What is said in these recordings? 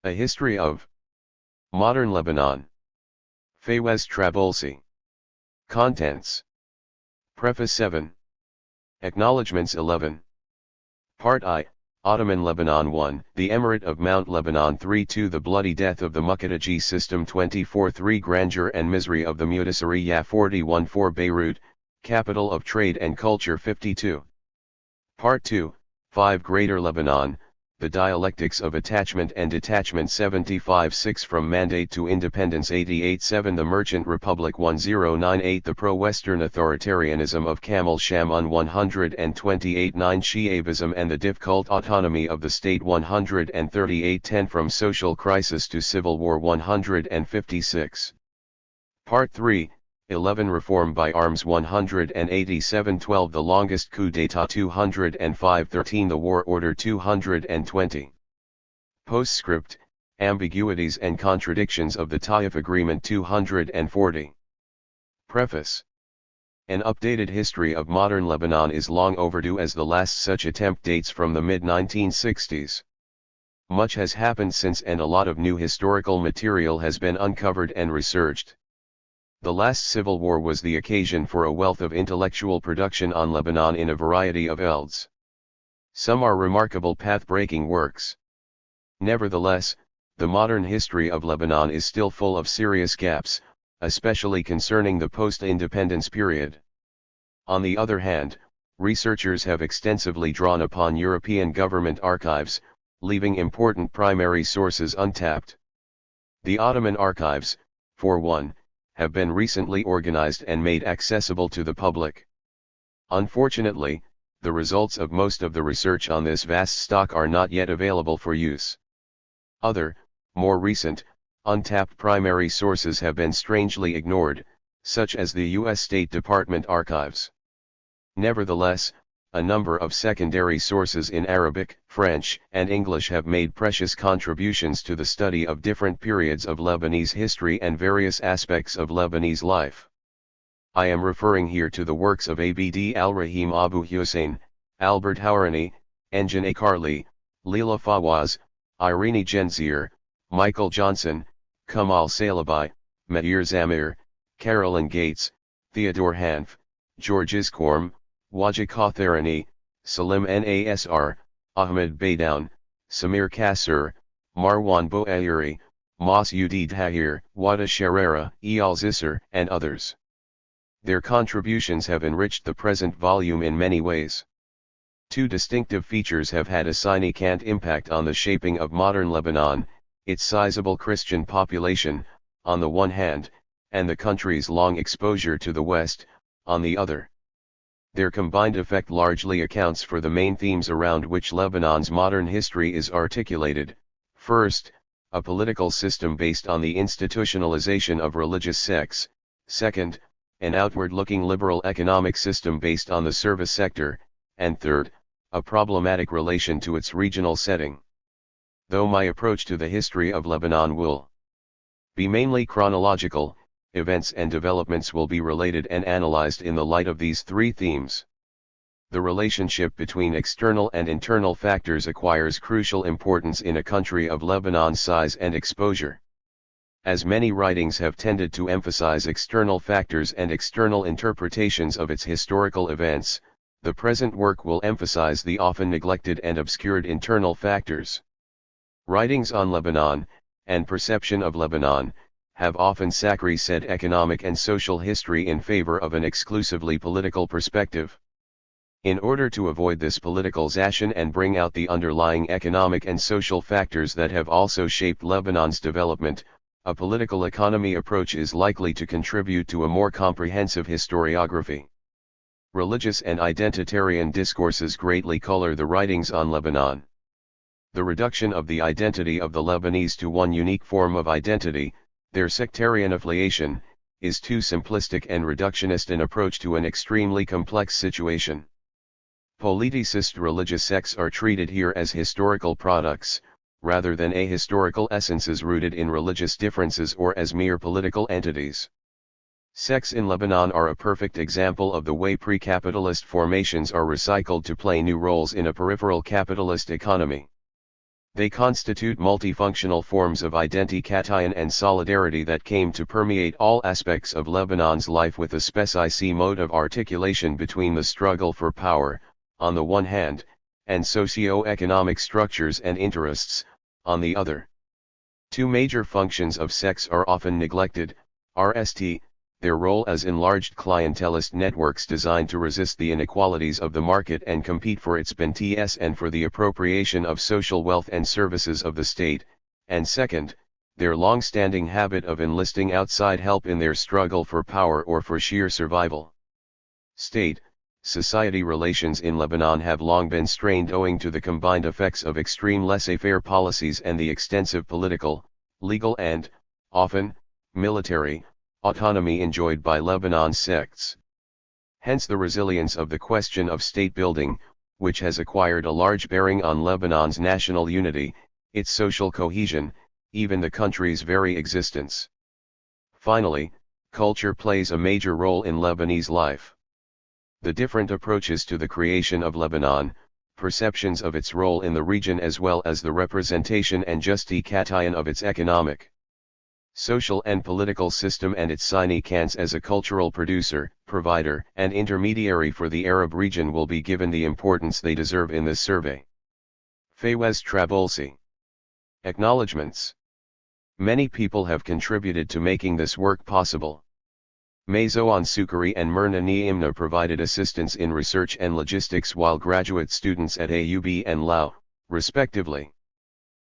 A History of Modern Lebanon. Fawwaz Traboulsi. Contents. Preface 7. Acknowledgements 11. Part I. Ottoman Lebanon 1. The Emirate of Mount Lebanon 3-2 The bloody death of the Muqaddaji system 24-3 Grandeur and misery of the Mutasariyah 41-4 Beirut, capital of trade and culture 52. Part 2. 5 Greater Lebanon, the dialectics of attachment and detachment 75-6 From Mandate to Independence 88-7 The Merchant Republic 1098 The Pro-Western Authoritarianism of Kamal Shamun 128-9 Shi'abism and the difficult autonomy of the state 138-10 From Social Crisis to Civil War 156. Part 3. 11 Reform by Arms 187-12 The longest coup d'état 205-13 The War Order 220. Postscript, Ambiguities and Contradictions of the Taif Agreement 240. Preface. An updated history of modern Lebanon is long overdue as the last such attempt dates from the mid-1960s. Much has happened since and a lot of new historical material has been uncovered and researched. The last civil war was the occasion for a wealth of intellectual production on Lebanon in a variety of fields. Some are remarkable path-breaking works. Nevertheless, the modern history of Lebanon is still full of serious gaps, especially concerning the post-independence period. On the other hand, researchers have extensively drawn upon European government archives, leaving important primary sources untapped. The Ottoman archives, for one, have been recently organized and made accessible to the public. Unfortunately, the results of most of the research on this vast stock are not yet available for use. Other, more recent, untapped primary sources have been strangely ignored, such as the U.S. State Department archives. Nevertheless, a number of secondary sources in Arabic, French, and English have made precious contributions to the study of different periods of Lebanese history and various aspects of Lebanese life. I am referring here to the works of Abd al-Rahim Abu Hussein, Albert Hourani, Engin Akarli, Leila Fawwaz, Irene Genzier, Michael Johnson, Kamal Salibi, Meir Zamir, Carolyn Gates, Theodore Hanf, George Iskorm, Wajih Kotharani, Salim Nasr, Ahmed Baydoun, Samir Kassir, Marwan Bouayeri, Mas'ud Tahir, Wada Sharara, Eyal Zisser, and others. Their contributions have enriched the present volume in many ways. Two distinctive features have had a significant impact on the shaping of modern Lebanon: its sizable Christian population, on the one hand, and the country's long exposure to the West, on the other. Their combined effect largely accounts for the main themes around which Lebanon's modern history is articulated. First, a political system based on the institutionalization of religious sects. Second, an outward-looking liberal economic system based on the service sector. And third, a problematic relation to its regional setting. Though my approach to the history of Lebanon will be mainly chronological, events and developments will be related and analyzed in the light of these three themes. The relationship between external and internal factors acquires crucial importance in a country of Lebanon's size and exposure. As many writings have tended to emphasize external factors and external interpretations of its historical events, the present work will emphasize the often neglected and obscured internal factors. Writings on Lebanon, and perception of Lebanon, have often said economic and social history in favor of an exclusively political perspective. In order to avoid this politicalization and bring out the underlying economic and social factors that have also shaped Lebanon's development, a political economy approach is likely to contribute to a more comprehensive historiography. Religious and identitarian discourses greatly color the writings on Lebanon. The reduction of the identity of the Lebanese to one unique form of identity, their sectarian affiliation, is too simplistic and reductionist an approach to an extremely complex situation. Politicist religious sects are treated here as historical products, rather than ahistorical essences rooted in religious differences or as mere political entities. Sects in Lebanon are a perfect example of the way pre-capitalist formations are recycled to play new roles in a peripheral capitalist economy. They constitute multifunctional forms of identication and solidarity that came to permeate all aspects of Lebanon's life with a specific mode of articulation between the struggle for power, on the one hand, and socio-economic structures and interests, on the other. Two major functions of sects are often neglected, RST, their role as enlarged clientelist networks designed to resist the inequalities of the market and compete for its benefits and for the appropriation of social wealth and services of the state, and second, their long-standing habit of enlisting outside help in their struggle for power or for sheer survival. State-society relations in Lebanon have long been strained owing to the combined effects of extreme laissez-faire policies and the extensive political, legal and, often, military, autonomy enjoyed by Lebanon's sects. Hence the resilience of the question of state building, which has acquired a large bearing on Lebanon's national unity, its social cohesion, even the country's very existence. Finally, culture plays a major role in Lebanese life. The different approaches to the creation of Lebanon, perceptions of its role in the region as well as the representation and justification of its economic, social and political system and its significance as a cultural producer, provider, and intermediary for the Arab region will be given the importance they deserve in this survey. Fawwaz Traboulsi. Acknowledgements. Many people have contributed to making this work possible. Mazoan Sukari and Myrna Niimna provided assistance in research and logistics while graduate students at AUB and Lao, respectively.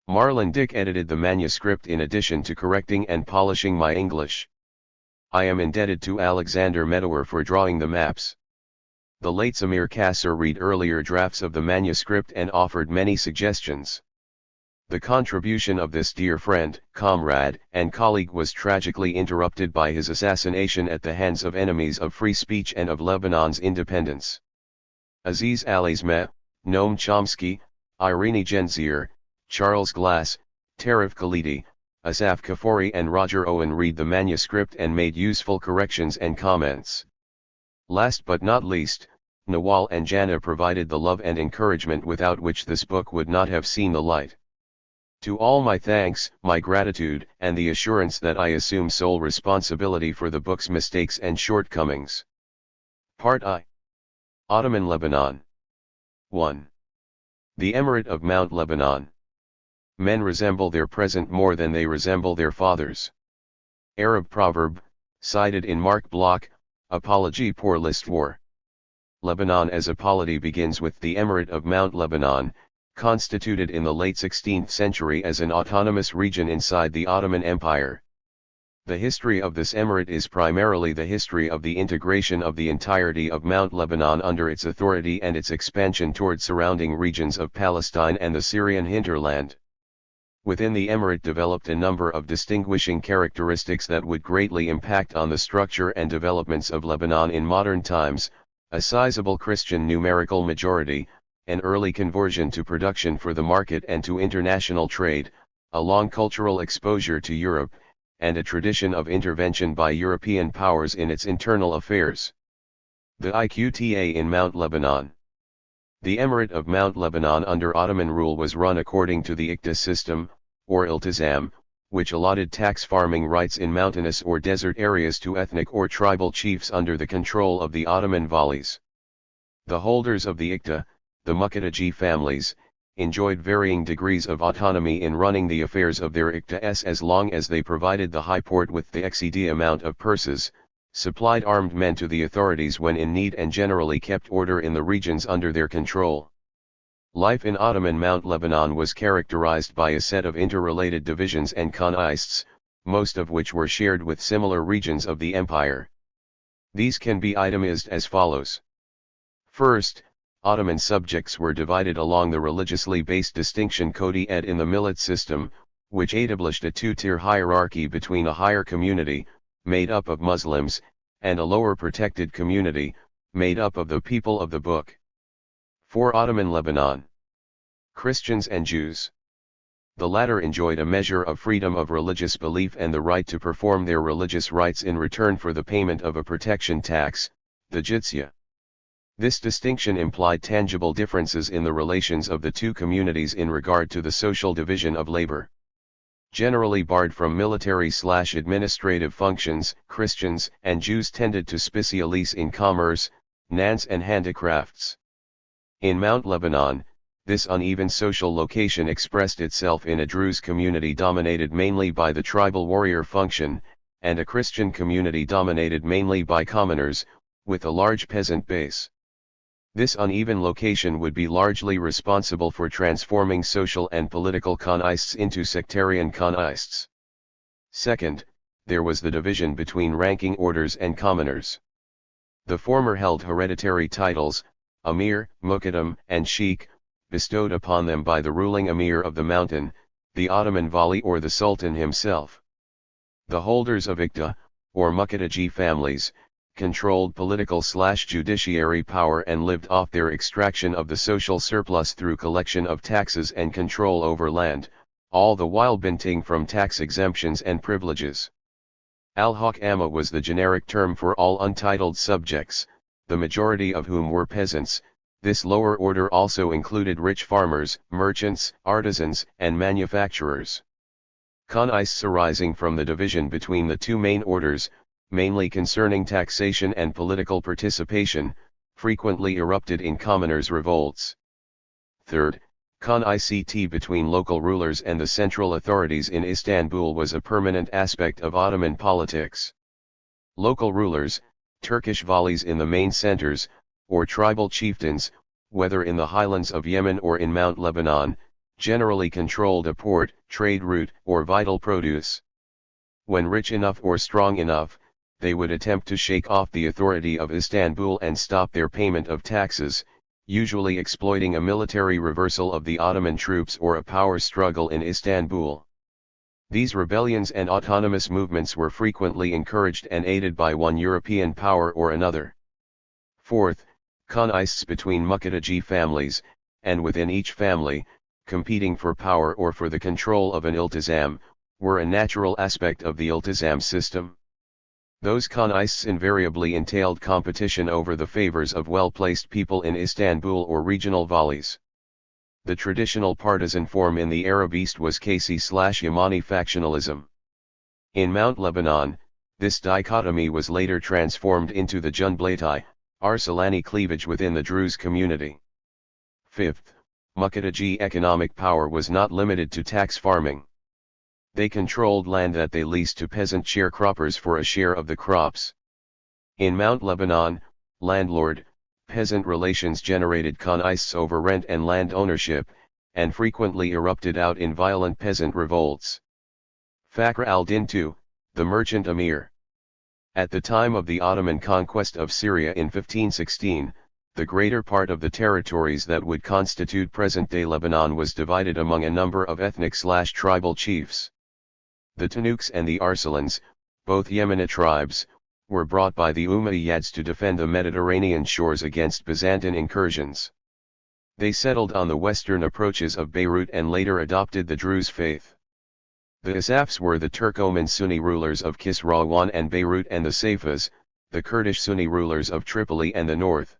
Marlon Dick edited the manuscript in addition to correcting and polishing my English. I am indebted to Alexander Medower for drawing the maps. The late Samir Kasser read earlier drafts of the manuscript and offered many suggestions. The contribution of this dear friend, comrade, and colleague was tragically interrupted by his assassination at the hands of enemies of free speech and of Lebanon's independence. Aziz Alizmeh, Noam Chomsky, Irene Genzier, Charles Glass, Tarif Khalidi, Asaf Kafori and Roger Owen read the manuscript and made useful corrections and comments. Last but not least, Nawal and Jana provided the love and encouragement without which this book would not have seen the light. To all my thanks, my gratitude, and the assurance that I assume sole responsibility for the book's mistakes and shortcomings. Part I. Ottoman Lebanon. 1. The Emirate of Mount Lebanon. Men resemble their present more than they resemble their fathers. Arab proverb, cited in Mark Bloch, Apology pour l'Histoire. Lebanon as a polity begins with the Emirate of Mount Lebanon, constituted in the late 16th century as an autonomous region inside the Ottoman Empire. The history of this emirate is primarily the history of the integration of the entirety of Mount Lebanon under its authority and its expansion toward surrounding regions of Palestine and the Syrian hinterland. Within the emirate developed a number of distinguishing characteristics that would greatly impact on the structure and developments of Lebanon in modern times: a sizable Christian numerical majority, an early conversion to production for the market and to international trade, a long cultural exposure to Europe, and a tradition of intervention by European powers in its internal affairs. The IQTA in Mount Lebanon. The Emirate of Mount Lebanon under Ottoman rule was run according to the IQTA system, or iltizam, which allotted tax farming rights in mountainous or desert areas to ethnic or tribal chiefs under the control of the Ottoman Valis. The holders of the IQTA, the Muqaddaji families, enjoyed varying degrees of autonomy in running the affairs of their IQTAs as long as they provided the high port with the exceeding amount of purses, supplied armed men to the authorities when in need and generally kept order in the regions under their control. Life in Ottoman Mount Lebanon was characterized by a set of interrelated divisions and khana'ists, most of which were shared with similar regions of the empire. These can be itemized as follows. First, Ottoman subjects were divided along the religiously based distinction Codi ed in the millet system, which established a two-tier hierarchy between a higher community, made up of Muslims, and a lower protected community, made up of the people of the book. For Ottoman Lebanon, Christians and Jews. The latter enjoyed a measure of freedom of religious belief and the right to perform their religious rites in return for the payment of a protection tax, the jizya. This distinction implied tangible differences in the relations of the two communities in regard to the social division of labor. Generally barred from military/administrative functions, Christians and Jews tended to specialize in commerce, finance and handicrafts. In Mount Lebanon, this uneven social location expressed itself in a Druze community dominated mainly by the tribal warrior function, and a Christian community dominated mainly by commoners, with a large peasant base. This uneven location would be largely responsible for transforming social and political Khanists into sectarian Khanists. Second, there was the division between ranking orders and commoners. The former held hereditary titles, Amir, Muqaddam, and Sheikh, bestowed upon them by the ruling Emir of the mountain, the Ottoman Vali or the Sultan himself. The holders of Iqta, or Muqaddaji families, controlled political/judiciary power and lived off their extraction of the social surplus through collection of taxes and control over land, all the while benefiting from tax exemptions and privileges. Al-Hukama was the generic term for all untitled subjects, the majority of whom were peasants. This lower order also included rich farmers, merchants, artisans, and manufacturers. Khanists arising from the division between the two main orders, mainly concerning taxation and political participation, frequently erupted in commoners' revolts. Third, Khanict between local rulers and the central authorities in Istanbul was a permanent aspect of Ottoman politics. Local rulers, Turkish valis in the main centers, or tribal chieftains, whether in the highlands of Yemen or in Mount Lebanon, generally controlled a port, trade route, or vital produce. When rich enough or strong enough, they would attempt to shake off the authority of Istanbul and stop their payment of taxes, usually exploiting a military reversal of the Ottoman troops or a power struggle in Istanbul. These rebellions and autonomous movements were frequently encouraged and aided by one European power or another. Fourth, Khanists between Muqaddaji families, and within each family, competing for power or for the control of an iltizam, were a natural aspect of the iltizam system. Those Khanists invariably entailed competition over the favors of well-placed people in Istanbul or regional valis. The traditional partisan form in the Arab East was Qaysi/Yamani factionalism. In Mount Lebanon, this dichotomy was later transformed into the Junblati, Arsalani cleavage within the Druze community. Fifth, Muqaddaji economic power was not limited to tax farming. They controlled land that they leased to peasant sharecroppers for a share of the crops. In Mount Lebanon, landlord-peasant relations generated Khanists over rent and land ownership, and frequently erupted out in violent peasant revolts. Fakhr al-Din II, the merchant emir. At the time of the Ottoman conquest of Syria in 1516, the greater part of the territories that would constitute present-day Lebanon was divided among a number of ethnic/tribal chiefs. The Tanuks and the Arsalans, both Yemenite tribes, were brought by the Umayyads to defend the Mediterranean shores against Byzantine incursions. They settled on the western approaches of Beirut and later adopted the Druze faith. The Asafs were the Turkoman Sunni rulers of Kisrawan and Beirut, and the Saifas, the Kurdish Sunni rulers of Tripoli and the north.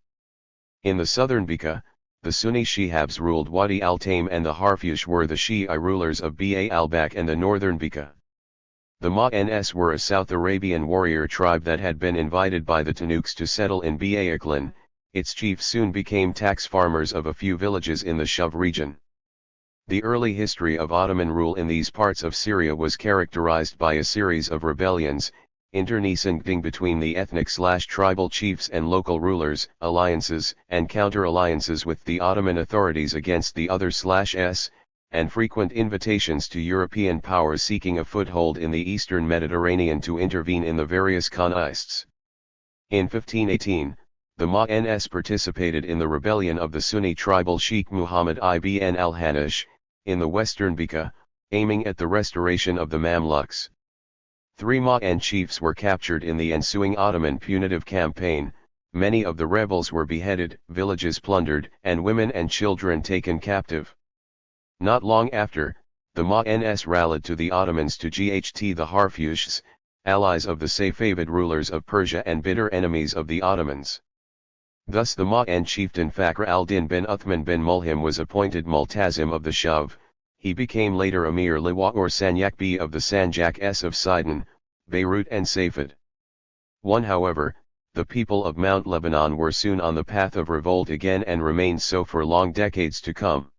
In the southern Bekaa, the Sunni Shihabs ruled Wadi al-Taim, and the Harfush were the Shi'i rulers of Ba al-Bak and the northern Bekaa. The Ma'ns were a South Arabian warrior tribe that had been invited by the Tanuks to settle in Ba-Aklan. Its chiefs soon became tax farmers of a few villages in the Shuv region. The early history of Ottoman rule in these parts of Syria was characterized by a series of rebellions, internecine between the ethnic/tribal chiefs and local rulers, alliances and counter-alliances with the Ottoman authorities against the other/s, and frequent invitations to European powers seeking a foothold in the eastern Mediterranean to intervene in the various Khanists. In 1518, the Ma'ns participated in the rebellion of the Sunni tribal Sheikh Muhammad ibn al-Hanash, in the western Bekaa, aiming at the restoration of the Mamluks. 3 Ma'an chiefs were captured in the ensuing Ottoman punitive campaign, many of the rebels were beheaded, villages plundered, and women and children taken captive. Not long after, the Ma'ns rallied to the Ottomans to GHT the Harfushs, allies of the Safavid rulers of Persia and bitter enemies of the Ottomans. Thus the Ma'an chieftain Fakhr al-Din bin Uthman bin Mulhim was appointed Multazim of the Shuv. He became later Amir Liwa or Sanyakbi of the Sanjaks of Sidon, Beirut and Safed. However, the people of Mount Lebanon were soon on the path of revolt again and remained so for long decades to come.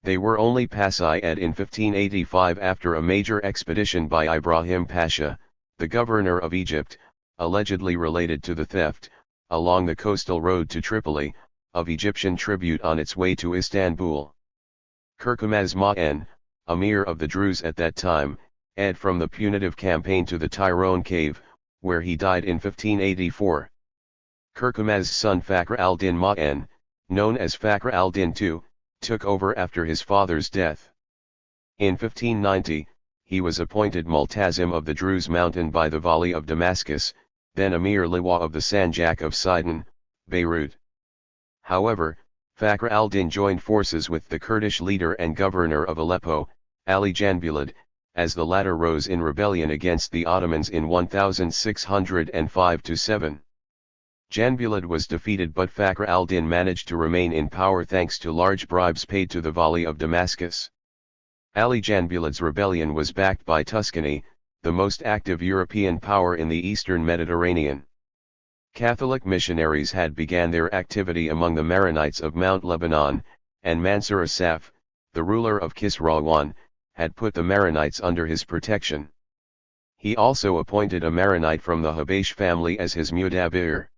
They were only pacified in 1585 after a major expedition by Ibrahim Pasha, the governor of Egypt, allegedly related to the theft, along the coastal road to Tripoli, of Egyptian tribute on its way to Istanbul. Kirkumaz Ma'an, Amir of the Druze at that time, fled from the punitive campaign to the Tyrone cave, where he died in 1584. Kirkumaz's son Fakhr al-Din Ma'an, known as Fakhr al-Din II, took over after his father's death. In 1590, he was appointed Multazim of the Druze mountain by the Vali of Damascus, then Amir Liwa of the Sanjak of Sidon, Beirut. However, Fakhr al-Din joined forces with the Kurdish leader and governor of Aleppo, Ali Janbulad, as the latter rose in rebellion against the Ottomans in 1605-7. Janbulad was defeated but Fakhr al-Din managed to remain in power thanks to large bribes paid to the Vali of Damascus. Ali Janbulad's rebellion was backed by Tuscany, the most active European power in the eastern Mediterranean. Catholic missionaries had began their activity among the Maronites of Mount Lebanon, and Mansur Asaf, the ruler of Kisrawan, had put the Maronites under his protection. He also appointed a Maronite from the Habash family as his Mudabbir.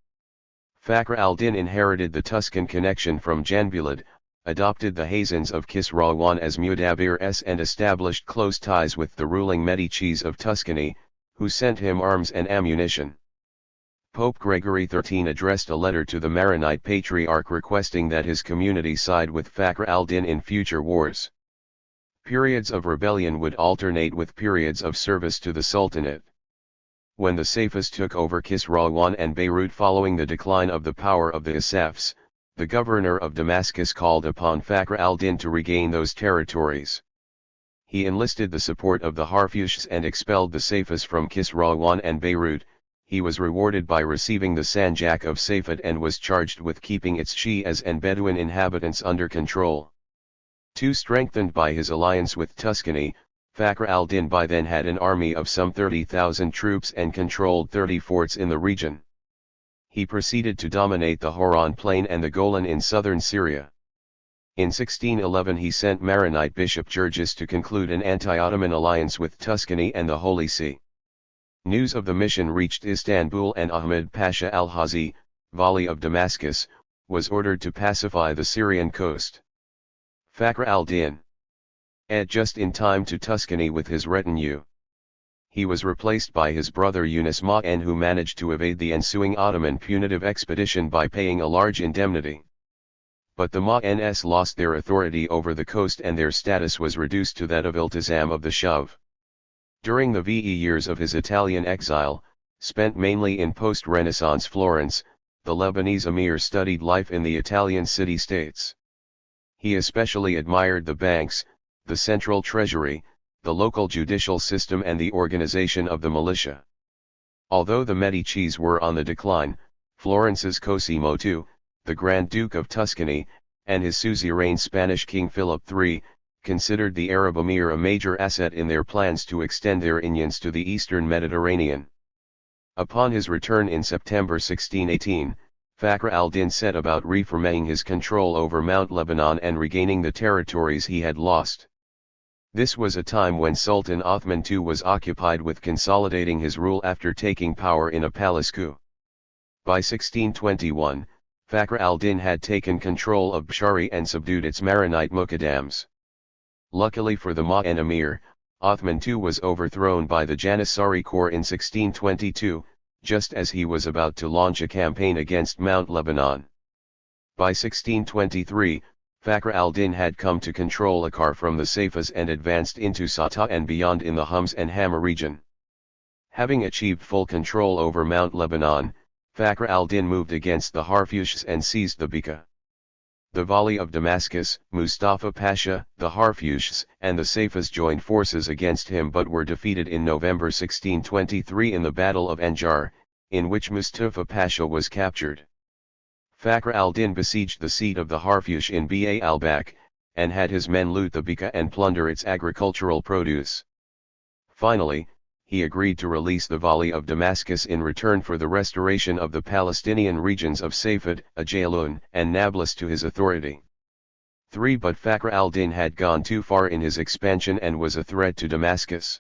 Fakhr al-Din inherited the Tuscan connection from Janbulad, adopted the Hazans of Kisrawan as Mudabbirs and established close ties with the ruling Medicis of Tuscany, who sent him arms and ammunition. Pope Gregory XIII addressed a letter to the Maronite Patriarch requesting that his community side with Fakhr al-Din in future wars. Periods of rebellion would alternate with periods of service to the Sultanate. When the Safas took over Kisrawan and Beirut following the decline of the power of the Asafs, the governor of Damascus called upon Fakhr al-Din to regain those territories. He enlisted the support of the Harfushs and expelled the Safas from Kisrawan and Beirut. He was rewarded by receiving the Sanjak of Safed and was charged with keeping its Shias and Bedouin inhabitants under control. Strengthened by his alliance with Tuscany, Fakhr al-Din by then had an army of some 30,000 troops and controlled 30 forts in the region. He proceeded to dominate the Hauran plain and the Golan in southern Syria. In 1611 he sent Maronite Bishop Gergis to conclude an anti-Ottoman alliance with Tuscany and the Holy See. News of the mission reached Istanbul and Ahmed Pasha al-Hazi, Vali of Damascus, was ordered to pacify the Syrian coast. Fakhr al-Din fled just in time to Tuscany with his retinue. He was replaced by his brother Yunus Ma'an, who managed to evade the ensuing Ottoman punitive expedition by paying a large indemnity. But the Ma'ans lost their authority over the coast and their status was reduced to that of Iltizam of the Shuv. During the VE years of his Italian exile, spent mainly in post-Renaissance Florence, the Lebanese emir studied life in the Italian city-states. He especially admired the banks, the central treasury, the local judicial system and the organization of the militia. Although the Medicis were on the decline, Florence's Cosimo II, the Grand Duke of Tuscany, and his suzerain Spanish King Philip III, considered the Arab emir a major asset in their plans to extend their unions to the eastern Mediterranean. Upon his return in September 1618, Fakhr al-Din set about reforming his control over Mount Lebanon and regaining the territories he had lost. This was a time when Sultan Othman II was occupied with consolidating his rule after taking power in a palace coup. By 1621, Fakhr al-Din had taken control of Bshari and subdued its Maronite Muqaddams. Luckily for the Ma'an emir, Othman II was overthrown by the Janissary Corps in 1622, just as he was about to launch a campaign against Mount Lebanon. By 1623, Fakhr al-Din had come to control Akkar from the Safas and advanced into Sata and beyond in the Homs and Hama region. Having achieved full control over Mount Lebanon, Fakhr al-Din moved against the Harfushs and seized the Bekaa. The Vali of Damascus, Mustafa Pasha, the Harfushs and the Safas joined forces against him but were defeated in November 1623 in the Battle of Anjar, in which Mustafa Pasha was captured. Fakhr al-Din besieged the seat of the Harfush in Ba al-Bak, and had his men loot the Bika and plunder its agricultural produce. Finally, he agreed to release the Vali of Damascus in return for the restoration of the Palestinian regions of Safed, Ajalun, and Nablus to his authority. 3. But Fakhr al-Din had gone too far in his expansion and was a threat to Damascus.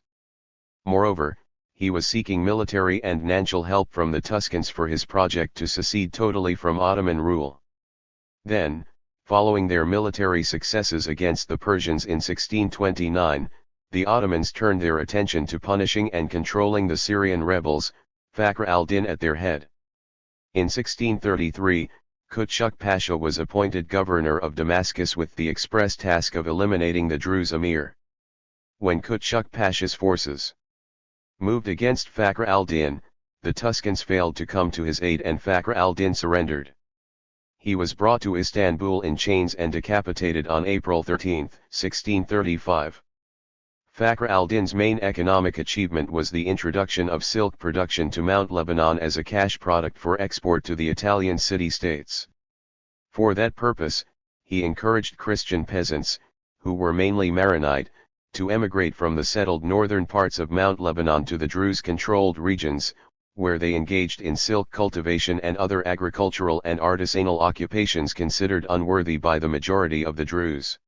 Moreover, he was seeking military and financial help from the Tuscans for his project to secede totally from Ottoman rule. Then, following their military successes against the Persians in 1629, the Ottomans turned their attention to punishing and controlling the Syrian rebels, Fakhr al-Din at their head. In 1633, Kutchuk Pasha was appointed governor of Damascus with the express task of eliminating the Druze emir. When Kutchuk Pasha's forces moved against Fakhr al-Din, the Tuscans failed to come to his aid and Fakhr al-Din surrendered. He was brought to Istanbul in chains and decapitated on April 13, 1635. Fakhr al-Din's main economic achievement was the introduction of silk production to Mount Lebanon as a cash product for export to the Italian city-states. For that purpose, he encouraged Christian peasants, who were mainly Maronite, to emigrate from the settled northern parts of Mount Lebanon to the Druze-controlled regions, where they engaged in silk cultivation and other agricultural and artisanal occupations considered unworthy by the majority of the Druze.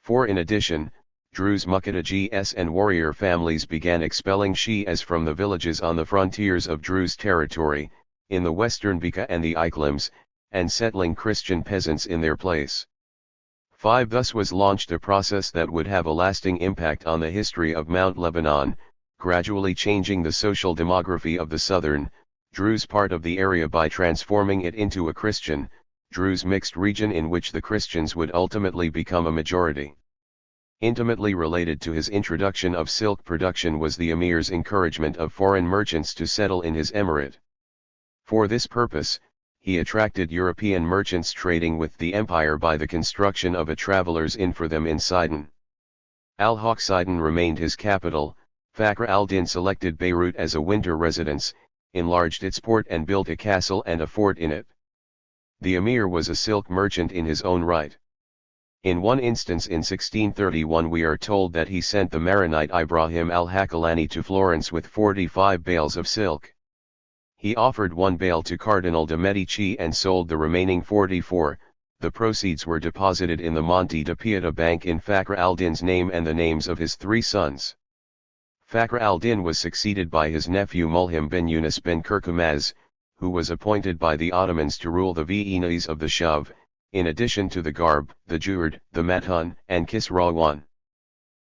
For in addition, Druze Muqaddajis and warrior families began expelling Shias from the villages on the frontiers of Druze territory, in the western Bika and the Iklims, and settling Christian peasants in their place. 5. Thus was launched a process that would have a lasting impact on the history of Mount Lebanon, gradually changing the social demography of the southern, Druze part of the area by transforming it into a Christian, Druze mixed region in which the Christians would ultimately become a majority. Intimately related to his introduction of silk production was the emir's encouragement of foreign merchants to settle in his emirate. For this purpose, he attracted European merchants trading with the empire by the construction of a travelers' inn for them in Sidon. Al-Haq Sidon remained his capital. Fakhr al-Din selected Beirut as a winter residence, enlarged its port and built a castle and a fort in it. The emir was a silk merchant in his own right. In one instance in 1631 we are told that he sent the Maronite Ibrahim al-Hakalani to Florence with 45 bales of silk. He offered one bale to Cardinal de' Medici and sold the remaining 44. The proceeds were deposited in the Monte de Pieta Bank in Fakhr al-Din's name and the names of his 3 sons. Fakhr al-Din was succeeded by his nephew Mulhim bin Yunus bin Kirkumaz, who was appointed by the Ottomans to rule the Viennese of the Shuv, in addition to the Garb, the Jurd, the Matun, and Kisrawan.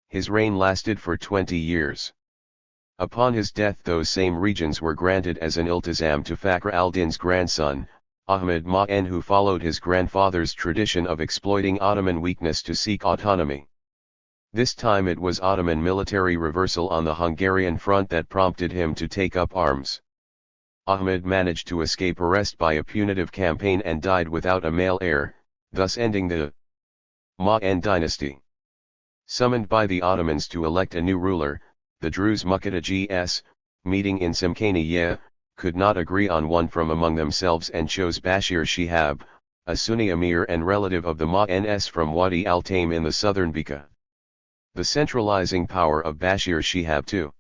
His reign lasted for 20 years. Upon his death those same regions were granted as an iltizam to Fakhr al-Din's grandson, Ahmad Ma'en, who followed his grandfather's tradition of exploiting Ottoman weakness to seek autonomy. This time it was Ottoman military reversal on the Hungarian front that prompted him to take up arms. Ahmad managed to escape arrest by a punitive campaign and died without a male heir, thus ending the Ma'en dynasty. Summoned by the Ottomans to elect a new ruler, the Druze Muqaddajis, meeting in Simkhaniye, could not agree on one from among themselves and chose Bashir Shihab, a Sunni emir and relative of the Ma'ens from Wadi al-Taim in the southern Bika. The centralizing power of Bashir Shihab II.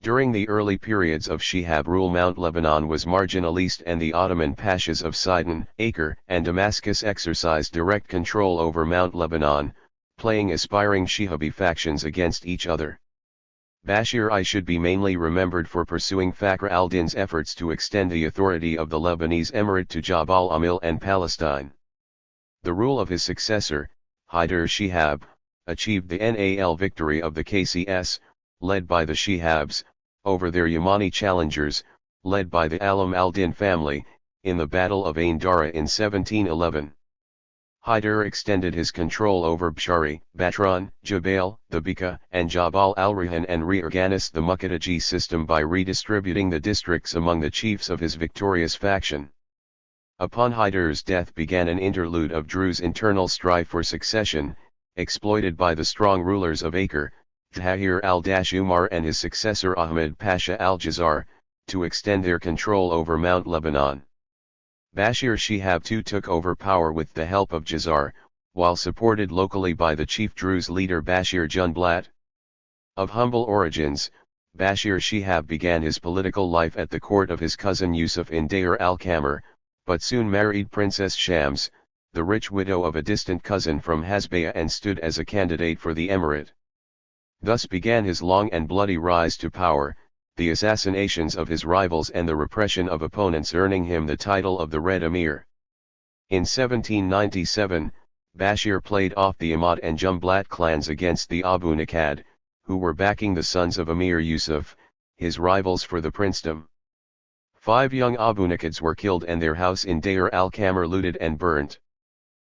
During the early periods of Shihab rule, Mount Lebanon was marginalized and the Ottoman pashas of Sidon, Acre, and Damascus exercised direct control over Mount Lebanon, playing aspiring Shihabi factions against each other. Bashir I should be mainly remembered for pursuing Fakhr al-Din's efforts to extend the authority of the Lebanese emirate to Jabal Amil and Palestine. The rule of his successor, Hyder Shihab, achieved the Nal victory of the KCS, led by the Shihabs, over their Yamani challengers, led by the Alam al-Din family, in the Battle of Ain Dara in 1711. Hyder extended his control over Bshari, Batran, Jabal, the Bika, and Jabal al-Rihan and reorganized the Muqaddaji system by redistributing the districts among the chiefs of his victorious faction. Upon Hyder's death began an interlude of Druze internal strife for succession, exploited by the strong rulers of Acre, Tahir al-Umar and his successor Ahmed Pasha al-Jazar, to extend their control over Mount Lebanon. Bashir Shihab II took over power with the help of Jazar, while supported locally by the chief Druze leader Bashir Junblat. Of humble origins, Bashir Shihab began his political life at the court of his cousin Yusuf in Deir al-Kamar, but soon married Princess Shams, the rich widow of a distant cousin from Hasbaya, and stood as a candidate for the emirate. Thus began his long and bloody rise to power, the assassinations of his rivals and the repression of opponents earning him the title of the Red Emir. In 1797, Bashir played off the Imad and Jumblat clans against the Abu Nakad, who were backing the sons of Emir Yusuf, his rivals for the princedom. 5 young Abu Nakads were killed and their house in Deir al-Kamar looted and burnt.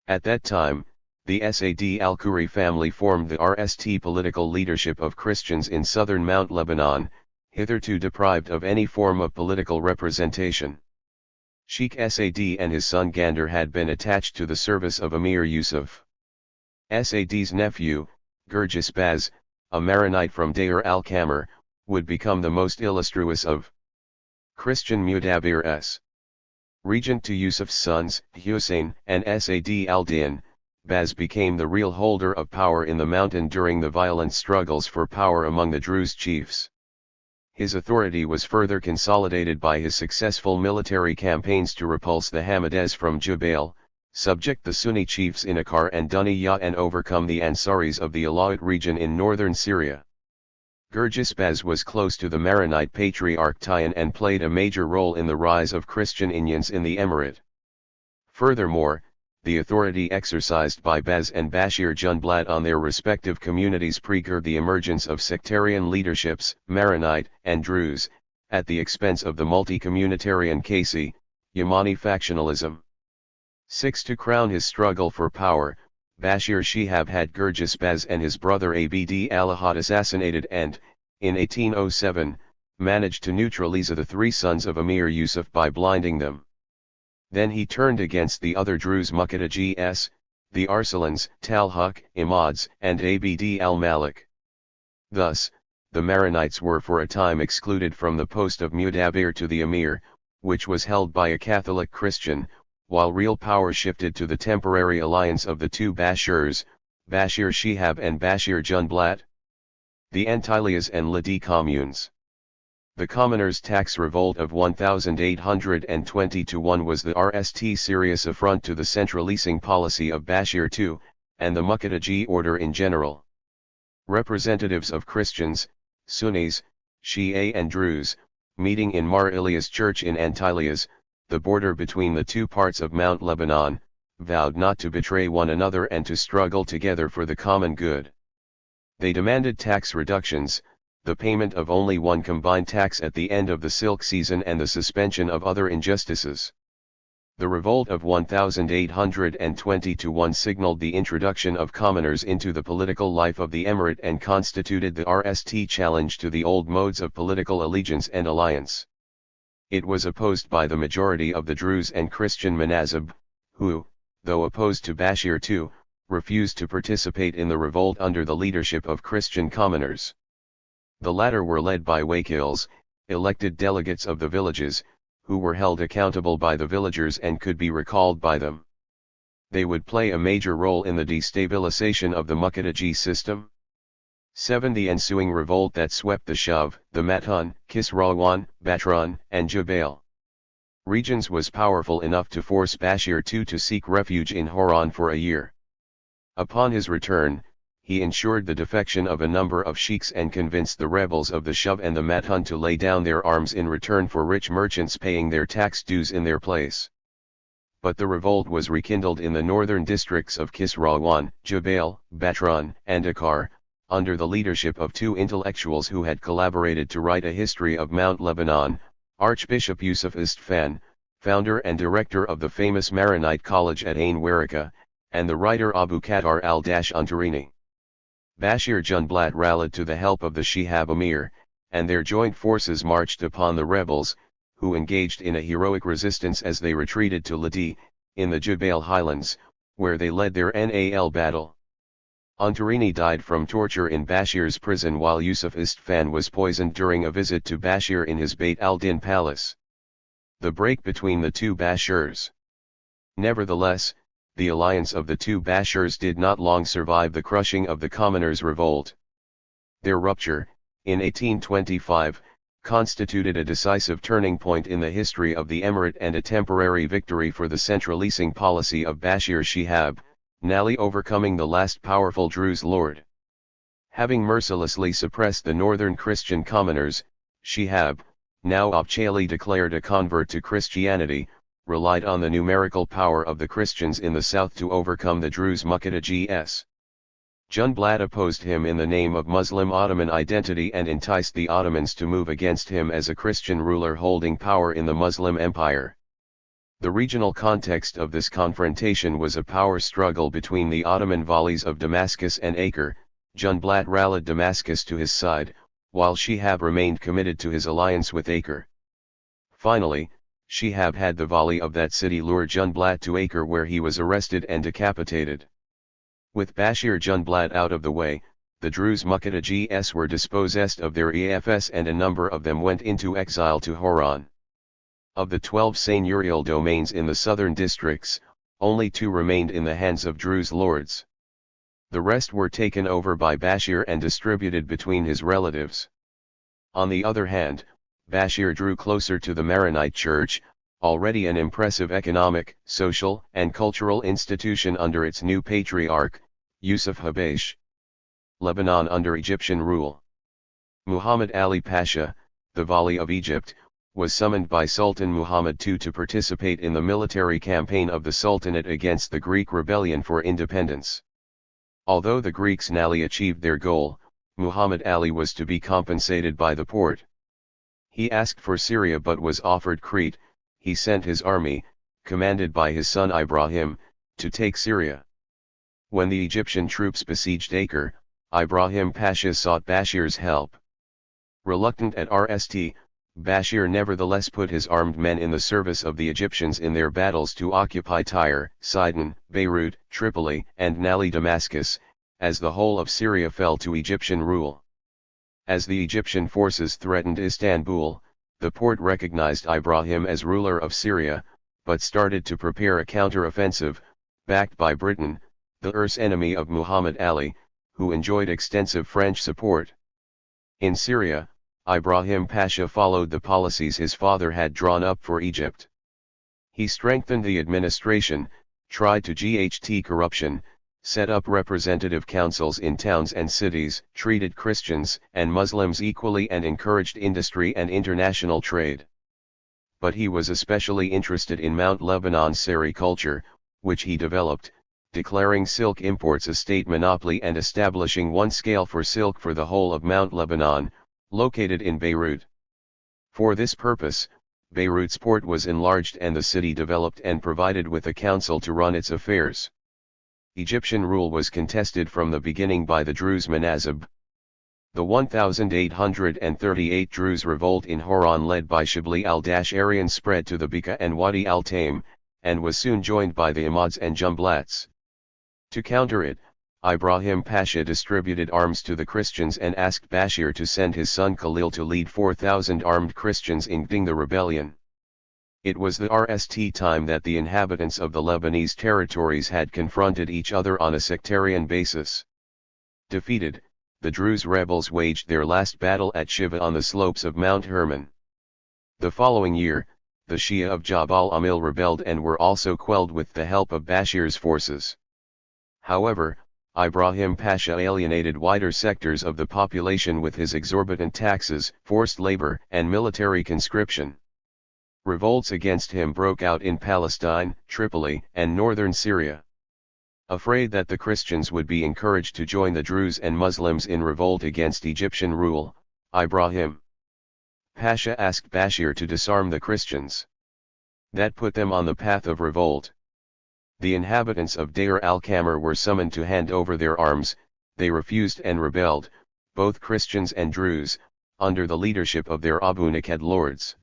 At that time, the Saad al-Khoury family formed the RST political leadership of Christians in southern Mount Lebanon, hitherto deprived of any form of political representation. Sheikh Saad and his son Gander had been attached to the service of Emir Yusuf. Saad's nephew, Gurgis Baz, a Maronite from Deir al-Kamar, would become the most illustrious of Christian Mudabirs. Regent to Yusuf's sons, Hussein and Saad al-Din, Baz became the real holder of power in the mountain during the violent struggles for power among the Druze chiefs. His authority was further consolidated by his successful military campaigns to repulse the Hamides from Jubail, subject the Sunni chiefs in Akkar and Duniyah, and overcome the Ansaris of the Alawite region in northern Syria. Gurgis Baz was close to the Maronite patriarch Tayyan and played a major role in the rise of Christian Inyans in the emirate. Furthermore, the authority exercised by Baz and Bashir Junblat on their respective communities precursed the emergence of sectarian leaderships, Maronite and Druze, at the expense of the multi-communitarian Kasi, Yamani factionalism. 6. To crown his struggle for power, Bashir Shihab had Gurgis Baz and his brother Abd al-Ahad assassinated and, in 1807, managed to neutralize the 3 sons of Emir Yusuf by blinding them. Then he turned against the other Druze Muqaddajis, the Arsalans, Talhaq, Imads, and Abd al-Malik. Thus, the Maronites were for a time excluded from the post of Mudabir to the Emir, which was held by a Catholic Christian, while real power shifted to the temporary alliance of the 2 Bashirs, Bashir Shihab and Bashir Junblat. The Antilles and Ladi communes. The Commoners' Tax Revolt of 1820-1 was the RST serious affront to the centralizing policy of Bashir II, and the Muqaddaji order in general. Representatives of Christians, Sunnis, Shia and Druze, meeting in Mar Ilyas Church in Antilles, the border between the 2 parts of Mount Lebanon, vowed not to betray one another and to struggle together for the common good. They demanded tax reductions, the payment of only one combined tax at the end of the silk season, and the suspension of other injustices. The revolt of 1820-1 signaled the introduction of commoners into the political life of the emirate and constituted the RST challenge to the old modes of political allegiance and alliance. It was opposed by the majority of the Druze and Christian Manazib, who, though opposed to Bashir II, refused to participate in the revolt under the leadership of Christian commoners. The latter were led by wakils, elected delegates of the villages, who were held accountable by the villagers and could be recalled by them. They would play a major role in the destabilization of the Muqaddaji system. 7. The ensuing revolt that swept the Shuv, the Matun, Kisrawan, Batran, and Jubail regions was powerful enough to force Bashir II to seek refuge in Horan for a year. Upon his return, he ensured the defection of a number of sheikhs and convinced the rebels of the Shuv and the Matun to lay down their arms in return for rich merchants paying their tax dues in their place. But the revolt was rekindled in the northern districts of Kisrawan, Jubail, Batran, and Akkar, under the leadership of 2 intellectuals who had collaborated to write a history of Mount Lebanon, Archbishop Yusuf Istfan, founder and director of the famous Maronite College at Ain Waraka, and the writer Abu Qatar al-Antarini. Bashir Junblat rallied to the help of the Shihab Emir, and their joint forces marched upon the rebels, who engaged in a heroic resistance as they retreated to Ladi, in the Jubail highlands, where they led their Nal battle. Antarini died from torture in Bashir's prison, while Yusuf Istfan was poisoned during a visit to Bashir in his Beit al-Din palace. The break between the two Bashirs. Nevertheless, the alliance of the two Bashirs did not long survive the crushing of the commoners' revolt. Their rupture, in 1825, constituted a decisive turning point in the history of the emirate and a temporary victory for the centralizing policy of Bashir Shihab, Nali overcoming the last powerful Druze lord. Having mercilessly suppressed the northern Christian commoners, Shihab, now officially declared a convert to Christianity, relied on the numerical power of the Christians in the south to overcome the Druze Muqaddas. Junblad opposed him in the name of Muslim Ottoman identity and enticed the Ottomans to move against him as a Christian ruler holding power in the Muslim Empire. The regional context of this confrontation was a power struggle between the Ottoman Valis of Damascus and Acre. Junblad rallied Damascus to his side, while Shihab remained committed to his alliance with Acre. Finally, Shihab had the Vali of that city lure Junblad to Acre, where he was arrested and decapitated. With Bashir Junblad out of the way, the Druze Muqaddas were dispossessed of their EFS and a number of them went into exile to Horan. Of the 12 seigneurial domains in the southern districts, only 2 remained in the hands of Druze lords. The rest were taken over by Bashir and distributed between his relatives. On the other hand, Bashir drew closer to the Maronite Church, already an impressive economic, social, and cultural institution under its new patriarch, Yusuf Habash. Lebanon under Egyptian rule. Muhammad Ali Pasha, the Vali of Egypt, was summoned by Sultan Muhammad II to participate in the military campaign of the Sultanate against the Greek rebellion for independence. Although the Greeks narrowly achieved their goal, Muhammad Ali was to be compensated by the Porte. He asked for Syria but was offered Crete. He sent his army, commanded by his son Ibrahim, to take Syria. When the Egyptian troops besieged Acre, Ibrahim Pasha sought Bashir's help. Reluctant at Rst, Bashir nevertheless put his armed men in the service of the Egyptians in their battles to occupy Tyre, Sidon, Beirut, Tripoli, and Nali Damascus, as the whole of Syria fell to Egyptian rule. As the Egyptian forces threatened Istanbul, the Porte recognized Ibrahim as ruler of Syria, but started to prepare a counter-offensive, backed by Britain, the arch-enemy of Muhammad Ali, who enjoyed extensive French support. In Syria, Ibrahim Pasha followed the policies his father had drawn up for Egypt. He strengthened the administration, tried to GHT corruption, set up representative councils in towns and cities, treated Christians and Muslims equally and encouraged industry and international trade. But he was especially interested in Mount Lebanon's sericulture, which he developed, declaring silk imports a state monopoly and establishing one scale for silk for the whole of Mount Lebanon, located in Beirut. For this purpose, Beirut's port was enlarged and the city developed and provided with a council to run its affairs. Egyptian rule was contested from the beginning by the Druze Manazib. The 1838 Druze revolt in Horan led by Shibli al-Arian spread to the Bekaa and Wadi al-Taim, and was soon joined by the Ahmads and Jumblats. To counter it, Ibrahim Pasha distributed arms to the Christians and asked Bashir to send his son Khalil to lead 4,000 armed Christians in getting the rebellion. It was the Rst time that the inhabitants of the Lebanese territories had confronted each other on a sectarian basis. Defeated, the Druze rebels waged their last battle at Shiva on the slopes of Mount Hermon. The following year, the Shia of Jabal Amil rebelled and were also quelled with the help of Bashir's forces. However, Ibrahim Pasha alienated wider sectors of the population with his exorbitant taxes, forced labor, and military conscription. Revolts against him broke out in Palestine, Tripoli, and northern Syria. Afraid that the Christians would be encouraged to join the Druze and Muslims in revolt against Egyptian rule, Ibrahim Pasha asked Bashir to disarm the Christians. That put them on the path of revolt. The inhabitants of Deir al-Qamar were summoned to hand over their arms. They refused and rebelled, both Christians and Druze, under the leadership of their Abu Naked lords.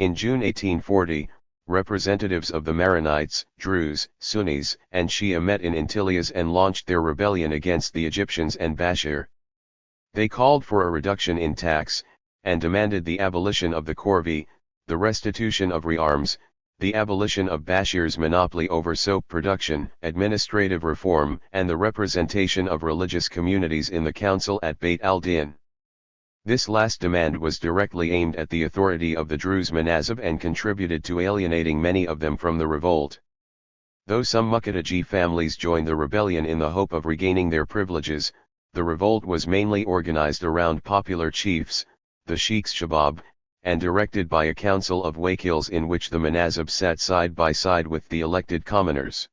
In June 1840, representatives of the Maronites, Druze, Sunnis, and Shia met in Antilles and launched their rebellion against the Egyptians and Bashir. They called for a reduction in tax, and demanded the abolition of the corvée, the restitution of rearms, the abolition of Bashir's monopoly over soap production, administrative reform, and the representation of religious communities in the council at Beit al-Din. This last demand was directly aimed at the authority of the Druze Manazib and contributed to alienating many of them from the revolt. Though some Muqaddaji families joined the rebellion in the hope of regaining their privileges, the revolt was mainly organized around popular chiefs, the Sheikhs Shabab, and directed by a council of wakils in which the Manazib sat side by side with the elected commoners.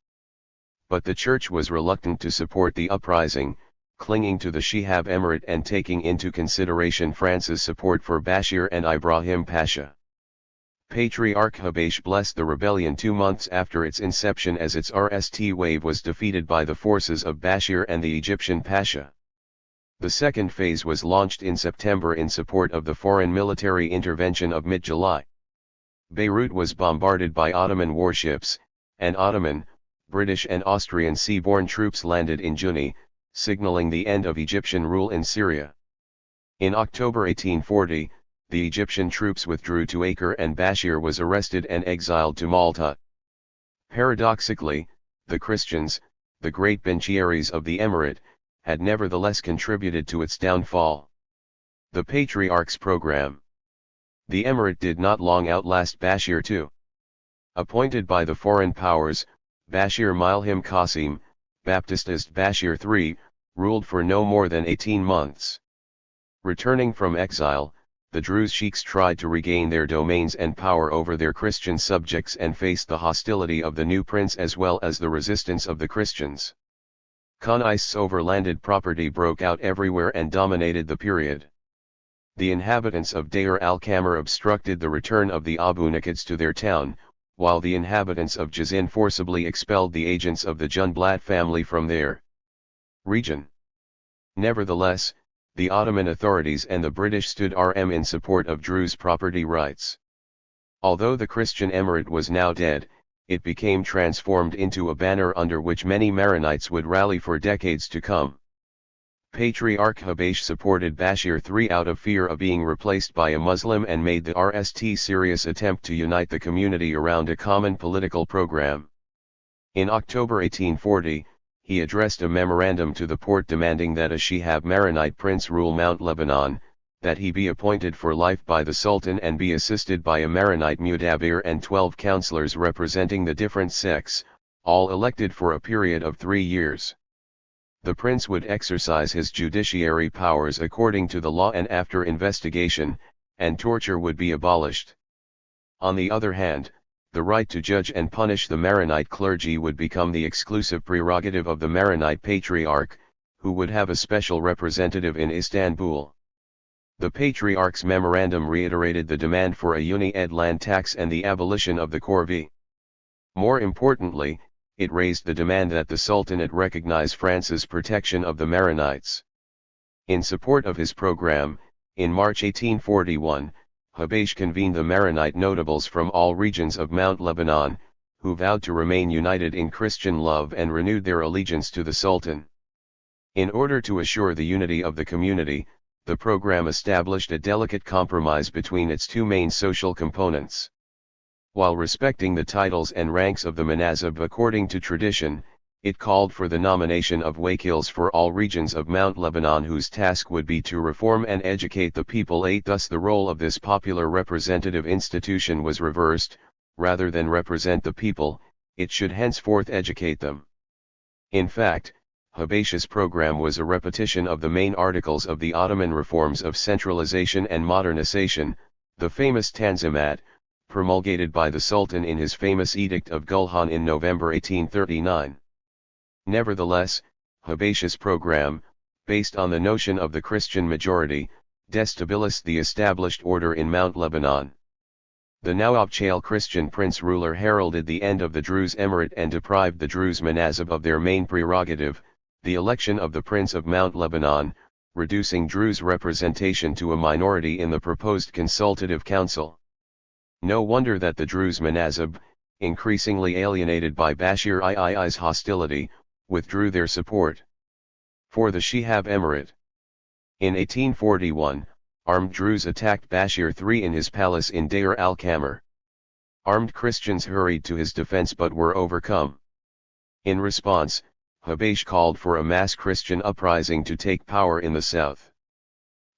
But the church was reluctant to support the uprising, clinging to the Shihab Emirate and taking into consideration France's support for Bashir and Ibrahim Pasha. Patriarch Habash blessed the rebellion 2 months after its inception as its RST wave was defeated by the forces of Bashir and the Egyptian Pasha. The second phase was launched in September in support of the foreign military intervention of mid-July. Beirut was bombarded by Ottoman warships, and Ottoman, British and Austrian seaborne troops landed in Juni, signaling the end of Egyptian rule in Syria. In October 1840, the Egyptian troops withdrew to Acre and Bashir was arrested and exiled to Malta. Paradoxically, the Christians, the great beneficiaries of the emirate, had nevertheless contributed to its downfall. The Patriarch's Program. The emirate did not long outlast Bashir II. Appointed by the foreign powers, Bashir Milham Qasim, Baptist Bashir III, ruled for no more than 18 months. Returning from exile, the Druze sheiks tried to regain their domains and power over their Christian subjects and faced the hostility of the new prince as well as the resistance of the Christians. Khanists over landed property broke out everywhere and dominated the period. The inhabitants of Deir al-Qamar obstructed the return of the Abu Nakids to their town, while the inhabitants of Jazin forcibly expelled the agents of the Junblat family from their region. Nevertheless, the Ottoman authorities and the British stood firm in support of Druze property rights. Although the Christian emirate was now dead, it became transformed into a banner under which many Maronites would rally for decades to come. Patriarch Habash supported Bashir III out of fear of being replaced by a Muslim and made the RST serious attempt to unite the community around a common political program. In October 1840, he addressed a memorandum to the Porte demanding that a Shihab Maronite prince rule Mount Lebanon, that he be appointed for life by the Sultan and be assisted by a Maronite Mudabbir and 12 councillors representing the different sects, all elected for a period of 3 years. The prince would exercise his judiciary powers according to the law and after investigation, and torture would be abolished. On the other hand, the right to judge and punish the Maronite clergy would become the exclusive prerogative of the Maronite Patriarch, who would have a special representative in Istanbul. The Patriarch's memorandum reiterated the demand for a uni-ed land tax and the abolition of the corvée. More importantly, it raised the demand that the Sultanate recognize France's protection of the Maronites. In support of his program, in March 1841, Habash convened the Maronite notables from all regions of Mount Lebanon, who vowed to remain united in Christian love and renewed their allegiance to the Sultan. In order to assure the unity of the community, the program established a delicate compromise between its two main social components. While respecting the titles and ranks of the Manazib according to tradition, it called for the nomination of wakils for all regions of Mount Lebanon whose task would be to reform and educate the people. Thus the role of this popular representative institution was reversed, rather than represent the people, it should henceforth educate them. In fact, Habash's program was a repetition of the main articles of the Ottoman reforms of centralization and modernization, the famous Tanzimat, promulgated by the Sultan in his famous Edict of Gulhan in November 1839. Nevertheless, Habash's program, based on the notion of the Christian majority, destabilized the established order in Mount Lebanon. The Nawab Christian prince ruler heralded the end of the Druze emirate and deprived the Druze Manazib of their main prerogative, the election of the Prince of Mount Lebanon, reducing Druze representation to a minority in the proposed consultative council. No wonder that the Druze Manazib, increasingly alienated by Bashir II's hostility, withdrew their support for the Shihab Emirate. In 1841, armed Druze attacked Bashir III in his palace in Deir al-Kamar. Armed Christians hurried to his defense but were overcome. In response, Habash called for a mass Christian uprising to take power in the south.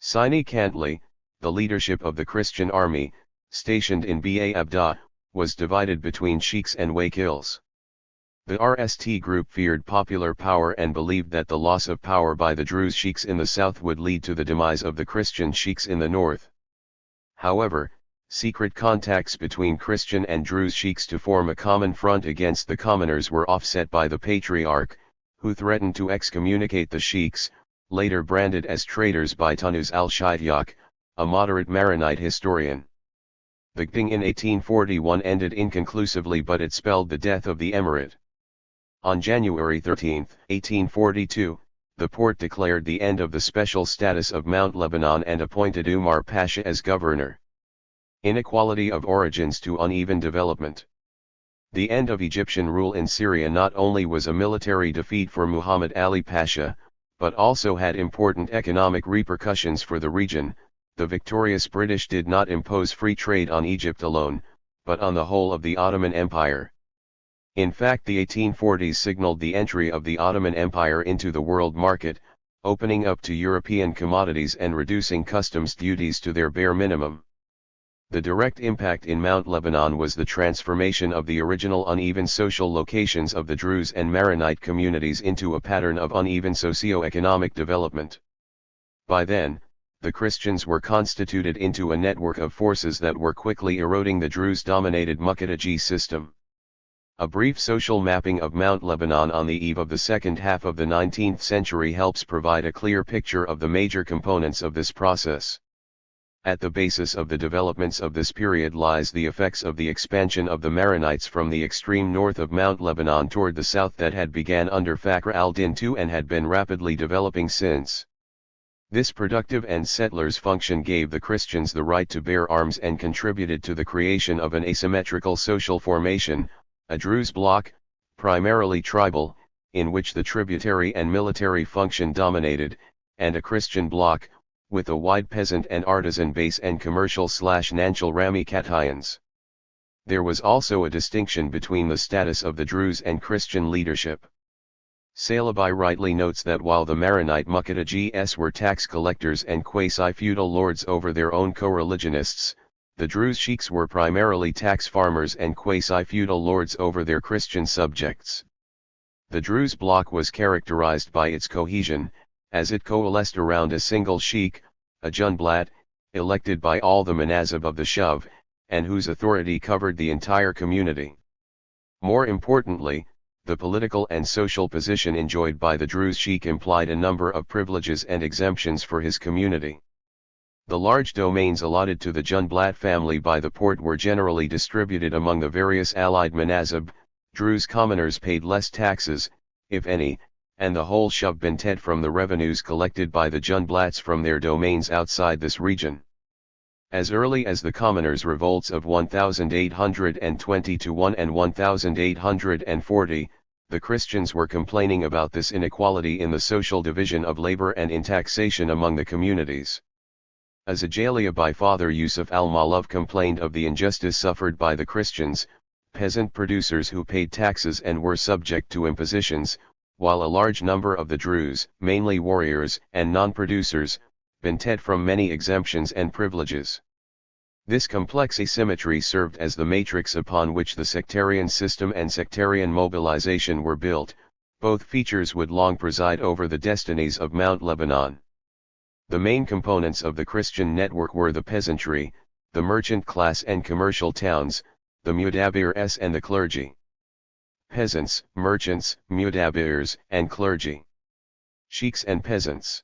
Sini Kantli, the leadership of the Christian army, stationed in Ba Abda, was divided between sheikhs and wakils. The RST group feared popular power and believed that the loss of power by the Druze sheikhs in the south would lead to the demise of the Christian sheikhs in the north. However, secret contacts between Christian and Druze sheikhs to form a common front against the commoners were offset by the Patriarch, who threatened to excommunicate the sheikhs, later branded as traitors by Tunuz al-Shayyak, a moderate Maronite historian. The Gding in 1841 ended inconclusively, but it spelled the death of the emirate. On January 13, 1842, the Porte declared the end of the special status of Mount Lebanon and appointed Umar Pasha as governor. Inequality of origins to uneven development. The end of Egyptian rule in Syria not only was a military defeat for Muhammad Ali Pasha, but also had important economic repercussions for the region. The victorious British did not impose free trade on Egypt alone, but on the whole of the Ottoman Empire. In fact, the 1840s signaled the entry of the Ottoman Empire into the world market, opening up to European commodities and reducing customs duties to their bare minimum. The direct impact in Mount Lebanon was the transformation of the original uneven social locations of the Druze and Maronite communities into a pattern of uneven socio-economic development. By then, the Christians were constituted into a network of forces that were quickly eroding the Druze-dominated Muqaddaji system. A brief social mapping of Mount Lebanon on the eve of the second half of the 19th century helps provide a clear picture of the major components of this process. At the basis of the developments of this period lies the effects of the expansion of the Maronites from the extreme north of Mount Lebanon toward the south that had began under Fakhr al-Din II and had been rapidly developing since. This productive and settlers' function gave the Christians the right to bear arms and contributed to the creation of an asymmetrical social formation, a Druze bloc, primarily tribal, in which the tributary and military function dominated, and a Christian bloc, with a wide peasant and artisan base and commercial/national ramifications. There was also a distinction between the status of the Druze and Christian leadership. Salebi rightly notes that while the Maronite Muqaddajis were tax collectors and quasi-feudal lords over their own co-religionists, the Druze sheikhs were primarily tax farmers and quasi-feudal lords over their Christian subjects. The Druze bloc was characterized by its cohesion, as it coalesced around a single sheikh, a Junblat, elected by all the manazib of the Shuv, and whose authority covered the entire community. More importantly, the political and social position enjoyed by the Druze sheikh implied a number of privileges and exemptions for his community. The large domains allotted to the Junblat family by the Porte were generally distributed among the various allied manazib. Druze commoners paid less taxes, if any, and the whole Shuv benefited from the revenues collected by the Junblats from their domains outside this region. As early as the commoners' revolts of 1821 and 1840, the Christians were complaining about this inequality in the social division of labor and in taxation among the communities. As Ajalia by Father Yusuf al-Malov complained of the injustice suffered by the Christians, peasant producers who paid taxes and were subject to impositions, while a large number of the Druze, mainly warriors and non-producers, benefited from many exemptions and privileges. This complex asymmetry served as the matrix upon which the sectarian system and sectarian mobilization were built. Both features would long preside over the destinies of Mount Lebanon. The main components of the Christian network were the peasantry, the merchant class and commercial towns, the mudabirs and the clergy. Peasants, merchants, mudabirs, and clergy. Sheikhs and peasants.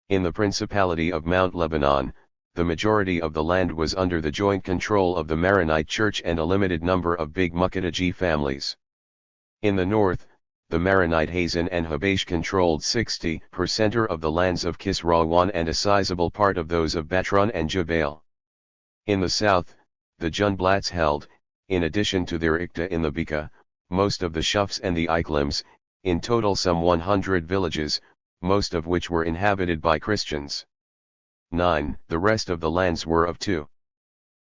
In the Principality of Mount Lebanon, the majority of the land was under the joint control of the Maronite Church and a limited number of big Muqaddaji families. In the north, the Maronite Hazan and Habash controlled 60% of the lands of Kisrawan and a sizable part of those of Batran and Jubal. In the south, the Junblats held, in addition to their Ikta in the Bika, most of the Shufs and the Iklims, in total some 100 villages, most of which were inhabited by Christians. 9. The rest of the lands were of two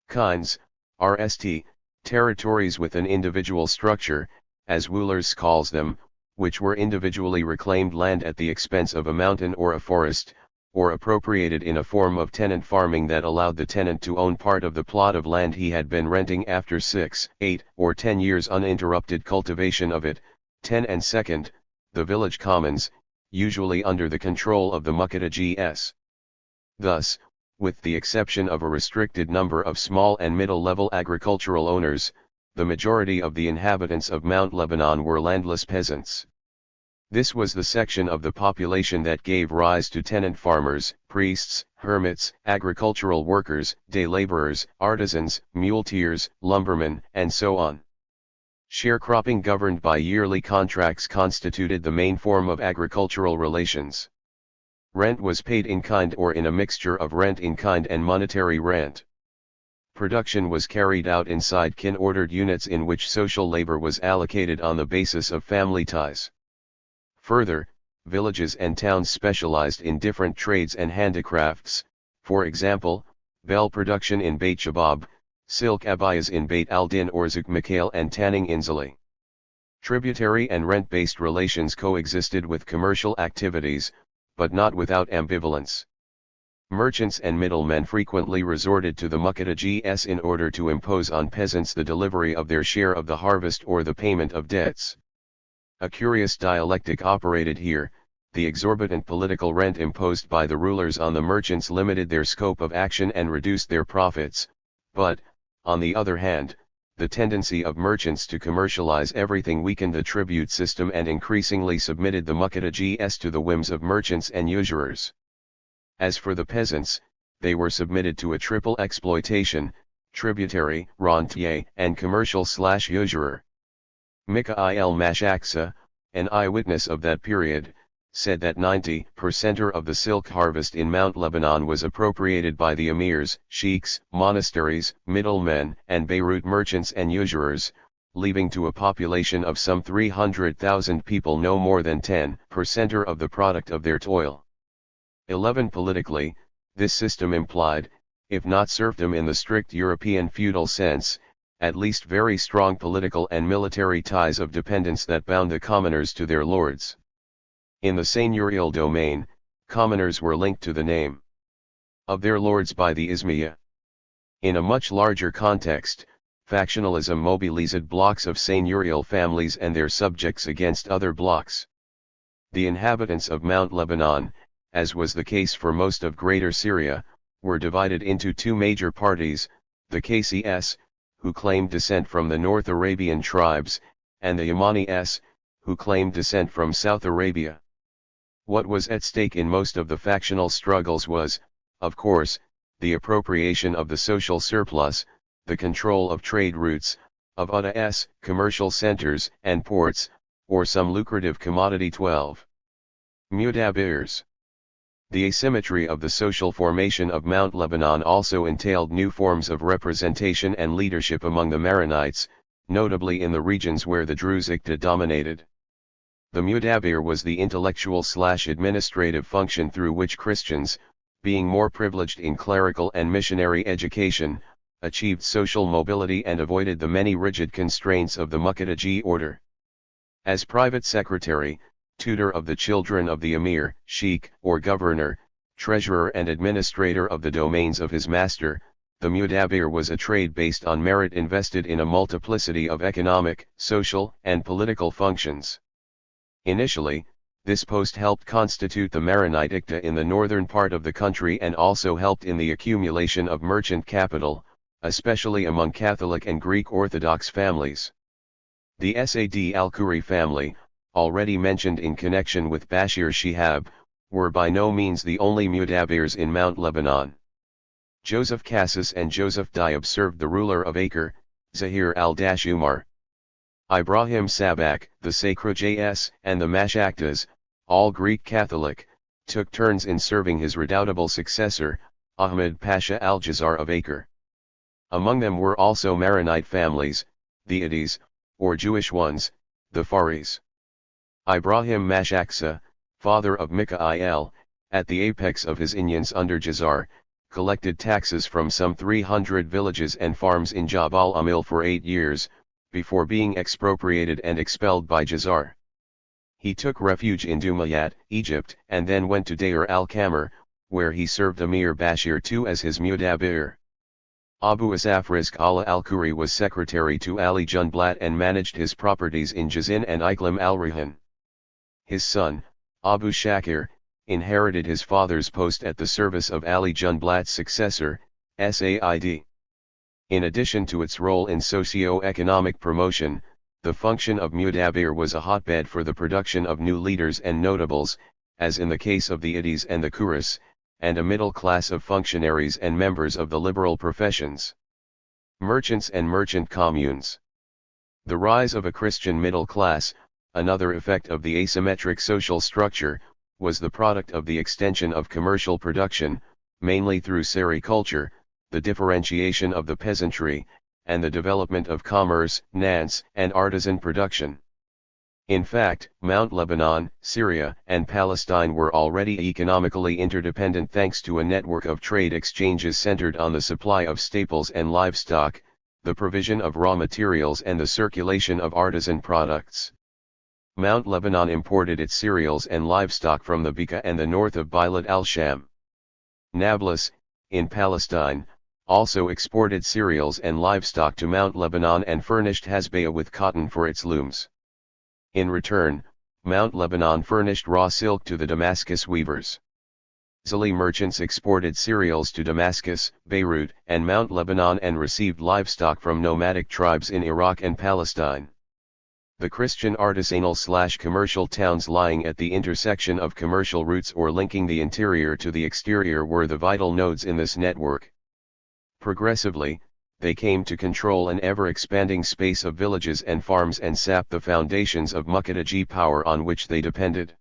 kinds, RST, territories with an individual structure, as Wohlers calls them, which were individually reclaimed land at the expense of a mountain or a forest, or appropriated in a form of tenant farming that allowed the tenant to own part of the plot of land he had been renting after 6, 8, or 10 years uninterrupted cultivation of it. 10 and second, the village commons, usually under the control of the Muqaddas. Thus, with the exception of a restricted number of small and middle-level agricultural owners, the majority of the inhabitants of Mount Lebanon were landless peasants. This was the section of the population that gave rise to tenant farmers, priests, hermits, agricultural workers, day laborers, artisans, muleteers, lumbermen, and so on. Sharecropping governed by yearly contracts constituted the main form of agricultural relations. Rent was paid in kind or in a mixture of rent in kind and monetary rent. Production was carried out inside kin-ordered units in which social labor was allocated on the basis of family ties. Further, villages and towns specialized in different trades and handicrafts, for example, bell production in Beit Shabab, silk abayas in Beit al-Din or Zuk Mikhail and tanning in Zali. Tributary and rent-based relations coexisted with commercial activities, but not without ambivalence. Merchants and middlemen frequently resorted to the Muqaddas in order to impose on peasants the delivery of their share of the harvest or the payment of debts. A curious dialectic operated here. The exorbitant political rent imposed by the rulers on the merchants limited their scope of action and reduced their profits, but, on the other hand, the tendency of merchants to commercialize everything weakened the tribute system and increasingly submitted the Muqaddas to the whims of merchants and usurers. As for the peasants, they were submitted to a triple exploitation, tributary, rentier, and commercial/usurer. Mikhail Mashaksa, an eyewitness of that period, said that 90% of the silk harvest in Mount Lebanon was appropriated by the emirs, sheikhs, monasteries, middlemen, and Beirut merchants and usurers, leaving to a population of some 300,000 people no more than 10% of the product of their toil. 11. Politically, this system implied, if not serfdom in the strict European feudal sense, at least very strong political and military ties of dependence that bound the commoners to their lords. In the seigneurial domain, commoners were linked to the name of their lords by the ismiya. In a much larger context, factionalism mobilized blocks of seigneurial families and their subjects against other blocks. The inhabitants of Mount Lebanon, as was the case for most of Greater Syria, were divided into two major parties, the KCS, who claimed descent from the North Arabian tribes, and the Yamanis, who claimed descent from South Arabia. What was at stake in most of the factional struggles was, of course, the appropriation of the social surplus, the control of trade routes, of UDAs, commercial centers and ports, or some lucrative commodity. 12. Mudabirs. The asymmetry of the social formation of Mount Lebanon also entailed new forms of representation and leadership among the Maronites, notably in the regions where the Druzikta dominated. The Mudabir was the intellectual/administrative function through which Christians, being more privileged in clerical and missionary education, achieved social mobility and avoided the many rigid constraints of the Muqaddas order. As private secretary, tutor of the children of the emir, sheikh, or governor, treasurer and administrator of the domains of his master, the Mudabir was a trade based on merit invested in a multiplicity of economic, social, and political functions. Initially, this post helped constitute the Maronite Ikta in the northern part of the country and also helped in the accumulation of merchant capital, especially among Catholic and Greek Orthodox families. The Saad al-Khoury family, already mentioned in connection with Bashir Shihab, were by no means the only Mudabirs in Mount Lebanon. Joseph Cassis and Joseph Diab served the ruler of Acre, Zahir al-Dashumar. Ibrahim Sabak, the Sakrujas, and the Mashaktas, all Greek Catholic, took turns in serving his redoubtable successor, Ahmed Pasha al-Jazar of Acre. Among them were also Maronite families, the Adis, or Jewish ones, the Faris. Ibrahim Mashaksa, father of Mikhail, at the apex of his Inyans under Jazar, collected taxes from some 300 villages and farms in Jabal Amil for 8 years, before being expropriated and expelled by Jazar. He took refuge in Dumayat, Egypt, and then went to Deir al-Kamar, where he served Amir Bashir II as his Mudabbir. Abu Asaf Rizq Allah al-Khoury was secretary to Ali Junblat and managed his properties in Jazin and Iklim al-Rihan. His son, Abu Shakir, inherited his father's post at the service of Ali Junblat's successor, Said. In addition to its role in socio-economic promotion, the function of Mudabbir was a hotbed for the production of new leaders and notables, as in the case of the Idis and the Kuras, and a middle class of functionaries and members of the liberal professions. Merchants and merchant communes. The rise of a Christian middle class, another effect of the asymmetric social structure, was the product of the extension of commercial production, mainly through sericulture, the differentiation of the peasantry, and the development of commerce, nance, and artisan production. In fact, Mount Lebanon, Syria, and Palestine were already economically interdependent thanks to a network of trade exchanges centered on the supply of staples and livestock, the provision of raw materials and the circulation of artisan products. Mount Lebanon imported its cereals and livestock from the Bekaa and the north of Bilad al-Sham. Nablus, in Palestine, also exported cereals and livestock to Mount Lebanon and furnished Hasbaya with cotton for its looms. In return, Mount Lebanon furnished raw silk to the Damascus weavers. Zali merchants exported cereals to Damascus, Beirut, and Mount Lebanon and received livestock from nomadic tribes in Iraq and Palestine. The Christian artisanal/commercial towns lying at the intersection of commercial routes or linking the interior to the exterior were the vital nodes in this network. Progressively, they came to control an ever-expanding space of villages and farms and sap the foundations of Muqaddaji power on which they depended.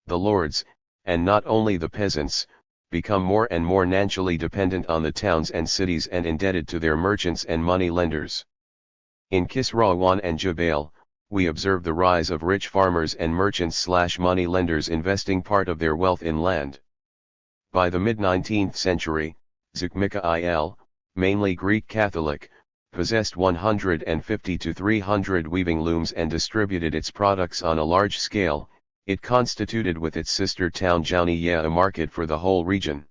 The lords, and not only the peasants, become more and more naturally dependent on the towns and cities and indebted to their merchants and money lenders. In Kisrawan and Jabal, we observe the rise of rich farmers and merchants/money lenders investing part of their wealth in land. By the mid-19th century, Zukmika mainly Greek Catholic, possessed 150 to 300 weaving looms and distributed its products on a large scale. It constituted with its sister town Jauniya a market for the whole region.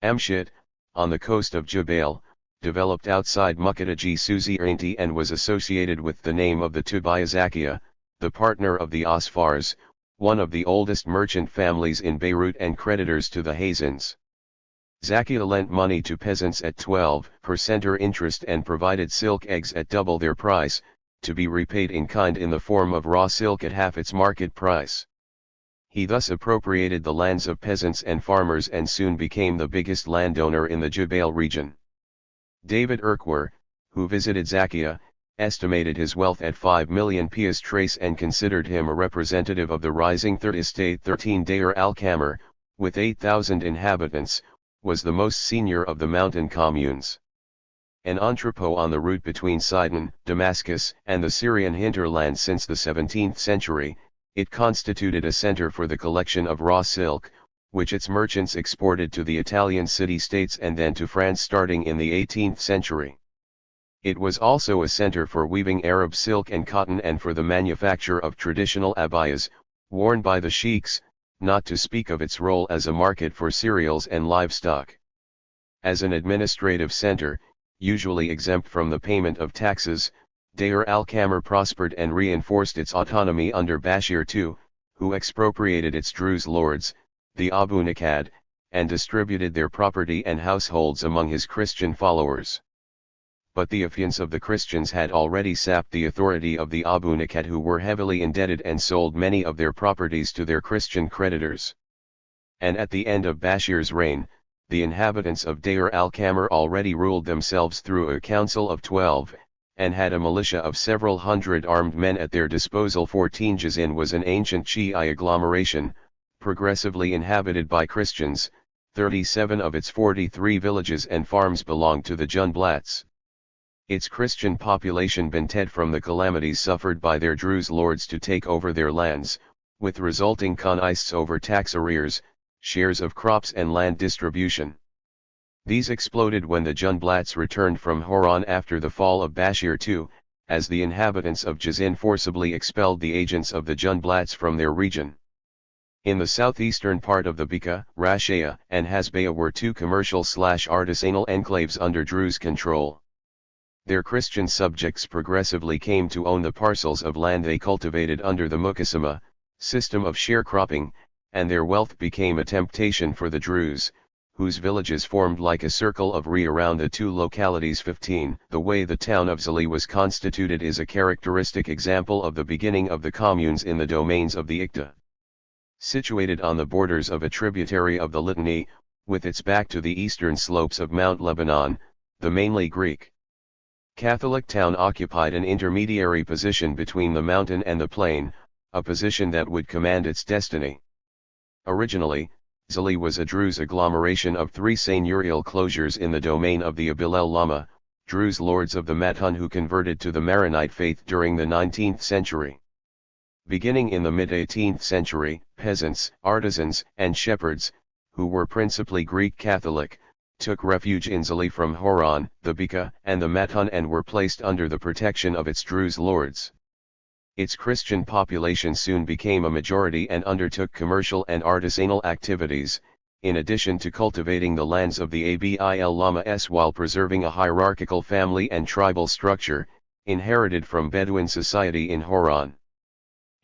Amshit, on the coast of Jabal, developed outside Muqaddaji suzerainty and was associated with the name of the Tubaya Zakia, the partner of the Asfars, one of the oldest merchant families in Beirut and creditors to the Hazans. Zakia lent money to peasants at 12% interest and provided silk eggs at double their price, to be repaid in kind in the form of raw silk at half its market price. He thus appropriated the lands of peasants and farmers and soon became the biggest landowner in the Jabal region. David Urquhart, who visited Zakia, estimated his wealth at 5 million piastres and considered him a representative of the rising Third Estate. 13 Deir al-Kamar, with 8,000 inhabitants, was the most senior of the mountain communes. An entrepot on the route between Sidon, Damascus, and the Syrian hinterland since the 17th century, it constituted a center for the collection of raw silk, which its merchants exported to the Italian city-states and then to France starting in the 18th century. It was also a center for weaving Arab silk and cotton and for the manufacture of traditional abayas, worn by the sheikhs, not to speak of its role as a market for cereals and livestock. As an administrative center, usually exempt from the payment of taxes, Deir al-Kamar prospered and reinforced its autonomy under Bashir II, who expropriated its Druze lords, the Abu Nakad, and distributed their property and households among his Christian followers. But the affiance of the Christians had already sapped the authority of the Abu Nakad, who were heavily indebted and sold many of their properties to their Christian creditors. And at the end of Bashir's reign, the inhabitants of Deir al-Kamar already ruled themselves through a council of 12, and had a militia of several hundred armed men at their disposal. 14 Jazin was an ancient Shi'i agglomeration, progressively inhabited by Christians. 37 of its 43 villages and farms belonged to the Junblats. Its Christian population benefited from the calamities suffered by their Druze lords to take over their lands, with resulting contests over tax arrears, shares of crops and land distribution. These exploded when the Junblats returned from Horan after the fall of Bashir II, as the inhabitants of Jazin forcibly expelled the agents of the Junblats from their region. In the southeastern part of the Bika, Rashaya, and Hasbaya were two commercial/artisanal enclaves under Druze control. Their Christian subjects progressively came to own the parcels of land they cultivated under the Muqassama system of sharecropping, and their wealth became a temptation for the Druze, whose villages formed like a circle of around the two localities. 15. The way the town of Zali was constituted is a characteristic example of the beginning of the communes in the domains of the Ikta. Situated on the borders of a tributary of the Litani, with its back to the eastern slopes of Mount Lebanon, the mainly Greek Catholic town occupied an intermediary position between the mountain and the plain, a position that would command its destiny. Originally, Zali was a Druze agglomeration of three seigneurial closures in the domain of the Abil el Lama, Druze lords of the Matun who converted to the Maronite faith during the 19th century. Beginning in the mid-18th century, peasants, artisans, and shepherds, who were principally Greek Catholic, took refuge in Zali from Horan, the Bika, and the Matun and were placed under the protection of its Druze lords. Its Christian population soon became a majority and undertook commercial and artisanal activities, in addition to cultivating the lands of the Abil Lamas while preserving a hierarchical family and tribal structure, inherited from Bedouin society in Horan.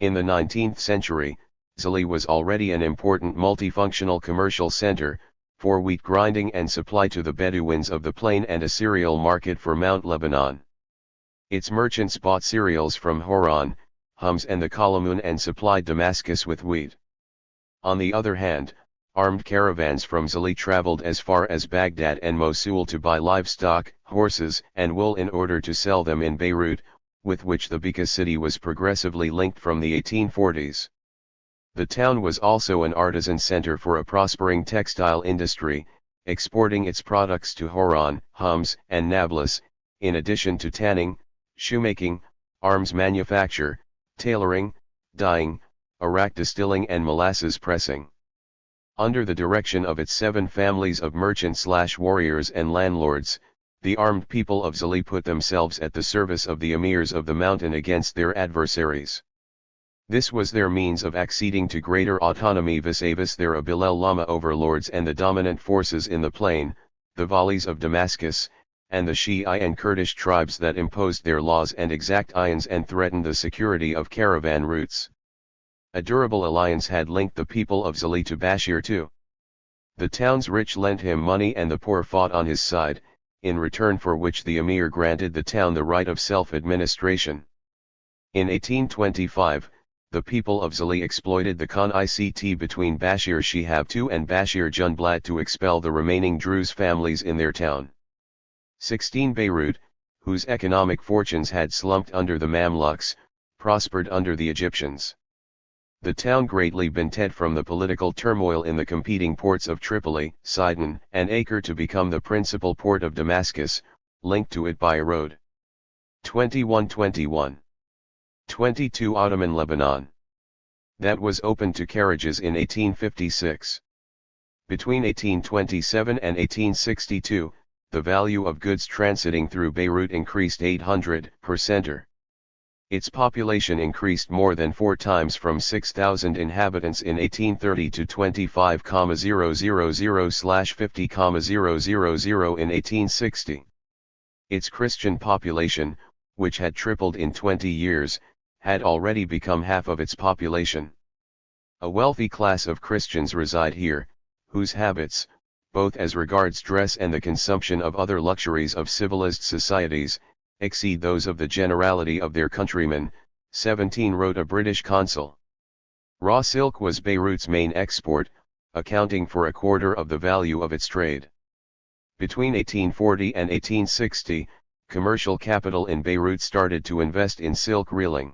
In the 19th century, Zali was already an important multifunctional commercial center, for wheat grinding and supply to the Bedouins of the plain and a cereal market for Mount Lebanon. Its merchants bought cereals from Horan, Homs and the Kalamun and supplied Damascus with wheat. On the other hand, armed caravans from Zali traveled as far as Baghdad and Mosul to buy livestock, horses, and wool in order to sell them in Beirut, with which the Bika city was progressively linked from the 1840s. The town was also an artisan center for a prospering textile industry, exporting its products to Horan, Homs, and Nablus, in addition to tanning, shoemaking, arms manufacture, tailoring, dyeing, arak distilling and molasses pressing. Under the direction of its 7 families of merchants/warriors and landlords, the armed people of Zali put themselves at the service of the emirs of the mountain against their adversaries. This was their means of acceding to greater autonomy vis-a-vis their Abil el Lama overlords and the dominant forces in the plain, the Walis of Damascus, and the Shi'i and Kurdish tribes that imposed their laws and exact ayins and threatened the security of caravan routes. A durable alliance had linked the people of Zali to Bashir II. The town's rich lent him money and the poor fought on his side, in return for which the emir granted the town the right of self-administration. In 1825, the people of Zali exploited the conflict between Bashir Shihab II and Bashir Junblat to expel the remaining Druze families in their town. 16 Beirut, whose economic fortunes had slumped under the Mamluks, prospered under the Egyptians. The town greatly benefited from the political turmoil in the competing ports of Tripoli, Sidon, and Acre to become the principal port of Damascus, linked to it by a road. 2121. 22 Ottoman Lebanon. That was opened to carriages in 1856. Between 1827 and 1862, the value of goods transiting through Beirut increased 800%. Its population increased more than 4 times from 6,000 inhabitants in 1830 to 25,000/50,000 in 1860. Its Christian population, which had tripled in 20 years, had already become half of its population. A wealthy class of Christians reside here, whose habits, both as regards dress and the consumption of other luxuries of civilized societies, exceed those of the generality of their countrymen, 17 wrote a British consul. Raw silk was Beirut's main export, accounting for a quarter of the value of its trade. Between 1840 and 1860, commercial capital in Beirut started to invest in silk reeling.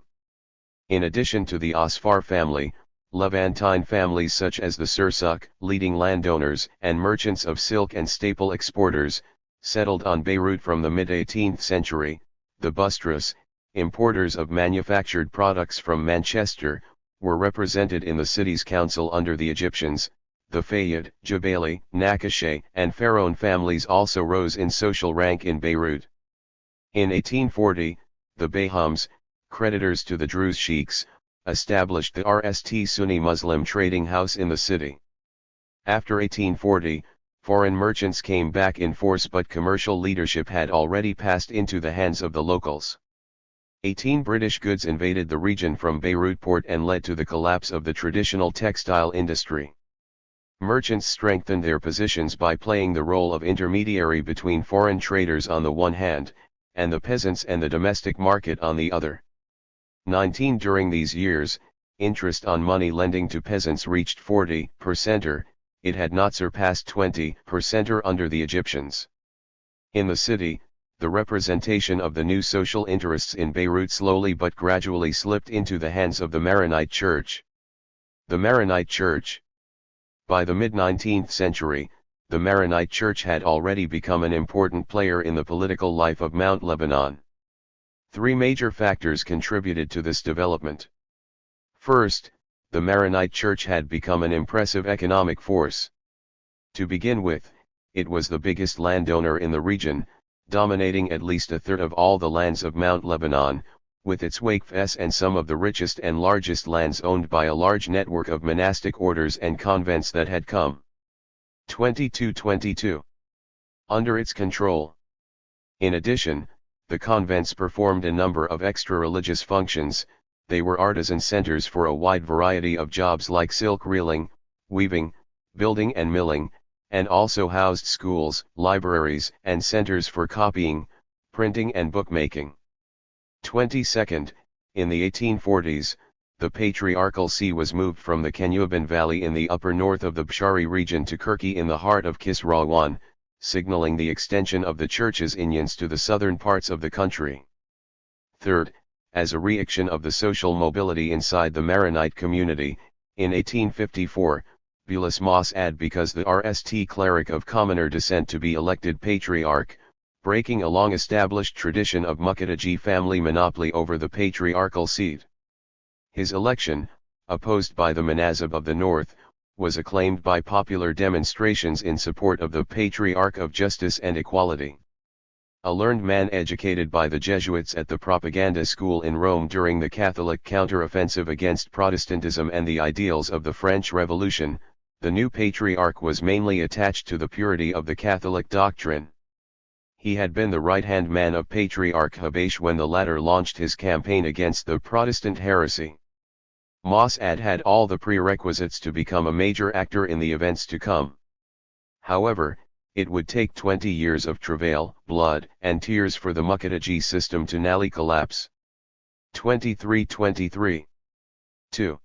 In addition to the Asfar family, Levantine families such as the Sursuk, leading landowners and merchants of silk and staple exporters, settled on Beirut from the mid-18th century. The Bustras, importers of manufactured products from Manchester, were represented in the city's council under the Egyptians, the Fayyad, Jabali, Nakashe, and Pharaon families also rose in social rank in Beirut. In 1840, the Bayhams, creditors to the Druze sheikhs, established the RST Sunni Muslim trading house in the city. After 1840, foreign merchants came back in force, but commercial leadership had already passed into the hands of the locals. 18 British goods invaded the region from Beirut port and led to the collapse of the traditional textile industry. Merchants strengthened their positions by playing the role of intermediary between foreign traders on the one hand, and the peasants and the domestic market on the other. 19 During these years, interest on money lending to peasants reached 40%, it had not surpassed 20% under the Egyptians. In the city, the representation of the new social interests in Beirut slowly but gradually slipped into the hands of the Maronite Church. The Maronite Church. By the mid-19th century, the Maronite Church had already become an important player in the political life of Mount Lebanon. Three major factors contributed to this development. First, the Maronite Church had become an impressive economic force. To begin with, it was the biggest landowner in the region, dominating at least a third of all the lands of Mount Lebanon, with its waqfs and some of the richest and largest lands owned by a large network of monastic orders and convents that had come 22 under its control. In addition, the convents performed a number of extra-religious functions. They were artisan centers for a wide variety of jobs like silk reeling, weaving, building and milling, and also housed schools, libraries, and centers for copying, printing and bookmaking. 22nd, in the 1840s, the Patriarchal See was moved from the Kenyuban Valley in the upper north of the Bshari region to Kirki in the heart of Kisrawan, signaling the extension of the church's unions to the southern parts of the country. Third, as a reaction of the social mobility inside the Maronite community, in 1854, Bulas Mos'ad because the RST cleric of commoner descent to be elected patriarch, breaking a long-established tradition of Muqaddaji family monopoly over the patriarchal seat. His election, opposed by the Manazib of the north, was acclaimed by popular demonstrations in support of the Patriarch of Justice and Equality. A learned man educated by the Jesuits at the propaganda school in Rome during the Catholic counter-offensive against Protestantism and the ideals of the French Revolution, the new patriarch was mainly attached to the purity of the Catholic doctrine. He had been the right-hand man of Patriarch Habash when the latter launched his campaign against the Protestant heresy. Mos'ad had all the prerequisites to become a major actor in the events to come. However, it would take 20 years of travail, blood, and tears for the Muqaddaji system to nearly collapse. 23 2.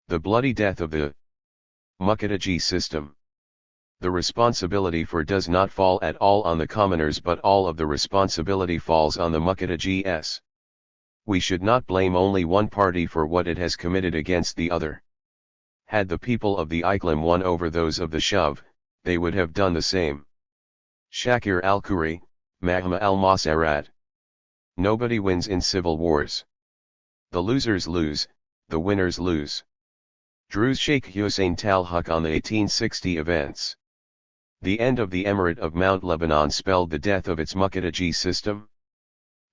The bloody death of the Muqaddaji system. The responsibility for does not fall at all on the commoners, but all of the responsibility falls on the Muqaddajis. We should not blame only one party for what it has committed against the other. Had the people of the Iqlim won over those of the Shuv, they would have done the same. Shakir al-Khoury, Mahma al-Masarat. Nobody wins in civil wars. The losers lose, the winners lose. Druze Sheikh Hussein Talhaq on the 1860 events. The end of the Emirate of Mount Lebanon spelled the death of its Muqaddaji system.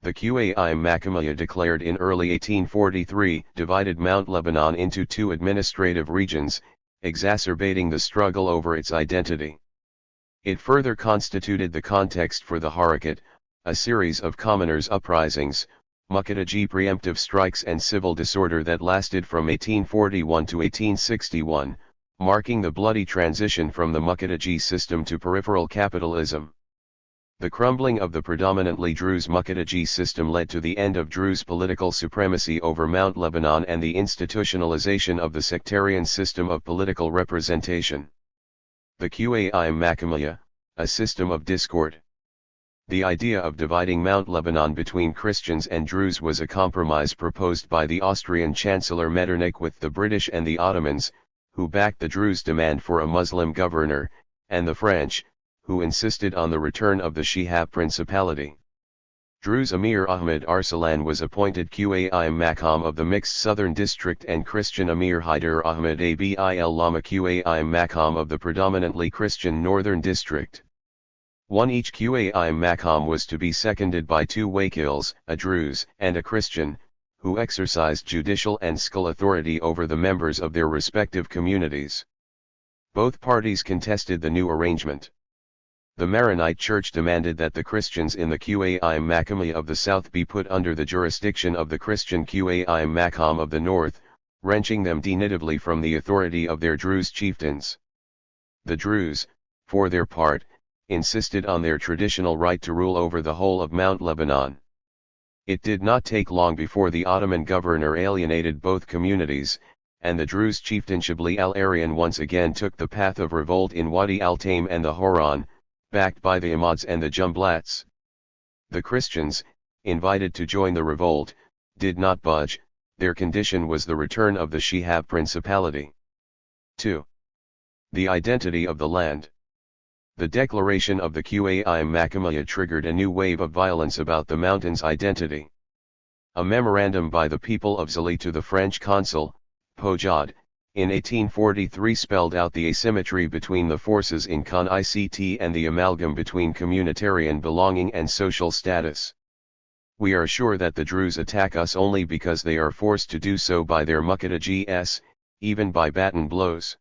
The Qa'im Makamiyya declared in early 1843 divided Mount Lebanon into two administrative regions, exacerbating the struggle over its identity. It further constituted the context for the Harakat, a series of commoners' uprisings, Muqaddaji preemptive strikes and civil disorder that lasted from 1841 to 1861, marking the bloody transition from the Muqaddaji system to peripheral capitalism. The crumbling of the predominantly Druze Muqaddaji system led to the end of Druze political supremacy over Mount Lebanon and the institutionalization of the sectarian system of political representation. The Qa'im Makamiyya, a system of discord. The idea of dividing Mount Lebanon between Christians and Druze was a compromise proposed by the Austrian Chancellor Metternich with the British and the Ottomans, who backed the Druze demand for a Muslim governor, and the French, who insisted on the return of the Shihab Principality. Druze Amir Ahmed Arsalan was appointed Qai Makam of the mixed southern district and Christian Amir Haider Ahmed Abil Lama Qai Makam of the predominantly Christian northern district. Each Qai Makam was to be seconded by 2 wakils, a Druze and a Christian, who exercised judicial and school authority over the members of their respective communities. Both parties contested the new arrangement. The Maronite Church demanded that the Christians in the Qai Makami of the south be put under the jurisdiction of the Christian Qai Makam of the north, wrenching them definitively from the authority of their Druze chieftains. The Druze, for their part, insisted on their traditional right to rule over the whole of Mount Lebanon. It did not take long before the Ottoman governor alienated both communities, and the Druze chieftain Shabli al-Aryan once again took the path of revolt in Wadi al-Taim and the Horan, backed by the Ahmads and the Jumblats. The Christians, invited to join the revolt, did not budge. Their condition was the return of the Shihab principality. 2. The identity of the land. The declaration of the Qai Makamiya triggered a new wave of violence about the mountain's identity. A memorandum by the people of Zali to the French consul, Pojad, in 1843 spelled out the asymmetry between the forces in Khan Ict and the amalgam between communitarian belonging and social status. We are sure that the Druze attack us only because they are forced to do so by their Muqaddas, even by baton blows.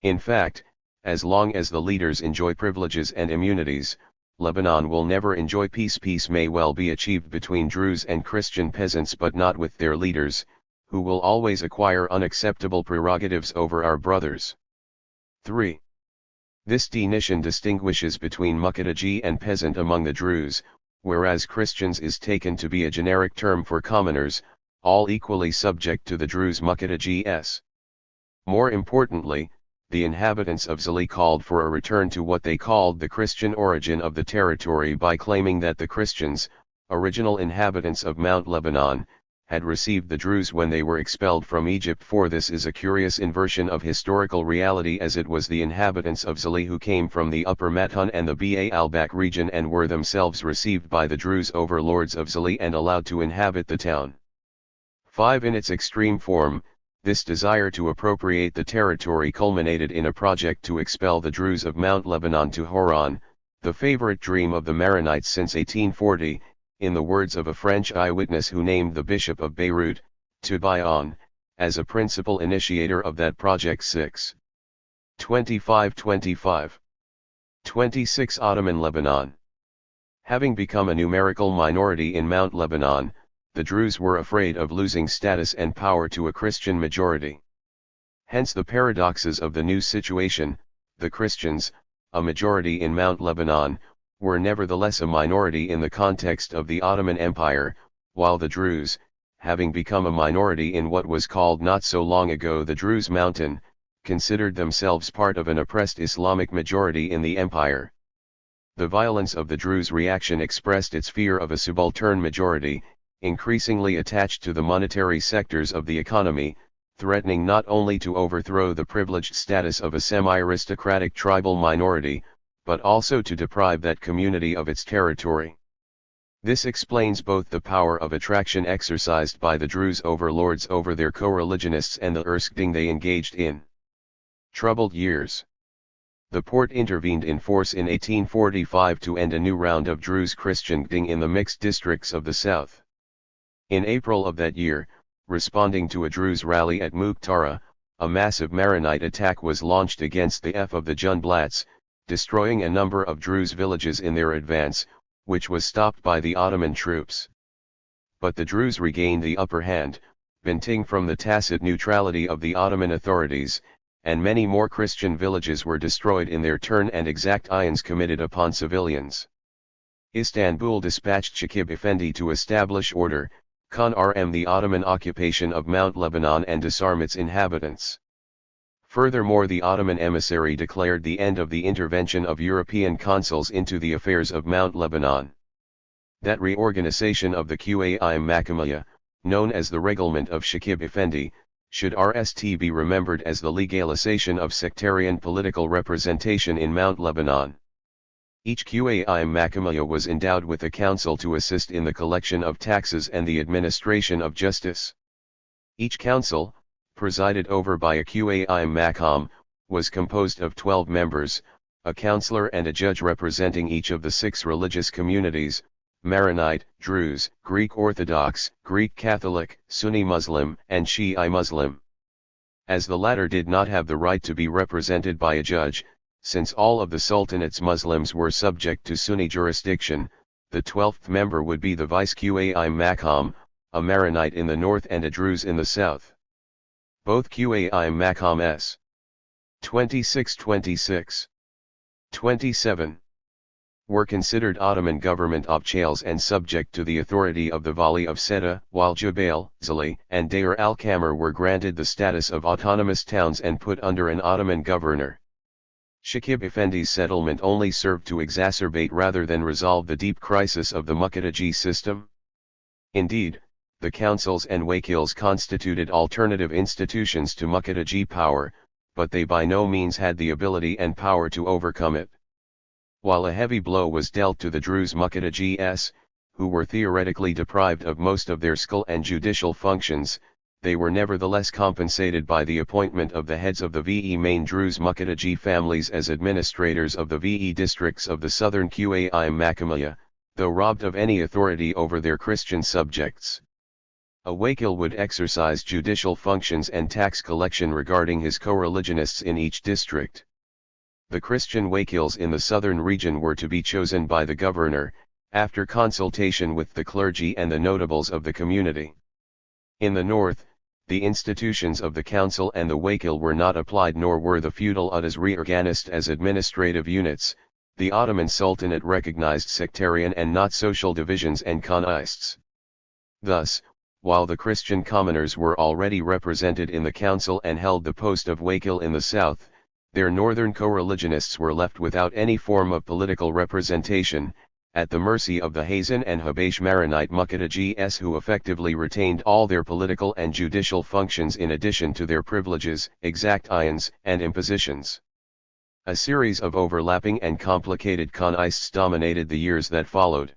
In fact, as long as the leaders enjoy privileges and immunities, Lebanon will never enjoy peace. Peace may well be achieved between Druze and Christian peasants, but not with their leaders, who will always acquire unacceptable prerogatives over our brothers. 3. This definition distinguishes between Muqaddas and peasant among the Druze, whereas Christians is taken to be a generic term for commoners, all equally subject to the Druze Muqaddas. More importantly, the inhabitants of Zali called for a return to what they called the Christian origin of the territory by claiming that the Christians, original inhabitants of Mount Lebanon, had received the Druze when they were expelled from Egypt. For this is a curious inversion of historical reality, as it was the inhabitants of Zali who came from the Upper Matun and the Ba al-Bak region and were themselves received by the Druze overlords of Zali and allowed to inhabit the town. 5. In its extreme form, this desire to appropriate the territory culminated in a project to expel the Druze of Mount Lebanon to Horan, the favorite dream of the Maronites since 1840, in the words of a French eyewitness who named the Bishop of Beirut, Tubayan, as a principal initiator of that project. 6. 25-25. 26. Ottoman Lebanon. Having become a numerical minority in Mount Lebanon, the Druze were afraid of losing status and power to a Christian majority. Hence the paradoxes of the new situation. The Christians, a majority in Mount Lebanon, were nevertheless a minority in the context of the Ottoman Empire, while the Druze, having become a minority in what was called not so long ago the Druze Mountain, considered themselves part of an oppressed Islamic majority in the empire. The violence of the Druze reaction expressed its fear of a subaltern majority, increasingly attached to the monetary sectors of the economy, threatening not only to overthrow the privileged status of a semi-aristocratic tribal minority, but also to deprive that community of its territory. This explains both the power of attraction exercised by the Druze overlords over their co-religionists and the erskine they engaged in. Troubled years. The Porte intervened in force in 1845 to end a new round of Druze Christianing in the mixed districts of the south. In April of that year, responding to a Druze rally at Muqtara, a massive Maronite attack was launched against the of the Junblats, destroying a number of Druze villages in their advance, which was stopped by the Ottoman troops. But the Druze regained the upper hand, benefiting from the tacit neutrality of the Ottoman authorities, and many more Christian villages were destroyed in their turn and exactions committed upon civilians. Istanbul dispatched Shakib Effendi to establish order, confirm the Ottoman occupation of Mount Lebanon and disarm its inhabitants. Furthermore, the Ottoman emissary declared the end of the intervention of European consuls into the affairs of Mount Lebanon. That reorganization of the Qai Makamiya, known as the Reglement of Shakib Effendi, should be remembered as the legalization of sectarian political representation in Mount Lebanon. Each Qai Makamaya was endowed with a council to assist in the collection of taxes and the administration of justice. Each council, presided over by a Qai Makam, was composed of 12 members, a councillor and a judge representing each of the 6 religious communities: Maronite, Druze, Greek Orthodox, Greek Catholic, Sunni Muslim, and Shi'i Muslim. As the latter did not have the right to be represented by a judge, since all of the Sultanate's Muslims were subject to Sunni jurisdiction, the 12th member would be the Vice Qai Makam, a Maronite in the north and a Druze in the south. Both Qai Makams 26, 27 were considered Ottoman government obchales and subject to the authority of the Vali of Seta, while Jubail, Zali, and Deir al-Kamar were granted the status of autonomous towns and put under an Ottoman governor. Shakib Effendi's settlement only served to exacerbate rather than resolve the deep crisis of the Muqaddaji system. Indeed, the councils and wakils constituted alternative institutions to Muqaddaji power, but they by no means had the ability and power to overcome it. While a heavy blow was dealt to the Druze Muqaddajis, who were theoretically deprived of most of their skill and judicial functions, they were nevertheless compensated by the appointment of the heads of the VE main Druze Muqaddaji families as administrators of the VE districts of the southern Qai Makamaya, though robbed of any authority over their Christian subjects. A wakil would exercise judicial functions and tax collection regarding his co-religionists in each district. The Christian wakils in the southern region were to be chosen by the governor, after consultation with the clergy and the notables of the community. In the north, the institutions of the council and the wakil were not applied, nor were the feudal uddas reorganized as administrative units. The Ottoman Sultanate recognized sectarian and not social divisions and khanists. Thus, while the Christian commoners were already represented in the council and held the post of wakil in the south, their northern co-religionists were left without any form of political representation, at the mercy of the Hazan and Habash Maronite Muqaddajis, who effectively retained all their political and judicial functions in addition to their privileges, exactions, and impositions. A series of overlapping and complicated khanists dominated the years that followed.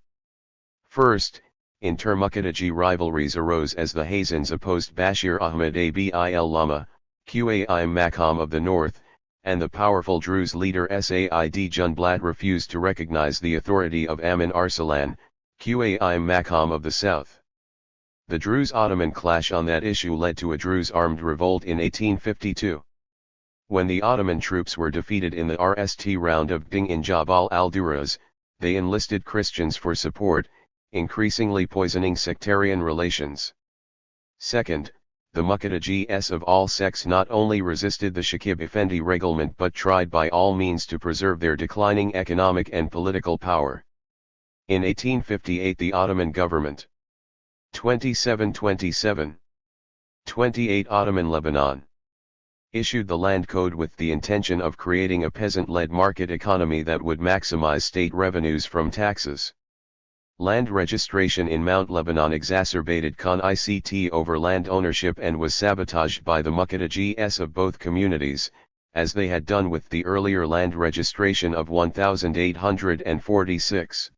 First, inter-Muqaddaji rivalries arose as the Hazans opposed Bashir Ahmad Abil Lama, Qai Makam of the north, and the powerful Druze leader Said Junblat refused to recognize the authority of Amin Arsalan, Qai Makam of the south. The Druze-Ottoman clash on that issue led to a Druze armed revolt in 1852. When the Ottoman troops were defeated in the RST round of Ding in Jabal al-Duraz, they enlisted Christians for support, increasingly poisoning sectarian relations. Second, the Muqaddajis of all sects not only resisted the Shakib Effendi reglement but tried by all means to preserve their declining economic and political power. In 1858 the Ottoman government 27 28 Ottoman Lebanon issued the Land Code with the intention of creating a peasant-led market economy that would maximize state revenues from taxes. Land registration in Mount Lebanon exacerbated Khan-ICT over land ownership and was sabotaged by the Muqaddajis of both communities, as they had done with the earlier land registration of 1846.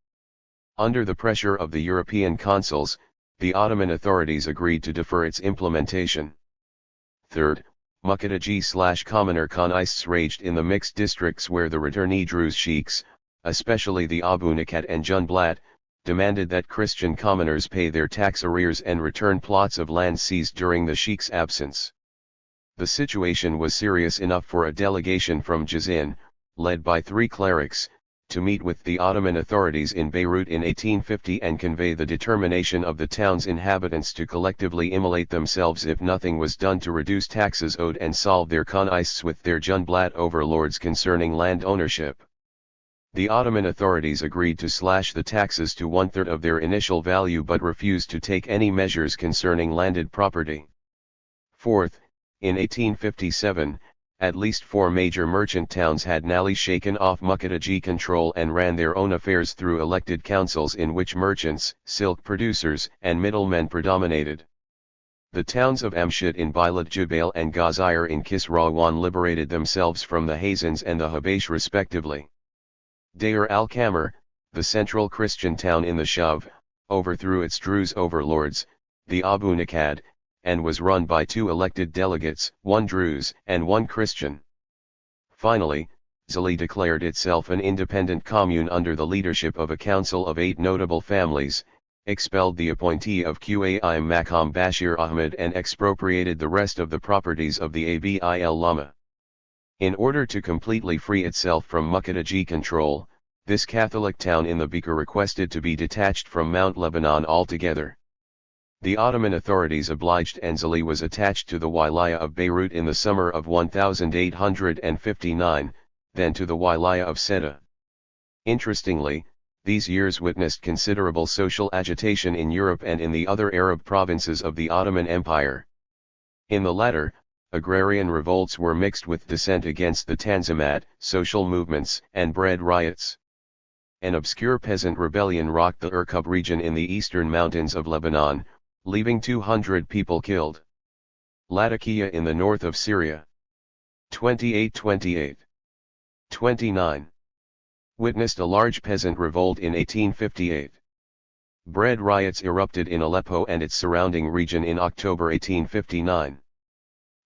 Under the pressure of the European consuls, the Ottoman authorities agreed to defer its implementation. Third, Muqaddaji/commoner Khanists raged in the mixed districts where the returnee Druze sheikhs, especially the Abu Nakat and Junblat, demanded that Christian commoners pay their tax arrears and return plots of land seized during the sheikh's absence. The situation was serious enough for a delegation from Jazin, led by 3 clerics, to meet with the Ottoman authorities in Beirut in 1850 and convey the determination of the town's inhabitants to collectively immolate themselves if nothing was done to reduce taxes owed and solve their khanists with their Junblat overlords concerning land ownership. The Ottoman authorities agreed to slash the taxes to 1/3 of their initial value but refused to take any measures concerning landed property. Fourth, in 1857, at least 4 major merchant towns had nally shaken off Muqaddaji control and ran their own affairs through elected councils in which merchants, silk producers, and middlemen predominated. The towns of Amshit in Bilat Jubail and Ghazir in Kisrawan liberated themselves from the Hazans and the Habash respectively. Deir al-Qamar, the central Christian town in the Shov, overthrew its Druze overlords, the Abu Nakad, and was run by 2 elected delegates, 1 Druze and 1 Christian. Finally, Zali declared itself an independent commune under the leadership of a council of 8 notable families, expelled the appointee of Qa'im Maqam Bashir Ahmed and expropriated the rest of the properties of the Abil Lama. In order to completely free itself from Muqaddaji control, this Catholic town in the Bekaa requested to be detached from Mount Lebanon altogether. The Ottoman authorities obliged, and Zali was attached to the Wilaya of Beirut in the summer of 1859, then to the Wilaya of Ceuta. Interestingly, these years witnessed considerable social agitation in Europe and in the other Arab provinces of the Ottoman Empire. In the latter, agrarian revolts were mixed with dissent against the Tanzimat, social movements, and bread riots. An obscure peasant rebellion rocked the Irkub region in the eastern mountains of Lebanon, leaving 200 people killed. Latakia in the north of Syria. 2828. 29. Witnessed a large peasant revolt in 1858. Bread riots erupted in Aleppo and its surrounding region in October 1859.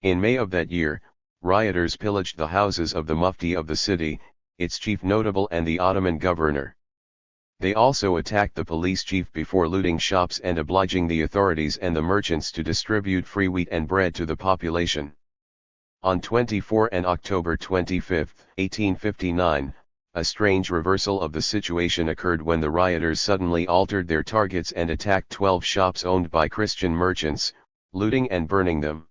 In May of that year, rioters pillaged the houses of the Mufti of the city, its chief notable, and the Ottoman governor. They also attacked the police chief before looting shops and obliging the authorities and the merchants to distribute free wheat and bread to the population. On 24 and October 25, 1859, a strange reversal of the situation occurred when the rioters suddenly altered their targets and attacked 12 shops owned by Christian merchants, looting and burning them.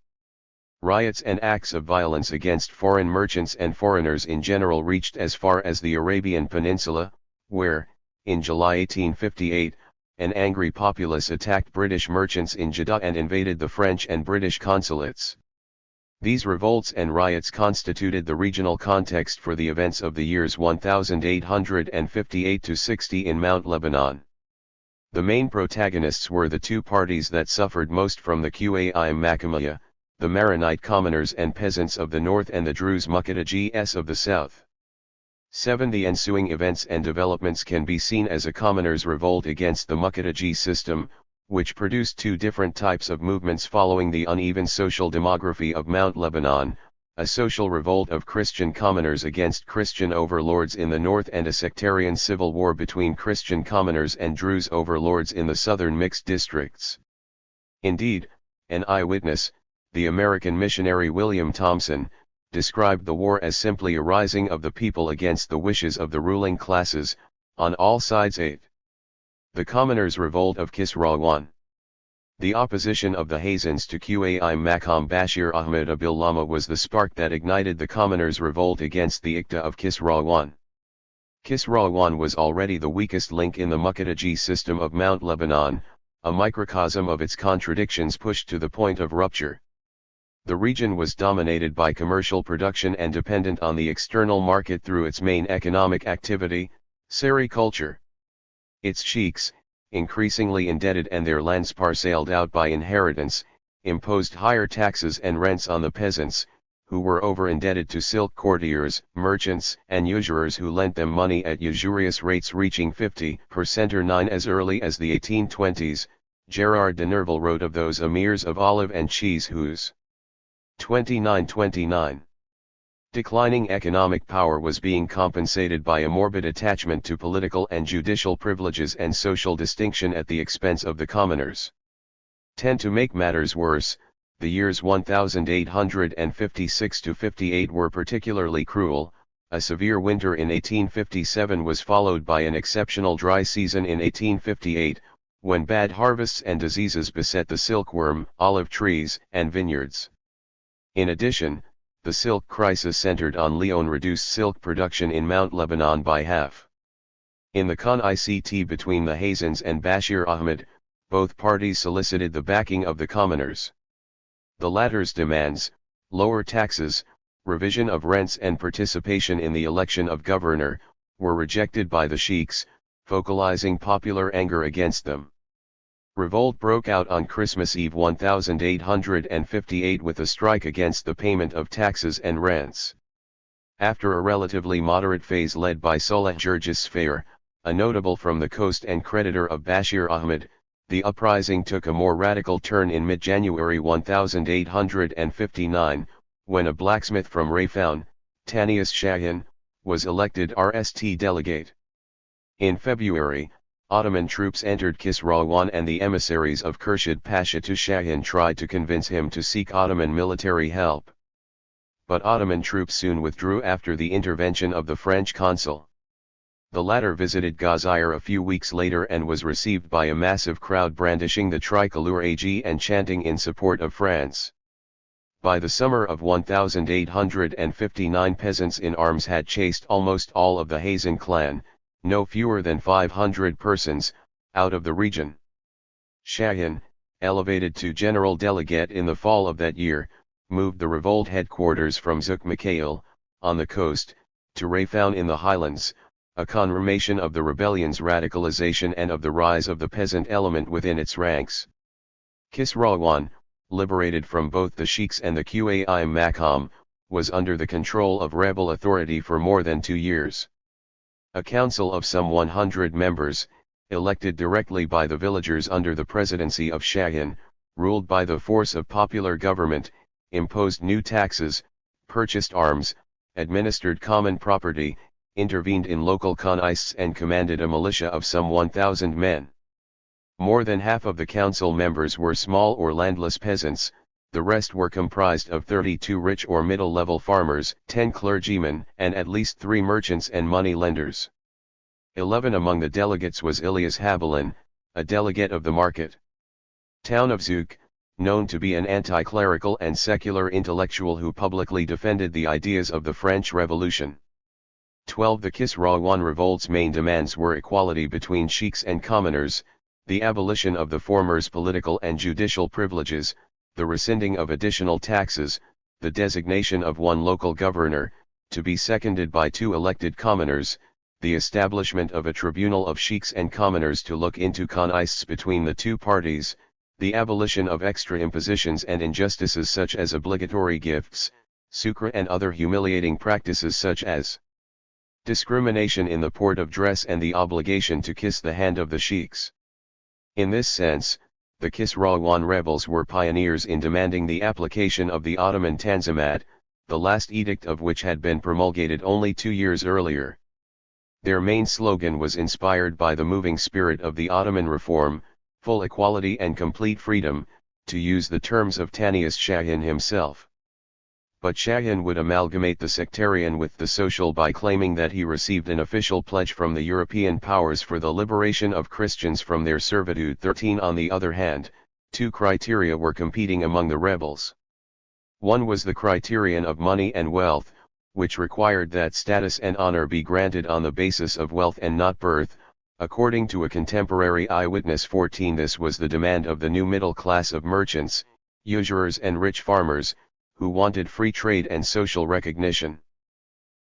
Riots and acts of violence against foreign merchants and foreigners in general reached as far as the Arabian Peninsula, where, in July 1858, an angry populace attacked British merchants in Jeddah and invaded the French and British consulates. These revolts and riots constituted the regional context for the events of the years 1858–60 in Mount Lebanon. The main protagonists were the 2 parties that suffered most from the Qa'im Maqamiyya, the Maronite commoners and peasants of the north and the Druze Muqaddajis of the south. 7. The ensuing events and developments can be seen as a commoners' revolt against the Muqaddaji system, which produced 2 different types of movements following the uneven social demography of Mount Lebanon, a social revolt of Christian commoners against Christian overlords in the north and a sectarian civil war between Christian commoners and Druze overlords in the southern mixed districts. Indeed, an eyewitness, the American missionary William Thompson, described the war as simply a rising of the people against the wishes of the ruling classes, on all sides. 8. The Commoners' Revolt of Kisra 1. The opposition of the Hazans to Qa'im Maqam Bashir Ahmed Abil Lama was the spark that ignited the Commoners' Revolt against the Iqta of Kisra 1. Kisra 1 was already the weakest link in the Muqaddaji system of Mount Lebanon, a microcosm of its contradictions pushed to the point of rupture. The region was dominated by commercial production and dependent on the external market through its main economic activity, sericulture. Its sheikhs, increasingly indebted and their lands parceled out by inheritance, imposed higher taxes and rents on the peasants, who were over-indebted to silk courtiers, merchants, and usurers who lent them money at usurious rates reaching 50% or 9% as early as the 1820s. Gerard de Nerval wrote of those emirs of olive and cheese whose 2929 declining economic power was being compensated by a morbid attachment to political and judicial privileges and social distinction at the expense of the commoners. 10. To make matters worse, the years 1856–58 were particularly cruel. A severe winter in 1857 was followed by an exceptional dry season in 1858, when bad harvests and diseases beset the silkworm, olive trees, and vineyards. In addition, the silk crisis centered on Leon reduced silk production in Mount Lebanon by half. In the con-ict between the Hazans and Bashir Ahmed, both parties solicited the backing of the commoners. The latter's demands, lower taxes, revision of rents and participation in the election of governor, were rejected by the sheikhs, focalizing popular anger against them. Revolt broke out on Christmas Eve 1858 with a strike against the payment of taxes and rents. After a relatively moderate phase led by Soleh Jurgis Fayer, a notable from the coast and creditor of Bashir Ahmed, the uprising took a more radical turn in mid-January 1859, when a blacksmith from Rayfaun, Tanius Shahin, was elected RST delegate. In February, Ottoman troops entered Kisrawan and the emissaries of Khurshid Pasha to Shahin tried to convince him to seek Ottoman military help. But Ottoman troops soon withdrew after the intervention of the French consul. The latter visited Ghazair a few weeks later and was received by a massive crowd brandishing the tricolor AG and chanting in support of France. By the summer of 1859, peasants in arms had chased almost all of the Hazen clan, no fewer than 500 persons, out of the region. Shahin, elevated to general delegate in the fall of that year, moved the revolt headquarters from Zuk Mikhail, on the coast, to Rayfaun in the highlands, a confirmation of the rebellion's radicalization and of the rise of the peasant element within its ranks. Kisrawan, liberated from both the sheiks and the Qai Makam, was under the control of rebel authority for more than 2 years. A council of some 100 members, elected directly by the villagers under the presidency of Shahin, ruled by the force of popular government, imposed new taxes, purchased arms, administered common property, intervened in local khanists and commanded a militia of some 1,000 men. More than half of the council members were small or landless peasants, the rest were comprised of 32 rich or middle-level farmers, 10 clergymen, and at least 3 merchants and money lenders. 11 among the delegates was Ilyas Habilin, a delegate of the market town of Zuk, known to be an anti-clerical and secular intellectual who publicly defended the ideas of the French Revolution. 12 The Kisrawan revolt's main demands were equality between sheiks and commoners, the abolition of the former's political and judicial privileges, the rescinding of additional taxes, the designation of one local governor, to be seconded by 2 elected commoners, the establishment of a tribunal of sheiks and commoners to look into khanists between the 2 parties, the abolition of extra impositions and injustices such as obligatory gifts, sucre and other humiliating practices such as discrimination in the port of dress and the obligation to kiss the hand of the sheiks. In this sense, the Kisrawan rebels were pioneers in demanding the application of the Ottoman Tanzimat, the last edict of which had been promulgated only 2 years earlier. Their main slogan was inspired by the moving spirit of the Ottoman reform, full equality and complete freedom, to use the terms of Tanius Shahin himself. But Shahin would amalgamate the sectarian with the social by claiming that he received an official pledge from the European powers for the liberation of Christians from their servitude. 13 On the other hand, 2 criteria were competing among the rebels. One was the criterion of money and wealth, which required that status and honor be granted on the basis of wealth and not birth. According to a contemporary eyewitness 14 this was the demand of the new middle class of merchants, usurers and rich farmers, who wanted free trade and social recognition.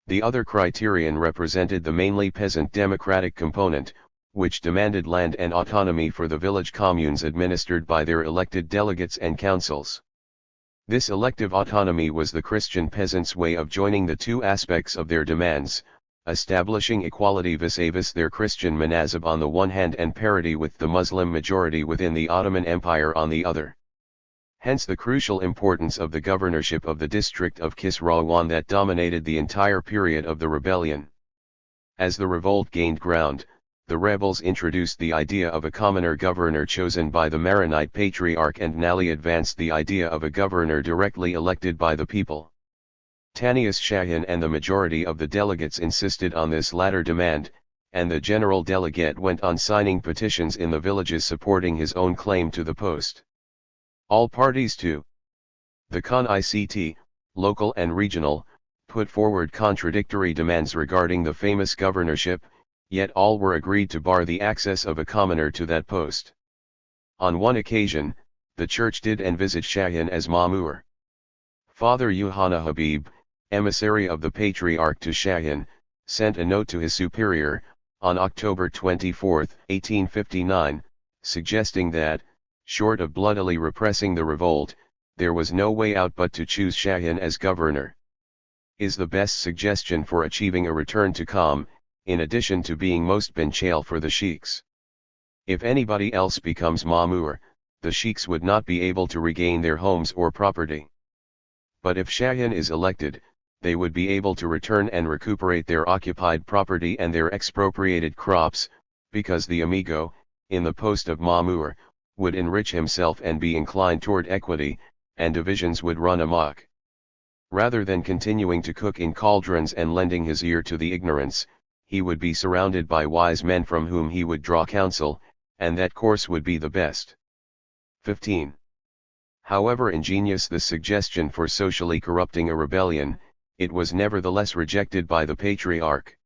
The other criterion represented the mainly peasant democratic component, which demanded land and autonomy for the village communes administered by their elected delegates and councils. This elective autonomy was the Christian peasants' way of joining the 2 aspects of their demands, establishing equality vis-a-vis their Christian manazib on the one hand and parity with the Muslim majority within the Ottoman Empire on the other. Hence the crucial importance of the governorship of the district of Kisrawan that dominated the entire period of the rebellion. As the revolt gained ground, the rebels introduced the idea of a commoner governor chosen by the Maronite Patriarch and Nali advanced the idea of a governor directly elected by the people. Tanius Shahin and the majority of the delegates insisted on this latter demand, and the general delegate went on signing petitions in the villages supporting his own claim to the post. All parties too. The Khan-ICT, local and regional, put forward contradictory demands regarding the famous governorship, yet all were agreed to bar the access of a commoner to that post. On one occasion, the church did envisage Shahin as Mamur. Father Yohanna Habib, emissary of the Patriarch to Shahin, sent a note to his superior, on October 24, 1859, suggesting that, short of bloodily repressing the revolt, there was no way out but to choose Shahin as governor. is the best suggestion for achieving a return to calm, in addition to being most beneficial for the sheiks. If anybody else becomes Mamur, the sheiks would not be able to regain their homes or property. But if Shahin is elected, they would be able to return and recuperate their occupied property and their expropriated crops, because the amigo, in the post of Mamur, would enrich himself and be inclined toward equity, and divisions would run amok. Rather than continuing to cook in cauldrons and lending his ear to the ignorance, he would be surrounded by wise men from whom he would draw counsel, and that course would be the best. 15. However ingenious the suggestion for socially corrupting a rebellion, it was nevertheless rejected by the patriarch.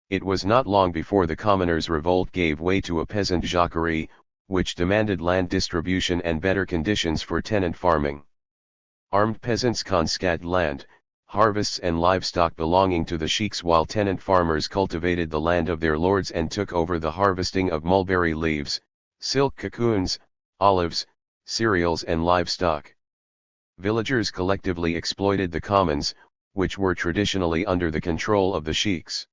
It was not long before the commoners' revolt gave way to a peasant jacquerie, which demanded land distribution and better conditions for tenant farming. Armed peasants confiscated land, harvests and livestock belonging to the sheiks, while tenant farmers cultivated the land of their lords and took over the harvesting of mulberry leaves, silk cocoons, olives, cereals and livestock. Villagers collectively exploited the commons, which were traditionally under the control of the sheiks.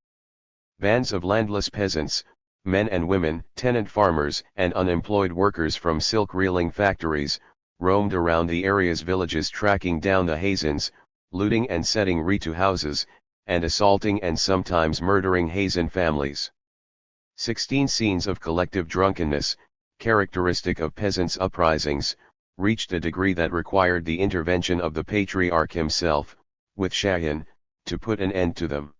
Bands of landless peasants, men and women, tenant farmers and unemployed workers from silk reeling factories, roamed around the area's villages, tracking down the Hazans, looting and setting re to houses, and assaulting and sometimes murdering Hazan families. 16 Scenes of collective drunkenness, characteristic of peasants' uprisings, reached a degree that required the intervention of the patriarch himself, with Shahin, to put an end to them.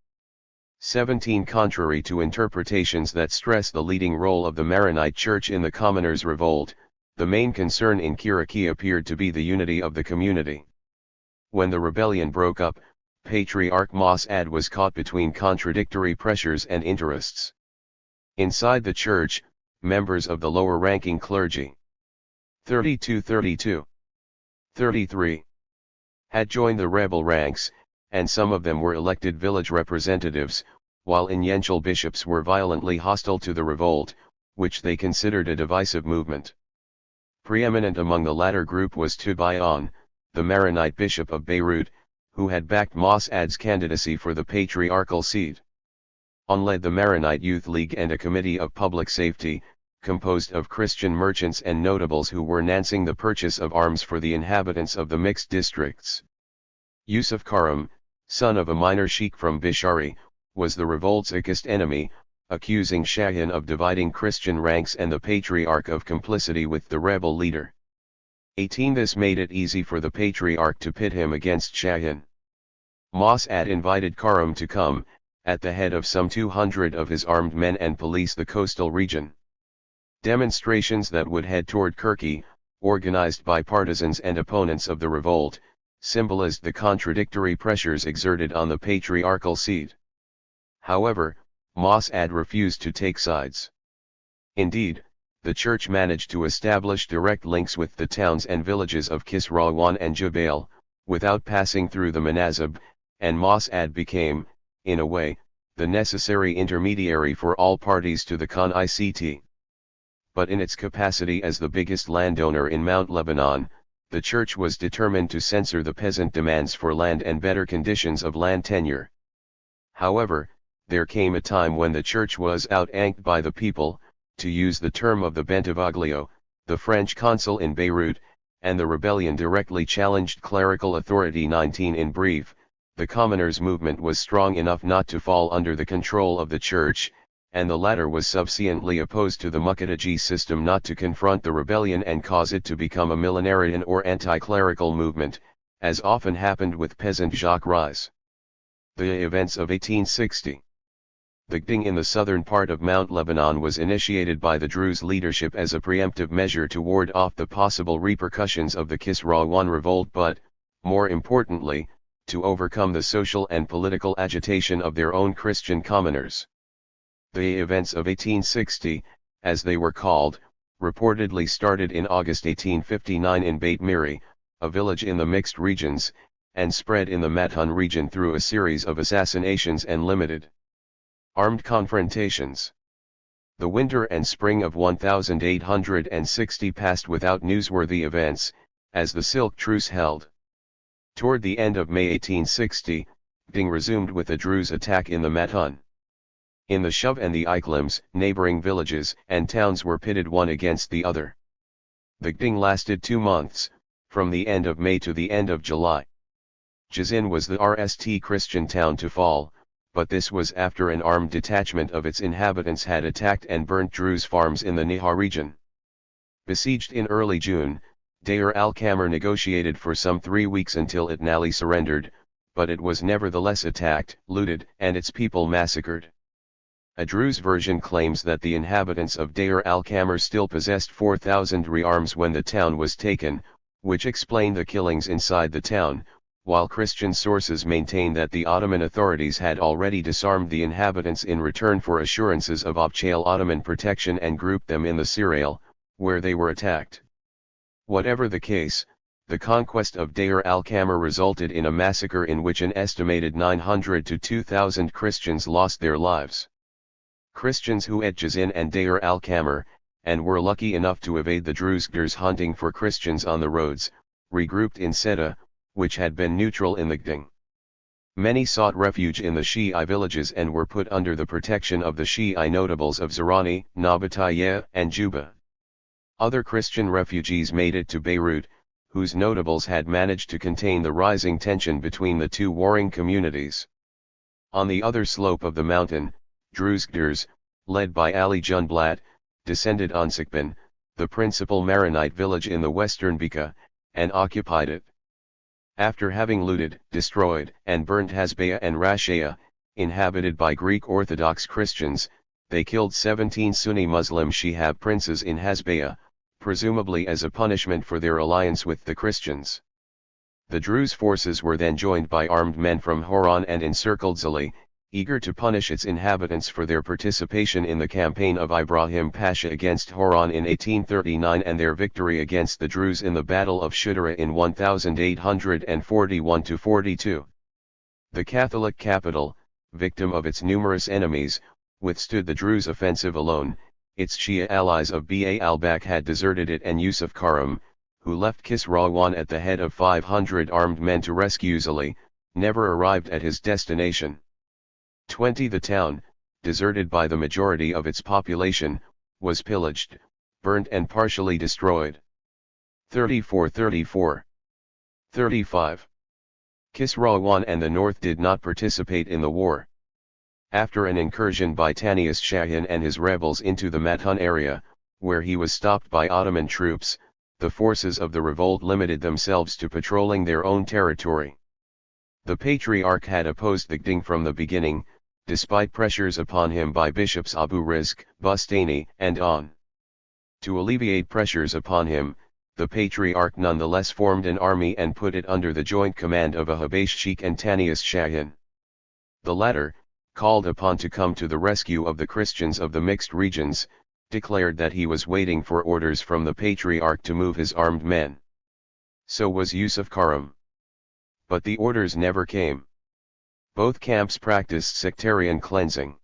17 Contrary to interpretations that stress the leading role of the Maronite Church in the commoners' revolt, the main concern in Kiriki appeared to be the unity of the community. When the rebellion broke up, Patriarch Mos'ad was caught between contradictory pressures and interests. Inside the church, members of the lower-ranking clergy, 32, 33, had joined the rebel ranks, and some of them were elected village representatives, while Inyential bishops were violently hostile to the revolt, which they considered a divisive movement. Preeminent among the latter group was Tubayan, the Maronite bishop of Beirut, who had backed Mos'ad's candidacy for the patriarchal seat. On led the Maronite Youth League and a committee of public safety, composed of Christian merchants and notables who were financing the purchase of arms for the inhabitants of the mixed districts. Yusuf Karam, son of a minor sheikh from Bishari, was the revolt's biggest enemy, accusing Shahin of dividing Christian ranks and the patriarch of complicity with the rebel leader. 18 This made it easy for the patriarch to pit him against Shahin. Mos'ad invited Karam to come, at the head of some 200 of his armed men, and police the coastal region. Demonstrations that would head toward Kirki, organized by partisans and opponents of the revolt, symbolized the contradictory pressures exerted on the patriarchal seat. However, Mos'ad refused to take sides. Indeed, the church managed to establish direct links with the towns and villages of Kisrawan and Jubail, without passing through the Manazib, and Mos'ad became, in a way, the necessary intermediary for all parties to the Khan-Ict. But in its capacity as the biggest landowner in Mount Lebanon, the church was determined to censor the peasant demands for land and better conditions of land tenure. However, there came a time when the church was out-anked by the people, to use the term of the Bentivoglio, the French consul in Beirut, and the rebellion directly challenged clerical authority. 19 In brief, the commoners' movement was strong enough not to fall under the control of the church, and the latter was sufficiently opposed to the Muqaddiji system not to confront the rebellion and cause it to become a millenarian or anti-clerical movement, as often happened with peasant jacqueries. The events of 1860. The Gding in the southern part of Mount Lebanon was initiated by the Druze leadership as a preemptive measure to ward off the possible repercussions of the Kisrawan revolt, but, more importantly, to overcome the social and political agitation of their own Christian commoners. The events of 1860, as they were called, reportedly started in August 1859 in Beit Miri, a village in the mixed regions, and spread in the Matun region through a series of assassinations and limited armed confrontations. The winter and spring of 1860 passed without newsworthy events, as the Silk Truce held. Toward the end of May 1860, Gding resumed with a Druze attack in the Matun. In the Shuv and the Iklims, neighboring villages and towns were pitted one against the other. The Gding lasted 2 months, from the end of May to the end of July. Jizin was the RST Christian town to fall, but this was after an armed detachment of its inhabitants had attacked and burnt Druze farms in the Nihar region. Besieged in early June, Deir al-Kamar negotiated for some 3 weeks until it nally surrendered, but it was nevertheless attacked, looted, and its people massacred. A Druze version claims that the inhabitants of Deir al-Kamar still possessed 4,000 rearms when the town was taken, which explained the killings inside the town, while Christian sources maintain that the Ottoman authorities had already disarmed the inhabitants in return for assurances of Abchail Ottoman protection and grouped them in the Sirail, where they were attacked. Whatever the case, the conquest of Deir al-Kamar resulted in a massacre in which an estimated 900 to 2,000 Christians lost their lives. Christians who at Jizin and Deir al-Kamar, and were lucky enough to evade the Druzgdars hunting for Christians on the roads, regrouped in Seta, which had been neutral in the Gding. Many sought refuge in the Shi'i villages and were put under the protection of the Shi'i notables of Zerani, Nabataya, and Juba. Other Christian refugees made it to Beirut, whose notables had managed to contain the rising tension between the two warring communities. On the other slope of the mountain, Druzgdars, led by Ali Junblat, descended on Sikban, the principal Maronite village in the western Beka, and occupied it. After having looted, destroyed, and burnt Hasbaya and Rashaya, inhabited by Greek Orthodox Christians, they killed 17 Sunni Muslim Shihab princes in Hasbaya, presumably as a punishment for their alliance with the Christians. The Druze forces were then joined by armed men from Horan and encircled Zali, eager to punish its inhabitants for their participation in the campaign of Ibrahim Pasha against Horan in 1839 and their victory against the Druze in the Battle of Shudara in 1841–42. The Catholic capital, victim of its numerous enemies, withstood the Druze offensive alone. Its Shia allies of Ba al-Bak had deserted it, and Yusuf Karam, who left Kisrawan at the head of 500 armed men to rescue Zali, never arrived at his destination. 20 The town, deserted by the majority of its population, was pillaged, burnt and partially destroyed. 34. 35. Kisrawan and the north did not participate in the war. After an incursion by Tanius Shahin and his rebels into the Matun area, where he was stopped by Ottoman troops, the forces of the revolt limited themselves to patrolling their own territory. The Patriarch had opposed the Gding from the beginning, despite pressures upon him by bishops Abu Rizq, Bustani, and On. To alleviate pressures upon him, the Patriarch nonetheless formed an army and put it under the joint command of a Habash Sheikh and Tanius Shahin. The latter, called upon to come to the rescue of the Christians of the mixed regions, declared that he was waiting for orders from the Patriarch to move his armed men. So was Yusuf Karam. But the orders never came. Both camps practiced sectarian cleansing.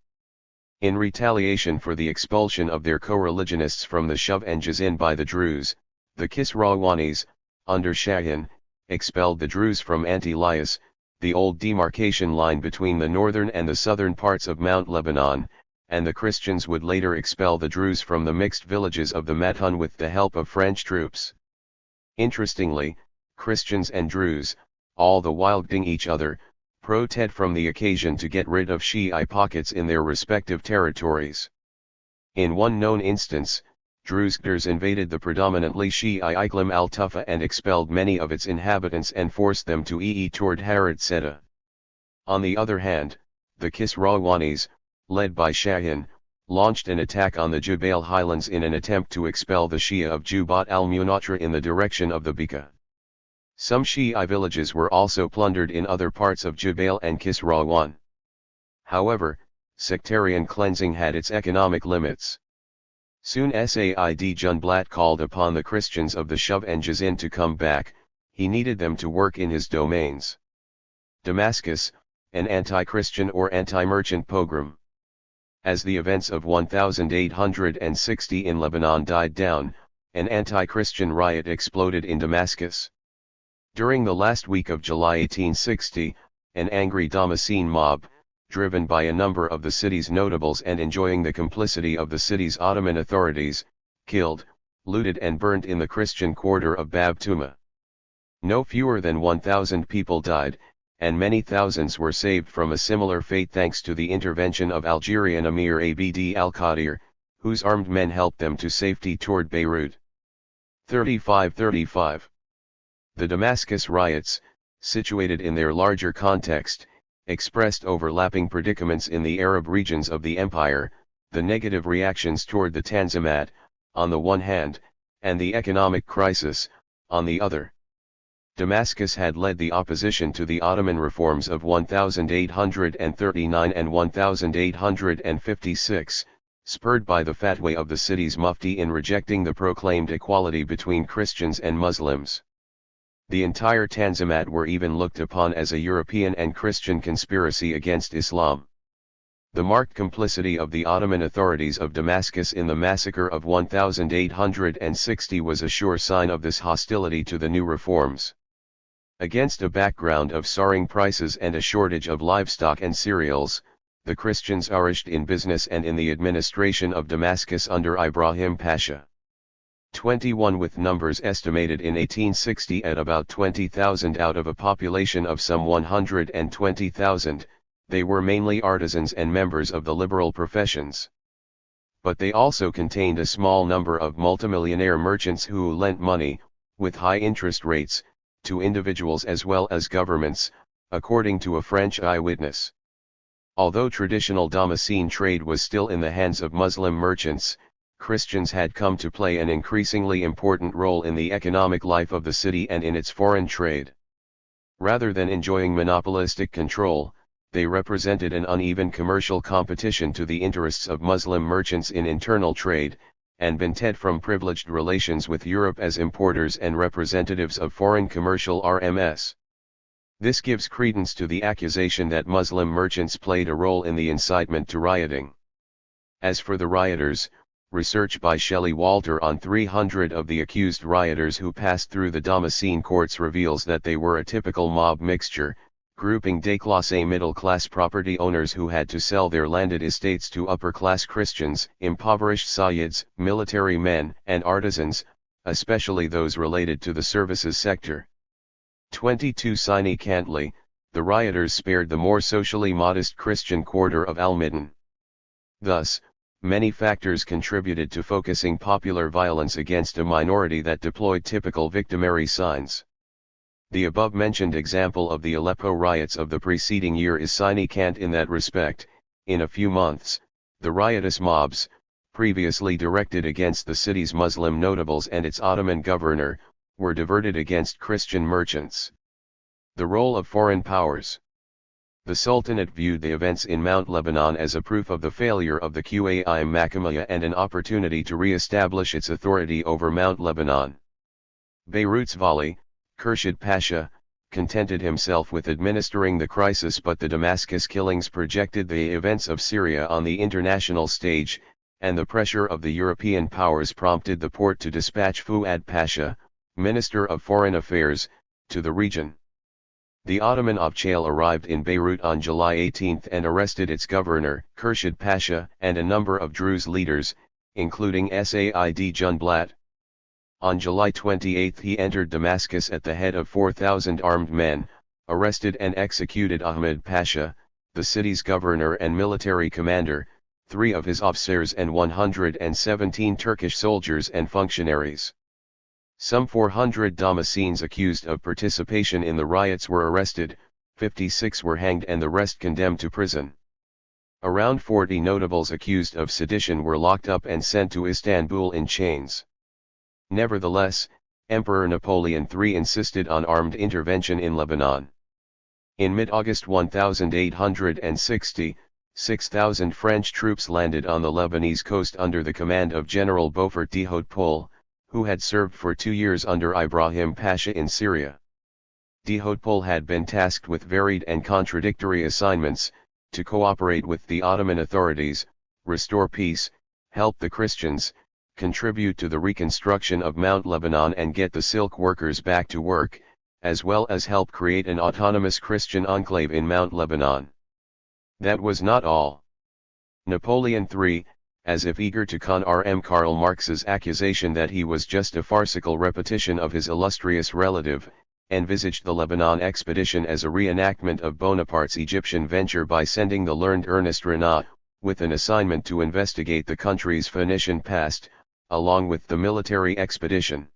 In retaliation for the expulsion of their co-religionists from the Shuv and Jizin by the Druze, the Kisrawanis, under Shahin, expelled the Druze from Anti-Lias, the old demarcation line between the northern and the southern parts of Mount Lebanon, and the Christians would later expel the Druze from the mixed villages of the Matun with the help of French troops. Interestingly, Christians and Druze, all the while gding each other, protested from the occasion to get rid of Shi'i pockets in their respective territories. In one known instance, Druzgdars invaded the predominantly Shi'i Iklim al-Tufa and expelled many of its inhabitants and forced them to toward Harat Seta. On the other hand, the Kisrawanis, led by Shahin, launched an attack on the Jubail highlands in an attempt to expel the Shia of Jubat al-Munatra in the direction of the Beka. Some Shi'i villages were also plundered in other parts of Jubail and Kisrawan. However, sectarian cleansing had its economic limits. Soon Said Junblat called upon the Christians of the Shuv and Jizin to come back. He needed them to work in his domains. Damascus, an anti-Christian or anti-merchant pogrom. As the events of 1860 in Lebanon died down, an anti-Christian riot exploded in Damascus. During the last week of July 1860, an angry Damascene mob, driven by a number of the city's notables and enjoying the complicity of the city's Ottoman authorities, killed, looted and burned in the Christian quarter of Bab Tuma. No fewer than 1,000 people died, and many thousands were saved from a similar fate thanks to the intervention of Algerian Emir Abd al-Qadir, whose armed men helped them to safety toward Beirut. 3535. The Damascus riots, situated in their larger context, expressed overlapping predicaments in the Arab regions of the empire, the negative reactions toward the Tanzimat, on the one hand, and the economic crisis, on the other. Damascus had led the opposition to the Ottoman reforms of 1839 and 1856, spurred by the fatwa of the city's mufti in rejecting the proclaimed equality between Christians and Muslims. The entire Tanzimat were even looked upon as a European and Christian conspiracy against Islam. The marked complicity of the Ottoman authorities of Damascus in the massacre of 1860 was a sure sign of this hostility to the new reforms. Against a background of soaring prices and a shortage of livestock and cereals, the Christians flourished in business and in the administration of Damascus under Ibrahim Pasha. 21 with numbers estimated in 1860 at about 20,000 out of a population of some 120,000, they were mainly artisans and members of the liberal professions. But they also contained a small number of multimillionaire merchants who lent money, with high interest rates, to individuals as well as governments, according to a French eyewitness. Although traditional Damascene trade was still in the hands of Muslim merchants, Christians had come to play an increasingly important role in the economic life of the city and in its foreign trade. Rather than enjoying monopolistic control, they represented an uneven commercial competition to the interests of Muslim merchants in internal trade, and benefited from privileged relations with Europe as importers and representatives of foreign commercial RMS. This gives credence to the accusation that Muslim merchants played a role in the incitement to rioting. As for the rioters, research by Shelley Walter on 300 of the accused rioters who passed through the Damascene courts reveals that they were a typical mob mixture, grouping déclassé middle-class property owners who had to sell their landed estates to upper-class Christians, impoverished Sayyids, military men, and artisans, especially those related to the services sector. 22 Sini Kantli, the rioters spared the more socially modest Christian quarter of Al-Midin. Thus, many factors contributed to focusing popular violence against a minority that deployed typical victimary signs. The above-mentioned example of the Aleppo riots of the preceding year is significant in that respect. In a few months, the riotous mobs, previously directed against the city's Muslim notables and its Ottoman governor, were diverted against Christian merchants. The role of foreign powers. The Sultanate viewed the events in Mount Lebanon as a proof of the failure of the Qaim Makamiyya and an opportunity to re-establish its authority over Mount Lebanon. Beirut's Wali, Khurshid Pasha, contented himself with administering the crisis, but the Damascus killings projected the events of Syria on the international stage, and the pressure of the European powers prompted the Porte to dispatch Fuad Pasha, Minister of Foreign Affairs, to the region. The Ottoman Abchail arrived in Beirut on July 18 and arrested its governor, Khurshid Pasha, and a number of Druze leaders, including Said Junblat. On July 28 he entered Damascus at the head of 4,000 armed men, arrested and executed Ahmed Pasha, the city's governor and military commander, 3 of his officers and 117 Turkish soldiers and functionaries. Some 400 Damascenes accused of participation in the riots were arrested, 56 were hanged and the rest condemned to prison. Around 40 notables accused of sedition were locked up and sent to Istanbul in chains. Nevertheless, Emperor Napoleon III insisted on armed intervention in Lebanon. In mid-August 1860, 6,000 French troops landed on the Lebanese coast under the command of General Beaufort de Hautpoul, who had served for 2 years under Ibrahim Pasha in Syria. De Hautpoul had been tasked with varied and contradictory assignments, to cooperate with the Ottoman authorities, restore peace, help the Christians, contribute to the reconstruction of Mount Lebanon and get the silk workers back to work, as well as help create an autonomous Christian enclave in Mount Lebanon. That was not all. Napoleon III, as if eager to con-arm Karl Marx's accusation that he was just a farcical repetition of his illustrious relative, envisaged the Lebanon expedition as a reenactment of Bonaparte's Egyptian venture by sending the learned Ernest Renan, with an assignment to investigate the country's Phoenician past, along with the military expedition.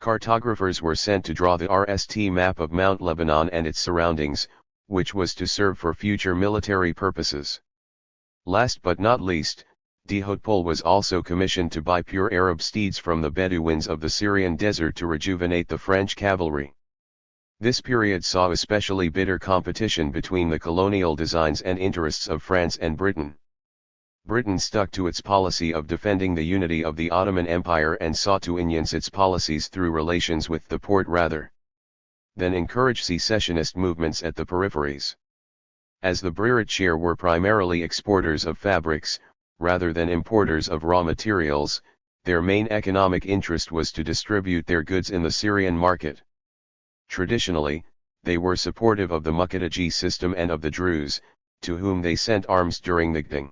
Cartographers were sent to draw the RST map of Mount Lebanon and its surroundings, which was to serve for future military purposes. Last but not least, d'Hautpoul was also commissioned to buy pure Arab steeds from the Bedouins of the Syrian desert to rejuvenate the French cavalry. This period saw especially bitter competition between the colonial designs and interests of France and Britain. Britain stuck to its policy of defending the unity of the Ottoman Empire and sought to enhance its policies through relations with the Porte rather than encourage secessionist movements at the peripheries. As the British were primarily exporters of fabrics, rather than importers of raw materials, their main economic interest was to distribute their goods in the Syrian market. Traditionally, they were supportive of the Muqaddiji system and of the Druze, to whom they sent arms during the Gding.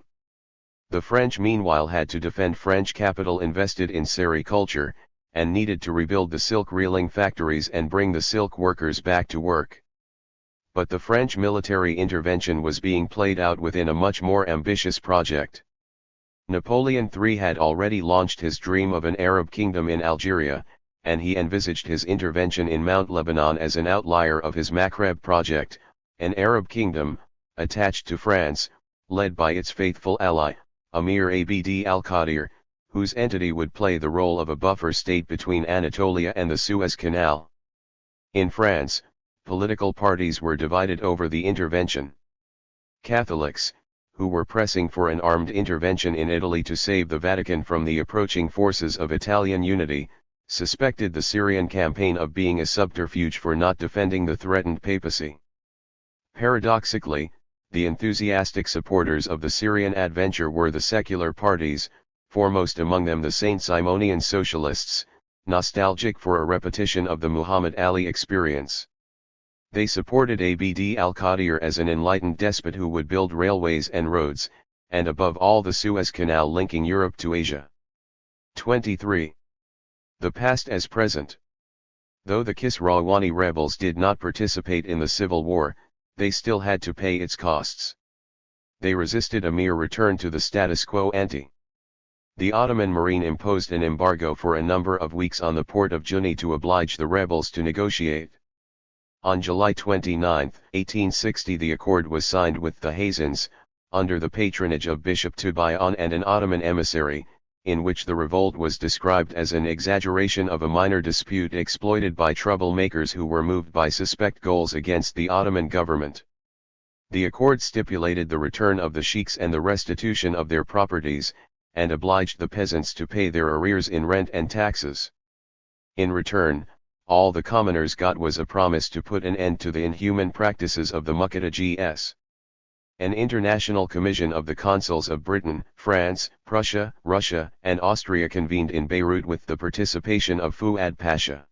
The French meanwhile had to defend French capital invested in sericulture, and needed to rebuild the silk reeling factories and bring the silk workers back to work. But the French military intervention was being played out within a much more ambitious project. Napoleon III had already launched his dream of an Arab kingdom in Algeria, and he envisaged his intervention in Mount Lebanon as an outlier of his Maghreb project, an Arab kingdom, attached to France, led by its faithful ally, Emir Abd al-Qadir, whose entity would play the role of a buffer state between Anatolia and the Suez Canal. In France, political parties were divided over the intervention. Catholics, who were pressing for an armed intervention in Italy to save the Vatican from the approaching forces of Italian unity, suspected the Syrian campaign of being a subterfuge for not defending the threatened papacy. Paradoxically, the enthusiastic supporters of the Syrian adventure were the secular parties, foremost among them the Saint Simonian socialists, nostalgic for a repetition of the Muhammad Ali experience. They supported Abd al-Qadir as an enlightened despot who would build railways and roads, and above all the Suez Canal linking Europe to Asia. 23. The past as present. Though the Kisrawani rebels did not participate in the civil war, they still had to pay its costs. They resisted a mere return to the status quo ante. The Ottoman Marine imposed an embargo for a number of weeks on the port of Juni to oblige the rebels to negotiate. On July 29, 1860 the accord was signed with the Hazans, under the patronage of Bishop Tubayan and an Ottoman emissary, in which the revolt was described as an exaggeration of a minor dispute exploited by troublemakers who were moved by suspect goals against the Ottoman government. The accord stipulated the return of the sheiks and the restitution of their properties, and obliged the peasants to pay their arrears in rent and taxes. In return, all the commoners got was a promise to put an end to the inhuman practices of the Muqaddijis. An international commission of the consuls of Britain, France, Prussia, Russia, and Austria convened in Beirut with the participation of Fuad Pasha.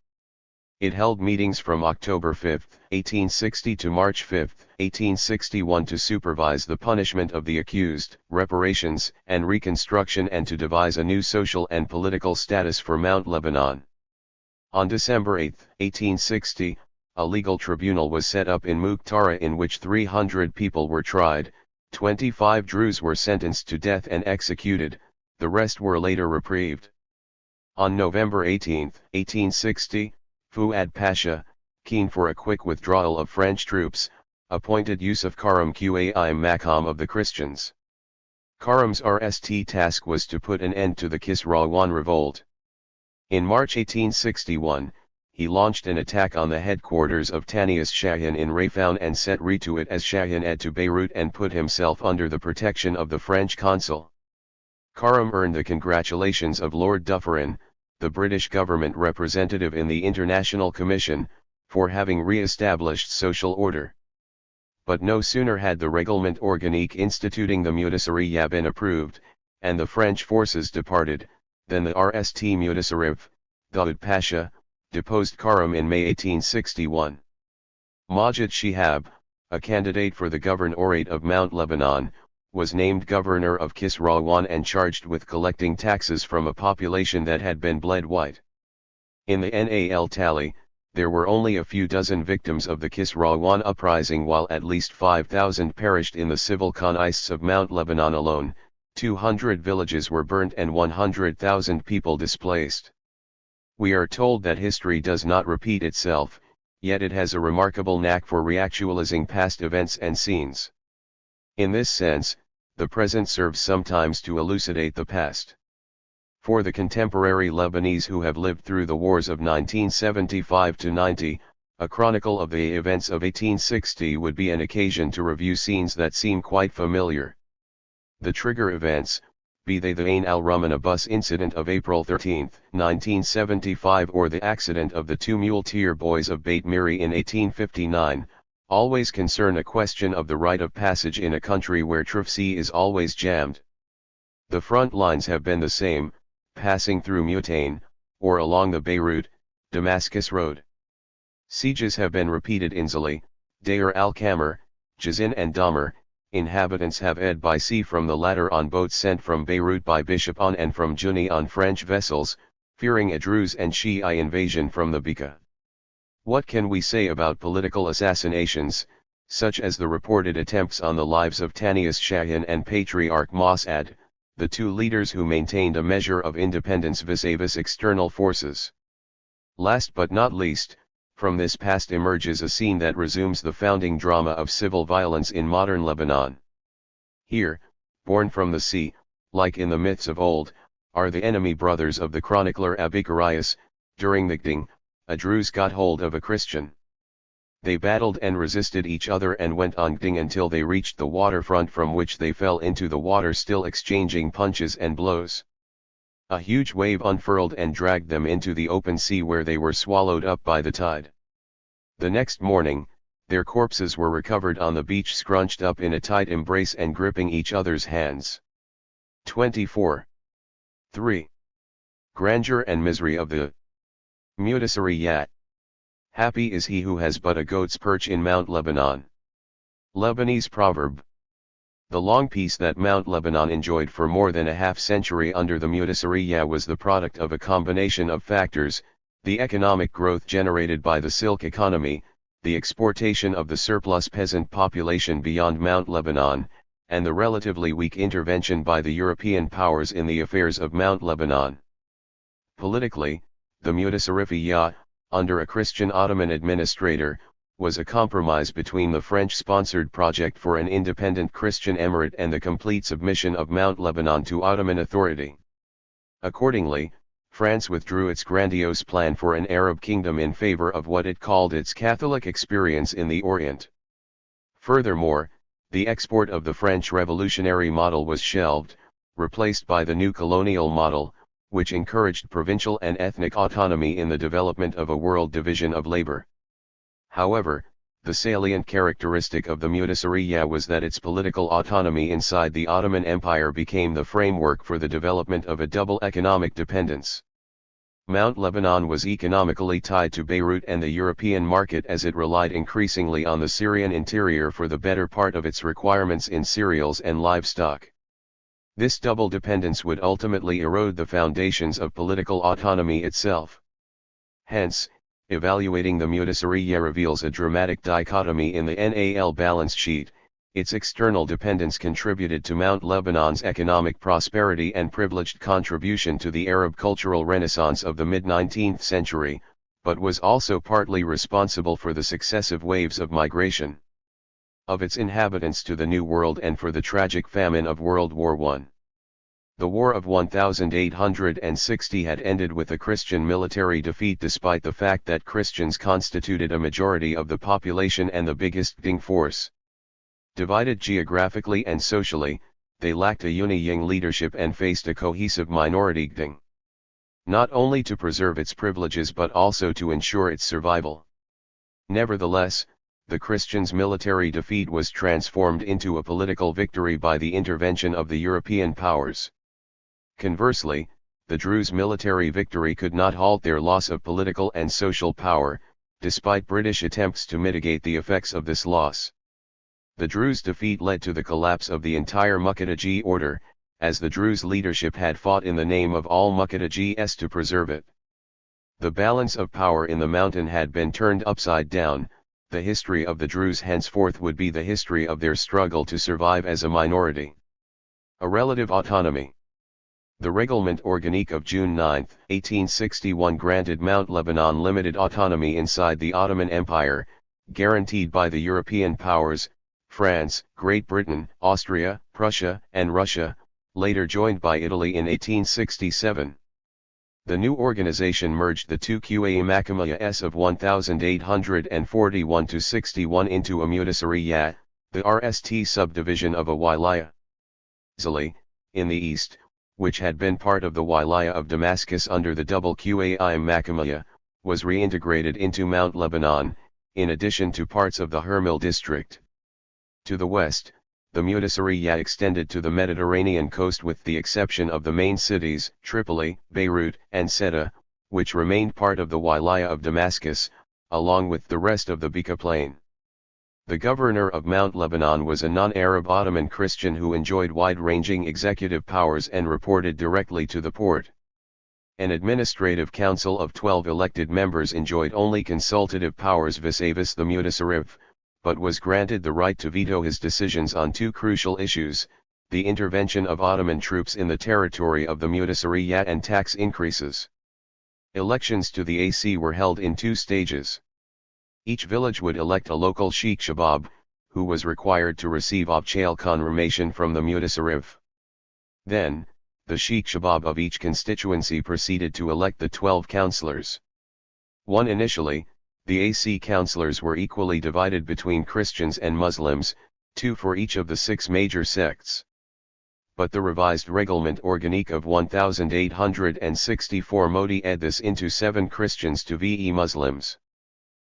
It held meetings from October 5, 1860 to March 5, 1861 to supervise the punishment of the accused, reparations and reconstruction, and to devise a new social and political status for Mount Lebanon. On December 8, 1860, a legal tribunal was set up in Muqtara in which 300 people were tried, 25 Druze were sentenced to death and executed, the rest were later reprieved. On November 18, 1860, Fuad Pasha, keen for a quick withdrawal of French troops, appointed Yusuf Karam Qa'im Maqam of the Christians. Karam's RST task was to put an end to the Kisrawan revolt. In March 1861, he launched an attack on the headquarters of Tanias Shahin in Rayfoun and set Rituat as Shahin to Beirut and put himself under the protection of the French consul. Karam earned the congratulations of Lord Dufferin, the British government representative in the International Commission, for having re-established social order. But no sooner had the Règlement Organique instituting the Mudasariya been approved, and the French forces departed, than the RST Mudasarif, Daoud Pasha, deposed Karam in May 1861. Majid Shihab, a candidate for the governorate of Mount Lebanon, was named governor of Kisrawan and charged with collecting taxes from a population that had been bled white. In the NAL tally, there were only a few dozen victims of the Kisrawan uprising, while at least 5,000 perished in the civil conflicts of Mount Lebanon alone. 200 villages were burnt and 100,000 people displaced. We are told that history does not repeat itself, yet it has a remarkable knack for reactualizing past events and scenes. In this sense, the present serves sometimes to elucidate the past. For the contemporary Lebanese who have lived through the wars of 1975 to 90, a chronicle of the events of 1860 would be an occasion to review scenes that seem quite familiar. The trigger events, be they the Ain al-Rumana bus incident of April 13, 1975, or the accident of the two muleteer boys of Beit Miri in 1859, always concern a question of the rite of passage in a country where traffic is always jammed. The front lines have been the same, passing through Mutane, or along the Beirut-Damascus road. Sieges have been repeated in Zali, Deir al-Kamar, Jazin and Dahmer. Inhabitants have ed by sea from the latter on boats sent from Beirut by Bishop on and from Juni on French vessels, fearing a Druze and Shi'i invasion from the Bekaa. What can we say about political assassinations, such as the reported attempts on the lives of Tanius Shahin and Patriarch Mos'ad, the two leaders who maintained a measure of independence vis-a-vis external forces? Last but not least, from this past emerges a scene that resumes the founding drama of civil violence in modern Lebanon. Here, born from the sea, like in the myths of old, are the enemy brothers of the chronicler Abikarius. During the Gding, a Druze got hold of a Christian. They battled and resisted each other and went on Gding until they reached the waterfront, from which they fell into the water, still exchanging punches and blows. A huge wave unfurled and dragged them into the open sea, where they were swallowed up by the tide. The next morning, their corpses were recovered on the beach, scrunched up in a tight embrace and gripping each other's hands. 24. 3. Grandeur and misery of the Mutasariyat. Happy is he who has but a goat's perch in Mount Lebanon. Lebanese proverb. The long peace that Mount Lebanon enjoyed for more than a half-century under the Mutasariyat was the product of a combination of factors: the economic growth generated by the silk economy, the exportation of the surplus peasant population beyond Mount Lebanon, and the relatively weak intervention by the European powers in the affairs of Mount Lebanon. Politically, the Mutasarifiyat, under a Christian Ottoman administrator, was a compromise between the French-sponsored project for an independent Christian emirate and the complete submission of Mount Lebanon to Ottoman authority. Accordingly, France withdrew its grandiose plan for an Arab kingdom in favor of what it called its Catholic experience in the Orient. Furthermore, the export of the French revolutionary model was shelved, replaced by the new colonial model, which encouraged provincial and ethnic autonomy in the development of a world division of labor. However, the salient characteristic of the Mutasariyat was that its political autonomy inside the Ottoman Empire became the framework for the development of a double economic dependence. Mount Lebanon was economically tied to Beirut and the European market, as it relied increasingly on the Syrian interior for the better part of its requirements in cereals and livestock. This double dependence would ultimately erode the foundations of political autonomy itself. Hence, evaluating the Mutasariyat reveals a dramatic dichotomy in the NAL balance sheet. Its external dependence contributed to Mount Lebanon's economic prosperity and privileged contribution to the Arab cultural renaissance of the mid-19th century, but was also partly responsible for the successive waves of migration of its inhabitants to the New World and for the tragic famine of World War I. The War of 1860 had ended with a Christian military defeat, despite the fact that Christians constituted a majority of the population and the biggest Gding force. Divided geographically and socially, they lacked a unifying leadership and faced a cohesive minority Gding. Not only to preserve its privileges but also to ensure its survival. Nevertheless, the Christians' military defeat was transformed into a political victory by the intervention of the European powers. Conversely, the Druze military victory could not halt their loss of political and social power, despite British attempts to mitigate the effects of this loss. The Druze defeat led to the collapse of the entire Muqaddiji order, as the Druze leadership had fought in the name of all Muqaddijis to preserve it. The balance of power in the mountain had been turned upside down. The history of the Druze henceforth would be the history of their struggle to survive as a minority. A relative autonomy. The Règlement Organique of June 9, 1861 granted Mount Lebanon limited autonomy inside the Ottoman Empire, guaranteed by the European powers, France, Great Britain, Austria, Prussia, and Russia, later joined by Italy in 1867. The new organization merged the two Qa'im-Makamiyas of 1841-61 into a Mutasariyah, the RST subdivision of a Wilaya. Zali, in the east, which had been part of the Wilaya of Damascus under the double Qa'im-Makamiyah, was reintegrated into Mount Lebanon, in addition to parts of the Hermil district. To the west, the Mutasariyah extended to the Mediterranean coast with the exception of the main cities, Tripoli, Beirut, and Seta, which remained part of the Wilaya of Damascus, along with the rest of the Bekaa Plain. The governor of Mount Lebanon was a non-Arab Ottoman Christian who enjoyed wide-ranging executive powers and reported directly to the Porte. An administrative council of 12 elected members enjoyed only consultative powers vis-a-vis the Mutasarrif, but was granted the right to veto his decisions on two crucial issues, the intervention of Ottoman troops in the territory of the Mutasarriyah and tax increases. Elections to the AC were held in two stages. Each village would elect a local Sheikh Shabab, who was required to receive Abchail confirmation from the Mutasarrif. Then, the Sheikh Shabab of each constituency proceeded to elect the 12 councillors. Initially, the AC councillors were equally divided between Christians and Muslims, 2 for each of the 6 major sects. But the revised Règlement Organique of 1864 modified this into 7 Christians to VE Muslims.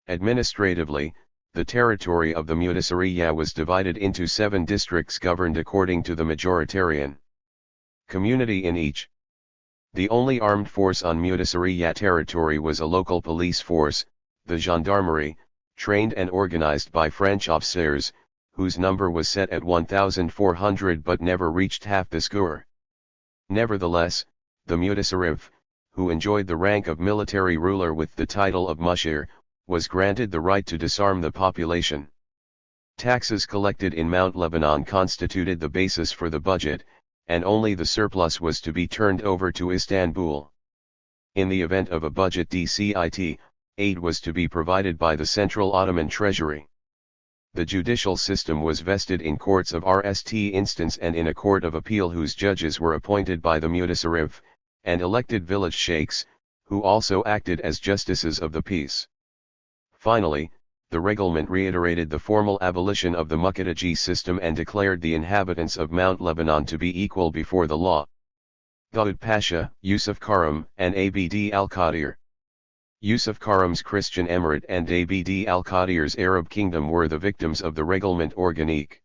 Administratively, the territory of the Mutasarriyah was divided into 7 districts governed according to the majoritarian community in each. The only armed force on Mutasarriyah territory was a local police force, the gendarmerie, trained and organized by French officers, whose number was set at 1,400 but never reached half the score. Nevertheless, the Mutasarrif, who enjoyed the rank of military ruler with the title of Mushir, was granted the right to disarm the population. Taxes collected in Mount Lebanon constituted the basis for the budget, and only the surplus was to be turned over to Istanbul. In the event of a budget deficit, aid was to be provided by the Central Ottoman Treasury. The judicial system was vested in courts of RST instance and in a court of appeal whose judges were appointed by the Mutasarrif, and elected village sheikhs, who also acted as justices of the peace. Finally, the Règlement reiterated the formal abolition of the Muqaddiji system and declared the inhabitants of Mount Lebanon to be equal before the law. Daoud Pasha, Yusuf Karam, and Abd al-Qadir. Yusuf Karam's Christian Emirate and Abd al-Qadir's Arab kingdom were the victims of the Règlement Organique.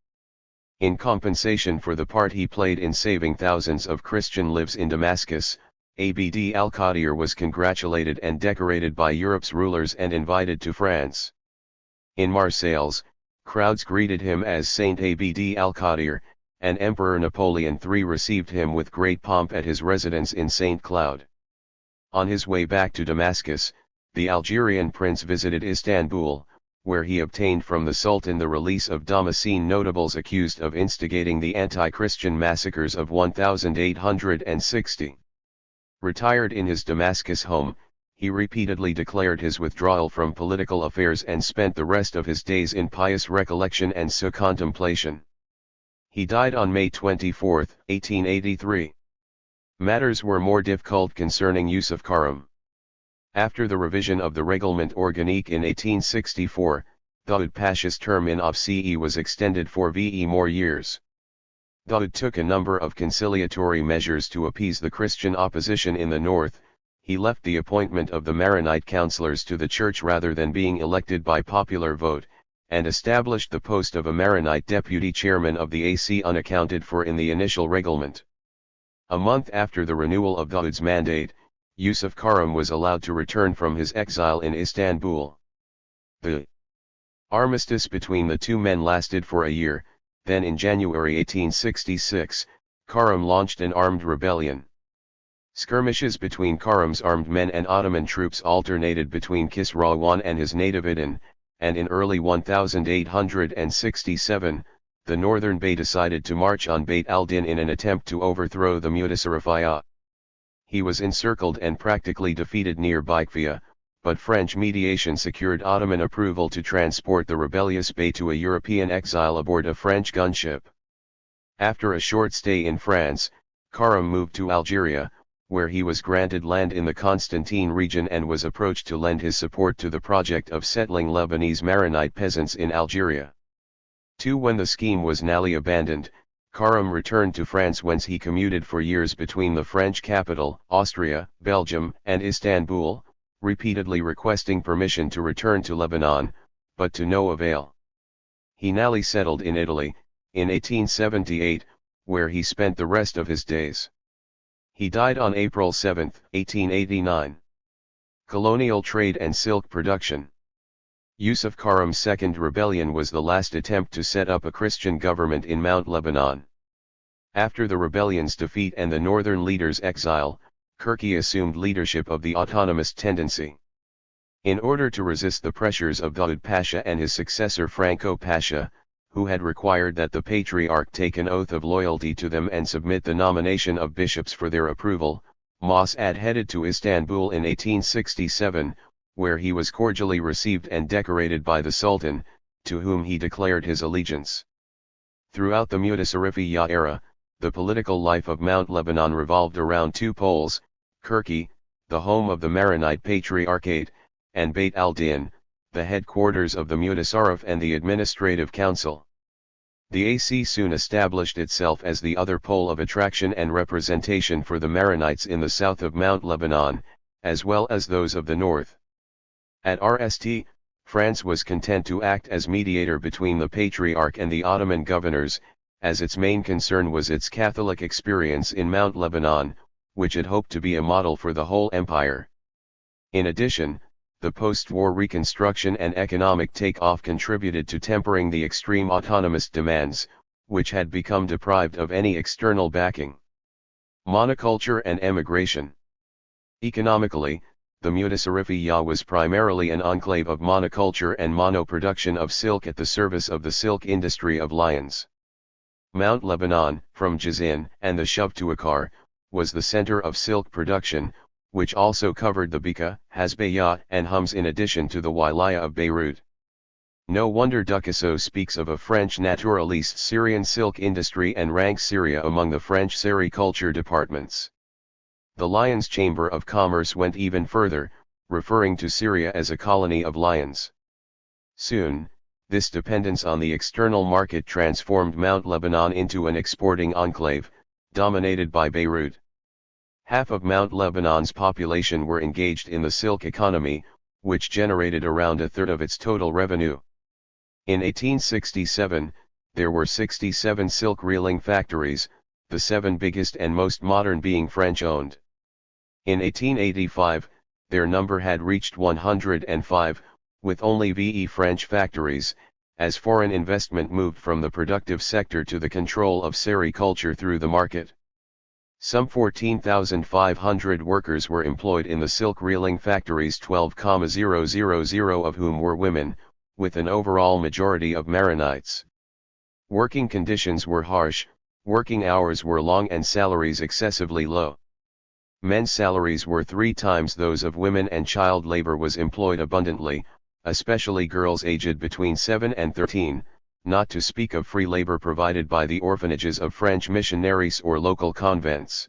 In compensation for the part he played in saving thousands of Christian lives in Damascus, Abd al-Qadir was congratulated and decorated by Europe's rulers and invited to France. In Marseilles, crowds greeted him as Saint Abd al-Qadir, and Emperor Napoleon III received him with great pomp at his residence in Saint Cloud. On his way back to Damascus, the Algerian prince visited Istanbul, where he obtained from the Sultan the release of Damascene notables accused of instigating the anti-Christian massacres of 1860. Retired in his Damascus home, he repeatedly declared his withdrawal from political affairs and spent the rest of his days in pious recollection and contemplation. He died on May 24, 1883. Matters were more difficult concerning Yusuf Karam. After the revision of the Règlement Organique in 1864, Daoud Pasha's term in office was extended for more years. Daoud took a number of conciliatory measures to appease the Christian opposition in the north. He left the appointment of the Maronite councillors to the church rather than being elected by popular vote, and established the post of a Maronite deputy chairman of the AC unaccounted for in the initial Règlement. A month after the renewal of Dawood's mandate, Yusuf Karam was allowed to return from his exile in Istanbul. The armistice between the two men lasted for a year, then in January 1866, Karam launched an armed rebellion. Skirmishes between Karam's armed men and Ottoman troops alternated between Kisrawan and his native Aden, and in early 1867, the northern Bey decided to march on Beit al-Din in an attempt to overthrow the Mutasarrifiyya. He was encircled and practically defeated near Baikfia, but French mediation secured Ottoman approval to transport the rebellious Bey to a European exile aboard a French gunship. After a short stay in France, Karam moved to Algeria, where he was granted land in the Constantine region and was approached to lend his support to the project of settling Lebanese Maronite peasants in Algeria. When the scheme was nally abandoned, Karam returned to France, whence he commuted for years between the French capital, Austria, Belgium, and Istanbul, repeatedly requesting permission to return to Lebanon, but to no avail. He nally settled in Italy, in 1878, where he spent the rest of his days. He died on April 7, 1889. Colonial trade and silk production. Yusuf Karam's second rebellion was the last attempt to set up a Christian government in Mount Lebanon. After the rebellion's defeat and the northern leader's exile, Kirki assumed leadership of the autonomist tendency. In order to resist the pressures of Dawood Pasha and his successor Franco Pasha, who had required that the Patriarch take an oath of loyalty to them and submit the nomination of bishops for their approval, Mossad headed to Istanbul in 1867, where he was cordially received and decorated by the Sultan, to whom he declared his allegiance. Throughout the Mutasarrifiyya era, the political life of Mount Lebanon revolved around two poles, Kirki, the home of the Maronite Patriarchate, and Beit al-Din, the headquarters of the Mutasarrif and the Administrative Council. The AC soon established itself as the other pole of attraction and representation for the Maronites in the south of Mount Lebanon, as well as those of the north. At RST, France was content to act as mediator between the Patriarch and the Ottoman governors, as its main concern was its Catholic experience in Mount Lebanon, which it hoped to be a model for the whole empire. In addition, the post-war reconstruction and economic take-off contributed to tempering the extreme autonomist demands, which had become deprived of any external backing. Monoculture and emigration. Economically, the Mutasarrifiyya was primarily an enclave of monoculture and monoproduction of silk at the service of the silk industry of Lyons. Mount Lebanon, from Jazin and the Shuv to Akkar, was the center of silk production, which also covered the Bekaa, Hasbaya, and Homs in addition to the Wilaya of Beirut. No wonder Ducassot speaks of a French naturaliste Syrian silk industry and ranks Syria among the French sericulture departments. The Lyons Chamber of Commerce went even further, referring to Syria as a colony of Lyons. Soon, this dependence on the external market transformed Mount Lebanon into an exporting enclave, dominated by Beirut. Half of Mount Lebanon's population were engaged in the silk economy, which generated around a third of its total revenue. In 1867, there were 67 silk reeling factories, the 7 biggest and most modern being French-owned. In 1885, their number had reached 105, with only VE French factories, as foreign investment moved from the productive sector to the control of sericulture through the market. Some 14,500 workers were employed in the silk reeling factories, 12,000 of whom were women, with an overall majority of Maronites. Working conditions were harsh, working hours were long and salaries excessively low. Men's salaries were 3 times those of women and child labor was employed abundantly, especially girls aged between 7 and 13, not to speak of free labor provided by the orphanages of French missionaries or local convents.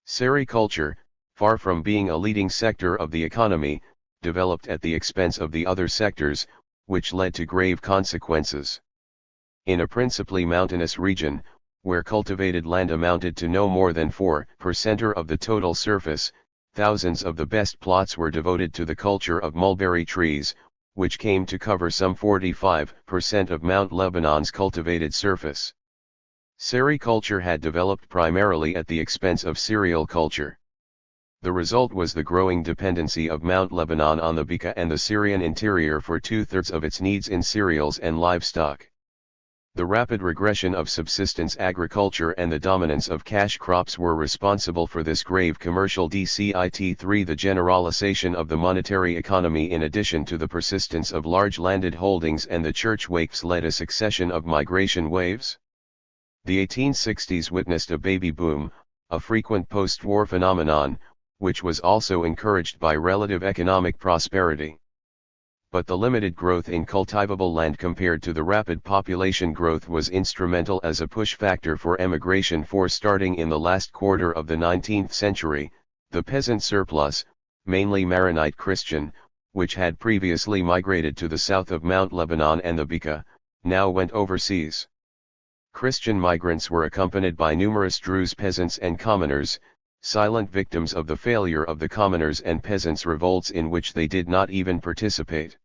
Sericulture, far from being a leading sector of the economy, developed at the expense of the other sectors, which led to grave consequences. In a principally mountainous region, where cultivated land amounted to no more than 4% of the total surface, thousands of the best plots were devoted to the culture of mulberry trees, which came to cover some 45% of Mount Lebanon's cultivated surface. Sericulture had developed primarily at the expense of cereal culture. The result was the growing dependency of Mount Lebanon on the Bekaa and the Syrian interior for 2/3 of its needs in cereals and livestock. The rapid regression of subsistence agriculture and the dominance of cash crops were responsible for this grave commercial decit. 3. The generalization of the monetary economy in addition to the persistence of large landed holdings and the church wakes led a succession of migration waves. The 1860s witnessed a baby boom, a frequent post-war phenomenon, which was also encouraged by relative economic prosperity. But the limited growth in cultivable land compared to the rapid population growth was instrumental as a push factor for emigration. Starting in the last quarter of the 19th century, the peasant surplus, mainly Maronite Christian, which had previously migrated to the south of Mount Lebanon and the Bekaa, now went overseas. Christian migrants were accompanied by numerous Druze peasants and commoners, silent victims of the failure of the commoners' and peasants' revolts in which they did not even participate.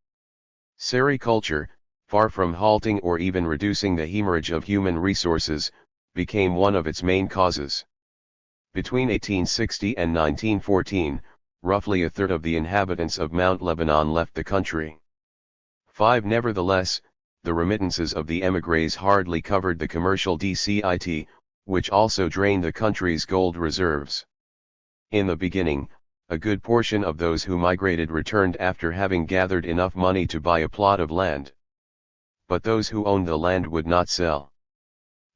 Sericulture, far from halting or even reducing the hemorrhage of human resources, became one of its main causes. Between 1860 and 1914, roughly a third of the inhabitants of Mount Lebanon left the country. 5. Nevertheless, the remittances of the émigrés hardly covered the commercial decit, which also drained the country's gold reserves. In the beginning, a good portion of those who migrated returned after having gathered enough money to buy a plot of land. But those who owned the land would not sell.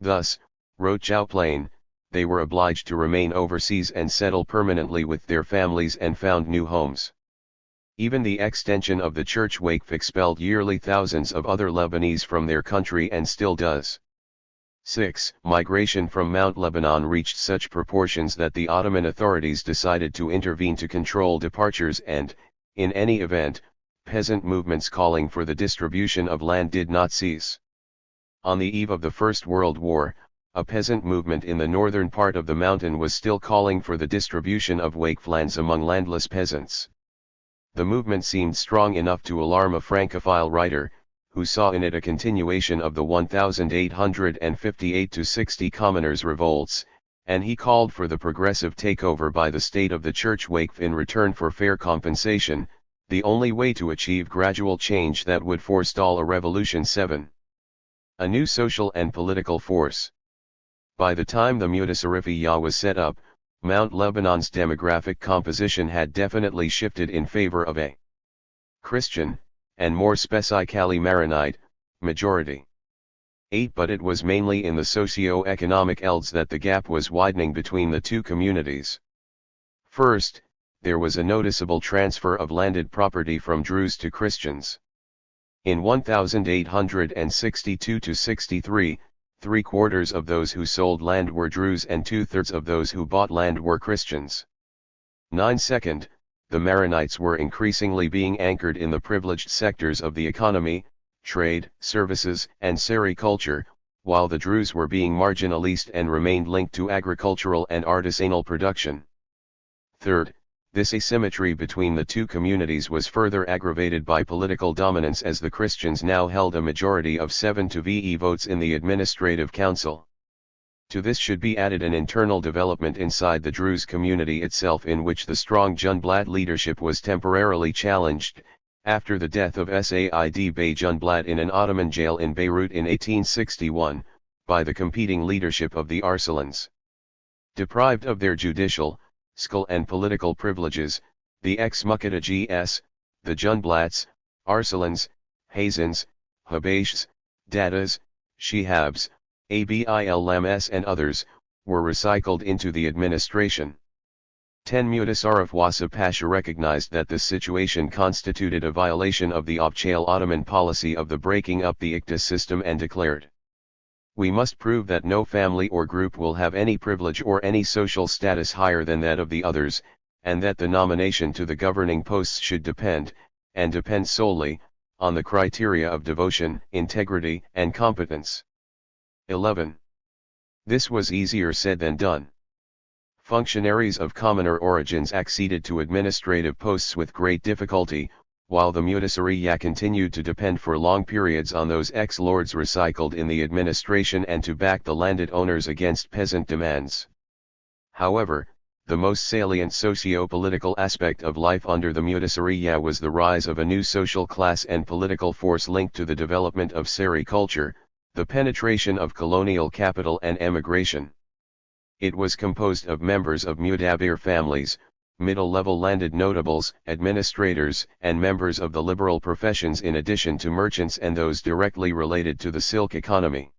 Thus, wrote Chauplain, they were obliged to remain overseas and settle permanently with their families and found new homes. Even the extension of the church waqf expelled yearly thousands of other Lebanese from their country and still does. 6. Migration from Mount Lebanon reached such proportions that the Ottoman authorities decided to intervene to control departures and, in any event, peasant movements calling for the distribution of land did not cease. On the eve of the First World War, a peasant movement in the northern part of the mountain was still calling for the distribution of waqf lands among landless peasants. The movement seemed strong enough to alarm a Francophile writer, who saw in it a continuation of the 1858-60 commoners' revolts, and he called for the progressive takeover by the state of the church waqf in return for fair compensation, the only way to achieve gradual change that would forestall a revolution. 7. A new social and political force. By the time the Mutasarrifiyya was set up, Mount Lebanon's demographic composition had definitely shifted in favor of a Christian, and more specifically Maronite, majority. 8. But it was mainly in the socio-economic elds that the gap was widening between the two communities. First, there was a noticeable transfer of landed property from Druze to Christians. In 1862-63, 3/4 of those who sold land were Druze and 2/3 of those who bought land were Christians. 9. Second, the Maronites were increasingly being anchored in the privileged sectors of the economy, trade, services, and sericulture, while the Druze were being marginalized and remained linked to agricultural and artisanal production. Third, this asymmetry between the two communities was further aggravated by political dominance as the Christians now held a majority of 7-VE votes in the administrative council. To this should be added an internal development inside the Druze community itself in which the strong Junblat leadership was temporarily challenged, after the death of Said Bey Junblat in an Ottoman jail in Beirut in 1861, by the competing leadership of the Arsalans. Deprived of their judicial, fiscal and political privileges, the ex-Muqaddaji's, the Junblats, Arsalans, Hazans, Habashs, Dadas, Shihabs, Abil Lams and others, were recycled into the administration. 10. Mutasarrif Wasa Pasha recognized that this situation constituted a violation of the Abchale Ottoman policy of the breaking up the Iqta system and declared, "We must prove that no family or group will have any privilege or any social status higher than that of the others, and that the nomination to the governing posts should depend, and depend solely, on the criteria of devotion, integrity, and competence." 11. This was easier said than done. Functionaries of commoner origins acceded to administrative posts with great difficulty, while the Mutasariya continued to depend for long periods on those ex-lords recycled in the administration and to back the landed owners against peasant demands. However, the most salient socio-political aspect of life under the Mutasariya was the rise of a new social class and political force linked to the development of Seri culture, the penetration of colonial capital and emigration. It was composed of members of Mudabir families, middle-level landed notables, administrators, and members of the liberal professions in addition to merchants and those directly related to the silk economy.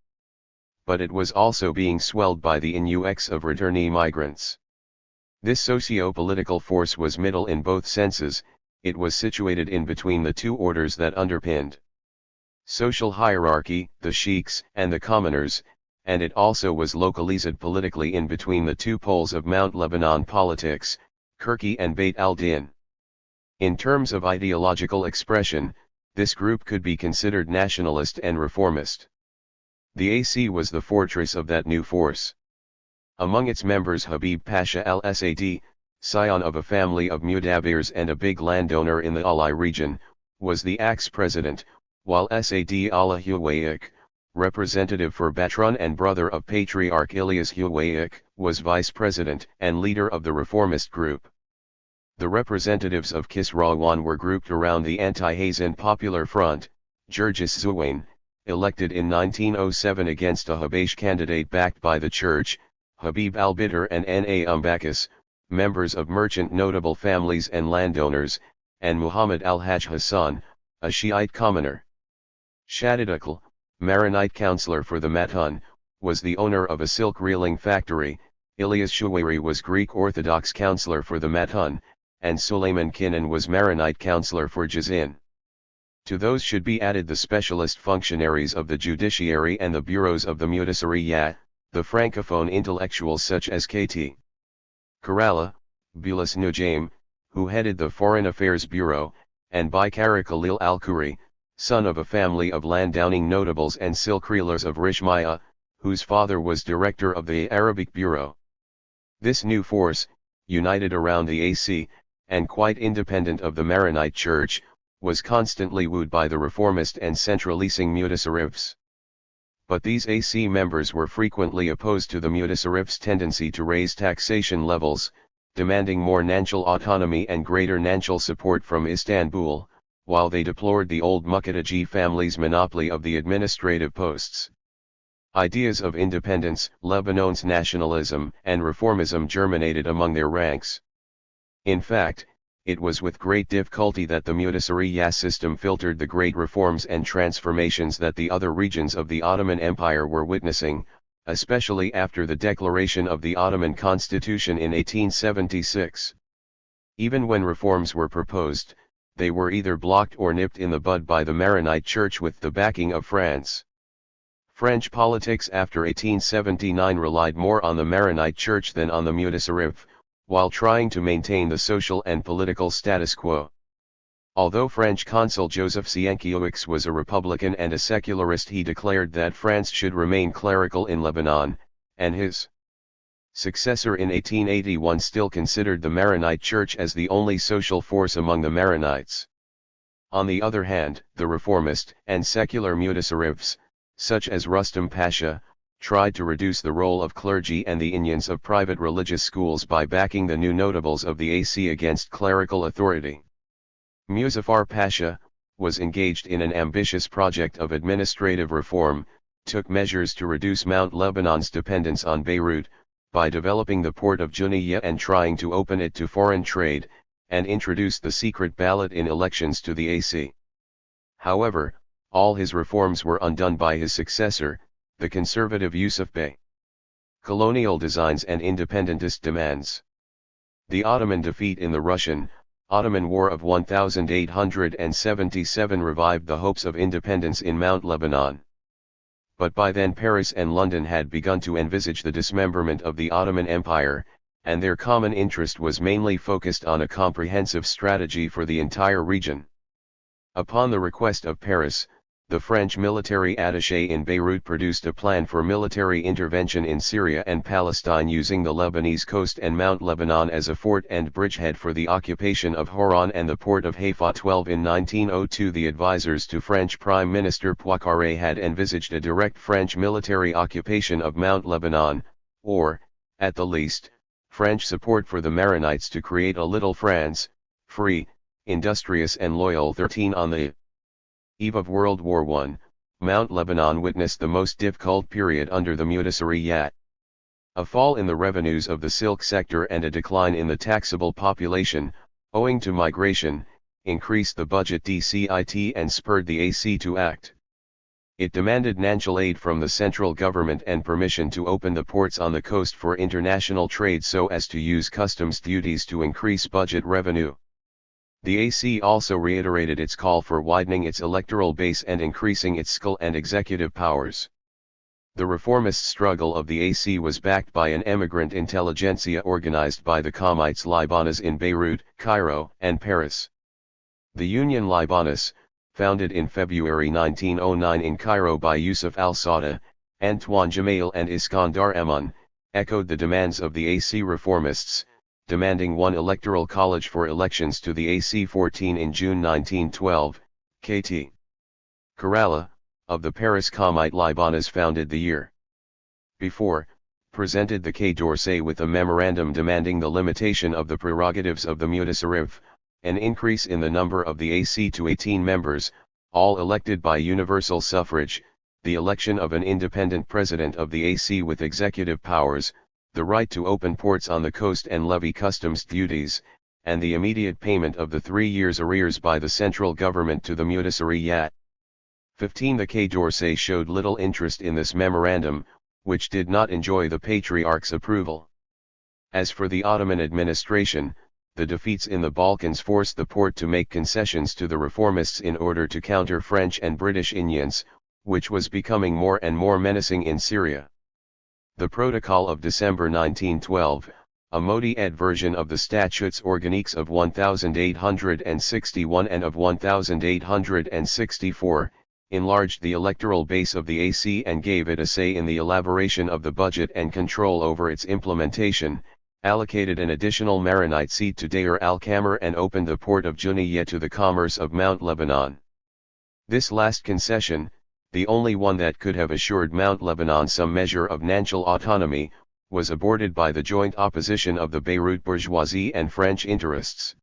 But it was also being swelled by the influx of returnee migrants. This socio-political force was middle in both senses, it was situated in between the two orders that underpinned social hierarchy, the sheiks and the commoners, and it also was localized politically in between the two poles of Mount Lebanon politics, Kirki and Beit al-Din. In terms of ideological expression, this group could be considered nationalist and reformist. The AC was the fortress of that new force. Among its members Habib Pasha al-Sadi, scion of a family of Mudabirs and a big landowner in the Alai region, was the ex-president, while Sadi Allah Huwaiq, representative for Batran and brother of Patriarch Ilyas Huwaiq, was vice-president and leader of the reformist group. The representatives of Kisrawan were grouped around the anti-Hazan Popular Front, Jurgis Zuwain, elected in 1907 against a Habash candidate backed by the church, Habib al-Bidr and N.A. Umbakis, members of merchant notable families and landowners, and Muhammad al-Hajj Hassan, a Shiite commoner. Shadidakal, Maronite counselor for the Matun, was the owner of a silk reeling factory, Ilyas Shuwairi was Greek Orthodox counselor for the Matun, and Suleiman Kinan was Maronite counselor for Jazin. To those should be added the specialist functionaries of the judiciary and the bureaus of the Mutasariya, the francophone intellectuals such as K.T. Kerala, Bulas Nujaim, who headed the Foreign Affairs Bureau, and Bikara Khalil al-Khoury, son of a family of landowning notables and silk reelers of Rishmaya, whose father was director of the Arabic Bureau. This new force, united around the AC, and quite independent of the Maronite Church, was constantly wooed by the reformist and centralising Mutasarrifs. But these AC members were frequently opposed to the Mutasarrifs' tendency to raise taxation levels, demanding more national autonomy and greater national support from Istanbul, while they deplored the old Muqaddaji family's monopoly of the administrative posts. Ideas of independence, Lebanon's nationalism, and reformism germinated among their ranks. In fact, it was with great difficulty that the Mutasariya system filtered the great reforms and transformations that the other regions of the Ottoman Empire were witnessing, especially after the declaration of the Ottoman Constitution in 1876. Even when reforms were proposed, they were either blocked or nipped in the bud by the Maronite Church with the backing of France. French politics after 1879 relied more on the Maronite Church than on the Mutasarrif, while trying to maintain the social and political status quo. Although French consul Joseph Sienkiewicz was a Republican and a secularist, he declared that France should remain clerical in Lebanon, and his successor in 1881 still considered the Maronite Church as the only social force among the Maronites. On the other hand, the reformist and secular Mutasarrifs, such as Rustam Pasha, tried to reduce the role of clergy and the unions of private religious schools by backing the new notables of the AC against clerical authority. Muzaffar Pasha was engaged in an ambitious project of administrative reform, took measures to reduce Mount Lebanon's dependence on Beirut, by developing the port of Juniyah and trying to open it to foreign trade, and introduced the secret ballot in elections to the AC. However, all his reforms were undone by his successor, the conservative Yusuf Bey. Colonial designs and independentist demands. The Ottoman defeat in the Russian-Ottoman War of 1877 revived the hopes of independence in Mount Lebanon. But by then Paris and London had begun to envisage the dismemberment of the Ottoman Empire, and their common interest was mainly focused on a comprehensive strategy for the entire region. Upon the request of Paris, the French military attaché in Beirut produced a plan for military intervention in Syria and Palestine using the Lebanese coast and Mount Lebanon as a fort and bridgehead for the occupation of Hauran and the port of Haifa. 12 In 1902 the advisors to French Prime Minister Poincaré had envisaged a direct French military occupation of Mount Lebanon, or, at the least, French support for the Maronites to create a little France, free, industrious and loyal. 13 On the eve of World War I, Mount Lebanon witnessed the most difficult period under the Mudasiriyat. A fall in the revenues of the silk sector and a decline in the taxable population, owing to migration, increased the budget DCIT and spurred the AC to act. It demanded financial aid from the central government and permission to open the ports on the coast for international trade so as to use customs duties to increase budget revenue. The AC also reiterated its call for widening its electoral base and increasing its fiscal and executive powers. The reformist struggle of the AC was backed by an emigrant intelligentsia organized by the Qawmites Libanese in Beirut, Cairo, and Paris. The Union Libanese, founded in February 1909 in Cairo by Yusuf al-Sada, Antoine Gemayel and Iskandar Eman, echoed the demands of the AC reformists, demanding one electoral college for elections to the AC 14 in June 1912. KT Kerala, of the Paris Qawmite Libanese founded the year before, presented the Quai d'Orsay with a memorandum demanding the limitation of the prerogatives of the Mudasirif, an increase in the number of the AC to 18 members, all elected by universal suffrage, the election of an independent president of the AC with executive powers, the right to open ports on the coast and levy customs duties, and the immediate payment of the 3 years' arrears by the central government to the Mudasiriyat. 15 The Quai d'Orsay showed little interest in this memorandum, which did not enjoy the Patriarch's approval. As for the Ottoman administration, the defeats in the Balkans forced the Porte to make concessions to the reformists in order to counter French and British influence, which was becoming more and more menacing in Syria. The Protocol of December 1912, a modified version of the Statutes Organiques of 1861 and of 1864, enlarged the electoral base of the AC and gave it a say in the elaboration of the budget and control over its implementation, allocated an additional Maronite seat to Deir al-Qamar and opened the port of Juniyah to the commerce of Mount Lebanon. This last concession, the only one that could have assured Mount Lebanon some measure of national autonomy, was aborted by the joint opposition of the Beirut bourgeoisie and French interests.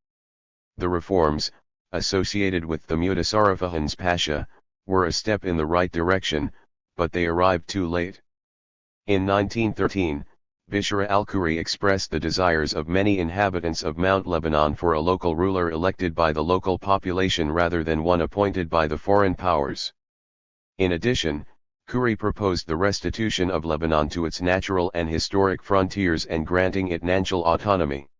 The reforms, associated with the Mutasarrif Hans Pasha, were a step in the right direction, but they arrived too late. In 1913, Bishra al-Khoury expressed the desires of many inhabitants of Mount Lebanon for a local ruler elected by the local population rather than one appointed by the foreign powers. In addition, Khoury proposed the restitution of Lebanon to its natural and historic frontiers and granting it national autonomy.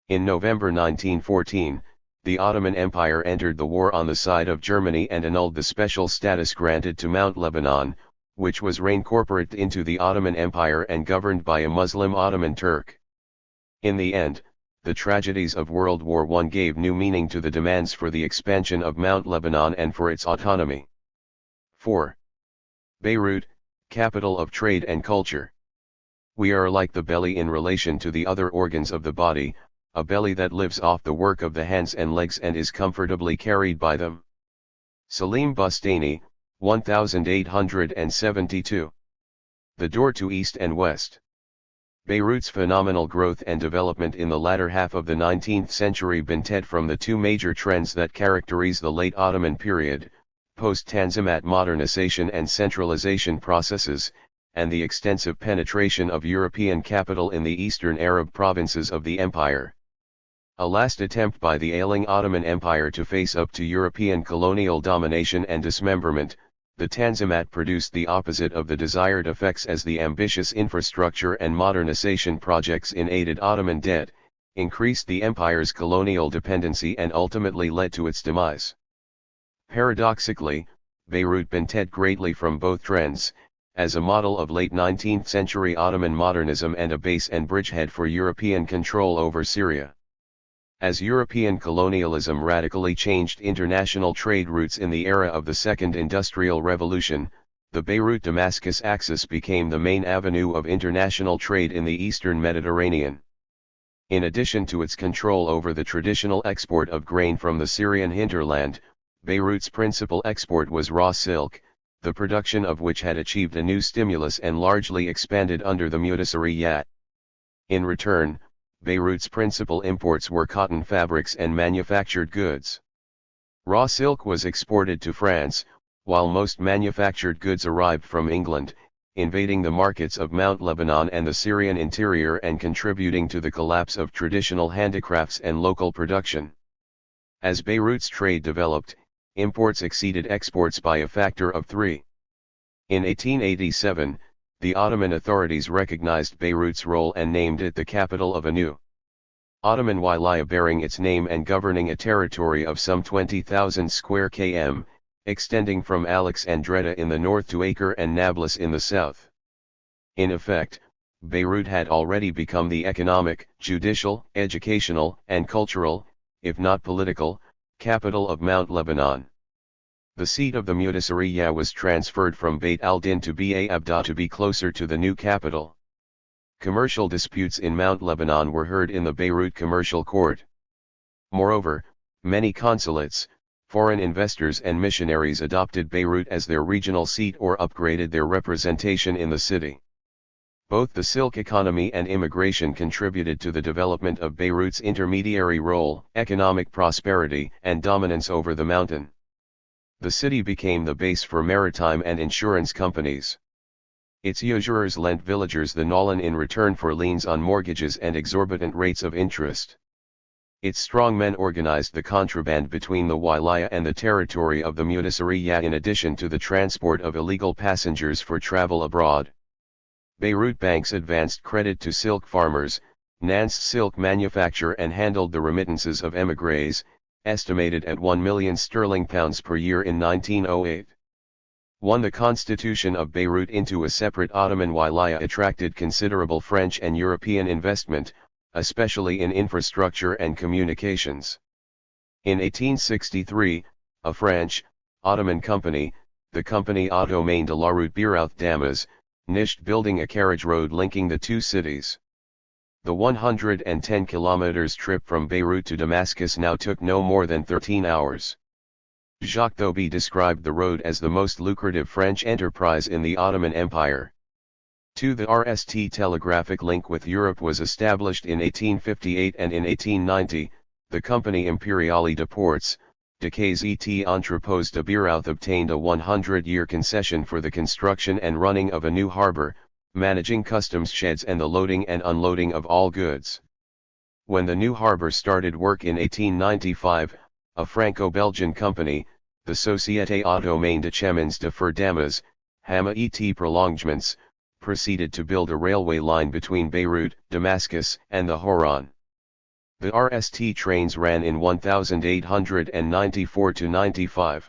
In November 1914, the Ottoman Empire entered the war on the side of Germany and annulled the special status granted to Mount Lebanon, which was reincorporated into the Ottoman Empire and governed by a Muslim Ottoman Turk. In the end, the tragedies of World War I gave new meaning to the demands for the expansion of Mount Lebanon and for its autonomy. 4. Beirut, capital of trade and culture. We are like the belly in relation to the other organs of the body, a belly that lives off the work of the hands and legs and is comfortably carried by them. Salim Bustani, 1872. The door to East and West. Beirut's phenomenal growth and development in the latter half of the 19th century benefit from the two major trends that characterize the late Ottoman period, post-Tanzimat modernization and centralization processes, and the extensive penetration of European capital in the eastern Arab provinces of the empire. A last attempt by the ailing Ottoman Empire to face up to European colonial domination and dismemberment, the Tanzimat produced the opposite of the desired effects as the ambitious infrastructure and modernization projects aided Ottoman debt, increased the empire's colonial dependency and ultimately led to its demise. Paradoxically, Beirut benefited greatly from both trends, as a model of late 19th century Ottoman modernism and a base and bridgehead for European control over Syria. As European colonialism radically changed international trade routes in the era of the Second Industrial Revolution, the Beirut-Damascus axis became the main avenue of international trade in the eastern Mediterranean. In addition to its control over the traditional export of grain from the Syrian hinterland, Beirut's principal export was raw silk, the production of which had achieved a new stimulus and largely expanded under the Mutasarriyat. In return, Beirut's principal imports were cotton fabrics and manufactured goods. Raw silk was exported to France, while most manufactured goods arrived from England, invading the markets of Mount Lebanon and the Syrian interior and contributing to the collapse of traditional handicrafts and local production. As Beirut's trade developed, imports exceeded exports by a factor of 3. In 1887, the Ottoman authorities recognized Beirut's role and named it the capital of a new Ottoman wilaya bearing its name and governing a territory of some 20,000 square km, extending from Alexandretta in the north to Acre and Nablus in the south. In effect, Beirut had already become the economic, judicial, educational, and cultural, if not political, capital of Mount Lebanon. The seat of the Mutasarriyah was transferred from Beit al-Din to Ba Abda to be closer to the new capital. Commercial disputes in Mount Lebanon were heard in the Beirut Commercial Court. Moreover, many consulates, foreign investors and missionaries adopted Beirut as their regional seat or upgraded their representation in the city. Both the silk economy and immigration contributed to the development of Beirut's intermediary role, economic prosperity, and dominance over the mountain. The city became the base for maritime and insurance companies. Its usurers lent villagers the Nolan in return for liens on mortgages and exorbitant rates of interest. Its strongmen organized the contraband between the wilaya and the territory of the Mutasarriyah in addition to the transport of illegal passengers for travel abroad. Beirut banks advanced credit to silk farmers, financed silk manufacture and handled the remittances of émigrés, estimated at £1 million per year in 1908. The constitution of Beirut into a separate Ottoman wilaya attracted considerable French and European investment, especially in infrastructure and communications. In 1863, a French, Ottoman company, the Compagnie Ottomane de la Route Beirut Damas, niched building a carriage road linking the two cities. The 110 kilometers trip from Beirut to Damascus now took no more than 13 hours. Jacques Thoby described the road as the most lucrative French enterprise in the Ottoman Empire. The RST telegraphic link with Europe was established in 1858 and in 1890, the Compagnie Impériale de Ports, de Quais et Entrepôts de Beirut obtained a 100-year concession for the construction and running of a new harbor, managing customs sheds and the loading and unloading of all goods. When the new harbor started work in 1895, a Franco-Belgian company, the Société Ottomane de Chemins de Fer Damas, Hama et Prolongements, proceeded to build a railway line between Beirut, Damascus, and the Hauran. The RST trains ran in 1894–95.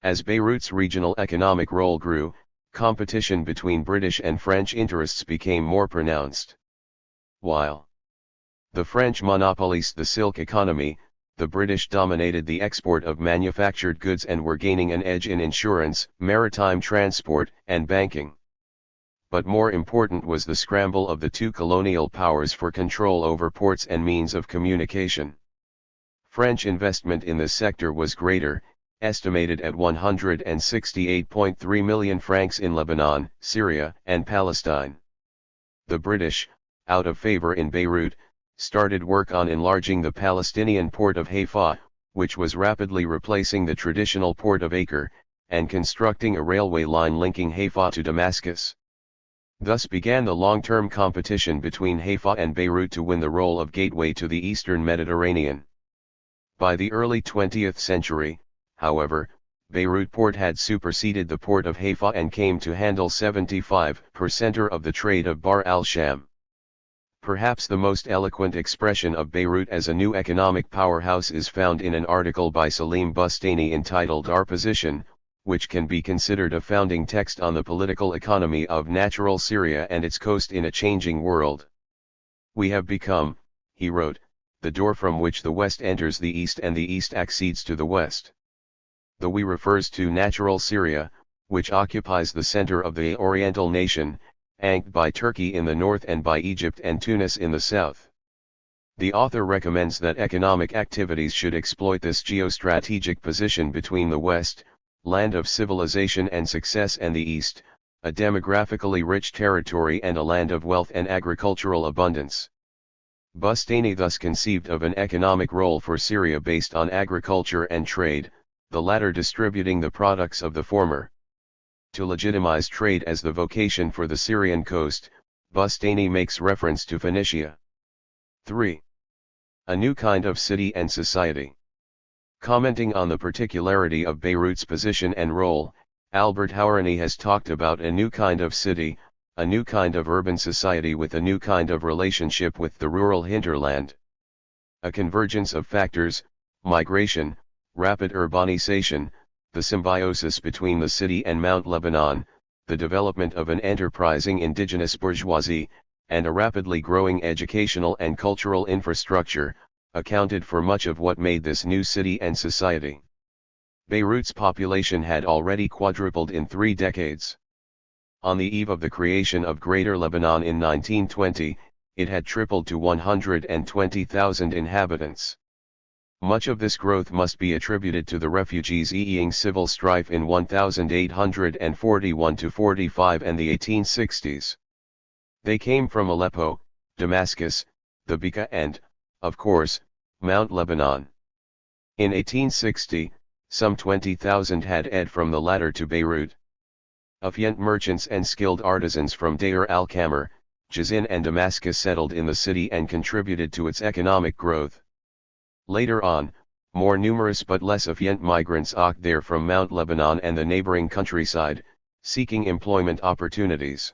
As Beirut's regional economic role grew, competition between British and French interests became more pronounced. While the French monopolised the silk economy, the British dominated the export of manufactured goods and were gaining an edge in insurance, maritime transport, and banking. But more important was the scramble of the two colonial powers for control over ports and means of communication. French investment in this sector was greater, estimated at 168.3 million francs in Lebanon, Syria, and Palestine. The British, out of favor in Beirut, started work on enlarging the Palestinian port of Haifa, which was rapidly replacing the traditional port of Acre, and constructing a railway line linking Haifa to Damascus. Thus began the long-term competition between Haifa and Beirut to win the role of gateway to the eastern Mediterranean. By the early 20th century, however, Beirut port had superseded the port of Haifa and came to handle 75% of the trade of Bahr al-Sham. Perhaps the most eloquent expression of Beirut as a new economic powerhouse is found in an article by Salim Bustani entitled Our Position, which can be considered a founding text on the political economy of natural Syria and its coast in a changing world. We have become, he wrote, the door from which the west enters the east and the east accedes to the west. The we refers to natural Syria, which occupies the center of the oriental nation, anchored by Turkey in the north and by Egypt and Tunis in the south. The author recommends that economic activities should exploit this geostrategic position between the west, land of civilization and success, and the east, a demographically rich territory and a land of wealth and agricultural abundance. Bustani thus conceived of an economic role for Syria based on agriculture and trade, the latter distributing the products of the former. To legitimize trade as the vocation for the Syrian coast, Bustani makes reference to Phoenicia. 3. A new kind of city and society. Commenting on the particularity of Beirut's position and role, Albert Hourani has talked about a new kind of city, a new kind of urban society with a new kind of relationship with the rural hinterland. A convergence of factors, migration, rapid urbanization, the symbiosis between the city and Mount Lebanon, the development of an enterprising indigenous bourgeoisie, and a rapidly growing educational and cultural infrastructure, accounted for much of what made this new city and society. Beirut's population had already quadrupled in 3 decades. On the eve of the creation of Greater Lebanon in 1920, it had tripled to 120,000 inhabitants. Much of this growth must be attributed to the refugees fleeing civil strife in 1841-45 and the 1860s. They came from Aleppo, Damascus, the Bekaa and, of course, Mount Lebanon. In 1860, some 20,000 had fled from the latter to Beirut. Affluent merchants and skilled artisans from Deir al-Kamar, Jazin and Damascus settled in the city and contributed to its economic growth. Later on, more numerous but less affluent migrants walked there from Mount Lebanon and the neighboring countryside, seeking employment opportunities.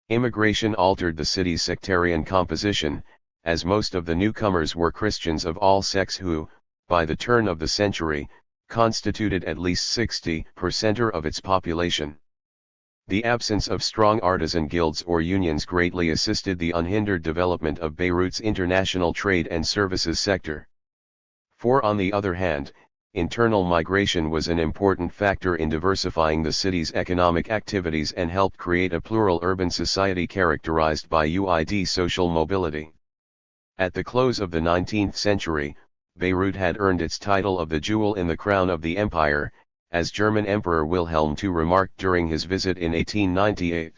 Immigration altered the city's sectarian composition, as most of the newcomers were Christians of all sects who, by the turn of the century, constituted at least 60% of its population. The absence of strong artisan guilds or unions greatly assisted the unhindered development of Beirut's international trade and services sector. For on the other hand, internal migration was an important factor in diversifying the city's economic activities and helped create a plural urban society characterized by wide social mobility. At the close of the 19th century, Beirut had earned its title of the jewel in the crown of the empire, as German Emperor Wilhelm II remarked during his visit in 1898.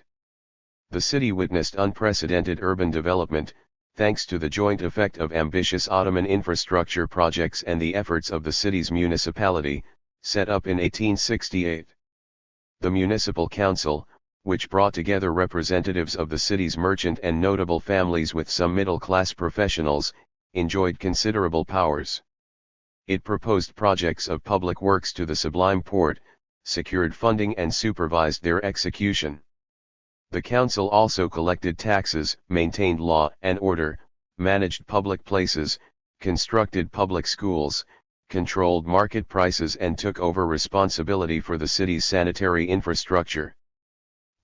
The city witnessed unprecedented urban development, thanks to the joint effect of ambitious Ottoman infrastructure projects and the efforts of the city's municipality, set up in 1868. The municipal council, which brought together representatives of the city's merchant and notable families with some middle-class professionals, enjoyed considerable powers. It proposed projects of public works to the Sublime Porte, secured funding and supervised their execution. The council also collected taxes, maintained law and order, managed public places, constructed public schools, controlled market prices and took over responsibility for the city's sanitary infrastructure.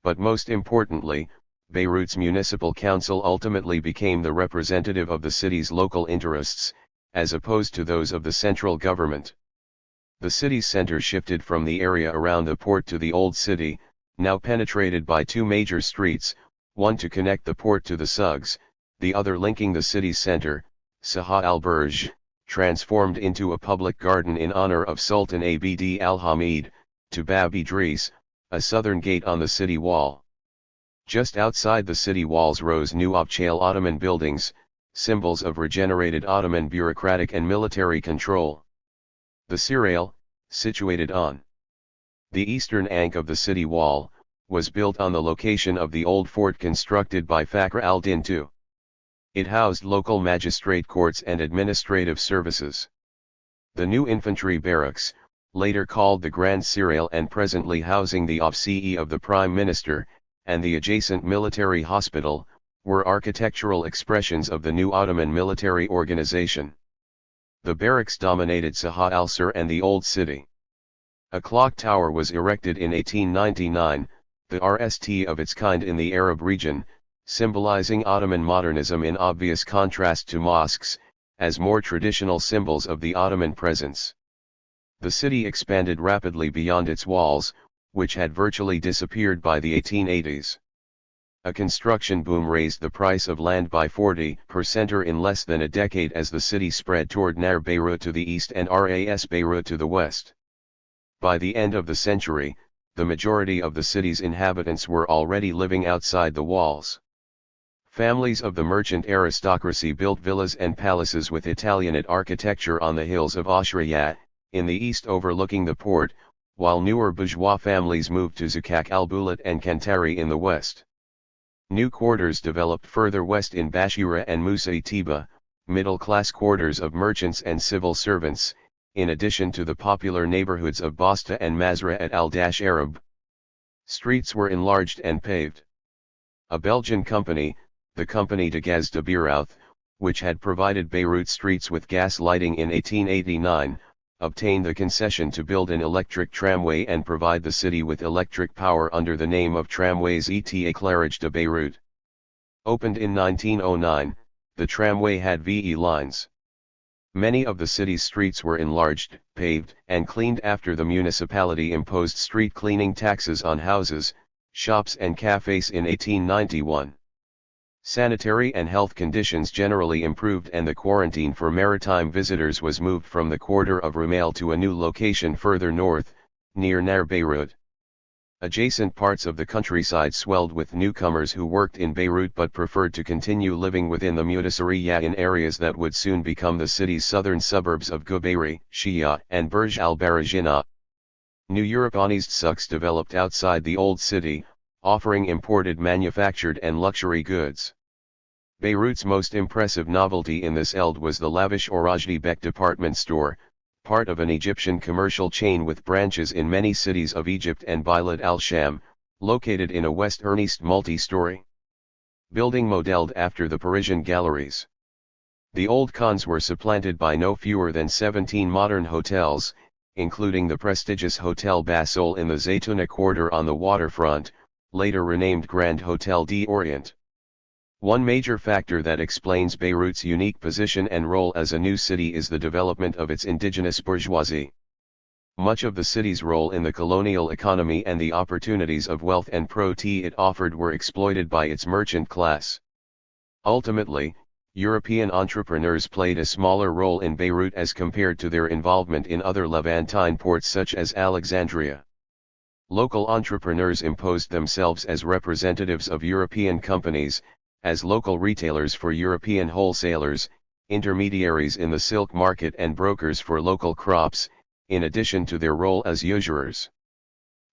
But most importantly, Beirut's municipal council ultimately became the representative of the city's local interests, as opposed to those of the central government. The city's center shifted from the area around the port to the old city, now penetrated by 2 major streets, one to connect the port to the Sugs, the other linking the city's center, Saha al-Burj, transformed into a public garden in honor of Sultan Abd al-Hamid, to Bab Idris, a southern gate on the city wall. Just outside the city walls rose new upscale Ottoman buildings, symbols of regenerated Ottoman bureaucratic and military control. The Serail, situated on the eastern angle of the city wall, was built on the location of the old fort constructed by Fakhr al-Din II. It housed local magistrate courts and administrative services. The new infantry barracks, later called the Grand Serail and presently housing the office of the Prime Minister, and the adjacent military hospital, were architectural expressions of the new Ottoman military organization. The barracks dominated Saha al-Sur and the Old City. A clock tower was erected in 1899, the RST of its kind in the Arab region, symbolizing Ottoman modernism in obvious contrast to mosques, as more traditional symbols of the Ottoman presence. The city expanded rapidly beyond its walls, which had virtually disappeared by the 1880s. A construction boom raised the price of land by 40% in less than a decade as the city spread toward Nar Beirut to the east and Ras Beirut to the west. By the end of the century, the majority of the city's inhabitants were already living outside the walls. Families of the merchant aristocracy built villas and palaces with Italianate architecture on the hills of Ashriyat, in the east overlooking the port, while newer bourgeois families moved to Zukak al-Bulat and Kantari in the west. New quarters developed further west in Bashira and Musaitiba, middle-class quarters of merchants and civil servants, in addition to the popular neighborhoods of Basta and Mazra'at al-Arab. Streets were enlarged and paved. A Belgian company, the Compagnie de Gaz de Beyrouth, which had provided Beirut streets with gas lighting in 1889, obtained the concession to build an electric tramway and provide the city with electric power under the name of Tramways et Éclairage de Beirut. Opened in 1909, the tramway had VE lines. Many of the city's streets were enlarged, paved, and cleaned after the municipality imposed street cleaning taxes on houses, shops and cafes in 1891. Sanitary and health conditions generally improved and the quarantine for maritime visitors was moved from the quarter of Rumail to a new location further north, near Nar Beirut. Adjacent parts of the countryside swelled with newcomers who worked in Beirut but preferred to continue living within the Mudassiriyah in areas that would soon become the city's southern suburbs of Goubairi, Shia, and Burj al-Barajina. New urbanized souks developed outside the old city, offering imported manufactured and luxury goods. Beirut's most impressive novelty in this eld was the lavish Orazdi Bek department store, part of an Egyptian commercial chain with branches in many cities of Egypt and Bilad al-Sham, located in a West Ernest multi-story building modeled after the Parisian galleries. The old khans were supplanted by no fewer than 17 modern hotels, including the prestigious Hotel Basol in the Zaytuna quarter on the waterfront, later renamed Grand Hotel d'Orient. One major factor that explains Beirut's unique position and role as a new city is the development of its indigenous bourgeoisie. Much of the city's role in the colonial economy and the opportunities of wealth and property it offered were exploited by its merchant class. Ultimately, European entrepreneurs played a smaller role in Beirut as compared to their involvement in other Levantine ports such as Alexandria. Local entrepreneurs imposed themselves as representatives of European companies, as local retailers for European wholesalers, intermediaries in the silk market and brokers for local crops, in addition to their role as usurers.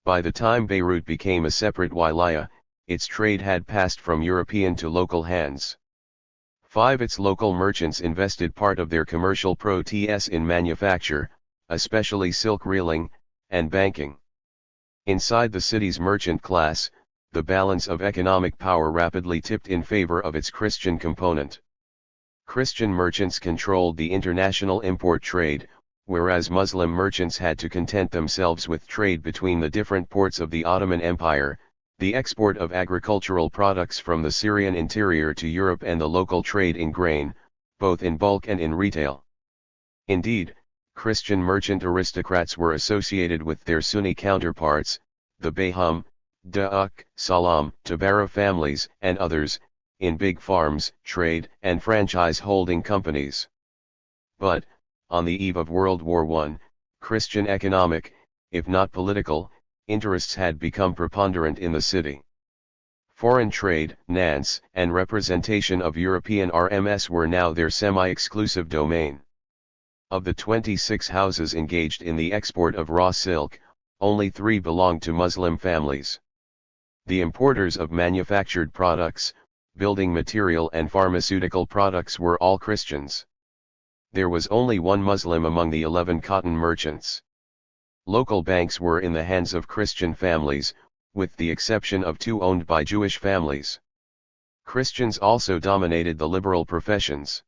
By the time Beirut became a separate wilaya, its trade had passed from European to local hands. 5. Its local merchants invested part of their commercial proceeds in manufacture, especially silk reeling, and banking. Inside the city's merchant class, the balance of economic power rapidly tipped in favor of its Christian component. Christian merchants controlled the international import trade, whereas Muslim merchants had to content themselves with trade between the different ports of the Ottoman Empire, the export of agricultural products from the Syrian interior to Europe and the local trade in grain, both in bulk and in retail. Indeed, Christian merchant aristocrats were associated with their Sunni counterparts, the Bayham, Da'uk, Salam, Tabara families, and others, in big farms, trade, and franchise-holding companies. But, on the eve of World War I, Christian economic, if not political, interests had become preponderant in the city. Foreign trade, finance, and representation of European RMS were now their semi-exclusive domain. Of the 26 houses engaged in the export of raw silk, only 3 belonged to Muslim families. The importers of manufactured products, building material and pharmaceutical products were all Christians. There was only one Muslim among the 11 cotton merchants. Local banks were in the hands of Christian families, with the exception of 2 owned by Jewish families. Christians also dominated the liberal professions.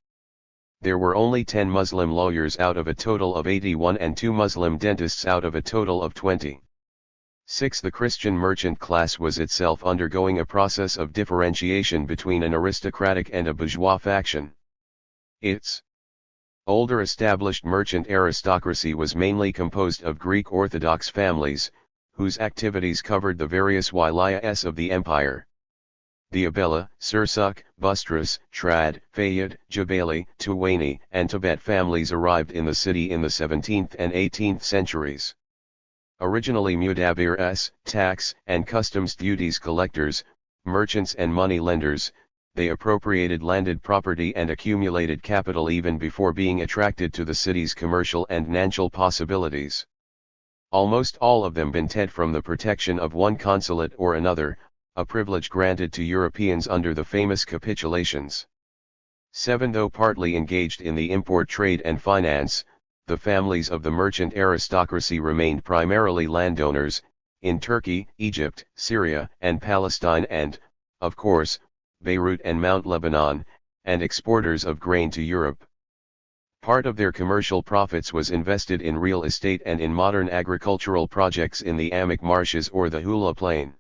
There were only 10 Muslim lawyers out of a total of 81 and 2 Muslim dentists out of a total of 20. 6. The Christian merchant class was itself undergoing a process of differentiation between an aristocratic and a bourgeois faction. Its Older established merchant aristocracy was mainly composed of Greek Orthodox families, whose activities covered the various wilayas of the empire. The Abela, Sursuk, Bustras, Trad, Fayyad, Jabali, Tuwaini, and Tibet families arrived in the city in the 17th and 18th centuries. Originally mudabirs, tax and customs duties collectors, merchants and money lenders, they appropriated landed property and accumulated capital even before being attracted to the city's commercial and financial possibilities. Almost all of them benefited from the protection of one consulate or another, a privilege granted to Europeans under the famous capitulations. 7. Though partly engaged in the import trade and finance, the families of the merchant aristocracy remained primarily landowners, in Turkey, Egypt, Syria, and Palestine and, of course, Beirut and Mount Lebanon, and exporters of grain to Europe. Part of their commercial profits was invested in real estate and in modern agricultural projects in the Amak Marshes or the Hula Plain.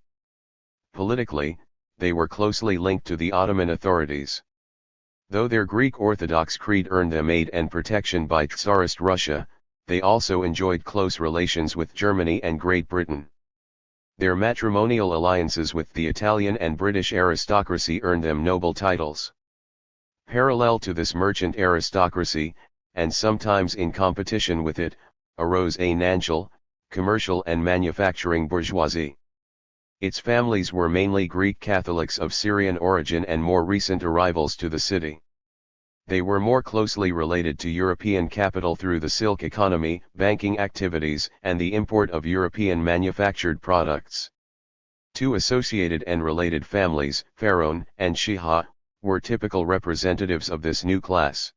Politically, they were closely linked to the Ottoman authorities. Though their Greek Orthodox creed earned them aid and protection by Tsarist Russia, they also enjoyed close relations with Germany and Great Britain. Their matrimonial alliances with the Italian and British aristocracy earned them noble titles. Parallel to this merchant aristocracy, and sometimes in competition with it, arose a financial, commercial and manufacturing bourgeoisie. Its families were mainly Greek Catholics of Syrian origin and more recent arrivals to the city. They were more closely related to European capital through the silk economy, banking activities, and the import of European manufactured products. Two associated and related families, Pharaon and Shiha, were typical representatives of this new class.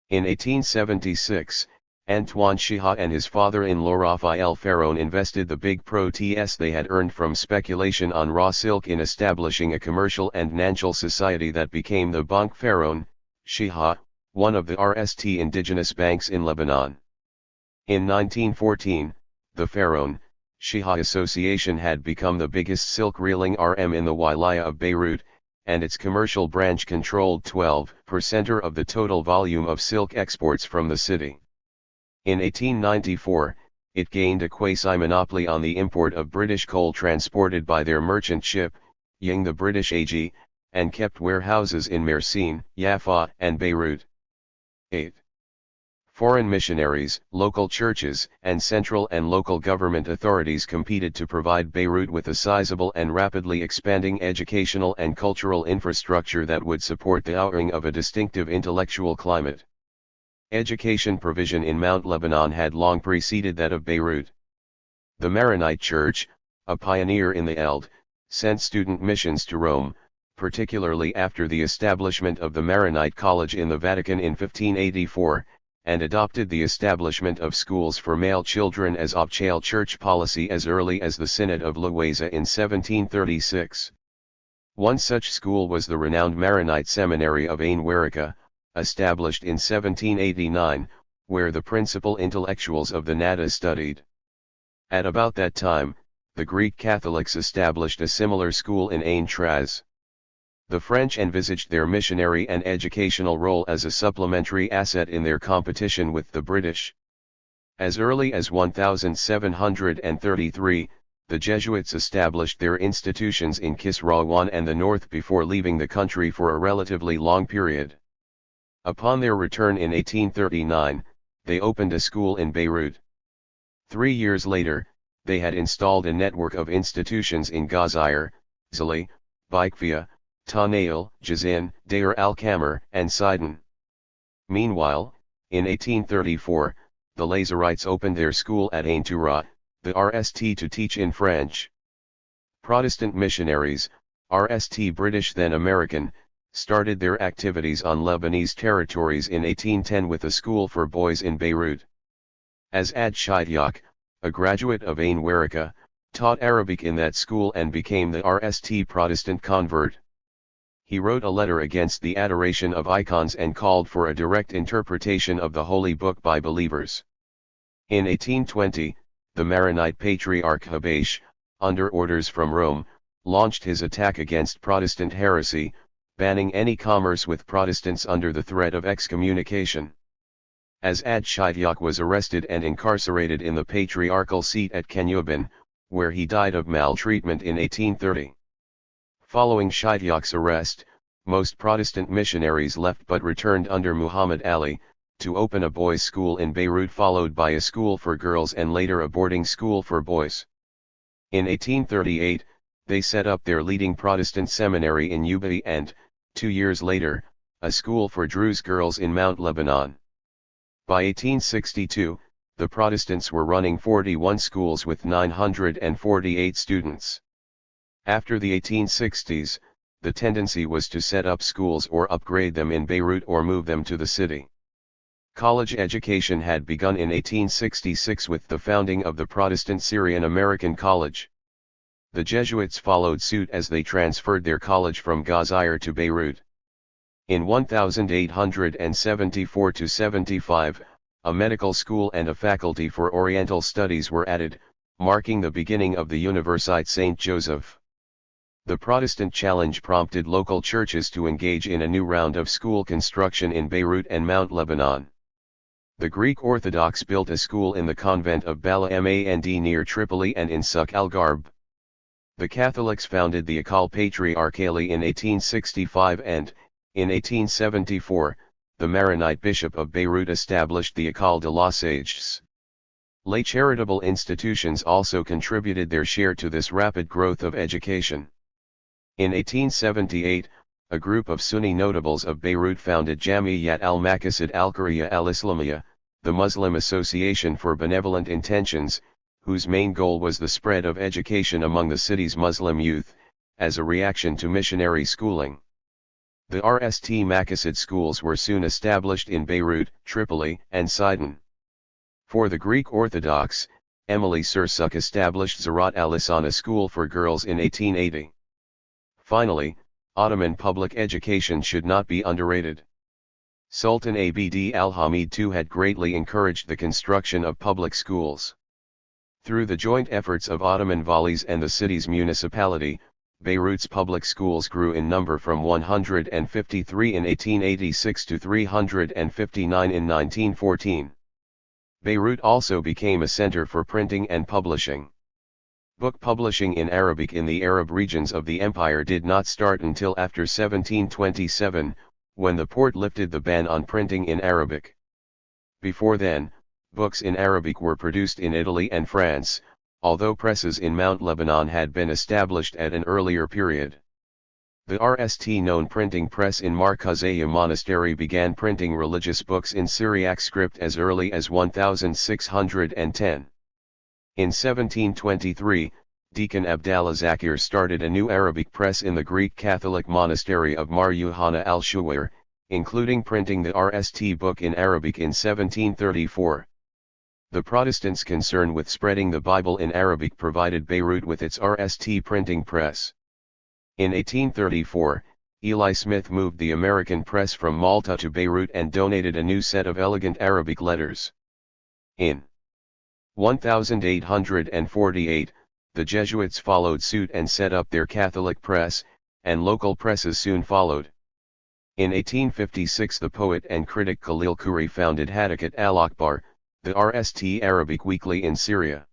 In 1876, Antoine Shiha and his father-in-law Raphael Pharaon invested the big protes they had earned from speculation on raw silk in establishing a commercial and financial society that became the Banque Pharaon, Shiha, one of the RST indigenous banks in Lebanon. In 1914, the Pharaon, Shiha Association had become the biggest silk reeling RM in the wilaya of Beirut, and its commercial branch controlled 12% of the total volume of silk exports from the city. In 1894, it gained a quasi-monopoly on the import of British coal transported by their merchant ship, Ying the British AG, and kept warehouses in Mersin, Jaffa, and Beirut. 8. Foreign missionaries, local churches, and central and local government authorities competed to provide Beirut with a sizable and rapidly expanding educational and cultural infrastructure that would support the outring of a distinctive intellectual climate. Education provision in Mount Lebanon had long preceded that of Beirut. The Maronite Church, a pioneer in the Eld, sent student missions to Rome, particularly after the establishment of the Maronite College in the Vatican in 1584, and adopted the establishment of schools for male children as official church policy as early as the Synod of Loayza in 1736. One such school was the renowned Maronite Seminary of Ain Waraka, established in 1789, where the principal intellectuals of the Nada studied. At about that time, the Greek Catholics established a similar school in Ain Traz. The French envisaged their missionary and educational role as a supplementary asset in their competition with the British. As early as 1733, the Jesuits established their institutions in Kisrawan and the north before leaving the country for a relatively long period. Upon their return in 1839, they opened a school in Beirut. 3 years later, they had installed a network of institutions in Ghazair, Zali, Baikvia, Tanail, Jazin, Deir al-Kamar, and Sidon. Meanwhile, in 1834, the Lazarites opened their school at Ain Tura, the RST to teach in French. Protestant missionaries, RST British then American, started their activities on Lebanese territories in 1810 with a school for boys in Beirut. As Ad Shidyak, a graduate of Ain Waraka, taught Arabic in that school and became the RST Protestant convert. He wrote a letter against the adoration of icons and called for a direct interpretation of the Holy Book by believers. In 1820, the Maronite Patriarch Habash, under orders from Rome, launched his attack against Protestant heresy, banning any commerce with Protestants under the threat of excommunication. as Ad-Shidyak was arrested and incarcerated in the patriarchal seat at Kenyuban, where he died of maltreatment in 1830. Following Shidyak's arrest, most Protestant missionaries left but returned under Muhammad Ali, to open a boys' school in Beirut followed by a school for girls and later a boarding school for boys. In 1838, they set up their leading Protestant seminary in Ubaid and, 2 years later, a school for Druze girls in Mount Lebanon. By 1862, the Protestants were running 41 schools with 948 students. After the 1860s, the tendency was to set up schools or upgrade them in Beirut or move them to the city. College education had begun in 1866 with the founding of the Protestant Syrian American College. The Jesuits followed suit as they transferred their college from Gazair to Beirut. In 1874–75, a medical school and a faculty for Oriental studies were added, marking the beginning of the Universite Saint Joseph. The Protestant challenge prompted local churches to engage in a new round of school construction in Beirut and Mount Lebanon. The Greek Orthodox built a school in the convent of Bala Mand near Tripoli and in Souk al-Garb. The Catholics founded the École Patriarcale in 1865 and, in 1874, the Maronite Bishop of Beirut established the École de la Sages. Lay charitable institutions also contributed their share to this rapid growth of education. In 1878, a group of Sunni notables of Beirut founded Jamiyat al-Maqasid al-Qur'iyya al-Islamiyya, the Muslim Association for Benevolent Intentions, whose main goal was the spread of education among the city's Muslim youth, as a reaction to missionary schooling. The RST Maqasid schools were soon established in Beirut, Tripoli, and Sidon. For the Greek Orthodox, Emily Sursuk established Zarat al-Lisana School for girls in 1880. Finally, Ottoman public education should not be underrated. Sultan Abd al-Hamid II had greatly encouraged the construction of public schools. Through the joint efforts of Ottoman Valis and the city's municipality, Beirut's public schools grew in number from 153 in 1886 to 359 in 1914. Beirut also became a center for printing and publishing. Book publishing in Arabic in the Arab regions of the empire did not start until after 1727, when the Porte lifted the ban on printing in Arabic. Before then, books in Arabic were produced in Italy and France, although presses in Mount Lebanon had been established at an earlier period. The RST known printing press in Markazaya Monastery began printing religious books in Syriac script as early as 1610. In 1723, Deacon Abdallah Zakir started a new Arabic press in the Greek Catholic monastery of Mar Yuhanna al-Shuwair, including printing the RST book in Arabic in 1734. The Protestants' concern with spreading the Bible in Arabic provided Beirut with its RST printing press. In 1834, Eli Smith moved the American press from Malta to Beirut and donated a new set of elegant Arabic letters. In 1848, the Jesuits followed suit and set up their Catholic press, and local presses soon followed. In 1856 the poet and critic Khalil Khoury founded Hadakat al-Akbar, the RST Arabic weekly in Syria.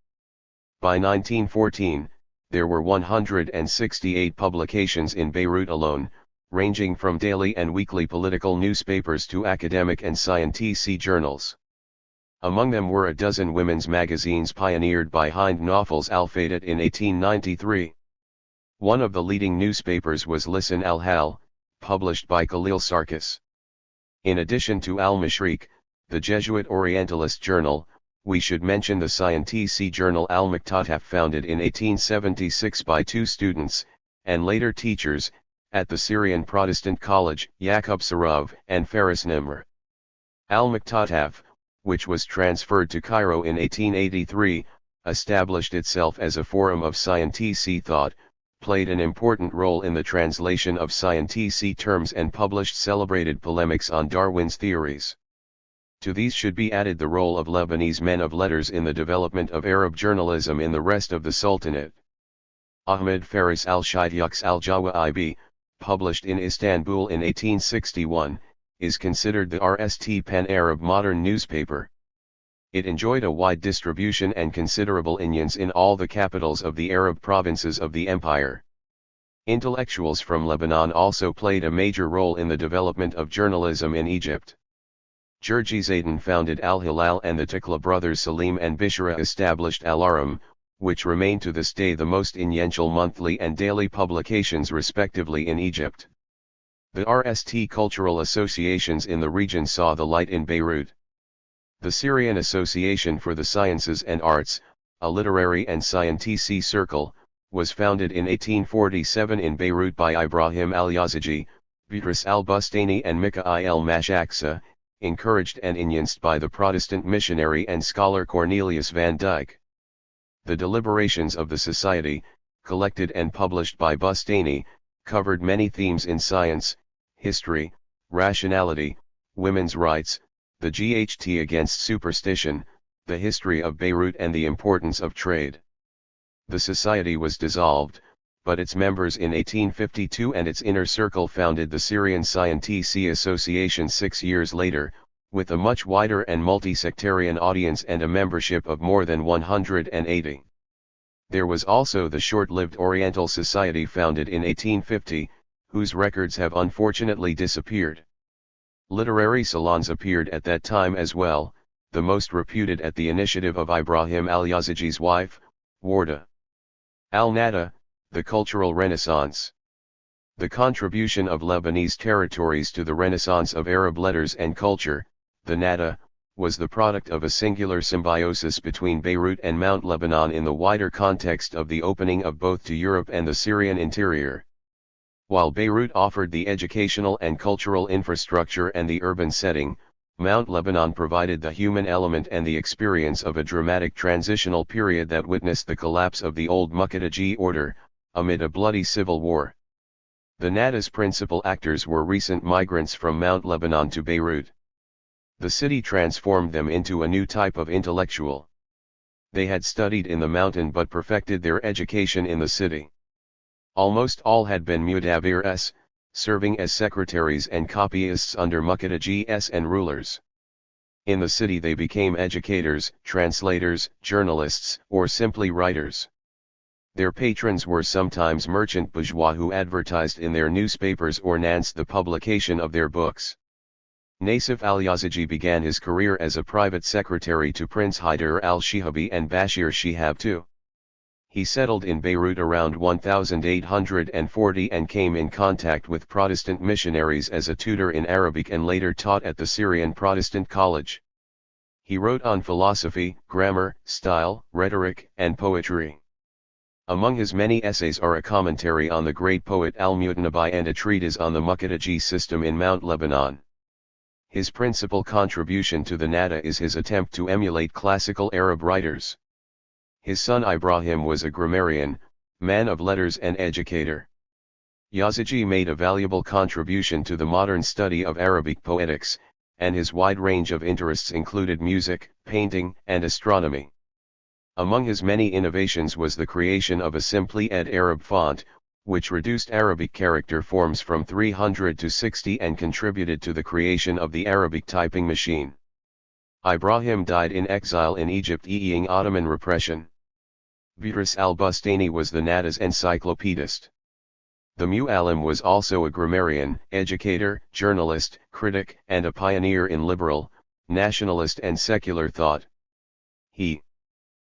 By 1914, there were 168 publications in Beirut alone, ranging from daily and weekly political newspapers to academic and scientific journals. Among them were a dozen women's magazines pioneered by Hind Nawfals al-Fadat in 1893. One of the leading newspapers was Lisan al-Hal, published by Khalil Sarkis. In addition to al-Mashriq, the Jesuit Orientalist journal, we should mention the scientific journal al-Muqtataf founded in 1876 by two students, and later teachers, at the Syrian Protestant College, Yaqub Sarov and Faris Nimr. Al-Muqtataf, which was transferred to Cairo in 1883, established itself as a forum of scientific thought, played an important role in the translation of scientific terms and published celebrated polemics on Darwin's theories. To these should be added the role of Lebanese men of letters in the development of Arab journalism in the rest of the Sultanate. Ahmed Faris al-Shidyaks al-Jawa'ibi, published in Istanbul in 1861, is considered the RST pan-Arab modern newspaper. It enjoyed a wide distribution and considerable influence in all the capitals of the Arab provinces of the empire. Intellectuals from Lebanon also played a major role in the development of journalism in Egypt. Jurji Zaydan founded Al-Hilal, and the Tikla brothers Salim and Bishra established Al-Aram, which remain to this day the most influential monthly and daily publications respectively in Egypt. The RST cultural associations in the region saw the light in Beirut. The Syrian Association for the Sciences and Arts, a literary and scientific circle, was founded in 1847 in Beirut by Ibrahim al-Yazigi, Idris al-Bustani and Mikhail Mashaksa, encouraged and influenced by the Protestant missionary and scholar Cornelius van Dyck. The deliberations of the society, collected and published by Bustani, covered many themes in science, history, rationality, women's rights, the GHT against superstition, the history of Beirut and the importance of trade. The society was dissolved, but its members in 1852 and its inner circle founded the Syrian Scientific Association 6 years later, with a much wider and multi-sectarian audience and a membership of more than 180. There was also the short-lived Oriental Society founded in 1850, whose records have unfortunately disappeared. Literary salons appeared at that time as well, the most reputed at the initiative of Ibrahim al-Yazigi's wife, Warda al-Nada, the Cultural Renaissance. The contribution of Lebanese territories to the Renaissance of Arab letters and culture, the Nada, was the product of a singular symbiosis between Beirut and Mount Lebanon in the wider context of the opening of both to Europe and the Syrian interior. While Beirut offered the educational and cultural infrastructure and the urban setting, Mount Lebanon provided the human element and the experience of a dramatic transitional period that witnessed the collapse of the old Muqaddaji order, amid a bloody civil war. The Nada's principal actors were recent migrants from Mount Lebanon to Beirut. The city transformed them into a new type of intellectual. They had studied in the mountain but perfected their education in the city. Almost all had been mudabirs, serving as secretaries and copyists under Muqaddajis and rulers. In the city they became educators, translators, journalists, or simply writers. Their patrons were sometimes merchant bourgeois who advertised in their newspapers or announced the publication of their books. Nasif al-Yazigi began his career as a private secretary to Prince Haidar al-Shihabi and Bashir Shihab II. He settled in Beirut around 1840 and came in contact with Protestant missionaries as a tutor in Arabic and later taught at the Syrian Protestant College. He wrote on philosophy, grammar, style, rhetoric, and poetry. Among his many essays are a commentary on the great poet al-Mutanabi and a treatise on the Muqaddaji system in Mount Lebanon. His principal contribution to the Nada is his attempt to emulate classical Arab writers. His son Ibrahim was a grammarian, man of letters and educator. Yazigi made a valuable contribution to the modern study of Arabic poetics, and his wide range of interests included music, painting, and astronomy. Among his many innovations was the creation of a simply ed Arab font, which reduced Arabic character forms from 300 to 60 and contributed to the creation of the Arabic typing machine. Ibrahim died in exile in Egypt eyeing Ottoman repression. Idris al-Bustani was the Nada's encyclopedist. The Mu'allim was also a grammarian, educator, journalist, critic, and a pioneer in liberal, nationalist and secular thought. He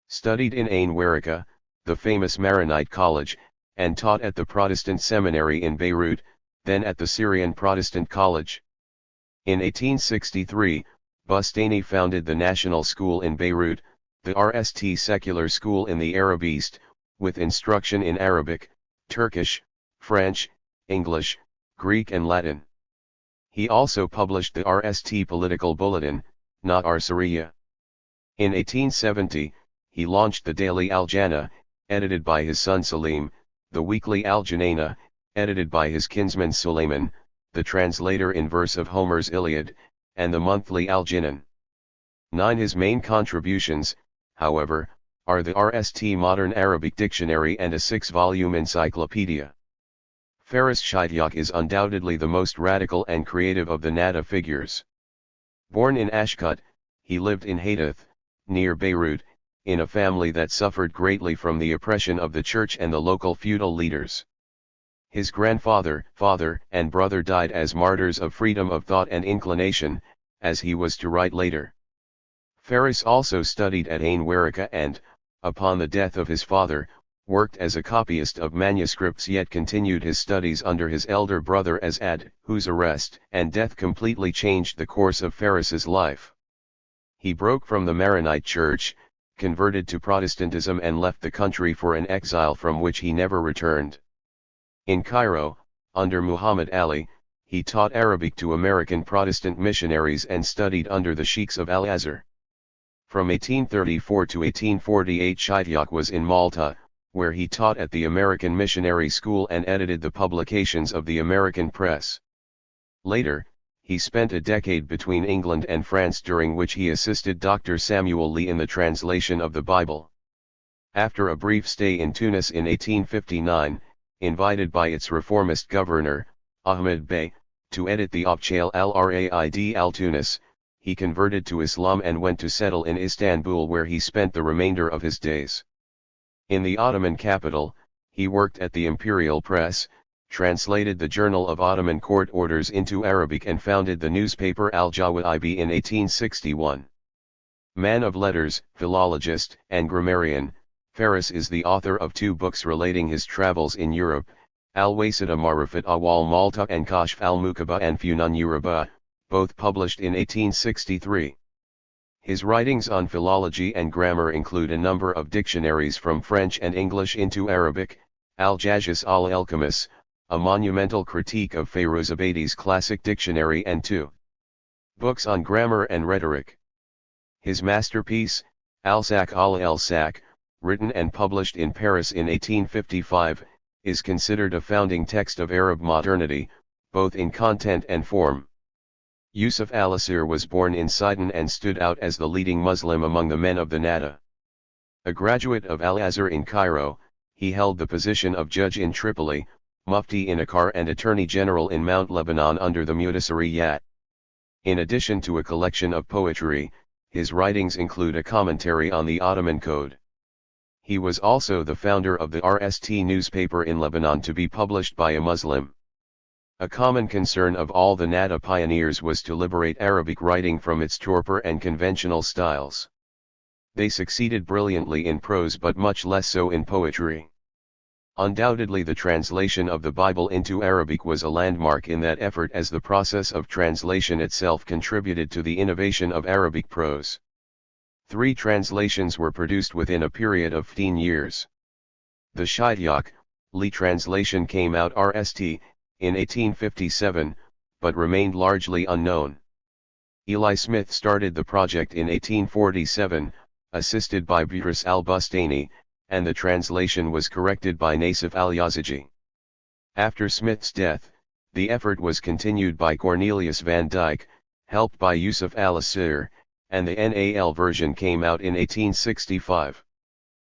studied in Ain Waraka, the famous Maronite college, and taught at the Protestant seminary in Beirut, then at the Syrian Protestant College. In 1863, Bustani founded the National School in Beirut, the RST Secular School in the Arab East, with instruction in Arabic, Turkish, French, English, Greek and Latin. He also published the RST Political Bulletin, Not Our Syria. In 1870, he launched the daily Al-Jannah, edited by his son Salim, the weekly Al-Janana, edited by his kinsman Sulayman, the translator in verse of Homer's Iliad, and the monthly Al-Jinan. His main contributions, however, are the RST Modern Arabic Dictionary and a 6-volume encyclopedia. Faris Shidyak is undoubtedly the most radical and creative of the Nada figures. Born in Ashkut, he lived in Hadith, near Beirut, in a family that suffered greatly from the oppression of the church and the local feudal leaders. His grandfather, father, and brother died as martyrs of freedom of thought and inclination, as he was to write later. Faris also studied at Ain Waraka and, upon the death of his father, worked as a copyist of manuscripts, yet continued his studies under his elder brother As'ad, whose arrest and death completely changed the course of Faris's life. He broke from the Maronite Church, converted to Protestantism, and left the country for an exile from which he never returned. In Cairo, under Muhammad Ali, he taught Arabic to American Protestant missionaries and studied under the sheikhs of Al-Azhar. From 1834 to 1848 Shidyak was in Malta, where he taught at the American Missionary School and edited the publications of the American press. Later, he spent a decade between England and France, during which he assisted Dr. Samuel Lee in the translation of the Bible. After a brief stay in Tunis in 1859, invited by its reformist governor, Ahmed Bey, to edit the Abchail al-Raid al-Tunis, he converted to Islam and went to settle in Istanbul, where he spent the remainder of his days. In the Ottoman capital, he worked at the Imperial Press, translated the Journal of Ottoman Court Orders into Arabic, and founded the newspaper Al-Jawaibi in 1861. Man of letters, philologist, and grammarian, Faris is the author of 2 books relating his travels in Europe, Al-Wasita Marifat Awal Malta and Kashf al-Mukaba and Funan Yoruba, both published in 1863. His writings on philology and grammar include a number of dictionaries from French and English into Arabic, Al-Jajis al-Elkamis, a monumental critique of Fairuzabadi's classic dictionary, and 2 books on grammar and rhetoric. His masterpiece, Al-Sak al-El-Sak, written and published in Paris in 1855, is considered a founding text of Arab modernity, both in content and form. Yusuf al-Asir was born in Sidon and stood out as the leading Muslim among the men of the Nada. A graduate of Al-Azhar in Cairo, he held the position of judge in Tripoli, mufti in Akkar, and attorney general in Mount Lebanon under the Mutasariyat. In addition to a collection of poetry, his writings include a commentary on the Ottoman Code. He was also the founder of the RST newspaper in Lebanon, to be published by a Muslim. A common concern of all the Nada pioneers was to liberate Arabic writing from its torpor and conventional styles. They succeeded brilliantly in prose, but much less so in poetry. Undoubtedly, the translation of the Bible into Arabic was a landmark in that effort, as the process of translation itself contributed to the innovation of Arabic prose. 3 translations were produced within a period of 15 years. The Shidyak Lee translation came out RST in 1857, but remained largely unknown. Eli Smith started the project in 1847, assisted by Beatrice al-Bustani, and the translation was corrected by Nasif al-Yaziji. After Smith's death, the effort was continued by Cornelius van Dyck, helped by Yusuf al-Asir, and the NAL version came out in 1865.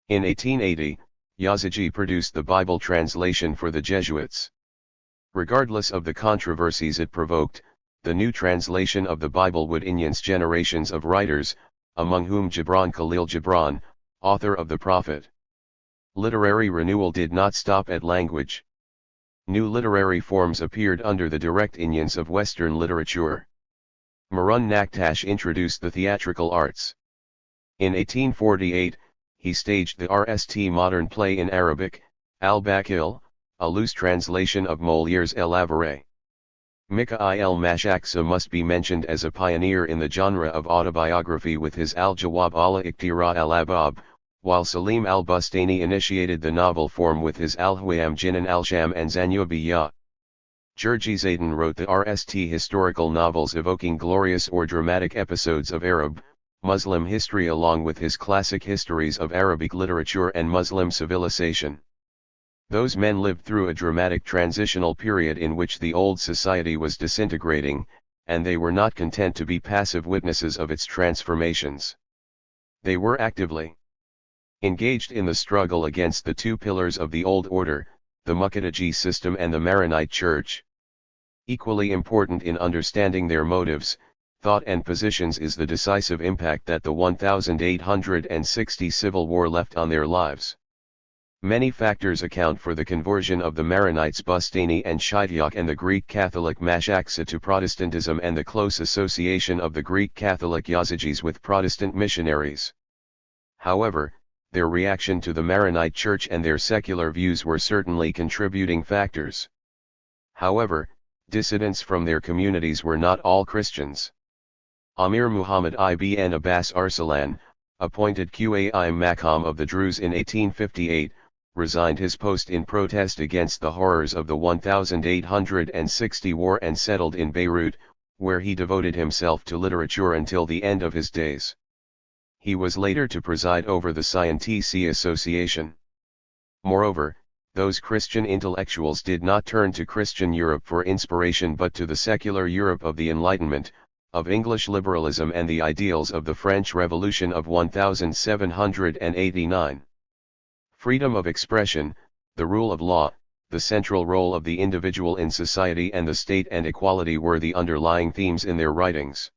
In 1880, Yaziji produced the Bible translation for the Jesuits. Regardless of the controversies it provoked, the new translation of the Bible would influence generations of writers, among whom Gibran Khalil Gibran, author of the Prophet. Literary renewal did not stop at language. New literary forms appeared under the direct influence of Western literature. Marun Naktash introduced the theatrical arts. In 1848, he staged the RST modern play in Arabic, Al-Bakil, a loose translation of Molière's El Avare. Mikhail Mashaksa must be mentioned as a pioneer in the genre of autobiography with his Al-Jawab ala Iktira al-Abab, while Salim al-Bustani initiated the novel form with his Al-Huwam Jinan al-Sham and Zanubiya. Jurji Zaydan wrote the RST historical novels evoking glorious or dramatic episodes of Arab, Muslim history, along with his classic histories of Arabic literature and Muslim civilization. Those men lived through a dramatic transitional period in which the old society was disintegrating, and they were not content to be passive witnesses of its transformations. They were actively engaged in the struggle against the 2 pillars of the old order, the Muqaddiji system and the Maronite Church. Equally important in understanding their motives, thought and positions is the decisive impact that the 1860 civil war left on their lives. Many factors account for the conversion of the Maronites Bustani and Shaityaq and the Greek Catholic Mashaksa to Protestantism and the close association of the Greek Catholic Yazidis with Protestant missionaries. However, their reaction to the Maronite Church and their secular views were certainly contributing factors. However, dissidents from their communities were not all Christians. Amir Muhammad ibn Abbas Arsalan, appointed Qai Maqam of the Druze in 1858, resigned his post in protest against the horrors of the 1860 war and settled in Beirut, where he devoted himself to literature until the end of his days. He was later to preside over the Scientific Association. Moreover, those Christian intellectuals did not turn to Christian Europe for inspiration but to the secular Europe of the Enlightenment, of English liberalism and the ideals of the French Revolution of 1789. Freedom of expression, the rule of law, the central role of the individual in society and the state and equality were the underlying themes in their writings.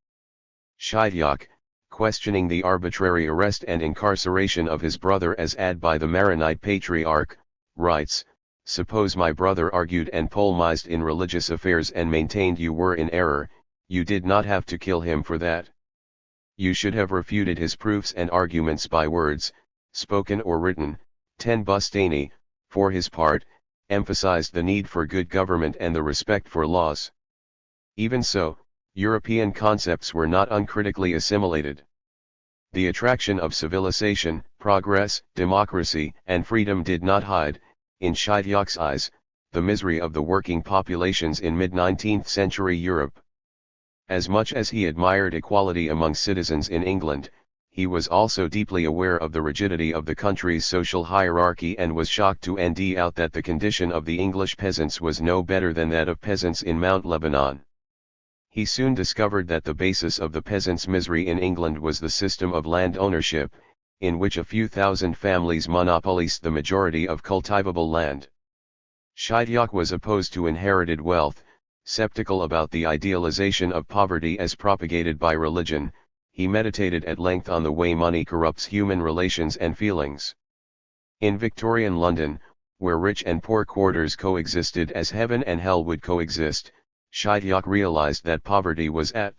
Shaityaq, questioning the arbitrary arrest and incarceration of his brother as ad by the Maronite Patriarch, writes, "Suppose my brother argued and polemized in religious affairs and maintained you were in error, you did not have to kill him for that. You should have refuted his proofs and arguments by words, spoken or written." 10 Bustani, for his part, emphasized the need for good government and the respect for laws. Even so, European concepts were not uncritically assimilated. The attraction of civilization, progress, democracy, and freedom did not hide, in Shaityaq's eyes, the misery of the working populations in mid-19th century Europe. As much as he admired equality among citizens in England, he was also deeply aware of the rigidity of the country's social hierarchy and was shocked to find out that the condition of the English peasants was no better than that of peasants in Mount Lebanon. He soon discovered that the basis of the peasants' misery in England was the system of land ownership, in which a few thousand families monopolized the majority of cultivable land. Shaityaq was opposed to inherited wealth, skeptical about the idealization of poverty as propagated by religion. He meditated at length on the way money corrupts human relations and feelings. In Victorian London, where rich and poor quarters coexisted as heaven and hell would coexist, Shaityaq realized that poverty was at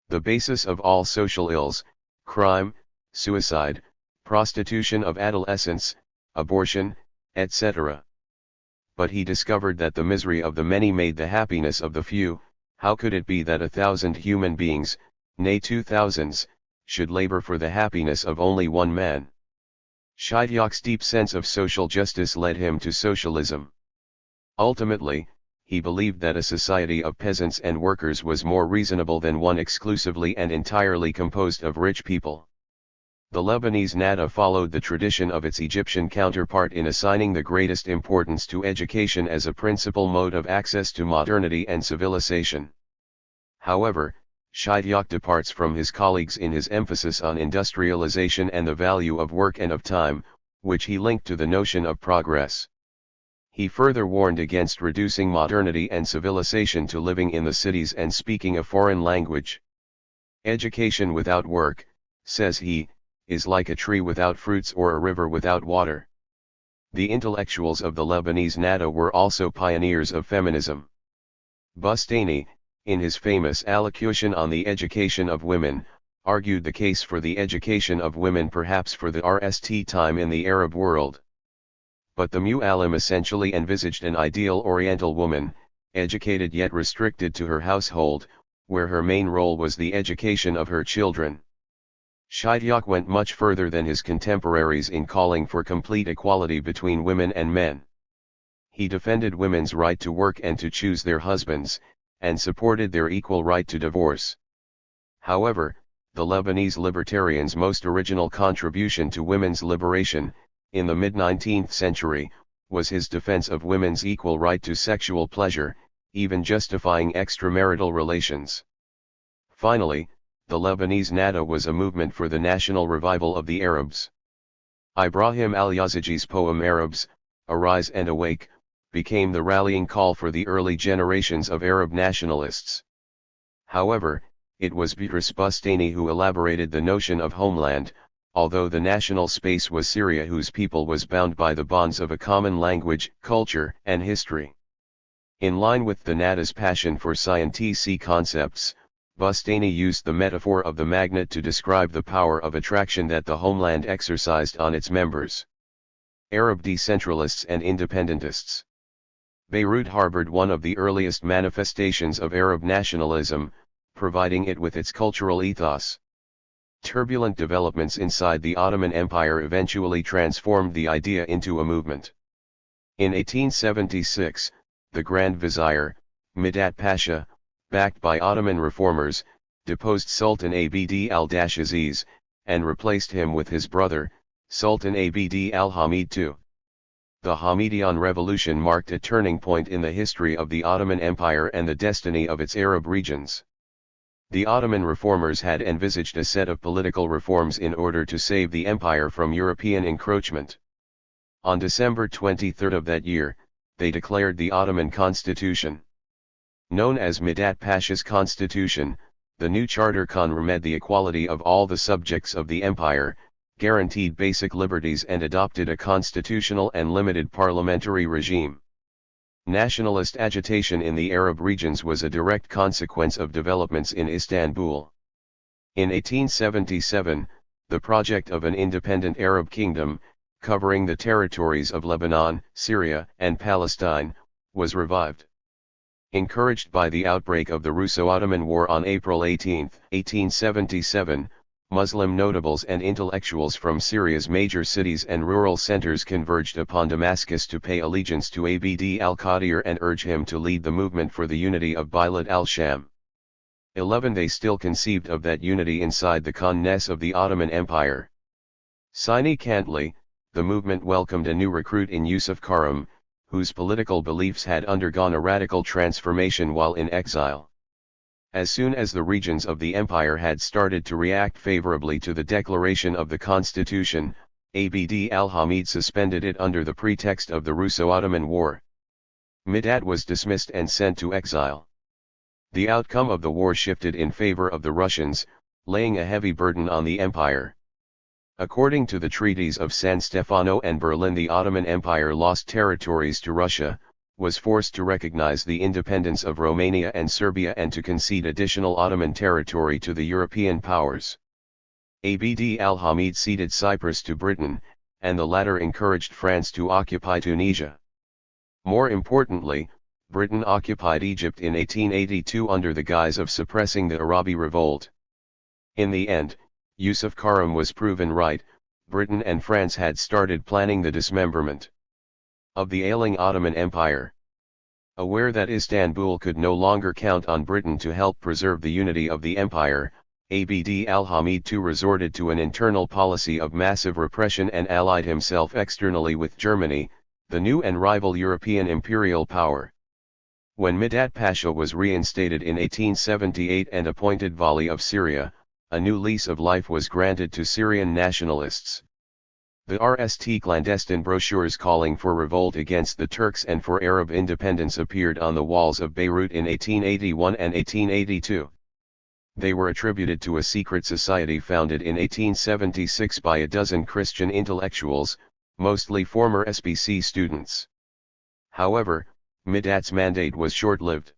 the basis of all social ills: crime, suicide, prostitution of adolescents, abortion, etc. But he discovered that the misery of the many made the happiness of the few. How could it be that 1,000 human beings, nay 2,000s, should labor for the happiness of only one man? Shaityaq's deep sense of social justice led him to socialism. Ultimately, he believed that a society of peasants and workers was more reasonable than one exclusively and entirely composed of rich people. The Lebanese Nahda followed the tradition of its Egyptian counterpart in assigning the greatest importance to education as a principal mode of access to modernity and civilization. However, Shaityaq departs from his colleagues in his emphasis on industrialization and the value of work and of time, which he linked to the notion of progress. He further warned against reducing modernity and civilization to living in the cities and speaking a foreign language. Education without work, says he, is like a tree without fruits or a river without water. The intellectuals of the Lebanese Nahda were also pioneers of feminism. Bustani, in his famous allocution on the education of women, argued the case for the education of women perhaps for the first time in the Arab world. But the Mu'allim essentially envisaged an ideal Oriental woman, educated yet restricted to her household, where her main role was the education of her children. Shaityaq went much further than his contemporaries in calling for complete equality between women and men. He defended women's right to work and to choose their husbands, and supported their equal right to divorce. However, the Lebanese libertarians' most original contribution to women's liberation, in the mid-19th century, was his defense of women's equal right to sexual pleasure, even justifying extramarital relations. Finally, the Lebanese Nahda was a movement for the national revival of the Arabs. Ibrahim al-Yaziji's poem Arabs, Arise and Awake, became the rallying call for the early generations of Arab nationalists. However, it was Boutros Boustany who elaborated the notion of homeland, although the national space was Syria, whose people was bound by the bonds of a common language, culture, and history. In line with the Nada's passion for scientific concepts, Boustany used the metaphor of the magnet to describe the power of attraction that the homeland exercised on its members. Arab decentralists and independentists. Beirut harbored one of the earliest manifestations of Arab nationalism, providing it with its cultural ethos. Turbulent developments inside the Ottoman Empire eventually transformed the idea into a movement. In 1876, the Grand Vizier, Midat Pasha, backed by Ottoman reformers, deposed Sultan Abd al-Aziz, and replaced him with his brother, Sultan Abd al-Hamid II. The Hamidian Revolution marked a turning point in the history of the Ottoman Empire and the destiny of its Arab regions. The Ottoman reformers had envisaged a set of political reforms in order to save the empire from European encroachment. On December 23 of that year, they declared the Ottoman Constitution. Known as Midat Pasha's Constitution, the new charter confirmed the equality of all the subjects of the empire, guaranteed basic liberties and adopted a constitutional and limited parliamentary regime. Nationalist agitation in the Arab regions was a direct consequence of developments in Istanbul. In 1877, the project of an independent Arab kingdom, covering the territories of Lebanon, Syria, and Palestine, was revived. Encouraged by the outbreak of the Russo-Ottoman War on April 18, 1877, Muslim notables and intellectuals from Syria's major cities and rural centers converged upon Damascus to pay allegiance to Abd al-Qadir and urge him to lead the movement for the unity of Bilad al-Sham. 11. They still conceived of that unity inside the Khan-ness of the Ottoman Empire. Significantly, the movement welcomed a new recruit in Yusuf Karim, whose political beliefs had undergone a radical transformation while in exile. As soon as the regions of the empire had started to react favorably to the declaration of the constitution, Abd al-Hamid suspended it under the pretext of the Russo-Ottoman War. Midat was dismissed and sent to exile. The outcome of the war shifted in favor of the Russians, laying a heavy burden on the empire. According to the treaties of San Stefano and Berlin, the Ottoman Empire lost territories to Russia, was forced to recognize the independence of Romania and Serbia and to concede additional Ottoman territory to the European powers. Abd al-Hamid ceded Cyprus to Britain, and the latter encouraged France to occupy Tunisia. More importantly, Britain occupied Egypt in 1882 under the guise of suppressing the Arabi revolt. In the end, Yusuf Karim was proven right. Britain and France had started planning the dismemberment of the ailing Ottoman Empire. Aware that Istanbul could no longer count on Britain to help preserve the unity of the empire, Abd al-Hamid II resorted to an internal policy of massive repression and allied himself externally with Germany, the new and rival European imperial power. When Midat Pasha was reinstated in 1878 and appointed Vali of Syria, a new lease of life was granted to Syrian nationalists. The RST clandestine brochures calling for revolt against the Turks and for Arab independence appeared on the walls of Beirut in 1881 and 1882. They were attributed to a secret society founded in 1876 by a dozen Christian intellectuals, mostly former SBC students. However, Midat's mandate was short-lived.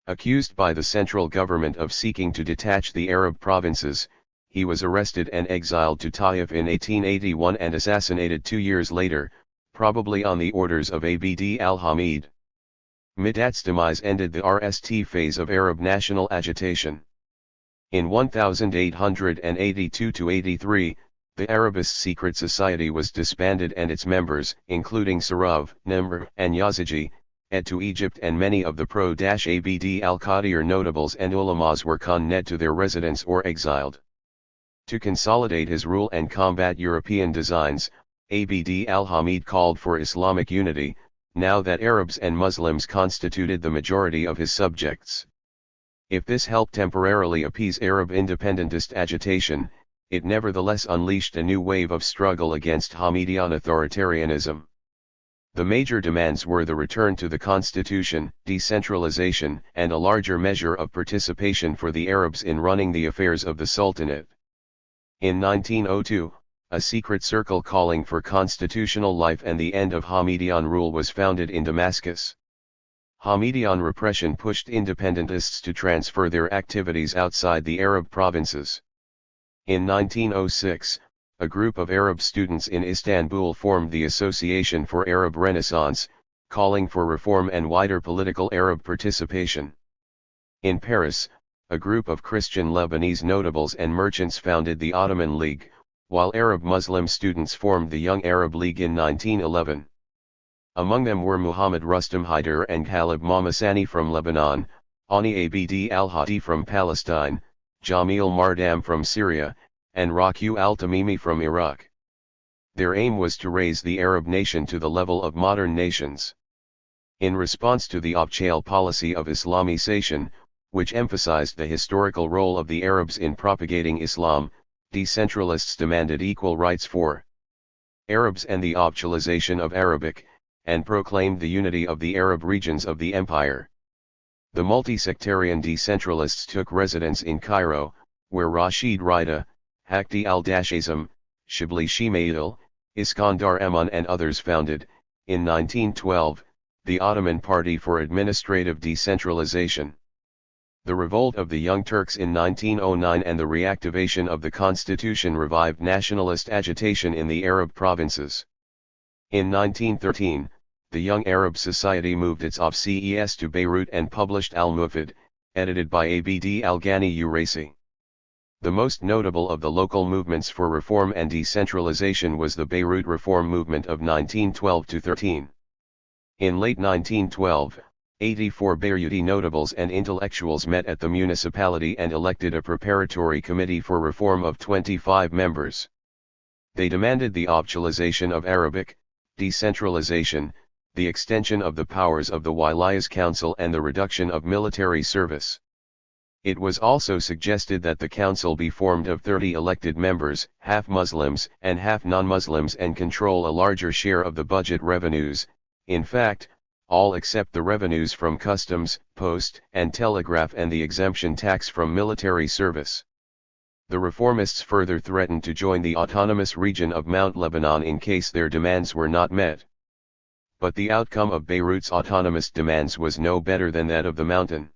Accused by the central government of seeking to detach the Arab provinces, he was arrested and exiled to Taif in 1881 and assassinated 2 years later, probably on the orders of Abd al-Hamid. Midat's demise ended the RST phase of Arab national agitation. In 1882–83, the Arabist secret society was disbanded and its members, including Sarav, Nimr, and Yazigi, fled to Egypt, and many of the pro-Abd al-Qadir notables and ulamas were condemned to their residence or exiled. To consolidate his rule and combat European designs, Abd al-Hamid called for Islamic unity, now that Arabs and Muslims constituted the majority of his subjects. If this helped temporarily appease Arab independentist agitation, it nevertheless unleashed a new wave of struggle against Hamidian authoritarianism. The major demands were the return to the constitution, decentralization, and a larger measure of participation for the Arabs in running the affairs of the Sultanate. In 1902, a secret circle calling for constitutional life and the end of Hamidian rule was founded in Damascus. Hamidian repression pushed independentists to transfer their activities outside the Arab provinces. In 1906, a group of Arab students in Istanbul formed the Association for Arab Renaissance, calling for reform and wider political Arab participation. In Paris, a group of Christian Lebanese notables and merchants founded the Ottoman League, while Arab Muslim students formed the Young Arab League in 1911. Among them were Muhammad Rustam Haider and Khalib Mamasani from Lebanon, Ani Abd al-Hadi from Palestine, Jamil Mardam from Syria, and Raqu al-Tamimi from Iraq. Their aim was to raise the Arab nation to the level of modern nations. In response to the Abchale policy of Islamization, which emphasized the historical role of the Arabs in propagating Islam, decentralists demanded equal rights for Arabs and the Abchalization of Arabic, and proclaimed the unity of the Arab regions of the empire. The multi-sectarian decentralists took residence in Cairo, where Rashid Rida, Hakdi al-Dashazim, Shibli Shimail, Iskandar Eman and others founded, in 1912, the Ottoman Party for Administrative Decentralization. The revolt of the Young Turks in 1909 and the reactivation of the constitution revived nationalist agitation in the Arab provinces. In 1913, the Young Arab Society moved its OBCES to Beirut and published Al-Mufid, edited by Abd al-Ghani Uraisi. The most notable of the local movements for reform and decentralization was the Beirut Reform Movement of 1912-13. In late 1912, 84 Beiruti notables and intellectuals met at the municipality and elected a preparatory committee for reform of 25 members. They demanded the Abchalization of Arabic, decentralization, the extension of the powers of the Wilayas Council and the reduction of military service. It was also suggested that the council be formed of 30 elected members, half Muslims and half non-Muslims, and control a larger share of the budget revenues, in fact, all except the revenues from customs, post and telegraph and the exemption tax from military service. The reformists further threatened to join the autonomous region of Mount Lebanon in case their demands were not met. But the outcome of Beirut's autonomous demands was no better than that of the mountain.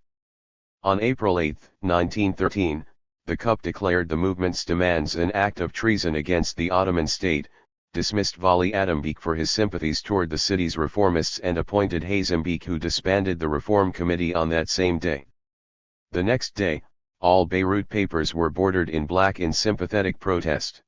On April 8, 1913, the CUP declared the movement's demands an act of treason against the Ottoman state, dismissed Vali Adambek for his sympathies toward the city's reformists and appointed Hazembek, who disbanded the reform committee on that same day. The next day, all Beirut papers were bordered in black in sympathetic protest.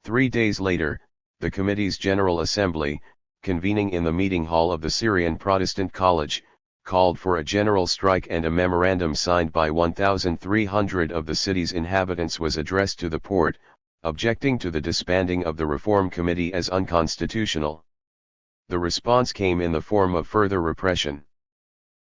3 days later, the committee's General Assembly, convening in the meeting hall of the Syrian Protestant College, called for a general strike, and a memorandum signed by 1,300 of the city's inhabitants was addressed to the Porte, objecting to the disbanding of the Reform Committee as unconstitutional. The response came in the form of further repression.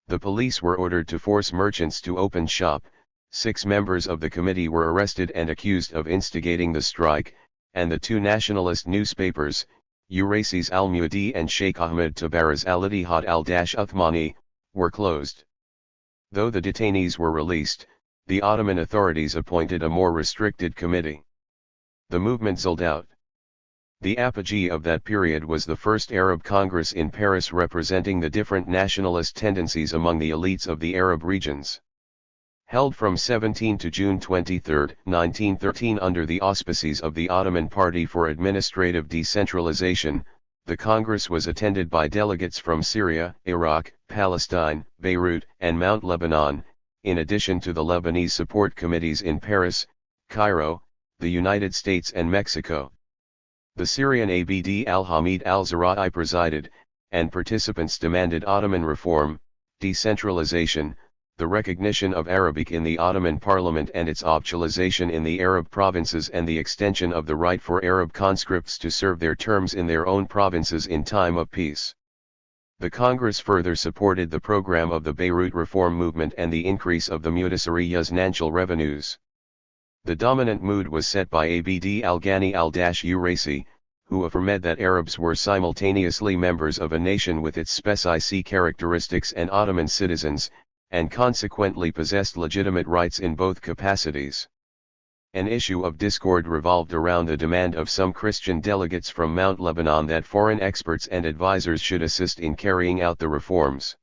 The police were ordered to force merchants to open shop, 6 members of the committee were arrested and accused of instigating the strike, and the 2 nationalist newspapers, Uraisi's Al-Muadi and Sheikh Ahmed Tabar's Al-Ittihad al-Uthmani, were closed. Though the detainees were released, the Ottoman authorities appointed a more restricted committee. The movement sold out. The apogee of that period was the first Arab Congress in Paris, representing the different nationalist tendencies among the elites of the Arab regions. Held from 17 to June 23, 1913 under the auspices of the Ottoman Party for Administrative Decentralization, the Congress was attended by delegates from Syria, Iraq, Palestine, Beirut, and Mount Lebanon, in addition to the Lebanese support committees in Paris, Cairo, the United States and Mexico. The Syrian Abd al-Hamid al-Zara'i presided, and participants demanded Ottoman reform, decentralization, the recognition of Arabic in the Ottoman Parliament and its Abchalization in the Arab provinces, and the extension of the right for Arab conscripts to serve their terms in their own provinces in time of peace. The Congress further supported the program of the Beirut Reform Movement and the increase of the Mutasariya's financial revenues. The dominant mood was set by Abd al-Ghani al-Uraisi, who affirmed that Arabs were simultaneously members of a nation with its specific characteristics and Ottoman citizens, and consequently possessed legitimate rights in both capacities. An issue of discord revolved around the demand of some Christian delegates from Mount Lebanon that foreign experts and advisors should assist in carrying out the reforms.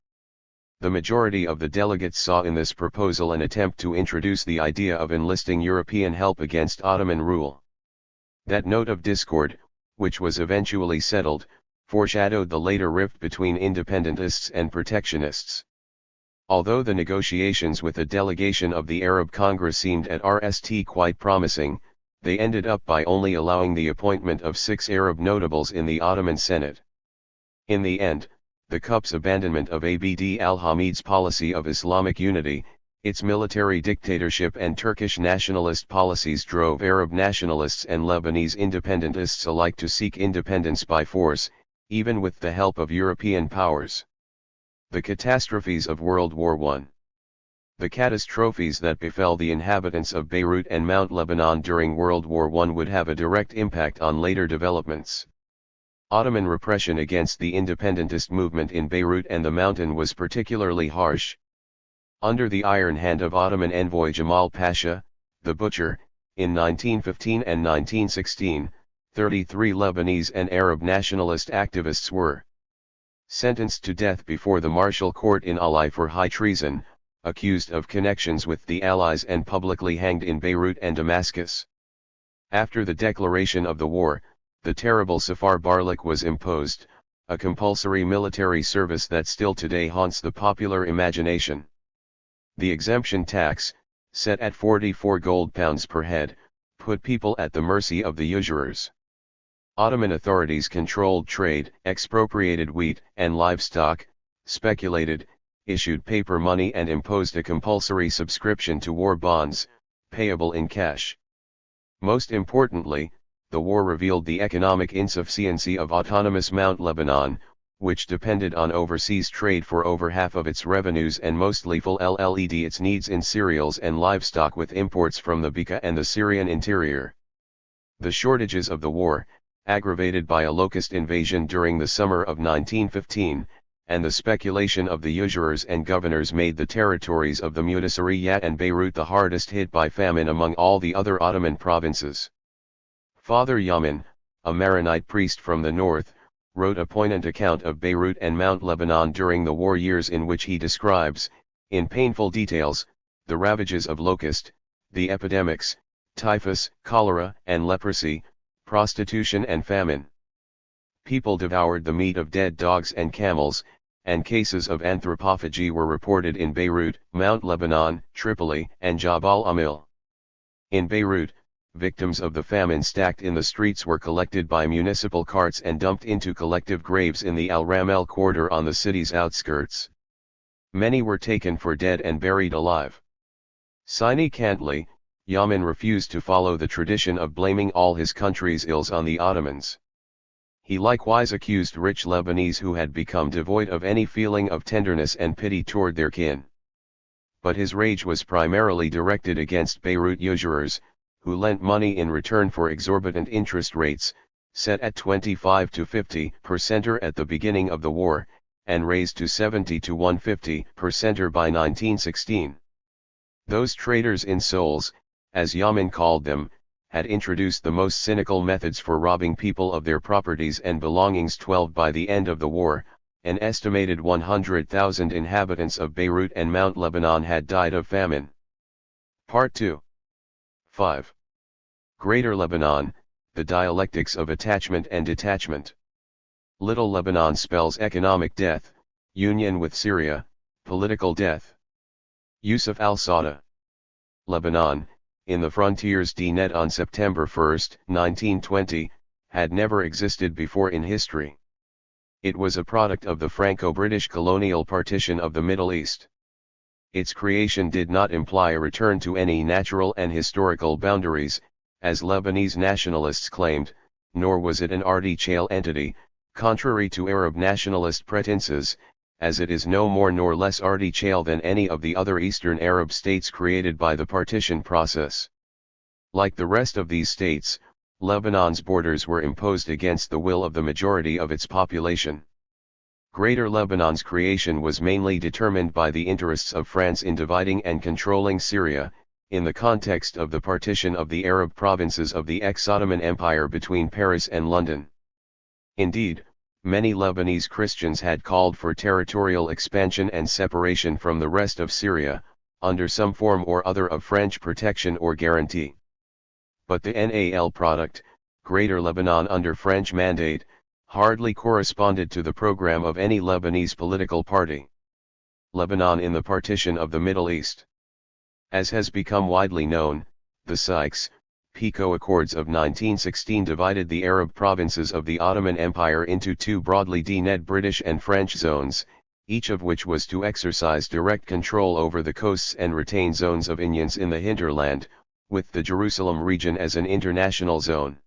The majority of the delegates saw in this proposal an attempt to introduce the idea of enlisting European help against Ottoman rule. That note of discord, which was eventually settled, foreshadowed the later rift between independentists and protectionists. Although the negotiations with a delegation of the Arab Congress seemed at first quite promising, they ended up by only allowing the appointment of 6 Arab notables in the Ottoman Senate. In the end, the cup's abandonment of Abd al-Hamid's policy of Islamic unity, its military dictatorship and Turkish nationalist policies drove Arab nationalists and Lebanese independentists alike to seek independence by force, even with the help of European powers. The catastrophes of World War I. The catastrophes that befell the inhabitants of Beirut and Mount Lebanon during World War I would have a direct impact on later developments. Ottoman repression against the independentist movement in Beirut and the Mountain was particularly harsh. Under the iron hand of Ottoman envoy Jamal Pasha, the Butcher, in 1915 and 1916, 33 Lebanese and Arab nationalist activists were sentenced to death before the Martial Court in Alai for high treason, accused of connections with the Allies and publicly hanged in Beirut and Damascus. After the declaration of the war, the terrible Safar Barlik was imposed, a compulsory military service that still today haunts the popular imagination. The exemption tax, set at 44 gold pounds per head, put people at the mercy of the usurers. Ottoman authorities controlled trade, expropriated wheat and livestock, speculated, issued paper money and imposed a compulsory subscription to war bonds, payable in cash. Most importantly, the war revealed the economic insufficiency of autonomous Mount Lebanon, which depended on overseas trade for over half of its revenues and mostly fulfilled its needs in cereals and livestock with imports from the Bekaa and the Syrian interior. The shortages of the war, aggravated by a locust invasion during the summer of 1915, and the speculation of the usurers and governors made the territories of the Mudassiriyat and Beirut the hardest hit by famine among all the other Ottoman provinces. Father Yamin, a Maronite priest from the north, wrote a poignant account of Beirut and Mount Lebanon during the war years in which he describes, in painful details, the ravages of locust, the epidemics, typhus, cholera and leprosy, prostitution and famine. People devoured the meat of dead dogs and camels, and cases of anthropophagy were reported in Beirut, Mount Lebanon, Tripoli, and Jabal Amil. In Beirut, victims of the famine stacked in the streets were collected by municipal carts and dumped into collective graves in the Al-Ramel quarter on the city's outskirts. Many were taken for dead and buried alive. Significantly, Yamin refused to follow the tradition of blaming all his country's ills on the Ottomans. He likewise accused rich Lebanese who had become devoid of any feeling of tenderness and pity toward their kin. But his rage was primarily directed against Beirut usurers, who lent money in return for exorbitant interest rates, set at 25 to 50% at the beginning of the war, and raised to 70 to 150% by 1916. Those traders in souls, as Yamin called them, had introduced the most cynical methods for robbing people of their properties and belongings. By the end of the war, an estimated 100,000 inhabitants of Beirut and Mount Lebanon had died of famine. Part 2. 5. Greater Lebanon, the dialectics of attachment and detachment. Little Lebanon spells economic death, union with Syria, political death. Yusuf al-Sada. Lebanon, in the frontiers DNet on September 1, 1920, had never existed before in history. It was a product of the Franco-British colonial partition of the Middle East. Its creation did not imply a return to any natural and historical boundaries, as Lebanese nationalists claimed, nor was it an artificial entity, contrary to Arab nationalist pretenses, as it is no more nor less artificial than any of the other Eastern Arab states created by the partition process. Like the rest of these states, Lebanon's borders were imposed against the will of the majority of its population. Greater Lebanon's creation was mainly determined by the interests of France in dividing and controlling Syria, in the context of the partition of the Arab provinces of the ex-Ottoman Empire between Paris and London. Indeed, many Lebanese Christians had called for territorial expansion and separation from the rest of Syria, under some form or other of French protection or guarantee. But the NAL product, Greater Lebanon under French mandate, hardly corresponded to the program of any Lebanese political party. Lebanon in the partition of the Middle East. As has become widely known, the Sykes-Picot Accords of 1916 divided the Arab provinces of the Ottoman Empire into two broadly denuded British and French zones, each of which was to exercise direct control over the coasts and retain zones of influence in the hinterland, with the Jerusalem region as an international zone.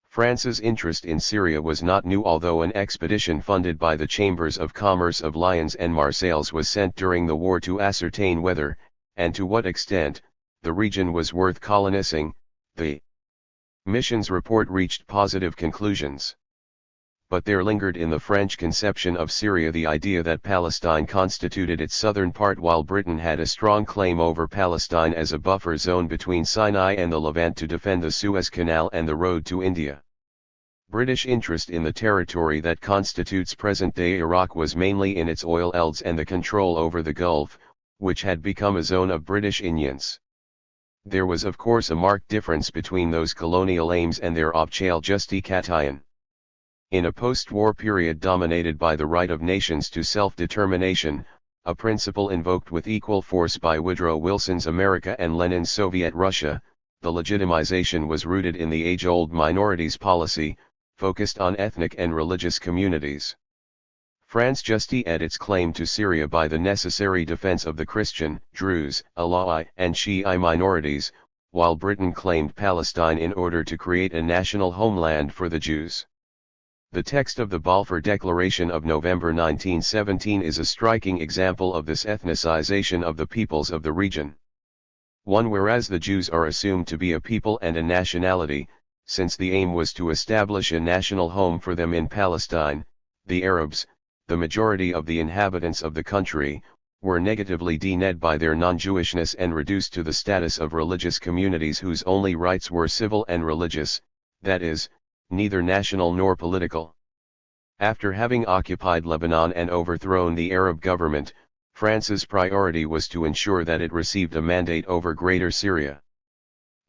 France's interest in Syria was not new, although an expedition funded by the Chambers of Commerce of Lyons and Marseilles was sent during the war to ascertain whether, and to what extent, the region was worth colonizing. The mission's report reached positive conclusions. But there lingered in the French conception of Syria the idea that Palestine constituted its southern part, while Britain had a strong claim over Palestine as a buffer zone between Sinai and the Levant to defend the Suez Canal and the road to India. British interest in the territory that constitutes present-day Iraq was mainly in its oil fields and the control over the Gulf, which had become a zone of British influence. There was of course a marked difference between those colonial aims and their objective justification. In a post-war period dominated by the right of nations to self-determination, a principle invoked with equal force by Woodrow Wilson's America and Lenin's Soviet Russia, the legitimization was rooted in the age-old minorities policy, focused on ethnic and religious communities. France justified its claim to Syria by the necessary defense of the Christian, Druze, Alawi, and Shi'i minorities, while Britain claimed Palestine in order to create a national homeland for the Jews. The text of the Balfour Declaration of November 1917 is a striking example of this ethnicization of the peoples of the region. Whereas the Jews are assumed to be a people and a nationality, since the aim was to establish a national home for them in Palestine, the Arabs, the majority of the inhabitants of the country, were negatively denuded by their non-Jewishness and reduced to the status of religious communities whose only rights were civil and religious, that is, neither national nor political. After having occupied Lebanon and overthrown the Arab government, France's priority was to ensure that it received a mandate over Greater Syria.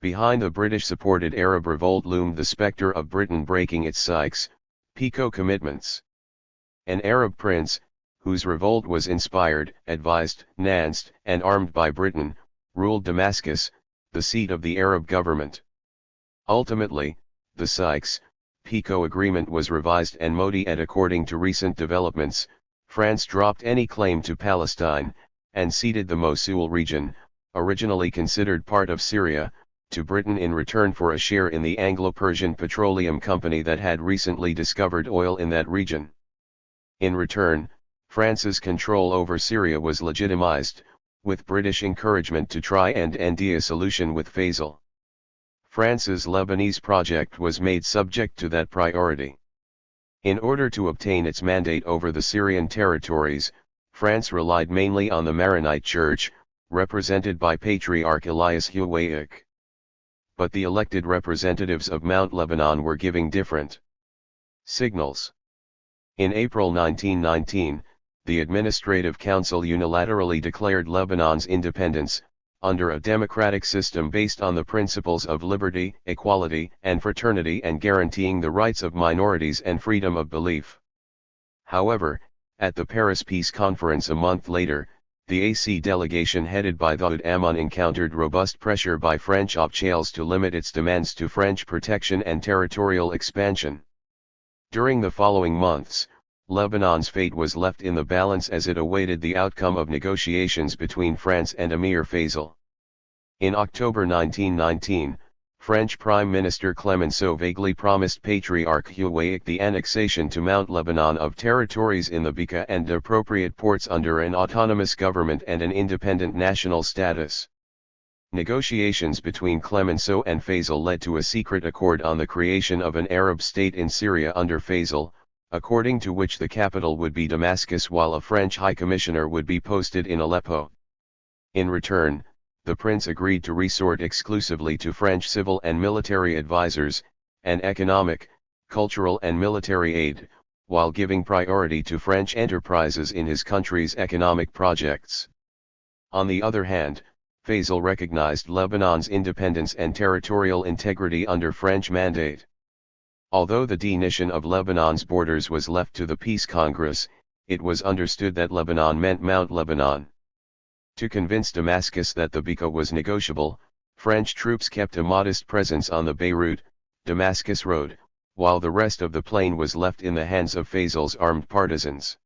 Behind the British-supported Arab revolt loomed the spectre of Britain breaking its Sykes-Picot commitments. An Arab prince, whose revolt was inspired, advised, financed, and armed by Britain, ruled Damascus, the seat of the Arab government. Ultimately, the Sykes-Picot Agreement was revised and modified according to recent developments. France dropped any claim to Palestine, and ceded the Mosul region, originally considered part of Syria, to Britain in return for a share in the Anglo-Persian Petroleum Company that had recently discovered oil in that region. In return, France's control over Syria was legitimized, with British encouragement to try and end a solution with Faisal. France's Lebanese project was made subject to that priority. In order to obtain its mandate over the Syrian territories, France relied mainly on the Maronite Church, represented by Patriarch Elias Huwaic. But the elected representatives of Mount Lebanon were giving different signals. In April 1919, the Administrative Council unilaterally declared Lebanon's independence, under a democratic system based on the principles of liberty, equality, and fraternity, and guaranteeing the rights of minorities and freedom of belief. However, at the Paris Peace Conference a month later, the AC delegation headed by Thud Amon encountered robust pressure by French officials to limit its demands to French protection and territorial expansion. During the following months, Lebanon's fate was left in the balance as it awaited the outcome of negotiations between France and Emir Faisal. In October 1919, French Prime Minister Clemenceau vaguely promised Patriarch Huwaic the annexation to Mount Lebanon of territories in the Bekaa and appropriate ports under an autonomous government and an independent national status. Negotiations between Clemenceau and Faisal led to a secret accord on the creation of an Arab state in Syria under Faisal, according to which the capital would be Damascus while a French high commissioner would be posted in Aleppo. In return, the prince agreed to resort exclusively to French civil and military advisors, and economic, cultural and military aid, while giving priority to French enterprises in his country's economic projects. On the other hand, Faisal recognized Lebanon's independence and territorial integrity under French mandate. Although the definition of Lebanon's borders was left to the Peace Congress, it was understood that Lebanon meant Mount Lebanon. To convince Damascus that the Bekaa was negotiable, French troops kept a modest presence on the Beirut-Damascus road, while the rest of the plain was left in the hands of Faisal's armed partisans.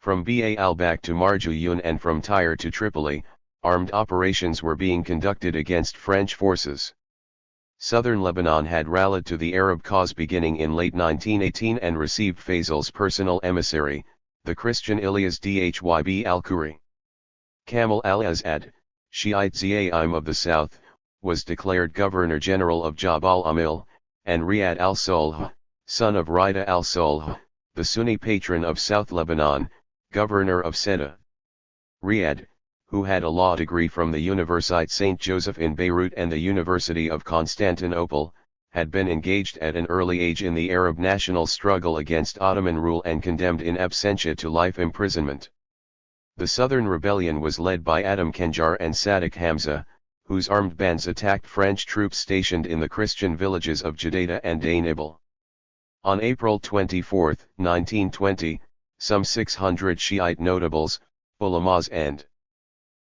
From Ba al-Bak to Marjouyun and from Tyre to Tripoli, armed operations were being conducted against French forces. Southern Lebanon had rallied to the Arab cause beginning in late 1918 and received Faisal's personal emissary, the Christian Ilyas Dhyb al-Khoury. Kamal al-Azad, Shiite Za'im of the south, was declared Governor-General of Jabal Amil, and Riyad al-Sulh, son of Rida al-Sulh, the Sunni patron of South Lebanon, governor of Ceuta. Riyad, who had a law degree from the Université Saint Joseph in Beirut and the University of Constantinople, had been engaged at an early age in the Arab national struggle against Ottoman rule and condemned in absentia to life imprisonment. The southern rebellion was led by Adam Kenjar and Sadiq Hamza, whose armed bands attacked French troops stationed in the Christian villages of Jadida and Dainibel. On April 24, 1920, some 600 Shiite notables, ulamas and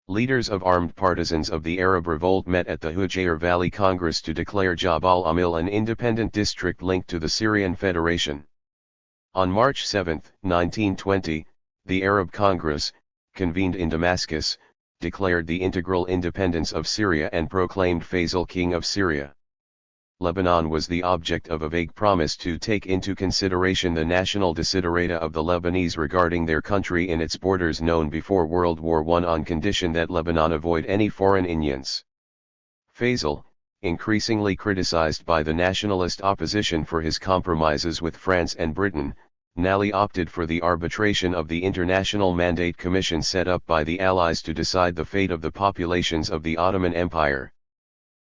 leaders of armed partisans of the Arab revolt met at the Hujair Valley Congress to declare Jabal Amil an independent district linked to the Syrian Federation. On March 7, 1920, the Arab Congress, convened in Damascus, declared the integral independence of Syria and proclaimed Faisal king of Syria. Lebanon was the object of a vague promise to take into consideration the national desiderata of the Lebanese regarding their country in its borders known before World War I on condition that Lebanon avoid any foreign ingerence. Faisal, increasingly criticized by the nationalist opposition for his compromises with France and Britain, Nally opted for the arbitration of the International Mandate Commission set up by the Allies to decide the fate of the populations of the Ottoman Empire.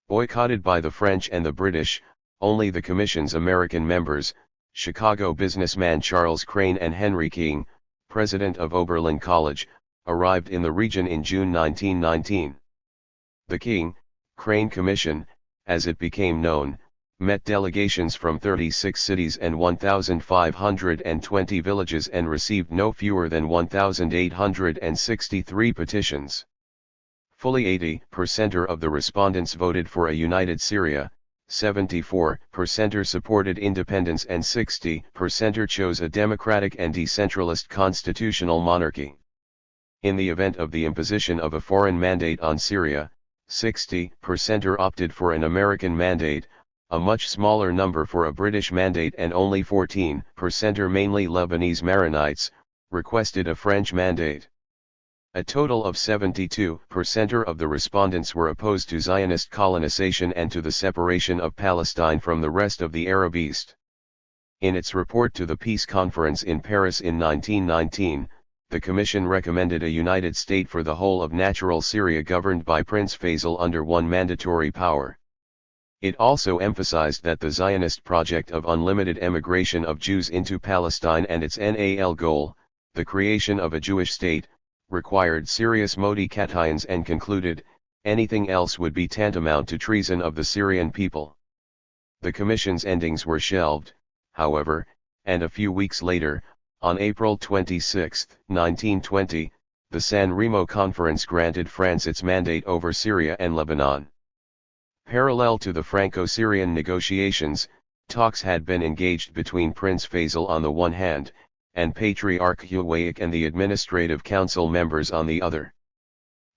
Boycotted by the French and the British, only the Commission's American members, Chicago businessman Charles Crane and Henry King, president of Oberlin College, arrived in the region in June 1919. The King-Crane Commission, as it became known, met delegations from 36 cities and 1,520 villages and received no fewer than 1,863 petitions. Fully 80% of the respondents voted for a united Syria, 74% supported independence and 60% chose a democratic and decentralist constitutional monarchy. In the event of the imposition of a foreign mandate on Syria, 60% opted for an American mandate, a much smaller number for a British mandate, and only 14%, mainly Lebanese Maronites, requested a French mandate. A total of 72% of the respondents were opposed to Zionist colonization and to the separation of Palestine from the rest of the Arab East. In its report to the Peace Conference in Paris in 1919, the Commission recommended a united state for the whole of natural Syria governed by Prince Faisal under one mandatory power. It also emphasized that the Zionist project of unlimited emigration of Jews into Palestine and its NAL goal, the creation of a Jewish state, required serious modifications and concluded, anything else would be tantamount to treason of the Syrian people. The Commission's endings were shelved, however, and a few weeks later, on April 26, 1920, the San Remo Conference granted France its mandate over Syria and Lebanon. Parallel to the Franco-Syrian negotiations, talks had been engaged between Prince Faisal on the one hand, and Patriarch Huwaiq and the Administrative Council members on the other.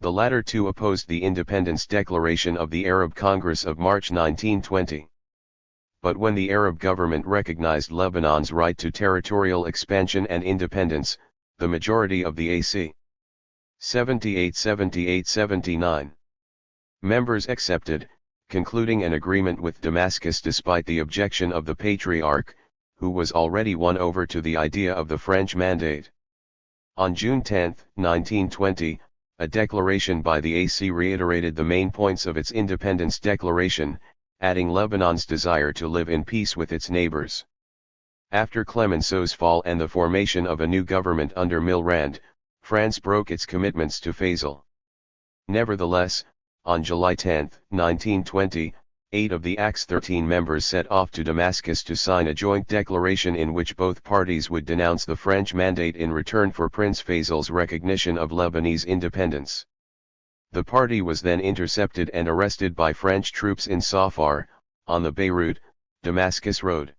The latter two opposed the independence declaration of the Arab Congress of March 1920. But when the Arab government recognized Lebanon's right to territorial expansion and independence, the majority of the AC. 78-79 Members accepted, concluding an agreement with Damascus despite the objection of the Patriarch, who was already won over to the idea of the French Mandate. On June 10, 1920, a declaration by the AC reiterated the main points of its independence declaration, adding Lebanon's desire to live in peace with its neighbors. After Clemenceau's fall and the formation of a new government under Millerand, France broke its commitments to Faisal. Nevertheless, on July 10, 1920, 8 of the AC's 13 members set off to Damascus to sign a joint declaration in which both parties would denounce the French Mandate in return for Prince Faisal's recognition of Lebanese independence. The party was then intercepted and arrested by French troops in Safar, on the Beirut-Damascus road.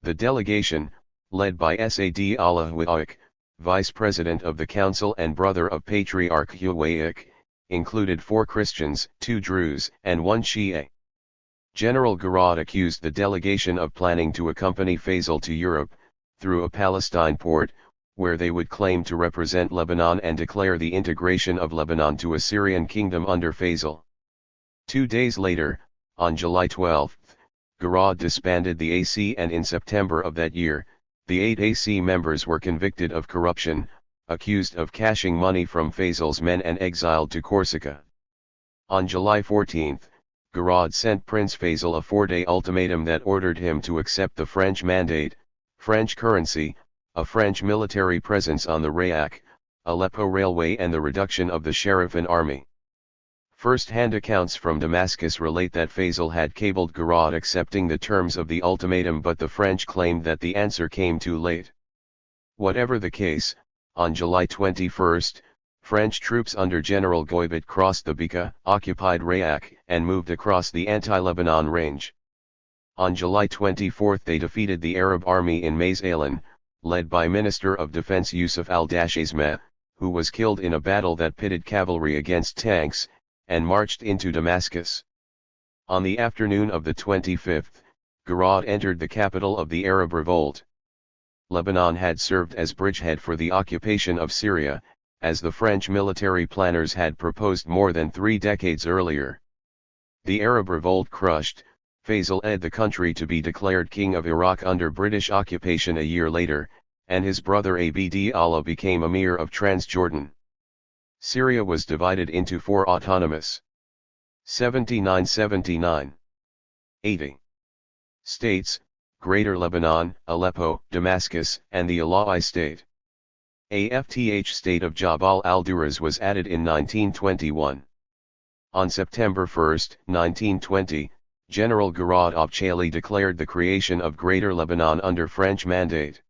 The delegation, led by Saad al-Huwaiq, vice president of the council and brother of Patriarch Huwaiq, included 4 Christians, 2 Druze, and 1 Shia. General Gouraud accused the delegation of planning to accompany Faisal to Europe, through a Palestine port, where they would claim to represent Lebanon and declare the integration of Lebanon to a Syrian kingdom under Faisal. 2 days later, on July 12, Gouraud disbanded the AC, and in September of that year, the 8 AC members were convicted of corruption, accused of cashing money from Faisal's men, and exiled to Corsica. On July 14, Gouraud sent Prince Faisal a 4-day ultimatum that ordered him to accept the French Mandate, French currency, a French military presence on the Rayak, Aleppo Railway, and the reduction of the Sharifan army. First-hand accounts from Damascus relate that Faisal had cabled Gouraud accepting the terms of the ultimatum, but the French claimed that the answer came too late. Whatever the case, on July 21, French troops under General Goybet crossed the Bekaa, occupied Rayak, and moved across the anti-Lebanon range. On July 24 they defeated the Arab army in Mazalan, led by Minister of Defense Yusuf al-Dashazma, who was killed in a battle that pitted cavalry against tanks, and marched into Damascus. On the afternoon of the 25th, Gouraud entered the capital of the Arab revolt. Lebanon had served as bridgehead for the occupation of Syria, as the French military planners had proposed more than 3 decades earlier. The Arab revolt crushed, Faisal led the country to be declared King of Iraq under British occupation a year later, and his brother Abd Allah became Emir of Transjordan. Syria was divided into 4 autonomous 79-79 80 states: Greater Lebanon, Aleppo, Damascus, and the Alawi state. A FTH state of Jabal al-Duras was added in 1921. On September 1, 1920, General Gouraud Abchali declared the creation of Greater Lebanon under French Mandate.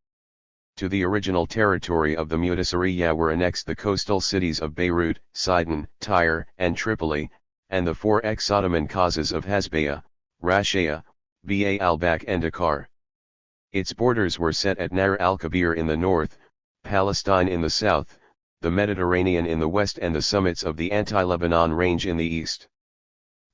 To the original territory of the Mutasariya were annexed the coastal cities of Beirut, Sidon, Tyre, and Tripoli, and the 4 ex-Ottoman causes of Hasbaya, Rashaya, Ba al-Bak, and Dakar. Its borders were set at Nahr al-Kabir in the north, Palestine in the south, the Mediterranean in the west, and the summits of the anti-Lebanon range in the east.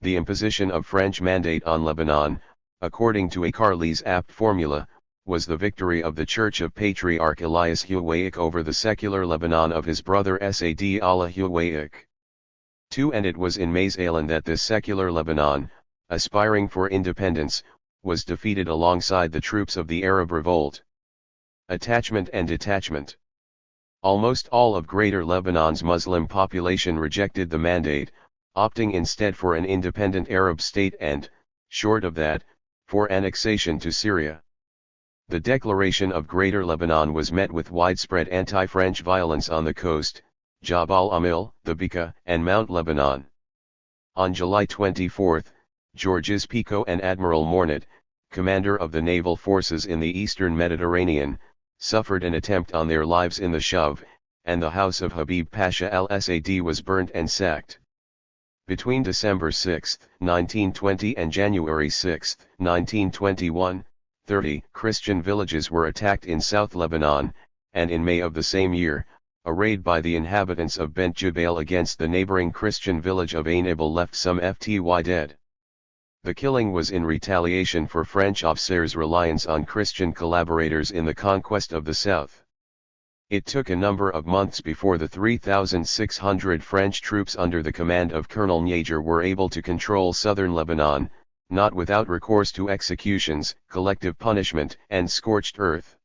The imposition of French Mandate on Lebanon, according to Acarli's apt formula, was the victory of the Church of Patriarch Elias Huwaiq over the secular Lebanon of his brother Saad Allah Huwaiq. 2. And it was in Mazalan that this secular Lebanon, aspiring for independence, was defeated alongside the troops of the Arab revolt. Attachment and detachment. Almost all of Greater Lebanon's Muslim population rejected the mandate, opting instead for an independent Arab state and, short of that, for annexation to Syria. The declaration of Greater Lebanon was met with widespread anti-French violence on the coast, Jabal Amil, the Bekaa, and Mount Lebanon. On July 24, Georges Picot and Admiral Mornat, commander of the naval forces in the eastern Mediterranean, suffered an attempt on their lives in the Shove, and the house of Habib Pasha al-Sadi was burnt and sacked. Between December 6, 1920 and January 6, 1921, 30 Christian villages were attacked in South Lebanon, and in May of the same year, a raid by the inhabitants of Bent Jubail against the neighboring Christian village of Ainabal left some FTY dead. The killing was in retaliation for French officers' reliance on Christian collaborators in the conquest of the south. It took a number of months before the 3,600 French troops under the command of Colonel Niger were able to control southern Lebanon, not without recourse to executions, collective punishment, and scorched earth.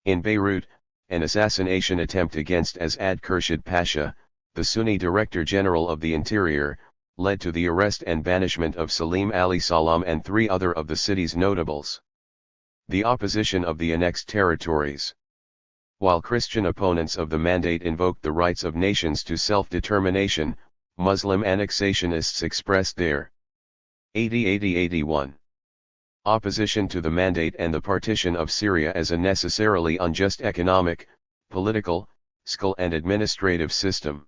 In Beirut, an assassination attempt against As'ad Khurshid Pasha, the Sunni Director General of the Interior, led to the arrest and banishment of Salim Ali Salam and 3 other of the city's notables. The opposition of the annexed territories. While Christian opponents of the mandate invoked the rights of nations to self-determination, Muslim annexationists expressed their 80-80-81 opposition to the mandate and the partition of Syria as a necessarily unjust economic, political, fiscal and administrative system.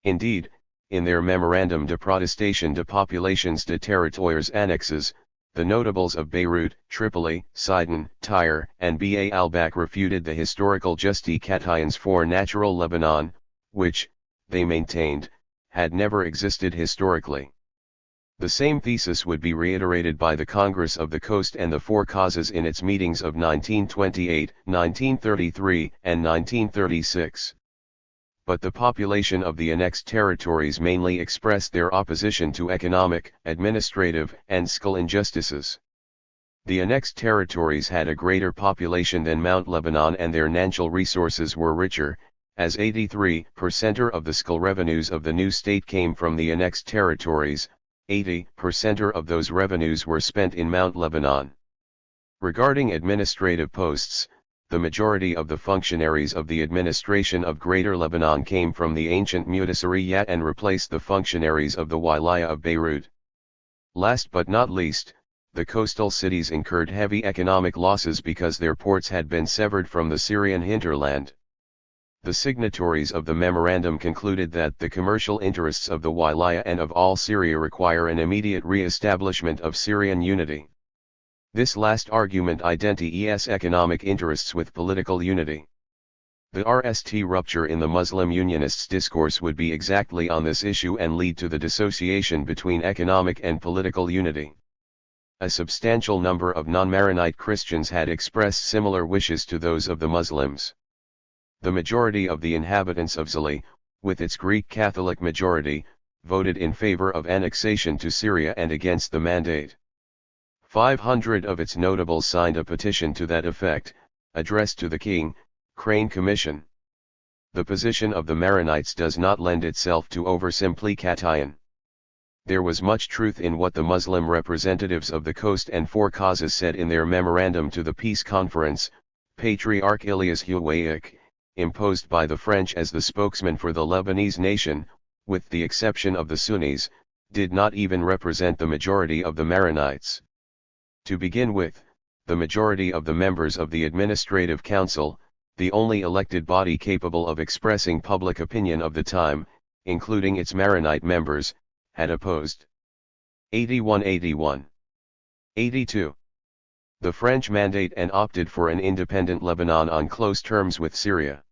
Indeed, in their Memorandum de Protestation de Populations de Territoires Annexes, the notables of Beirut, Tripoli, Sidon, Tyre, and Ba al-Bak refuted the historical justifications for natural Lebanon, which, they maintained, had never existed historically. The same thesis would be reiterated by the Congress of the Coast and the Four Causes in its meetings of 1928, 1933, and 1936. But the population of the annexed territories mainly expressed their opposition to economic, administrative, and fiscal injustices. The annexed territories had a greater population than Mount Lebanon and their natural resources were richer, as 83% of the fiscal revenues of the new state came from the annexed territories, 80% of those revenues were spent in Mount Lebanon. Regarding administrative posts, the majority of the functionaries of the administration of Greater Lebanon came from the ancient Mutasariyat and replaced the functionaries of the Wilaya of Beirut. Last but not least, the coastal cities incurred heavy economic losses because their ports had been severed from the Syrian hinterland. The signatories of the memorandum concluded that the commercial interests of the Wilaya and of all Syria require an immediate re-establishment of Syrian unity. This last argument identifies economic interests with political unity. The RST rupture in the Muslim Unionists' discourse would be exactly on this issue and lead to the dissociation between economic and political unity. A substantial number of non-Maronite Christians had expressed similar wishes to those of the Muslims. The majority of the inhabitants of Zali, with its Greek Catholic majority, voted in favor of annexation to Syria and against the mandate. 500 of its notables signed a petition to that effect, addressed to the King, Crane Commission. The position of the Maronites does not lend itself to oversimplification. There was much truth in what the Muslim representatives of the Coast and Four Causes said in their memorandum to the peace conference. Patriarch Ilyas Huwaic, imposed by the French as the spokesman for the Lebanese nation, with the exception of the Sunnis, did not even represent the majority of the Maronites. To begin with, the majority of the members of the Administrative Council, the only elected body capable of expressing public opinion of the time, including its Maronite members, had opposed 81-81. 82. The French mandate and opted for an independent Lebanon on close terms with Syria.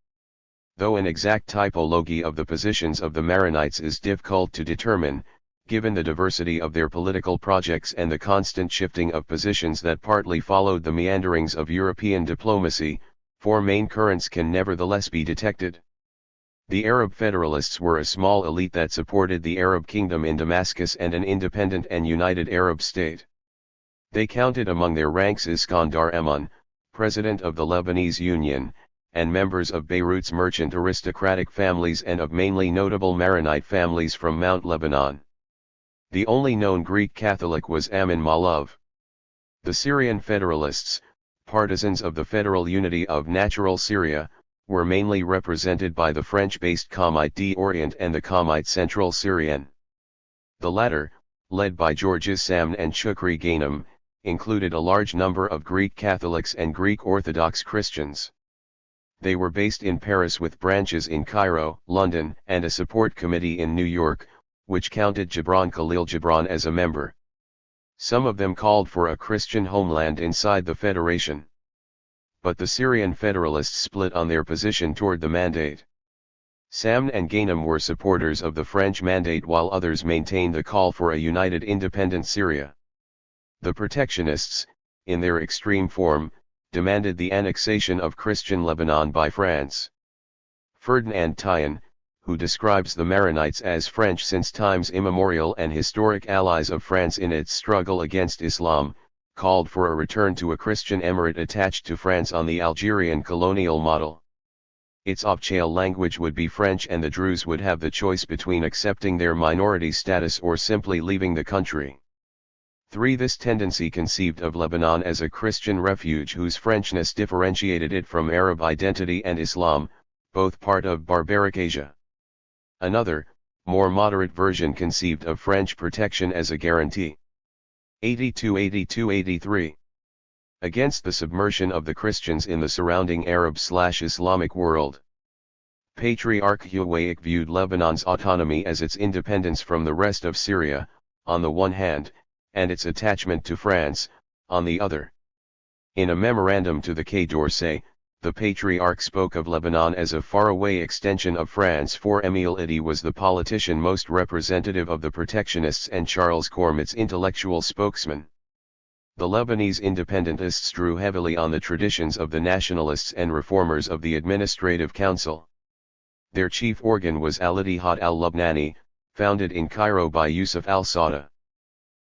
Though an exact typology of the positions of the Maronites is difficult to determine, given the diversity of their political projects and the constant shifting of positions that partly followed the meanderings of European diplomacy, 4 main currents can nevertheless be detected. The Arab Federalists were a small elite that supported the Arab Kingdom in Damascus and an independent and united Arab state. They counted among their ranks Iskandar Eman, president of the Lebanese Union, and members of Beirut's merchant aristocratic families and of mainly notable Maronite families from Mount Lebanon. The only known Greek Catholic was Amin Malov. The Syrian Federalists, partisans of the federal unity of natural Syria, were mainly represented by the French-based Comite d'Orient and the Comite Central Syrian. The latter, led by Georges Samn and Shukri Ghanem, included a large number of Greek Catholics and Greek Orthodox Christians. They were based in Paris with branches in Cairo, London, and a support committee in New York, which counted Gibran Khalil Gibran as a member. Some of them called for a Christian homeland inside the Federation. But the Syrian Federalists split on their position toward the mandate. Samn and Ghanem were supporters of the French mandate while others maintained the call for a united independent Syria. The protectionists, in their extreme form, demanded the annexation of Christian Lebanon by France. Ferdinand Tillon, who describes the Maronites as French since times immemorial and historic allies of France in its struggle against Islam, called for a return to a Christian emirate attached to France on the Algerian colonial model. Its official language would be French and the Druze would have the choice between accepting their minority status or simply leaving the country. 3. This tendency conceived of Lebanon as a Christian refuge whose Frenchness differentiated it from Arab identity and Islam, both part of barbaric Asia. Another, more moderate version conceived of French protection as a guarantee. 82-83. Against the submersion of the Christians in the surrounding Arab/Islamic world. Patriarch Huwaic viewed Lebanon's autonomy as its independence from the rest of Syria, on the one hand, and its attachment to France, on the other. In a memorandum to the Quai d'Orsay, the Patriarch spoke of Lebanon as a faraway extension of France, for Émile Idi was the politician most representative of the protectionists and Charles Corm its intellectual spokesman. The Lebanese independentists drew heavily on the traditions of the nationalists and reformers of the Administrative Council. Their chief organ was Al-Ittihad al-Lubnani, founded in Cairo by Yusuf al-Sada.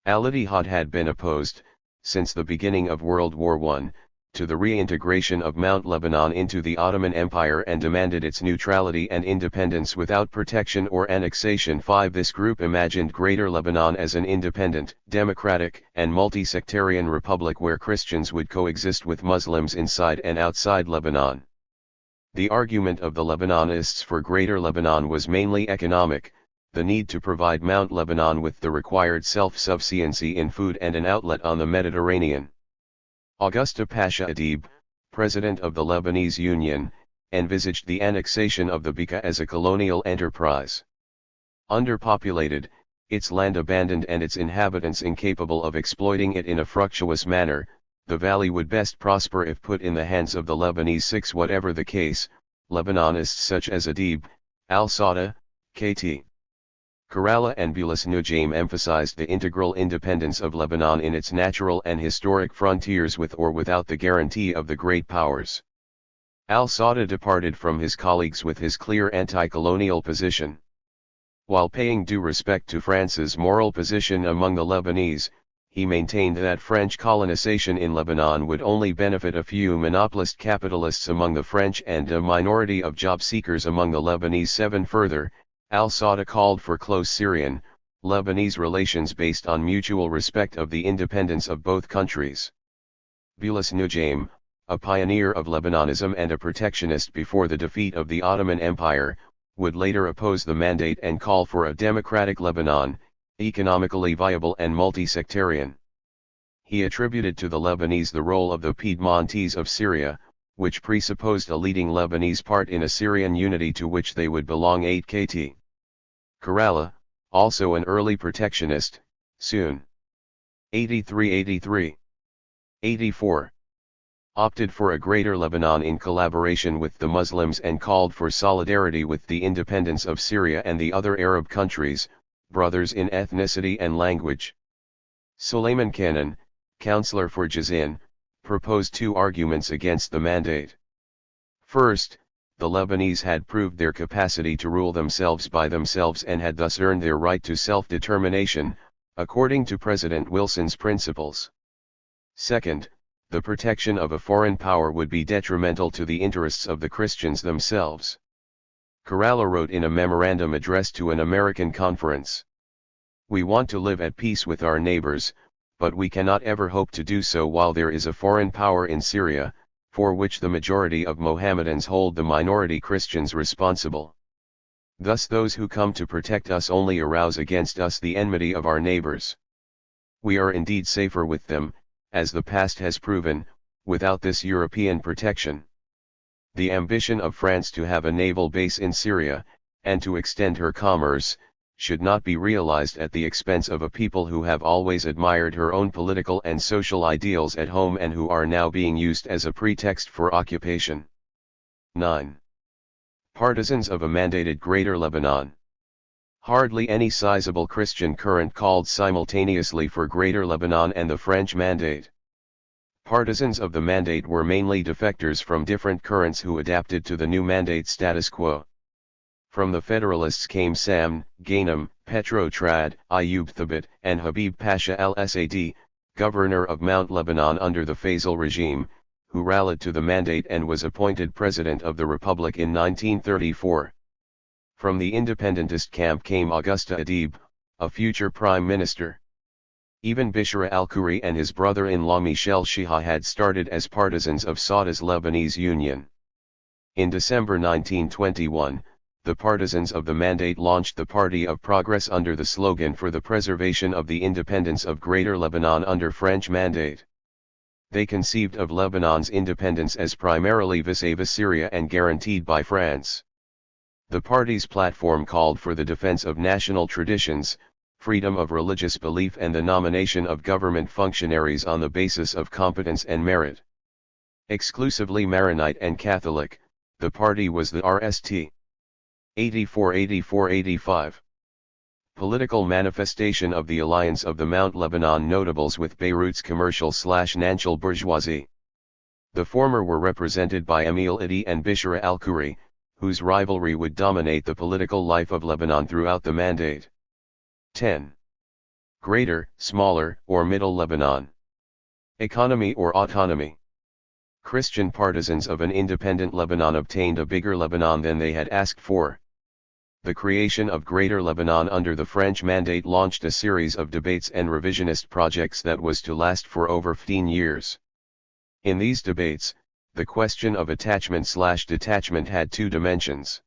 Al-Ittihad had been opposed, since the beginning of World War I, to the reintegration of Mount Lebanon into the Ottoman Empire and demanded its neutrality and independence without protection or annexation. 5. This group imagined Greater Lebanon as an independent, democratic, and multi-sectarian republic where Christians would coexist with Muslims inside and outside Lebanon. The argument of the Lebanonists for Greater Lebanon was mainly economic, the need to provide Mount Lebanon with the required self-sufficiency in food and an outlet on the Mediterranean. Augusta Pasha Adib, president of the Lebanese Union, envisaged the annexation of the Bekaa as a colonial enterprise. Underpopulated, its land abandoned and its inhabitants incapable of exploiting it in a fructuous manner, the valley would best prosper if put in the hands of the Lebanese. 6. Whatever the case, Lebanonists such as Adib, al-Sada, Kt. Kerala and Bulis Nujaim emphasized the integral independence of Lebanon in its natural and historic frontiers with or without the guarantee of the great powers. Al-Sada departed from his colleagues with his clear anti-colonial position. While paying due respect to France's moral position among the Lebanese, he maintained that French colonization in Lebanon would only benefit a few monopolist capitalists among the French and a minority of job seekers among the Lebanese. 7. Further, Al-Sada called for close Syrian-Lebanese relations based on mutual respect of the independence of both countries. Bulis Nujaim, a pioneer of Lebanonism and a protectionist before the defeat of the Ottoman Empire, would later oppose the mandate and call for a democratic Lebanon, economically viable and multi-sectarian. He attributed to the Lebanese the role of the Piedmontese of Syria, which presupposed a leading Lebanese part in a Syrian unity to which they would belong. 8. Kt. Kerala, also an early protectionist, soon. 83-83. 84. Opted for a Greater Lebanon in collaboration with the Muslims and called for solidarity with the independence of Syria and the other Arab countries, brothers in ethnicity and language. Suleiman Kanan, counselor for Jazin, proposed two arguments against the mandate. First, the Lebanese had proved their capacity to rule themselves by themselves and had thus earned their right to self-determination, according to President Wilson's principles. Second, the protection of a foreign power would be detrimental to the interests of the Christians themselves. Kerala wrote in a memorandum addressed to an American conference. We want to live at peace with our neighbors, but we cannot ever hope to do so while there is a foreign power in Syria, for which the majority of Mohammedans hold the minority Christians responsible. Thus those who come to protect us only arouse against us the enmity of our neighbors. We are indeed safer with them, as the past has proven, without this European protection. The ambition of France to have a naval base in Syria, and to extend her commerce, should not be realized at the expense of a people who have always admired her own political and social ideals at home and who are now being used as a pretext for occupation. 9. Partisans of a mandated Greater Lebanon. Hardly any sizable Christian current called simultaneously for Greater Lebanon and the French mandate. Partisans of the mandate were mainly defectors from different currents who adapted to the new mandate status quo. From the Federalists came Sam, Ghanem, Petro Trad, Ayub Thabit, and Habib Pasha al-Asadi, governor of Mount Lebanon under the Faisal regime, who rallied to the mandate and was appointed president of the republic in 1934. From the independentist camp came Augusta Adib, a future prime minister. Even Bishra al-Khoury and his brother-in-law Michel Shiha had started as partisans of Saada's Lebanese Union. In December 1921, the partisans of the mandate launched the Party of Progress under the slogan for the preservation of the independence of Greater Lebanon under French mandate. They conceived of Lebanon's independence as primarily vis-a-vis Syria and guaranteed by France. The party's platform called for the defense of national traditions, freedom of religious belief and the nomination of government functionaries on the basis of competence and merit. Exclusively Maronite and Catholic, the party was the RST. 84-85. Political manifestation of the alliance of the Mount Lebanon notables with Beirut's commercial/financial bourgeoisie. The former were represented by Emil Idi and Bishra al-Khoury, whose rivalry would dominate the political life of Lebanon throughout the mandate. 10. Greater, Smaller, or Middle Lebanon. Economy or autonomy. Christian partisans of an independent Lebanon obtained a bigger Lebanon than they had asked for. The creation of Greater Lebanon under the French mandate launched a series of debates and revisionist projects that was to last for over 15 years. In these debates, the question of attachment/detachment had two dimensions.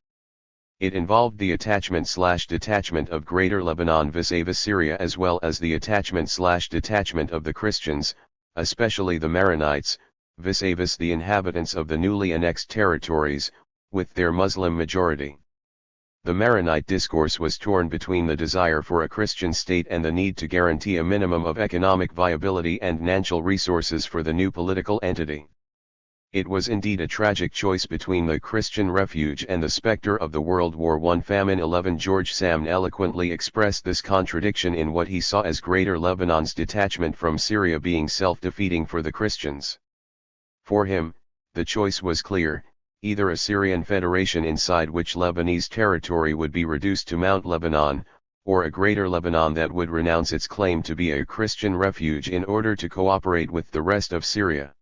It involved the attachment/detachment of Greater Lebanon vis-a-vis Syria as well as the attachment/detachment of the Christians, especially the Maronites, vis-a-vis the inhabitants of the newly annexed territories, with their Muslim majority. The Maronite discourse was torn between the desire for a Christian state and the need to guarantee a minimum of economic viability and financial resources for the new political entity. It was indeed a tragic choice between the Christian refuge and the specter of the World War I famine. 11 George Sand eloquently expressed this contradiction in what he saw as Greater Lebanon's detachment from Syria being self-defeating for the Christians. For him, the choice was clear: either a Syrian federation inside which Lebanese territory would be reduced to Mount Lebanon, or a Greater Lebanon that would renounce its claim to be a Christian refuge in order to cooperate with the rest of Syria.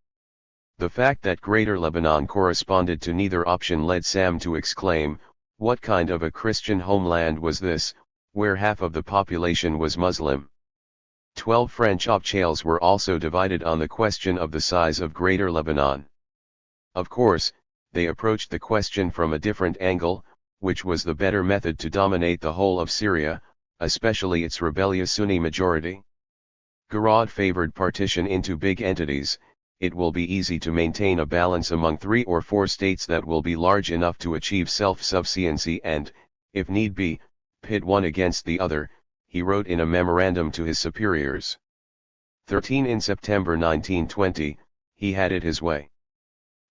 The fact that Greater Lebanon corresponded to neither option led Sam to exclaim, "What kind of a Christian homeland was this, where half of the population was Muslim?" 12 French officials were also divided on the question of the size of Greater Lebanon. Of course, they approached the question from a different angle, which was the better method to dominate the whole of Syria, especially its rebellious Sunni majority. Giraud favored partition into big entities. It will be easy to maintain a balance among 3 or 4 states that will be large enough to achieve self-sufficiency and, if need be, pit one against the other, he wrote in a memorandum to his superiors. 13 In September 1920, he had it his way.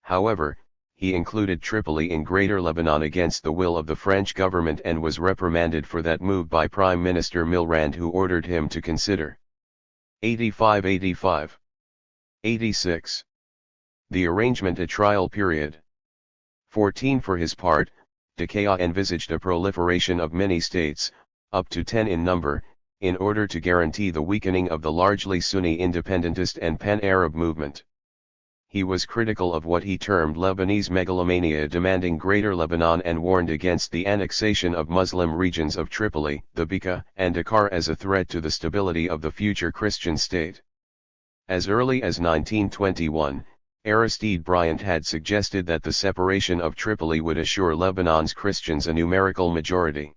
However, he included Tripoli in Greater Lebanon against the will of the French government and was reprimanded for that move by Prime Minister Milrand, who ordered him to consider. 85-85. 86. The arrangement a trial period. 14 For his part, Decaia envisaged a proliferation of many states, up to 10 in number, in order to guarantee the weakening of the largely Sunni independentist and pan-Arab movement. He was critical of what he termed Lebanese megalomania demanding Greater Lebanon and warned against the annexation of Muslim regions of Tripoli, the Bekaa, and Dakar as a threat to the stability of the future Christian state. As early as 1921, Aristide Briand had suggested that the separation of Tripoli would assure Lebanon's Christians a numerical majority.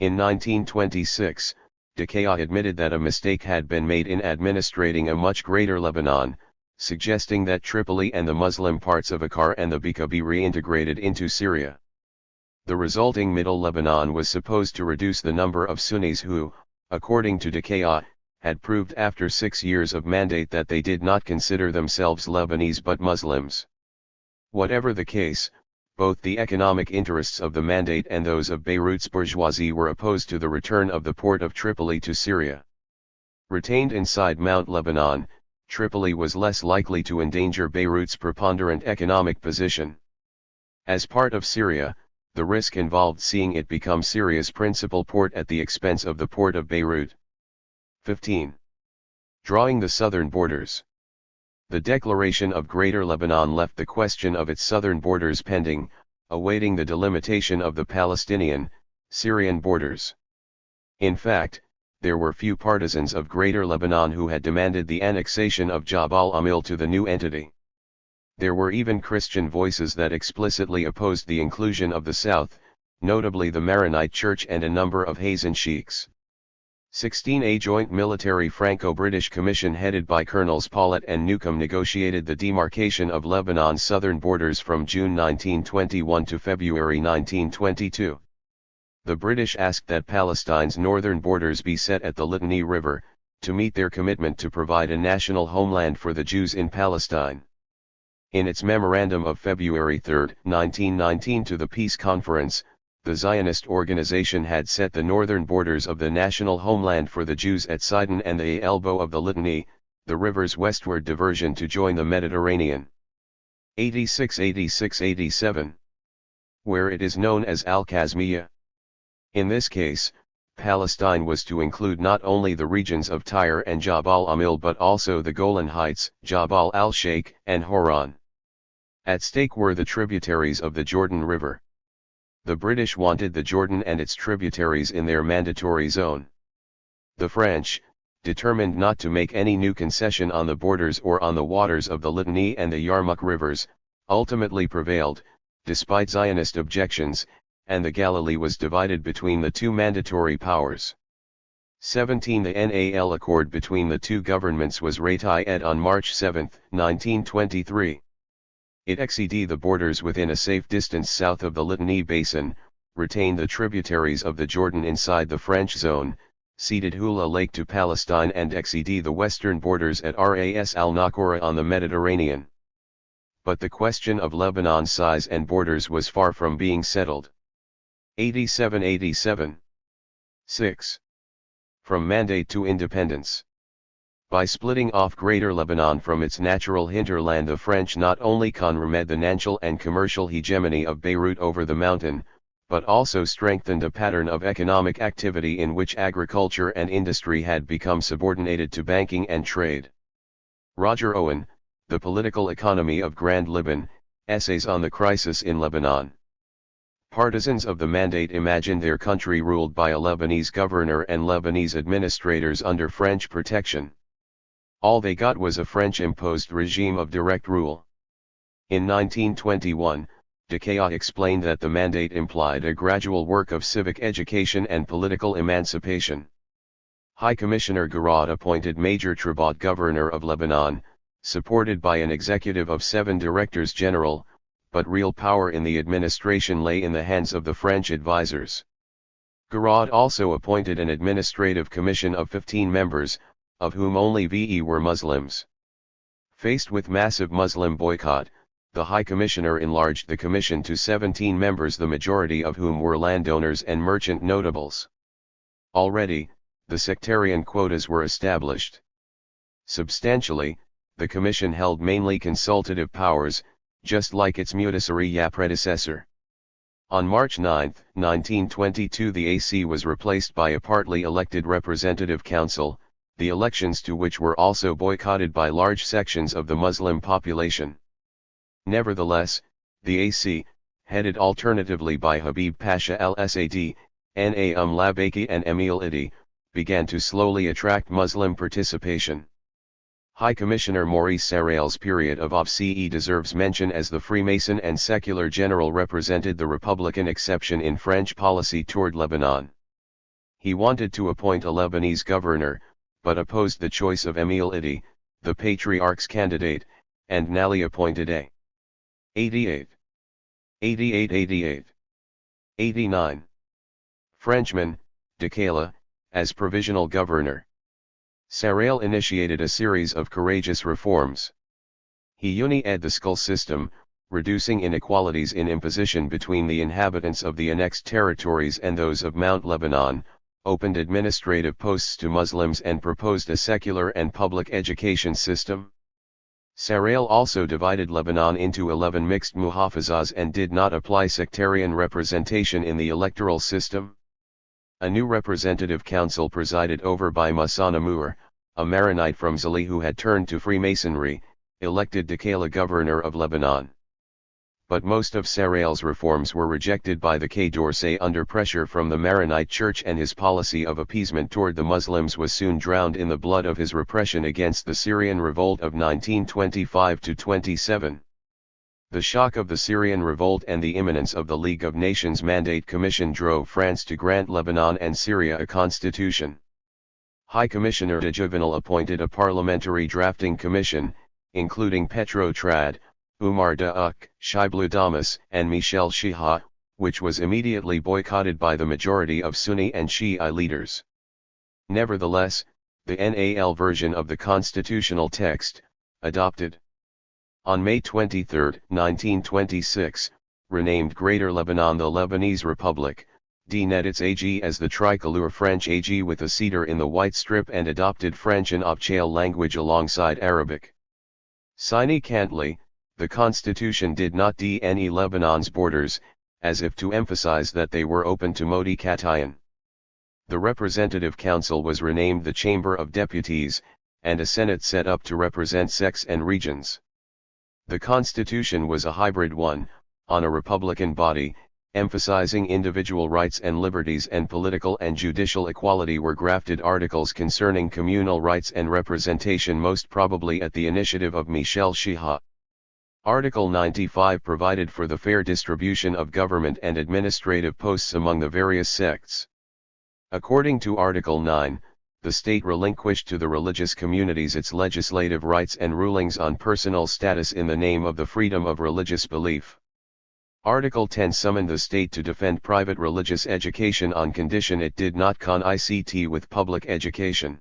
In 1926, Decaia admitted that a mistake had been made in administrating a much greater Lebanon, suggesting that Tripoli and the Muslim parts of Akkar and the Bekaa be reintegrated into Syria. The resulting Middle Lebanon was supposed to reduce the number of Sunnis who, according to Decaia, had proved after 6 years of mandate that they did not consider themselves Lebanese but Muslims. Whatever the case, both the economic interests of the mandate and those of Beirut's bourgeoisie were opposed to the return of the port of Tripoli to Syria. Retained inside Mount Lebanon, Tripoli was less likely to endanger Beirut's preponderant economic position. As part of Syria, the risk involved seeing it become Syria's principal port at the expense of the port of Beirut. 15. Drawing the southern borders. The declaration of Greater Lebanon left the question of its southern borders pending, awaiting the delimitation of the Palestinian, Syrian borders. In fact, there were few partisans of Greater Lebanon who had demanded the annexation of Jabal Amil to the new entity. There were even Christian voices that explicitly opposed the inclusion of the South, notably the Maronite Church and a number of Hazen sheikhs. 16. A joint military Franco-British commission headed by Colonels Paulet and Newcomb negotiated the demarcation of Lebanon's southern borders from June 1921 to February 1922. The British asked that Palestine's northern borders be set at the Litani River, to meet their commitment to provide a national homeland for the Jews in Palestine. In its memorandum of February 3, 1919 to the Peace Conference, the Zionist organization had set the northern borders of the national homeland for the Jews at Sidon and the elbow of the Litani, the river's westward diversion to join the Mediterranean. 86-86-87. Where it is known as Al-Kazmiya. In this case, Palestine was to include not only the regions of Tyre and Jabal Amil but also the Golan Heights, Jabal al-Sheikh, and Horan. At stake were the tributaries of the Jordan River. The British wanted the Jordan and its tributaries in their mandatory zone. The French, determined not to make any new concession on the borders or on the waters of the Litani and the Yarmouk rivers, ultimately prevailed, despite Zionist objections, and the Galilee was divided between the two mandatory powers. 17. The NAL accord between the two governments was ratified on March 7, 1923. It exceeded the borders within a safe distance south of the Litani Basin, retained the tributaries of the Jordan inside the French zone, ceded Hula Lake to Palestine and exceeded the western borders at Ras al-Nakhora on the Mediterranean. But the question of Lebanon's size and borders was far from being settled. 87-87. 6. From mandate to independence. By splitting off Greater Lebanon from its natural hinterland, the French not only confirmed the financial and commercial hegemony of Beirut over the mountain, but also strengthened a pattern of economic activity in which agriculture and industry had become subordinated to banking and trade. Roger Owen, The Political Economy of Grand Liban, Essays on the Crisis in Lebanon. Partisans of the mandate imagined their country ruled by a Lebanese governor and Lebanese administrators under French protection. All they got was a French-imposed regime of direct rule. In 1921, Decaia explained that the mandate implied a gradual work of civic education and political emancipation. High Commissioner Garad appointed Major Traboulsi governor of Lebanon, supported by an executive of 7 directors general, but real power in the administration lay in the hands of the French advisors. Garad also appointed an administrative commission of 15 members, of whom only VE were Muslims. Faced with massive Muslim boycott, the High Commissioner enlarged the commission to 17 members, the majority of whom were landowners and merchant notables. Already, the sectarian quotas were established. Substantially, the commission held mainly consultative powers, just like its Mudasariya predecessor. On March 9, 1922, the AC was replaced by a partly elected representative council, the elections to which were also boycotted by large sections of the Muslim population. Nevertheless, the AC, headed alternatively by Habib Pasha al-Asadi, Naum Labaki and Emil Idi, began to slowly attract Muslim participation. High Commissioner Maurice Sarrail's period of OFCE deserves mention, as the Freemason and secular general represented the Republican exception in French policy toward Lebanon. He wanted to appoint a Lebanese governor, but opposed the choice of Emil Idi, the Patriarch's candidate, and Nally appointed a 88, 88-88, 89 Frenchman, Decaila, as provisional governor. Sarrail initiated a series of courageous reforms. He unified the school system, reducing inequalities in imposition between the inhabitants of the annexed territories and those of Mount Lebanon, opened administrative posts to Muslims and proposed a secular and public education system. Sarail also divided Lebanon into 11 mixed muhafazahs and did not apply sectarian representation in the electoral system. A new representative council presided over by Musa Namur, a Maronite from Zali who had turned to Freemasonry, elected Dakala governor of Lebanon. But most of Sarail's reforms were rejected by the THIRD-WORLDISM under pressure from the Maronite Church, and his policy of appeasement toward the Muslims was soon drowned in the blood of his repression against the Syrian revolt of 1925-27. The shock of the Syrian revolt and the imminence of the League of Nations Mandate Commission drove France to grant Lebanon and Syria a constitution. High Commissioner de Juvenal appointed a parliamentary drafting commission, including Petro Trad, Umar Daouk, Shibli Damas, and Michel Chiha, which was immediately boycotted by the majority of Sunni and Shi'a leaders. Nevertheless, the NAL version of the constitutional text, adopted on May 23, 1926, renamed Greater Lebanon the Lebanese Republic, dened its AG as the tricolor French AG with a cedar in the white strip, and adopted French and Abkhaz language alongside Arabic. Significantly, the constitution did not deny Lebanon's borders, as if to emphasize that they were open to modification. The Representative Council was renamed the Chamber of Deputies, and a Senate set up to represent sects and regions. The constitution was a hybrid one, on a republican body, emphasizing individual rights and liberties, and political and judicial equality were grafted articles concerning communal rights and representation, most probably at the initiative of Michel Chiha. Article 95 provided for the fair distribution of government and administrative posts among the various sects. According to Article 9, the state relinquished to the religious communities its legislative rights and rulings on personal status in the name of the freedom of religious belief. Article 10 summoned the state to defend private religious education on condition it did not connect with public education.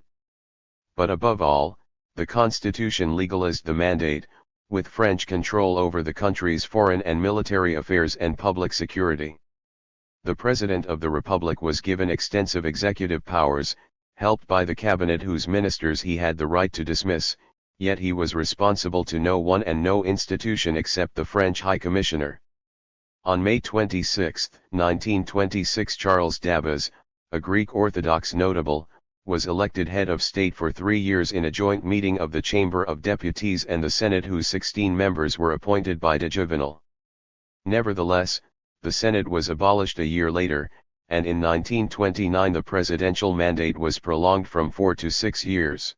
But above all, the Constitution legalized the mandate, with French control over the country's foreign and military affairs and public security. The President of the Republic was given extensive executive powers, helped by the cabinet whose ministers he had the right to dismiss, yet he was responsible to no one and no institution except the French High Commissioner. On May 26, 1926, Charles Dabas, a Greek Orthodox notable, was elected head of state for 3 years in a joint meeting of the Chamber of Deputies and the Senate, whose 16 members were appointed by de Juvenal. Nevertheless, the Senate was abolished a year later, and in 1929 the presidential mandate was prolonged from 4 to 6 years.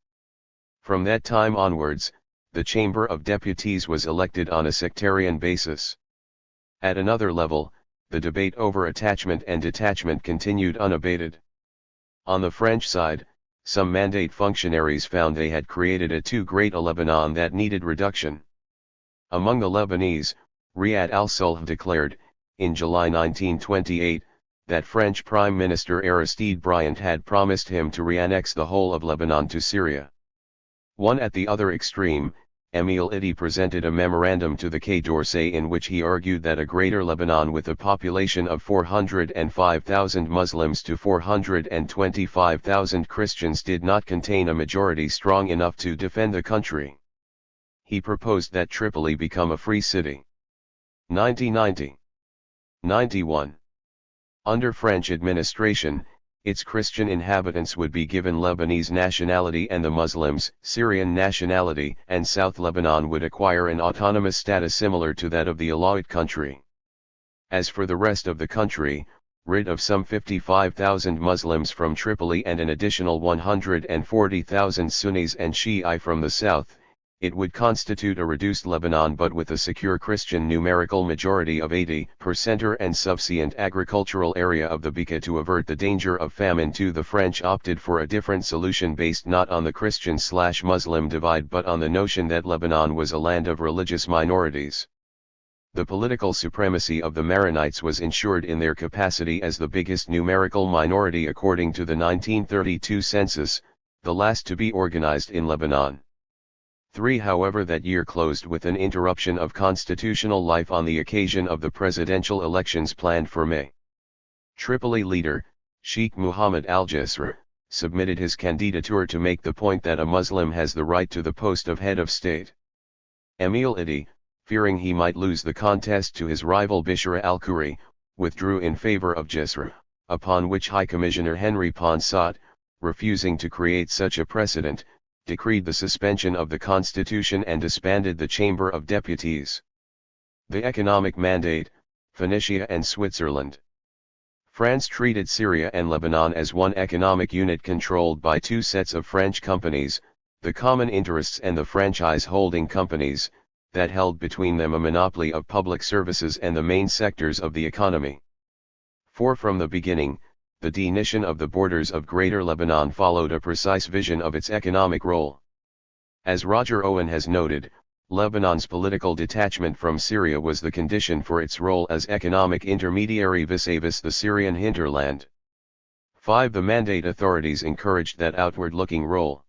From that time onwards, the Chamber of Deputies was elected on a sectarian basis. At another level, the debate over attachment and detachment continued unabated. On the French side, some mandate functionaries found they had created a too great a Lebanon that needed reduction. Among the Lebanese, Riyad al-Sulh declared, in July 1928, that French Prime Minister Aristide Briand had promised him to re-annex the whole of Lebanon to Syria. One at the other extreme, Emile Itti presented a memorandum to the THIRD-WORLDISM in which he argued that a Greater Lebanon with a population of 405,000 Muslims to 425,000 Christians did not contain a majority strong enough to defend the country. He proposed that Tripoli become a free city. 1990-91. Under French administration, its Christian inhabitants would be given Lebanese nationality and the Muslims, Syrian nationality, and South Lebanon would acquire an autonomous status similar to that of the Alawite country. As for the rest of the country, rid of some 55,000 Muslims from Tripoli and an additional 140,000 Sunnis and Shi'i from the south, it would constitute a reduced Lebanon but with a secure Christian numerical majority of 80% and sufficient agricultural area of the Bekaa to avert the danger of famine. The French opted for a different solution based not on the Christian/Muslim divide but on the notion that Lebanon was a land of religious minorities. The political supremacy of the Maronites was ensured in their capacity as the biggest numerical minority according to the 1932 census, the last to be organized in Lebanon. However, that year closed with an interruption of constitutional life on the occasion of the presidential elections planned for May. Tripoli leader, Sheikh Muhammad al-Jasr, submitted his candidature to make the point that a Muslim has the right to the post of head of state. Emil Idi, fearing he might lose the contest to his rival Bishra al-Khoury, withdrew in favor of Jasr, upon which High Commissioner Henry Ponsat, refusing to create such a precedent, decreed the suspension of the constitution and disbanded the Chamber of Deputies. The economic mandate, Phoenicia and Switzerland. France treated Syria and Lebanon as one economic unit controlled by two sets of French companies, the common interests and the franchise holding companies, that held between them a monopoly of public services and the main sectors of the economy. For from the beginning, the definition of the borders of Greater Lebanon followed a precise vision of its economic role. As Roger Owen has noted, Lebanon's political detachment from Syria was the condition for its role as economic intermediary vis-a-vis the Syrian hinterland. 5. The Mandate authorities encouraged that outward-looking role.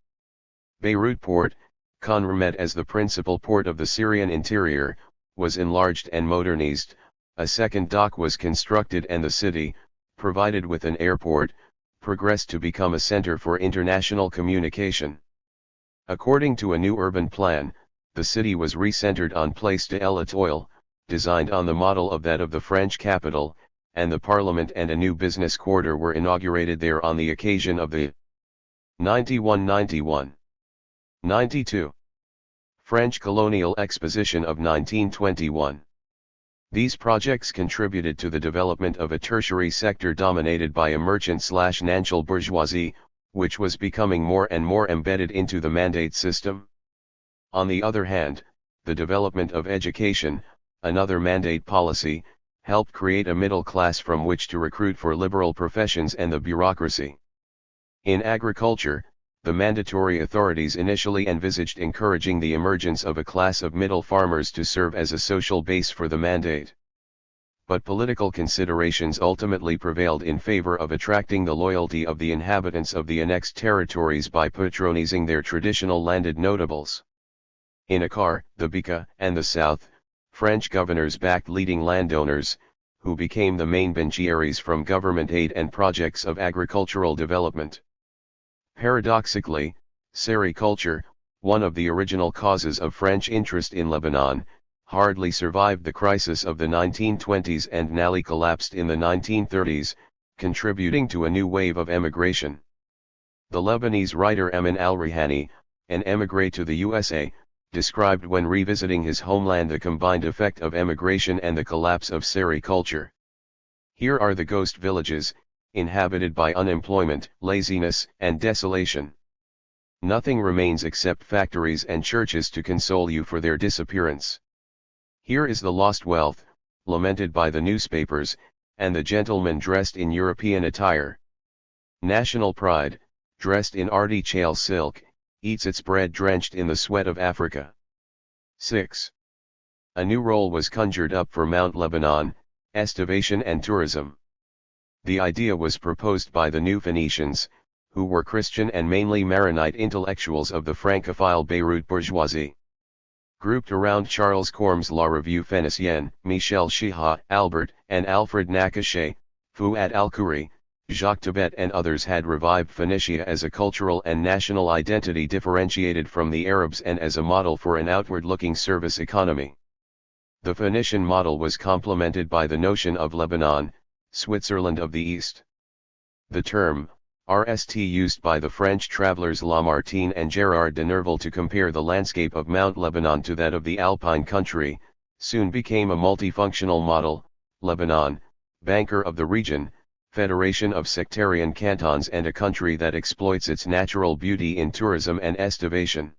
Beirut port, Conramed as the principal port of the Syrian interior, was enlarged and modernized, a second dock was constructed and the city, provided with an airport, progressed to become a center for international communication. According to a new urban plan, the city was recentered on Place de l'Étoile, designed on the model of that of the French capital, and the parliament and a new business quarter were inaugurated there on the occasion of the 91-92 French Colonial Exposition of 1921. These projects contributed to the development of a tertiary sector dominated by a merchant/national bourgeoisie, which was becoming more and more embedded into the mandate system. On the other hand, the development of education, another mandate policy, helped create a middle class from which to recruit for liberal professions and the bureaucracy. In agriculture, the mandatory authorities initially envisaged encouraging the emergence of a class of middle farmers to serve as a social base for the mandate. But political considerations ultimately prevailed in favor of attracting the loyalty of the inhabitants of the annexed territories by patronizing their traditional landed notables. In Akkar, the Bekaa, and the south, French governors backed leading landowners, who became the main beneficiaries from government aid and projects of agricultural development. Paradoxically, sericulture, one of the original causes of French interest in Lebanon, hardly survived the crisis of the 1920s and nearly collapsed in the 1930s, contributing to a new wave of emigration. The Lebanese writer Emin al-Rihani, an émigré to the USA, described when revisiting his homeland the combined effect of emigration and the collapse of sericulture. Here are the ghost villages, inhabited by unemployment, laziness, and desolation. Nothing remains except factories and churches to console you for their disappearance. Here is the lost wealth, lamented by the newspapers, and the gentleman dressed in European attire. National pride, dressed in artichael silk, eats its bread drenched in the sweat of Africa. 6. A new role was conjured up for Mount Lebanon, estivation and tourism. The idea was proposed by the New Phoenicians, who were Christian and mainly Maronite intellectuals of the Francophile Beirut bourgeoisie. Grouped around Charles Corm's La Revue Phénicienne, Michel Chiha, Albert, and Alfred Nakache, Fouad al-Khoury, Jacques Tibet and others had revived Phoenicia as a cultural and national identity differentiated from the Arabs and as a model for an outward-looking service economy. The Phoenician model was complemented by the notion of Lebanon, Switzerland of the East. The term, RST used by the French travelers Lamartine and Gérard de Nerval to compare the landscape of Mount Lebanon to that of the Alpine country, soon became a multifunctional model, Lebanon, banker of the region, federation of sectarian cantons and a country that exploits its natural beauty in tourism and estivation.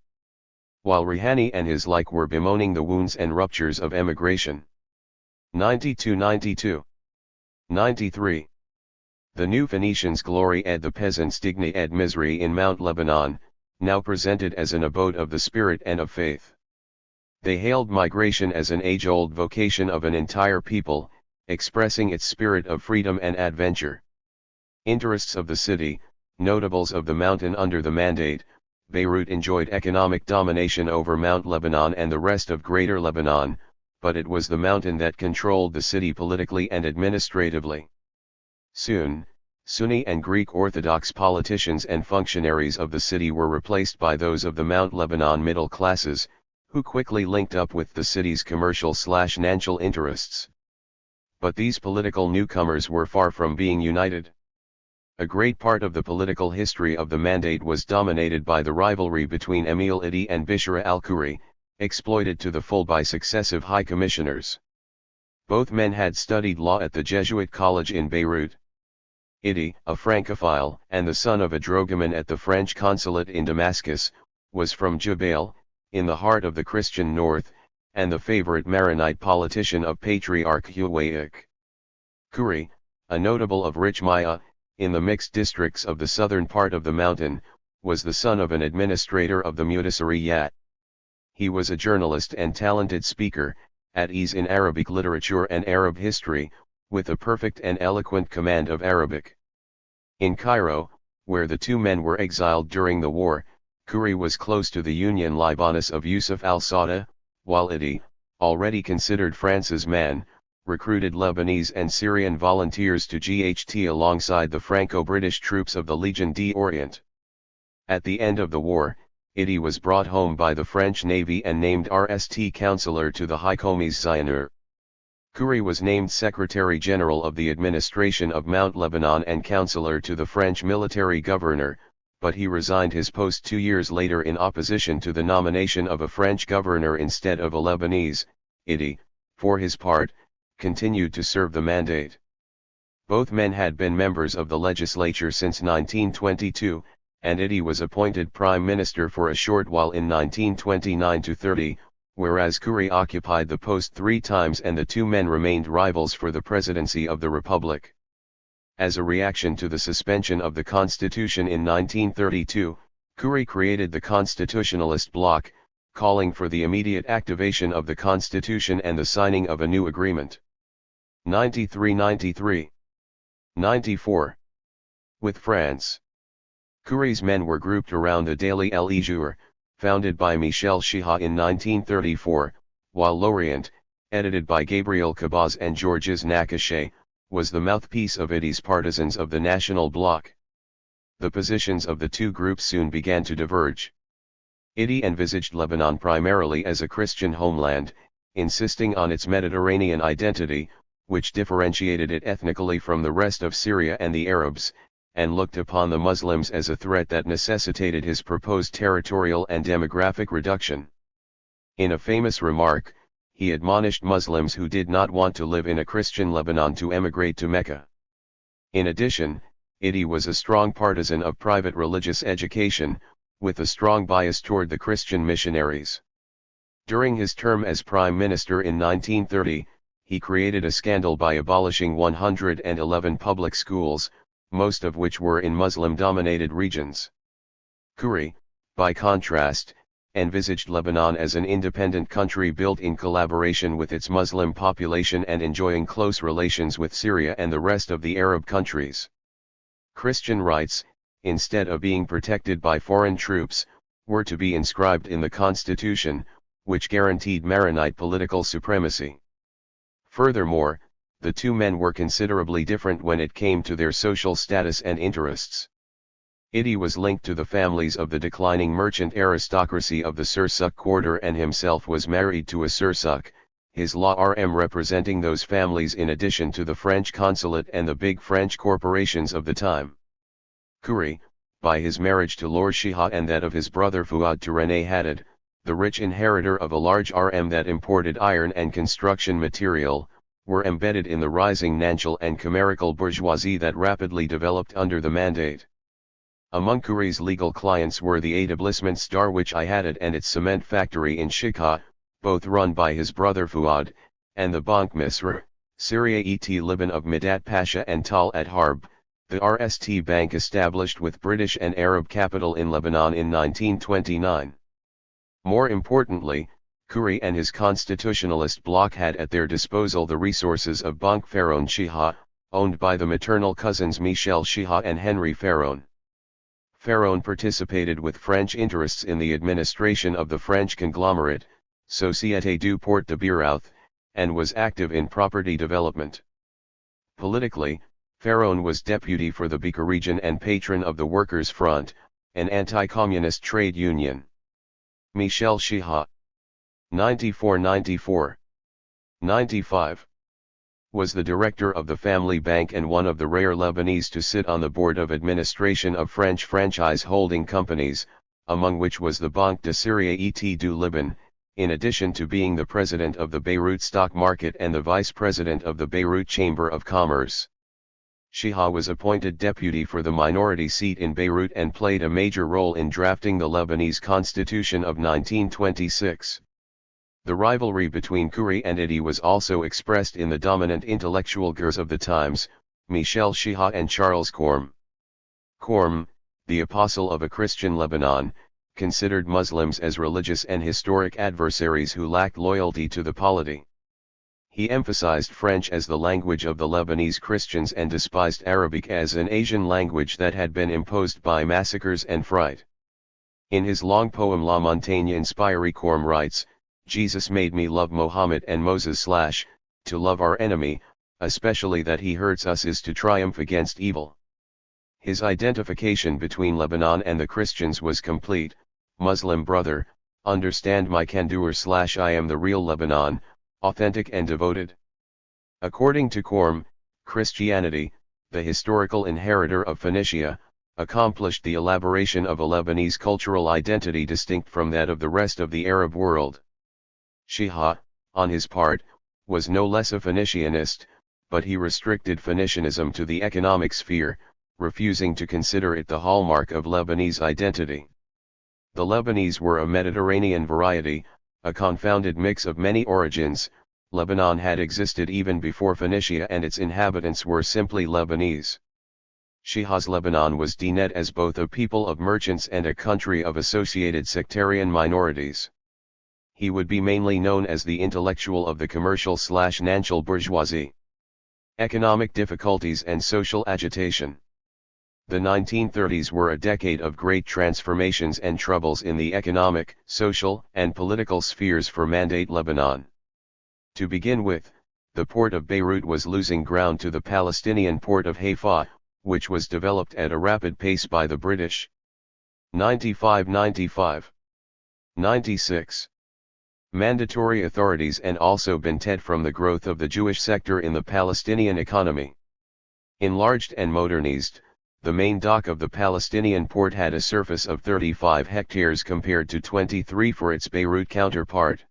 While Rihani and his like were bemoaning the wounds and ruptures of emigration. 92-92. 93. The New Phoenicians' glory ed the peasants' dignity ed misery in Mount Lebanon, now presented as an abode of the spirit and of faith. They hailed migration as an age-old vocation of an entire people, expressing its spirit of freedom and adventure. Interests of the city, notables of the mountain under the mandate, Beirut enjoyed economic domination over Mount Lebanon and the rest of Greater Lebanon, but it was the mountain that controlled the city politically and administratively. Soon, Sunni and Greek Orthodox politicians and functionaries of the city were replaced by those of the Mount Lebanon middle classes, who quickly linked up with the city's commercial/financial interests. But these political newcomers were far from being united. A great part of the political history of the Mandate was dominated by the rivalry between Emil Idi and Bishara al-Khoury, exploited to the full by successive high commissioners. Both men had studied law at the Jesuit college in Beirut. Idi, a Francophile and the son of a dragoman at the French consulate in Damascus, was from Jabail, in the heart of the Christian north, and the favorite Maronite politician of Patriarch Huwaiq. Khoury, a notable of rich Maya, in the mixed districts of the southern part of the mountain, was the son of an administrator of the Mudassiriyat. He was a journalist and talented speaker, at ease in Arabic literature and Arab history, with a perfect and eloquent command of Arabic. In Cairo, where the two men were exiled during the war, Khoury was close to the Union Libanese of Yusuf al-Sada, while Idi, already considered France's man, recruited Lebanese and Syrian volunteers to GHT alongside the Franco-British troops of the Légion d'Orient. At the end of the war, Idi was brought home by the French Navy and named RST Counselor to the High Commis Zionur. Khoury was named Secretary General of the Administration of Mount Lebanon and Counselor to the French military governor, but he resigned his post 2 years later in opposition to the nomination of a French governor instead of a Lebanese. Idi, for his part, continued to serve the Mandate. Both men had been members of the legislature since 1922, and Idi was appointed Prime Minister for a short while in 1929–30, whereas Khoury occupied the post 3 times and the two men remained rivals for the presidency of the Republic. As a reaction to the suspension of the Constitution in 1932, Khoury created the Constitutionalist Bloc, calling for the immediate activation of the Constitution and the signing of a new agreement. 93–93. 94. With France. Khoury's men were grouped around the Daily El Jour, founded by Michel Chiha in 1934, while L'Orient, edited by Gabriel Cabaz and Georges Nakache, was the mouthpiece of Idi's partisans of the National Bloc. The positions of the two groups soon began to diverge. Idi envisaged Lebanon primarily as a Christian homeland, insisting on its Mediterranean identity, which differentiated it ethnically from the rest of Syria and the Arabs, and looked upon the Muslims as a threat that necessitated his proposed territorial and demographic reduction. In a famous remark, he admonished Muslims who did not want to live in a Christian Lebanon to emigrate to Mecca. In addition, Idi was a strong partisan of private religious education, with a strong bias toward the Christian missionaries. During his term as Prime Minister in 1930, he created a scandal by abolishing 111 public schools, most of which were in Muslim-dominated regions. Khoury, by contrast, envisaged Lebanon as an independent country built in collaboration with its Muslim population and enjoying close relations with Syria and the rest of the Arab countries. Christian rights, instead of being protected by foreign troops, were to be inscribed in the constitution, which guaranteed Maronite political supremacy. Furthermore, the two men were considerably different when it came to their social status and interests. Idi was linked to the families of the declining merchant aristocracy of the Sursuk quarter and himself was married to a Sursuk, his law RM representing those families in addition to the French consulate and the big French corporations of the time. Khoury, by his marriage to Lord Chiha and that of his brother Fawwaz to René Haddad, the rich inheritor of a large RM that imported iron and construction material, were embedded in the rising Nanchal and Khmerical bourgeoisie that rapidly developed under the Mandate. Among Khoury's legal clients were the établissement Starwich I Haddad and its cement factory in Shikha, both run by his brother Fuad, and the Banque Misr, Syria et Liban of Midat Pasha and Tal at Harb, the RST Bank established with British and Arab capital in Lebanon in 1929. More importantly, Khoury and his constitutionalist bloc had at their disposal the resources of Banque Pharaon Chiha, owned by the maternal cousins Michel Chiha and Henry Pharaon. Pharaon participated with French interests in the administration of the French conglomerate, Société du Port de Birouth, and was active in property development. Politically, Pharaon was deputy for the Bekaa region and patron of the Workers' Front, an anti-communist trade union. Michel Chiha. 94-94. 95. Was the director of the Family Bank and one of the rare Lebanese to sit on the board of administration of French franchise holding companies, among which was the Banque de Syrie et du Liban, in addition to being the president of the Beirut stock market and the vice president of the Beirut Chamber of Commerce. Chiha was appointed deputy for the minority seat in Beirut and played a major role in drafting the Lebanese constitution of 1926. The rivalry between Khoury and Idi was also expressed in the dominant intellectual gurus of the times, Michel Chiha and Charles Corm. Corm, the apostle of a Christian Lebanon, considered Muslims as religious and historic adversaries who lacked loyalty to the polity. He emphasized French as the language of the Lebanese Christians and despised Arabic as an Asian language that had been imposed by massacres and fright. In his long poem La Montagne Inspirée, Corm writes, "Jesus made me love Mohammed and Moses / to love our enemy, especially that he hurts us is to triumph against evil." His identification between Lebanon and the Christians was complete. Muslim brother, understand my candor / I am the real Lebanon, authentic and devoted. According to Corm, Christianity, the historical inheritor of Phoenicia, accomplished the elaboration of a Lebanese cultural identity distinct from that of the rest of the Arab world. Chiha, on his part, was no less a Phoenicianist, but he restricted Phoenicianism to the economic sphere, refusing to consider it the hallmark of Lebanese identity. The Lebanese were a Mediterranean variety, a confounded mix of many origins. Lebanon had existed even before Phoenicia and its inhabitants were simply Lebanese. Chiha's Lebanon was defined as both a people of merchants and a country of associated sectarian minorities. He would be mainly known as the intellectual of the commercial/national bourgeoisie. Economic difficulties and social agitation. The 1930s were a decade of great transformations and troubles in the economic, social, and political spheres for Mandate Lebanon. To begin with, the port of Beirut was losing ground to the Palestinian port of Haifa, which was developed at a rapid pace by the British. 95-95. 96. Mandatory authorities and also benefited from the growth of the Jewish sector in the Palestinian economy. Enlarged and modernized, the main dock of the Palestinian port had a surface of 35 hectares compared to 23 for its Beirut counterpart.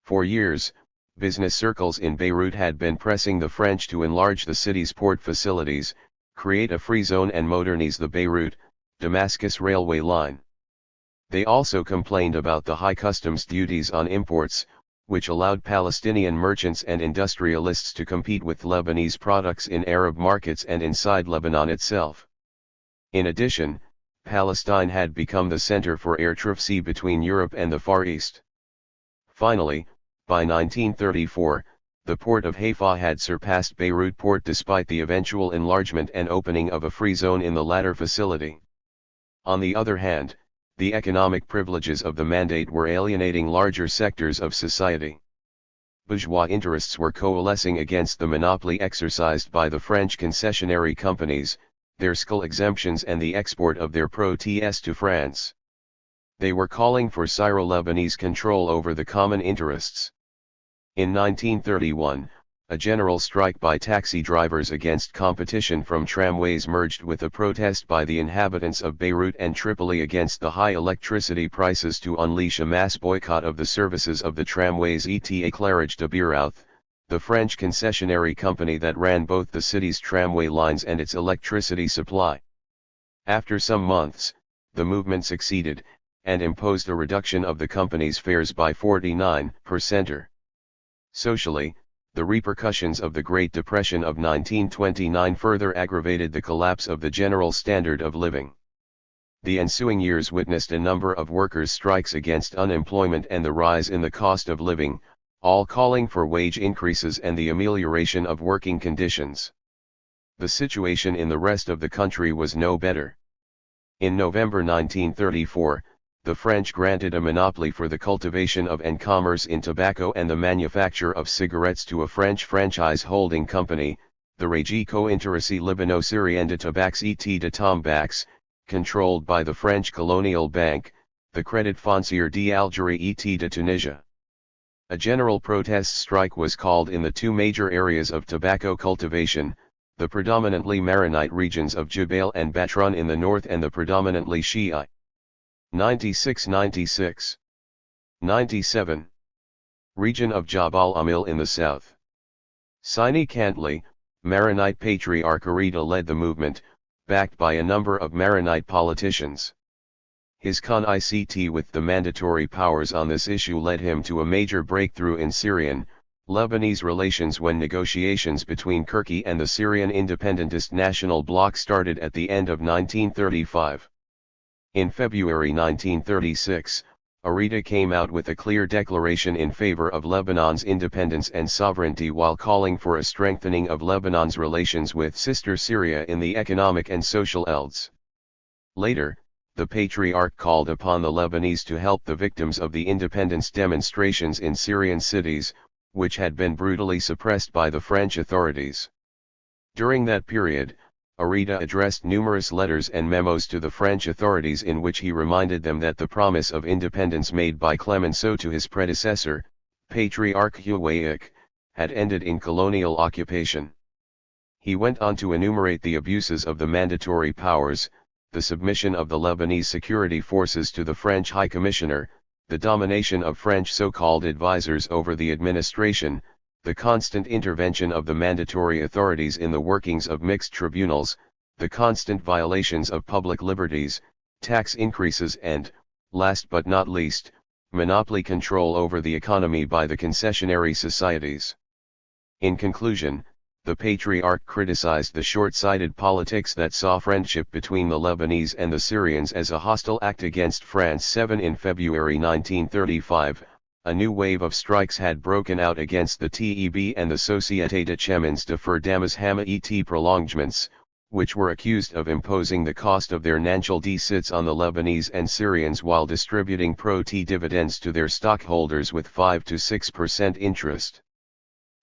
For years, business circles in Beirut had been pressing the French to enlarge the city's port facilities, create a free zone and modernize the Beirut-Damascus railway line. They also complained about the high customs duties on imports, which allowed Palestinian merchants and industrialists to compete with Lebanese products in Arab markets and inside Lebanon itself. In addition, Palestine had become the center for air traffic between Europe and the Far East. Finally, by 1934, the port of Haifa had surpassed Beirut port despite the eventual enlargement and opening of a free zone in the latter facility. On the other hand, the economic privileges of the Mandate were alienating larger sectors of society. Bourgeois interests were coalescing against the monopoly exercised by the French concessionary companies, their fiscal exemptions and the export of their produce to France. They were calling for Syro-Lebanese control over the common interests. In 1931, a general strike by taxi drivers against competition from tramways merged with a protest by the inhabitants of Beirut and Tripoli against the high electricity prices to unleash a mass boycott of the services of the tramways et éclairage de Beirut, the French concessionary company that ran both the city's tramway lines and its electricity supply. After some months, the movement succeeded, and imposed a reduction of the company's fares by 49%. Socially, the repercussions of the Great Depression of 1929 further aggravated the collapse of the general standard of living. The ensuing years witnessed a number of workers' strikes against unemployment and the rise in the cost of living, all calling for wage increases and the amelioration of working conditions. The situation in the rest of the country was no better. In November 1934, the French granted a monopoly for the cultivation of and commerce in tobacco and the manufacture of cigarettes to a French franchise holding company, the Régie Cointéressée Libano-Syrienne de Tabacs et de Tombacs, controlled by the French Colonial Bank, the Crédit Foncier d'Algérie et de Tunisia. A general protest strike was called in the two major areas of tobacco cultivation, the predominantly Maronite regions of Jebel and Batron in the north and the predominantly Shiite. 96-96. 97. Region of Jabal Amil in the south. Sini Kantli, Maronite Patriarch Arida led the movement, backed by a number of Maronite politicians. His con-ICT with the mandatory powers on this issue led him to a major breakthrough in Syrian, Lebanese relations when negotiations between Turkey and the Syrian independentist National Bloc started at the end of 1935. In February 1936, Arida came out with a clear declaration in favor of Lebanon's independence and sovereignty while calling for a strengthening of Lebanon's relations with sister Syria in the economic and social fields. Later, the Patriarch called upon the Lebanese to help the victims of the independence demonstrations in Syrian cities, which had been brutally suppressed by the French authorities. During that period, Arida addressed numerous letters and memos to the French authorities in which he reminded them that the promise of independence made by Clemenceau to his predecessor, Patriarch Huwaik, had ended in colonial occupation. He went on to enumerate the abuses of the mandatory powers, the submission of the Lebanese security forces to the French High Commissioner, the domination of French so-called advisors over the administration, the constant intervention of the mandatory authorities in the workings of mixed tribunals, the constant violations of public liberties, tax increases and, last but not least, monopoly control over the economy by the concessionary societies. In conclusion, the Patriarch criticized the short-sighted politics that saw friendship between the Lebanese and the Syrians as a hostile act against France. 7 In February 1935, a new wave of strikes had broken out against the TEB and the Société de Chemins de Fer d'Amashama et Prolongements, which were accused of imposing the cost of their Nanchal D-sits on the Lebanese and Syrians while distributing pro-T dividends to their stockholders with 5 to 6% interest.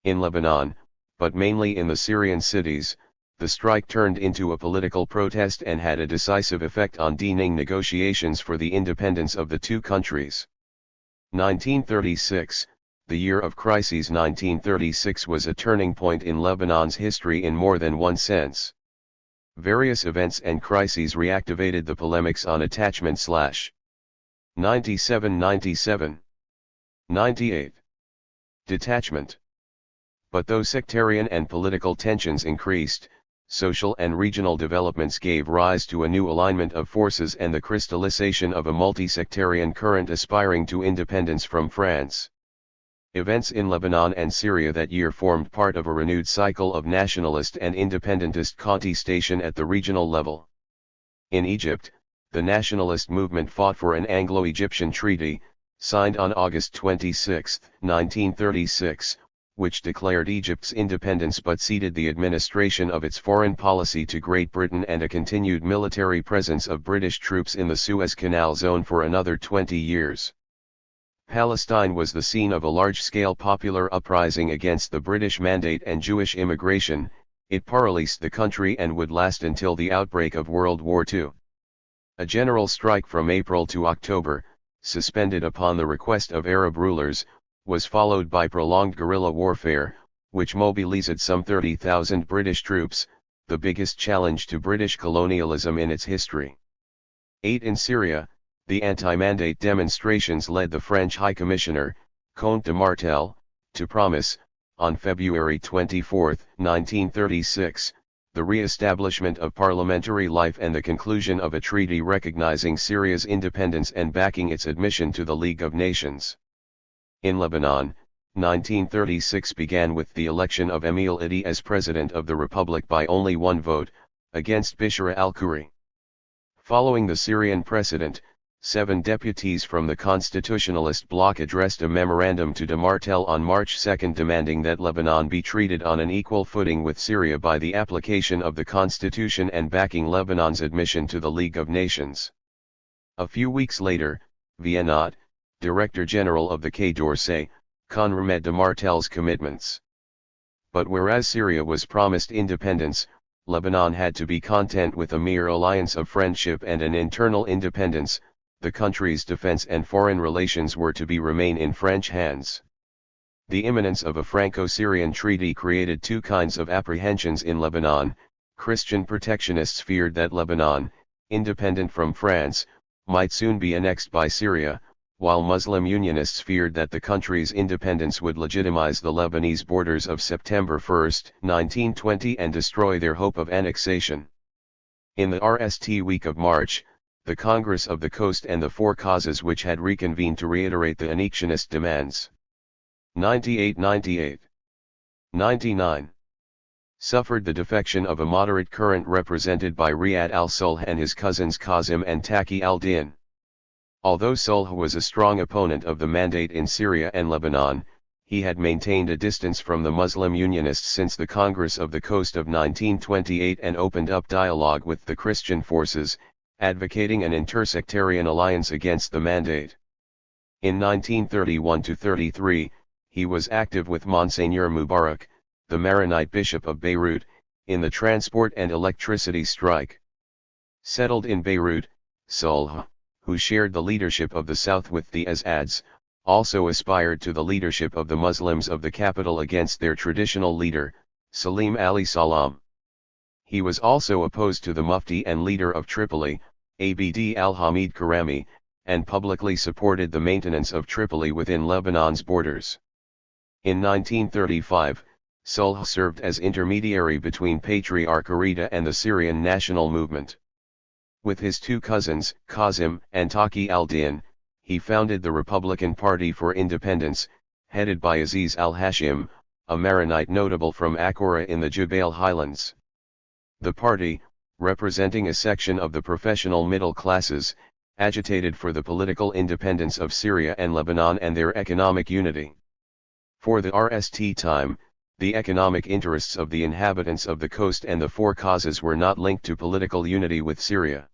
In Lebanon, but mainly in the Syrian cities, the strike turned into a political protest and had a decisive effect on deepening negotiations for the independence of the two countries. 1936, the year of crises. 1936 was a turning point in Lebanon's history in more than one sense. Various events and crises reactivated the polemics on attachment. 97-97. 98. Detachment. But though sectarian and political tensions increased, social and regional developments gave rise to a new alignment of forces and the crystallization of a multi-sectarian current aspiring to independence from France. Events in Lebanon and Syria that year formed part of a renewed cycle of nationalist and independentist contestation at the regional level. In Egypt, the nationalist movement fought for an Anglo-Egyptian treaty, signed on August 26, 1936, which declared Egypt's independence but ceded the administration of its foreign policy to Great Britain and a continued military presence of British troops in the Suez Canal zone for another 20 years. Palestine was the scene of a large-scale popular uprising against the British Mandate and Jewish immigration. It paralyzed the country and would last until the outbreak of World War II. A general strike from April to October, suspended upon the request of Arab rulers, was followed by prolonged guerrilla warfare, which mobilized some 30,000 British troops, the biggest challenge to British colonialism in its history. 8 In Syria, the anti-mandate demonstrations led the French High Commissioner, Comte de Martel, to promise, on February 24, 1936, the re-establishment of parliamentary life and the conclusion of a treaty recognizing Syria's independence and backing its admission to the League of Nations. In Lebanon, 1936 began with the election of Emile Idi as President of the Republic by only one vote, against Bishara al-Khoury. Following the Syrian precedent, 7 deputies from the Constitutionalist bloc addressed a memorandum to de Martel on March 2 demanding that Lebanon be treated on an equal footing with Syria by the application of the Constitution and backing Lebanon's admission to the League of Nations. A few weeks later, Vienna, Director General of the Quai d'Orsay, confirmed de Martel's commitments. But whereas Syria was promised independence, Lebanon had to be content with a mere alliance of friendship and an internal independence. The country's defense and foreign relations were to remain in French hands. The imminence of a Franco-Syrian treaty created two kinds of apprehensions in Lebanon. Christian protectionists feared that Lebanon, independent from France, might soon be annexed by Syria, while Muslim Unionists feared that the country's independence would legitimize the Lebanese borders of September 1, 1920 and destroy their hope of annexation. In the RST week of March, the Congress of the Coast and the Four Causes which had reconvened to reiterate the annexionist demands. 98-98. 99. Suffered the defection of a moderate current represented by Riyad al-Sulh and his cousins Qasim and Taqi al-Din. Although Sulh was a strong opponent of the mandate in Syria and Lebanon, he had maintained a distance from the Muslim Unionists since the Congress of the Coast of 1928 and opened up dialogue with the Christian forces, advocating an intersectarian alliance against the mandate. In 1931-33, he was active with Monsignor Mubarak, the Maronite Bishop of Beirut, in the transport and electricity strike. Settled in Beirut, Sulh, who shared the leadership of the South with the Azads, also aspired to the leadership of the Muslims of the capital against their traditional leader, Salim Ali Salam. He was also opposed to the Mufti and leader of Tripoli, Abd al-Hamid Karami, and publicly supported the maintenance of Tripoli within Lebanon's borders. In 1935, Sulh served as intermediary between Patriarch Arida and the Syrian national movement. With his two cousins, Qasim and Taqi al-Din, he founded the Republican Party for Independence, headed by Aziz al-Hashim, a Maronite notable from Akora in the Jebel Highlands. The party, representing a section of the professional middle classes, agitated for the political independence of Syria and Lebanon and their economic unity. For the RST time, the economic interests of the inhabitants of the coast and the Four Causes were not linked to political unity with Syria.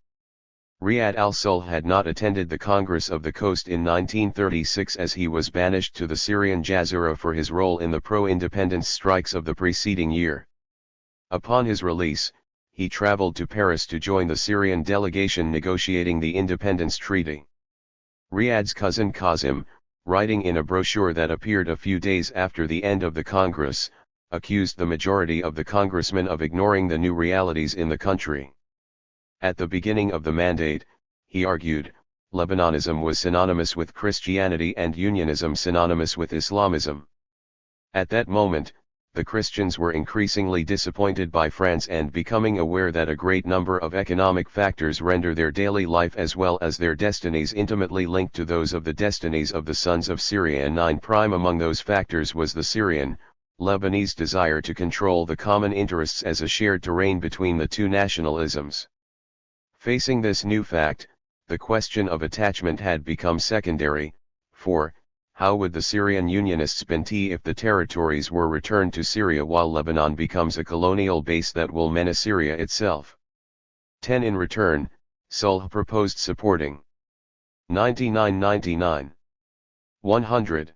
Riyad al-Sulh had not attended the Congress of the Coast in 1936 as he was banished to the Syrian Jazira for his role in the pro-independence strikes of the preceding year. Upon his release, he traveled to Paris to join the Syrian delegation negotiating the independence treaty. Riyad's cousin Qasim, writing in a brochure that appeared a few days after the end of the Congress, accused the majority of the congressmen of ignoring the new realities in the country. At the beginning of the mandate, he argued, Lebanonism was synonymous with Christianity and Unionism synonymous with Islamism. At that moment, the Christians were increasingly disappointed by France and becoming aware that a great number of economic factors render their daily life as well as their destinies intimately linked to those of the destinies of the sons of Syria, and 9 prime among those factors was the Syrian, Lebanese desire to control the common interests as a shared terrain between the two nationalisms. Facing this new fact, the question of attachment had become secondary, for, how would the Syrian Unionists benti if the territories were returned to Syria while Lebanon becomes a colonial base that will menace Syria itself? 10 In return, Sulh proposed supporting 99-99. 100.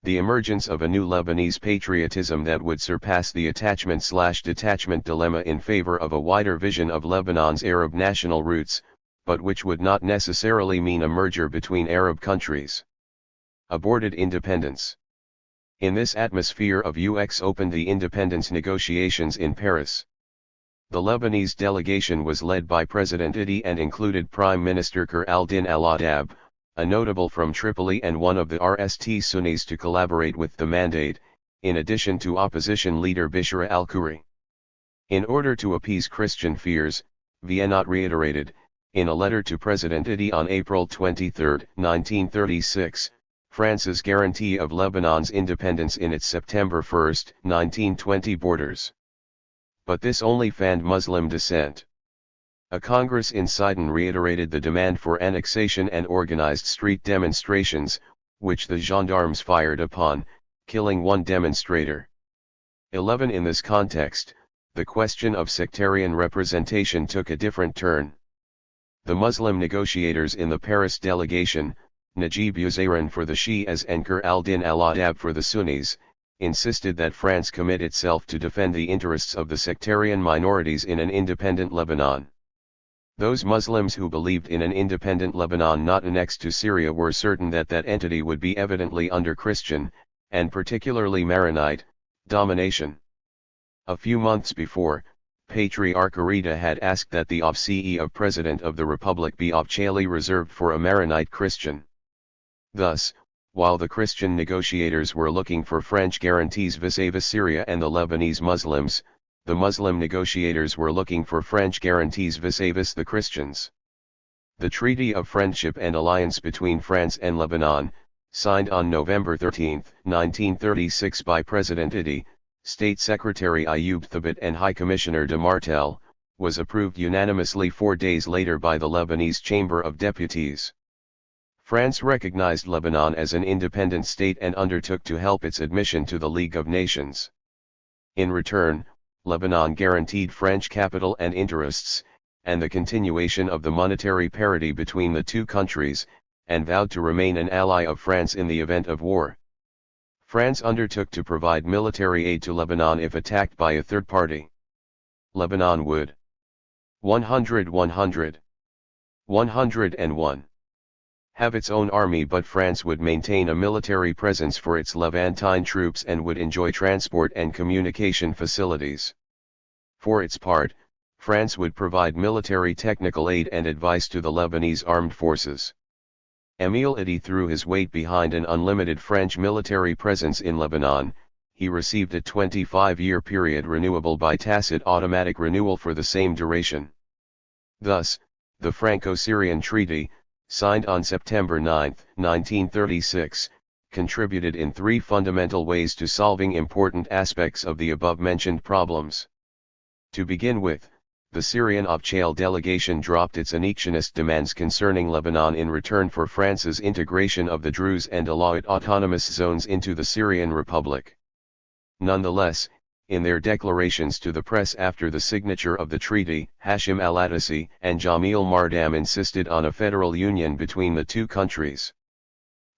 The emergence of a new Lebanese patriotism that would surpass the attachment/detachment dilemma in favor of a wider vision of Lebanon's Arab national roots, but which would not necessarily mean a merger between Arab countries. Aborted independence. In this atmosphere of UX opened the independence negotiations in Paris. The Lebanese delegation was led by President Idi and included Prime Minister Khur al-Din al-Adab, a notable from Tripoli and one of the RST Sunnis to collaborate with the mandate, in addition to opposition leader Bishra al-Khoury. In order to appease Christian fears, Vienna reiterated, in a letter to President Idi on April 23, 1936, France's guarantee of Lebanon's independence in its September 1, 1920 borders. But this only fanned Muslim dissent. A Congress in Sidon reiterated the demand for annexation and organized street demonstrations, which the gendarmes fired upon, killing one demonstrator. 11 In this context, the question of sectarian representation took a different turn. The Muslim negotiators in the Paris delegation, Najib Uzairan for the Shias and Khur al-Din al-Adab for the Sunnis, insisted that France commit itself to defend the interests of the sectarian minorities in an independent Lebanon. Those Muslims who believed in an independent Lebanon not annexed to Syria were certain that that entity would be evidently under Christian, and particularly Maronite, domination. A few months before, Patriarch Arida had asked that the office of President of the Republic be officially reserved for a Maronite Christian. Thus, while the Christian negotiators were looking for French guarantees vis-à-vis Syria and the Lebanese Muslims, the Muslim negotiators were looking for French guarantees vis-à-vis the Christians. The Treaty of Friendship and Alliance between France and Lebanon, signed on November 13, 1936 by President Idi, State Secretary Ayoub Thabit and High Commissioner de Martel, was approved unanimously 4 days later by the Lebanese Chamber of Deputies. France recognized Lebanon as an independent state and undertook to help its admission to the League of Nations. In return, Lebanon guaranteed French capital and interests, and the continuation of the monetary parity between the two countries, and vowed to remain an ally of France in the event of war. France undertook to provide military aid to Lebanon if attacked by a third party. Lebanon would 101 have its own army, but France would maintain a military presence for its Levantine troops and would enjoy transport and communication facilities. For its part, France would provide military technical aid and advice to the Lebanese armed forces. Émile Idi threw his weight behind an unlimited French military presence in Lebanon. He received a 25-year period renewable by tacit automatic renewal for the same duration. Thus, the Franco-Syrian Treaty, signed on September 9, 1936, contributed in 3 fundamental ways to solving important aspects of the above-mentioned problems. To begin with, the Syrian official delegation dropped its annexionist demands concerning Lebanon in return for France's integration of the Druze and Alawite autonomous zones into the Syrian Republic. Nonetheless, in their declarations to the press after the signature of the treaty, Hashim al-Atassi and Jamil Mardam insisted on a federal union between the two countries.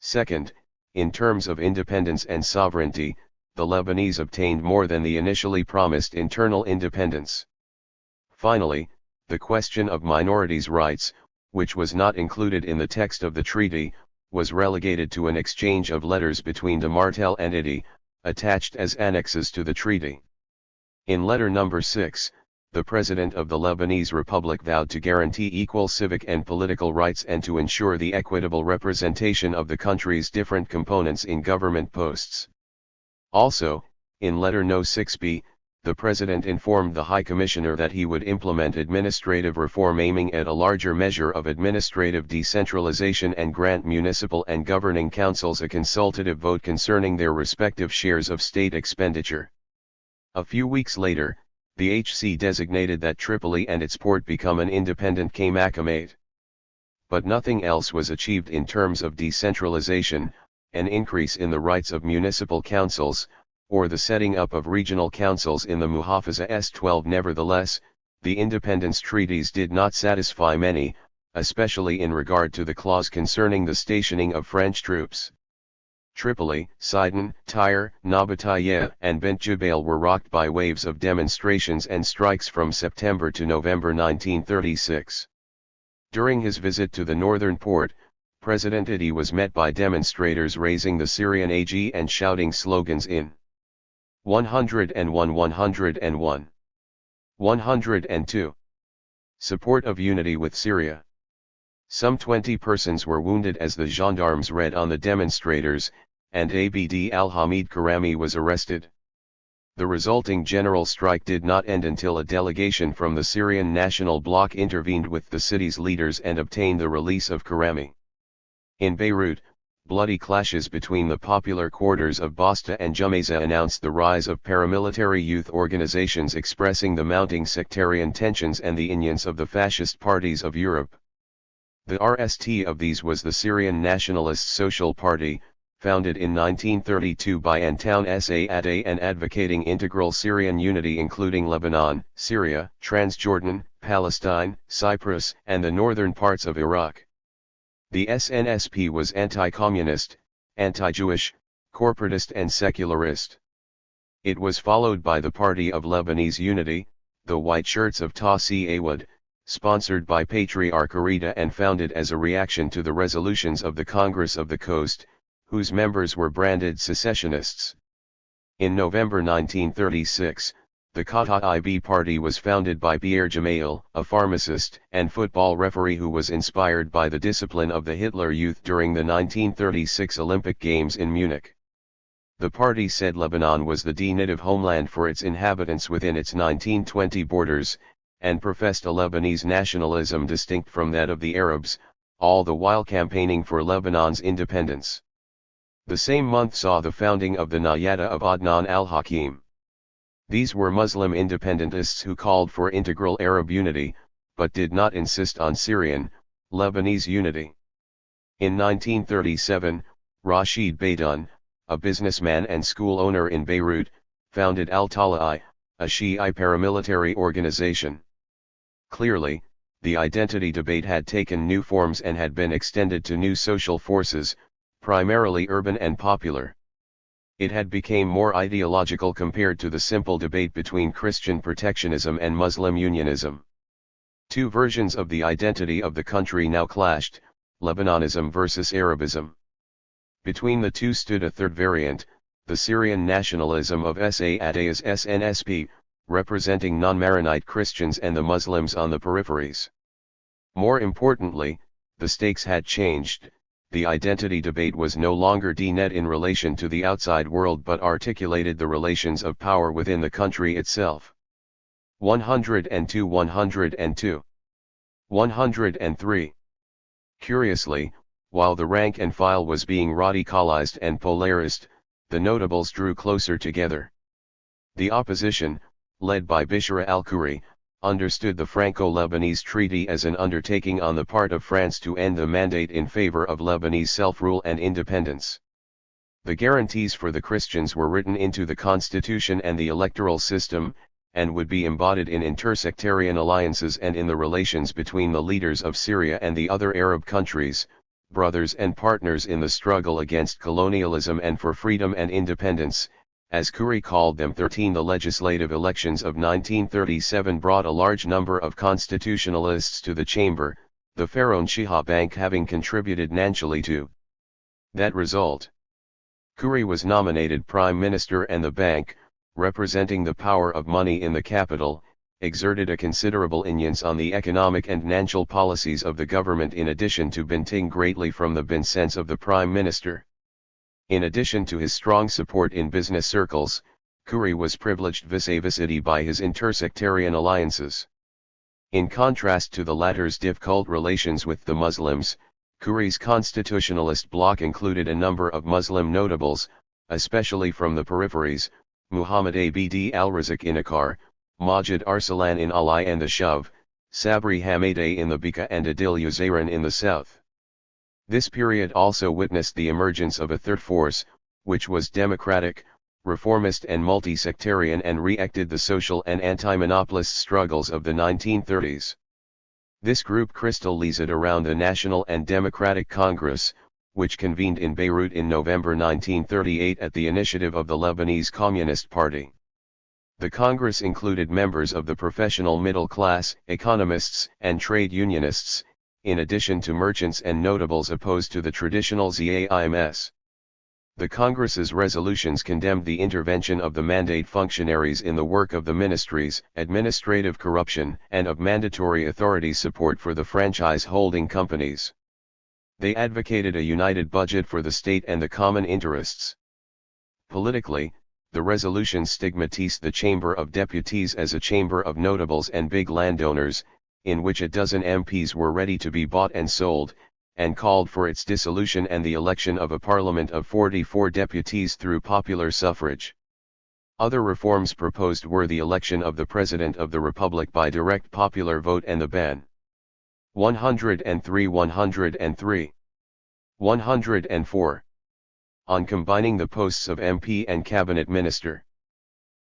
Second, in terms of independence and sovereignty, the Lebanese obtained more than the initially promised internal independence. Finally, the question of minorities' rights, which was not included in the text of the treaty, was relegated to an exchange of letters between de Martel and Idi, attached as annexes to the treaty. In letter number 6, the President of the Lebanese Republic vowed to guarantee equal civic and political rights and to ensure the equitable representation of the country's different components in government posts. Also, in letter no. 6b, the President informed the High Commissioner that he would implement administrative reform aiming at a larger measure of administrative decentralization and grant municipal and governing councils a consultative vote concerning their respective shares of state expenditure. A few weeks later, the HC designated that Tripoli and its port become an independent Kaymakkamate. But nothing else was achieved in terms of decentralization, an increase in the rights of municipal councils, or the setting up of regional councils in the Muhafaza S12. Nevertheless, the independence treaties did not satisfy many, especially in regard to the clause concerning the stationing of French troops. Tripoli, Sidon, Tyre, Nabataya, and Bent Jbeil were rocked by waves of demonstrations and strikes from September to November 1936. During his visit to the northern port, President Idi was met by demonstrators raising the Syrian AG and shouting slogans in 101, 101, 102. Support of unity with Syria. Some 20 persons were wounded as the gendarmes read on the demonstrators, and Abd al-Hamid Karami was arrested. The resulting general strike did not end until a delegation from the Syrian National Bloc intervened with the city's leaders and obtained the release of Karami. In Beirut, bloody clashes between the popular quarters of Basta and Jumayza announced the rise of paramilitary youth organizations expressing the mounting sectarian tensions and the unions of the fascist parties of Europe. The RST of these was the Syrian Nationalist Social Party, founded in 1932 by Antoun Saadeh and advocating integral Syrian unity including Lebanon, Syria, Transjordan, Palestine, Cyprus, and the northern parts of Iraq. The SNSP was anti-communist, anti-Jewish, corporatist and secularist. It was followed by the Party of Lebanese Unity, the White Shirts of Tasi Awad, sponsored by Patriarch Arida and founded as a reaction to the resolutions of the Congress of the Coast, whose members were branded secessionists. In November 1936, the Kataib Party was founded by Pierre Gemayel, a pharmacist and football referee who was inspired by the discipline of the Hitler Youth during the 1936 Olympic Games in Munich. The party said Lebanon was the definitive homeland for its inhabitants within its 1920 borders, and professed a Lebanese nationalism distinct from that of the Arabs, all the while campaigning for Lebanon's independence. The same month saw the founding of the Nayada of Adnan al-Hakim. These were Muslim independentists who called for integral Arab unity, but did not insist on Syrian, Lebanese unity. In 1937, Rashid Baydun, a businessman and school owner in Beirut, founded Al-Tala'i, a Shi'i paramilitary organization. Clearly, the identity debate had taken new forms and had been extended to new social forces, primarily urban and popular. It had become more ideological compared to the simple debate between Christian protectionism and Muslim unionism. Two versions of the identity of the country now clashed, Lebanonism versus Arabism. Between the two stood a third variant, the Syrian nationalism of Sa'ad's SNSP, representing non-Maronite Christians and the Muslims on the peripheries. More importantly, the stakes had changed. The identity debate was no longer DNet in relation to the outside world but articulated the relations of power within the country itself. 102 102. 103. Curiously, while the rank and file was being radicalized and polarized, the notables drew closer together. The opposition, led by Bishra al-Khoury, understood the Franco-Lebanese Treaty as an undertaking on the part of France to end the mandate in favor of Lebanese self-rule and independence. The guarantees for the Christians were written into the constitution and the electoral system, and would be embodied in intersectarian alliances and in the relations between the leaders of Syria and the other Arab countries, brothers and partners in the struggle against colonialism and for freedom and independence, as Khoury called them. 13. The legislative elections of 1937 brought a large number of constitutionalists to the chamber, the Pharaon Shihab Bank having contributed financially to that result. Khoury was nominated prime minister and the bank, representing the power of money in the capital, exerted a considerable influence on the economic and financial policies of the government in addition to benefiting greatly from the benevolence of the prime minister. In addition to his strong support in business circles, Khoury was privileged vis-a-vis by his intersectarian alliances. In contrast to the latter's difficult relations with the Muslims, Khoury's constitutionalist bloc included a number of Muslim notables, especially from the peripheries, Muhammad Abd al-Razak in Akkar, Majid Arsalan in Alai and the Shuv, Sabri Hamadeh in the Bekaa and Adil Uzairan in the south. This period also witnessed the emergence of a third force, which was democratic, reformist and multi-sectarian and reacted the social and anti-monopolist struggles of the 1930s. This group crystallized around the National and Democratic Congress, which convened in Beirut in November 1938 at the initiative of the Lebanese Communist Party. The Congress included members of the professional middle class, economists and trade unionists, in addition to merchants and notables opposed to the traditional ZAIMS. The Congress's resolutions condemned the intervention of the mandate functionaries in the work of the ministries, administrative corruption, and of mandatory authority support for the franchise-holding companies. They advocated a united budget for the state and the common interests. Politically, the resolutions stigmatized the Chamber of Deputies as a chamber of notables and big landowners, in which a dozen MPs were ready to be bought and sold, and called for its dissolution and the election of a parliament of 44 deputies through popular suffrage. Other reforms proposed were the election of the President of the Republic by direct popular vote and the ban. 103 103. 104. On combining the posts of MP and cabinet minister.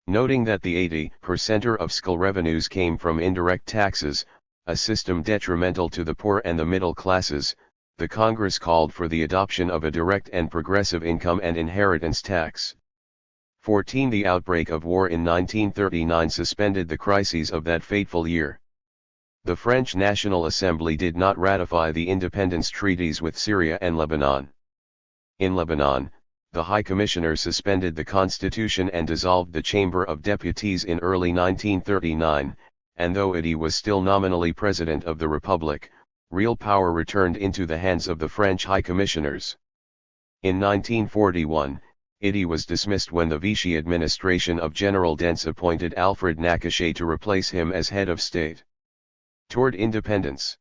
Noting that the 80% of school revenues came from indirect taxes, a system detrimental to the poor and the middle classes, the Congress called for the adoption of a direct and progressive income and inheritance tax. 14. The outbreak of war in 1939 suspended the crises of that fateful year. The French National Assembly did not ratify the independence treaties with Syria and Lebanon. In Lebanon, the High Commissioner suspended the constitution and dissolved the Chamber of Deputies in early 1939, and though he was still nominally president of the Republic, real power returned into the hands of the French High Commissioners. In 1941, he was dismissed when the Vichy administration of General Dentz appointed Alfred Nakache to replace him as head of state. Toward independence.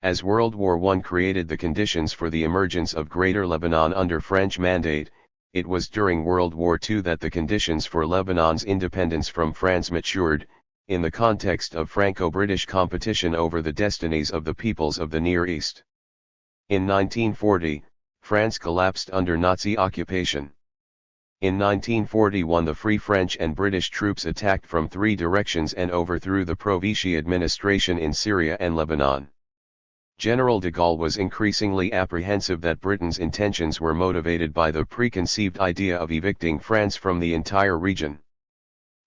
As World War I created the conditions for the emergence of Greater Lebanon under French mandate, it was during World War II that the conditions for Lebanon's independence from France matured, in the context of Franco-British competition over the destinies of the peoples of the Near East. In 1940, France collapsed under Nazi occupation. In 1941 the Free French and British troops attacked from three directions and overthrew the pro-Vichy administration in Syria and Lebanon. General de Gaulle was increasingly apprehensive that Britain's intentions were motivated by the preconceived idea of evicting France from the entire region.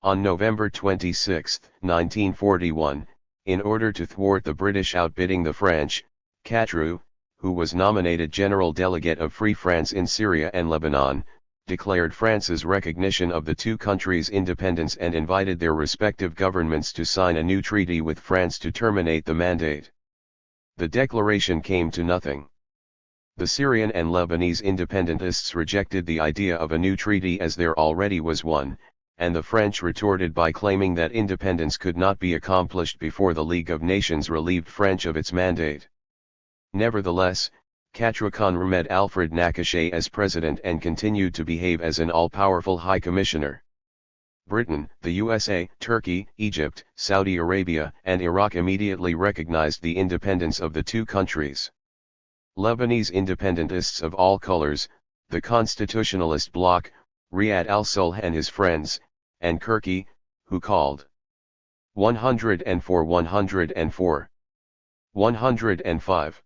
On November 26, 1941, in order to thwart the British outbidding the French, Catroux, who was nominated General Delegate of Free France in Syria and Lebanon, declared France's recognition of the two countries' independence and invited their respective governments to sign a new treaty with France to terminate the mandate. The declaration came to nothing. The Syrian and Lebanese independentists rejected the idea of a new treaty as there already was one, and the French retorted by claiming that independence could not be accomplished before the League of Nations relieved France of its mandate. Nevertheless, Catroux remed Alfred Nakache as president and continued to behave as an all-powerful High Commissioner. Britain, the USA, Turkey, Egypt, Saudi Arabia, and Iraq immediately recognized the independence of the two countries. Lebanese independentists of all colors, the Constitutionalist Bloc, Riyad al-Sulh and his friends, and Kirki, who called 104 104 105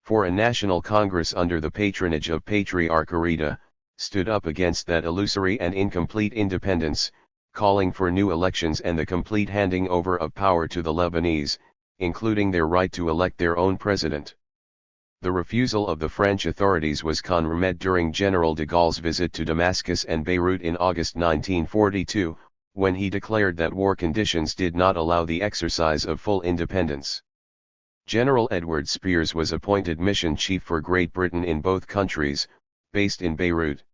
for a national congress under the patronage of Patriarch Arida, stood up against that illusory and incomplete independence, calling for new elections and the complete handing over of power to the Lebanese, including their right to elect their own president. The refusal of the French authorities was confirmed during General de Gaulle's visit to Damascus and Beirut in August 1942, when he declared that war conditions did not allow the exercise of full independence. General Edward Spears was appointed mission chief for Great Britain in both countries, based in Beirut.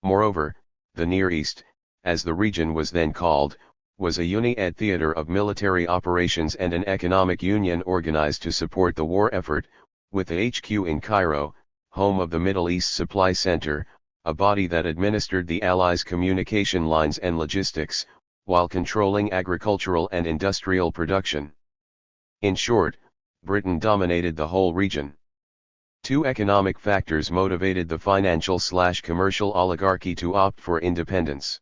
Moreover, the Near East, as the region was then called, was a uni-ed theater of military operations and an economic union organized to support the war effort, with the HQ in Cairo, home of the Middle East Supply Center, a body that administered the Allies' communication lines and logistics, while controlling agricultural and industrial production. In short, Britain dominated the whole region. Two economic factors motivated the financial/commercial oligarchy to opt for independence.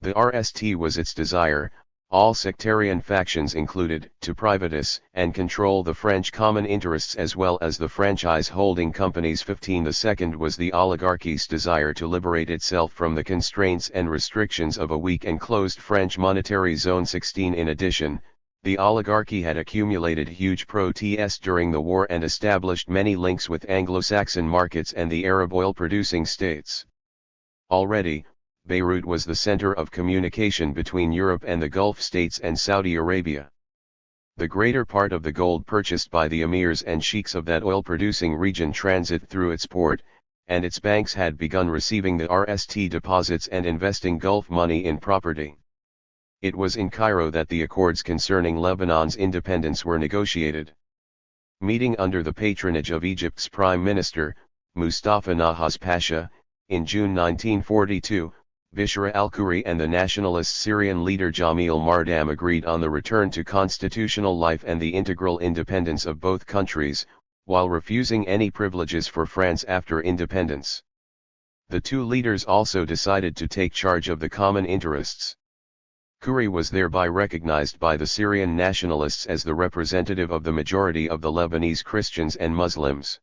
The RST was its desire, all sectarian factions included, to privatize and control the French common interests as well as the franchise holding companies. 15. The second was the oligarchy's desire to liberate itself from the constraints and restrictions of a weak and closed French monetary zone. 16. In addition, the oligarchy had accumulated huge protests during the war and established many links with Anglo-Saxon markets and the Arab oil-producing states. Already, Beirut was the center of communication between Europe and the Gulf states and Saudi Arabia. The greater part of the gold purchased by the emirs and sheikhs of that oil-producing region transit through its port, and its banks had begun receiving the RST deposits and investing Gulf money in property. It was in Cairo that the accords concerning Lebanon's independence were negotiated. Meeting under the patronage of Egypt's Prime Minister, Mustafa Nahas Pasha, in June 1942, Bishra al-Khoury and the nationalist Syrian leader Jamil Mardam agreed on the return to constitutional life and the integral independence of both countries, while refusing any privileges for France after independence. The two leaders also decided to take charge of the common interests. Khoury was thereby recognized by the Syrian nationalists as the representative of the majority of the Lebanese Christians and Muslims.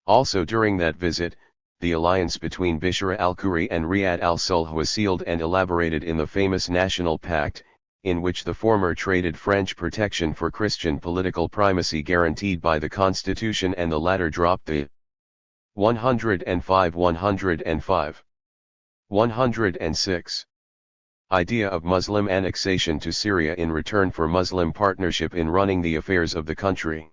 Also during that visit, the alliance between Bishra al-Khoury and Riyad al-Sulh was sealed and elaborated in the famous National Pact, in which the former traded French protection for Christian political primacy guaranteed by the constitution and the latter dropped the 105 106 idea of Muslim annexation to Syria in return for Muslim partnership in running the affairs of the country.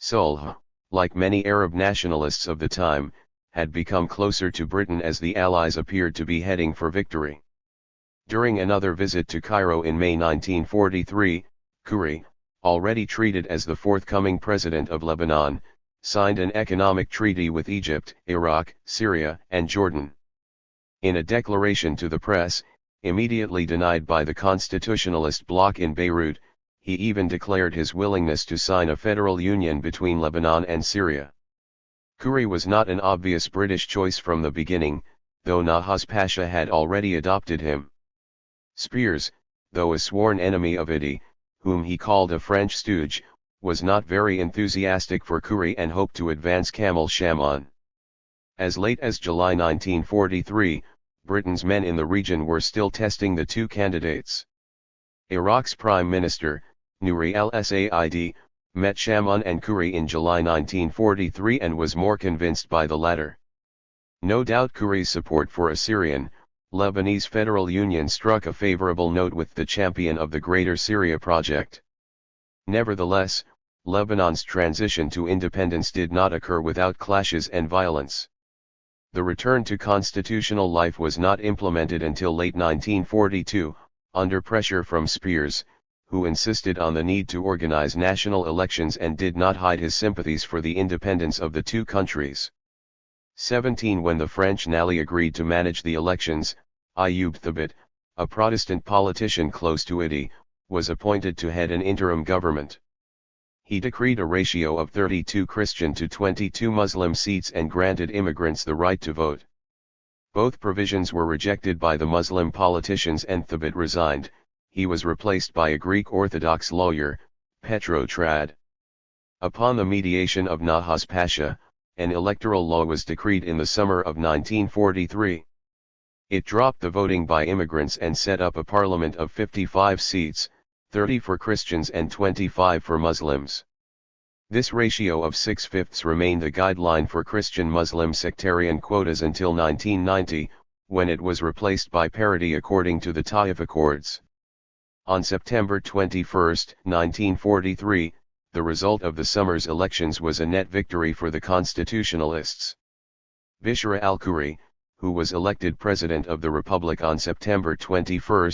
Sulh, like many Arab nationalists of the time, had become closer to Britain as the Allies appeared to be heading for victory. During another visit to Cairo in May 1943, Khoury, already treated as the forthcoming president of Lebanon, signed an economic treaty with Egypt, Iraq, Syria, and Jordan. In a declaration to the press, immediately denied by the constitutionalist bloc in Beirut, he even declared his willingness to sign a federal union between Lebanon and Syria. Khoury was not an obvious British choice from the beginning, though Nahas Pasha had already adopted him. Spears, though a sworn enemy of Idi, whom he called a French stooge, was not very enthusiastic for Khoury and hoped to advance Kamel Shaman. As late as July 1943, Britain's men in the region were still testing the two candidates. Iraq's Prime Minister, Nouri al-Said, met Shaman and Khoury in July 1943 and was more convinced by the latter. No doubt Khoury's support for a Syrian, Lebanese federal union struck a favorable note with the champion of the Greater Syria Project. Nevertheless, Lebanon's transition to independence did not occur without clashes and violence. The return to constitutional life was not implemented until late 1942, under pressure from Spears, who insisted on the need to organize national elections and did not hide his sympathies for the independence of the two countries. 17 When the French Nally agreed to manage the elections, Ayoub Thabit, a Protestant politician close to Idi, was appointed to head an interim government. He decreed a ratio of 32 Christian to 22 Muslim seats and granted immigrants the right to vote. Both provisions were rejected by the Muslim politicians and Thabit resigned. He was replaced by a Greek Orthodox lawyer, Petro Trad. Upon the mediation of Nahas Pasha, an electoral law was decreed in the summer of 1943. It dropped the voting by immigrants and set up a parliament of 55 seats, 30 for Christians and 25 for Muslims. This ratio of 6/5 remained the guideline for Christian-Muslim sectarian quotas until 1990, when it was replaced by parity according to the Taif Accords. On September 21, 1943, the result of the summer's elections was a net victory for the constitutionalists. Bishra al-Khoury, who was elected president of the Republic on September 21,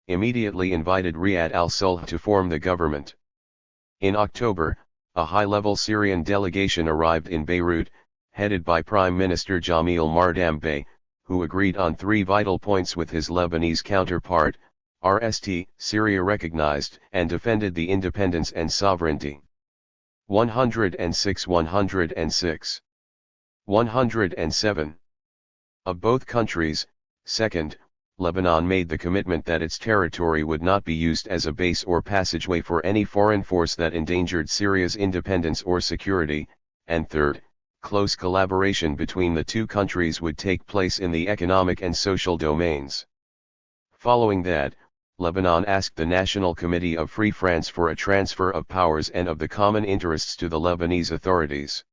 immediately invited Riyad al-Sulh to form the government. In October, a high-level Syrian delegation arrived in Beirut, headed by Prime Minister Jamil Mardam Bey, who agreed on three vital points with his Lebanese counterpart. Syria recognized and defended the independence and sovereignty. 106 107 of both countries. Second, Lebanon made the commitment that its territory would not be used as a base or passageway for any foreign force that endangered Syria's independence or security, and third, close collaboration between the two countries would take place in the economic and social domains. Following that, Lebanon asked the National Committee of Free France for a transfer of powers and of the common interests to the Lebanese authorities.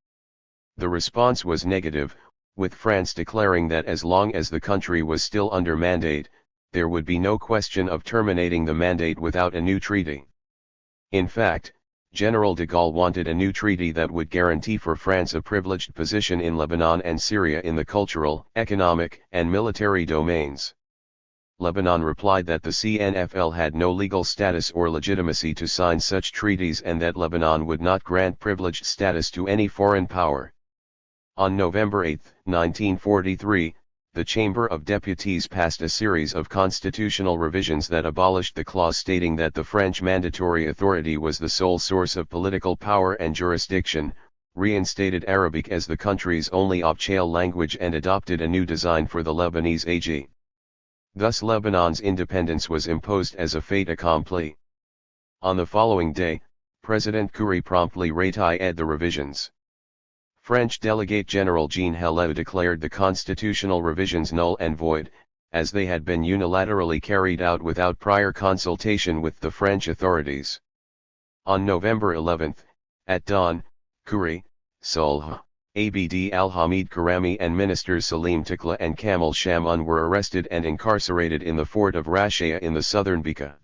The response was negative, with France declaring that as long as the country was still under mandate, there would be no question of terminating the mandate without a new treaty. In fact, General de Gaulle wanted a new treaty that would guarantee for France a privileged position in Lebanon and Syria in the cultural, economic, and military domains. Lebanon replied that the CNFL had no legal status or legitimacy to sign such treaties and that Lebanon would not grant privileged status to any foreign power. On November 8, 1943, the Chamber of Deputies passed a series of constitutional revisions that abolished the clause stating that the French mandatory authority was the sole source of political power and jurisdiction, reinstated Arabic as the country's only official language and adopted a new design for the Lebanese AG. Thus Lebanon's independence was imposed as a fait accompli. On the following day, President Khoury promptly ratified the revisions. French Delegate General Jean Helleau declared the constitutional revisions null and void, as they had been unilaterally carried out without prior consultation with the French authorities. On November 11, at dawn, Khoury, Solh, Abd al-Hamid Karami and ministers Salim Tikla and Kamal Shamoun were arrested and incarcerated in the fort of Rashaya in the southern Bekaa.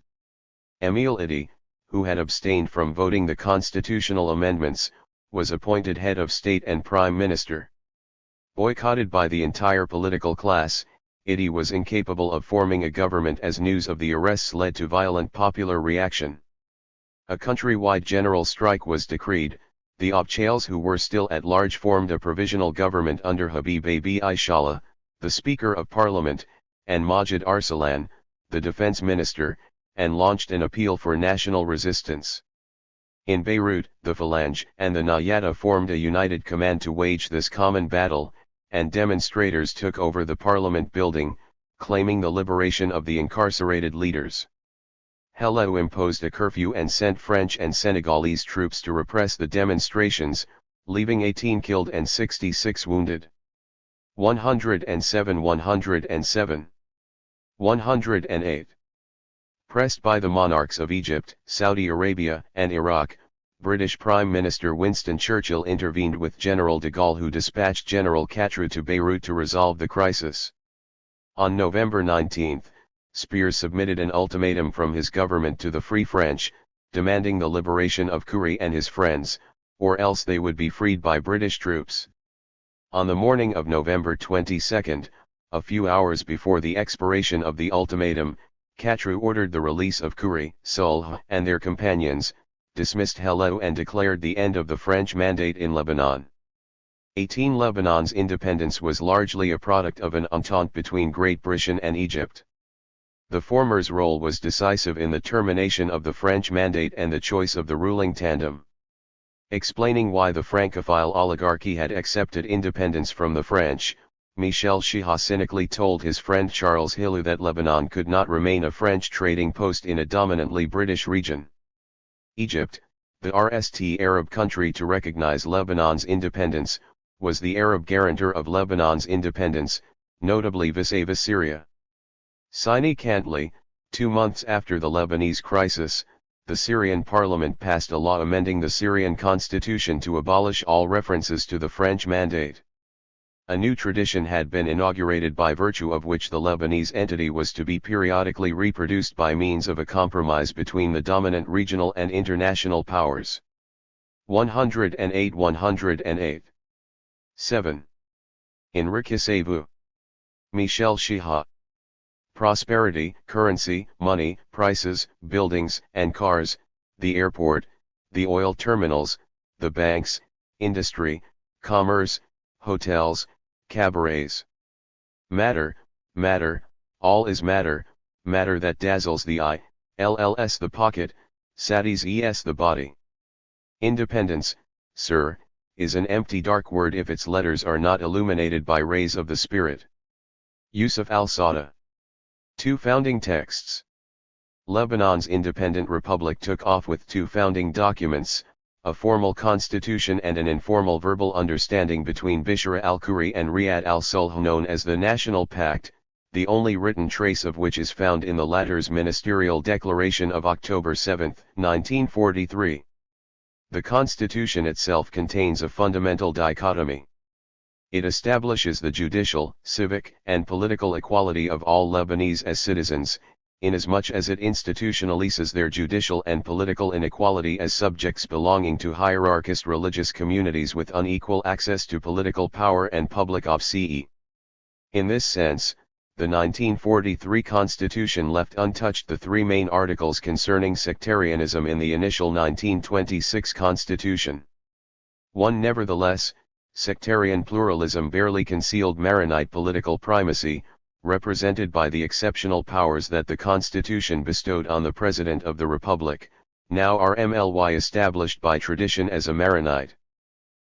Emile Idi, who had abstained from voting the constitutional amendments, was appointed head of state and prime minister. Boycotted by the entire political class, Idi was incapable of forming a government as news of the arrests led to violent popular reaction. A countrywide general strike was decreed. The Abchales who were still at large formed a provisional government under Habib Abi Aishallah, the Speaker of Parliament, and Majid Arsalan, the defense minister, and launched an appeal for national resistance. In Beirut, the Phalange and the Nayada formed a united command to wage this common battle, and demonstrators took over the parliament building, claiming the liberation of the incarcerated leaders. Helleau imposed a curfew and sent French and Senegalese troops to repress the demonstrations, leaving 18 killed and 66 wounded. 107 108. Pressed by the monarchs of Egypt, Saudi Arabia, and Iraq, British Prime Minister Winston Churchill intervened with General de Gaulle, who dispatched General Catrou to Beirut to resolve the crisis. On November 19, Spears submitted an ultimatum from his government to the Free French, demanding the liberation of Khoury and his friends, or else they would be freed by British troops. On the morning of November 22, a few hours before the expiration of the ultimatum, Catrou ordered the release of Khoury, Solh, and their companions, dismissed Helleau and declared the end of the French mandate in Lebanon. Lebanon's independence was largely a product of an entente between Great Britain and Egypt. The former's role was decisive in the termination of the French mandate and the choice of the ruling tandem. Explaining why the Francophile oligarchy had accepted independence from the French, Michel Chiha cynically told his friend Charles Hillou that Lebanon could not remain a French trading post in a dominantly British region. Egypt, the first Arab country to recognize Lebanon's independence, was the Arab guarantor of Lebanon's independence, notably vis-a-vis Syria. Sine Kantli, 2 months after the Lebanese crisis, the Syrian parliament passed a law amending the Syrian constitution to abolish all references to the French mandate. A new tradition had been inaugurated by virtue of which the Lebanese entity was to be periodically reproduced by means of a compromise between the dominant regional and international powers. 108. 7. Enriquissez-vous. Michel Chiha. Prosperity, currency, money, prices, buildings and cars, the airport, the oil terminals, the banks, industry, commerce, hotels, cabarets. Matter, matter, all is matter, matter that dazzles the eye, lls the pocket, satis the body. Independence, sir, is an empty dark word if its letters are not illuminated by rays of the spirit. Yusuf al-Sada. 2 founding texts. Lebanon's independent republic took off with 2 founding documents, a formal constitution and an informal verbal understanding between Bishra al-Khoury and Riyad al-Sulh known as the National Pact, the only written trace of which is found in the latter's ministerial declaration of October 7, 1943. The constitution itself contains a fundamental dichotomy. It establishes the judicial, civic, and political equality of all Lebanese as citizens, inasmuch as it institutionalizes their judicial and political inequality as subjects belonging to hierarchist religious communities with unequal access to political power and public office. In this sense, the 1943 Constitution left untouched the 3 main articles concerning sectarianism in the initial 1926 Constitution. 1. Nevertheless, sectarian pluralism barely concealed Maronite political primacy, represented by the exceptional powers that the Constitution bestowed on the President of the Republic, now RMLY established by tradition as a Maronite.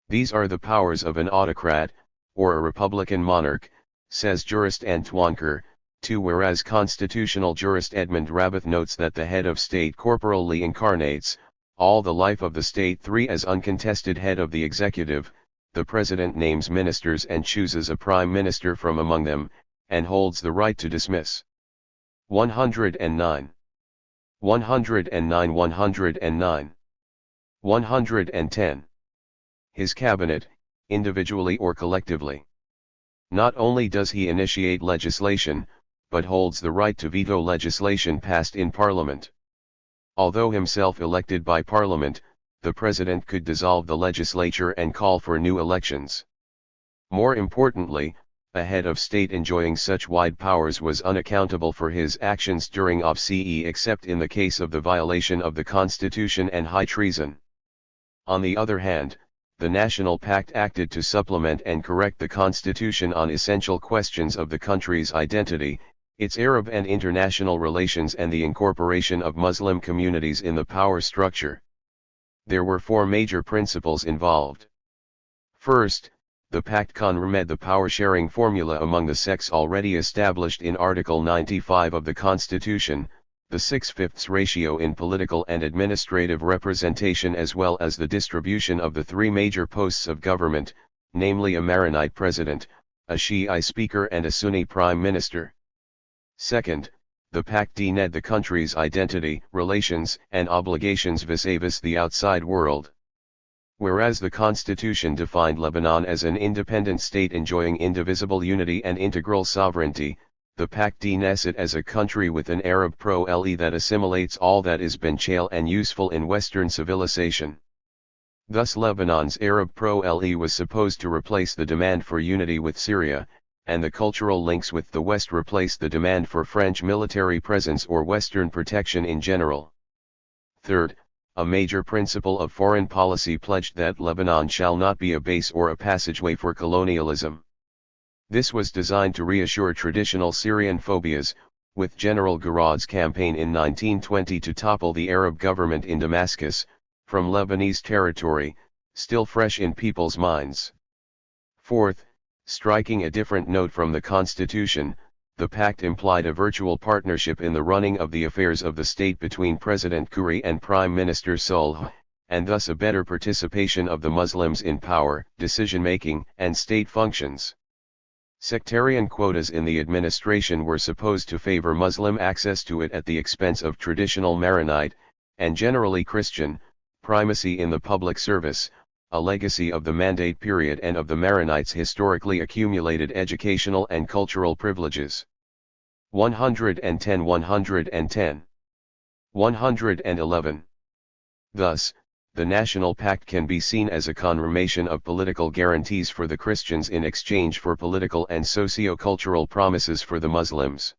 These are the powers of an autocrat, or a Republican monarch, says jurist Antoine Kerr. 2. Whereas constitutional jurist Edmund Rabath notes that the head of state corporally incarnates all the life of the state. 3. As uncontested head of the executive, the president names ministers and chooses a prime minister from among them, and holds the right to dismiss. 109. 109 109. 110. His cabinet, individually or collectively. Not only does he initiate legislation, but holds the right to veto legislation passed in Parliament. Although himself elected by Parliament, the President could dissolve the legislature and call for new elections. More importantly, a head of state enjoying such wide powers was unaccountable for his actions during OBSCE except in the case of the violation of the Constitution and high treason. On the other hand, the National Pact acted to supplement and correct the Constitution on essential questions of the country's identity, its Arab and international relations and the incorporation of Muslim communities in the power structure. There were four major principles involved. First, the pact confirmed the power-sharing formula among the sects already established in Article 95 of the Constitution, the 6/5 ratio in political and administrative representation as well as the distribution of the three major posts of government, namely a Maronite president, a Shi'i speaker and a Sunni prime minister. Second, the pact denied the country's identity, relations, and obligations vis-à-vis the outside world. Whereas the Constitution defined Lebanon as an independent state enjoying indivisible unity and integral sovereignty, the pact denies it as a country with an Arab pro-Le that assimilates all that is beneficial and useful in Western civilization. Thus Lebanon's Arab pro-Le was supposed to replace the demand for unity with Syria, and the cultural links with the West replace the demand for French military presence or Western protection in general. Third, a major principle of foreign policy pledged that Lebanon shall not be a base or a passageway for colonialism. This was designed to reassure traditional Syrian phobias, with General Garad's campaign in 1920 to topple the Arab government in Damascus, from Lebanese territory, still fresh in people's minds. Fourth, striking a different note from the Constitution, the pact implied a virtual partnership in the running of the affairs of the state between President Khoury and Prime Minister Solh, and thus a better participation of the Muslims in power, decision-making, and state functions. Sectarian quotas in the administration were supposed to favor Muslim access to it at the expense of traditional Maronite, and generally Christian, primacy in the public service, a legacy of the Mandate period and of the Maronites' historically accumulated educational and cultural privileges. 110 110. 111. Thus, the National Pact can be seen as a confirmation of political guarantees for the Christians in exchange for political and socio-cultural promises for the Muslims.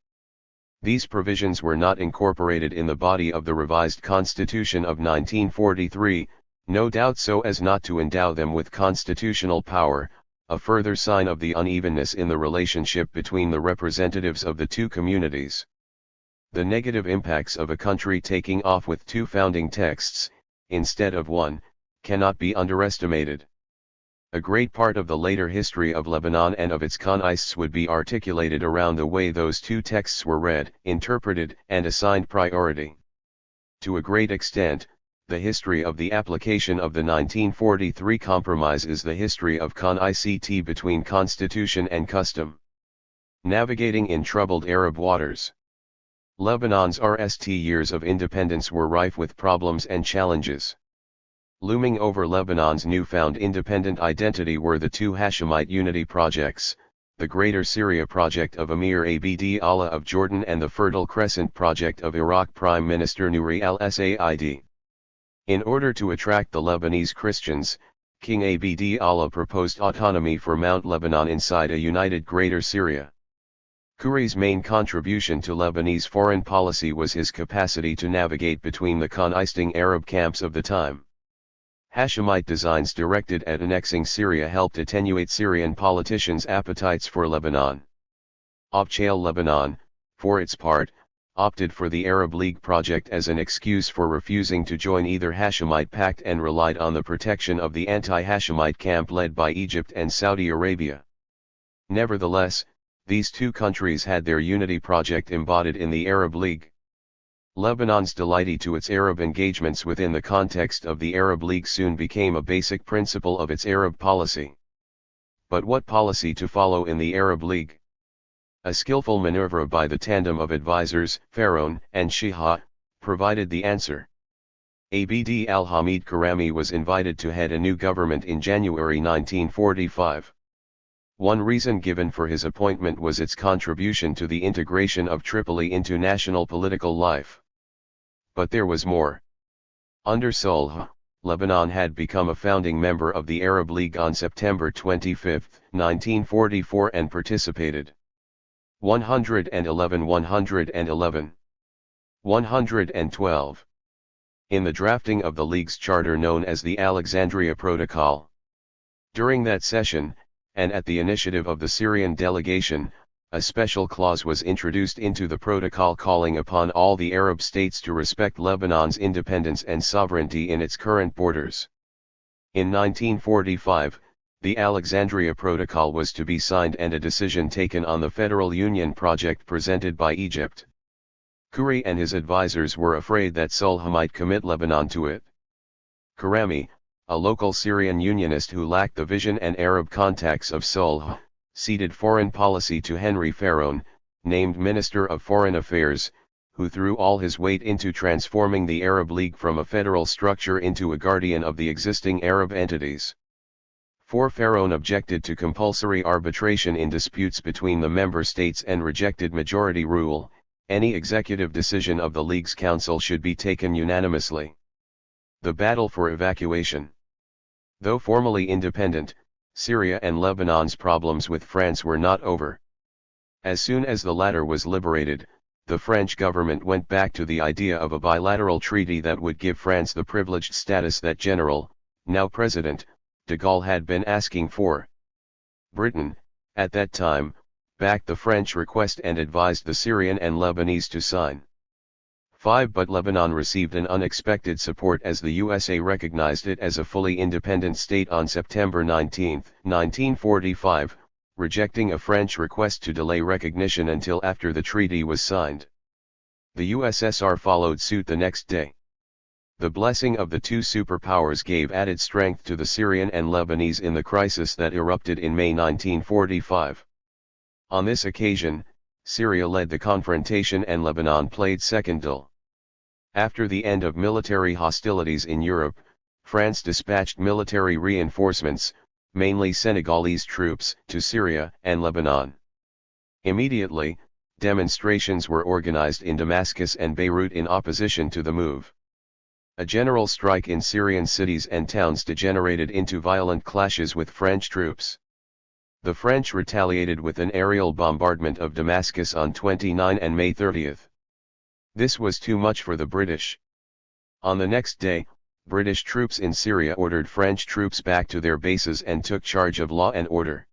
These provisions were not incorporated in the body of the revised Constitution of 1943, no doubt so as not to endow them with constitutional power, a further sign of the unevenness in the relationship between the representatives of the two communities. The negative impacts of a country taking off with two founding texts, instead of one, cannot be underestimated. A great part of the later history of Lebanon and of its Khanists would be articulated around the way those two texts were read, interpreted, and assigned priority. To a great extent, the history of the application of the 1943 Compromise is the history of Khanict between constitution and custom. Navigating in troubled Arab waters. Lebanon's years of independence were rife with problems and challenges. Looming over Lebanon's newfound independent identity were the two Hashemite unity projects, the Greater Syria project of Emir Abd Allah of Jordan and the Fertile Crescent project of Iraq Prime Minister Nouri al-Said. In order to attract the Lebanese Christians, King Abd Allah proposed autonomy for Mount Lebanon inside a united Greater Syria. Khoury's main contribution to Lebanese foreign policy was his capacity to navigate between the Khanisting Arab camps of the time. Hashemite designs directed at annexing Syria helped attenuate Syrian politicians' appetites for Lebanon. Abchail Lebanon, for its part, opted for the Arab League project as an excuse for refusing to join either Hashemite pact and relied on the protection of the anti-Hashemite camp led by Egypt and Saudi Arabia. Nevertheless, these two countries had their unity project embodied in the Arab League. Lebanon's fidelity to its Arab engagements within the context of the Arab League soon became a basic principle of its Arab policy. But what policy to follow in the Arab League? A skillful maneuver by the tandem of advisors, Faraon and Shihah, provided the answer. Abd al-Hamid Karami was invited to head a new government in January 1945. One reason given for his appointment was its contribution to the integration of Tripoli into national political life. But there was more. Under Sulh, Lebanon had become a founding member of the Arab League on September 25, 1944 and participated. 111 112 in the drafting of the League's charter known as the Alexandria Protocol. During that session, and at the initiative of the Syrian delegation, a special clause was introduced into the protocol calling upon all the Arab states to respect Lebanon's independence and sovereignty in its current borders. In 1945, the Alexandria Protocol was to be signed and a decision taken on the Federal Union project presented by Egypt. Khoury and his advisors were afraid that Sulh might commit Lebanon to it. Karami, a local Syrian unionist who lacked the vision and Arab contacts of Sulh, ceded foreign policy to Henry Faraon, named Minister of Foreign Affairs, who threw all his weight into transforming the Arab League from a federal structure into a guardian of the existing Arab entities. Faraon objected to compulsory arbitration in disputes between the member states and rejected majority rule. Any executive decision of the League's Council should be taken unanimously. The battle for evacuation. Though formally independent, Syria and Lebanon's problems with France were not over. As soon as the latter was liberated, the French government went back to the idea of a bilateral treaty that would give France the privileged status that General, now President, de Gaulle had been asking for. Britain, at that time, backed the French request and advised the Syrian and Lebanese to sign. But Lebanon received an unexpected support as the USA recognized it as a fully independent state on September 19, 1945, rejecting a French request to delay recognition until after the treaty was signed. The USSR followed suit the next day. The blessing of the two superpowers gave added strength to the Syrian and Lebanese in the crisis that erupted in May 1945. On this occasion, Syria led the confrontation and Lebanon played secondal. After the end of military hostilities in Europe, France dispatched military reinforcements, mainly Senegalese troops, to Syria and Lebanon. Immediately, demonstrations were organized in Damascus and Beirut in opposition to the move. A general strike in Syrian cities and towns degenerated into violent clashes with French troops. The French retaliated with an aerial bombardment of Damascus on 29 and May 30. This was too much for the British. On the next day, British troops in Syria ordered French troops back to their bases and took charge of law and order.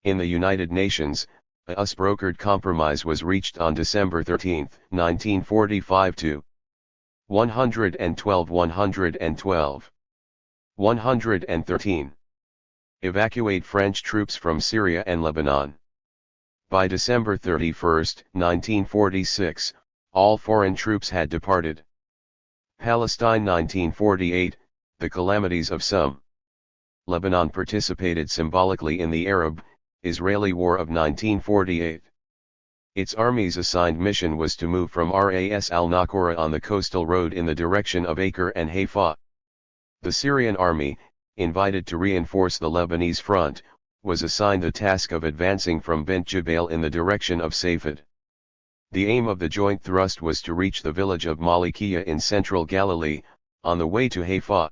In the United Nations, a US-brokered compromise was reached on December 13, 1945 to 112 113. Evacuate French troops from Syria and Lebanon. By December 31, 1946, all foreign troops had departed. Palestine 1948, the calamities of some. Lebanon participated symbolically in the Arab-Israeli War of 1948. Its army's assigned mission was to move from Ras al-Naqoura on the coastal road in the direction of Acre and Haifa. The Syrian army, invited to reinforce the Lebanese front, was assigned the task of advancing from Bint Jbeil in the direction of Safed. The aim of the joint thrust was to reach the village of Malikiya in central Galilee, on the way to Haifa.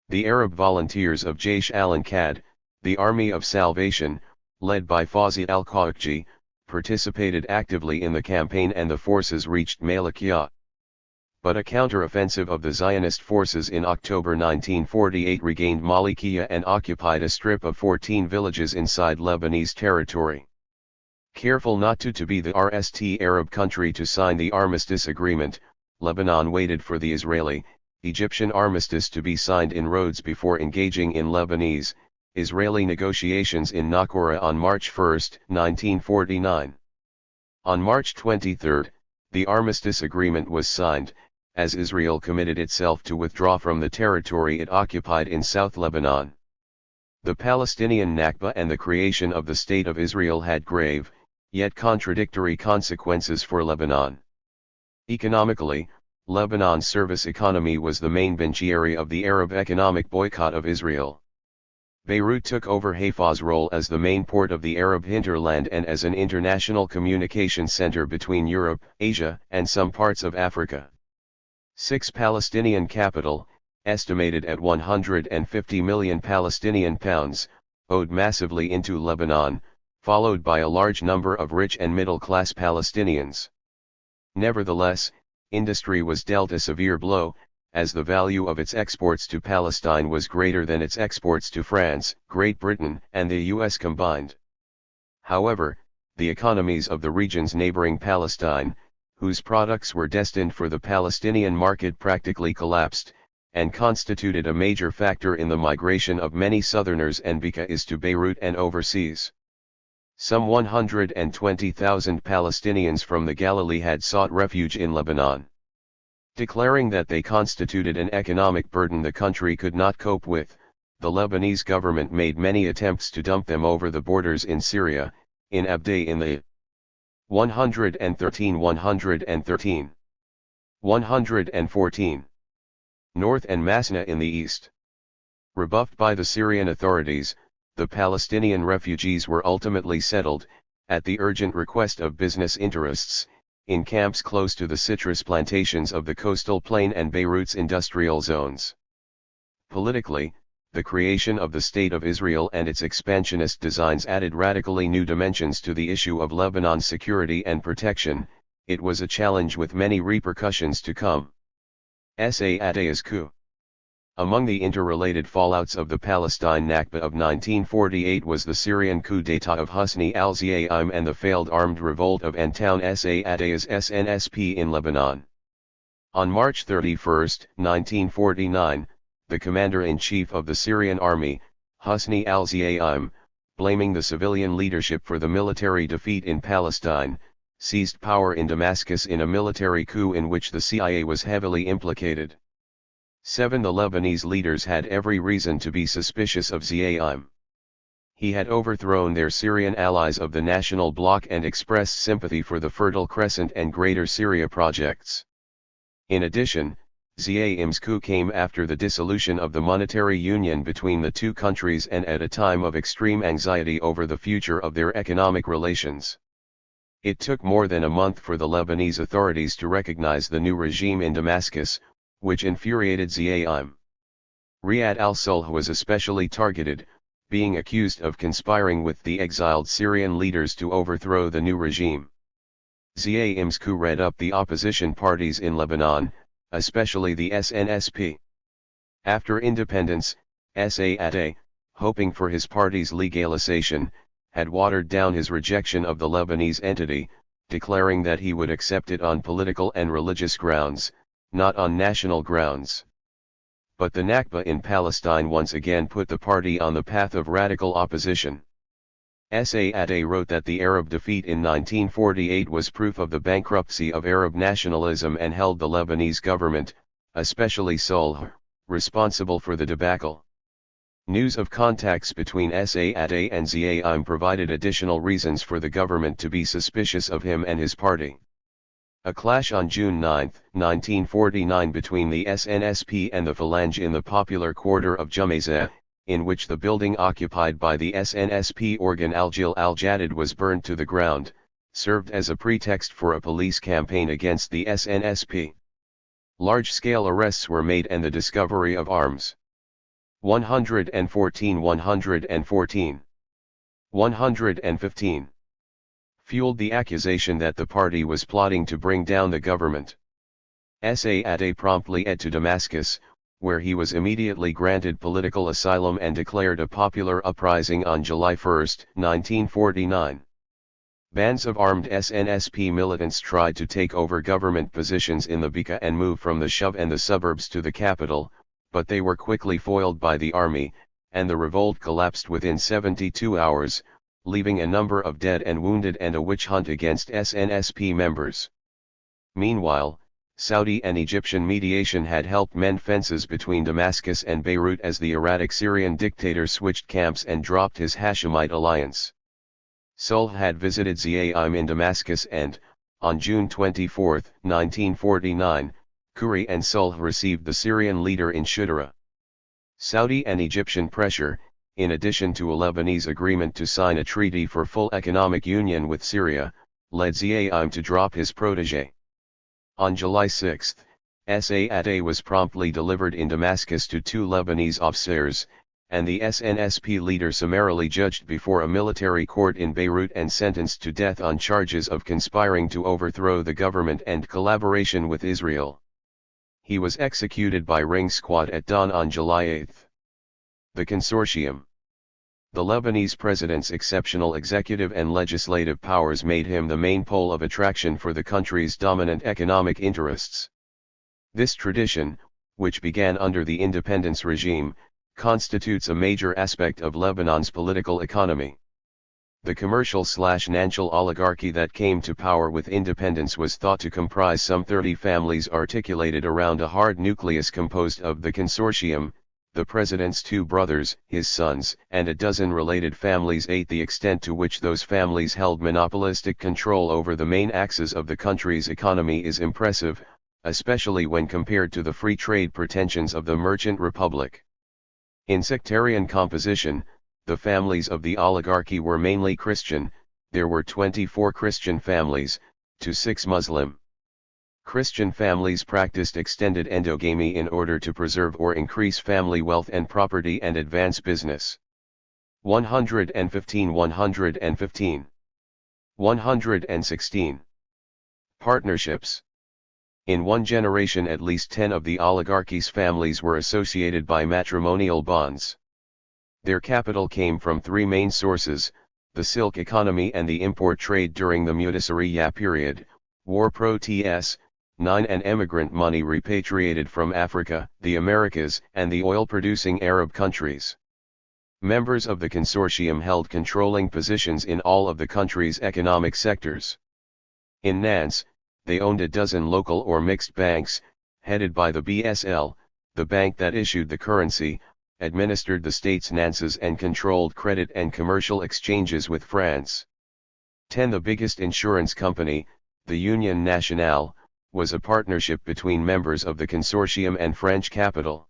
The Arab volunteers of Jaish al-Anqad, the Army of Salvation, led by Fawzi al-Khawqji, participated actively in the campaign and the forces reached Malikiya. But a counter-offensive of the Zionist forces in October 1948 regained Malikiya and occupied a strip of 14 villages inside Lebanese territory. Careful not to be the RST Arab country to sign the armistice agreement, Lebanon waited for the Israeli-Egyptian armistice to be signed in Rhodes before engaging in Lebanese-Israeli negotiations in Naqoura on March 1, 1949. On March 23, the armistice agreement was signed, as Israel committed itself to withdraw from the territory it occupied in South Lebanon. The Palestinian Nakba and the creation of the State of Israel had grave, yet contradictory consequences for Lebanon. Economically, Lebanon's service economy was the main beneficiary of the Arab economic boycott of Israel. Beirut took over Haifa's role as the main port of the Arab hinterland and as an international communication center between Europe, Asia, and some parts of Africa. 6. Palestinian capital, estimated at 150 million Palestinian pounds, owed massively into Lebanon, followed by a large number of rich and middle-class Palestinians. Nevertheless, industry was dealt a severe blow, as the value of its exports to Palestine was greater than its exports to France, Great Britain, and the US combined. However, the economies of the regions neighboring Palestine, whose products were destined for the Palestinian market, practically collapsed, and constituted a major factor in the migration of many Southerners and Bekaa to Beirut and overseas. Some 120,000 Palestinians from the Galilee had sought refuge in Lebanon. Declaring that they constituted an economic burden the country could not cope with, the Lebanese government made many attempts to dump them over the borders in Syria, in Abday in the 113, 114, north and Masna in the east. Rebuffed by the Syrian authorities, the Palestinian refugees were ultimately settled, at the urgent request of business interests, in camps close to the citrus plantations of the coastal plain and Beirut's industrial zones. Politically, the creation of the State of Israel and its expansionist designs added radically new dimensions to the issue of Lebanon's security and protection. It was a challenge with many repercussions to come. Saada's coup. Among the interrelated fallouts of the Palestine Nakba of 1948 was the Syrian coup d'état of Hosni al-Zaim and the failed armed revolt of Antoun Saada's SNSP in Lebanon. On March 31, 1949, the commander-in-chief of the Syrian army, Hosni al-Zaim, blaming the civilian leadership for the military defeat in Palestine, seized power in Damascus in a military coup in which the CIA was heavily implicated. 7. The Lebanese leaders had every reason to be suspicious of Zaim. He had overthrown their Syrian allies of the National Bloc and expressed sympathy for the Fertile Crescent and Greater Syria projects. In addition, Zaim's coup came after the dissolution of the monetary union between the two countries and at a time of extreme anxiety over the future of their economic relations. It took more than a month for the Lebanese authorities to recognize the new regime in Damascus, which infuriated Zaim. Riyad al-Sulh was especially targeted, being accused of conspiring with the exiled Syrian leaders to overthrow the new regime. Zaim's coup read up the opposition parties in Lebanon, especially the SNSP. After independence, Saada, hoping for his party's legalization, had watered down his rejection of the Lebanese entity, declaring that he would accept it on political and religious grounds, not on national grounds. But the Nakba in Palestine once again put the party on the path of radical opposition. Saada wrote that the Arab defeat in 1948 was proof of the bankruptcy of Arab nationalism and held the Lebanese government, especially Sulh, responsible for the debacle. News of contacts between Saada and Zaim provided additional reasons for the government to be suspicious of him and his party. A clash on June 9, 1949 between the SNSP and the Phalange in the popular quarter of Jumaizeh, in which the building occupied by the SNSP organ Al-Jil al-Jadid was burned to the ground, served as a pretext for a police campaign against the SNSP. Large-scale arrests were made and the discovery of arms. 114 115 fueled the accusation that the party was plotting to bring down the government. Saada promptly fled to Damascus, where he was immediately granted political asylum and declared a popular uprising on July 1, 1949. Bands of armed SNSP militants tried to take over government positions in the Bekaa and move from the Shuv and the suburbs to the capital, but they were quickly foiled by the army, and the revolt collapsed within 72 hours, leaving a number of dead and wounded and a witch hunt against SNSP members. Meanwhile, Saudi and Egyptian mediation had helped mend fences between Damascus and Beirut as the erratic Syrian dictator switched camps and dropped his Hashemite alliance. Sulh had visited Ziaim in Damascus and, on June 24, 1949, Khoury and Sulh received the Syrian leader in Shudra. Saudi and Egyptian pressure, in addition to a Lebanese agreement to sign a treaty for full economic union with Syria, led Ziaim to drop his protégé. On July 6, Sa'at was promptly delivered in Damascus to two Lebanese officers, and the SNSP leader summarily judged before a military court in Beirut and sentenced to death on charges of conspiring to overthrow the government and collaboration with Israel. He was executed by Ring Squad at dawn on July 8. The Consortium. The Lebanese president's exceptional executive and legislative powers made him the main pole of attraction for the country's dominant economic interests. This tradition, which began under the independence regime, constitutes a major aspect of Lebanon's political economy. The commercial/financial oligarchy that came to power with independence was thought to comprise some 30 families articulated around a hard nucleus composed of the Consortium, the president's two brothers, his sons, and a dozen related families. The extent to which those families held monopolistic control over the main axis of the country's economy is impressive, especially when compared to the free trade pretensions of the Merchant Republic. In sectarian composition, the families of the oligarchy were mainly Christian. There were 24 Christian families, to 6 Muslim. Christian families practiced extended endogamy in order to preserve or increase family wealth and property and advance business. 115 115. 116. Partnerships. In one generation at least 10 of the oligarchy's families were associated by matrimonial bonds. Their capital came from three main sources: the silk economy and the import trade during the Mutasariya period, war pro-TS, 9 and emigrant money repatriated from Africa, the Americas, and the oil-producing Arab countries. Members of the consortium held controlling positions in all of the country's economic sectors. In Nantes, they owned a dozen local or mixed banks, headed by the BSL, the bank that issued the currency, administered the state's Nances and controlled credit and commercial exchanges with France. 10. The biggest insurance company, the Union Nationale, was a partnership between members of the consortium and French capital.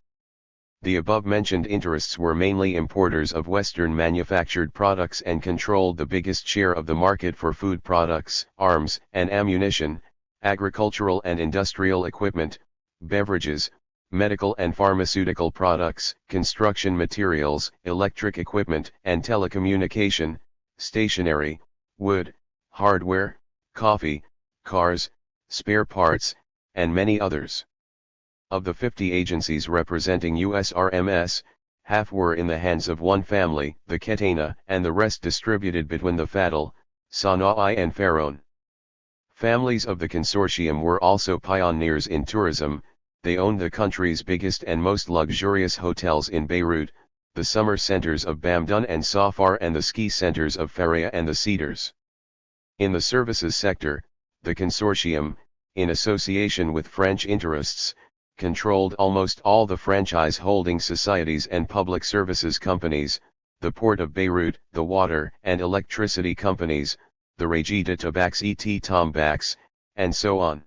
The above-mentioned interests were mainly importers of Western manufactured products and controlled the biggest share of the market for food products, arms and ammunition, agricultural and industrial equipment, beverages, medical and pharmaceutical products, construction materials, electric equipment and telecommunication, stationery, wood, hardware, coffee, cars, spare parts, and many others. Of the 50 agencies representing USRMS, half were in the hands of one family, the Ketena, and the rest distributed between the Fadl, Sana'i and Faron. Families of the consortium were also pioneers in tourism. They owned the country's biggest and most luxurious hotels in Beirut, the summer centers of Bamdun and Safar, and the ski centers of Faria and the Cedars. In the services sector, the consortium, in association with French interests, controlled almost all the franchise-holding societies and public services companies, the Port of Beirut, the water and electricity companies, the Régie de Tabacs et Tombacs, and so on.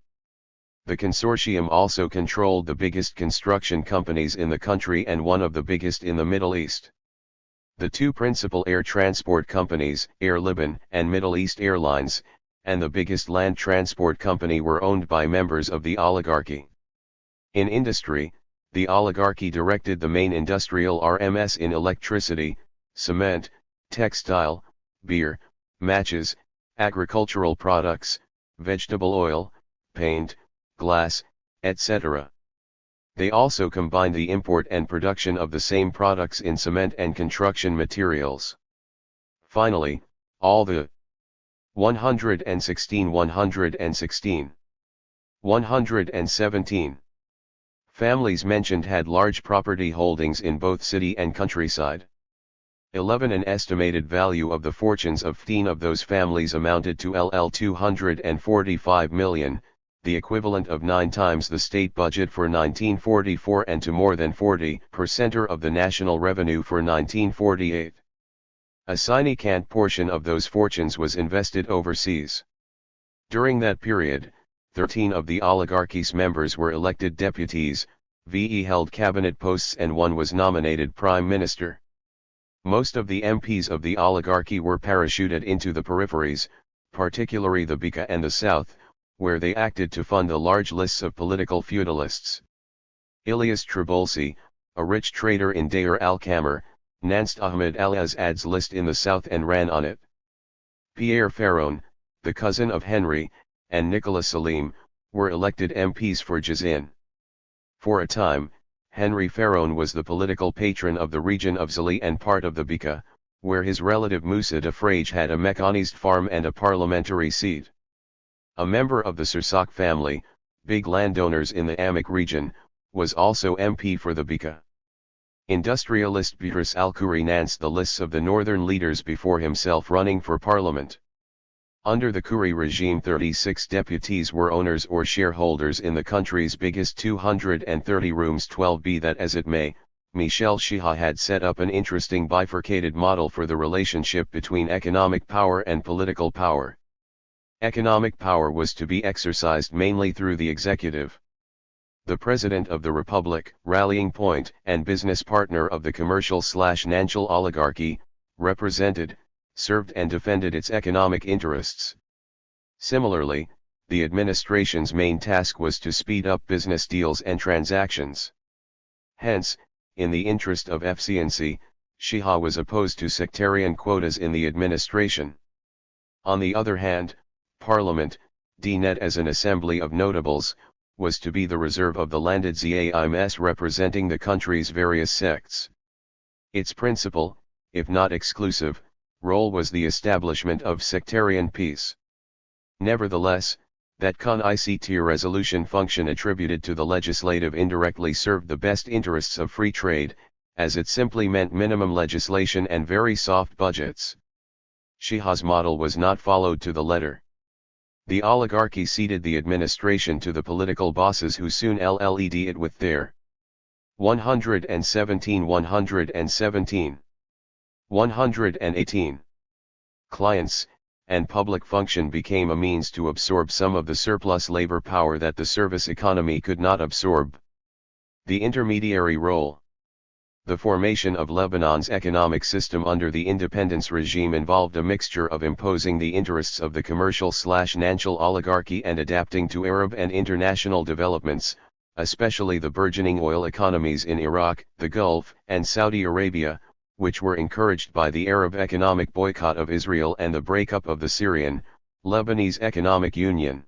The consortium also controlled the biggest construction companies in the country and one of the biggest in the Middle East. The two principal air transport companies, Air Liban and Middle East Airlines, and the biggest land transport company were owned by members of the oligarchy. In industry, the oligarchy directed the main industrial RMS in electricity, cement, textile, beer, matches, agricultural products, vegetable oil, paint, glass, etc. They also combined the import and production of the same products in cement and construction materials. Finally, all the 116 116 117 families mentioned had large property holdings in both city and countryside. 11. An estimated value of the fortunes of 15 of those families amounted to LL 245 million, the equivalent of 9 times the state budget for 1944 and to more than 40% of the national revenue for 1948. A significant portion of those fortunes was invested overseas. During that period, 13 of the oligarchy's members were elected deputies, VE held cabinet posts and one was nominated prime minister. Most of the MPs of the oligarchy were parachuted into the peripheries, particularly the Bika and the South, where they acted to fund the large lists of political feudalists. Ilyas Traboulsi, a rich trader in Deir al-Khamar, announced Ahmed al-Azad's list in the South and ran on it. Pierre Pharaon, the cousin of Henry, and Nicolas Salim, were elected MPs for Jazin. For a time, Henry Pharaon was the political patron of the region of Zali and part of the Bika, where his relative Moussa de Frage had a mechanized farm and a parliamentary seat. A member of the Sursak family, big landowners in the Amak region, was also MP for the Bika. Industrialist Beatrice Al-Khoury announced the lists of the northern leaders before himself running for parliament. Under the Khoury regime 36 deputies were owners or shareholders in the country's biggest 230 rooms 12. Be that as it may, Michel Chiha had set up an interesting bifurcated model for the relationship between economic power and political power. Economic power was to be exercised mainly through the executive. The President of the Republic, rallying point and business partner of the commercial/financial oligarchy, represented, served and defended its economic interests. Similarly, the administration's main task was to speed up business deals and transactions. Hence, in the interest of efficiency, Chiha was opposed to sectarian quotas in the administration. On the other hand, Parliament, DNet as an assembly of notables, was to be the reserve of the landed Zaims representing the country's various sects. Its principal, if not exclusive, role was the establishment of sectarian peace. Nevertheless, that con-ICT resolution function attributed to the legislative indirectly served the best interests of free trade, as it simply meant minimum legislation and very soft budgets. Chiha's model was not followed to the letter. The oligarchy ceded the administration to the political bosses who soon led it with their 117 clients, and public function became a means to absorb some of the surplus labor power that the service economy could not absorb. The intermediary role. The formation of Lebanon's economic system under the independence regime involved a mixture of imposing the interests of the commercial/financial oligarchy and adapting to Arab and international developments, especially the burgeoning oil economies in Iraq, the Gulf, and Saudi Arabia, which were encouraged by the Arab economic boycott of Israel and the breakup of the Syrian, Lebanese Economic Union.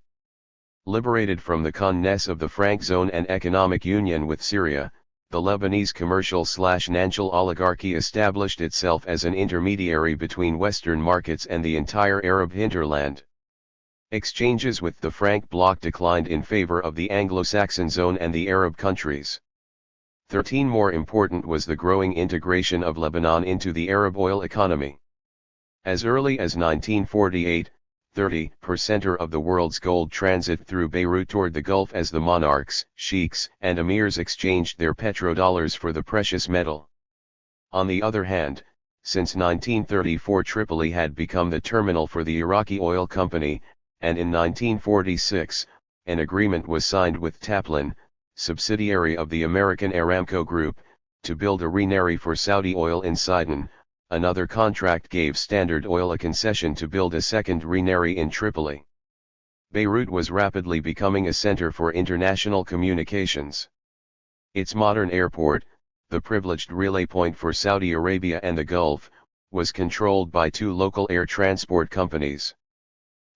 Liberated from the conness of the Franc Zone and economic union with Syria, the Lebanese commercial/financial oligarchy established itself as an intermediary between Western markets and the entire Arab hinterland. Exchanges with the Franc bloc declined in favor of the Anglo-Saxon zone and the Arab countries. 13 More important was the growing integration of Lebanon into the Arab oil economy. As early as 1948, 30% of the world's gold transit through Beirut toward the Gulf as the monarchs, sheikhs, and emirs exchanged their petrodollars for the precious metal. On the other hand, since 1934 Tripoli had become the terminal for the Iraqi Oil Company, and in 1946, an agreement was signed with Taplin, subsidiary of the American Aramco Group, to build a refinery for Saudi oil in Sidon. Another contract gave Standard Oil a concession to build a second refinery in Tripoli. Beirut was rapidly becoming a center for international communications. Its modern airport, the privileged relay point for Saudi Arabia and the Gulf, was controlled by two local air transport companies.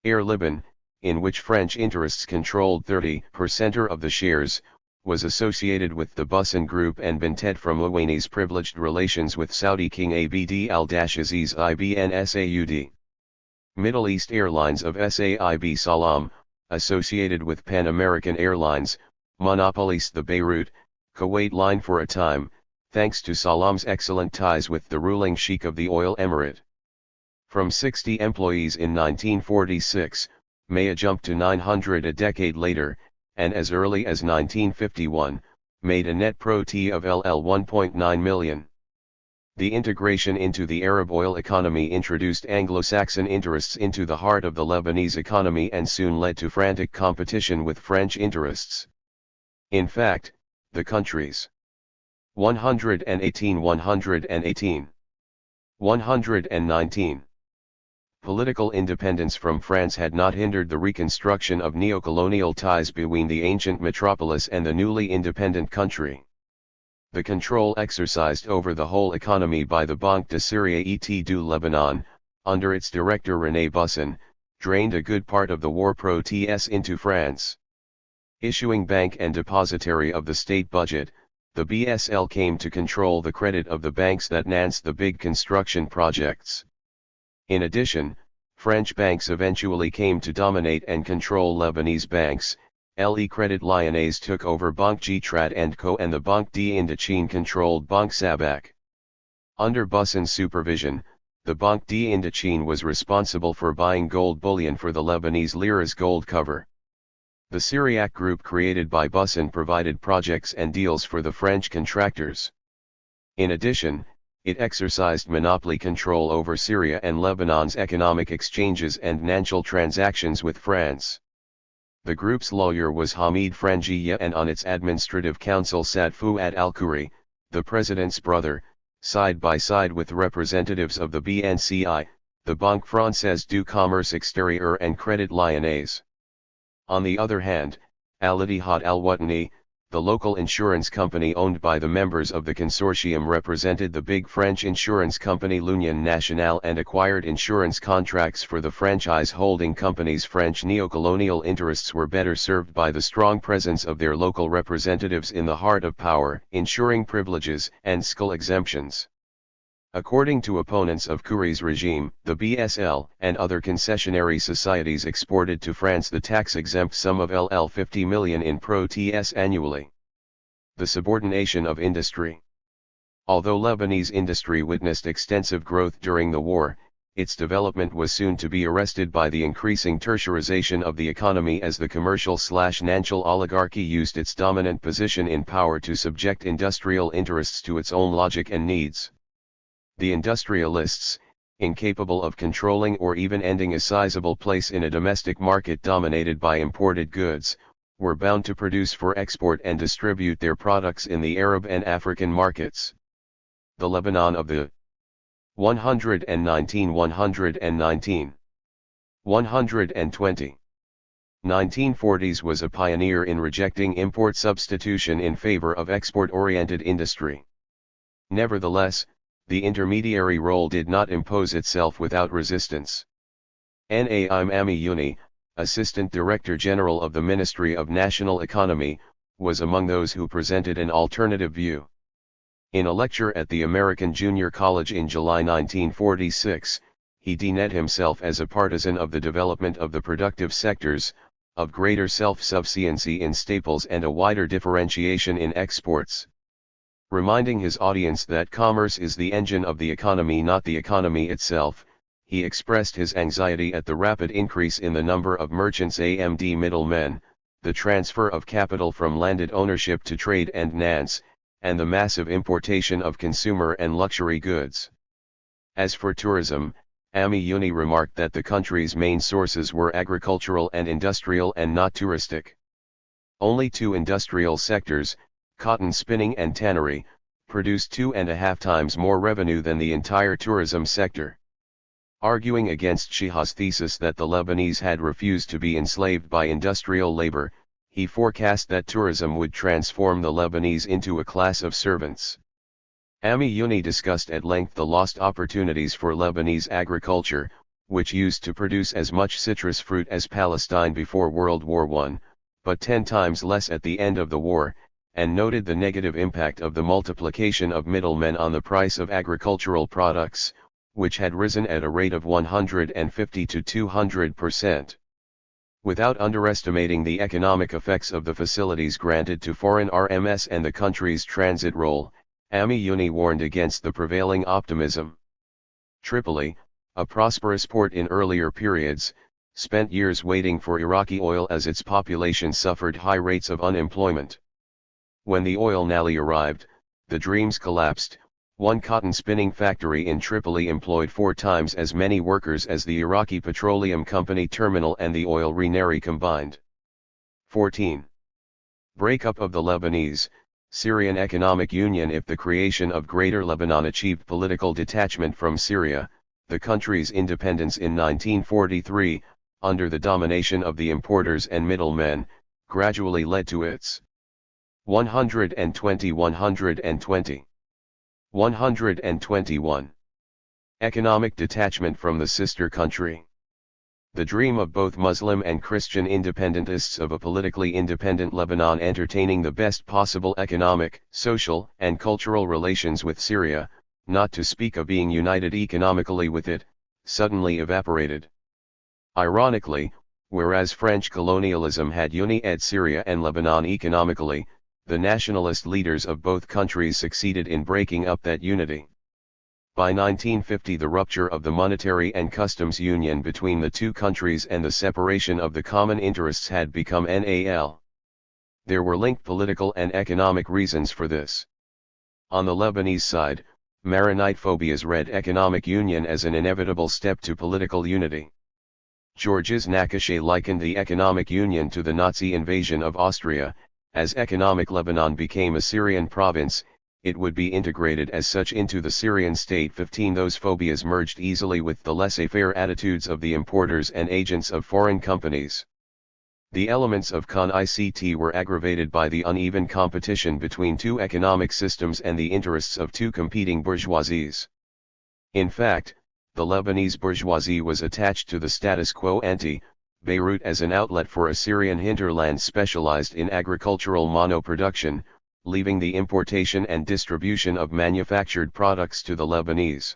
Air Liban, in which French interests controlled 30% of the shares, was associated with the Bussan Group and benefited from Luwani's privileged relations with Saudi King Abd al-Aziz ibn Saud. Middle East Airlines of Saib Salam, associated with Pan American Airlines, monopolized the Beirut, Kuwait line for a time, thanks to Salam's excellent ties with the ruling sheikh of the oil emirate. From 60 employees in 1946, Maya jumped to 900 a decade later, and as early as 1951, made a net PROT of LL 1.9 million. The integration into the Arab oil economy introduced Anglo-Saxon interests into the heart of the Lebanese economy and soon led to frantic competition with French interests. In fact, the country's 118, 119 political independence from France had not hindered the reconstruction of neocolonial ties between the ancient metropolis and the newly independent country. The control exercised over the whole economy by the Banque de Syrie et du Lebanon, under its director René Bussin, drained a good part of the war prots into France. Issuing bank and depositary of the state budget, the BSL came to control the credit of the banks that financed the big construction projects. In addition, French banks eventually came to dominate and control Lebanese banks. Le Credit Lyonnais took over Banque Trad & Co, and the Banque d'Indochine controlled Banque Sabac. Under Bussin's supervision, the Banque d'Indochine was responsible for buying gold bullion for the Lebanese lira's gold cover. The Syriac group created by Bussin provided projects and deals for the French contractors. In addition, it exercised monopoly control over Syria and Lebanon's economic exchanges and financial transactions with France. The group's lawyer was Hamid Frangiya, and on its administrative council sat Fouad Al-Khouri, the president's brother, side by side with representatives of the BNCI, the Banque Française du Commerce Extérieur and Credit Lyonnais. On the other hand, Al-Ittihad Al-Watani, the local insurance company owned by the members of the consortium, represented the big French insurance company l'Union Nationale and acquired insurance contracts for the franchise holding companies. French neocolonial interests were better served by the strong presence of their local representatives in the heart of power, ensuring privileges and skull exemptions. According to opponents of Khouri's regime, the BSL and other concessionary societies exported to France the tax-exempt sum of LL 50 million in prots annually. The subordination of industry. Although Lebanese industry witnessed extensive growth during the war, its development was soon to be arrested by the increasing tertiarization of the economy as the commercial/financial oligarchy used its dominant position in power to subject industrial interests to its own logic and needs. The industrialists, incapable of controlling or even ending a sizable place in a domestic market dominated by imported goods, were bound to produce for export and distribute their products in the Arab and African markets. The Lebanon of the 119 1940s was a pioneer in rejecting import substitution in favor of export-oriented industry. Nevertheless, the intermediary role did not impose itself without resistance. Naim Ami-Youni, Assistant Director General of the Ministry of National Economy, was among those who presented an alternative view. In a lecture at the American Junior College in July 1946, he denounced himself as a partisan of the development of the productive sectors, of greater self-sufficiency in staples and a wider differentiation in exports. Reminding his audience that commerce is the engine of the economy, not the economy itself, he expressed his anxiety at the rapid increase in the number of merchants and middlemen, the transfer of capital from landed ownership to trade and finance, and the massive importation of consumer and luxury goods. As for tourism, Ami-Youni remarked that the country's main sources were agricultural and industrial and not touristic. Only two industrial sectors, cotton spinning and tannery, produced 2.5 times more revenue than the entire tourism sector. Arguing against Shihah's thesis that the Lebanese had refused to be enslaved by industrial labor, he forecast that tourism would transform the Lebanese into a class of servants. Ami-Youni discussed at length the lost opportunities for Lebanese agriculture, which used to produce as much citrus fruit as Palestine before World War I, but 10 times less at the end of the war, and noted the negative impact of the multiplication of middlemen on the price of agricultural products, which had risen at a rate of 150 to 200%. Without underestimating the economic effects of the facilities granted to foreign RMS and the country's transit role, Ami-Youni warned against the prevailing optimism. Tripoli, a prosperous port in earlier periods, spent years waiting for Iraqi oil as its population suffered high rates of unemployment. When the oil nally arrived, the dreams collapsed. One cotton spinning factory in Tripoli employed 4 times as many workers as the Iraqi Petroleum Company terminal and the oil refinery combined. 14. Breakup of the Lebanese-Syrian Economic Union. If the creation of Greater Lebanon achieved political detachment from Syria, the country's independence in 1943, under the domination of the importers and middlemen, gradually led to its 121. Economic detachment from the sister country. The dream of both Muslim and Christian independentists of a politically independent Lebanon entertaining the best possible economic, social, and cultural relations with Syria, not to speak of being united economically with it, suddenly evaporated. Ironically, whereas French colonialism had united Syria and Lebanon economically, the nationalist leaders of both countries succeeded in breaking up that unity. By 1950 the rupture of the monetary and customs union between the two countries and the separation of the common interests had become NAL. There were linked political and economic reasons for this. On the Lebanese side, Maronite phobias read economic union as an inevitable step to political unity. Georges Nakache likened the economic union to the Nazi invasion of Austria. As economic Lebanon became a Syrian province, it would be integrated as such into the Syrian state. 15. Those phobias merged easily with the laissez-faire attitudes of the importers and agents of foreign companies. The elements of CON-ICT were aggravated by the uneven competition between two economic systems and the interests of two competing bourgeoisies. In fact, the Lebanese bourgeoisie was attached to the status quo ante, Beirut as an outlet for a Syrian hinterland specialized in agricultural monoproduction, leaving the importation and distribution of manufactured products to the Lebanese.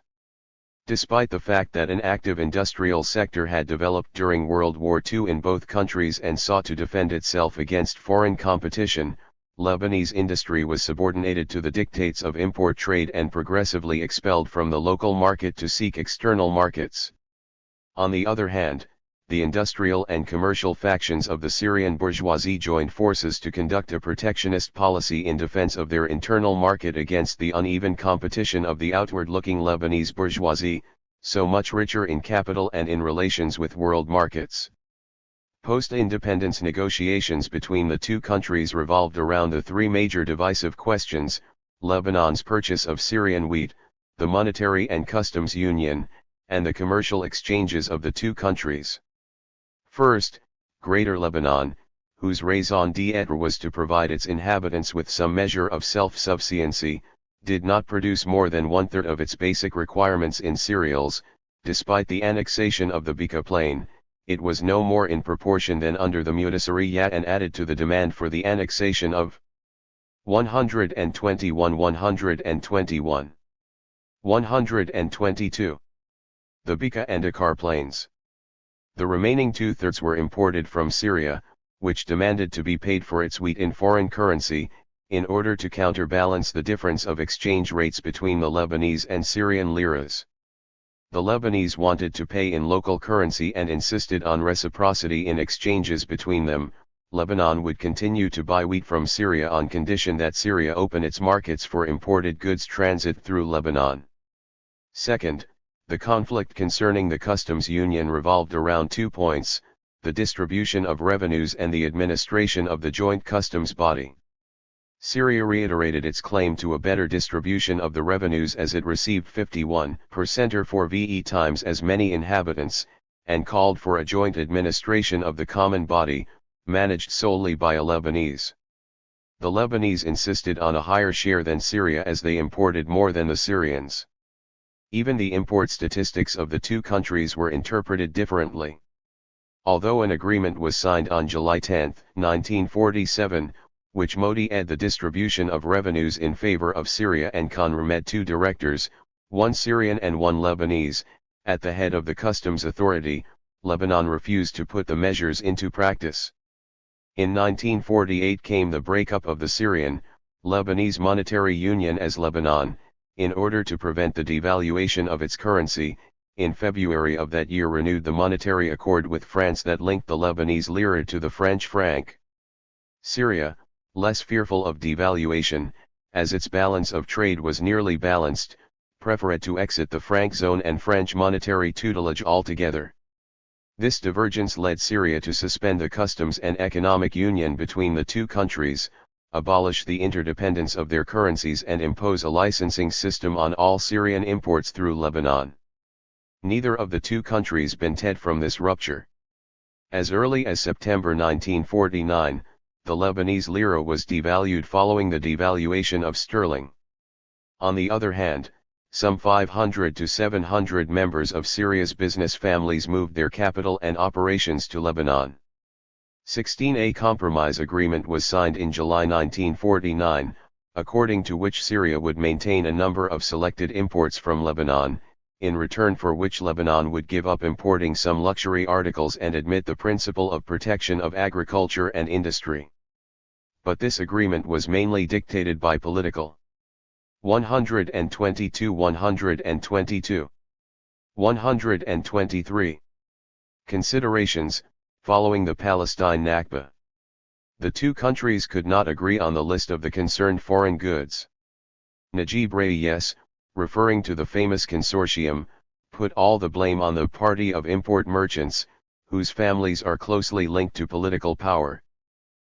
Despite the fact that an active industrial sector had developed during World War II in both countries and sought to defend itself against foreign competition, Lebanese industry was subordinated to the dictates of import trade and progressively expelled from the local market to seek external markets. On the other hand, the industrial and commercial factions of the Syrian bourgeoisie joined forces to conduct a protectionist policy in defense of their internal market against the uneven competition of the outward-looking Lebanese bourgeoisie, so much richer in capital and in relations with world markets. Post-independence negotiations between the two countries revolved around the 3 major divisive questions: Lebanon's purchase of Syrian wheat, the monetary and customs union, and the commercial exchanges of the two countries. First, Greater Lebanon, whose raison d'être was to provide its inhabitants with some measure of self-sufficiency, did not produce more than 1/3 of its basic requirements in cereals. Despite the annexation of the Bekaa Plain, it was no more in proportion than under the Mudassiriyat and added to the demand for the annexation of 122. The Bekaa and Akkar Plains. The remaining 2/3 were imported from Syria, which demanded to be paid for its wheat in foreign currency, in order to counterbalance the difference of exchange rates between the Lebanese and Syrian liras. The Lebanese wanted to pay in local currency and insisted on reciprocity in exchanges between them. Lebanon would continue to buy wheat from Syria on condition that Syria open its markets for imported goods transit through Lebanon. Second, the conflict concerning the customs union revolved around 2 points: the distribution of revenues and the administration of the joint customs body. Syria reiterated its claim to a better distribution of the revenues as it received 51% or 4 times as many inhabitants, and called for a joint administration of the common body, managed solely by a Lebanese. The Lebanese insisted on a higher share than Syria as they imported more than the Syrians. Even the import statistics of the two countries were interpreted differently. Although an agreement was signed on July 10, 1947, which modified the distribution of revenues in favor of Syria and confirmed 2 directors, 1 Syrian and 1 Lebanese, at the head of the customs authority, Lebanon refused to put the measures into practice. In 1948 came the breakup of the Syrian-Lebanese Monetary Union as Lebanon. In order to prevent the devaluation of its currency, in February of that year renewed the monetary accord with France that linked the Lebanese lira to the French franc. Syria, less fearful of devaluation, as its balance of trade was nearly balanced, preferred to exit the franc zone and French monetary tutelage altogether. This divergence led Syria to suspend the customs and economic union between the two countries, abolish the interdependence of their currencies and impose a licensing system on all Syrian imports through Lebanon. Neither of the two countries benefited from this rupture. As early as September 1949, the Lebanese lira was devalued following the devaluation of sterling. On the other hand, some 500 to 700 members of Syria's business families moved their capital and operations to Lebanon. 16A compromise agreement was signed in July 1949, according to which Syria would maintain a number of selected imports from Lebanon, in return for which Lebanon would give up importing some luxury articles and admit the principle of protection of agriculture and industry. But this agreement was mainly dictated by political. 122 122 123 considerations, following the Palestine Nakba. The two countries could not agree on the list of the concerned foreign goods. Najib Reyes, referring to the famous consortium, put all the blame on the party of import merchants, whose families are closely linked to political power.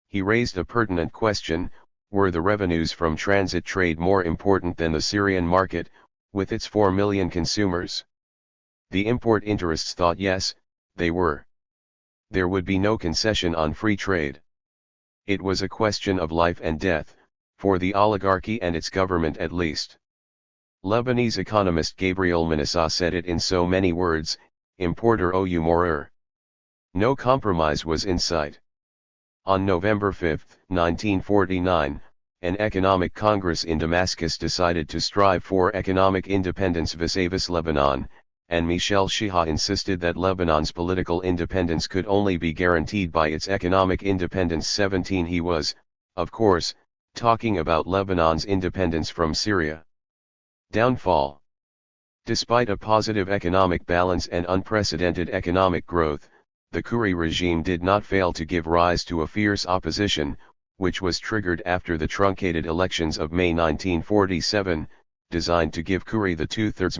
He raised a pertinent question: were the revenues from transit trade more important than the Syrian market, with its 4 million consumers? The import interests thought yes, they were. There would be no concession on free trade. It was a question of life and death, for the oligarchy and its government at least. Lebanese economist Gabriel Manassa said it in so many words: importer ou mourir. No compromise was in sight. On November 5, 1949, an economic congress in Damascus decided to strive for economic independence vis-à-vis Lebanon, and Michel Chiha insisted that Lebanon's political independence could only be guaranteed by its economic independence. 17 He was, of course, talking about Lebanon's independence from Syria. Downfall. Despite a positive economic balance and unprecedented economic growth, the Khoury regime did not fail to give rise to a fierce opposition, which was triggered after the truncated elections of May 1947, designed to give Khoury the two-thirds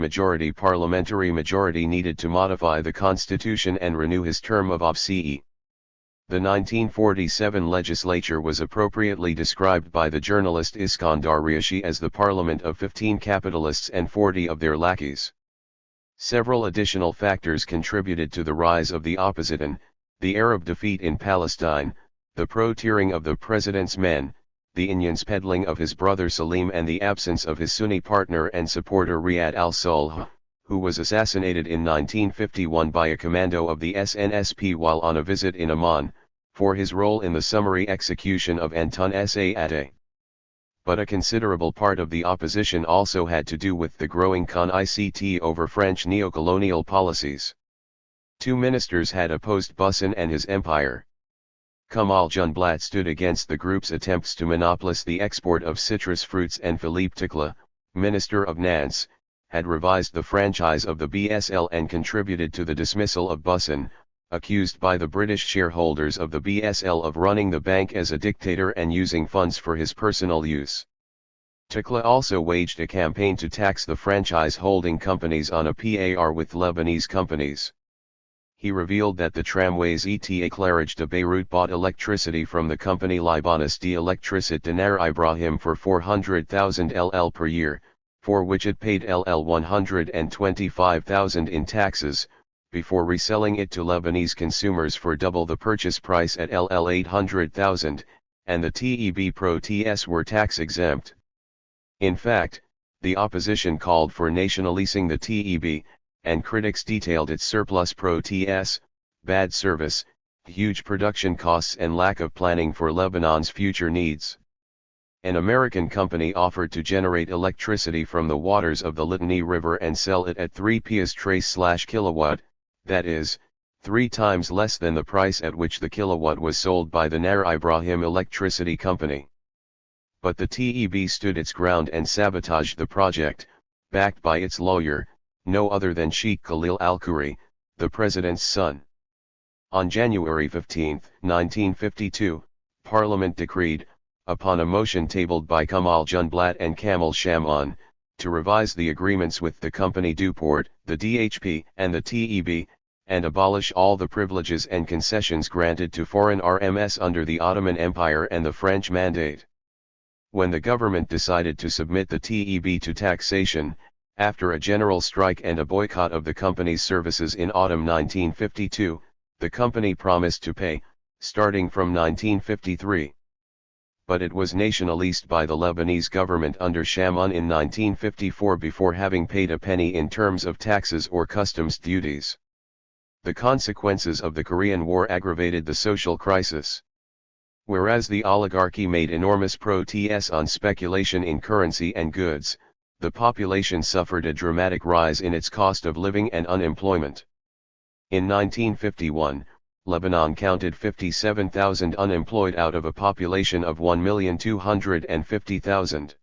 parliamentary majority needed to modify the constitution and renew his term of office. The 1947 legislature was appropriately described by the journalist Iskandar Riashi as the parliament of 15 capitalists and 40 of their lackeys. Several additional factors contributed to the rise of the opposition: the Arab defeat in Palestine, the pro-tearing of the president's men, the Inyan's peddling of his brother Salim, and the absence of his Sunni partner and supporter Riyad al-Sulh, who was assassinated in 1951 by a commando of the SNSP while on a visit in Amman, for his role in the summary execution of Anton Saadeh. But a considerable part of the opposition also had to do with the growing connict over French neocolonial policies. Two ministers had opposed Bussin and his empire. Kamal Junblat stood against the group's attempts to monopolize the export of citrus fruits, and Philippe Tickla, minister of Nantes, had revised the franchise of the BSL and contributed to the dismissal of Bussin, accused by the British shareholders of the BSL of running the bank as a dictator and using funds for his personal use. Tickla also waged a campaign to tax the franchise holding companies on a par with Lebanese companies. He revealed that the tramways et Éclairage de Beirut bought electricity from the company Libanais d'Électricité de Ner Ibrahim for 400,000 LL per year, for which it paid LL 125,000 in taxes, before reselling it to Lebanese consumers for double the purchase price at LL 800,000, and the TEB Pro TS were tax-exempt. In fact, the opposition called for nationalising the TEB, and critics detailed its surplus Pro TS, bad service, huge production costs and lack of planning for Lebanon's future needs. An American company offered to generate electricity from the waters of the Litani River and sell it at 3 piastres/kilowatt, that is, 3 times less than the price at which the kilowatt was sold by the Ner Ibrahim Electricity Company. But the TEB stood its ground and sabotaged the project, backed by its lawyer, no other than Sheikh Khalil al-Khoury, the president's son. On January 15, 1952, Parliament decreed, upon a motion tabled by Kamal Jumblat and Kamel Shamon, to revise the agreements with the Company Duport, the DHP and the TEB, and abolish all the privileges and concessions granted to foreign RMS under the Ottoman Empire and the French Mandate. When the government decided to submit the TEB to taxation, after a general strike and a boycott of the company's services in autumn 1952, the company promised to pay, starting from 1953. But it was nationalized by the Lebanese government under Shamon in 1954 before having paid a penny in terms of taxes or customs duties. The consequences of the Korean War aggravated the social crisis. Whereas the oligarchy made enormous protests on speculation in currency and goods, the population suffered a dramatic rise in its cost of living and unemployment. In 1951, Lebanon counted 57,000 unemployed out of a population of 1,250,000.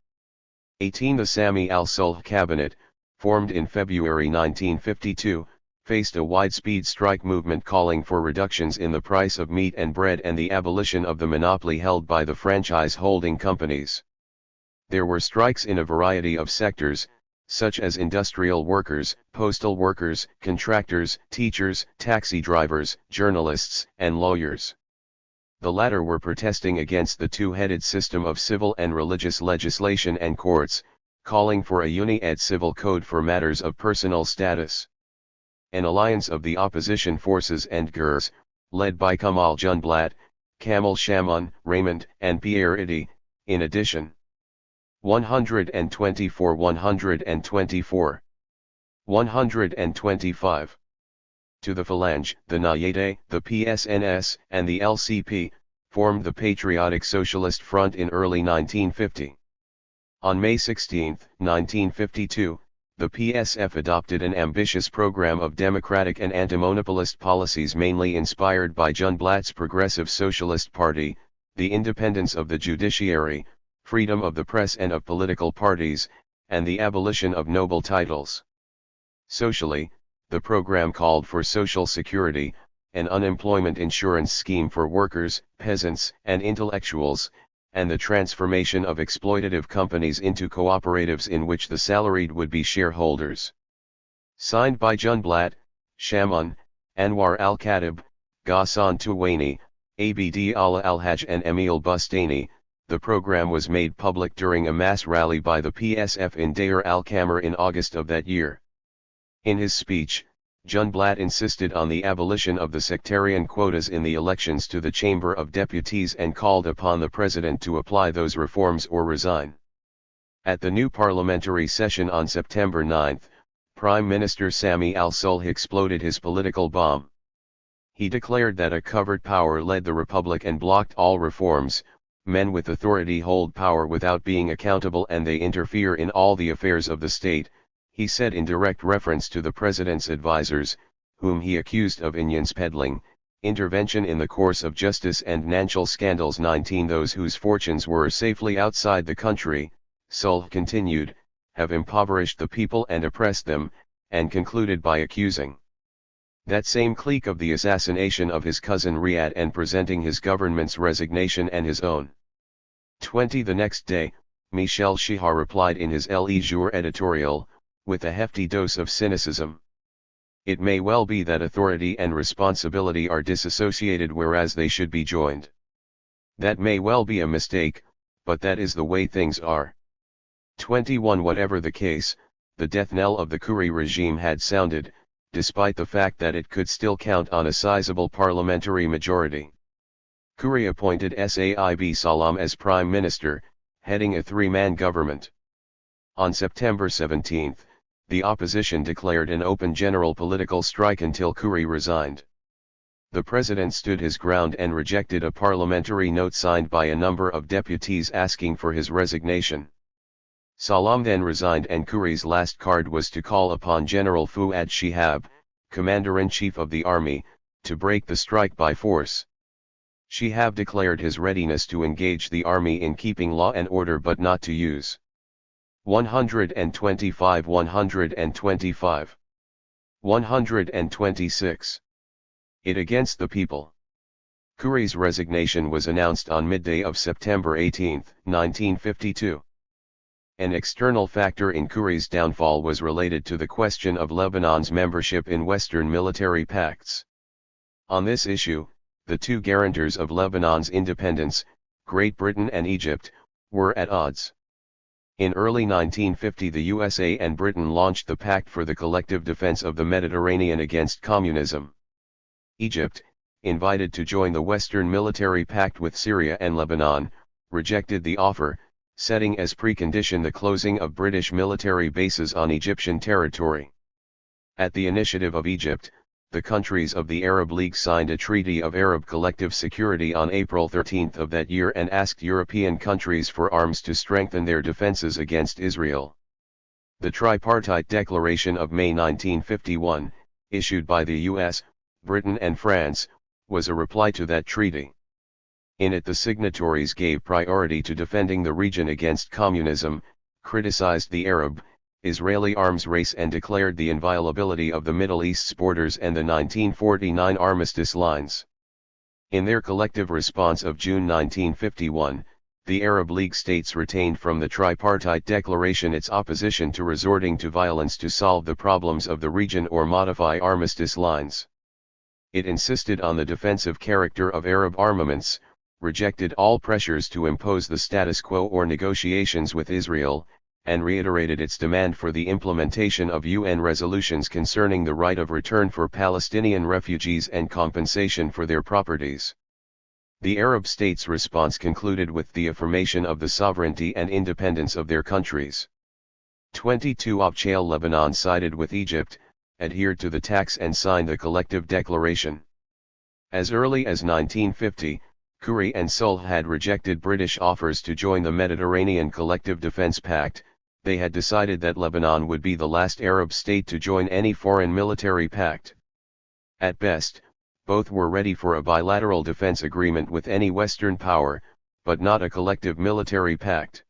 18. The Sami al-Sulh cabinet, formed in February 1952, faced a widespread strike movement calling for reductions in the price of meat and bread and the abolition of the monopoly held by the franchise-holding companies. There were strikes in a variety of sectors, such as industrial workers, postal workers, contractors, teachers, taxi drivers, journalists, and lawyers. The latter were protesting against the two-headed system of civil and religious legislation and courts, calling for a uni-ed civil code for matters of personal status. An alliance of the opposition forces and GERS, led by Kamal Jumblat, Kamel Shamon, Raymond, and Pierre Idi, in addition. 124 125 To the Phalange, the Nayade, the PSNS, and the LCP, formed the Patriotic Socialist Front in early 1950. On May 16, 1952, the PSF adopted an ambitious program of democratic and anti-monopolist policies mainly inspired by Jumblat's Progressive Socialist Party, the independence of the judiciary, freedom of the press and of political parties, and the abolition of noble titles. Socially, the program called for social security, an unemployment insurance scheme for workers, peasants, and intellectuals, and the transformation of exploitative companies into cooperatives in which the salaried would be shareholders. Signed by Jumblat, Shamon, Anwar al-Khatib, Ghassan Tuwaini, Abd Allah al-Hajj and Emil Bustani, the program was made public during a mass rally by the PSF in Deir al-Qamar in August of that year. In his speech, Jumblat insisted on the abolition of the sectarian quotas in the elections to the Chamber of Deputies and called upon the President to apply those reforms or resign. At the new parliamentary session on September 9, Prime Minister Sami al-Sulh exploded his political bomb. He declared that a covert power led the republic and blocked all reforms. Men with authority hold power without being accountable and they interfere in all the affairs of the state, he said in direct reference to the president's advisers, whom he accused of onions peddling, intervention in the course of justice and financial scandals. 19 Those whose fortunes were safely outside the country, Sulh continued, have impoverished the people and oppressed them, and concluded by accusing that same clique of the assassination of his cousin Riyad and presenting his government's resignation and his own. 20 The next day, Michel Chihar replied in his Le Jour editorial, with a hefty dose of cynicism. It may well be that authority and responsibility are disassociated whereas they should be joined. That may well be a mistake, but that is the way things are. 21 Whatever the case, the death knell of the Khoury regime had sounded, despite the fact that it could still count on a sizable parliamentary majority. Khoury appointed Saib Salam as prime minister, heading a three-man government. On September 17, the opposition declared an open general political strike until Khoury resigned. The president stood his ground and rejected a parliamentary note signed by a number of deputies asking for his resignation. Salam then resigned and Khoury's last card was to call upon General Fouad Shihab, commander-in-chief of the army, to break the strike by force. Shihab declared his readiness to engage the army in keeping law and order but not to use 125. 126. It against the people. Khoury's resignation was announced on midday of September 18, 1952. An external factor in Khoury's downfall was related to the question of Lebanon's membership in Western military pacts. On this issue, the two guarantors of Lebanon's independence, Great Britain and Egypt, were at odds. In early 1950 the USA and Britain launched the Pact for the Collective Defense of the Mediterranean against Communism. Egypt, invited to join the Western Military Pact with Syria and Lebanon, rejected the offer, setting as precondition the closing of British military bases on Egyptian territory. At the initiative of Egypt, the countries of the Arab League signed a Treaty of Arab Collective Security on April 13 of that year and asked European countries for arms to strengthen their defenses against Israel. The Tripartite Declaration of May 1951, issued by the US, Britain and France, was a reply to that treaty. In it the signatories gave priority to defending the region against communism, criticized the Arab-Israeli arms race and declared the inviolability of the Middle East's borders and the 1949 armistice lines. In their collective response of June 1951, the Arab League states retained from the Tripartite Declaration its opposition to resorting to violence to solve the problems of the region or modify armistice lines. It insisted on the defensive character of Arab armaments, rejected all pressures to impose the status quo or negotiations with Israel, and reiterated its demand for the implementation of UN resolutions concerning the right of return for Palestinian refugees and compensation for their properties. The Arab states' response concluded with the affirmation of the sovereignty and independence of their countries. 22 Abchail Lebanon sided with Egypt, adhered to the tax and signed the collective declaration. As early as 1950, Khoury and Sulh had rejected British offers to join the Mediterranean Collective Defense Pact. They had decided that Lebanon would be the last Arab state to join any foreign military pact. At best, both were ready for a bilateral defense agreement with any Western power, but not a collective military pact.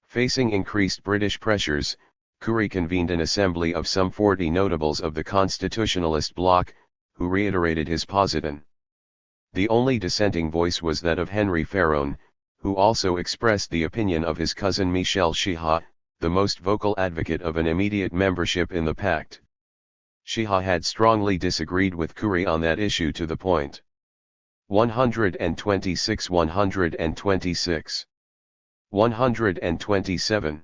Facing increased British pressures, Khoury convened an assembly of some 40 notables of the constitutionalist bloc, who reiterated his position. The only dissenting voice was that of Henry Pharaon, who also expressed the opinion of his cousin Michel Chiha, the most vocal advocate of an immediate membership in the pact. Chiha had strongly disagreed with Khoury on that issue to the point. 126 126. 127.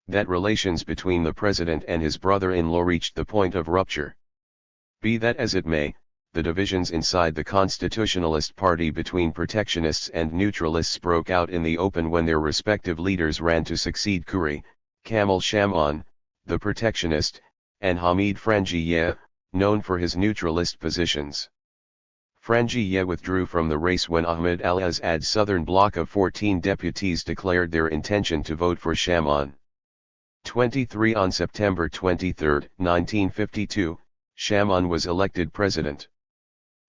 That relations between the president and his brother-in-law reached the point of rupture. Be that as it may, the divisions inside the Constitutionalist Party between protectionists and neutralists broke out in the open when their respective leaders ran to succeed Khoury, Kamel Shamon, the protectionist, and Hamid Frangieh, known for his neutralist positions. Frangieh withdrew from the race when Ahmed al-Azad's southern bloc of 14 deputies declared their intention to vote for Shamon. 23 On September 23, 1952, Shamon was elected president.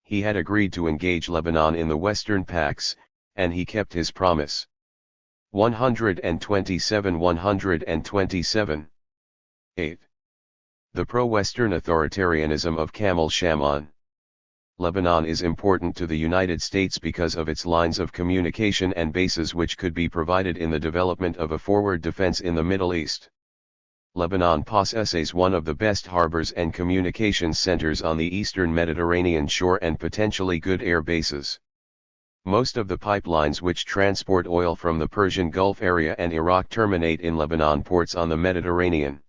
He had agreed to engage Lebanon in the Western Pacts, and he kept his promise. 127 127. 8. The pro-Western authoritarianism of Kamel Shamon. Lebanon is important to the United States because of its lines of communication and bases which could be provided in the development of a forward defense in the Middle East. Lebanon possesses one of the best harbors and communications centers on the eastern Mediterranean shore and potentially good air bases. Most of the pipelines which transport oil from the Persian Gulf area and Iraq terminate in Lebanon ports on the Mediterranean.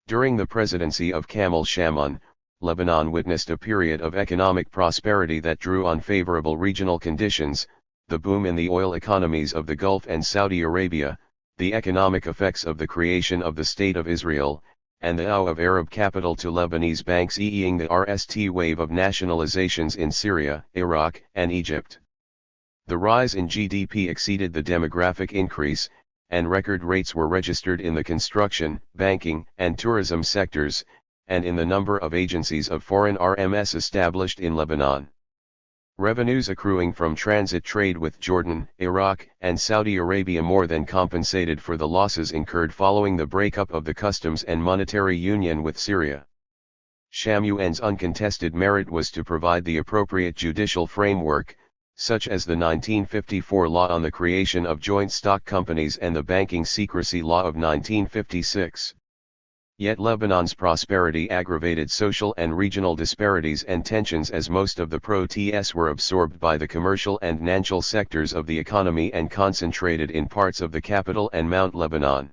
During the presidency of Kamel Shamon, Lebanon witnessed a period of economic prosperity that drew on favorable regional conditions, the boom in the oil economies of the Gulf and Saudi Arabia, the economic effects of the creation of the State of Israel, and the ow of Arab capital to Lebanese banks easing the RST wave of nationalizations in Syria, Iraq, and Egypt. The rise in GDP exceeded the demographic increase, and record rates were registered in the construction, banking, and tourism sectors, and in the number of agencies of foreign RMS established in Lebanon. Revenues accruing from transit trade with Jordan, Iraq, and Saudi Arabia more than compensated for the losses incurred following the breakup of the customs and monetary union with Syria. Shamuen's uncontested merit was to provide the appropriate judicial framework, such as the 1954 law on the creation of joint stock companies and the banking secrecy law of 1956. Yet Lebanon's prosperity aggravated social and regional disparities and tensions, as most of the protests were absorbed by the commercial and financial sectors of the economy and concentrated in parts of the capital and Mount Lebanon.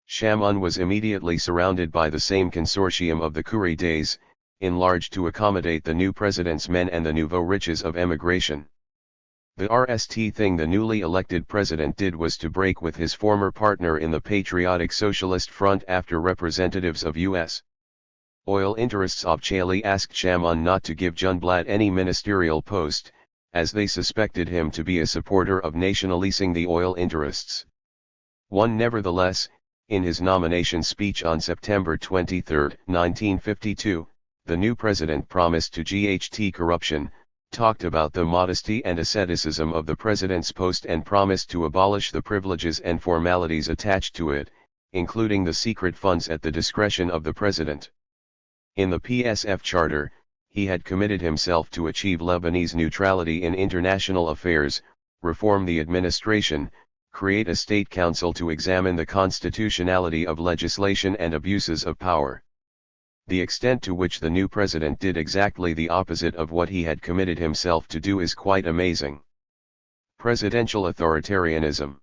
Shamoun was immediately surrounded by the same consortium of the Kuri days, enlarged to accommodate the new president's men and the nouveau riches of emigration. The first thing the newly elected president did was to break with his former partner in the Patriotic Socialist Front after representatives of U.S. oil interests officially asked Shamoun not to give Junblad any ministerial post, as they suspected him to be a supporter of nationalizing the oil interests. Nevertheless, in his nomination speech on September 23, 1952, the new president promised to GHT corruption, talked about the modesty and asceticism of the president's post and promised to abolish the privileges and formalities attached to it, including the secret funds at the discretion of the president. In the PSF charter, he had committed himself to achieve Lebanese neutrality in international affairs, reform the administration, create a state council to examine the constitutionality of legislation and abuses of power. The extent to which the new president did exactly the opposite of what he had committed himself to do is quite amazing. Presidential authoritarianism.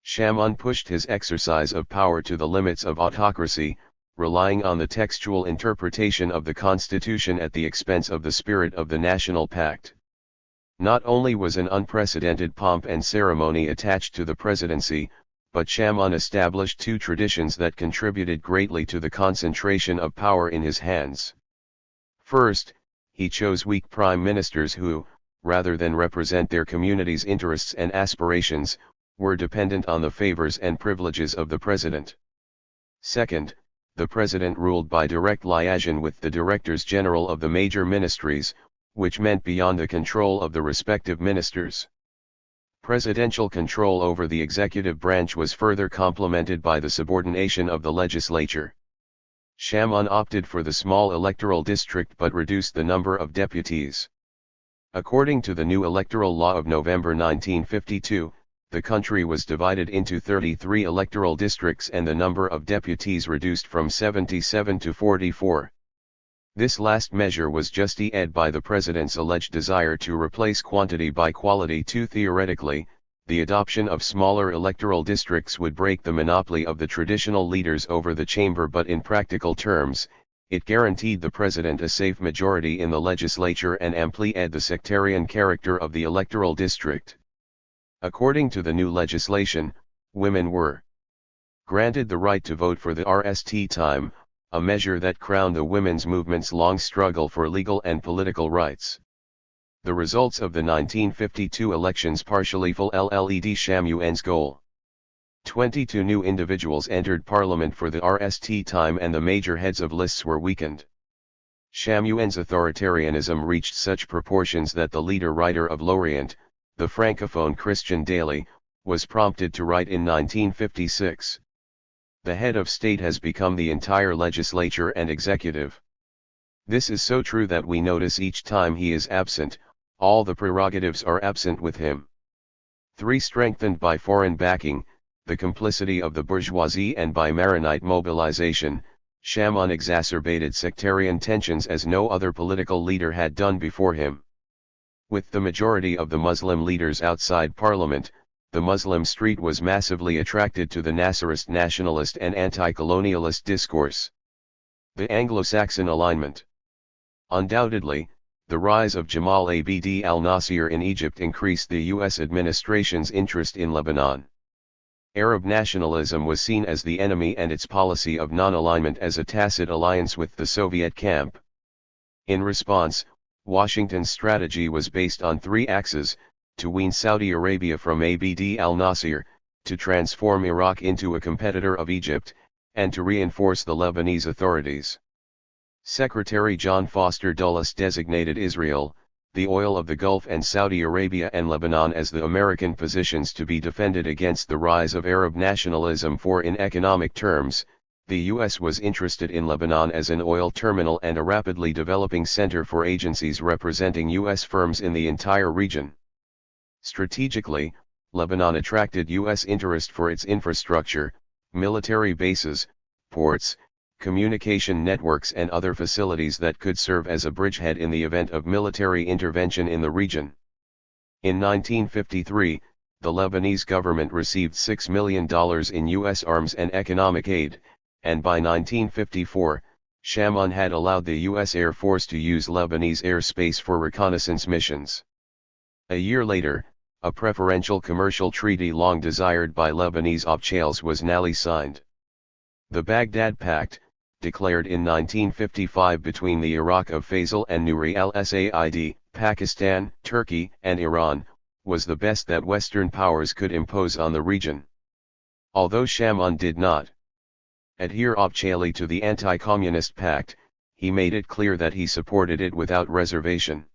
Shamoun pushed his exercise of power to the limits of autocracy, relying on the textual interpretation of the constitution at the expense of the spirit of the national pact. Not only was an unprecedented pomp and ceremony attached to the presidency, but Shamoun established two traditions that contributed greatly to the concentration of power in his hands. First, he chose weak prime ministers who, rather than represent their community's interests and aspirations, were dependent on the favors and privileges of the president. Second, the president ruled by direct liaison with the directors general of the major ministries, which meant beyond the control of the respective ministers. Presidential control over the executive branch was further complemented by the subordination of the legislature. Shamoun opted for the small electoral district but reduced the number of deputies. According to the new electoral law of November 1952, the country was divided into 33 electoral districts and the number of deputies reduced from 77 to 44. This last measure was justified by the president's alleged desire to replace quantity by quality. Theoretically, the adoption of smaller electoral districts would break the monopoly of the traditional leaders over the chamber, but in practical terms, it guaranteed the president a safe majority in the legislature and amplified the sectarian character of the electoral district. According to the new legislation, women were granted the right to vote for the first time, a measure that crowned the women's movement's long struggle for legal and political rights. The results of the 1952 elections partially fulfilled Shamuen's goal. 22 new individuals entered parliament for the first time and the major heads of lists were weakened. Shamuen's authoritarianism reached such proportions that the leader writer of L'Orient, the francophone Christian Daly, was prompted to write in 1956. The head of state has become the entire legislature and executive. This is so true that we notice each time he is absent, all the prerogatives are absent with him. 3. Strengthened by foreign backing, the complicity of the bourgeoisie and by Maronite mobilization, Shamoun exacerbated sectarian tensions as no other political leader had done before him. With the majority of the Muslim leaders outside parliament, the Muslim street was massively attracted to the Nasserist nationalist and anti-colonialist discourse. The Anglo-Saxon alignment. Undoubtedly, the rise of Jamal Abd al-Nasir in Egypt increased the U.S. administration's interest in Lebanon. Arab nationalism was seen as the enemy and its policy of non-alignment as a tacit alliance with the Soviet camp. In response, Washington's strategy was based on three axes: to wean Saudi Arabia from Abd al-Nasir, to transform Iraq into a competitor of Egypt, and to reinforce the Lebanese authorities. Secretary John Foster Dulles designated Israel, the oil of the Gulf, and Saudi Arabia and Lebanon as the American positions to be defended against the rise of Arab nationalism, for in economic terms, The U.S. was interested in Lebanon as an oil terminal and a rapidly developing center for agencies representing U.S. firms in the entire region. Strategically, Lebanon attracted U.S. interest for its infrastructure, military bases, ports, communication networks and other facilities that could serve as a bridgehead in the event of military intervention in the region. In 1953, the Lebanese government received $6 million in U.S. arms and economic aid, and by 1954, Shamoun had allowed the U.S. Air Force to use Lebanese airspace for reconnaissance missions. A year later, a preferential commercial treaty long desired by Lebanese officials was newly signed. The Baghdad Pact, declared in 1955 between the Iraq of Faisal and Nouri al-Said, Pakistan, Turkey, and Iran, was the best that Western powers could impose on the region. Although Shamoun did not adhere officially to the anti-communist pact, he made it clear that he supported it without reservation.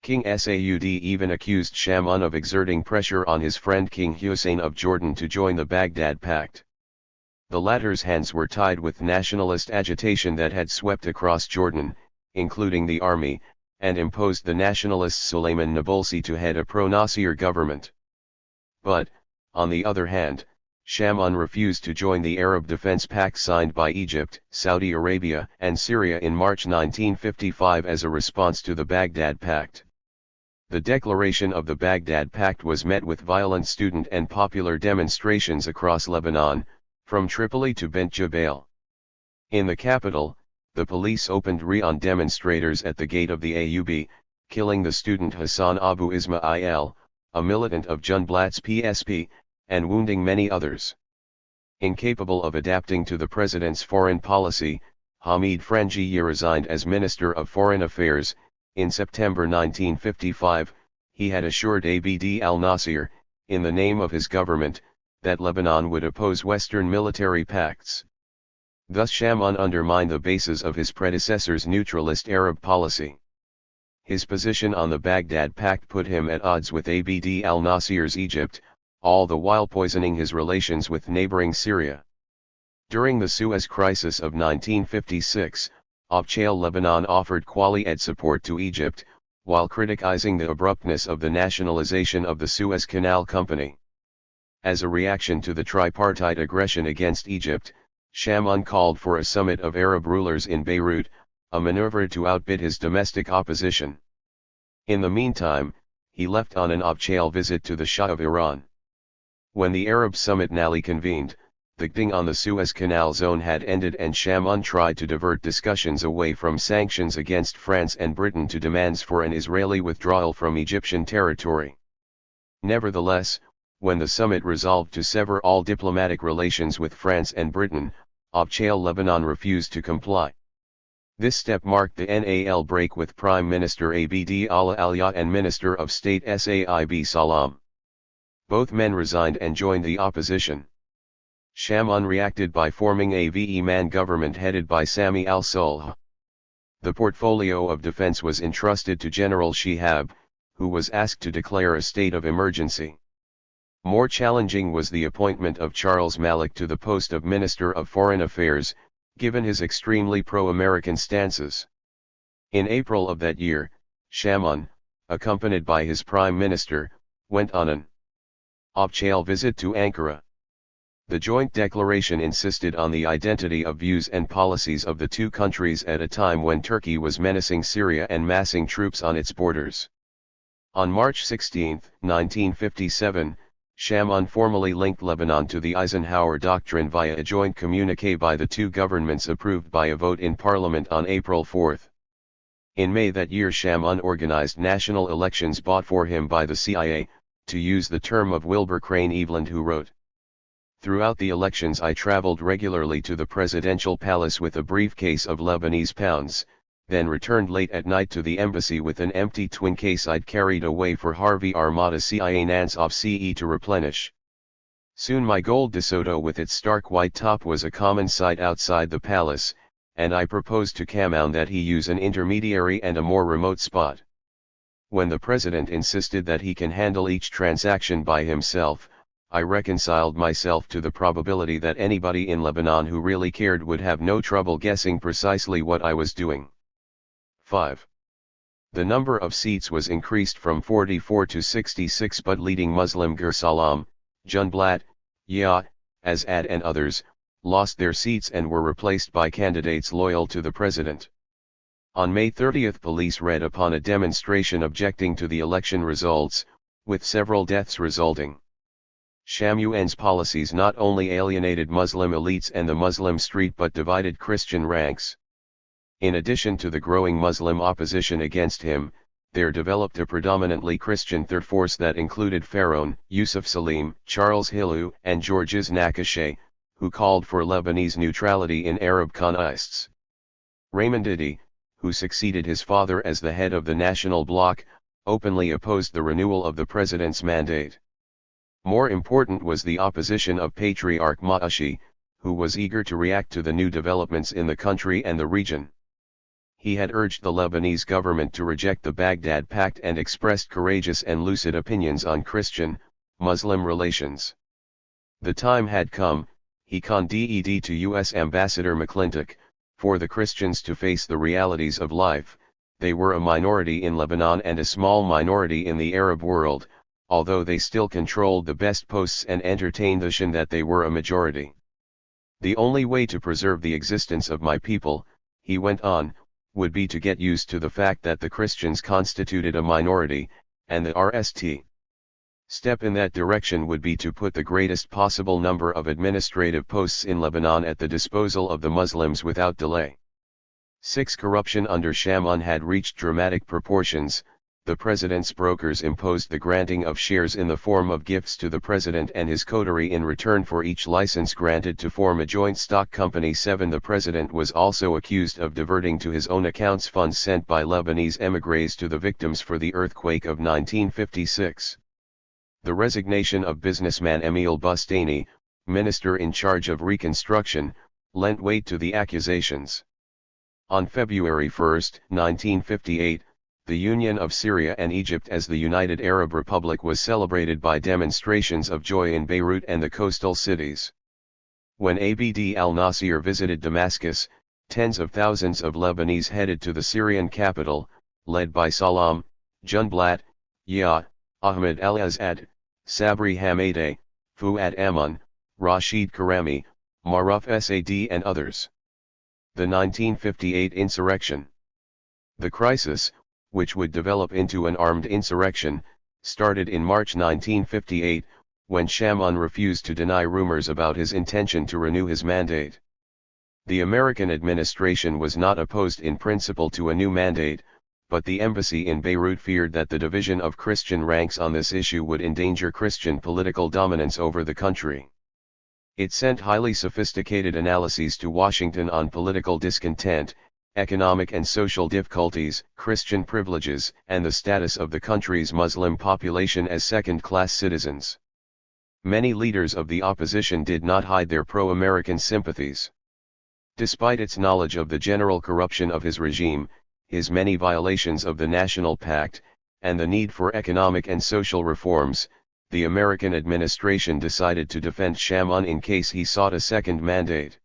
King Saud even accused Shamoun of exerting pressure on his friend King Hussein of Jordan to join the Baghdad Pact. The latter's hands were tied with nationalist agitation that had swept across Jordan, including the army, and imposed the nationalist Suleiman Traboulsi to head a pro-Nasser government. But, on the other hand, Shamoun refused to join the Arab Defense Pact signed by Egypt, Saudi Arabia, and Syria in March 1955 as a response to the Baghdad Pact. The declaration of the Baghdad Pact was met with violent student and popular demonstrations across Lebanon, from Tripoli to Bent Jabal. In the capital, the police opened on demonstrators at the gate of the AUB, killing the student Hassan Abu Ismail, a militant of Junblatt's PSP, and wounding many others. Incapable of adapting to the president's foreign policy, Hamid Frangieh resigned as Minister of Foreign Affairs. In September 1955, he had assured Abd al-Nasser, in the name of his government, that Lebanon would oppose Western military pacts. Thus Shamoun undermined the basis of his predecessor's neutralist Arab policy. His position on the Baghdad Pact put him at odds with Abd al-Nasser's Egypt, all the while poisoning his relations with neighboring Syria. During the Suez Crisis of 1956, Official Lebanon offered quali-aid support to Egypt, while criticizing the abruptness of the nationalization of the Suez Canal Company. As a reaction to the tripartite aggression against Egypt, Shamoun called for a summit of Arab rulers in Beirut, a maneuver to outbid his domestic opposition. In the meantime, he left on an official visit to the Shah of Iran. When the Arab summit newly convened, the ding on the Suez Canal zone had ended and Shamoun tried to divert discussions away from sanctions against France and Britain to demands for an Israeli withdrawal from Egyptian territory. Nevertheless, when the summit resolved to sever all diplomatic relations with France and Britain, Official Lebanon refused to comply. This step marked the NAL break with Prime Minister Abd Allah and Minister of State Saib Salam. Both men resigned and joined the opposition. Shamoun reacted by forming a VE-man government headed by Sami al-Sulh. The portfolio of defense was entrusted to General Shihab, who was asked to declare a state of emergency. More challenging was the appointment of Charles Malik to the post of Minister of Foreign Affairs, given his extremely pro-American stances. In April of that year, Shamoun, accompanied by his prime minister, went on an official visit to Ankara. The joint declaration insisted on the identity of views and policies of the two countries at a time when Turkey was menacing Syria and massing troops on its borders. On March 16, 1957, Shamoun formally linked Lebanon to the Eisenhower Doctrine via a joint communiqué by the two governments approved by a vote in Parliament on April 4. In May that year Shamoun organized national elections bought for him by the CIA, to use the term of Wilbur Crane Eveland, who wrote, "Throughout the elections I traveled regularly to the presidential palace with a briefcase of Lebanese pounds, then returned late at night to the embassy with an empty twin case I'd carried away for Harvey Armada CIA Nance off CE to replenish. Soon my gold DeSoto with its stark white top was a common sight outside the palace, and I proposed to Shamoun that he use an intermediary and a more remote spot. When the president insisted that he can handle each transaction by himself, I reconciled myself to the probability that anybody in Lebanon who really cared would have no trouble guessing precisely what I was doing. 5. The number of seats was increased from 44 to 66, but leading Muslim Salam, Junblat, Azad and others, lost their seats and were replaced by candidates loyal to the president. On May 30, police raid upon a demonstration objecting to the election results, with several deaths resulting. Shamun's policies not only alienated Muslim elites and the Muslim street but divided Christian ranks. In addition to the growing Muslim opposition against him, there developed a predominantly Christian third force that included Pharaoh, Yusuf Salim, Charles Hillu, and Georges Nakashe, who called for Lebanese neutrality in Arab conflicts. Raymond Didi, who succeeded his father as the head of the National Bloc, openly opposed the renewal of the president's mandate. More important was the opposition of Patriarch Ma'ashi, who was eager to react to the new developments in the country and the region. He had urged the Lebanese government to reject the Baghdad Pact and expressed courageous and lucid opinions on Christian-Muslim relations. The time had come, he conveyed to U.S. Ambassador McClintock, for the Christians to face the realities of life. They were a minority in Lebanon and a small minority in the Arab world, although they still controlled the best posts and entertained the notion that they were a majority. The only way to preserve the existence of my people, he went on, would be to get used to the fact that the Christians constituted a minority, and the first step in that direction would be to put the greatest possible number of administrative posts in Lebanon at the disposal of the Muslims without delay. 6. Corruption under Shamun had reached dramatic proportions. The president's brokers imposed the granting of shares in the form of gifts to the president and his coterie in return for each license granted to form a joint stock company. 7. The president was also accused of diverting to his own accounts funds sent by Lebanese émigrés to the victims for the earthquake of 1956. The resignation of businessman Emil Bustani, minister in charge of reconstruction, lent weight to the accusations. On February 1, 1958, the union of Syria and Egypt as the United Arab Republic was celebrated by demonstrations of joy in Beirut and the coastal cities. When Abd al-Nasir visited Damascus, tens of thousands of Lebanese headed to the Syrian capital, led by Salam, Junblat, Ahmed al-Azad, Sabri Hamadeh, Fuad Aman, Rashid Karami, Maruf Sad and others. The 1958 insurrection. The crisis, which would develop into an armed insurrection, started in March 1958, when Shamun refused to deny rumors about his intention to renew his mandate. The American administration was not opposed in principle to a new mandate, but the embassy in Beirut feared that the division of Christian ranks on this issue would endanger Christian political dominance over the country. It sent highly sophisticated analyses to Washington on political discontent, economic and social difficulties, Christian privileges, and the status of the country's Muslim population as second-class citizens. Many leaders of the opposition did not hide their pro-American sympathies. Despite its knowledge of the general corruption of his regime, his many violations of the National Pact, and the need for economic and social reforms, the American administration decided to defend Shamun in case he sought a second mandate.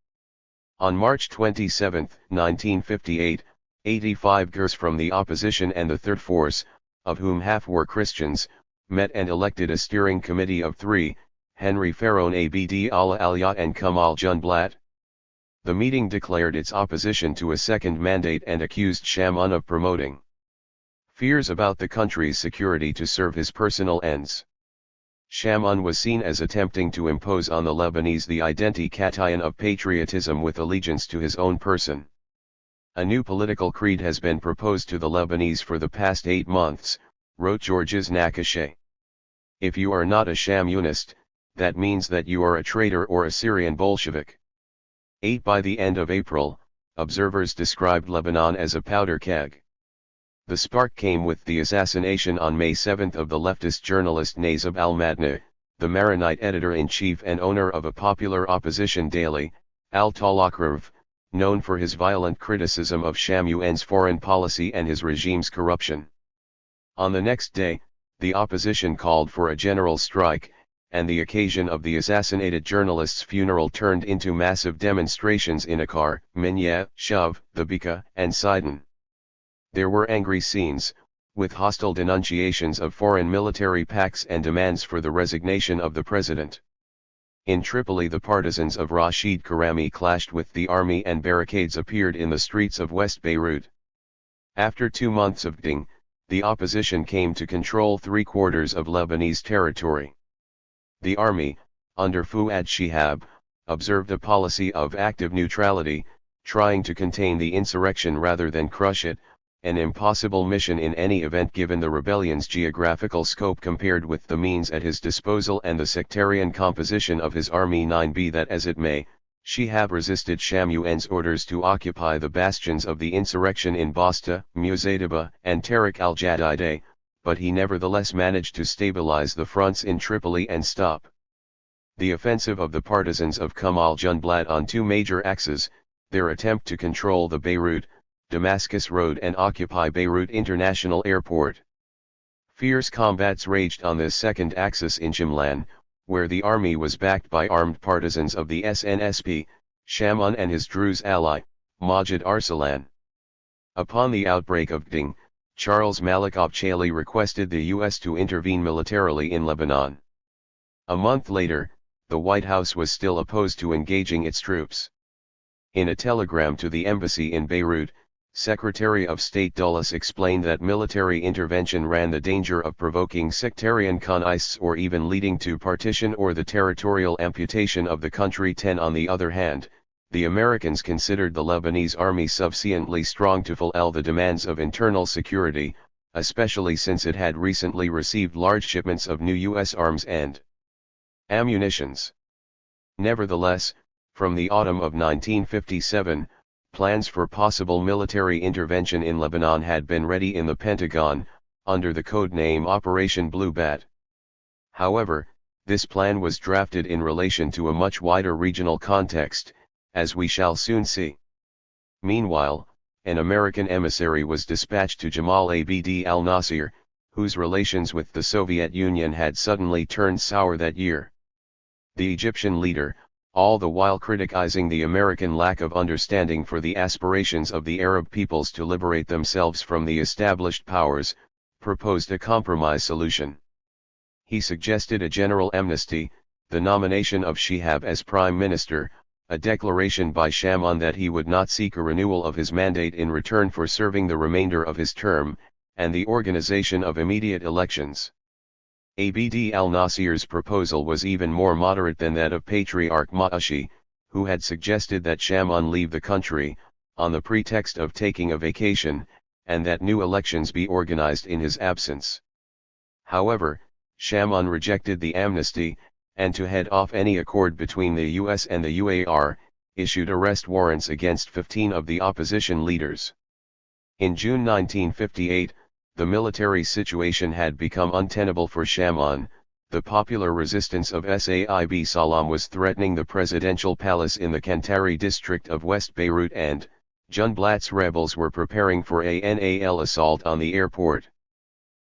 On March 27, 1958, 85 GERs from the opposition and the Third Force, of whom half were Christians, met and elected a steering committee of 3, Henry Pharaon Abd al-Alia and Kamal Junblat. The meeting declared its opposition to a second mandate and accused Shamun of promoting fears about the country's security to serve his personal ends. Shamun was seen as attempting to impose on the Lebanese the identikation of patriotism with allegiance to his own person. A new political creed has been proposed to the Lebanese for the past 8 months, wrote Georges Nakashe. If you are not a Shamunist, that means that you are a traitor or a Syrian Bolshevik. 8. By the end of April, observers described Lebanon as a powder keg. The spark came with the assassination on May 7 of the leftist journalist Nazib al-Madni, the Maronite editor-in-chief and owner of a popular opposition daily, Al-Talakrv, known for his violent criticism of Shamun's foreign policy and his regime's corruption. On the next day, the opposition called for a general strike, and the occasion of the assassinated journalist's funeral turned into massive demonstrations in Akkar, Minya, Shuv, the Bika, and Sidon. There were angry scenes, with hostile denunciations of foreign military pacts and demands for the resignation of the president. In Tripoli, the partisans of Rashid Karami clashed with the army and barricades appeared in the streets of West Beirut. After 2 months of fighting, the opposition came to control 3/4 of Lebanese territory. The army, under Fuad Shihab, observed a policy of active neutrality, trying to contain the insurrection rather than crush it, an impossible mission in any event given the rebellion's geographical scope compared with the means at his disposal and the sectarian composition of his army. 9 Be that as it may, Shihab resisted Shamun's orders to occupy the bastions of the insurrection in Basta, Muzaydaba, and Tariq al-Jadideh, but he nevertheless managed to stabilize the fronts in Tripoli and stop the offensive of the partisans of Kamal Junblad on 2 major axes, their attempt to control the Beirut, Damascus Road and occupy Beirut International Airport. Fierce combats raged on this second axis in Shimlan, where the army was backed by armed partisans of the SNSP, Shamun and his Druze ally, Majid Arsalan. Upon the outbreak of fighting, Charles Malik Abchali requested the U.S. to intervene militarily in Lebanon. A month later, the White House was still opposed to engaging its troops. In a telegram to the embassy in Beirut, Secretary of State Dulles explained that military intervention ran the danger of provoking sectarian conflicts or even leading to partition or the territorial amputation of the country. 10 On the other hand, the Americans considered the Lebanese army sufficiently strong to fulfill the demands of internal security, especially since it had recently received large shipments of new U.S. arms and ammunitions. Nevertheless, from the autumn of 1957, plans for possible military intervention in Lebanon had been ready in the Pentagon, under the code name Operation Blue Bat. However, this plan was drafted in relation to a much wider regional context, as we shall soon see. Meanwhile, an American emissary was dispatched to Jamal Abd al-Nasir, whose relations with the Soviet Union had suddenly turned sour that year. The Egyptian leader, all the while criticizing the American lack of understanding for the aspirations of the Arab peoples to liberate themselves from the established powers, proposed a compromise solution. He suggested a general amnesty, the nomination of Shihab as prime minister, a declaration by Shamun that he would not seek a renewal of his mandate in return for serving the remainder of his term, and the organization of immediate elections. Abd al-Nasir's proposal was even more moderate than that of Patriarch Ma'ashi, who had suggested that Shamun leave the country, on the pretext of taking a vacation, and that new elections be organized in his absence. However, Shamun rejected the amnesty, and to head off any accord between the US and the UAR, issued arrest warrants against 15 of the opposition leaders. In June 1958, the military situation had become untenable for Shamun. The popular resistance of Saib Salam was threatening the presidential palace in the Kantari district of West Beirut, and Junblat's rebels were preparing for a NAL assault on the airport.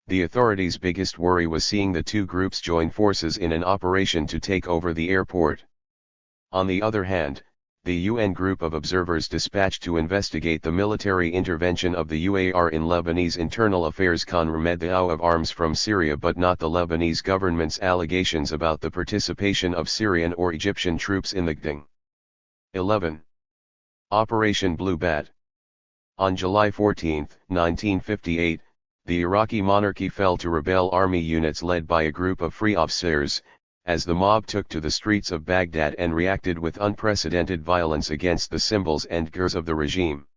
The authorities' biggest worry was seeing the two groups join forces in an operation to take over the airport. On the other hand, the UN group of observers dispatched to investigate the military intervention of the UAR in Lebanese internal affairs confirmed the out of arms from Syria but not the Lebanese government's allegations about the participation of Syrian or Egyptian troops in the fighting. 11. Operation Blue Bat. On July 14, 1958, the Iraqi monarchy fell to rebel army units led by a group of free officers, as the mob took to the streets of Baghdad and reacted with unprecedented violence against the symbols and gears of the regime.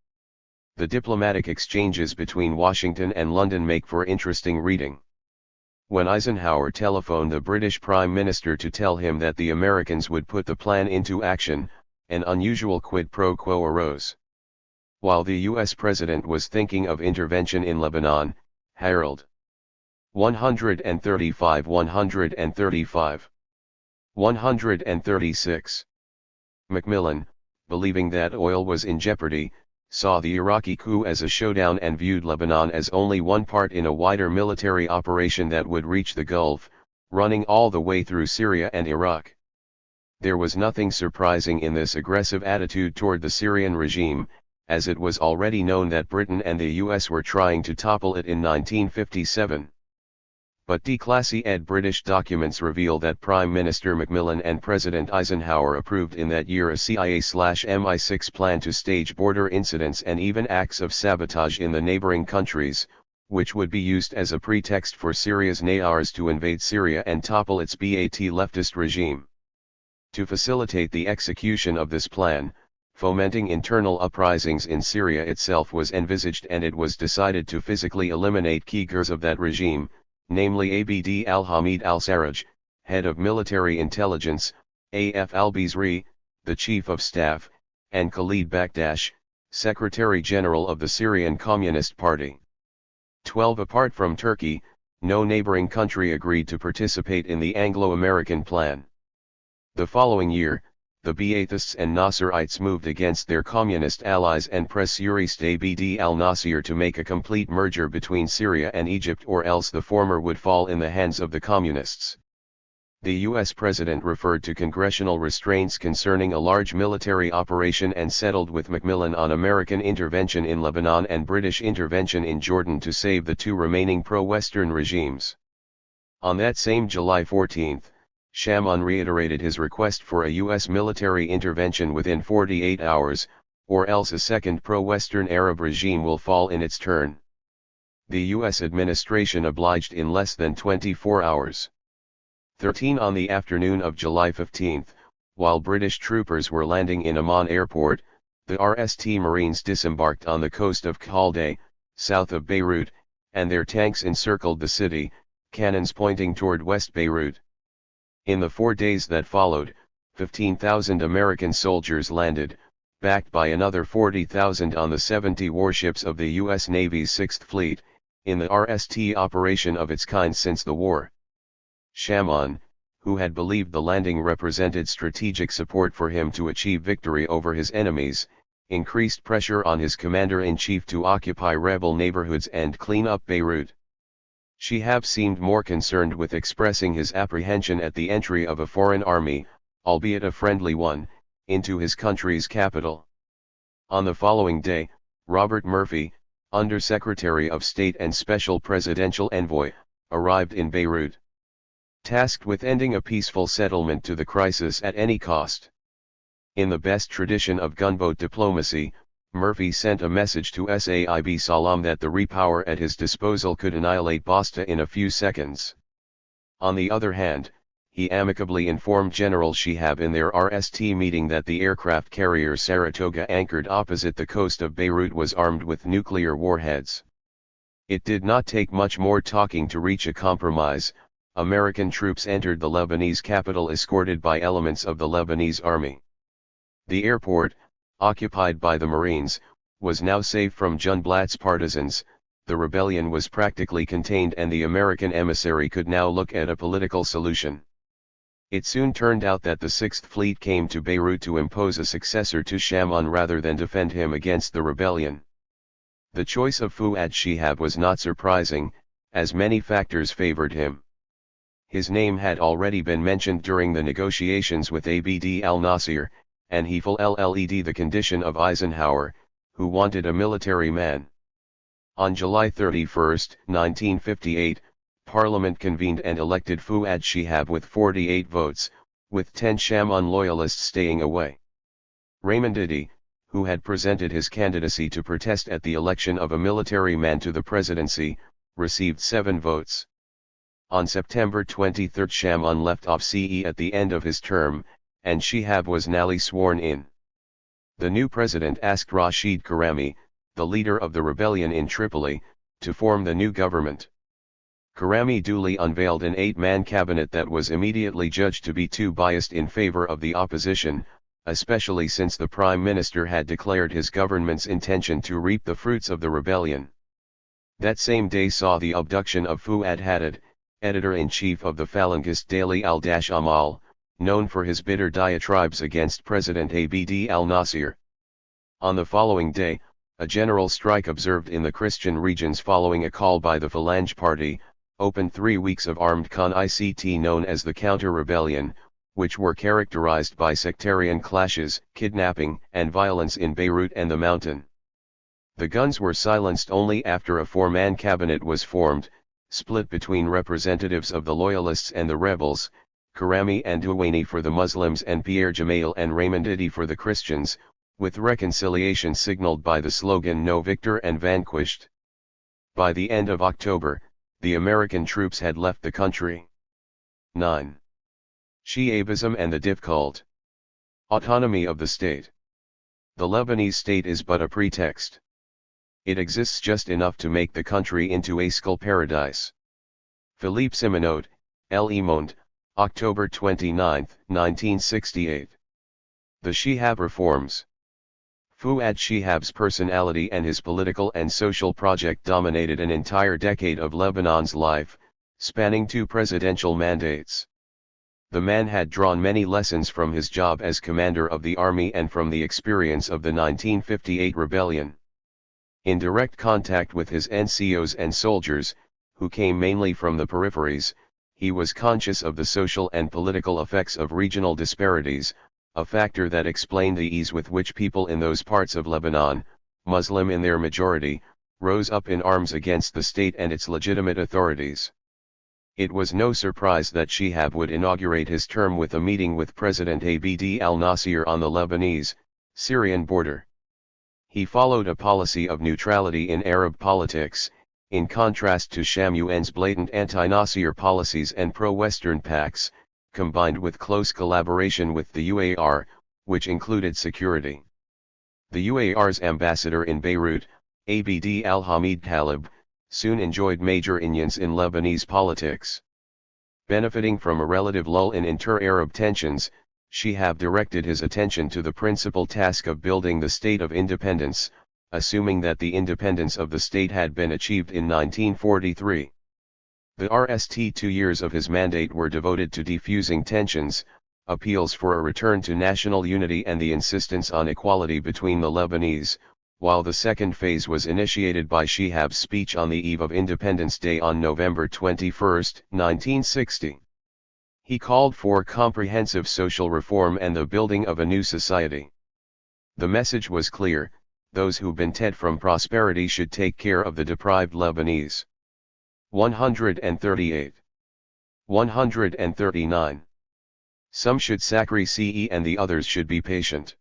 The diplomatic exchanges between Washington and London make for interesting reading. When Eisenhower telephoned the British Prime Minister to tell him that the Americans would put the plan into action, an unusual quid pro quo arose. While the U.S. President was thinking of intervention in Lebanon, Harold 135 136. Macmillan, believing that oil was in jeopardy, saw the Iraqi coup as a showdown and viewed Lebanon as only one part in a wider military operation that would reach the Gulf, running all the way through Syria and Iraq. There was nothing surprising in this aggressive attitude toward the Syrian regime, as it was already known that Britain and the US were trying to topple it in 1957. But declassified British documents reveal that Prime Minister Macmillan and President Eisenhower approved in that year a CIA/MI6 plan to stage border incidents and even acts of sabotage in the neighboring countries, which would be used as a pretext for Syria's Nayars to invade Syria and topple its Ba'ath leftist regime. To facilitate the execution of this plan, fomenting internal uprisings in Syria itself was envisaged, and it was decided to physically eliminate key figures of that regime, namely Abd al-Hamid al-Sarraj, head of military intelligence, Af al-Bizri, the chief of staff, and Khalid Bakdash, secretary-general of the Syrian Communist Party. 12. Apart from Turkey, no neighboring country agreed to participate in the Anglo-American plan. The following year, the Ba'athists and Nasrites moved against their communist allies and pressured Abd al-Nasir to make a complete merger between Syria and Egypt, or else the former would fall in the hands of the communists. The U.S. president referred to congressional restraints concerning a large military operation and settled with Macmillan on American intervention in Lebanon and British intervention in Jordan to save the two remaining pro-Western regimes. On that same July 14, Shamon reiterated his request for a U.S. military intervention within 48 hours, or else a second pro-Western Arab regime will fall in its turn. The U.S. administration obliged in less than 24 hours. 13. On the afternoon of July 15, while British troopers were landing in Amman airport, the RST Marines disembarked on the coast of Khalday, south of Beirut, and their tanks encircled the city, cannons pointing toward West Beirut. In the 4 days that followed, 15,000 American soldiers landed, backed by another 40,000 on the 70 warships of the U.S. Navy's 6th Fleet, in the RST operation of its kind since the war. Shamon, who had believed the landing represented strategic support for him to achieve victory over his enemies, increased pressure on his commander-in-chief to occupy rebel neighborhoods and clean up Beirut. Shihab seemed more concerned with expressing his apprehension at the entry of a foreign army, albeit a friendly one, into his country's capital. On the following day, Robert Murphy, Under-Secretary of State and Special Presidential Envoy, arrived in Beirut, tasked with ending a peaceful settlement to the crisis at any cost. In the best tradition of gunboat diplomacy, Murphy sent a message to Saib Salam that the repower at his disposal could annihilate Basta in a few seconds. On the other hand, he amicably informed General Shihab in their RST meeting that the aircraft carrier Saratoga anchored opposite the coast of Beirut was armed with nuclear warheads. It did not take much more talking to reach a compromise. American troops entered the Lebanese capital escorted by elements of the Lebanese army. The airport, occupied by the Marines, was now safe from Junblatt's partisans. The rebellion was practically contained and the American emissary could now look at a political solution. It soon turned out that the 6th Fleet came to Beirut to impose a successor to Shamon rather than defend him against the rebellion. The choice of Fuad Shihab was not surprising, as many factors favored him. His name had already been mentioned during the negotiations with Abd al-Nasir, and he fulfilled the condition of Eisenhower, who wanted a military man. On July 31, 1958, Parliament convened and elected Fuad Shihab with 48 votes, with 10 Shamon loyalists staying away. Raymond Didi, who had presented his candidacy to protest at the election of a military man to the presidency, received 7 votes. On September 23 Shamon left office at the end of his term, and Shihab was newly sworn in. The new president asked Rashid Karami, the leader of the rebellion in Tripoli, to form the new government. Karami duly unveiled an 8-man cabinet that was immediately judged to be too biased in favor of the opposition, especially since the prime minister had declared his government's intention to reap the fruits of the rebellion. That same day saw the abduction of Fuad Haddad, editor-in-chief of the Falangist daily Al-Amal, known for his bitter diatribes against President Abd al-Nasir. On the following day, a general strike observed in the Christian regions following a call by the Phalange Party, opened 3 weeks of armed con-ICT known as the Counter-Rebellion, which were characterized by sectarian clashes, kidnapping, and violence in Beirut and the mountain. The guns were silenced only after a 4-man cabinet was formed, split between representatives of the loyalists and the rebels, Karami and Douani for the Muslims and Pierre Gemayel and Raymond Idi for the Christians, with reconciliation signaled by the slogan "No victor and vanquished." By the end of October, the American troops had left the country. 9. Shi'abism and the difficult autonomy of the state. The Lebanese state is but a pretext. It exists just enough to make the country into a skull paradise. Philippe Simonot, Le Monde, October 29, 1968. The Shihab reforms. Fouad Shihab's personality and his political and social project dominated an entire decade of Lebanon's life, spanning 2 presidential mandates. The man had drawn many lessons from his job as commander of the army and from the experience of the 1958 rebellion. In direct contact with his NCOs and soldiers, who came mainly from the peripheries, he was conscious of the social and political effects of regional disparities, a factor that explained the ease with which people in those parts of Lebanon, Muslim in their majority, rose up in arms against the state and its legitimate authorities. It was no surprise that Shihab would inaugurate his term with a meeting with President Abd al-Nasir on the Lebanese-Syrian border. He followed a policy of neutrality in Arab politics, in contrast to Shamoun's blatant anti-Nasir policies and pro-Western pacts, combined with close collaboration with the UAR, which included security. The UAR's ambassador in Beirut, Abd al-Hamid Talib, soon enjoyed major unions in Lebanese politics. Benefiting from a relative lull in inter-Arab tensions, Shihab directed his attention to the principal task of building the state of independence, assuming that the independence of the state had been achieved in 1943. The first 2 years of his mandate were devoted to defusing tensions, appeals for a return to national unity and the insistence on equality between the Lebanese, while the second phase was initiated by Shihab's speech on the eve of Independence Day on November 21, 1960. He called for comprehensive social reform and the building of a new society. The message was clear: those who benefit from prosperity should take care of the deprived Lebanese. 138. 139. Some should sacrifice and the others should be patient.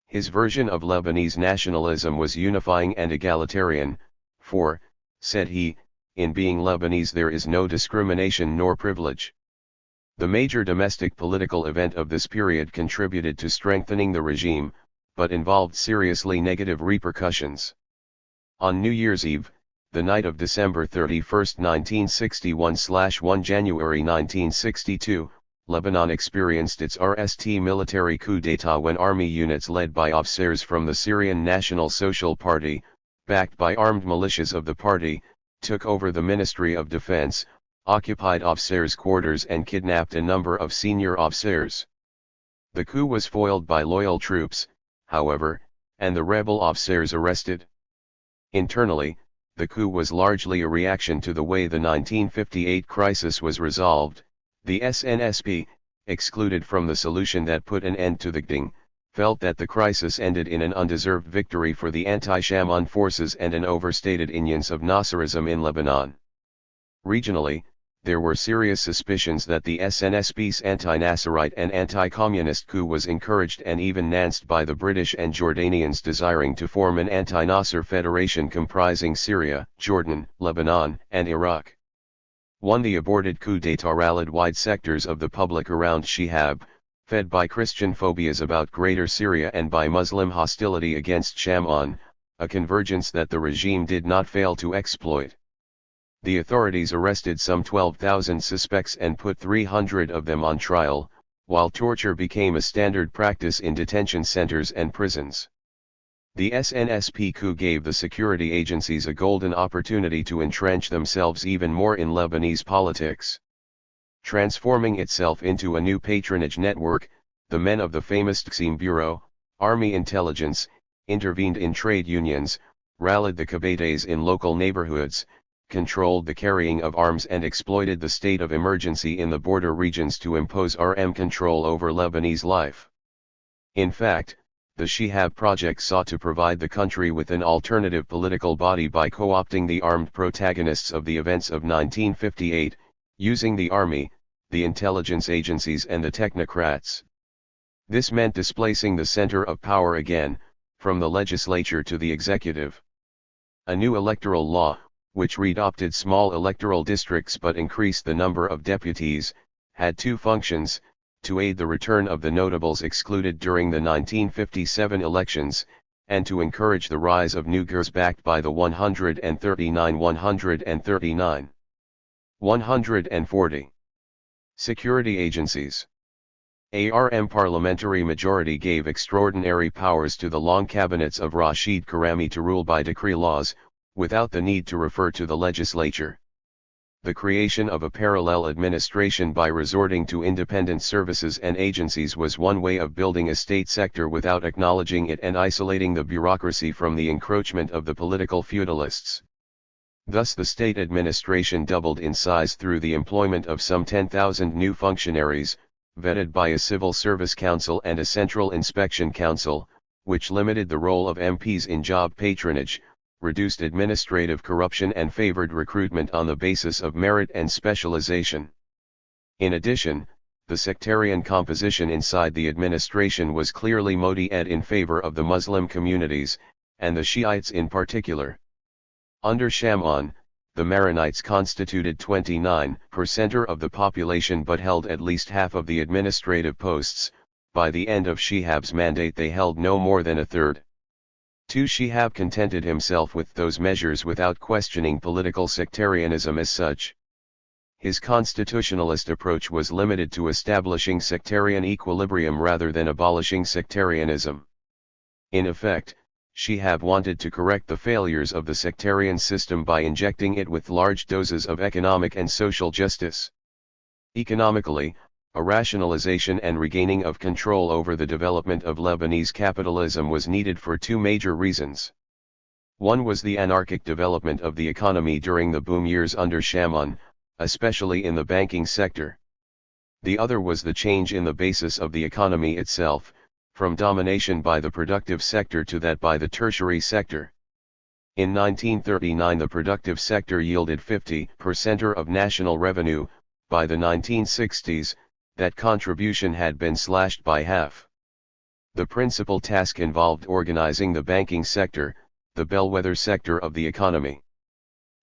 His version of Lebanese nationalism was unifying and egalitarian, for, said he, in being Lebanese there is no discrimination nor privilege. The major domestic political event of this period contributed to strengthening the regime, but involved seriously negative repercussions. On New Year's Eve, the night of December 31, 1961/1 January 1962, Lebanon experienced its first military coup d'état when army units led by officers from the Syrian National Social Party, backed by armed militias of the party, took over the Ministry of Defense, occupied officers' quarters and kidnapped a number of senior officers. The coup was foiled by loyal troops, however, and the rebel officers arrested. Internally, the coup was largely a reaction to the way the 1958 crisis was resolved. The SNSP, excluded from the solution that put an end to the GDing, felt that the crisis ended in an undeserved victory for the anti-Shamoun forces and an overstated unions of Nasserism in Lebanon. Regionally, there were serious suspicions that the SNSP's anti-Nasserite and anti-communist coup was encouraged and even enhanced by the British and Jordanians desiring to form an anti-Nasser federation comprising Syria, Jordan, Lebanon, and Iraq. The aborted coup d'état rallied wide sectors of the public around Shihab, fed by Christian phobias about Greater Syria and by Muslim hostility against Shamoun, a convergence that the regime did not fail to exploit. The authorities arrested some 12,000 suspects and put 300 of them on trial, while torture became a standard practice in detention centers and prisons. The SNSP coup gave the security agencies a golden opportunity to entrench themselves even more in Lebanese politics. Transforming itself into a new patronage network, the men of the famous Taqsim Bureau, Army Intelligence, intervened in trade unions, rallied the Kabates in local neighborhoods, controlled the carrying of arms and exploited the state of emergency in the border regions to impose control over Lebanese life. In fact, the Shihab Project sought to provide the country with an alternative political body by co-opting the armed protagonists of the events of 1958, using the army, the intelligence agencies and the technocrats. This meant displacing the center of power again, from the legislature to the executive. A new electoral law, which readopted small electoral districts but increased the number of deputies, had two functions: to aid the return of the notables excluded during the 1957 elections, and to encourage the rise of new gers backed by the 140 security agencies. Parliamentary majority gave extraordinary powers to the long cabinets of Rashid Karami to rule by decree laws, without the need to refer to the legislature. The creation of a parallel administration by resorting to independent services and agencies was one way of building a state sector without acknowledging it and isolating the bureaucracy from the encroachment of the political feudalists. Thus the state administration doubled in size through the employment of some 10,000 new functionaries, vetted by a civil service council and a central inspection council, which limited the role of MPs in job patronage, reduced administrative corruption and favored recruitment on the basis of merit and specialization. In addition, the sectarian composition inside the administration was clearly Modi-ed in favor of the Muslim communities, and the Shiites in particular. Under Shamon, the Maronites constituted 29% of the population but held at least half of the administrative posts. By the end of Shihab's mandate they held no more than a third. Shihab contented himself with those measures without questioning political sectarianism as such. His constitutionalist approach was limited to establishing sectarian equilibrium rather than abolishing sectarianism. In effect, Shihab wanted to correct the failures of the sectarian system by injecting it with large doses of economic and social justice. Economically, a rationalization and regaining of control over the development of Lebanese capitalism was needed for two major reasons. One was the anarchic development of the economy during the boom years under Shamon, especially in the banking sector. The other was the change in the basis of the economy itself, from domination by the productive sector to that by the tertiary sector. In 1939 the productive sector yielded 50% of national revenue. By the 1960s, that contribution had been slashed by half. The principal task involved organizing the banking sector, the bellwether sector of the economy.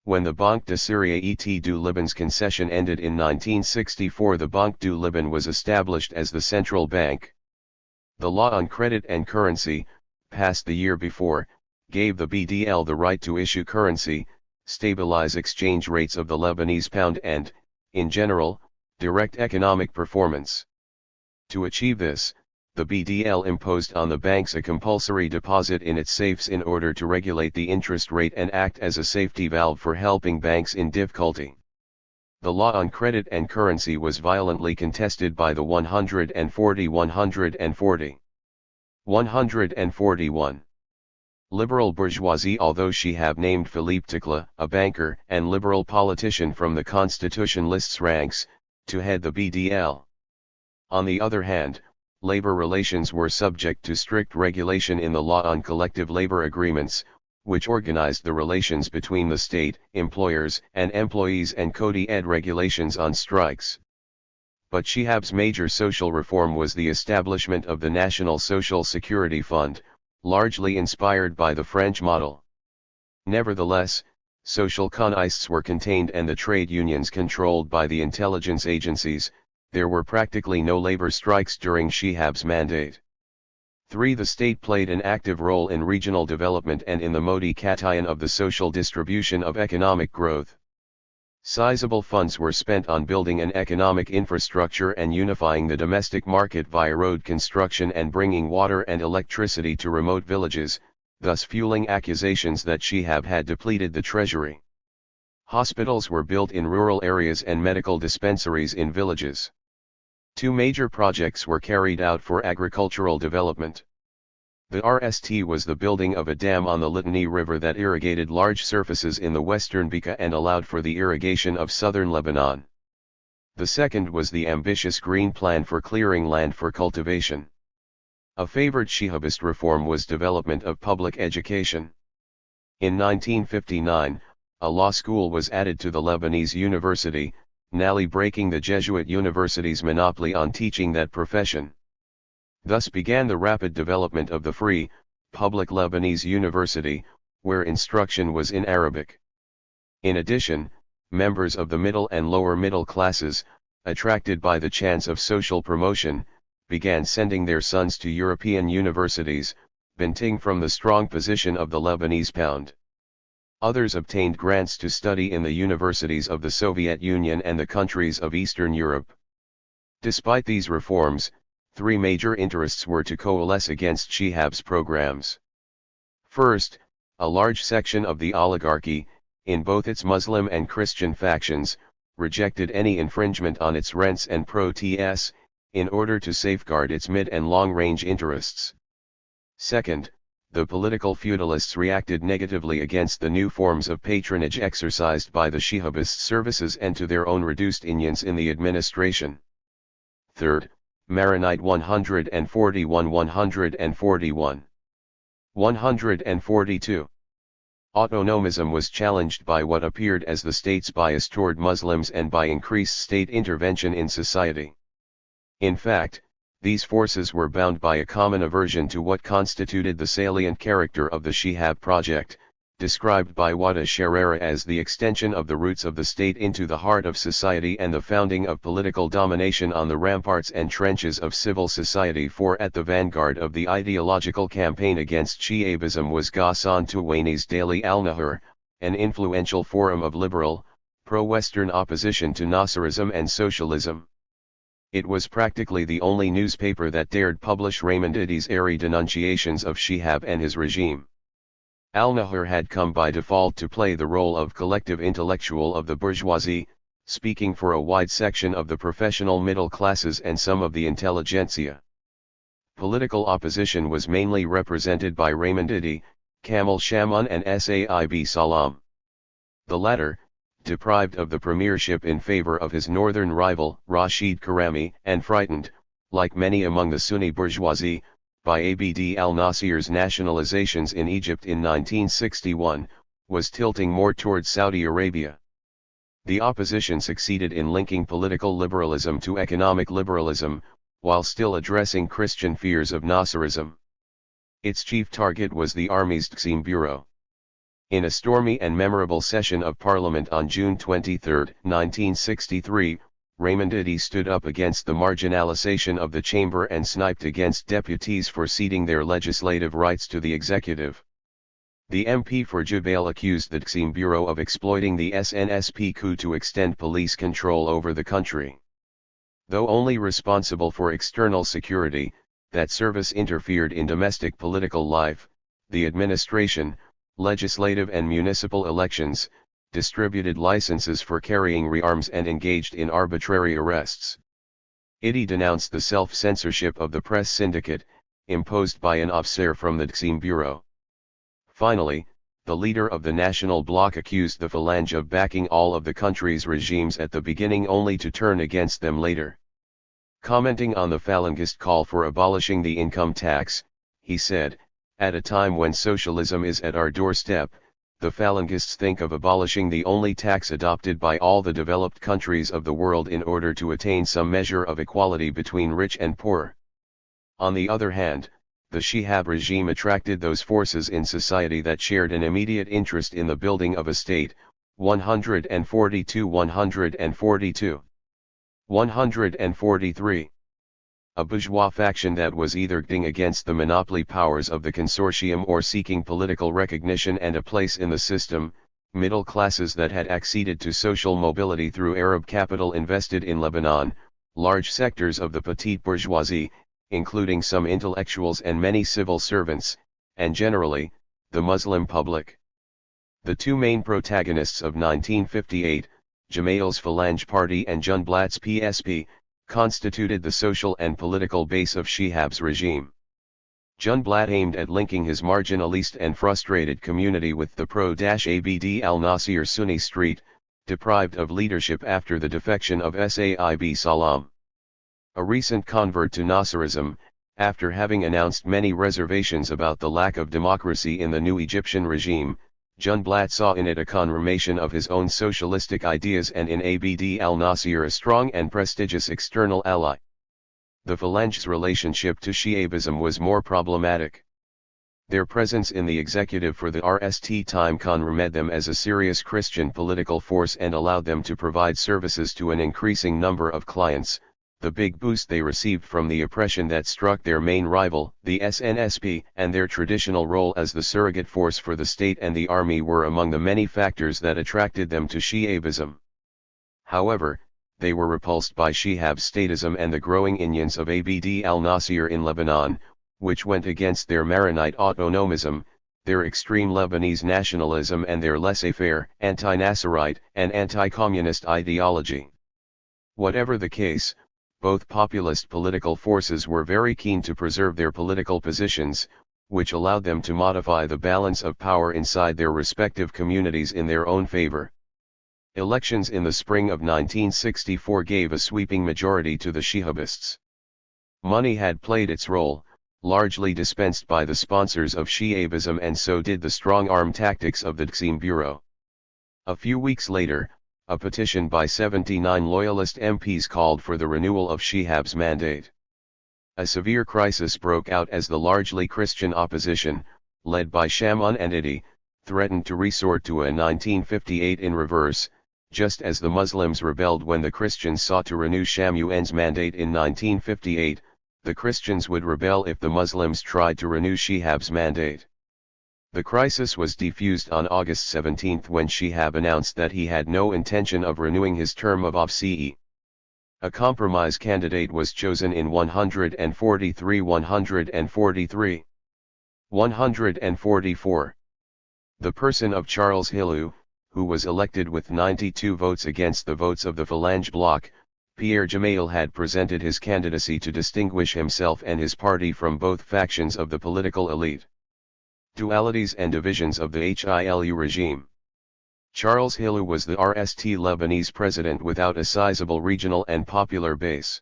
When the Banque de Syrie et du Liban's concession ended in 1964, the Banque du Liban was established as the central bank. The law on credit and currency, passed the year before, gave the BDL the right to issue currency, stabilize exchange rates of the Lebanese pound and, in general, direct economic performance. To achieve this, the BDL imposed on the banks a compulsory deposit in its safes in order to regulate the interest rate and act as a safety valve for helping banks in difficulty. The law on credit and currency was violently contested by the 141 liberal bourgeoisie, although Shihab named Philippe Tickla, a banker and liberal politician from the constitutionalists' ranks, to head the BDL. On the other hand, labor relations were subject to strict regulation in the law on collective labor agreements, which organized the relations between the state, employers and employees, and Code-ed regulations on strikes. But Shihab's major social reform was the establishment of the National Social Security Fund, largely inspired by the French model. Nevertheless, social conquests were contained and the trade unions controlled by the intelligence agencies. There were practically no labor strikes during Shihab's mandate. 3. The state played an active role in regional development and in the modification of the social distribution of economic growth. Sizable funds were spent on building an economic infrastructure and unifying the domestic market via road construction and bringing water and electricity to remote villages, thus fueling accusations that Shihab had depleted the treasury. Hospitals were built in rural areas and medical dispensaries in villages. 2 major projects were carried out for agricultural development. The RST was the building of a dam on the Litani River that irrigated large surfaces in the western Bekaa and allowed for the irrigation of southern Lebanon. The second was the ambitious Green Plan for clearing land for cultivation. A favored Shihabist reform was development of public education. In 1959, a law school was added to the Lebanese university, narrowly breaking the Jesuit university's monopoly on teaching that profession. Thus began the rapid development of the free, public Lebanese university, where instruction was in Arabic. In addition, members of the middle and lower middle classes, attracted by the chance of social promotion, began sending their sons to European universities, benefiting from the strong position of the Lebanese pound. Others obtained grants to study in the universities of the Soviet Union and the countries of Eastern Europe. Despite these reforms, three major interests were to coalesce against Shihab's programs. First, a large section of the oligarchy, in both its Muslim and Christian factions, rejected any infringement on its rents and protests, in order to safeguard its mid- and long-range interests. Second, the political feudalists reacted negatively against the new forms of patronage exercised by the Shihabist services and to their own reduced unions in the administration. Third, Maronite 141-141. 142. Autonomism was challenged by what appeared as the state's bias toward Muslims and by increased state intervention in society. In fact, these forces were bound by a common aversion to what constituted the salient character of the Shihab project, described by Wada Sharara as the extension of the roots of the state into the heart of society and the founding of political domination on the ramparts and trenches of civil society. For at the vanguard of the ideological campaign against Shihabism was Ghassan Tuwai's daily Al-Nahar, an influential forum of liberal, pro-Western opposition to Nasserism and socialism. It was practically the only newspaper that dared publish Raymondides' airy denunciations of Shihab and his regime. Al-Nahar had come by default to play the role of collective intellectual of the bourgeoisie, speaking for a wide section of the professional middle classes and some of the intelligentsia. Political opposition was mainly represented by Raymondidi, Kamal Shaman and Saib Salam. The latter, deprived of the premiership in favor of his northern rival, Rashid Karami, and frightened, like many among the Sunni bourgeoisie, by Abd al-Nasir's nationalizations in Egypt in 1961, was tilting more towards Saudi Arabia. The opposition succeeded in linking political liberalism to economic liberalism, while still addressing Christian fears of Nasserism. Its chief target was the Army's Taqsim Bureau. In a stormy and memorable session of Parliament on June 23, 1963, Raymondidi stood up against the marginalization of the chamber and sniped against deputies for ceding their legislative rights to the executive. The MP for Jubail accused the Taqsim Bureau of exploiting the SNSP coup to extend police control over the country. Though only responsible for external security, that service interfered in domestic political life, the administration, legislative and municipal elections, distributed licenses for carrying rearms and engaged in arbitrary arrests. IDI denounced the self-censorship of the press syndicate, imposed by an officer from the Taqsim Bureau. Finally, the leader of the National Bloc accused the Phalange of backing all of the country's regimes at the beginning only to turn against them later. Commenting on the Phalangist call for abolishing the income tax, he said, "At a time when socialism is at our doorstep, the Phalangists think of abolishing the only tax adopted by all the developed countries of the world in order to attain some measure of equality between rich and poor." On the other hand, the Shihab regime attracted those forces in society that shared an immediate interest in the building of a state. 142. 143. A bourgeois faction that was either guarding against the monopoly powers of the consortium or seeking political recognition and a place in the system, middle classes that had acceded to social mobility through Arab capital invested in Lebanon, large sectors of the petite bourgeoisie, including some intellectuals and many civil servants, and generally, the Muslim public. The two main protagonists of 1958, Jamail's Phalange Party and Junblat's PSP, constituted the social and political base of Shihab's regime. Junblat aimed at linking his marginalist and frustrated community with the pro-Abd al-Nasir Sunni street, deprived of leadership after the defection of Saib Salam. A recent convert to Nasirism, after having announced many reservations about the lack of democracy in the new Egyptian regime, Junblat saw in it a confirmation of his own socialistic ideas and in Abd al-Nasir a strong and prestigious external ally. The Phalange's relationship to Shi'abism was more problematic. Their presence in the executive for the RST time confirmed them as a serious Christian political force and allowed them to provide services to an increasing number of clients, the big boost they received from the oppression that struck their main rival, the SNSP, and their traditional role as the surrogate force for the state and the army were among the many factors that attracted them to Shi'abism. However, they were repulsed by Shihab statism and the growing unions of Abd al-Nasir in Lebanon, which went against their Maronite autonomism, their extreme Lebanese nationalism and their laissez-faire, anti-Nasserite, and anti-communist ideology. Whatever the case, both populist political forces were very keen to preserve their political positions, which allowed them to modify the balance of power inside their respective communities in their own favor. Elections in the spring of 1964 gave a sweeping majority to the Shihabists. Money had played its role, largely dispensed by the sponsors of Shi'abism, and so did the strong-arm tactics of the Taqsim Bureau. A few weeks later, a petition by 79 loyalist MPs called for the renewal of Shihab's mandate. A severe crisis broke out as the largely Christian opposition, led by Shamoun and Idi, threatened to resort to a 1958 in reverse, just as the Muslims rebelled when the Christians sought to renew Shamoun's mandate in 1958. The Christians would rebel if the Muslims tried to renew Shihab's mandate. The crisis was defused on August 17 when Shihab announced that he had no intention of renewing his term of office. A compromise candidate was chosen in 143, 144. The person of Charles Hilou, who was elected with 92 votes against the votes of the Phalange bloc. Pierre Gemayel had presented his candidacy to distinguish himself and his party from both factions of the political elite. Dualities and divisions of the HILU regime. Charles Hilou was the RST Lebanese president without a sizable regional and popular base.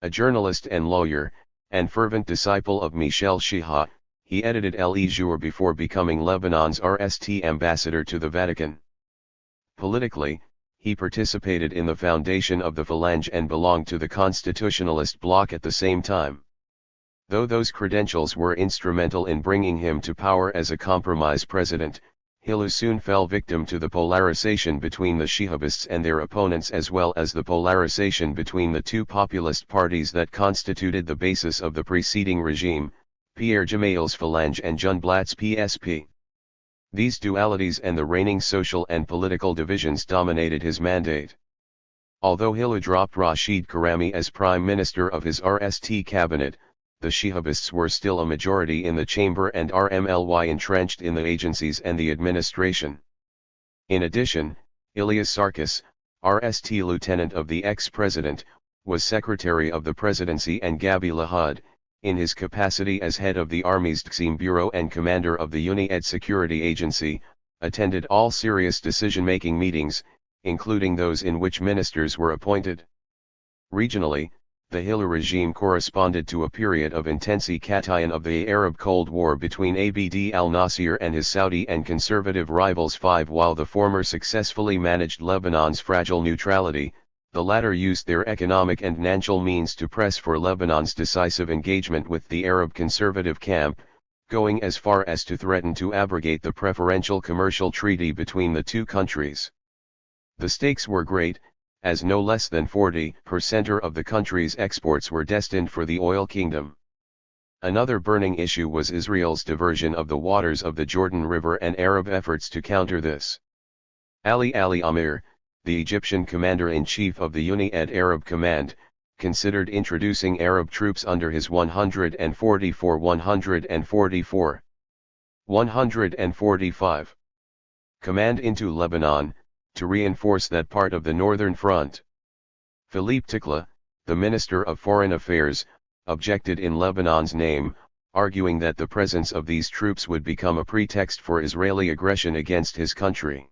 A journalist and lawyer, and fervent disciple of Michel Chiha, he edited Le Jour before becoming Lebanon's RST ambassador to the Vatican. Politically, he participated in the foundation of the Phalange and belonged to the Constitutionalist bloc at the same time. Though those credentials were instrumental in bringing him to power as a compromise president, Hilou soon fell victim to the polarization between the Shihabists and their opponents, as well as the polarization between the two populist parties that constituted the basis of the preceding regime, Pierre Gemayel's Phalange and Junblat's PSP. These dualities and the reigning social and political divisions dominated his mandate. Although Hilou dropped Rashid Karami as prime minister of his RST cabinet, the Shihabists were still a majority in the chamber and RMLY entrenched in the agencies and the administration. In addition, Ilyas Sarkis, RST lieutenant of the ex-president, was secretary of the presidency, and Gabi Lahad, in his capacity as head of the Army's Taqsim Bureau and commander of the UNIED Security Agency, attended all serious decision-making meetings, including those in which ministers were appointed. Regionally, the Hilou regime corresponded to a period of intensification of the Arab Cold War between Abd al-Nasir and his Saudi and conservative rivals. While the former successfully managed Lebanon's fragile neutrality, the latter used their economic and financial means to press for Lebanon's decisive engagement with the Arab conservative camp, going as far as to threaten to abrogate the preferential commercial treaty between the two countries. The stakes were great, as no less than 40% of the country's exports were destined for the oil kingdom. Another burning issue was Israel's diversion of the waters of the Jordan River and Arab efforts to counter this. Ali Amir, the Egyptian commander-in-chief of the UNIED Arab Command, considered introducing Arab troops under his 145 command into Lebanon, to reinforce that part of the northern front. Philippe Tikla, the Minister of Foreign Affairs, objected in Lebanon's name, arguing that the presence of these troops would become a pretext for Israeli aggression against his country.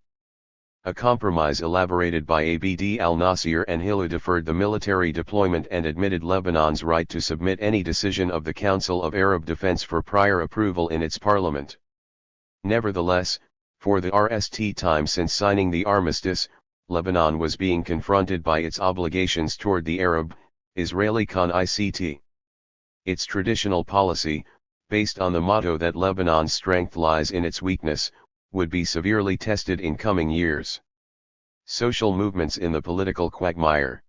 A compromise elaborated by Abd al-Nasir and Hillel deferred the military deployment and admitted Lebanon's right to submit any decision of the Council of Arab Defense for prior approval in its parliament. Nevertheless, for the first time since signing the armistice, Lebanon was being confronted by its obligations toward the Arab-Israeli conflict. Its traditional policy, based on the motto that Lebanon's strength lies in its weakness, would be severely tested in coming years. Social movements in the political quagmire.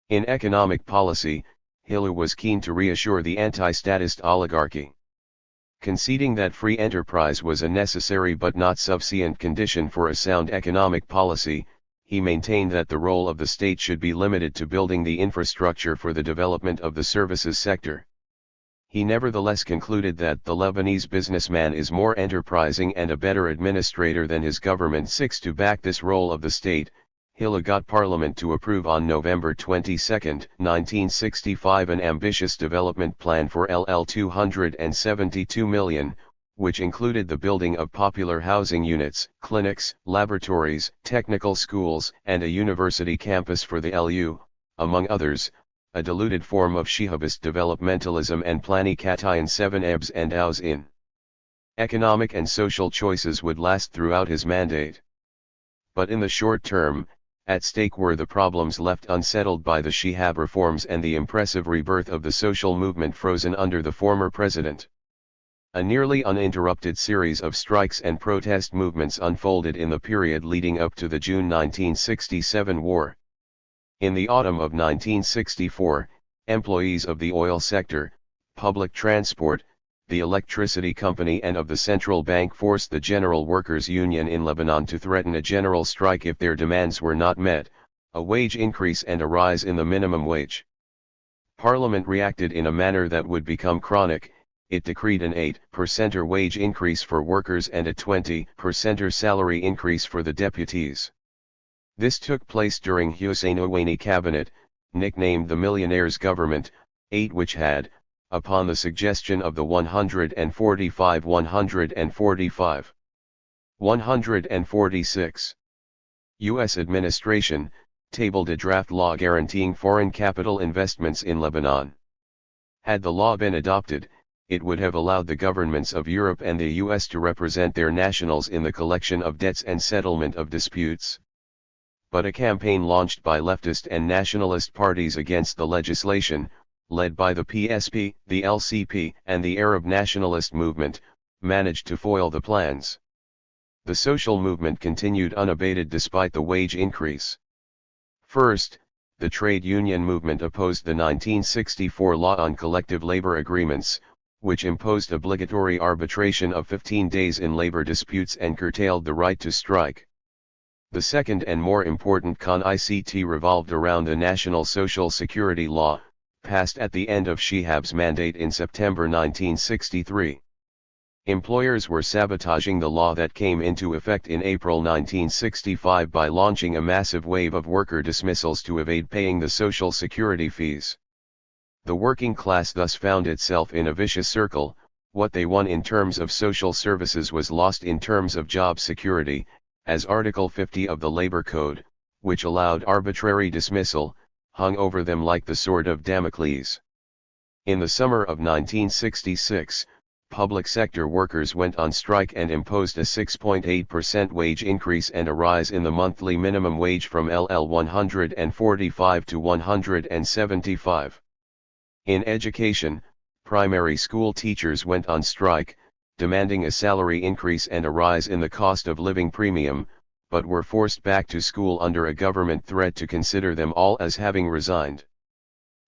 In economic policy, Hillel was keen to reassure the anti-statist oligarchy. Conceding that free enterprise was a necessary but not sufficient condition for a sound economic policy, he maintained that the role of the state should be limited to building the infrastructure for the development of the services sector. He nevertheless concluded that the Lebanese businessman is more enterprising and a better administrator than his government seeks to back this role of the state. Hillel got Parliament to approve on November 22, 1965 an ambitious development plan for $272 million, which included the building of popular housing units, clinics, laboratories, technical schools, and a university campus for the LU, among others, a diluted form of Shihabist developmentalism and Planikatayan 7 ebbs and outs in. Economic and social choices would last throughout his mandate. But in the short term, at stake were the problems left unsettled by the Shihab reforms and the impressive rebirth of the social movement frozen under the former president. A nearly uninterrupted series of strikes and protest movements unfolded in the period leading up to the June 1967 war. In the autumn of 1964, employees of the oil sector, public transport, the electricity company and of the central bank forced the General Workers' Union in Lebanon to threaten a general strike if their demands were not met, a wage increase and a rise in the minimum wage. Parliament reacted in a manner that would become chronic. It decreed an 8% wage increase for workers and a 20% salary increase for the deputies. This took place during Hussein Ouaini cabinet, nicknamed the Millionaires' Government, which had, upon the suggestion of the 146 U.S. administration, tabled a draft law guaranteeing foreign capital investments in Lebanon. Had the law been adopted, it would have allowed the governments of Europe and the U.S. to represent their nationals in the collection of debts and settlement of disputes. But a campaign launched by leftist and nationalist parties against the legislation, led by the PSP, the LCP, and the Arab nationalist movement, managed to foil the plans. The social movement continued unabated despite the wage increase. First, the trade union movement opposed the 1964 law on collective labor agreements, which imposed obligatory arbitration of 15 days in labor disputes and curtailed the right to strike. The second and more important conflict revolved around the National Social Security Law, passed at the end of Shihab's mandate in September 1963. Employers were sabotaging the law that came into effect in April 1965 by launching a massive wave of worker dismissals to evade paying the Social Security fees. The working class thus found itself in a vicious circle. What they won in terms of social services was lost in terms of job security, as Article 50 of the Labor Code, which allowed arbitrary dismissal, hung over them like the sword of Damocles. In the summer of 1966, public sector workers went on strike and imposed a 6.8% wage increase and a rise in the monthly minimum wage from LL 145 to 175. In education, primary school teachers went on strike, demanding a salary increase and a rise in the cost of living premium, but were forced back to school under a government threat to consider them all as having resigned.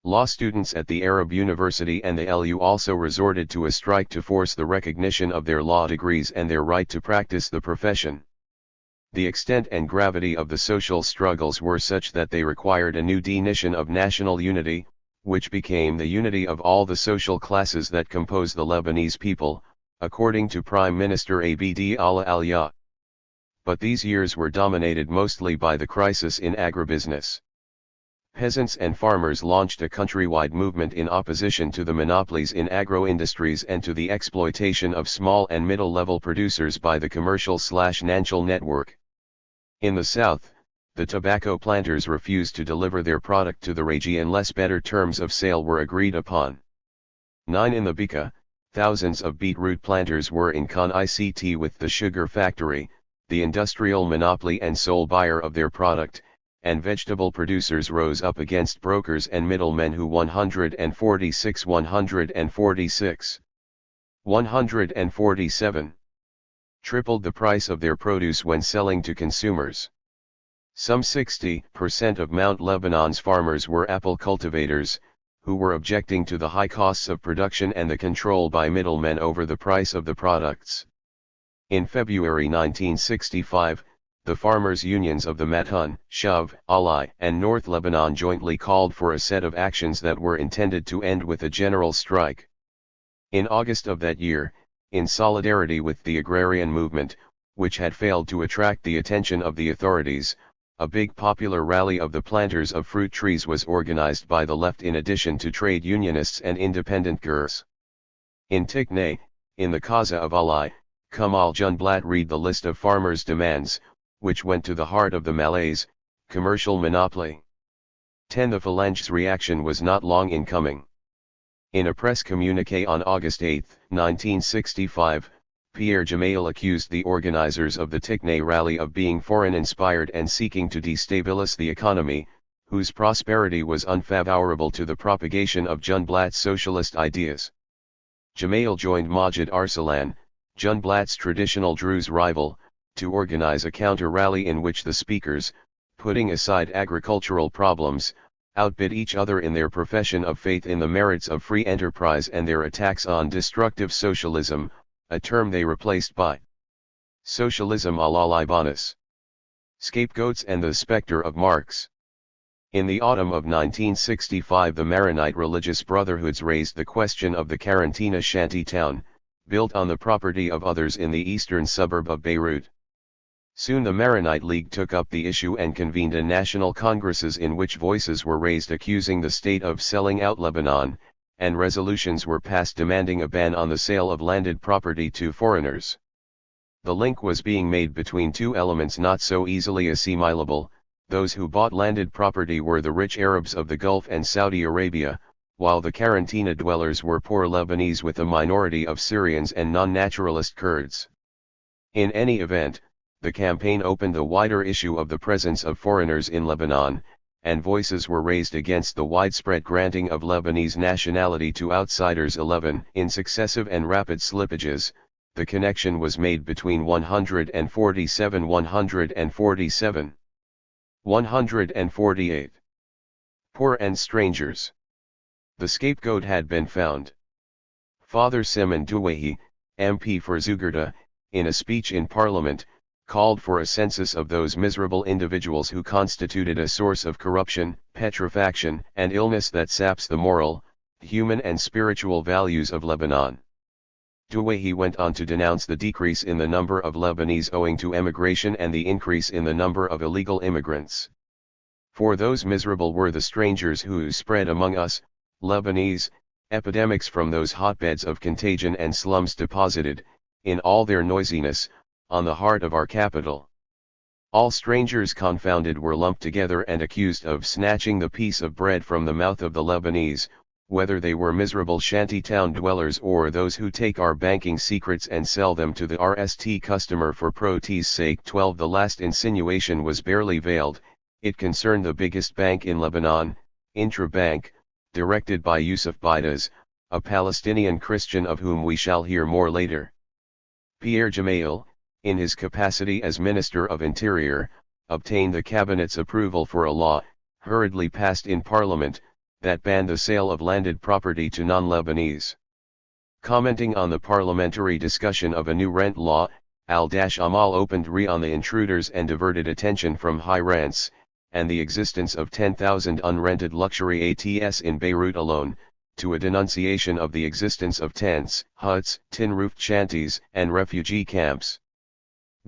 Law students at the Arab University and the LU also resorted to a strike to force the recognition of their law degrees and their right to practice the profession. The extent and gravity of the social struggles were such that they required a new definition of national unity, which became the unity of all the social classes that compose the Lebanese people, according to Prime Minister Abd Allah al-Yah. But these years were dominated mostly by the crisis in agribusiness. Peasants and farmers launched a countrywide movement in opposition to the monopolies in agro-industries and to the exploitation of small and middle-level producers by the commercial/national network. In the south, the tobacco planters refused to deliver their product to the Regi unless better terms of sale were agreed upon. 9. In the Bika, thousands of beetroot planters were in con-ICT with the sugar factory, the industrial monopoly and sole buyer of their product, and vegetable producers rose up against brokers and middlemen who 147 tripled the price of their produce when selling to consumers. Some 60% of Mount Lebanon's farmers were apple cultivators, who were objecting to the high costs of production and the control by middlemen over the price of the products. In February 1965, the farmers' unions of the Matun, Shuv, Alai, and North Lebanon jointly called for a set of actions that were intended to end with a general strike. In August of that year, in solidarity with the agrarian movement, which had failed to attract the attention of the authorities, a big popular rally of the planters of fruit trees was organized by the left in addition to trade unionists and independent gurs. In Tikne, in the Kaza of Alai, Kamal Junblat read the list of farmers' demands, which went to the heart of the malaise, commercial monopoly. 10. The Phalange's reaction was not long in coming. In a press communiqué on August 8, 1965, Pierre Gemayel accused the organizers of the Tikne rally of being foreign-inspired and seeking to destabilize the economy, whose prosperity was unfavorable to the propagation of Junblat's socialist ideas. Gemayel joined Majid Arsalan, Junblat's traditional Druze rival, to organize a counter-rally in which the speakers, putting aside agricultural problems, outbid each other in their profession of faith in the merits of free enterprise and their attacks on destructive socialism, a term they replaced by socialism à la Libanese, scapegoats and the specter of Marx. In the autumn of 1965, the Maronite religious brotherhoods raised the question of the Quarantina shanty town, built on the property of others in the eastern suburb of Beirut. Soon the Maronite League took up the issue and convened a national congresses in which voices were raised accusing the state of selling out Lebanon, and resolutions were passed demanding a ban on the sale of landed property to foreigners. The link was being made between two elements not so easily assimilable. Those who bought landed property were the rich Arabs of the Gulf and Saudi Arabia, while the Quarantina dwellers were poor Lebanese with a minority of Syrians and non-naturalist Kurds. In any event, the campaign opened the wider issue of the presence of foreigners in Lebanon, and voices were raised against the widespread granting of Lebanese nationality to outsiders. 11. In successive and rapid slippages, the connection was made between 147, 148. Poor and strangers. The scapegoat had been found. Father Simon Douahi, MP for Zugerda, in a speech in Parliament, called for a census of those miserable individuals who constituted a source of corruption, petrifaction, and illness that saps the moral, human and spiritual values of Lebanon. Douahi went on to denounce the decrease in the number of Lebanese owing to emigration and the increase in the number of illegal immigrants. For those miserable were the strangers who spread among us, Lebanese, epidemics from those hotbeds of contagion and slums deposited, in all their noisiness, on the heart of our capital. All strangers confounded were lumped together and accused of snatching the piece of bread from the mouth of the Lebanese, whether they were miserable shanty-town dwellers or those who take our banking secrets and sell them to the RST customer for protease sake. 12. The last insinuation was barely veiled. It concerned the biggest bank in Lebanon, Intra-Bank, directed by Yusuf Baidas, a Palestinian Christian of whom we shall hear more later. Pierre Gemayel, in his capacity as Minister of Interior, obtained the Cabinet's approval for a law, hurriedly passed in Parliament, that banned the sale of landed property to non-Lebanese. Commenting on the parliamentary discussion of a new rent law, Al-Amal opened on the intruders and diverted attention from high rents, and the existence of 10,000 unrented luxury ATS in Beirut alone, to a denunciation of the existence of tents, huts, tin-roofed shanties, and refugee camps.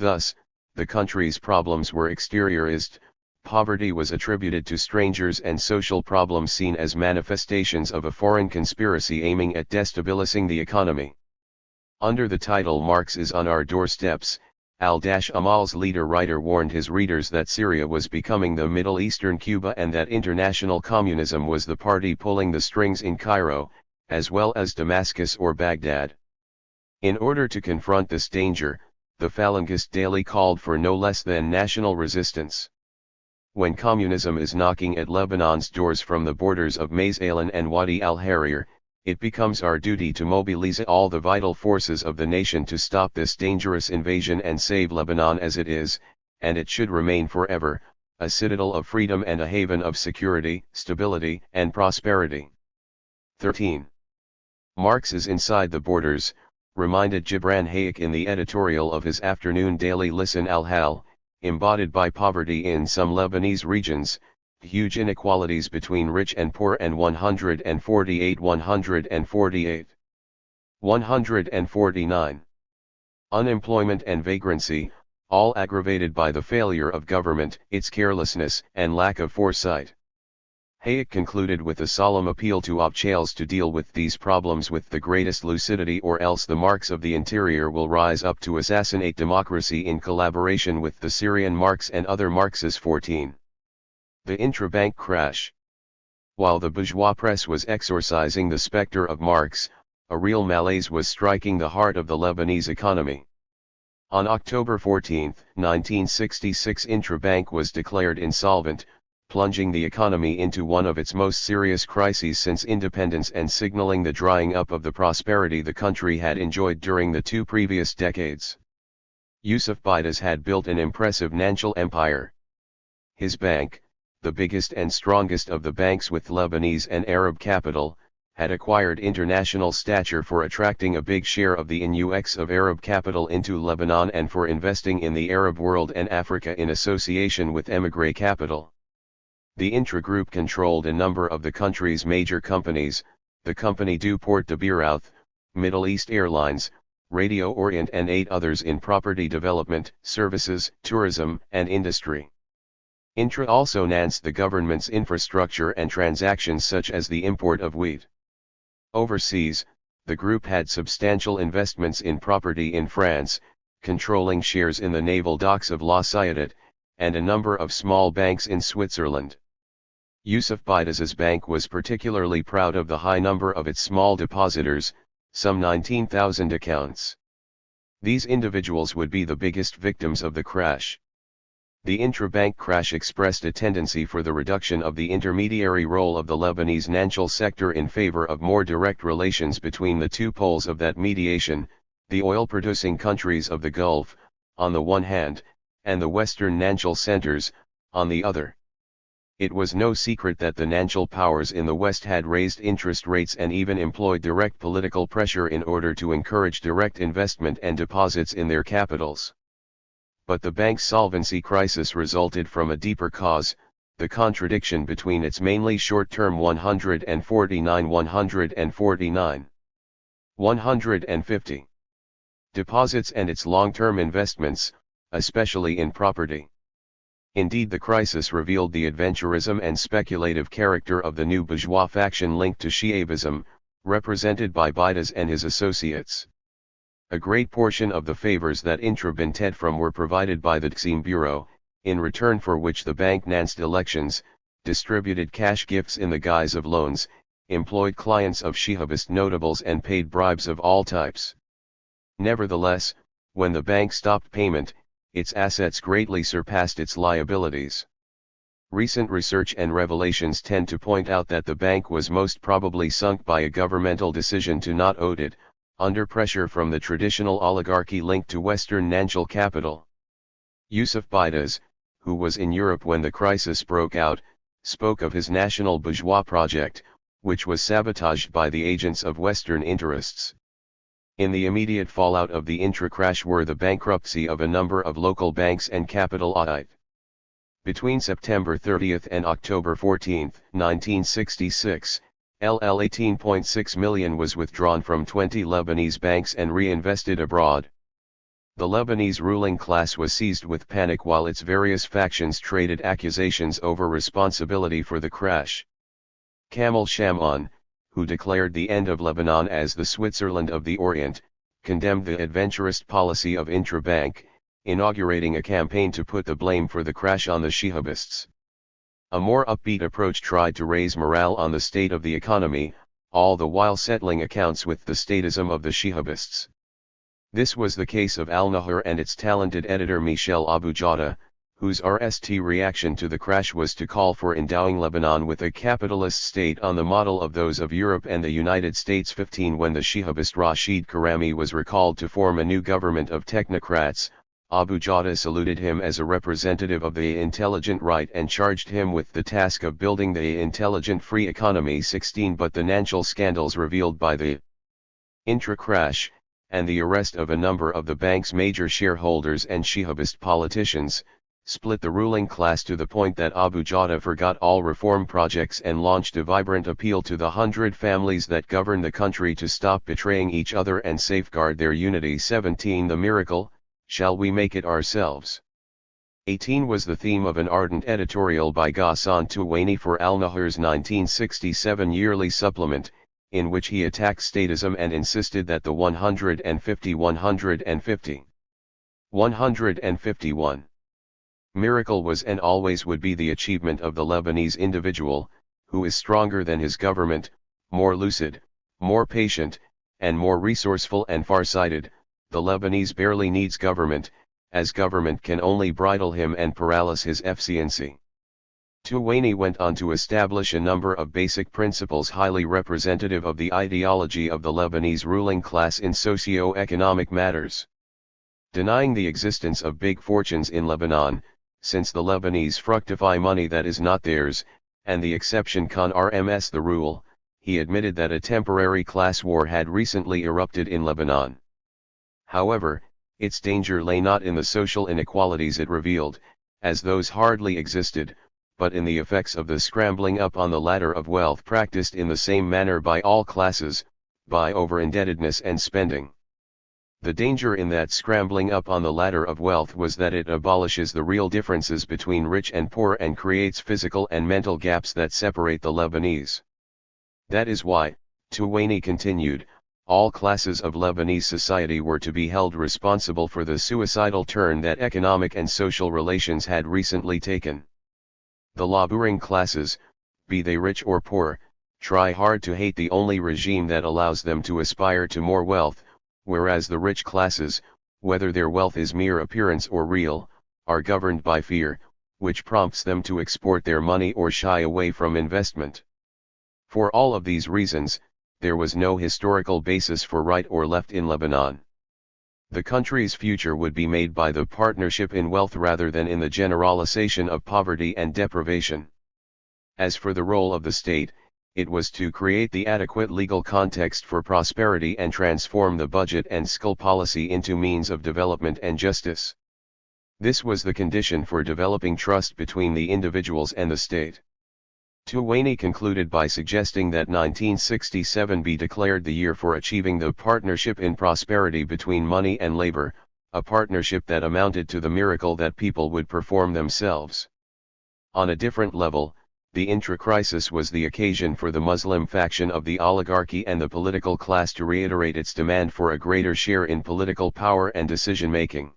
Thus, the country's problems were exteriorized, poverty was attributed to strangers and social problems seen as manifestations of a foreign conspiracy aiming at destabilizing the economy. Under the title "Marx is on Our Doorsteps," Al-Amal's leader-writer warned his readers that Syria was becoming the Middle Eastern Cuba and that international communism was the party pulling the strings in Cairo, as well as Damascus or Baghdad. In order to confront this danger, the Falangist daily called for no less than national resistance. When communism is knocking at Lebanon's doors from the borders of Mazalan and Wadi al-Harir, it becomes our duty to mobilize all the vital forces of the nation to stop this dangerous invasion and save Lebanon as it is, and it should remain forever, a citadel of freedom and a haven of security, stability, and prosperity. 13. Marx is inside the borders, reminded Gibran Hayek in the editorial of his afternoon daily Listen al-Hal, embodied by poverty in some Lebanese regions, huge inequalities between rich and poor, and 148. 149. Unemployment and vagrancy, all aggravated by the failure of government, its carelessness and lack of foresight. Hayek concluded with a solemn appeal to officials to deal with these problems with the greatest lucidity, or else the Marx of the interior will rise up to assassinate democracy in collaboration with the Syrian Marx and other Marxists. 14. The intrabank crash. While the bourgeois press was exorcising the specter of Marx, a real malaise was striking the heart of the Lebanese economy. On October 14, 1966, Intrabank was declared insolvent, plunging the economy into one of its most serious crises since independence and signaling the drying up of the prosperity the country had enjoyed during the 2 previous decades. Yusuf Baidas had built an impressive financial empire. His bank, the biggest and strongest of the banks with Lebanese and Arab capital, had acquired international stature for attracting a big share of the influx of Arab capital into Lebanon and for investing in the Arab world and Africa in association with émigré capital. The intra-group controlled a number of the country's major companies, the Compagnie du Port de Beyrouth, Middle East Airlines, Radio Orient, and 8 others in property development, services, tourism, and industry. Intra also financed the government's infrastructure and transactions such as the import of wheat. Overseas, the group had substantial investments in property in France, controlling shares in the naval docks of La Ciotat, and a number of small banks in Switzerland. Yusuf Baidas's bank was particularly proud of the high number of its small depositors, some 19,000 accounts. These individuals would be the biggest victims of the crash. The intra-bank crash expressed a tendency for the reduction of the intermediary role of the Lebanese financial sector in favor of more direct relations between the 2 poles of that mediation, the oil-producing countries of the Gulf, on the one hand, and the Western financial centers, on the other. It was no secret that the financial powers in the West had raised interest rates and even employed direct political pressure in order to encourage direct investment and deposits in their capitals. But the bank's solvency crisis resulted from a deeper cause, the contradiction between its mainly short-term 150 deposits and its long-term investments, especially in property. Indeed, the crisis revealed the adventurism and speculative character of the new bourgeois faction linked to Shi'avism, represented by Baidas and his associates. A great portion of the favors that Intra benefited from were provided by the Taqsim Bureau, in return for which the bank financed elections, distributed cash gifts in the guise of loans, employed clients of Shi'avist notables, and paid bribes of all types. Nevertheless, when the bank stopped payment, its assets greatly surpassed its liabilities. Recent research and revelations tend to point out that the bank was most probably sunk by a governmental decision to not own it, under pressure from the traditional oligarchy linked to Western financial capital. Yusuf Baidas, who was in Europe when the crisis broke out, spoke of his national bourgeois project, which was sabotaged by the agents of Western interests. In the immediate fallout of the intra-crash were the bankruptcy of a number of local banks and capital audit. Between September 30 and October 14, 1966, LL 18.6 million was withdrawn from 20 Lebanese banks and reinvested abroad. The Lebanese ruling class was seized with panic while its various factions traded accusations over responsibility for the crash. Kamal Shamaan, who declared the end of Lebanon as the Switzerland of the Orient, condemned the adventurous policy of intra-bank, inaugurating a campaign to put the blame for the crash on the Shihabists. A more upbeat approach tried to raise morale on the state of the economy, all the while settling accounts with the statism of the Shihabists. This was the case of Al-Nahr and its talented editor Michel Abu Jada, whose RST reaction to the crash was to call for endowing Lebanon with a capitalist state on the model of those of Europe and the United States. 15 When the Shihabist Rashid Karami was recalled to form a new government of technocrats, Abu Jada saluted him as a representative of the intelligent right and charged him with the task of building the intelligent free economy. 16 But the financial scandals revealed by the intra-crash, and the arrest of a number of the bank's major shareholders and Shihabist politicians, split the ruling class to the point that Abu Jada forgot all reform projects and launched a vibrant appeal to the 100 families that govern the country to stop betraying each other and safeguard their unity. 17 The miracle, shall we make it ourselves? 18 was the theme of an ardent editorial by Ghassan Tuwaini for Al-Nahr's 1967 yearly supplement, in which he attacked statism and insisted that the 151 miracle was and always would be the achievement of the Lebanese individual, who is stronger than his government, more lucid, more patient, and more resourceful and far-sighted. The Lebanese barely needs government, as government can only bridle him and paralyze his efficiency. Tuwaini went on to establish a number of basic principles highly representative of the ideology of the Lebanese ruling class in socio-economic matters. Denying the existence of big fortunes in Lebanon, since the Lebanese fructify money that is not theirs, and the exception con RMS the rule, he admitted that a temporary class war had recently erupted in Lebanon. However, its danger lay not in the social inequalities it revealed, as those hardly existed, but in the effects of the scrambling up on the ladder of wealth practiced in the same manner by all classes, by over-indebtedness and spending. The danger in that scrambling up on the ladder of wealth was that it abolishes the real differences between rich and poor and creates physical and mental gaps that separate the Lebanese. That is why, Tuwaini continued, all classes of Lebanese society were to be held responsible for the suicidal turn that economic and social relations had recently taken. The laboring classes, be they rich or poor, try hard to hate the only regime that allows them to aspire to more wealth, whereas the rich classes, whether their wealth is mere appearance or real, are governed by fear, which prompts them to export their money or shy away from investment. For all of these reasons, there was no historical basis for right or left in Lebanon. The country's future would be made by the partnership in wealth rather than in the generalization of poverty and deprivation. As for the role of the state, it was to create the adequate legal context for prosperity and transform the budget and skill policy into means of development and justice. This was the condition for developing trust between the individuals and the state. Tuwaini concluded by suggesting that 1967 be declared the year for achieving the partnership in prosperity between money and labor, a partnership that amounted to the miracle that people would perform themselves. On a different level, the intra-crisis was the occasion for the Muslim faction of the oligarchy and the political class to reiterate its demand for a greater share in political power and decision-making.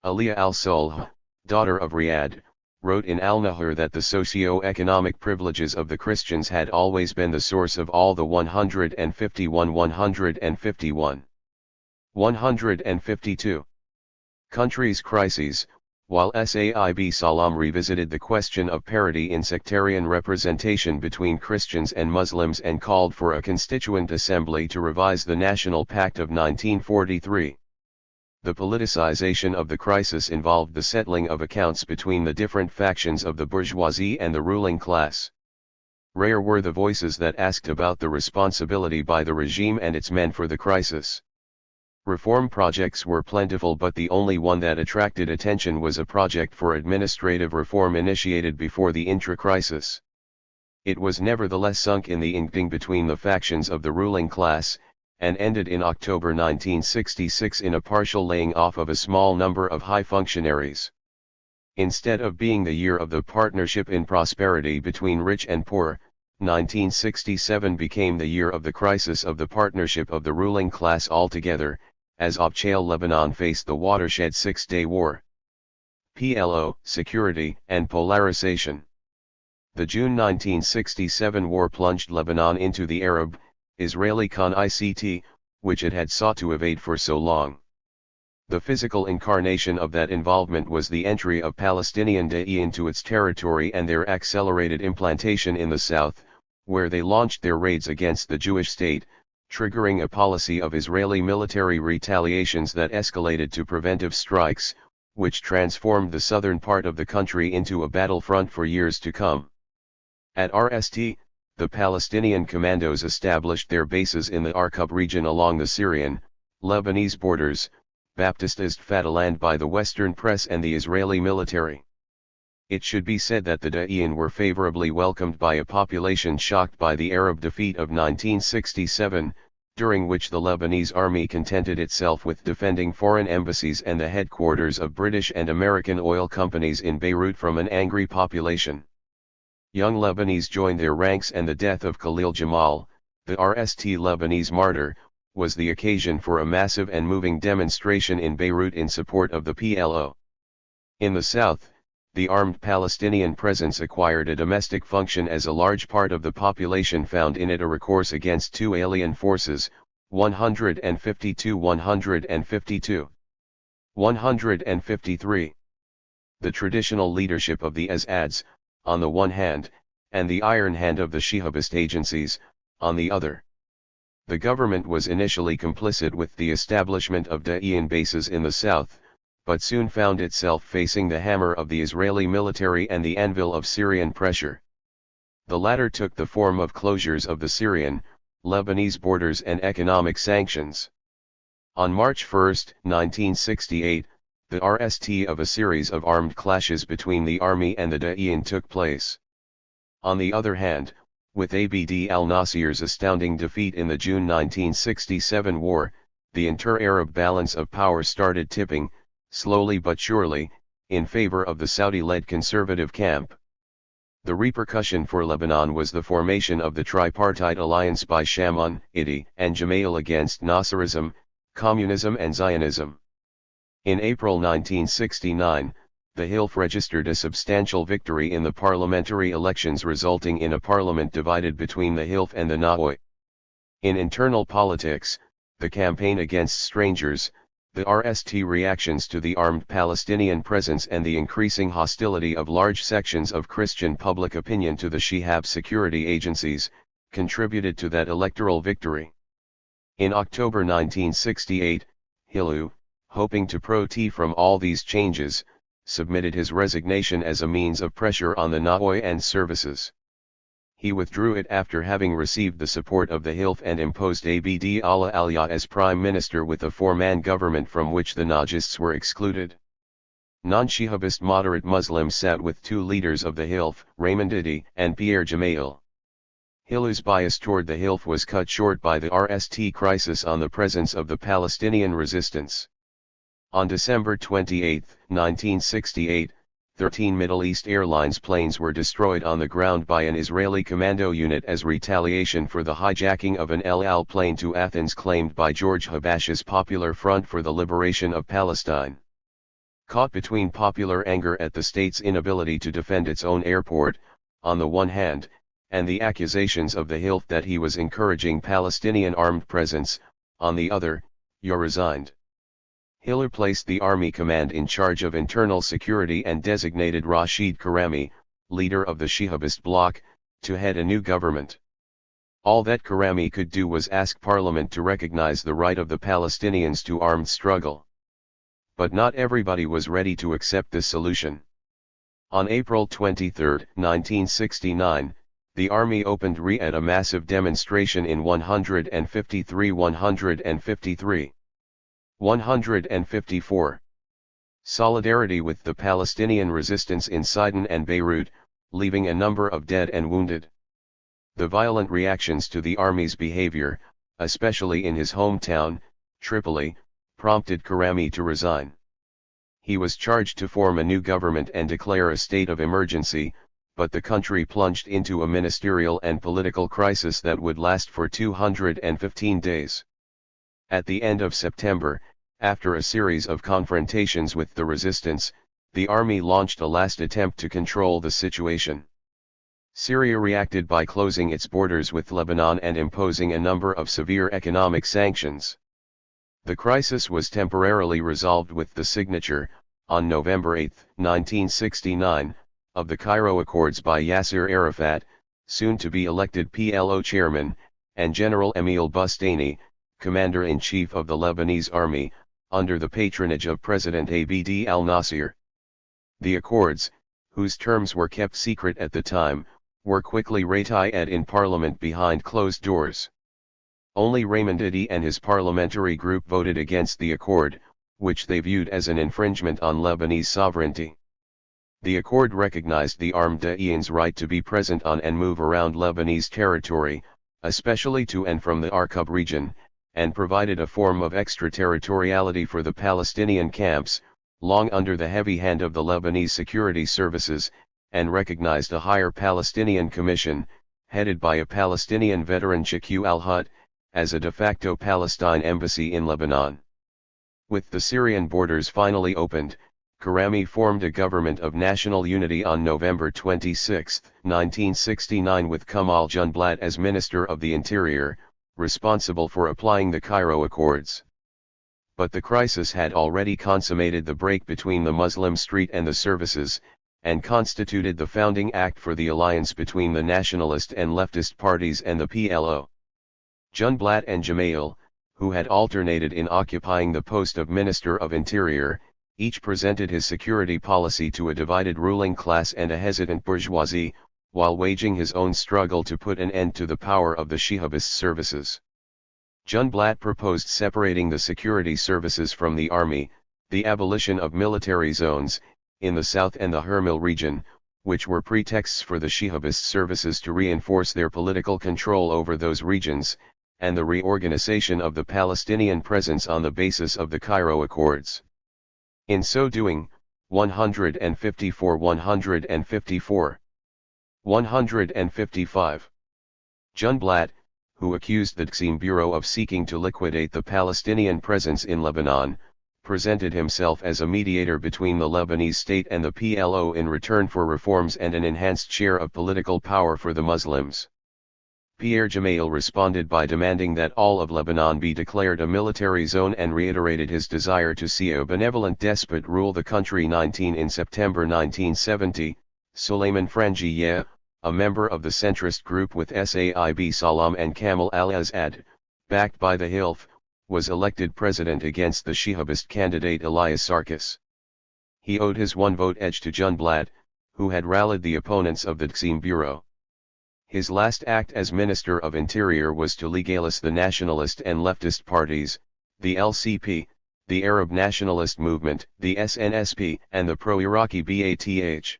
Aliyah al-Sulh, daughter of Riyadh, wrote in Al-Nahr that the socio-economic privileges of the Christians had always been the source of all the 152 countries' crises, while Saib Salam revisited the question of parity in sectarian representation between Christians and Muslims and called for a constituent assembly to revise the National Pact of 1943. The politicization of the crisis involved the settling of accounts between the different factions of the bourgeoisie and the ruling class. Rare were the voices that asked about the responsibility by the regime and its men for the crisis. Reform projects were plentiful, but the only one that attracted attention was a project for administrative reform initiated before the intra-crisis. It was nevertheless sunk in the inking between the factions of the ruling class, and ended in October 1966 in a partial laying off of a small number of high functionaries. Instead of being the year of the partnership in prosperity between rich and poor, 1967 became the year of the crisis of the partnership of the ruling class altogether, as Abchale Lebanon faced the watershed Six-Day War. PLO, security, and polarization. The June 1967 war plunged Lebanon into the Arab-Israeli conflict, which it had sought to evade for so long. The physical incarnation of that involvement was the entry of Palestinian Da'i into its territory and their accelerated implantation in the south, where they launched their raids against the Jewish state, triggering a policy of Israeli military retaliations that escalated to preventive strikes, which transformed the southern part of the country into a battlefront for years to come. At RST, the Palestinian commandos established their bases in the Arqub region along the Syrian, Lebanese borders, baptized Fatahland by the Western press and the Israeli military. It should be said that the Da'iyan were favorably welcomed by a population shocked by the Arab defeat of 1967, during which the Lebanese army contented itself with defending foreign embassies and the headquarters of British and American oil companies in Beirut from an angry population. Young Lebanese joined their ranks, and the death of Khalil Jamal, the RST Lebanese martyr, was the occasion for a massive and moving demonstration in Beirut in support of the PLO. In the south, the armed Palestinian presence acquired a domestic function as a large part of the population found in it a recourse against two alien forces, 152-152. 153. The traditional leadership of the Azads, on the one hand, and the iron hand of the Shihabist agencies, on the other. The government was initially complicit with the establishment of Da'iyan bases in the south, but soon found itself facing the hammer of the Israeli military and the anvil of Syrian pressure. The latter took the form of closures of the Syrian, Lebanese borders and economic sanctions. On March 1, 1968, the RST of a series of armed clashes between the army and the Da'iyan took place. On the other hand, with Abd al-Nasir's astounding defeat in the June 1967 war, the inter-Arab balance of power started tipping, slowly but surely, in favor of the Saudi-led conservative camp. The repercussion for Lebanon was the formation of the tripartite alliance by Shammon, Idi, and Gemayel against Nasserism, communism and Zionism. In April 1969, the Hilf registered a substantial victory in the parliamentary elections, resulting in a parliament divided between the Hilf and the Naoi. In internal politics, the campaign against strangers, the RST reactions to the armed Palestinian presence and the increasing hostility of large sections of Christian public opinion to the Shihab security agencies, contributed to that electoral victory. In October 1968, Hilu, hoping to profit from all these changes, submitted his resignation as a means of pressure on the Naoi and services. He withdrew it after having received the support of the Hilf and imposed Abd Allah Aliyah as prime minister with a four-man government from which the Najists were excluded. Non-Shihabist moderate Muslims sat with two leaders of the Hilf, Raymond Idi and Pierre Gemayel. Hilu's bias toward the Hilf was cut short by the RST crisis on the presence of the Palestinian resistance. On December 28, 1968, 13 Middle East Airlines planes were destroyed on the ground by an Israeli commando unit as retaliation for the hijacking of an El Al plane to Athens claimed by George Habash's Popular Front for the Liberation of Palestine. Caught between popular anger at the state's inability to defend its own airport, on the one hand, and the accusations of the Hilf that he was encouraging Palestinian armed presence, on the other, Hilu resigned. Hilu placed the army command in charge of internal security and designated Rashid Karami, leader of the Shihabist bloc, to head a new government. All that Karami could do was ask Parliament to recognize the right of the Palestinians to armed struggle. But not everybody was ready to accept this solution. On April 23, 1969, the army opened at a massive demonstration in 153. 154. Solidarity with the Palestinian resistance in Sidon and Beirut, leaving a number of dead and wounded. The violent reactions to the army's behavior, especially in his hometown, Tripoli, prompted Karami to resign. He was charged to form a new government and declare a state of emergency, but the country plunged into a ministerial and political crisis that would last for 215 days. At the end of September, after a series of confrontations with the resistance, the army launched a last attempt to control the situation. Syria reacted by closing its borders with Lebanon and imposing a number of severe economic sanctions. The crisis was temporarily resolved with the signature, on November 8, 1969, of the Cairo Accords by Yasser Arafat, soon to be elected PLO chairman, and General Emil Bustani, commander-in-chief of the Lebanese army, under the patronage of President Abd al-Nasser. The accords, whose terms were kept secret at the time, were quickly ratified in parliament behind closed doors. Only Raymond Idi and his parliamentary group voted against the accord, which they viewed as an infringement on Lebanese sovereignty. The accord recognized the armed Da'iyan's right to be present on and move around Lebanese territory, especially to and from the Arqub region, and provided a form of extraterritoriality for the Palestinian camps, long under the heavy hand of the Lebanese security services, and recognized a higher Palestinian commission, headed by a Palestinian veteran Shaqu al-Hut, as a de facto Palestine embassy in Lebanon. With the Syrian borders finally opened, Karami formed a government of national unity on November 26, 1969 with Kamal Jumblat as Minister of the Interior, responsible for applying the Cairo Accords. But the crisis had already consummated the break between the Muslim street and the services, and constituted the founding act for the alliance between the nationalist and leftist parties and the PLO. Jumblat and Gemayel, who had alternated in occupying the post of Minister of Interior, each presented his security policy to a divided ruling class and a hesitant bourgeoisie, while waging his own struggle to put an end to the power of the Shihabist services. Jumblat proposed separating the security services from the army, the abolition of military zones, in the south and the Hermel region, which were pretexts for the Shihabist services to reinforce their political control over those regions, and the reorganization of the Palestinian presence on the basis of the Cairo Accords. In so doing, 154, 155. Jumblat, who accused the Taqsim Bureau of seeking to liquidate the Palestinian presence in Lebanon, presented himself as a mediator between the Lebanese state and the PLO in return for reforms and an enhanced share of political power for the Muslims. Pierre Gemayel responded by demanding that all of Lebanon be declared a military zone and reiterated his desire to see a benevolent despot rule the country. In September 1970, Suleiman Frangieh, a member of the centrist group with Saib Salam and Kamal al-Azad, backed by the Hilf, was elected president against the Shihabist candidate Elias Sarkis. He owed his one-vote edge to Jumblat, who had rallied the opponents of the Taqsim Bureau. His last act as Minister of Interior was to legalize the nationalist and leftist parties, the LCP, the Arab Nationalist Movement, the SNSP, and the pro-Iraqi Ba'ath.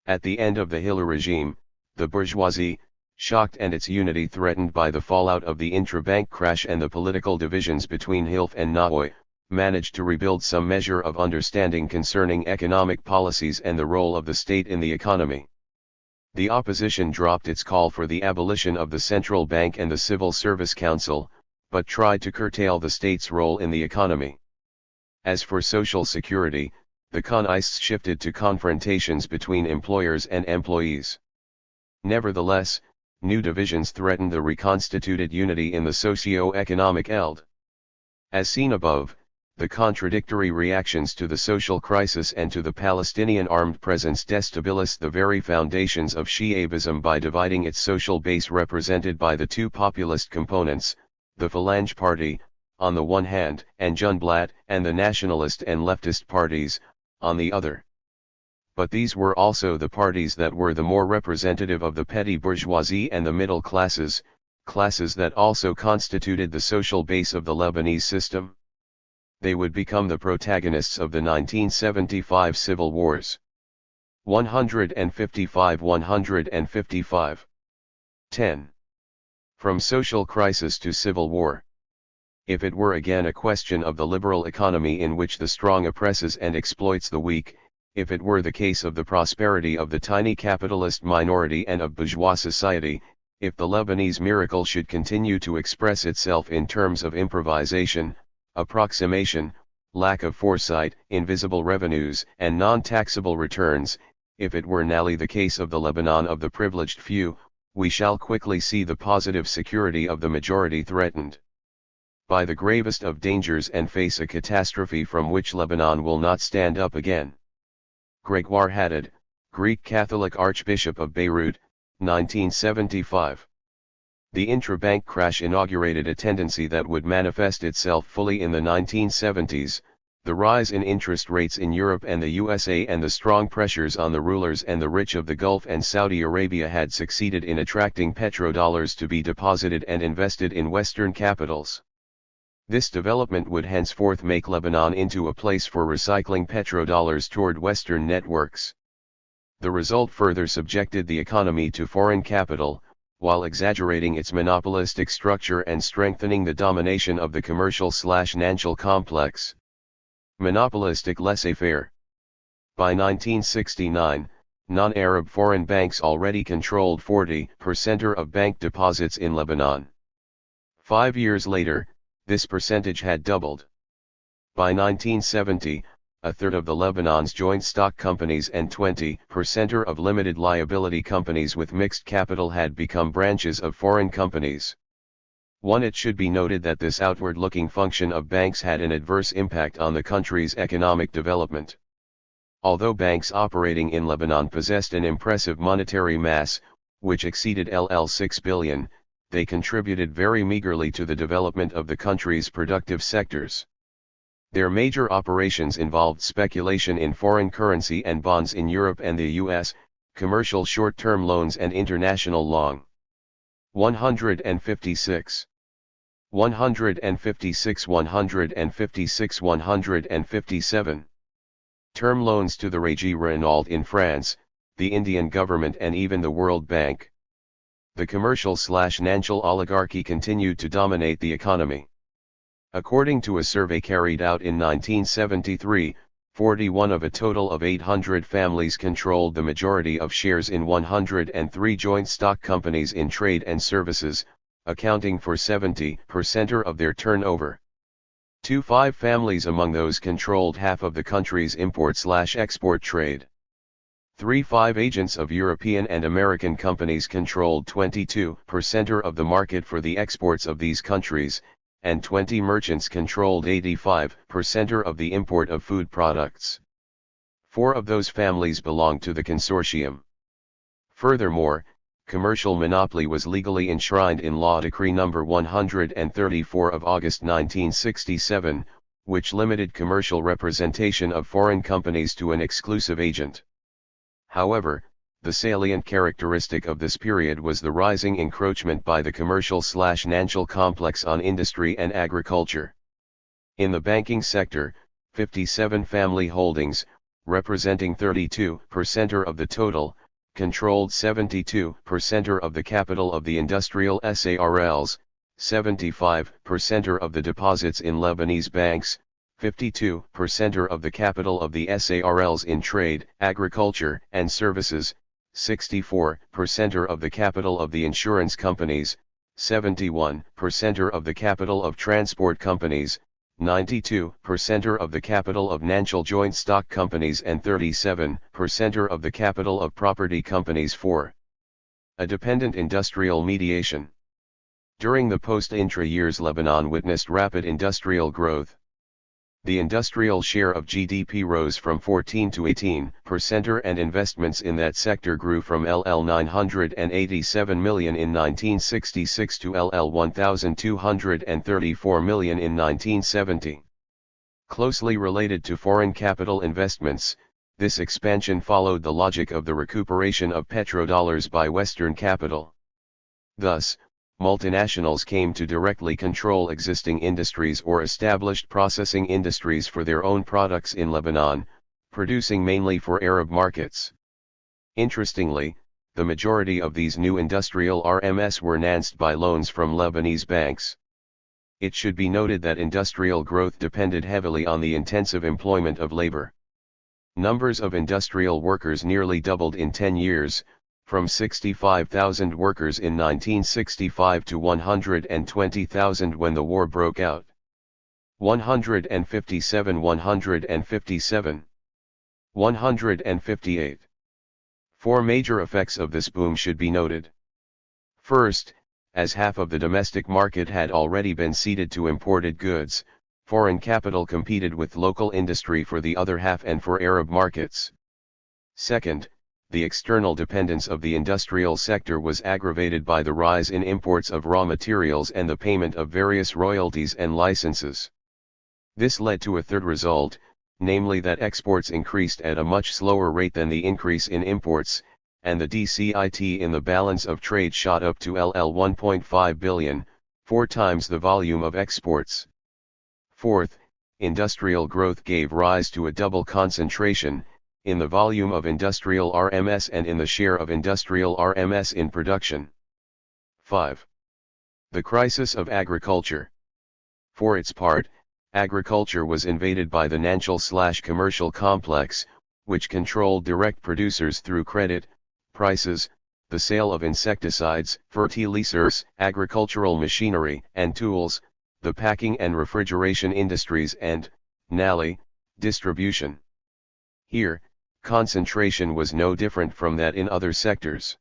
At the end of the Hiller regime, the bourgeoisie, shocked and its unity threatened by the fallout of the intra-bank crash and the political divisions between Hilf and Naoi, managed to rebuild some measure of understanding concerning economic policies and the role of the state in the economy. The opposition dropped its call for the abolition of the central bank and the Civil Service Council, but tried to curtail the state's role in the economy. As for social security, the Khanists shifted to confrontations between employers and employees. Nevertheless, new divisions threatened the reconstituted unity in the socio-economic ELD. As seen above, the contradictory reactions to the social crisis and to the Palestinian armed presence destabilized the very foundations of Shi'abism by dividing its social base represented by the two populist components, the Phalange Party, on the one hand, and Jumblat and the nationalist and leftist parties, on the other. But these were also the parties that were the more representative of the petty bourgeoisie and the middle classes, classes that also constituted the social base of the Lebanese system. They would become the protagonists of the 1975 civil wars. 155 10. From social crisis to civil war. If it were again a question of the liberal economy in which the strong oppresses and exploits the weak, if it were the case of the prosperity of the tiny capitalist minority and of bourgeois society, if the Lebanese miracle should continue to express itself in terms of improvisation, approximation, lack of foresight, invisible revenues, and non-taxable returns, if it were nally the case of the Lebanon of the privileged few, we shall quickly see the positive security of the majority threatened by the gravest of dangers and face a catastrophe from which Lebanon will not stand up again. Gregoire Haddad, Greek Catholic Archbishop of Beirut, 1975. The intra-bank crash inaugurated a tendency that would manifest itself fully in the 1970s, the rise in interest rates in Europe and the USA and the strong pressures on the rulers and the rich of the Gulf and Saudi Arabia had succeeded in attracting petrodollars to be deposited and invested in Western capitals. This development would henceforth make Lebanon into a place for recycling petrodollars toward Western networks. The result further subjected the economy to foreign capital, while exaggerating its monopolistic structure and strengthening the domination of the commercial/financial complex. Monopolistic laissez-faire. By 1969, non-Arab foreign banks already controlled 40% of bank deposits in Lebanon. 5 years later, this percentage had doubled. By 1970, a third of the Lebanon's joint stock companies and 20% of limited liability companies with mixed capital had become branches of foreign companies. It should be noted that this outward-looking function of banks had an adverse impact on the country's economic development. Although banks operating in Lebanon possessed an impressive monetary mass, which exceeded $6 billion, they contributed very meagerly to the development of the country's productive sectors. Their major operations involved speculation in foreign currency and bonds in Europe and the US, commercial short-term loans and international long. 156. 156 156 157. Term loans to the Régie Renault in France, the Indian government and even the World Bank. The commercial/financial oligarchy continued to dominate the economy. According to a survey carried out in 1973, 41 of a total of 800 families controlled the majority of shares in 103 joint stock companies in trade and services, accounting for 70% of their turnover. 5 families among those controlled half of the country's import/export trade. 5 agents of European and American companies controlled 22% of the market for the exports of these countries, and 20 merchants controlled 85% of the import of food products. 4 of those families belonged to the consortium. Furthermore, commercial monopoly was legally enshrined in Law Decree No. 134 of August 1967, which limited commercial representation of foreign companies to an exclusive agent. However, the salient characteristic of this period was the rising encroachment by the commercial/financial complex on industry and agriculture. In the banking sector, 57 family holdings, representing 32% of the total, controlled 72% of the capital of the industrial SARLs, 75% of the deposits in Lebanese banks, 52% of the capital of the SARLs in trade, agriculture, and services, 64% of the capital of the insurance companies, 71% of the capital of transport companies, 92% of the capital of financial joint stock companies and 37% of the capital of property companies. 4. A dependent industrial mediation. During the post-intra years, Lebanon witnessed rapid industrial growth. The industrial share of GDP rose from 14 to 18%, and investments in that sector grew from $987 million in 1966 to $1,234 million in 1970. Closely related to foreign capital investments, this expansion followed the logic of the recuperation of petrodollars by Western capital. Thus, multinationals came to directly control existing industries or established processing industries for their own products in Lebanon, producing mainly for Arab markets. Interestingly, the majority of these new industrial RMS were financed by loans from Lebanese banks. It should be noted that industrial growth depended heavily on the intensive employment of labor. Numbers of industrial workers nearly doubled in 10 years, from 65,000 workers in 1965 to 120,000 when the war broke out. 157 158. Four major effects of this boom should be noted. First, as half of the domestic market had already been ceded to imported goods, foreign capital competed with local industry for the other half and for Arab markets. Second, the external dependence of the industrial sector was aggravated by the rise in imports of raw materials and the payment of various royalties and licenses. This led to a third result, namely that exports increased at a much slower rate than the increase in imports, and the DCIT in the balance of trade shot up to LL 1.5 billion, 4 times the volume of exports. Fourth, industrial growth gave rise to a double concentration, in the volume of industrial RMS and in the share of industrial RMS in production. 5. The crisis of agriculture. For its part, agriculture was invaded by the financial/commercial complex, which controlled direct producers through credit, prices, the sale of insecticides, fertilizers, agricultural machinery and tools, the packing and refrigeration industries and, finally, distribution. Here, concentration was no different from that in other sectors.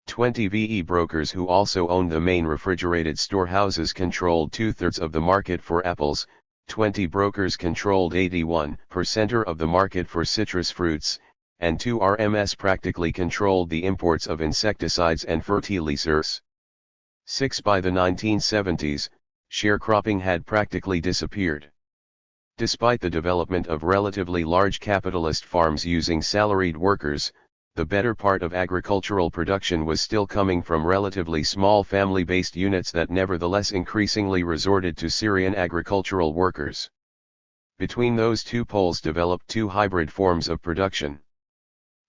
20 VE brokers who also owned the main refrigerated storehouses controlled 2/3 of the market for apples, 20 brokers controlled 81% of the market for citrus fruits, and 2 RMS practically controlled the imports of insecticides and fertilizers. 6. By the 1970s, sharecropping had practically disappeared. Despite the development of relatively large capitalist farms using salaried workers, the better part of agricultural production was still coming from relatively small family-based units that nevertheless increasingly resorted to Syrian agricultural workers. Between those two poles developed two hybrid forms of production.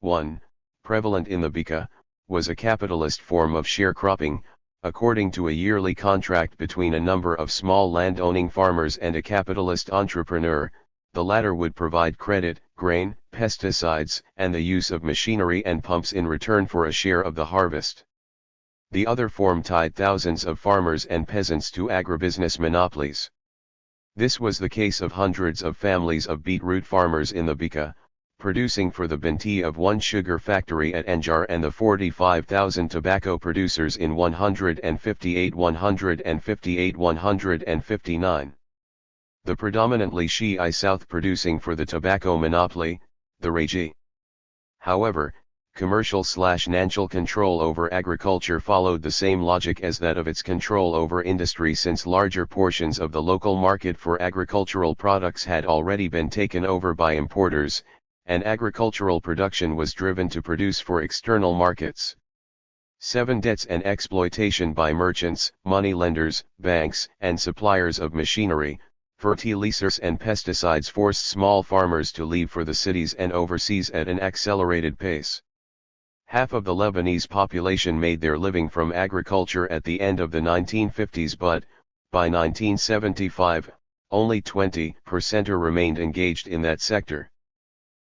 One, prevalent in the Bekaa, was a capitalist form of sharecropping, according to a yearly contract between a number of small land-owning farmers and a capitalist entrepreneur. The latter would provide credit, grain, pesticides, and the use of machinery and pumps in return for a share of the harvest. The other form tied thousands of farmers and peasants to agribusiness monopolies. This was the case of hundreds of families of beetroot farmers in the Bekaa, producing for the Binti of one sugar factory at Anjar and the 45,000 tobacco producers in 158, 159. The predominantly Shi'i South producing for the tobacco monopoly, the Raji. However, commercial/financial control over agriculture followed the same logic as that of its control over industry, since larger portions of the local market for agricultural products had already been taken over by importers, and agricultural production was driven to produce for external markets. 7. Debts and exploitation by merchants, moneylenders, banks, and suppliers of machinery, fertilizers and pesticides forced small farmers to leave for the cities and overseas at an accelerated pace. Half of the Lebanese population made their living from agriculture at the end of the 1950s, but, by 1975, only 20% remained engaged in that sector.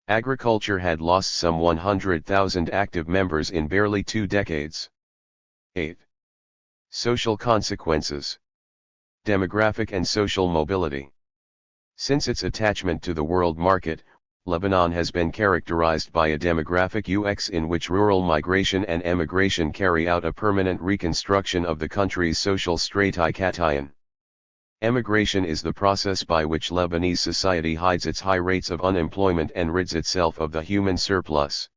Agriculture had lost some 100,000 active members in barely 2 decades. 8. Social consequences. Demographic and social mobility. Since its attachment to the world market, Lebanon has been characterized by a demographic UX in which rural migration and emigration carry out a permanent reconstruction of the country's social stratification. Emigration is the process by which Lebanese society hides its high rates of unemployment and rids itself of the human surplus.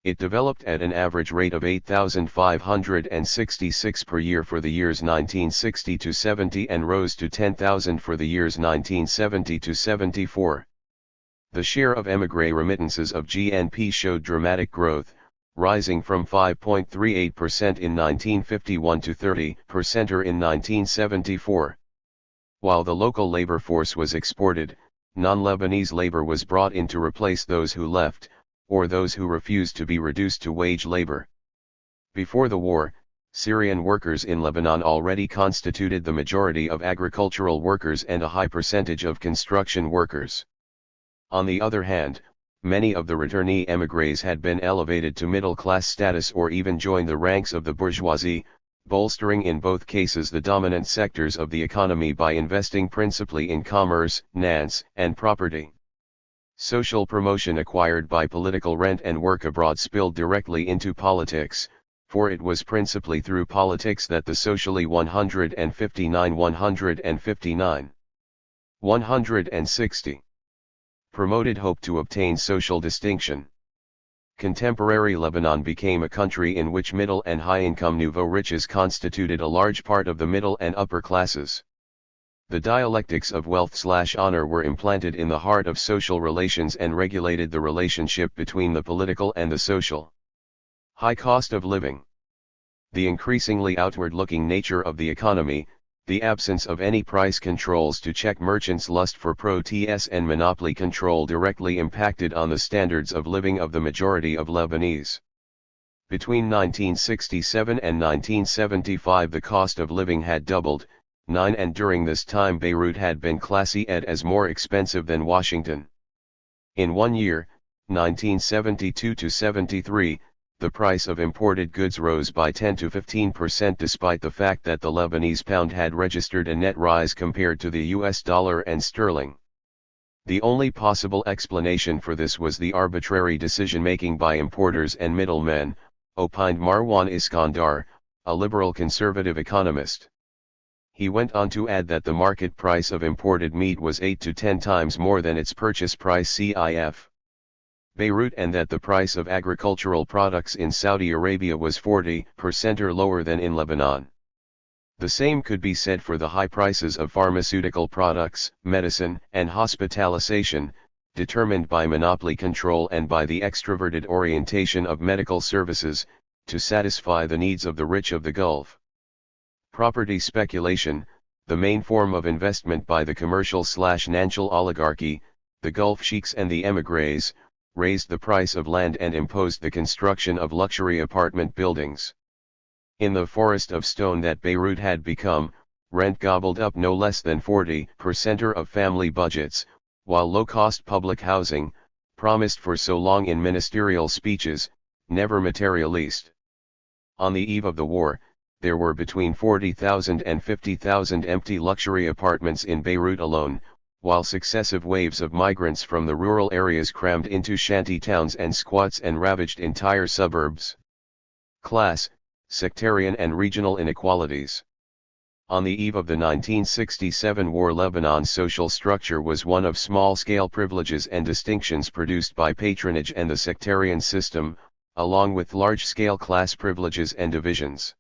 It developed at an average rate of 8,566 per year for the years 1960 to 70 and rose to 10,000 for the years 1970 to 74. The share of émigré remittances of GNP showed dramatic growth, rising from 5.38% in 1951 to 30% in 1974. While the local labor force was exported, non-Lebanese labor was brought in to replace those who left, or those who refused to be reduced to wage labor. Before the war, Syrian workers in Lebanon already constituted the majority of agricultural workers and a high percentage of construction workers. On the other hand, many of the returnee émigrés had been elevated to middle-class status or even joined the ranks of the bourgeoisie, bolstering in both cases the dominant sectors of the economy by investing principally in commerce, finance, and property. Social promotion acquired by political rent and work abroad spilled directly into politics, for it was principally through politics that the socially 160 promoted hope to obtain social distinction. Contemporary Lebanon became a country in which middle and high-income nouveau riches constituted a large part of the middle and upper classes. The dialectics of wealth/honor were implanted in the heart of social relations and regulated the relationship between the political and the social. High cost of living. The increasingly outward-looking nature of the economy, the absence of any price controls to check merchants' lust for proteas and monopoly control directly impacted on the standards of living of the majority of Lebanese. Between 1967 and 1975 the cost of living had doubled, and during this time Beirut had been classified as more expensive than Washington. In 1 year, 1972 to 73, the price of imported goods rose by 10 to 15% despite the fact that the Lebanese pound had registered a net rise compared to the US dollar and sterling. The only possible explanation for this was the arbitrary decision-making by importers and middlemen, opined Marwan Iskandar, a liberal conservative economist. He went on to add that the market price of imported meat was 8 to 10 times more than its purchase price CIF. Beirut and that the price of agricultural products in Saudi Arabia was 40% or lower than in Lebanon. The same could be said for the high prices of pharmaceutical products, medicine, and hospitalization, determined by monopoly control and by the extroverted orientation of medical services, to satisfy the needs of the rich of the Gulf. Property speculation, the main form of investment by the commercial/financial oligarchy, the Gulf sheiks and the émigrés, raised the price of land and imposed the construction of luxury apartment buildings. In the forest of stone that Beirut had become, rent gobbled up no less than 40% of family budgets, while low-cost public housing, promised for so long in ministerial speeches, never materialized. On the eve of the war, there were between 40,000 and 50,000 empty luxury apartments in Beirut alone, while successive waves of migrants from the rural areas crammed into shanty towns and squats and ravaged entire suburbs. Class, sectarian and regional inequalities. On the eve of the 1967 war, Lebanon's social structure was one of small-scale privileges and distinctions produced by patronage and the sectarian system, along with large-scale class privileges and divisions.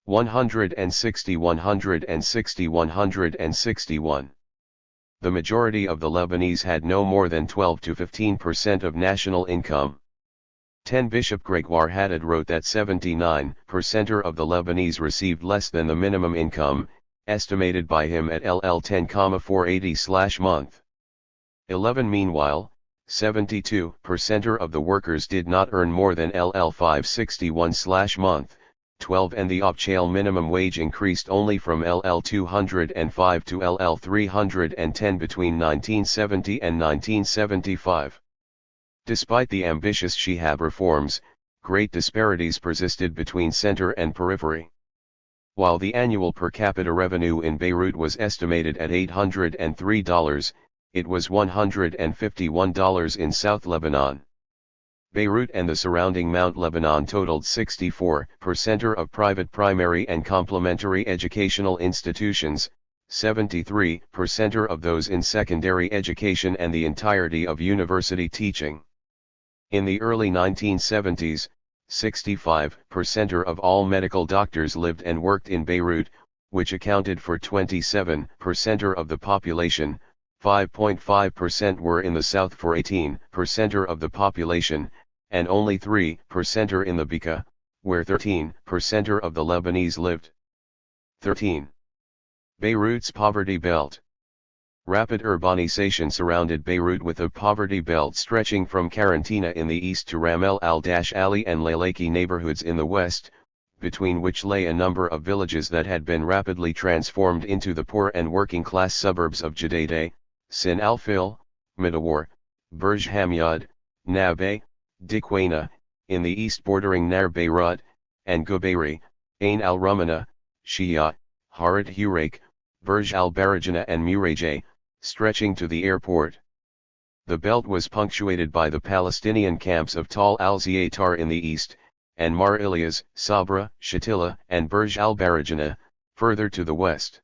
161. The majority of the Lebanese had no more than 12 to 15% of national income. 10 Bishop Gregoire Haddad wrote that 79% of the Lebanese received less than the minimum income, estimated by him at LL 10,480/month. 11 Meanwhile, 72% of the workers did not earn more than LL 561/month. 12 And the Opchale minimum wage increased only from LL 205 to LL 310 between 1970 and 1975. Despite the ambitious Shihab reforms, great disparities persisted between center and periphery. While the annual per capita revenue in Beirut was estimated at $803, it was $151 in South Lebanon. Beirut and the surrounding Mount Lebanon totaled 64% of private primary and complementary educational institutions, 73% of those in secondary education and the entirety of university teaching. In the early 1970s, 65% of all medical doctors lived and worked in Beirut, which accounted for 27% of the population. 5.5% were in the south for 18% of the population, and only 3% in the Bekaa, where 13% of the Lebanese lived. 13. Beirut's poverty belt. Rapid urbanization surrounded Beirut with a poverty belt stretching from Karantina in the east to Ramel al-Ali and Laylaki neighborhoods in the west, between which lay a number of villages that had been rapidly transformed into the poor and working-class suburbs of Jadaydah, Sin al-Fil, Midawar, Burj Hamyad, Nabay, Dikwana, in the east bordering Nar Beirut, and Gubayri, Ain al-Rumana, Shia, Harat Hurayk, Burj al-Barajana and Murayjeh, stretching to the airport. The belt was punctuated by the Palestinian camps of Tal al-Ziyar in the east, and Mar Ilyas, Sabra, Shatila, and Burj al-Barajana, further to the west.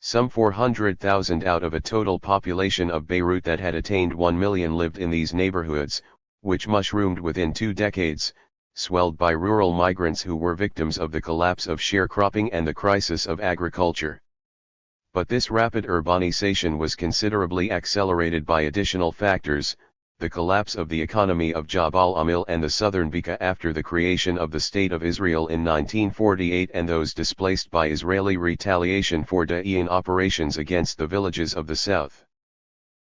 Some 400,000 out of a total population of Beirut that had attained 1 million lived in these neighborhoods, which mushroomed within 2 decades, swelled by rural migrants who were victims of the collapse of sharecropping and the crisis of agriculture. But this rapid urbanization was considerably accelerated by additional factors: the collapse of the economy of Jabal Amil and the southern Bekaa after the creation of the State of Israel in 1948, and those displaced by Israeli retaliation for Da'ian operations against the villages of the south.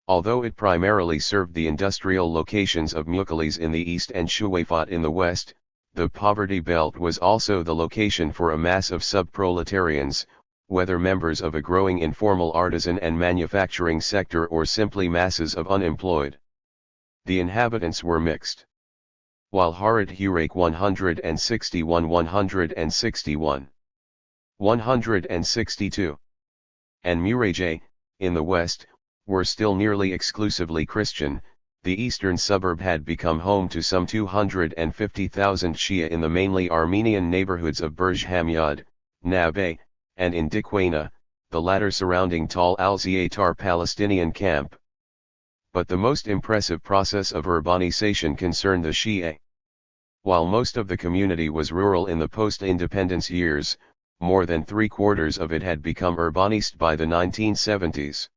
Although it primarily served the industrial locations of Mukalis in the east and Shuwaifat in the west, the poverty belt was also the location for a mass of sub-proletarians, whether members of a growing informal artisan and manufacturing sector or simply masses of unemployed. The inhabitants were mixed. While Harat Hurayk 161, 162, and Murayjeh, in the west, were still nearly exclusively Christian, the eastern suburb had become home to some 250,000 Shia in the mainly Armenian neighborhoods of Burj Hamyad, Nabay, and in Dikwana, the latter surrounding Tal al-Ziyar Palestinian camp. But the most impressive process of urbanization concerned the Shia. While most of the community was rural in the post-independence years, more than 3/4 of it had become urbanized by the 1970s.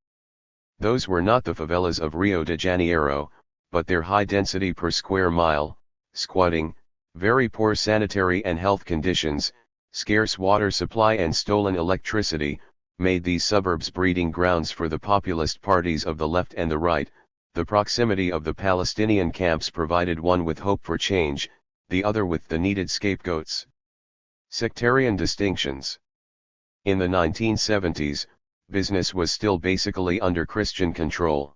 Those were not the favelas of Rio de Janeiro, but their high density per square mile, squatting, very poor sanitary and health conditions, scarce water supply and stolen electricity, made these suburbs breeding grounds for the populist parties of the left and the right. The proximity of the Palestinian camps provided one with hope for change, the other with the needed scapegoats. Sectarian distinctions. In the 1970s, business was still basically under Christian control.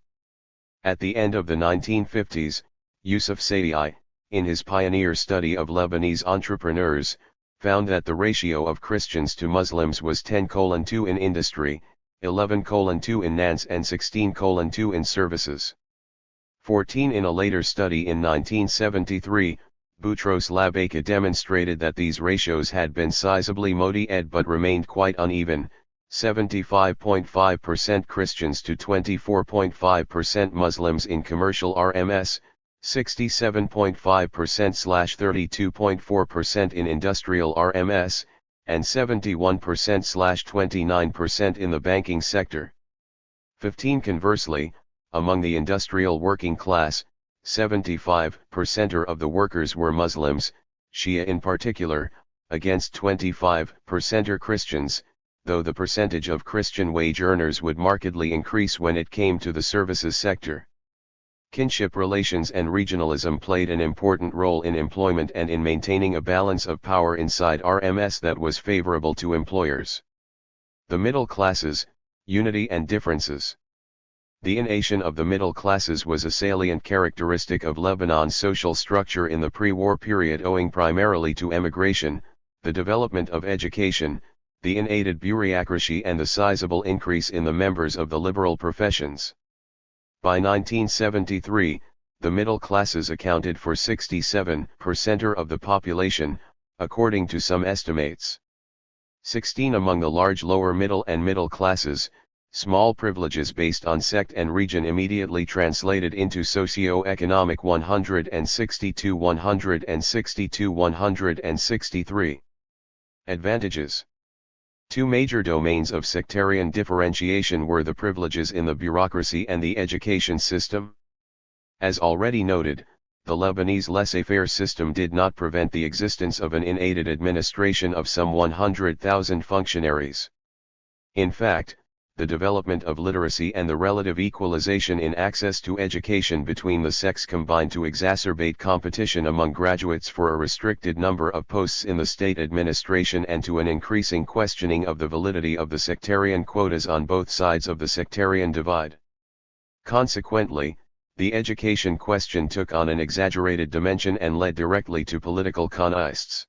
At the end of the 1950s, Yusuf Saidi, in his pioneer study of Lebanese entrepreneurs, found that the ratio of Christians to Muslims was 10:2 in industry, 11:2 in finance and 16:2 in services. 14 in a later study in 1973, Boutros Labeka demonstrated that these ratios had been sizably modified but remained quite uneven, 75.5% Christians to 24.5% Muslims in commercial RMS, 67.5%/32.4% in industrial RMS, and 71%/29% in the banking sector. 15 Conversely, among the industrial working class, 75% of the workers were Muslims, Shia in particular, against 25% Christians, though the percentage of Christian wage earners would markedly increase when it came to the services sector. Kinship relations and regionalism played an important role in employment and in maintaining a balance of power inside RMS that was favorable to employers. The middle classes, unity and differences. The ination of the middle classes was a salient characteristic of Lebanon's social structure in the pre-war period, owing primarily to emigration, the development of education, the unaided bureaucracy and the sizable increase in the members of the liberal professions. By 1973, the middle classes accounted for 67% of the population, according to some estimates. 16 among the large lower middle and middle classes, small privileges based on sect and region immediately translated into socio-economic 163. Advantages. Two major domains of sectarian differentiation were the privileges in the bureaucracy and the education system. As already noted, the Lebanese laissez-faire system did not prevent the existence of an unaided administration of some 100,000 functionaries. In fact, the development of literacy and the relative equalization in access to education between the sex combined to exacerbate competition among graduates for a restricted number of posts in the state administration and to an increasing questioning of the validity of the sectarian quotas on both sides of the sectarian divide. Consequently, the education question took on an exaggerated dimension and led directly to political contests.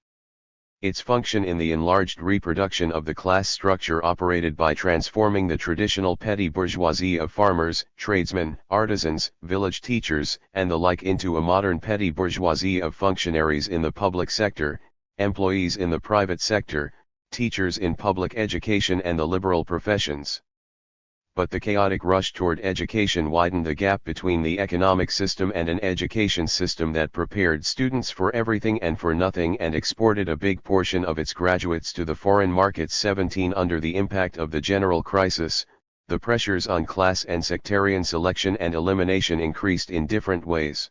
Its function in the enlarged reproduction of the class structure operated by transforming the traditional petty bourgeoisie of farmers, tradesmen, artisans, village teachers, and the like into a modern petty bourgeoisie of functionaries in the public sector, employees in the private sector, teachers in public education and the liberal professions. But the chaotic rush toward education widened the gap between the economic system and an education system that prepared students for everything and for nothing and exported a big portion of its graduates to the foreign markets. 17 Under the impact of the general crisis, the pressures on class and sectarian selection and elimination increased in different ways.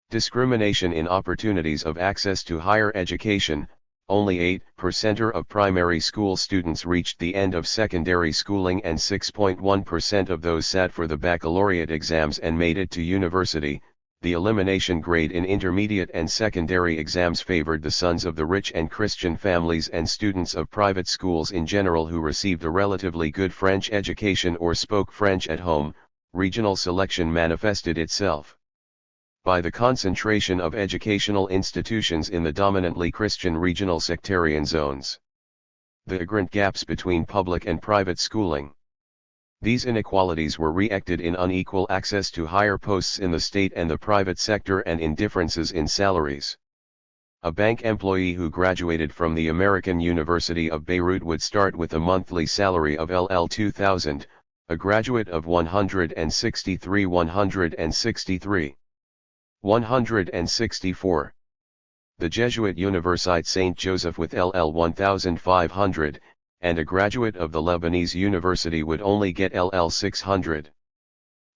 Discrimination in opportunities of access to higher education. Only 8% of primary school students reached the end of secondary schooling and 6.1% of those sat for the baccalaureate exams and made it to university. The elimination grade in intermediate and secondary exams favored the sons of the rich and Christian families and students of private schools in general who received a relatively good French education or spoke French at home. Regional selection manifested itself by the concentration of educational institutions in the dominantly Christian regional sectarian zones. The flagrant gaps between public and private schooling. These inequalities were reacted in unequal access to higher posts in the state and the private sector and in differences in salaries. A bank employee who graduated from the American University of Beirut would start with a monthly salary of LL 2000, a graduate of 163. 164. The Jesuit Universite Saint Joseph with LL 1500, and a graduate of the Lebanese University would only get LL 600.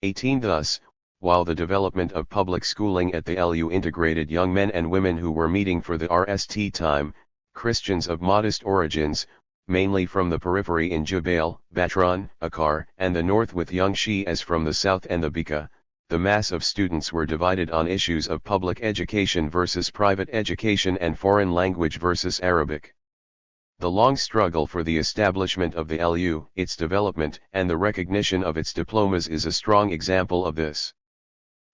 18. Thus, while the development of public schooling at the LU integrated young men and women who were meeting for the RST time, Christians of modest origins, mainly from the periphery in Jubail, Batran, Akkar, and the north with young Shias from the south and the Bekaa, the mass of students were divided on issues of public education versus private education and foreign language versus Arabic. The long struggle for the establishment of the LU, its development, and the recognition of its diplomas is a strong example of this.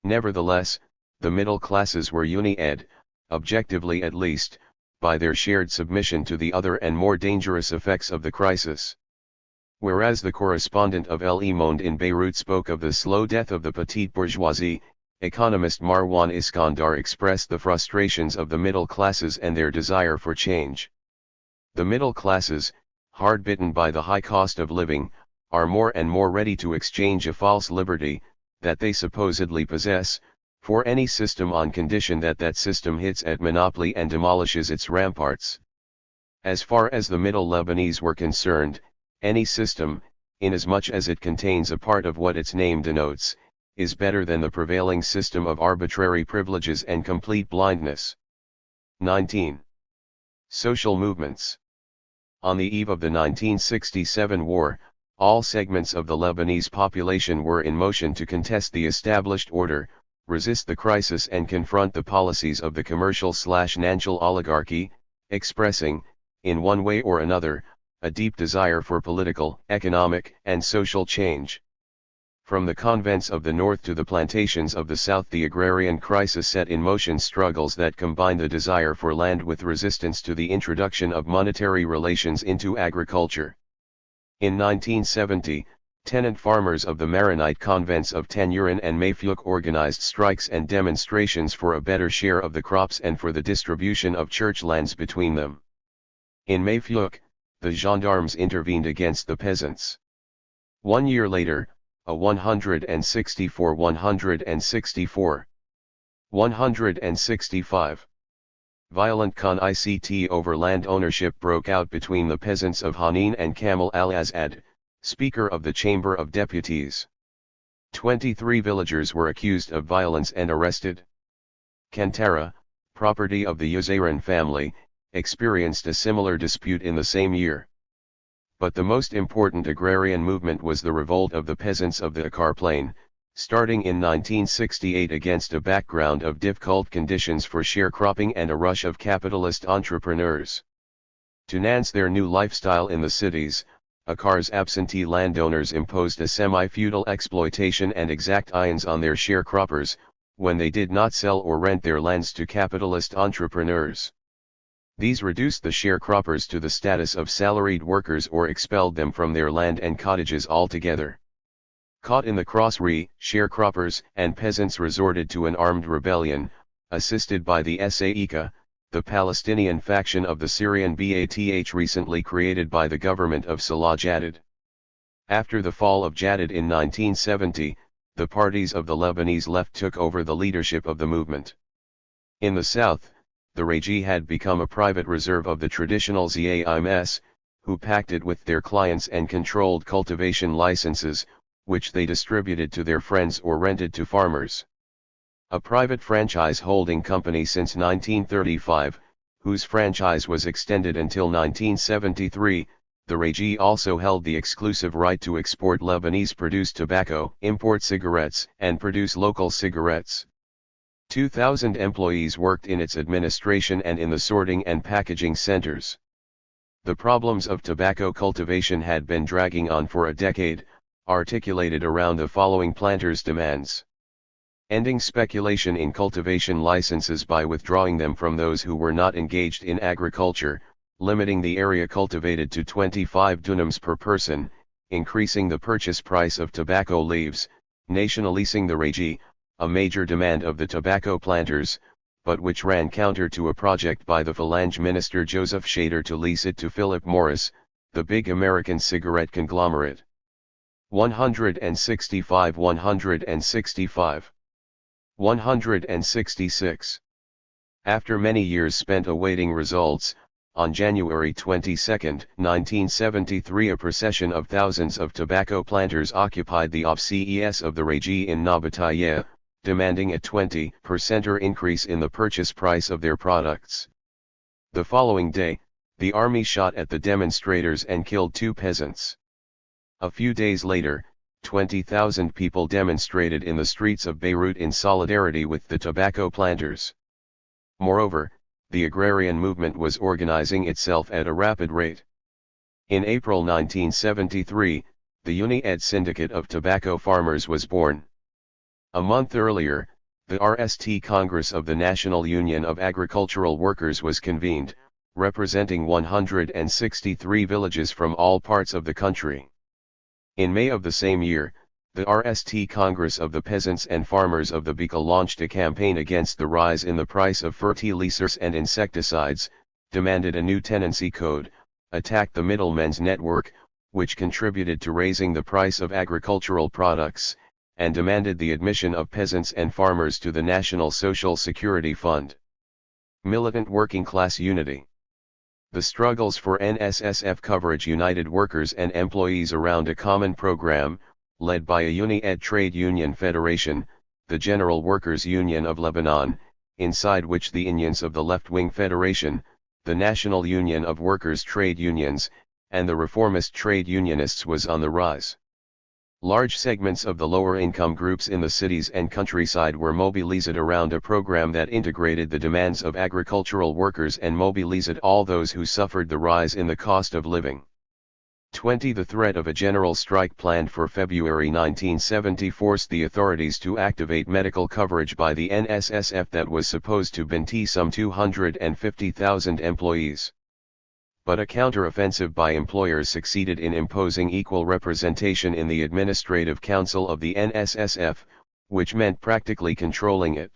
Nevertheless, the middle classes were uni-ed, objectively at least, by their shared submission to the other and more dangerous effects of the crisis. Whereas the correspondent of Le Monde in Beirut spoke of the slow death of the petite bourgeoisie, economist Marwan Iskandar expressed the frustrations of the middle classes and their desire for change. The middle classes, hard bitten by the high cost of living, are more and more ready to exchange a false liberty, that they supposedly possess, for any system on condition that that system hits at monopoly and demolishes its ramparts. As far as the middle Lebanese were concerned, any system, inasmuch as it contains a part of what its name denotes, is better than the prevailing system of arbitrary privileges and complete blindness. 19. Social movements. On the eve of the 1967 war, all segments of the Lebanese population were in motion to contest the established order, resist the crisis and confront the policies of the commercial/financial oligarchy, expressing, in one way or another, a deep desire for political, economic, and social change. From the convents of the north to the plantations of the south, the agrarian crisis set in motion struggles that combine the desire for land with resistance to the introduction of monetary relations into agriculture. In 1970, tenant farmers of the Maronite convents of Tenuran and Mayflouk organized strikes and demonstrations for a better share of the crops and for the distribution of church lands between them. In Mayflouk, the gendarmes intervened against the peasants. 1 year later, a 165 violent conflict over land ownership broke out between the peasants of Hanin and Kamal al-Azad, Speaker of the Chamber of Deputies. 23 villagers were accused of violence and arrested. Kantara, property of the Uzairan family, experienced a similar dispute in the same year. But the most important agrarian movement was the revolt of the peasants of the Akkar Plain, starting in 1968 against a background of difficult conditions for sharecropping and a rush of capitalist entrepreneurs. To enhance their new lifestyle in the cities, Akkar's absentee landowners imposed a semi-feudal exploitation and exact ions on their sharecroppers, when they did not sell or rent their lands to capitalist entrepreneurs. These reduced the sharecroppers to the status of salaried workers or expelled them from their land and cottages altogether. Caught in the cross, sharecroppers and peasants resorted to an armed rebellion, assisted by the Saika, the Palestinian faction of the Syrian Ba'ath recently created by the government of Salah Jadid. After the fall of Jadid in 1970, the parties of the Lebanese left took over the leadership of the movement. In the south, the Raji had become a private reserve of the traditional Zaims, who pacted with their clients and controlled cultivation licenses, which they distributed to their friends or rented to farmers. A private franchise holding company since 1935, whose franchise was extended until 1973, the Raji also held the exclusive right to export Lebanese-produced tobacco, import cigarettes, and produce local cigarettes. 2,000 employees worked in its administration and in the sorting and packaging centers. The problems of tobacco cultivation had been dragging on for a decade, articulated around the following planters' demands. Ending speculation in cultivation licenses by withdrawing them from those who were not engaged in agriculture, limiting the area cultivated to 25 dunams per person, increasing the purchase price of tobacco leaves, nationalising the Raji, a major demand of the tobacco planters, but which ran counter to a project by the Phalange minister Joseph Shader to lease it to Philip Morris, the big American cigarette conglomerate. 165 165 166. After many years spent awaiting results, on January 22, 1973 a procession of thousands of tobacco planters occupied the offices of the Raji in Nabataya, demanding a 20% increase in the purchase price of their products. The following day, the army shot at the demonstrators and killed 2 peasants. A few days later, 20,000 people demonstrated in the streets of Beirut in solidarity with the tobacco planters. Moreover, the agrarian movement was organizing itself at a rapid rate. In April 1973, the Uni-Ed Syndicate of Tobacco Farmers was born. A month earlier, the RST Congress of the National Union of Agricultural Workers was convened, representing 163 villages from all parts of the country. In May of the same year, the RST Congress of the Peasants and Farmers of the Bika launched a campaign against the rise in the price of fertilizers and insecticides, demanded a new tenancy code, attacked the middlemen's network, which contributed to raising the price of agricultural products, and demanded the admission of peasants and farmers to the National Social Security Fund. Militant working class unity. The struggles for NSSF coverage united workers and employees around a common program, led by a Uni-Ed trade union federation, the General Workers' Union of Lebanon, inside which the unions of the left-wing federation, the National Union of Workers' Trade Unions, and the reformist trade unionists was on the rise. Large segments of the lower income groups in the cities and countryside were mobilized around a program that integrated the demands of agricultural workers and mobilized all those who suffered the rise in the cost of living. 20. The threat of a general strike planned for February 1970 forced the authorities to activate medical coverage by the NSSF that was supposed to guarantee some 250,000 employees. But a counter-offensive by employers succeeded in imposing equal representation in the Administrative Council of the NSSF, which meant practically controlling it.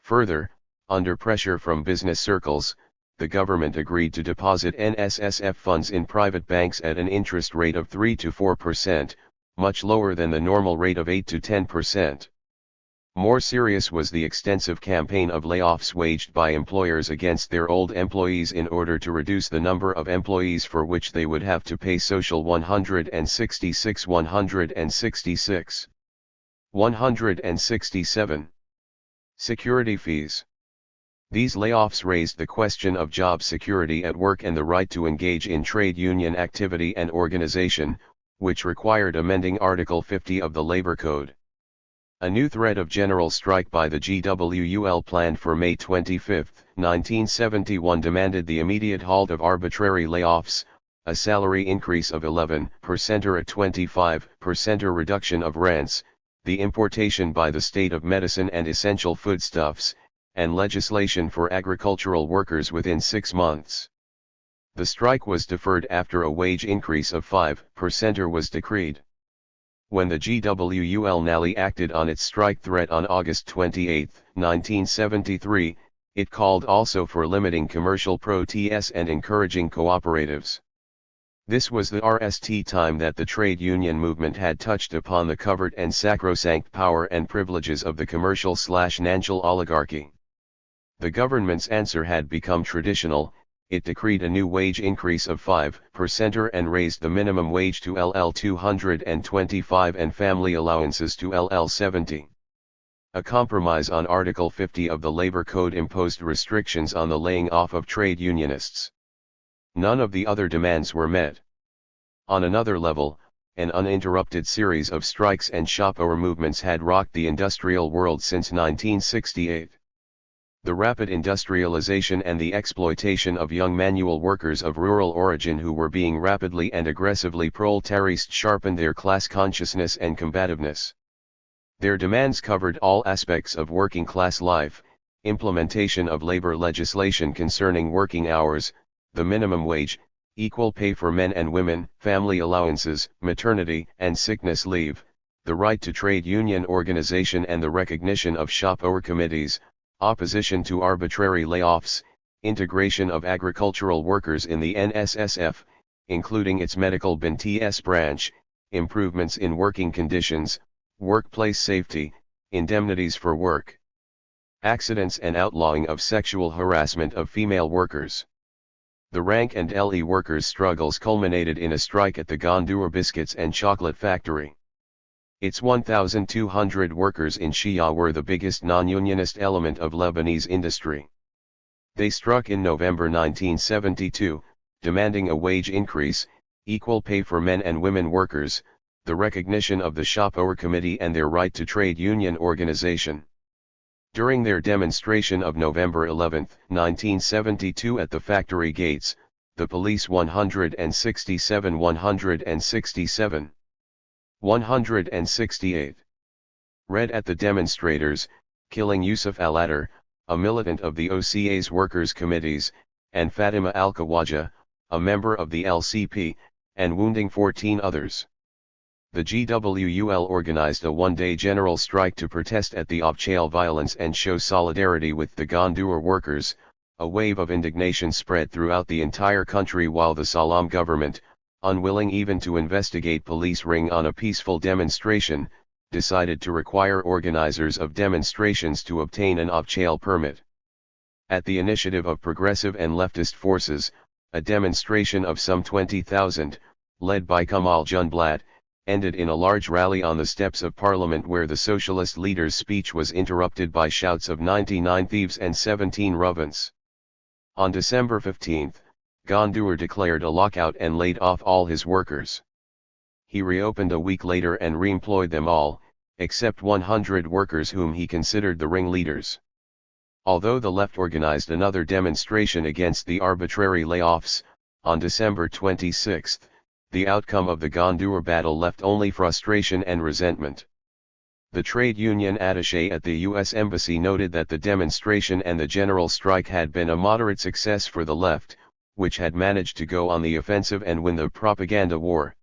Further, under pressure from business circles, the government agreed to deposit NSSF funds in private banks at an interest rate of 3 to 4%, much lower than the normal rate of 8 to 10%. More serious was the extensive campaign of layoffs waged by employers against their old employees in order to reduce the number of employees for which they would have to pay Social 166 166. 167. Security fees. These layoffs raised the question of job security at work and the right to engage in trade union activity and organization, which required amending Article 50 of the Labor Code. A new threat of general strike by the GWUL planned for May 25, 1971 demanded the immediate halt of arbitrary layoffs, a salary increase of 11% or a 25% or reduction of rents, the importation by the state of medicine and essential foodstuffs, and legislation for agricultural workers within 6 months. The strike was deferred after a wage increase of 5% or was decreed. When the GWUL nally acted on its strike threat on August 28, 1973, it called also for limiting commercial protests and encouraging cooperatives. This was the RST time that the trade union movement had touched upon the covert and sacrosanct power and privileges of the commercial/financial oligarchy. The government's answer had become traditional. It decreed a new wage increase of 5% and raised the minimum wage to LL 225 and family allowances to LL 70. A compromise on Article 50 of the Labor Code imposed restrictions on the laying off of trade unionists. None of the other demands were met. On another level, an uninterrupted series of strikes and shop hour movements had rocked the industrial world since 1968. The rapid industrialization and the exploitation of young manual workers of rural origin who were being rapidly and aggressively proletarized sharpened their class consciousness and combativeness. Their demands covered all aspects of working class life: implementation of labor legislation concerning working hours, the minimum wage, equal pay for men and women, family allowances, maternity and sickness leave, the right to trade union organization and the recognition of shop hour committees, opposition to arbitrary layoffs, integration of agricultural workers in the NSSF, including its medical BNTS branch, improvements in working conditions, workplace safety, indemnities for work accidents and outlawing of sexual harassment of female workers. The rank and LE workers' struggles culminated in a strike at the Gondour Biscuits and Chocolate Factory. Its 1,200 workers in Shia were the biggest non-unionist element of Lebanese industry. They struck in November 1972, demanding a wage increase, equal pay for men and women workers, the recognition of the Shop Hour Committee and their right to trade union organization. During their demonstration of November 11, 1972 at the factory gates, the police 168 read at the demonstrators, killing Yusuf al-Attar, a militant of the OCA's workers' committees, and Fatima al-Khawaja, a member of the LCP, and wounding 14 others. The GWUL organized a one-day general strike to protest at the off-chail violence and show solidarity with the Gondour workers. A wave of indignation spread throughout the entire country while the Salam government, unwilling even to investigate police ring on a peaceful demonstration, decided to require organizers of demonstrations to obtain an off-chail permit. At the initiative of progressive and leftist forces, a demonstration of some 20,000, led by Kamal Junblat, ended in a large rally on the steps of Parliament where the socialist leader's speech was interrupted by shouts of 99 thieves and 17 rovents. On December 15, Gondour declared a lockout and laid off all his workers. He reopened a week later and reemployed them all, except 100 workers whom he considered the ringleaders. Although the left organized another demonstration against the arbitrary layoffs, on December 26, the outcome of the Gondour battle left only frustration and resentment. The trade union attaché at the U.S. Embassy noted that the demonstration and the general strike had been a moderate success for the left, which had managed to go on the offensive and win the propaganda war.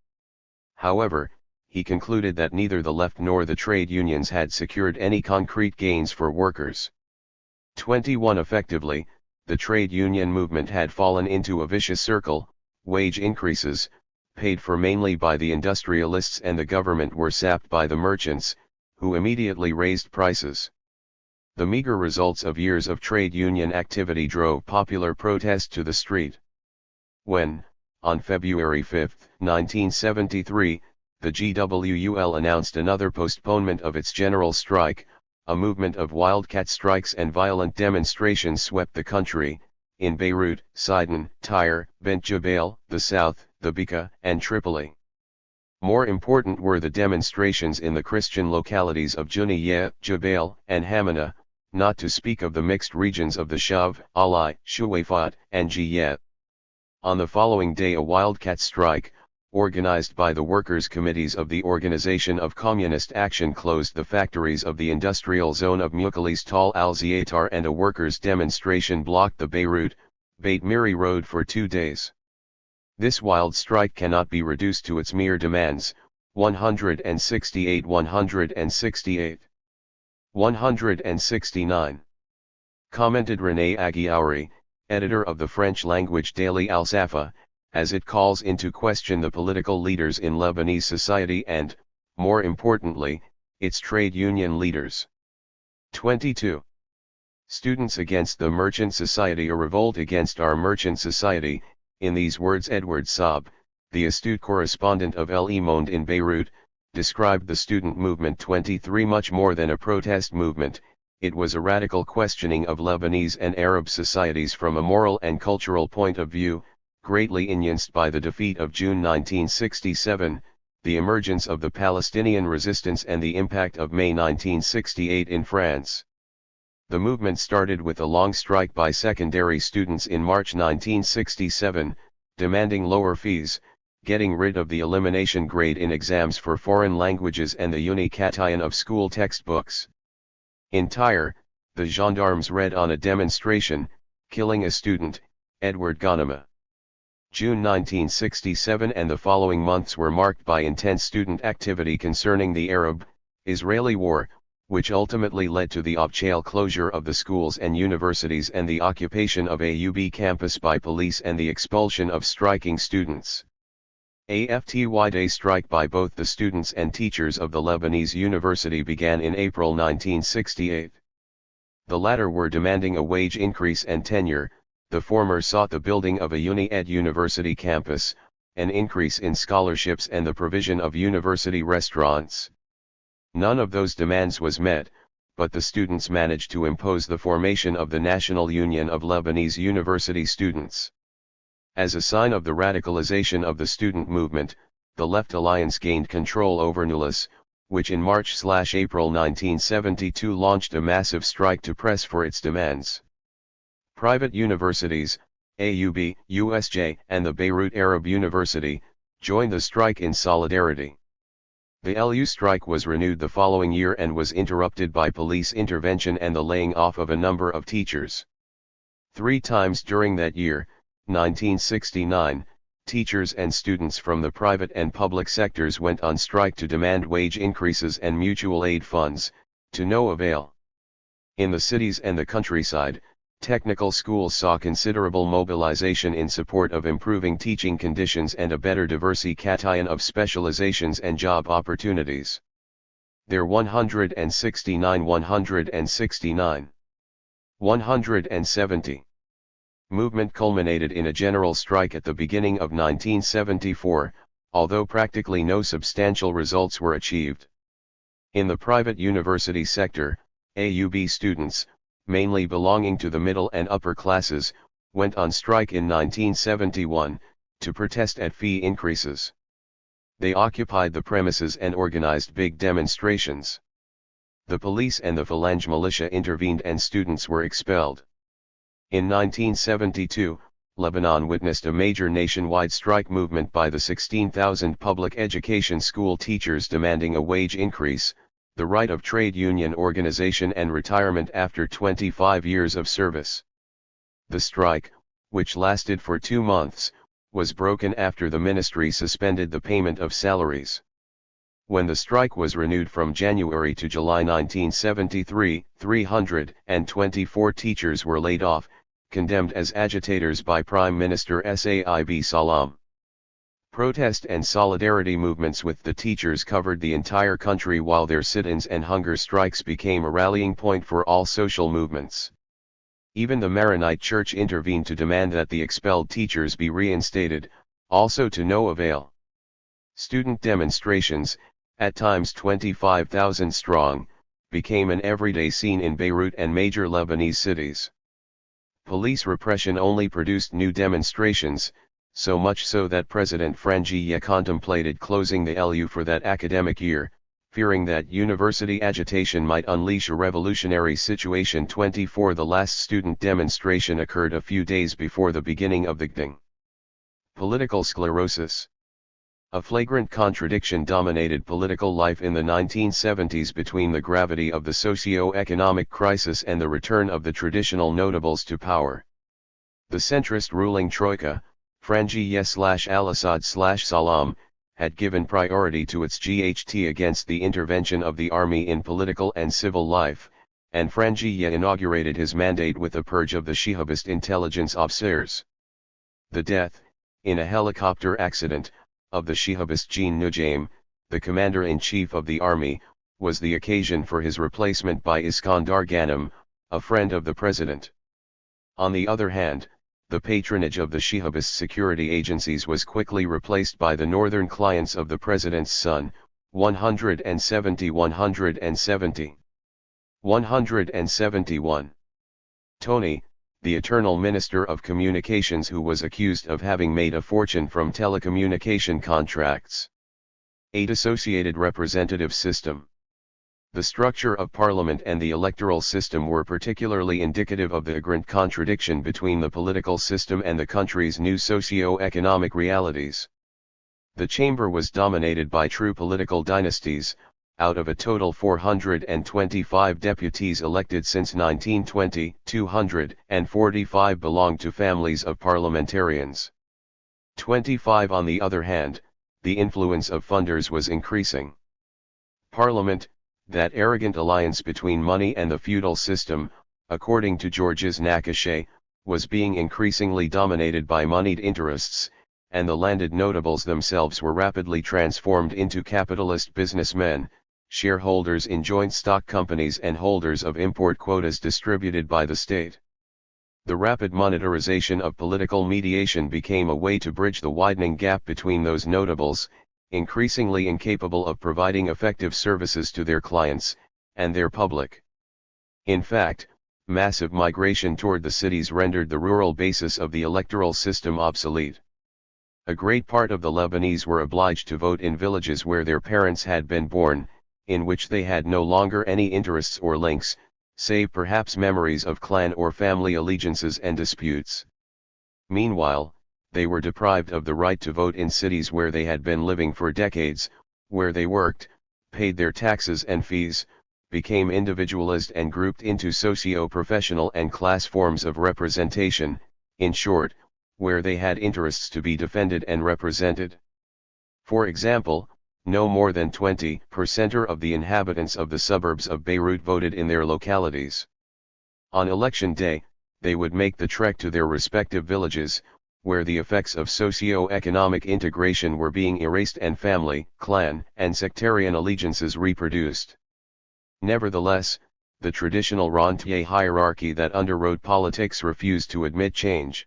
However, he concluded that neither the left nor the trade unions had secured any concrete gains for workers. 21 Effectively, the trade union movement had fallen into a vicious circle. Wage increases, paid for mainly by the industrialists and the government, were sapped by the merchants, who immediately raised prices. The meager results of years of trade union activity drove popular protest to the street. When, on February 5, 1973, the GWUL announced another postponement of its general strike, a movement of wildcat strikes and violent demonstrations swept the country, in Beirut, Sidon, Tyre, Bent Jbeil, the south, the Bekaa, and Tripoli. More important were the demonstrations in the Christian localities of Junayyah, Jbeil, and Hamana, not to speak of the mixed regions of the Shav, Alai, Shuwaifat, and Jiyet. On the following day a wildcat strike, organized by the workers' committees of the Organization of Communist Action, closed the factories of the industrial zone of Mukalis Tal al-Ziatar, and a workers' demonstration blocked the Beirut, Beit Miri road for 2 days. This wild strike cannot be reduced to its mere demands. 168 168 169. Commented René Aguiauri, editor of the French-language daily Al Safa, as it calls into question the political leaders in Lebanese society and, more importantly, its trade union leaders. 22. Students against the Merchant Society. A revolt against our Merchant Society. In these words Edward Saab, the astute correspondent of El Monde in Beirut, described the student movement 23 much more than a protest movement. It was a radical questioning of Lebanese and Arab societies from a moral and cultural point of view, greatly influenced by the defeat of June 1967, the emergence of the Palestinian resistance, and the impact of May 1968 in France. The movement started with a long strike by secondary students in March 1967, demanding lower fees, getting rid of the elimination grade in exams for foreign languages and the unication of school textbooks. In Tyre, the gendarmes read on a demonstration, killing a student, Edward Ghanima. June 1967 and the following months were marked by intense student activity concerning the Arab-Israeli war, which ultimately led to the Abchail closure of the schools and universities and the occupation of AUB campus by police and the expulsion of striking students. AFTY day strike by both the students and teachers of the Lebanese University began in April 1968. The latter were demanding a wage increase and tenure, the former sought the building of a Uni-Ed university campus, an increase in scholarships and the provision of university restaurants. None of those demands was met, but the students managed to impose the formation of the National Union of Lebanese University Students. As a sign of the radicalization of the student movement, the Left Alliance gained control over Nulis, which in March/April 1972 launched a massive strike to press for its demands. Private universities, AUB, USJ, and the Beirut Arab University, joined the strike in solidarity. The LU strike was renewed the following year and was interrupted by police intervention and the laying off of a number of teachers. 3 times during that year, 1969, teachers and students from the private and public sectors went on strike to demand wage increases and mutual aid funds, to no avail. In the cities and the countryside, technical schools saw considerable mobilization in support of improving teaching conditions and a better diversification of specializations and job opportunities. There 169 169 170. Movement culminated in a general strike at the beginning of 1974, although practically no substantial results were achieved. In the private university sector, AUB students, mainly belonging to the middle and upper classes, went on strike in 1971, to protest at fee increases. They occupied the premises and organized big demonstrations. The police and the Phalange militia intervened and students were expelled. In 1972, Lebanon witnessed a major nationwide strike movement by the 16,000 public education school teachers demanding a wage increase, the right of trade union organization and retirement after 25 years of service. The strike, which lasted for 2 months, was broken after the ministry suspended the payment of salaries. When the strike was renewed from January to July 1973, 324 teachers were laid off, condemned as agitators by Prime Minister Saib Salam. Protest and solidarity movements with the teachers covered the entire country, while their sit-ins and hunger strikes became a rallying point for all social movements. Even the Maronite Church intervened to demand that the expelled teachers be reinstated, also to no avail. Student demonstrations, at times 25,000 strong, became an everyday scene in Beirut and major Lebanese cities. Police repression only produced new demonstrations, so much so that President Frangilla contemplated closing the LU for that academic year, fearing that university agitation might unleash a revolutionary situation. 24 The last student demonstration occurred a few days before the beginning of the GDing. Political sclerosis. A flagrant contradiction dominated political life in the 1970s between the gravity of the socio-economic crisis and the return of the traditional notables to power. The centrist ruling troika, Frangilla/al-Assad/Salam, had given priority to its GHT against the intervention of the army in political and civil life, and Frangilla inaugurated his mandate with a purge of the Shihabist intelligence officers. The death, in a helicopter accident, of the Shihabist Jean Nujaim, the commander-in-chief of the army, was the occasion for his replacement by Iskandar Ghanem, a friend of the president. On the other hand, the patronage of the Shihabist security agencies was quickly replaced by the northern clients of the president's son. 170 171. Tony, the eternal minister of communications who was accused of having made a fortune from telecommunication contracts. 8. Associated representative system. The structure of parliament and the electoral system were particularly indicative of the flagrant contradiction between the political system and the country's new socio-economic realities. The chamber was dominated by true political dynasties. Out of a total 425 deputies elected since 1920, 245 belonged to families of parliamentarians. 25. On the other hand, the influence of funders was increasing. Parliament, that arrogant alliance between money and the feudal system, according to Georges Nakache, was being increasingly dominated by moneyed interests, and the landed notables themselves were rapidly transformed into capitalist businessmen, shareholders in joint stock companies and holders of import quotas distributed by the state. The rapid monetarization of political mediation became a way to bridge the widening gap between those notables, increasingly incapable of providing effective services to their clients, and their public. In fact, massive migration toward the cities rendered the rural basis of the electoral system obsolete. A great part of the Lebanese were obliged to vote in villages where their parents had been born, in which they had no longer any interests or links, save perhaps memories of clan or family allegiances and disputes. Meanwhile, they were deprived of the right to vote in cities where they had been living for decades, where they worked, paid their taxes and fees, became individualist and grouped into socio-professional and class forms of representation, in short, where they had interests to be defended and represented. For example, no more than 20% of the inhabitants of the suburbs of Beirut voted in their localities. On election day, they would make the trek to their respective villages, where the effects of socio-economic integration were being erased and family, clan, and sectarian allegiances reproduced. Nevertheless, the traditional rentier hierarchy that underwrote politics refused to admit change.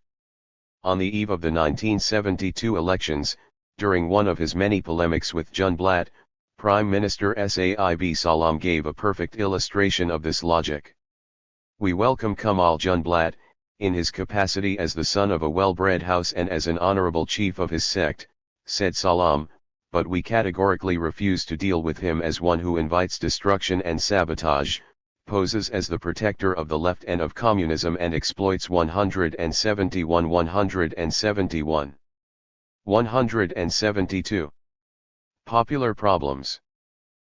On the eve of the 1972 elections, during one of his many polemics with Junblatt, Prime Minister Saib Salam gave a perfect illustration of this logic. "We welcome Kamal Junblatt, in his capacity as the son of a well-bred house and as an honorable chief of his sect," said Salam, "but we categorically refuse to deal with him as one who invites destruction and sabotage, poses as the protector of the left and of communism and exploits." 171 171. 172. Popular problems.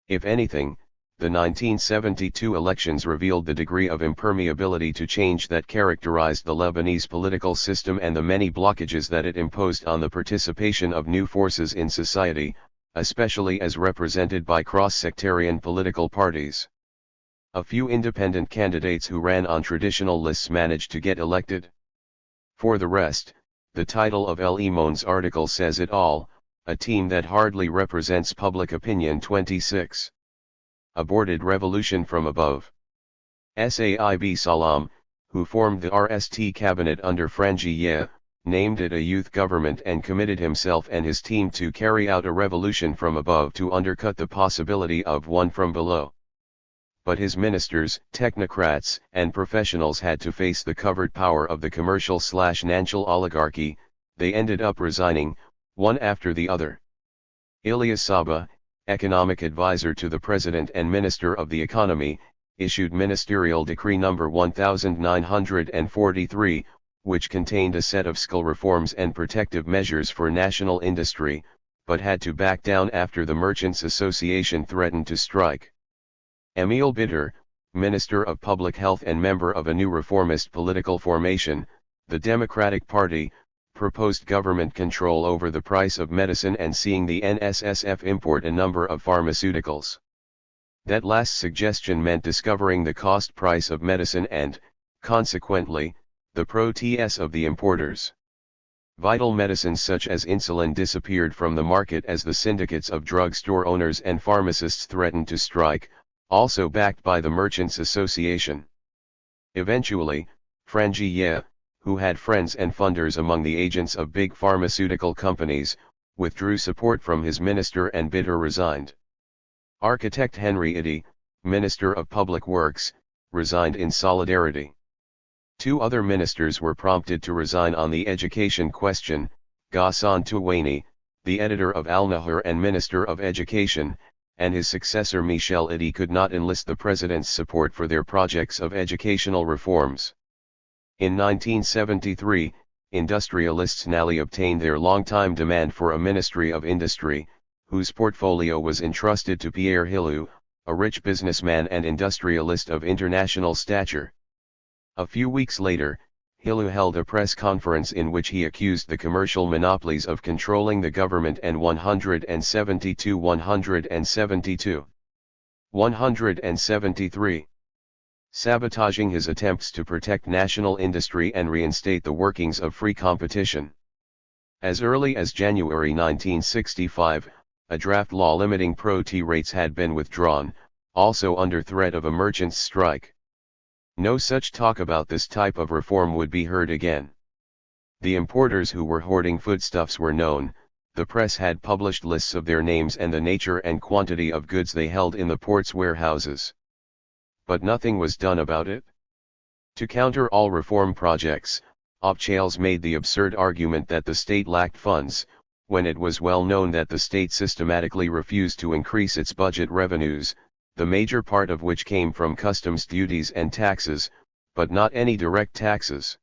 If anything, the 1972 elections revealed the degree of impermeability to change that characterized the Lebanese political system and the many blockages that it imposed on the participation of new forces in society, especially as represented by cross-sectarian political parties. A few independent candidates who ran on traditional lists managed to get elected. For the rest, the title of El Imon's article says it all: a team that hardly represents public opinion. 26. Aborted revolution from above. Saib Salam, who formed the RST cabinet under Frangilla, named it a youth government and committed himself and his team to carry out a revolution from above to undercut the possibility of one from below. but his ministers, technocrats, and professionals had to face the covert power of the commercial/financial oligarchy. They ended up resigning, one after the other. Ilyas Saba, economic advisor to the president and minister of the economy, issued Ministerial Decree No. 1943, which contained a set of skill reforms and protective measures for national industry, but had to back down after the Merchants Association threatened to strike. Emil Bitter, Minister of Public Health and member of a new reformist political formation, the Democratic Party, proposed government control over the price of medicine and seeing the NSSF import a number of pharmaceuticals. That last suggestion meant discovering the cost price of medicine and, consequently, the pro-TS of the importers. Vital medicines such as insulin disappeared from the market as the syndicates of drugstore owners and pharmacists threatened to strike, also backed by the Merchants Association. Eventually, Frangieh, who had friends and funders among the agents of big pharmaceutical companies, withdrew support from his minister and Bitter resigned. Architect Henry Iddy, Minister of Public Works, resigned in solidarity. Two other ministers were prompted to resign on the education question. Ghassan Touwaini, the editor of Al-Nahar and Minister of Education, and his successor Michel Iddy could not enlist the president's support for their projects of educational reforms. In 1973, industrialists narrowly obtained their long-time demand for a Ministry of Industry, whose portfolio was entrusted to Pierre Hillou, a rich businessman and industrialist of international stature. A few weeks later, Hillou held a press conference in which he accused the commercial monopolies of controlling the government and 173, sabotaging his attempts to protect national industry and reinstate the workings of free competition. As early as January 1965, a draft law limiting pro-T rates had been withdrawn, also under threat of a merchants' strike. No such talk about this type of reform would be heard again. The importers who were hoarding foodstuffs were known, the press had published lists of their names and the nature and quantity of goods they held in the port's warehouses. But nothing was done about it. To counter all reform projects, Opchales made the absurd argument that the state lacked funds, when it was well known that the state systematically refused to increase its budget revenues, the major part of which came from customs duties and taxes, but not any direct taxes.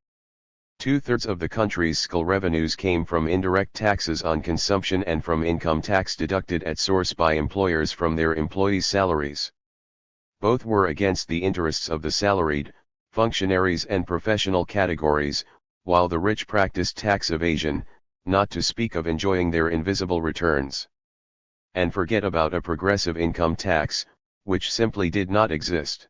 2/3 of the country's school revenues came from indirect taxes on consumption and from income tax deducted at source by employers from their employees' salaries. Both were against the interests of the salaried, functionaries and professional categories, while the rich practiced tax evasion, not to speak of enjoying their invisible returns. And forget about a progressive income tax, which simply did not exist.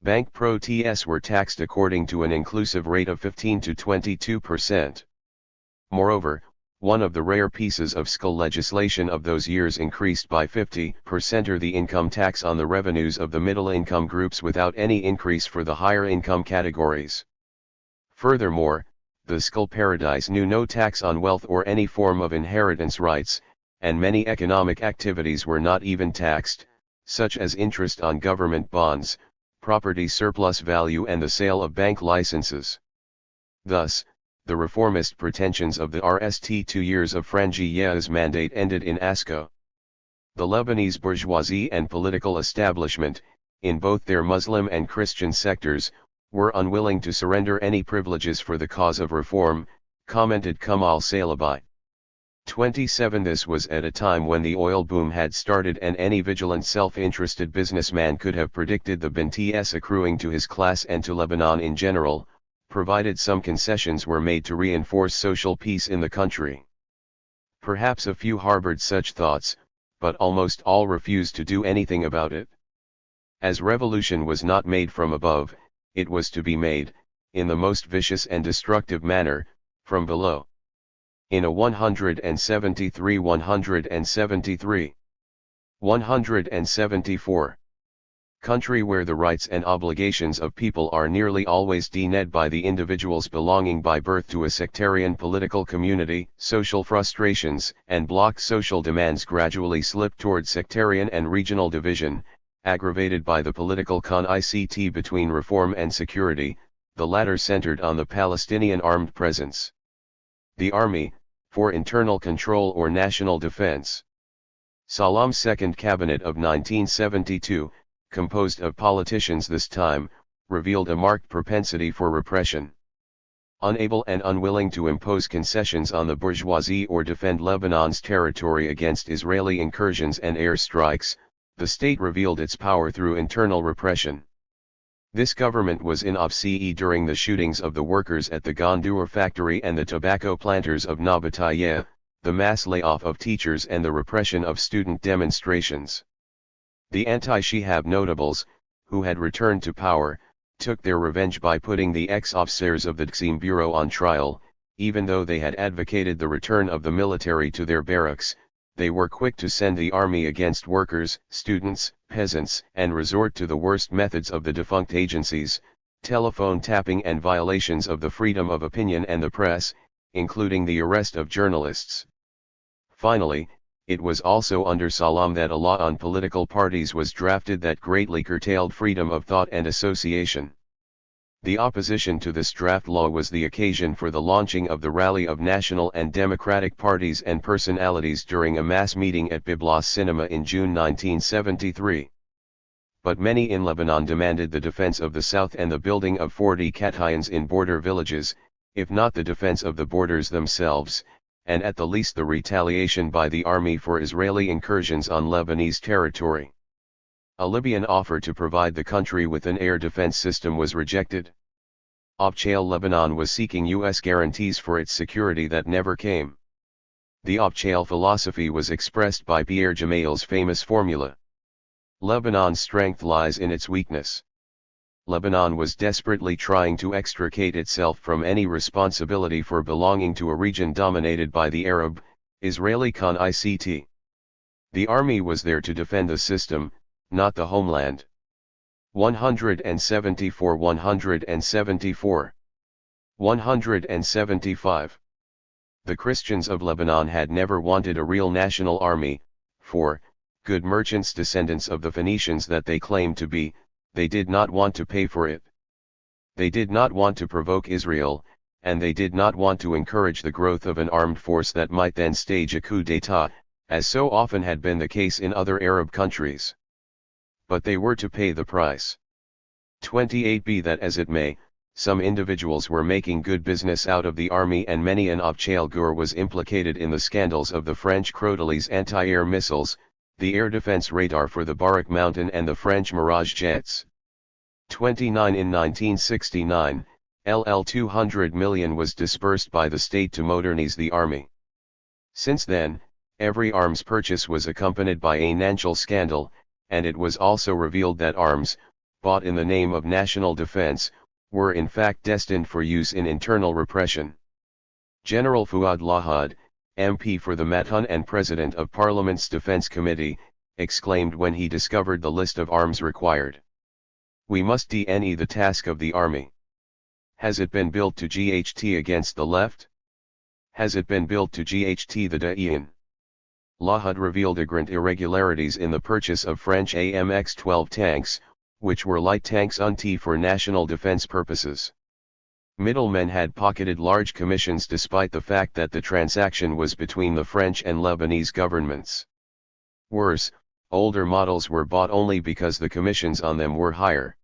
Bank pro-TS were taxed according to an inclusive rate of 15 to 22%. Moreover, one of the rare pieces of school legislation of those years increased by 50% or the income tax on the revenues of the middle income groups without any increase for the higher income categories. Furthermore, the school paradise knew no tax on wealth or any form of inheritance rights, and many economic activities were not even taxed, such as interest on government bonds, property surplus value and the sale of bank licenses. Thus, the reformist pretensions of the RST 2 years of Frangieh's mandate ended in fiasco. The Lebanese bourgeoisie and political establishment, in both their Muslim and Christian sectors, were unwilling to surrender any privileges for the cause of reform, commented Kamal Salebi. 27 This was at a time when the oil boom had started and any vigilant self-interested businessman could have predicted the BNTS accruing to his class and to Lebanon in general, provided some concessions were made to reinforce social peace in the country. Perhaps a few harbored such thoughts, but almost all refused to do anything about it. As revolution was not made from above, it was to be made, in the most vicious and destructive manner, from below. In a 173 174 country where the rights and obligations of people are nearly always denuded by the individuals belonging by birth to a sectarian political community, social frustrations and bloc social demands gradually slip toward sectarian and regional division, aggravated by the political conflict between reform and security, the latter centered on the Palestinian armed presence. The army, for internal control or national defense. Salam's second cabinet of 1972, composed of politicians this time, revealed a marked propensity for repression. Unable and unwilling to impose concessions on the bourgeoisie or defend Lebanon's territory against Israeli incursions and airstrikes, the state revealed its power through internal repression. This government was in obscene during the shootings of the workers at the Gandour factory and the tobacco planters of Nabataya, the mass layoff of teachers and the repression of student demonstrations. The anti-Shihab notables, who had returned to power, took their revenge by putting the ex-officers of the Tqsim Bureau on trial. Even though they had advocated the return of the military to their barracks, they were quick to send the army against workers, students, peasants, and resort to the worst methods of the defunct agencies, telephone tapping and violations of the freedom of opinion and the press, including the arrest of journalists. Finally, it was also under Salam that a law on political parties was drafted that greatly curtailed freedom of thought and association. The opposition to this draft law was the occasion for the launching of the Rally of National and Democratic Parties and Personalities during a mass meeting at Byblos Cinema in June 1973. But many in Lebanon demanded the defense of the south and the building of 40 cations in border villages, if not the defense of the borders themselves, and at the least the retaliation by the army for Israeli incursions on Lebanese territory. A Libyan offer to provide the country with an air defense system was rejected. Abchail Lebanon was seeking U.S. guarantees for its security that never came. The Abchail philosophy was expressed by Pierre Gemayel's famous formula. Lebanon's strength lies in its weakness. Lebanon was desperately trying to extricate itself from any responsibility for belonging to a region dominated by the Arab, Israeli conflict. The army was there to defend the system, not the homeland. 174 174 175. The Christians of Lebanon had never wanted a real national army, for, good merchants descendants of the Phoenicians that they claimed to be, they did not want to pay for it. They did not want to provoke Israel, and they did not want to encourage the growth of an armed force that might then stage a coup d'état, as so often had been the case in other Arab countries. But they were to pay the price. 28. Be that as it may, some individuals were making good business out of the army and many an Abchail Gur was implicated in the scandals of the French Croteles anti-air missiles, the air defense radar for the Barak Mountain and the French Mirage jets. 29. In 1969, LL 200 million was disbursed by the state to modernize the army. Since then, every arms purchase was accompanied by a financial scandal, and it was also revealed that arms, bought in the name of national defense, were in fact destined for use in internal repression. General Fuad Lahad, MP for the Matun and President of Parliament's Defense Committee, exclaimed when he discovered the list of arms required. We must DNE the task of the army. Has it been built to GHT against the left? Has it been built to GHT the Da'ian? Lahad revealed ignorant irregularities in the purchase of French AMX-12 tanks, which were light tanks UNT for national defense purposes. Middlemen had pocketed large commissions despite the fact that the transaction was between the French and Lebanese governments. Worse, older models were bought only because the commissions on them were higher.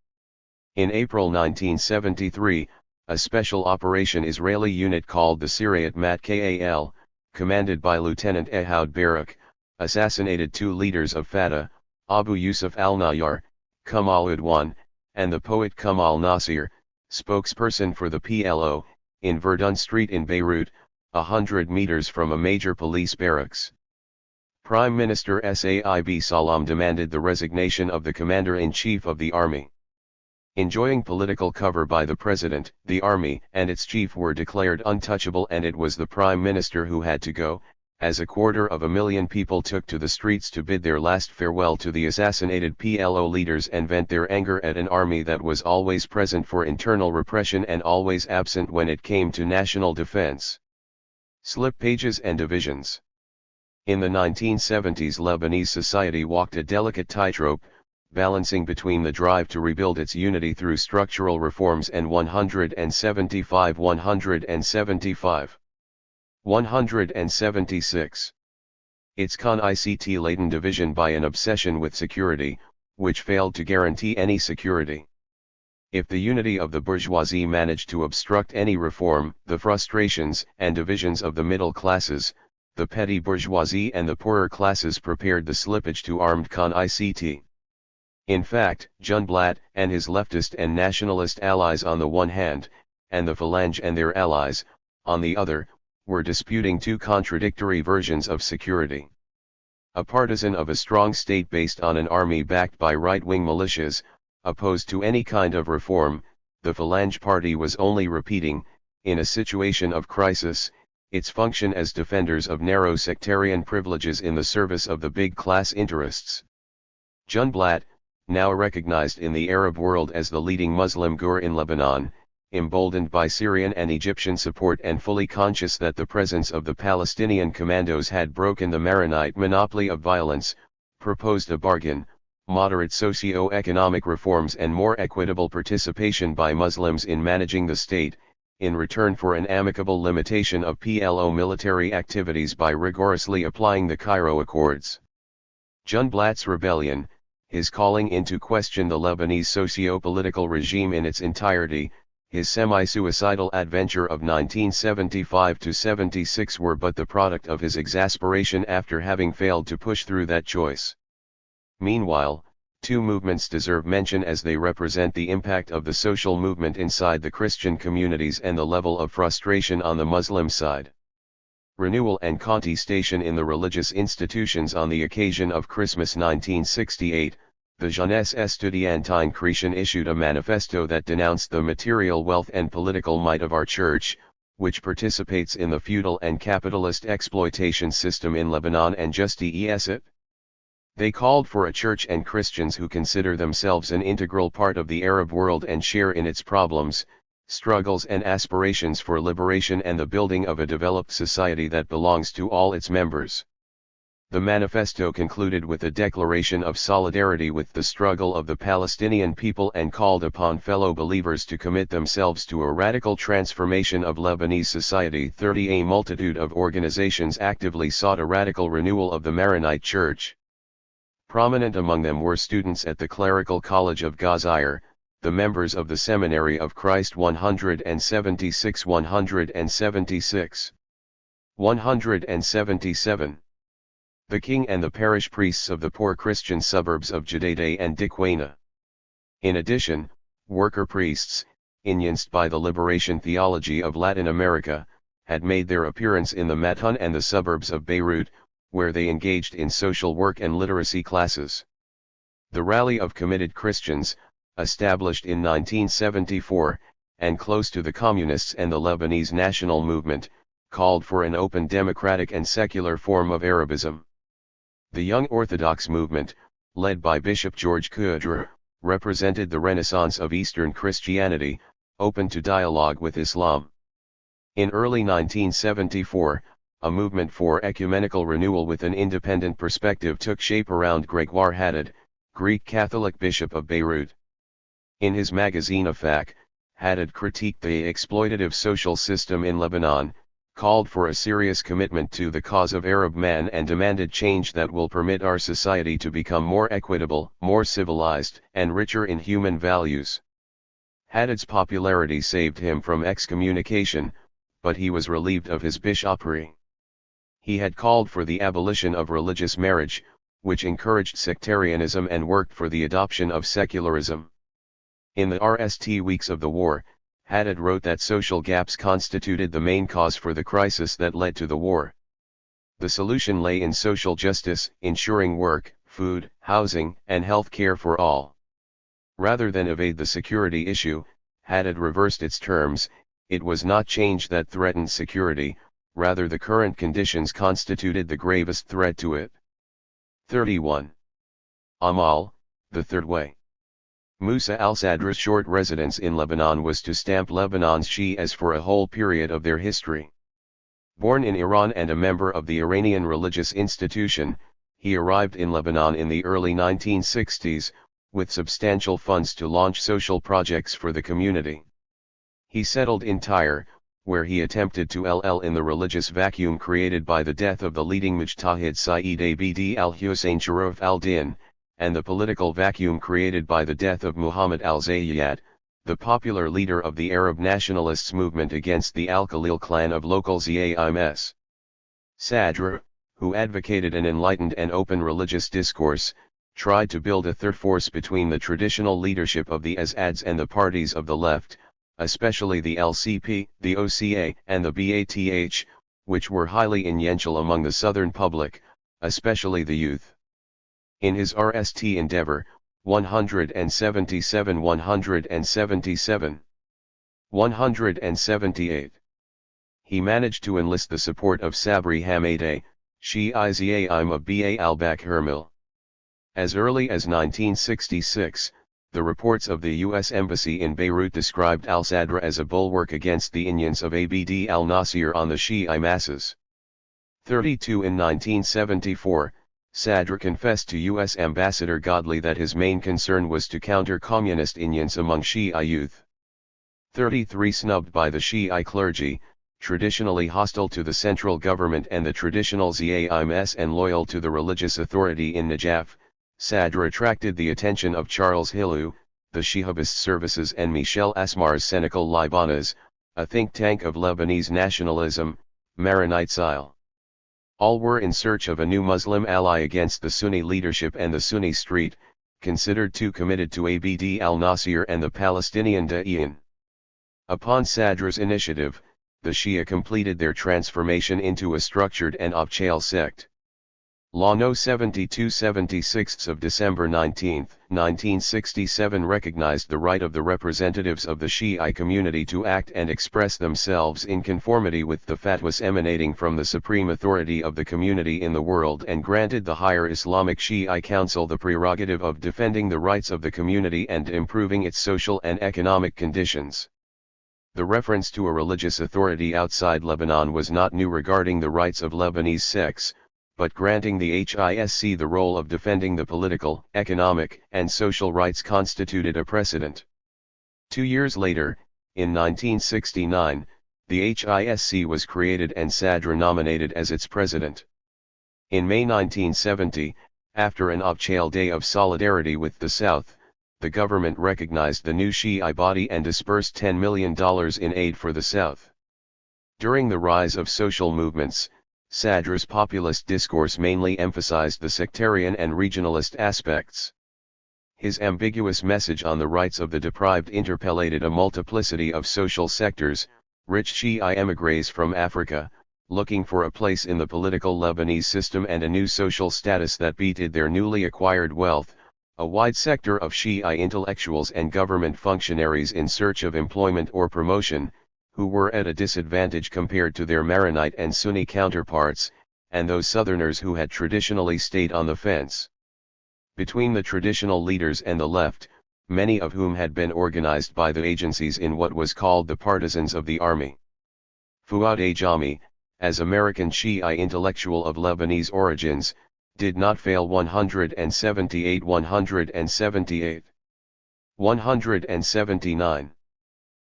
In April 1973, a special operation Israeli unit called the Sirayat Mat Kal, commanded by Lieutenant Ehud Barak, assassinated two leaders of Fatah, Abu Yusuf al-Nayyar, Kamal Udwan, and the poet Kamal Nasir, spokesperson for the PLO, in Verdun Street in Beirut, 100 meters from a major police barracks. Prime Minister Saib Salam demanded the resignation of the commander-in-chief of the army. Enjoying political cover by the president, the army and its chief were declared untouchable, and it was the prime minister who had to go, as 250,000 people took to the streets to bid their last farewell to the assassinated PLO leaders and vent their anger at an army that was always present for internal repression and always absent when it came to national defense. Slip pages and divisions. In the 1970s, Lebanese society walked a delicate tightrope balancing between the drive to rebuild its unity through structural reforms and 176 its con-ICT-laden division by an obsession with security, which failed to guarantee any security. If the unity of the bourgeoisie managed to obstruct any reform, the frustrations and divisions of the middle classes, the petty bourgeoisie and the poorer classes prepared the slippage to armed con-ICT. In fact, Junblatt and his leftist and nationalist allies on the one hand, and the Phalange and their allies, on the other, were disputing two contradictory versions of security. A partisan of a strong state based on an army backed by right-wing militias, opposed to any kind of reform, the Phalange Party was only repeating, in a situation of crisis, its function as defenders of narrow sectarian privileges in the service of the big class interests. Junblatt, now recognized in the Arab world as the leading Muslim gur in Lebanon, emboldened by Syrian and Egyptian support and fully conscious that the presence of the Palestinian commandos had broken the Maronite monopoly of violence, proposed a bargain: moderate socio-economic reforms and more equitable participation by Muslims in managing the state, in return for an amicable limitation of PLO military activities by rigorously applying the Cairo Accords. Junblatt's rebellion, his calling into question the Lebanese socio-political regime in its entirety, his semi-suicidal adventure of 1975–76 were but the product of his exasperation after having failed to push through that choice. Meanwhile, two movements deserve mention as they represent the impact of the social movement inside the Christian communities and the level of frustration on the Muslim side. Renewal and contestation in the religious institutions. On the occasion of Christmas 1968, the Jeunesse Estudiantine Chrétienne issued a manifesto that denounced the material wealth and political might of our church, which participates in the feudal and capitalist exploitation system in Lebanon and justifie it. They called for a church and Christians who consider themselves an integral part of the Arab world and share in its problems, struggles and aspirations for liberation and the building of a developed society that belongs to all its members. The manifesto concluded with a declaration of solidarity with the struggle of the Palestinian people and called upon fellow believers to commit themselves to a radical transformation of Lebanese society. A multitude of organizations actively sought a radical renewal of the Maronite Church. Prominent among them were students at the Clerical College of Gazair, the members of the Seminary of Christ 176, 177. The king and the parish priests of the poor Christian suburbs of Jadaydah and Dikwana. In addition, worker priests, influenced by the liberation theology of Latin America, had made their appearance in the Matun and the suburbs of Beirut, where they engaged in social work and literacy classes. The Rally of Committed Christians, established in 1974, and close to the Communists and the Lebanese national movement, called for an open democratic and secular form of Arabism. The Young Orthodox movement, led by Bishop George Kudra, represented the renaissance of Eastern Christianity, open to dialogue with Islam. In early 1974, a movement for ecumenical renewal with an independent perspective took shape around Gregoire Haddad, Greek Catholic Bishop of Beirut. In his magazine Afaq, Haddad critiqued the exploitative social system in Lebanon, called for a serious commitment to the cause of Arab man and demanded change that will permit our society to become more equitable, more civilized, and richer in human values. Haddad's popularity saved him from excommunication, but he was relieved of his bishopric. He had called for the abolition of religious marriage, which encouraged sectarianism and worked for the adoption of secularism. In the RST weeks of the war, Haddad wrote that social gaps constituted the main cause for the crisis that led to the war. The solution lay in social justice, ensuring work, food, housing, and health care for all. Rather than evade the security issue, Haddad reversed its terms. It was not change that threatened security, rather the current conditions constituted the gravest threat to it. 31. Amal, the third way. Musa al-Sadra's short residence in Lebanon was to stamp Lebanon's Shi'as for a whole period of their history. Born in Iran and a member of the Iranian religious institution, he arrived in Lebanon in the early 1960s, with substantial funds to launch social projects for the community. He settled in Tyre, where he attempted to LL in the religious vacuum created by the death of the leading Mujtahid Sayyid Abd al-Hussein Sharaf al-Din, and the political vacuum created by the death of Muhammad al-Zayyat, the popular leader of the Arab nationalists movement against the Al-Khalil clan of local Zaims. Sadr, who advocated an enlightened and open religious discourse, tried to build a third force between the traditional leadership of the Azads and the parties of the left, especially the LCP, the OCA, and the BATH, which were highly influential among the southern public, especially the youth. In his RST endeavor, 177 178. He managed to enlist the support of Sabri Hamadeh, Shi'i Zaim of Ba al-Bak Hermil. As early as 1966, the reports of the U.S. Embassy in Beirut described al-Sadr as a bulwark against the Indians of Abd al-Nasir on the Shi'i masses. 32 In 1974, Sadr confessed to U.S. Ambassador Godley that his main concern was to counter communist Indians among Shi'i youth. 33 Snubbed by the Shi'i clergy, traditionally hostile to the central government and the traditional Zaims and loyal to the religious authority in Najaf, Sadr attracted the attention of Charles Hilou, the Shihabist services and Michel Asmar's Sénégal Libanais, a think tank of Lebanese nationalism, Maronite style. All were in search of a new Muslim ally against the Sunni leadership and the Sunni street, considered too committed to Abd al-Nasir and the Palestinian Da'in. Upon Sadr's initiative, the Shia completed their transformation into a structured and Abchal sect. Law No. 72/76 of December 19, 1967 recognized the right of the representatives of the Shi'i community to act and express themselves in conformity with the fatwas emanating from the supreme authority of the community in the world and granted the higher Islamic Shi'i Council the prerogative of defending the rights of the community and improving its social and economic conditions. The reference to a religious authority outside Lebanon was not new regarding the rights of Lebanese sects, but granting the HISC the role of defending the political, economic, and social rights constituted a precedent. 2 years later, in 1969, the HISC was created and Sadr nominated as its president. In May 1970, after an Abchal Day of solidarity with the South, the government recognized the new Shi'i body and dispersed $10 million in aid for the South. During the rise of social movements, Sadr's populist discourse mainly emphasized the sectarian and regionalist aspects. His ambiguous message on the rights of the deprived interpellated a multiplicity of social sectors, rich Shi'i emigres from Africa, looking for a place in the political Lebanese system and a new social status that beated their newly acquired wealth, a wide sector of Shi'i intellectuals and government functionaries in search of employment or promotion, who were at a disadvantage compared to their Maronite and Sunni counterparts, and those Southerners who had traditionally stayed on the fence. Between the traditional leaders and the left, many of whom had been organized by the agencies in what was called the partisans of the army. Fuad Ajami, as American Shi'i intellectual of Lebanese origins, did not fail 178 178. 179.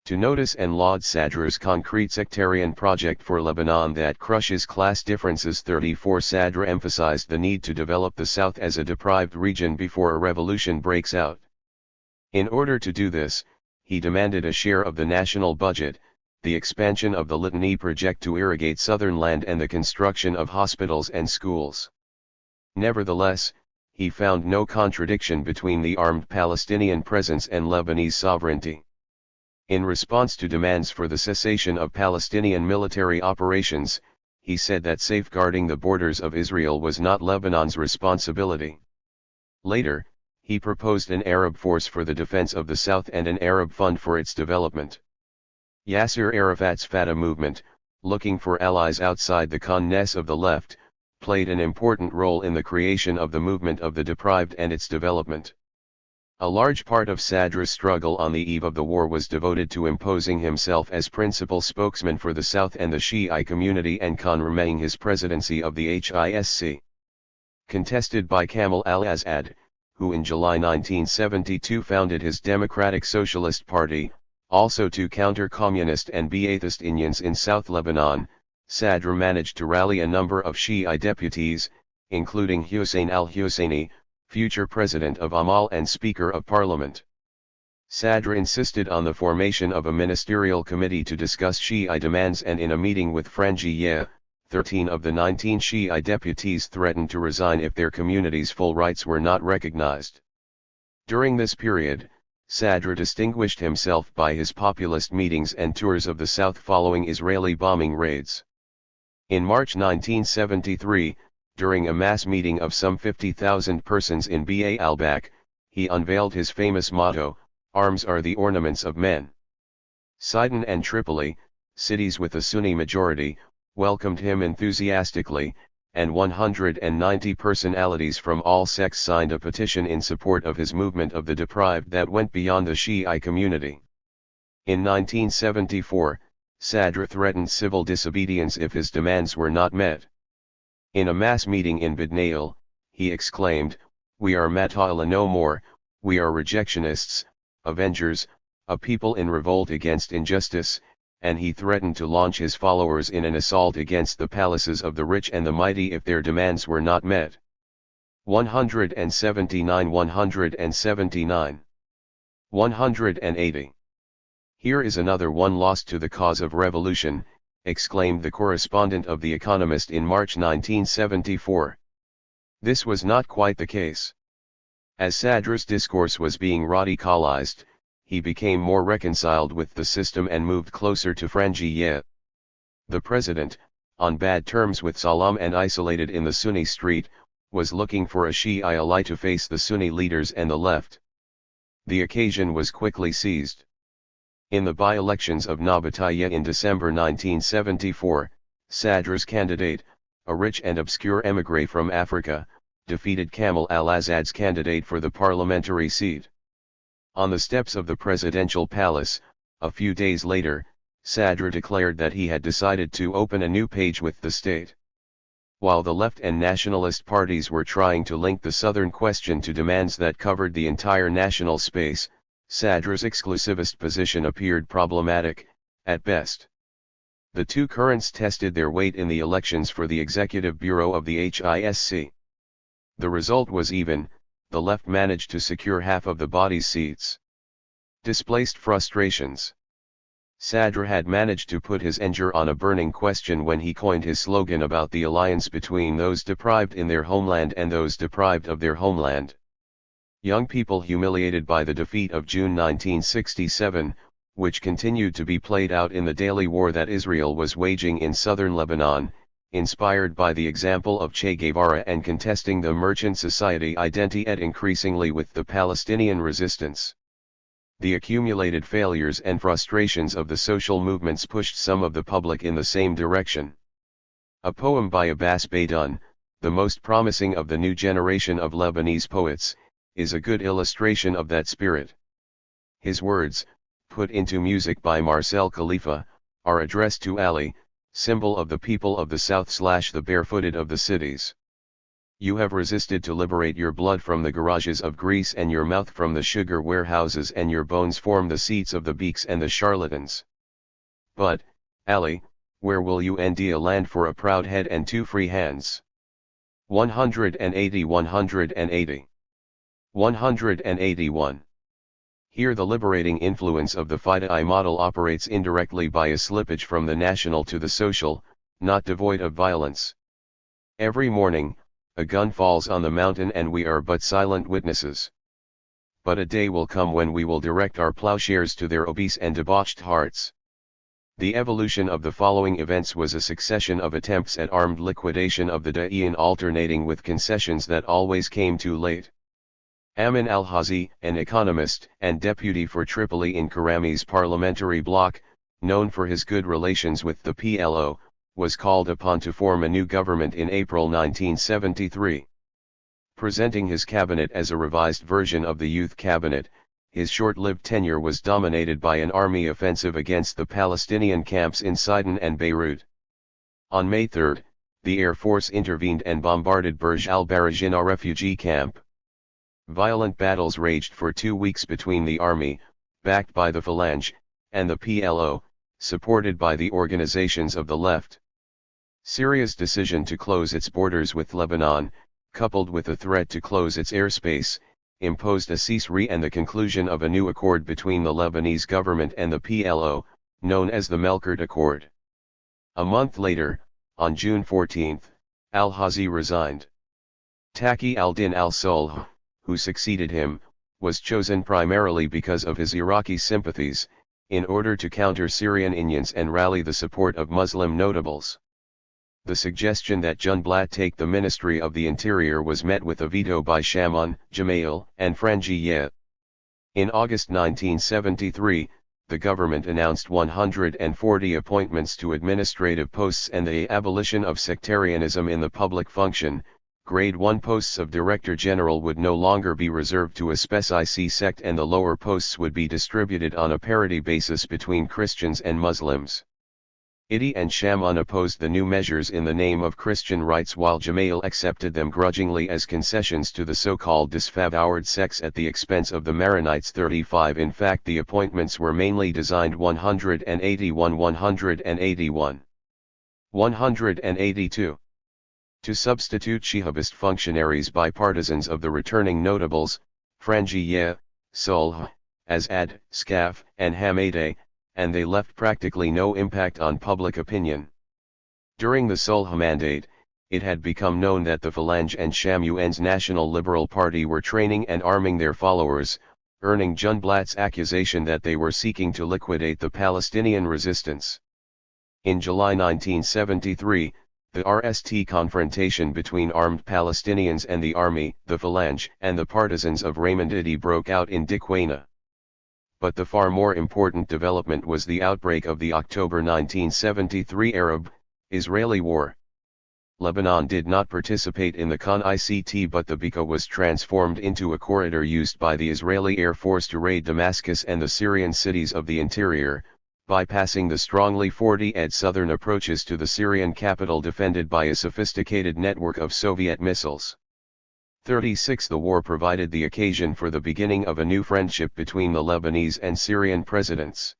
To notice and laud Sadr's concrete sectarian project for Lebanon that crushes class differences. 34 Sadr emphasized the need to develop the South as a deprived region before a revolution breaks out. In order to do this, he demanded a share of the national budget, the expansion of the Litany project to irrigate southern land and the construction of hospitals and schools. Nevertheless, he found no contradiction between the armed Palestinian presence and Lebanese sovereignty. In response to demands for the cessation of Palestinian military operations, he said that safeguarding the borders of Israel was not Lebanon's responsibility. Later, he proposed an Arab force for the defense of the South and an Arab fund for its development. Yasser Arafat's Fatah movement, looking for allies outside the Khan-ness of the left, played an important role in the creation of the movement of the deprived and its development. A large part of Sadr's struggle on the eve of the war was devoted to imposing himself as principal spokesman for the South and the Shi'i community and confirming his presidency of the HISC. Contested by Kamal al-Azad, who in July 1972 founded his Democratic Socialist Party, also to counter communist and Ba'athist unions in South Lebanon. Sadr managed to rally a number of Shi'i deputies, including Hussein al-Husseini, future president of Amal and Speaker of Parliament. Sadr insisted on the formation of a ministerial committee to discuss Shi'i demands, and in a meeting with Frangieh, 13 of the 19 Shi'i deputies threatened to resign if their community's full rights were not recognized. During this period, Sadr distinguished himself by his populist meetings and tours of the south following Israeli bombing raids. In March 1973, during a mass meeting of some 50,000 persons in Ba al-Bak, he unveiled his famous motto, "Arms are the ornaments of men." Sidon and Tripoli, cities with a Sunni majority, welcomed him enthusiastically, and 190 personalities from all sects signed a petition in support of his movement of the deprived that went beyond the Shi'i community. In 1974, Sadr threatened civil disobedience if his demands were not met. In a mass meeting in Bidnail, he exclaimed, "We are Mata'ala no more, we are rejectionists, avengers, a people in revolt against injustice," and he threatened to launch his followers in an assault against the palaces of the rich and the mighty if their demands were not met. 179 179 180. "Here is another one lost to the cause of revolution," exclaimed the correspondent of The Economist in March 1974. This was not quite the case. As Sadr's discourse was being radicalized, he became more reconciled with the system and moved closer to Frangieh. The president, on bad terms with Salam and isolated in the Sunni street, was looking for a Shi'i ally to face the Sunni leaders and the left. The occasion was quickly seized. In the by-elections of Nabateeh in December 1974, Sadr's candidate, a rich and obscure émigré from Africa, defeated Kamal al-Azad's candidate for the parliamentary seat. On the steps of the presidential palace, a few days later, Sadr declared that he had decided to open a new page with the state. While the left and nationalist parties were trying to link the southern question to demands that covered the entire national space, Sadr's exclusivist position appeared problematic, at best. The two currents tested their weight in the elections for the Executive Bureau of the HISC. The result was even, the left managed to secure half of the body's seats. Displaced frustrations. Sadr had managed to put his anger on a burning question when he coined his slogan about the alliance between those deprived in their homeland and those deprived of their homeland. Young people humiliated by the defeat of June 1967, which continued to be played out in the daily war that Israel was waging in southern Lebanon, inspired by the example of Che Guevara and contesting the merchant society identity increasingly with the Palestinian resistance. The accumulated failures and frustrations of the social movements pushed some of the public in the same direction. A poem by Abbas Baydun, the most promising of the new generation of Lebanese poets, is a good illustration of that spirit. His words, put into music by Marcel Khalifa, are addressed to Ali, symbol of the people of the South/the barefooted of the cities. You have resisted to liberate your blood from the garages of Greece and your mouth from the sugar warehouses, and your bones form the seats of the beaks and the charlatans. But, Ali, where will you end a land for a proud head and two free hands? 180 180 181. Here the liberating influence of the FIDI model operates indirectly by a slippage from the national to the social, not devoid of violence. Every morning, a gun falls on the mountain and we are but silent witnesses. But a day will come when we will direct our plowshares to their obese and debauched hearts. The evolution of the following events was a succession of attempts at armed liquidation of the Da'iyan, alternating with concessions that always came too late. Amin al-Hazi, an economist and deputy for Tripoli in Karami's parliamentary bloc, known for his good relations with the PLO, was called upon to form a new government in April 1973. Presenting his cabinet as a revised version of the Youth Cabinet, his short-lived tenure was dominated by an army offensive against the Palestinian camps in Sidon and Beirut. On May 3, the Air Force intervened and bombarded Burj al-Barajin, a refugee camp. Violent battles raged for 2 weeks between the army, backed by the Phalange, and the PLO, supported by the organizations of the left. Syria's decision to close its borders with Lebanon, coupled with the threat to close its airspace, imposed a ceasefire and the conclusion of a new accord between the Lebanese government and the PLO, known as the Melkert Accord. A month later, on June 14, al-Hazi resigned. Taqi al-Din al-Sulh, who succeeded him, was chosen primarily because of his Iraqi sympathies, in order to counter Syrian Indians and rally the support of Muslim notables. The suggestion that Junblat take the Ministry of the Interior was met with a veto by Shaman, Gemayel, and Frangieh. In August 1973, the government announced 140 appointments to administrative posts and the abolition of sectarianism in the public function. Grade 1 posts of Director General would no longer be reserved to a specific sect and the lower posts would be distributed on a parity basis between Christians and Muslims. Idi and Shaman opposed the new measures in the name of Christian rights while Gemayel accepted them grudgingly as concessions to the so-called disfavored sects at the expense of the Maronites. 35 In fact, the appointments were mainly designed 181 182 to substitute Shihabist functionaries by partisans of the returning notables, Frangieh, Sulh, Azad, Skaf, and Hamadeh, and they left practically no impact on public opinion. During the Sulh Mandate, it had become known that the Phalange and Shamun's National Liberal Party were training and arming their followers, earning Junblat's accusation that they were seeking to liquidate the Palestinian resistance. In July 1973, the RST confrontation between armed Palestinians and the army, the Phalange, and the partisans of Raymond Idi broke out in Dikwana. But the far more important development was the outbreak of the October 1973 Arab-Israeli War. Lebanon did not participate in the Con-ICT, but the Bekaa was transformed into a corridor used by the Israeli Air Force to raid Damascus and the Syrian cities of the interior, bypassing the strongly fortified southern approaches to the Syrian capital defended by a sophisticated network of Soviet missiles. 36 The war provided the occasion for the beginning of a new friendship between the Lebanese and Syrian presidents.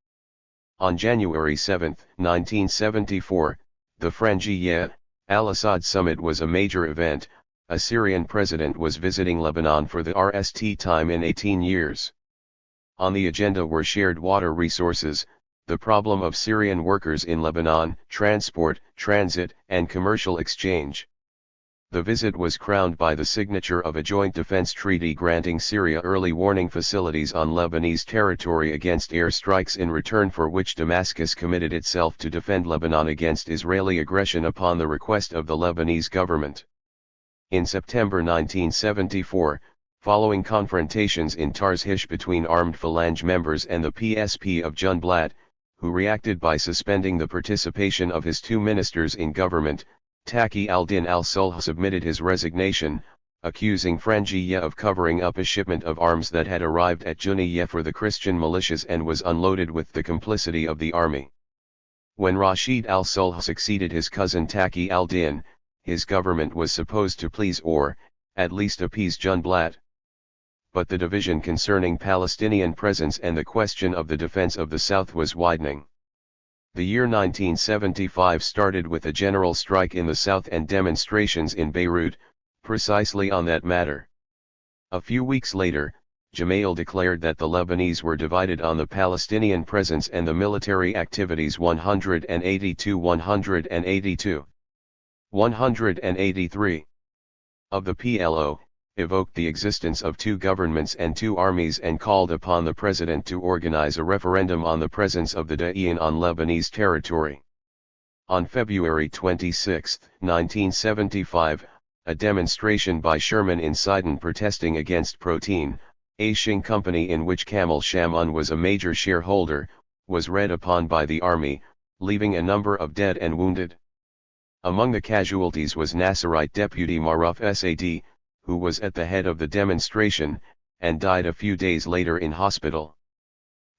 On January 7, 1974, the Frangieh, al-Assad summit was a major event. A Syrian president was visiting Lebanon for the RST time in 18 years. On the agenda were shared water resources, the problem of Syrian workers in Lebanon, transport, transit, and commercial exchange. The visit was crowned by the signature of a joint defense treaty granting Syria early warning facilities on Lebanese territory against air strikes, in return for which Damascus committed itself to defend Lebanon against Israeli aggression upon the request of the Lebanese government. In September 1974, following confrontations in Tarzish between armed Phalange members and the PSP of Junblat, who reacted by suspending the participation of his two ministers in government, Taqi al-Din al-Sulh submitted his resignation, accusing Frangieh of covering up a shipment of arms that had arrived at Junayyeh for the Christian militias and was unloaded with the complicity of the army. When Rashid al-Sulh succeeded his cousin Taqi al-Din, his government was supposed to please or, at least appease Junblat. But the division concerning Palestinian presence and the question of the defense of the South was widening. The year 1975 started with a general strike in the South and demonstrations in Beirut, precisely on that matter. A few weeks later, Gemayel declared that the Lebanese were divided on the Palestinian presence and the military activities. 182 183 of the PLO, evoked the existence of two governments and two armies and called upon the president to organize a referendum on the presence of the Da'iyan on Lebanese territory. On February 26, 1975, a demonstration by Sherman in Sidon protesting against Protein, a shipping company in which Kamal Shaman was a major shareholder, was read upon by the army, leaving a number of dead and wounded. Among the casualties was Nasserite deputy Maruf Sad, who was at the head of the demonstration, and died a few days later in hospital.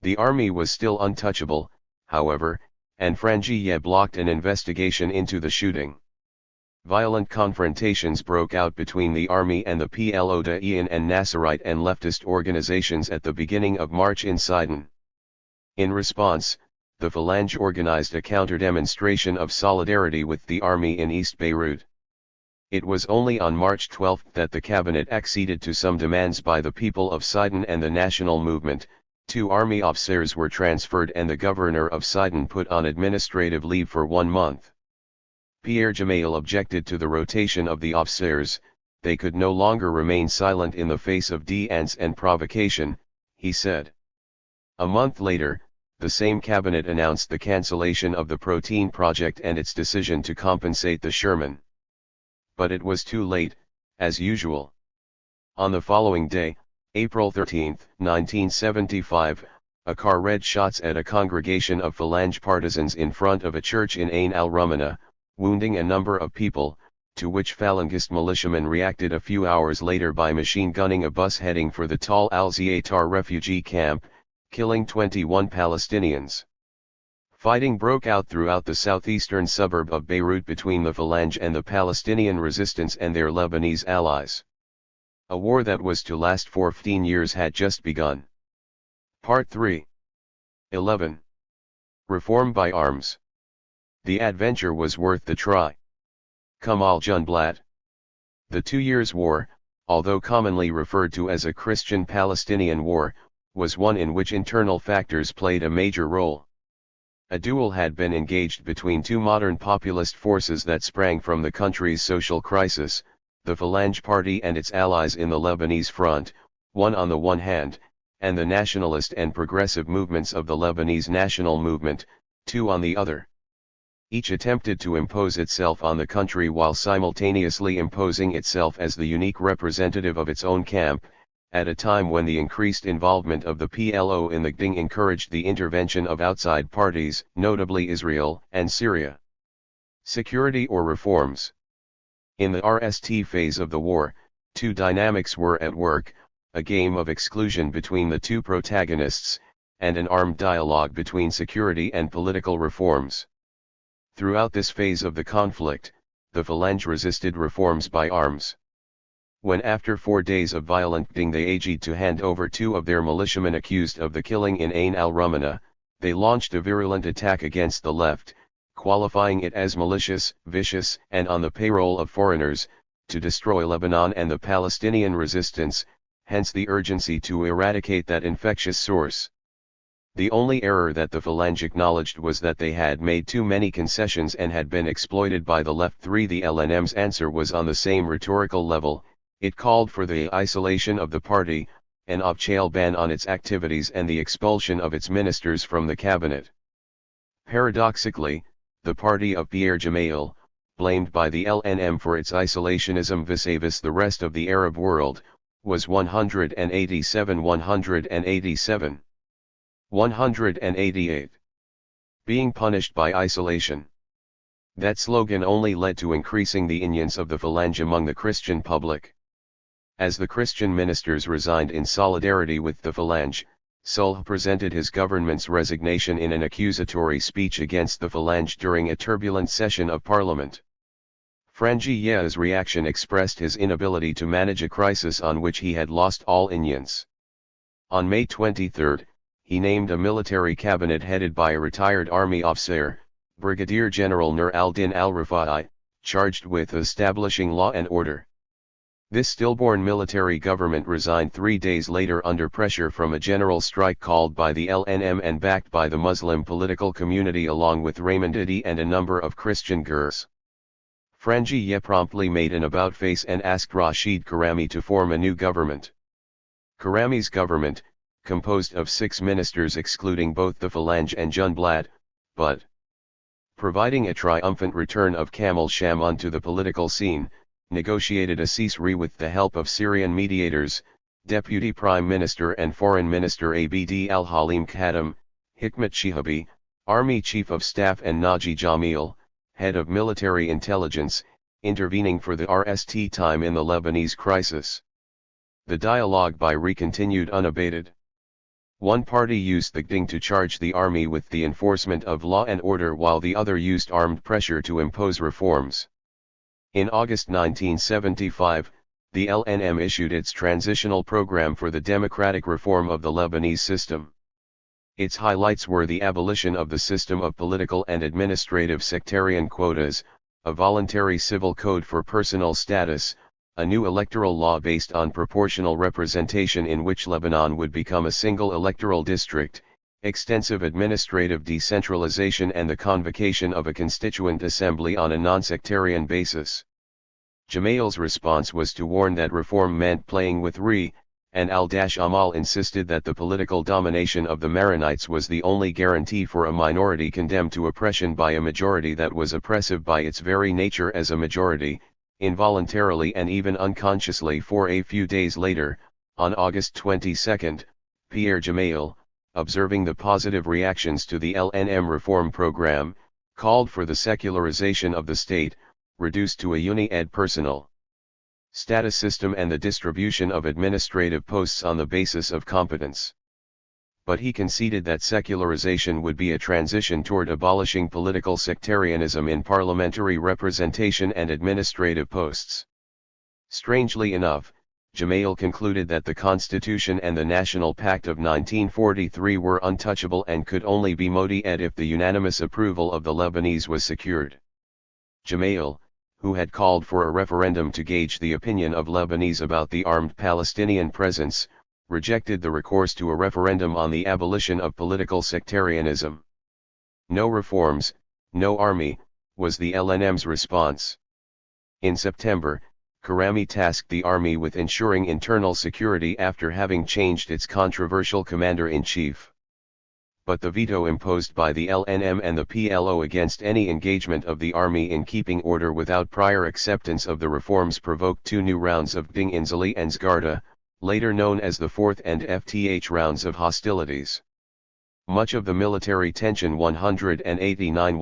The army was still untouchable, however, and Frangieh blocked an investigation into the shooting. Violent confrontations broke out between the army and the PLO Da'iyan and Nasserite and leftist organizations at the beginning of March in Sidon. In response, the Phalange organized a counter-demonstration of solidarity with the army in East Beirut. It was only on March 12 that the cabinet acceded to some demands by the people of Sidon and the national movement. 2 army officers were transferred and the governor of Sidon put on administrative leave for 1 month. Pierre Gemayel objected to the rotation of the officers. They could no longer remain silent in the face of defiance and provocation, he said. A month later, the same cabinet announced the cancellation of the protein project and its decision to compensate the Sherman. But it was too late, as usual. On the following day, April 13, 1975, a car red shots at a congregation of Phalange partisans in front of a church in Ain al-Rumana, wounding a number of people, to which Falangist militiamen reacted a few hours later by machine gunning a bus heading for the Tal al-Ziyaitar refugee camp, killing 21 Palestinians. Fighting broke out throughout the southeastern suburb of Beirut between the Phalange and the Palestinian resistance and their Lebanese allies. A war that was to last 14 years had just begun. Part 3. 11. Reform by arms. The adventure was worth the try. Kamal Junblat. The 2 Years' War, although commonly referred to as a Christian-Palestinian war, was one in which internal factors played a major role. A duel had been engaged between 2 modern populist forces that sprang from the country's social crisis, the Phalange Party and its allies in the Lebanese front, one on the one hand, and the nationalist and progressive movements of the Lebanese national movement, 2 on the other. Each attempted to impose itself on the country while simultaneously imposing itself as the unique representative of its own camp, at a time when the increased involvement of the PLO in the GDIN encouraged the intervention of outside parties, notably Israel and Syria. Security or reforms. In the RST phase of the war, 2 dynamics were at work, a game of exclusion between the 2 protagonists, and an armed dialogue between security and political reforms. Throughout this phase of the conflict, the Phalange resisted reforms by arms. When after 4 days of violent GDIN they agreed to hand over 2 of their militiamen accused of the killing in Ain al-Rumana, they launched a virulent attack against the left, qualifying it as malicious, vicious, and on the payroll of foreigners, to destroy Lebanon and the Palestinian resistance, hence the urgency to eradicate that infectious source. The only error that the Phalange acknowledged was that they had made too many concessions and had been exploited by the left. 3. The LNM's answer was on the same rhetorical level. It called for the isolation of the party, an off-chain ban on its activities and the expulsion of its ministers from the cabinet. Paradoxically, the party of Pierre Gemayel, blamed by the LNM for its isolationism vis-a-vis the rest of the Arab world, was 187. 188. Being punished by isolation. That slogan only led to increasing the ignorance of the Phalange among the Christian public. As the Christian ministers resigned in solidarity with the Phalange, Sulh presented his government's resignation in an accusatory speech against the Phalange during a turbulent session of parliament. Frangie's reaction expressed his inability to manage a crisis on which he had lost all ignorance. On May 23, he named a military cabinet headed by a retired army officer, Brigadier General Nur al-Din al-Rifai, charged with establishing law and order. This stillborn military government resigned 3 days later under pressure from a general strike called by the LNM and backed by the Muslim political community along with Raymond Idi and a number of Christian Gurs. Frangie promptly made an about-face and asked Rashid Karami to form a new government. Karami's government, composed of 6 ministers excluding both the Phalange and Junblat, but providing a triumphant return of Kamal Shaman to the political scene, negotiated a ceasefire with the help of Syrian mediators, Deputy Prime Minister and Foreign Minister Abd al-Halim Khatam, Hikmat Shihabi, Army Chief of Staff and Naji Jamil, Head of Military Intelligence, intervening for the RST time in the Lebanese crisis. The dialogue by continued unabated. One party used the GDIN to charge the army with the enforcement of law and order while the other used armed pressure to impose reforms. In August 1975, the LNM issued its transitional program for the democratic reform of the Lebanese system. Its highlights were the abolition of the system of political and administrative sectarian quotas, a voluntary civil code for personal status, a new electoral law based on proportional representation in which Lebanon would become a single electoral district, extensive administrative decentralization and the convocation of a constituent assembly on a non-sectarian basis. Gemayel's response was to warn that reform meant playing with Re, and al-Amal insisted that the political domination of the Maronites was the only guarantee for a minority condemned to oppression by a majority that was oppressive by its very nature as a majority, involuntarily and even unconsciously. For a few days later, on August 22, Pierre Gemayel, observing the positive reactions to the LNM reform program, called for the secularization of the state, reduced to a uni-ed personal status system and the distribution of administrative posts on the basis of competence. But he conceded that secularization would be a transition toward abolishing political sectarianism in parliamentary representation and administrative posts. Strangely enough, Gemayel concluded that the Constitution and the National Pact of 1943 were untouchable and could only be modi-ed if the unanimous approval of the Lebanese was secured. Gemayel, who had called for a referendum to gauge the opinion of Lebanese about the armed Palestinian presence, rejected the recourse to a referendum on the abolition of political sectarianism. No reforms, no army, was the LNM's response. In September, Karami tasked the army with ensuring internal security after having changed its controversial commander-in-chief. But the veto imposed by the LNM and the PLO against any engagement of the army in keeping order without prior acceptance of the reforms provoked two new rounds of Ding in Zali and Zgarda, later known as the Fourth and FTH rounds of hostilities. Much of the military tension 189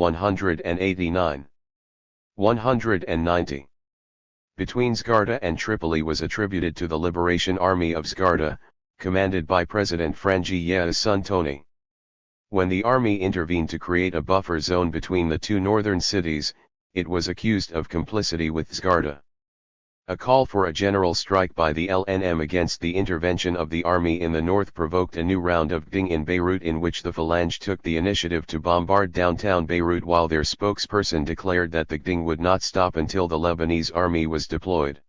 between Zgarda and Tripoli was attributed to the Liberation Army of Zgarda, commanded by President Frangi Yassuntoni. When the army intervened to create a buffer zone between the two northern cities, it was accused of complicity with Zgarda. A call for a general strike by the LNM against the intervention of the army in the north provoked a new round of Ding in Beirut, in which the Phalange took the initiative to bombard downtown Beirut while their spokesperson declared that the Ding would not stop until the Lebanese army was deployed.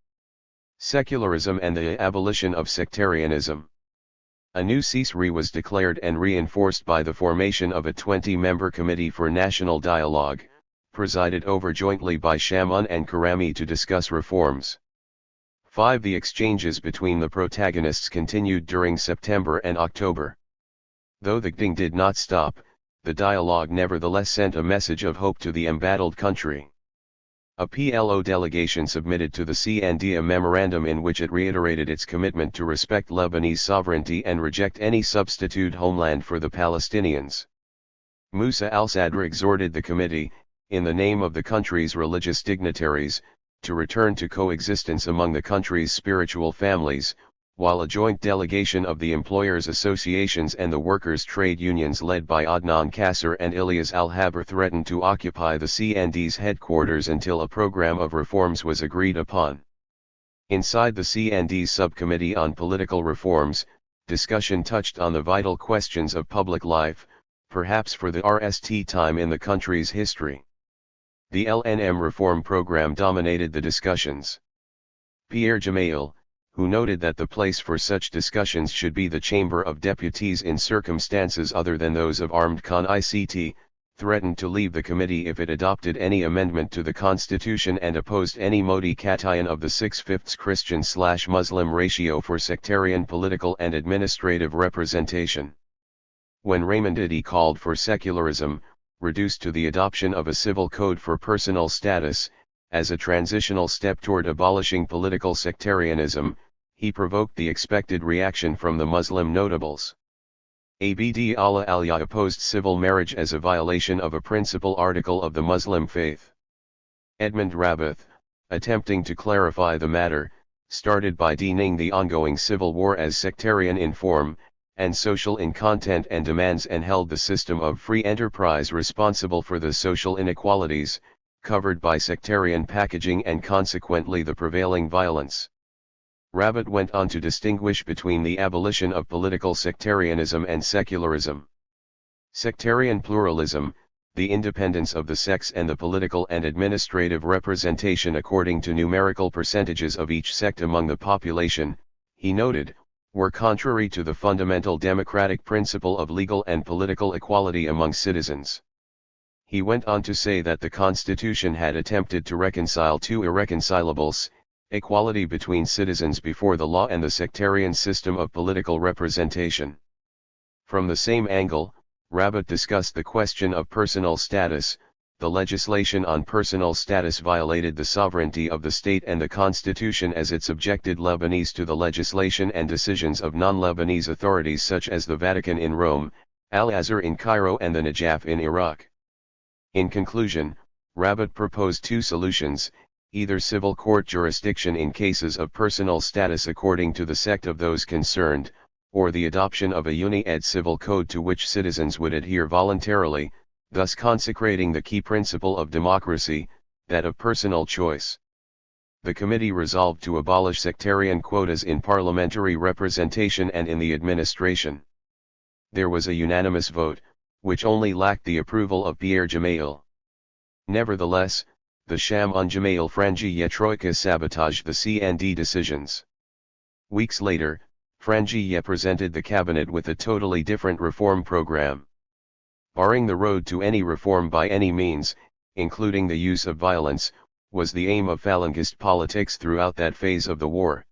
Secularism and the abolition of sectarianism. A new CISRI was declared and reinforced by the formation of a 20-member Committee for National Dialogue, presided over jointly by Shamoun and Karami to discuss reforms. 5. The exchanges between the protagonists continued during September and October. Though the Ding did not stop, the dialogue nevertheless sent a message of hope to the embattled country. A PLO delegation submitted to the CND a memorandum in which it reiterated its commitment to respect Lebanese sovereignty and reject any substitute homeland for the Palestinians. Musa al-Sadr exhorted the committee, in the name of the country's religious dignitaries, to return to coexistence among the country's spiritual families, while a joint delegation of the employers' associations and the workers' trade unions led by Adnan Kasser and Ilyas al-Habr threatened to occupy the CND's headquarters until a program of reforms was agreed upon. Inside the CND's subcommittee on political reforms, discussion touched on the vital questions of public life, perhaps for the first time in the country's history. The LNM reform program dominated the discussions. Pierre Gemayel, who noted that the place for such discussions should be the Chamber of Deputies in circumstances other than those of armed con-ICT, threatened to leave the committee if it adopted any amendment to the constitution and opposed any modification of the 6/5 Christian/Muslim ratio for sectarian political and administrative representation. When Raymond Idi called for secularism, reduced to the adoption of a civil code for personal status, as a transitional step toward abolishing political sectarianism, he provoked the expected reaction from the Muslim notables. Abd Allah al-Ya opposed civil marriage as a violation of a principal article of the Muslim faith. Edmund Rabath, attempting to clarify the matter, started by deeming the ongoing civil war as sectarian in form, and social in content and demands, and held the system of free enterprise responsible for the social inequalities, covered by sectarian packaging and consequently the prevailing violence. Rabat went on to distinguish between the abolition of political sectarianism and secularism. Sectarian pluralism, the independence of the sects and the political and administrative representation according to numerical percentages of each sect among the population, he noted, were contrary to the fundamental democratic principle of legal and political equality among citizens. He went on to say that the Constitution had attempted to reconcile two irreconcilables, equality between citizens before the law and the sectarian system of political representation. From the same angle, Rabat discussed the question of personal status. The legislation on personal status violated the sovereignty of the state and the constitution as it subjected Lebanese to the legislation and decisions of non-Lebanese authorities such as the Vatican in Rome, Al-Azhar in Cairo and the Najaf in Iraq. In conclusion, Rabat proposed two solutions, either civil court jurisdiction in cases of personal status according to the sect of those concerned, or the adoption of a uni-ed civil code to which citizens would adhere voluntarily, thus consecrating the key principle of democracy, that of personal choice. The committee resolved to abolish sectarian quotas in parliamentary representation and in the administration. There was a unanimous vote, which only lacked the approval of Pierre Gemayel. Nevertheless, the Sham-on Gemayel Frangieh Troika sabotaged the CND decisions. Weeks later, Frangieh presented the cabinet with a totally different reform program. Barring the road to any reform by any means, including the use of violence, was the aim of Falangist politics throughout that phase of the war.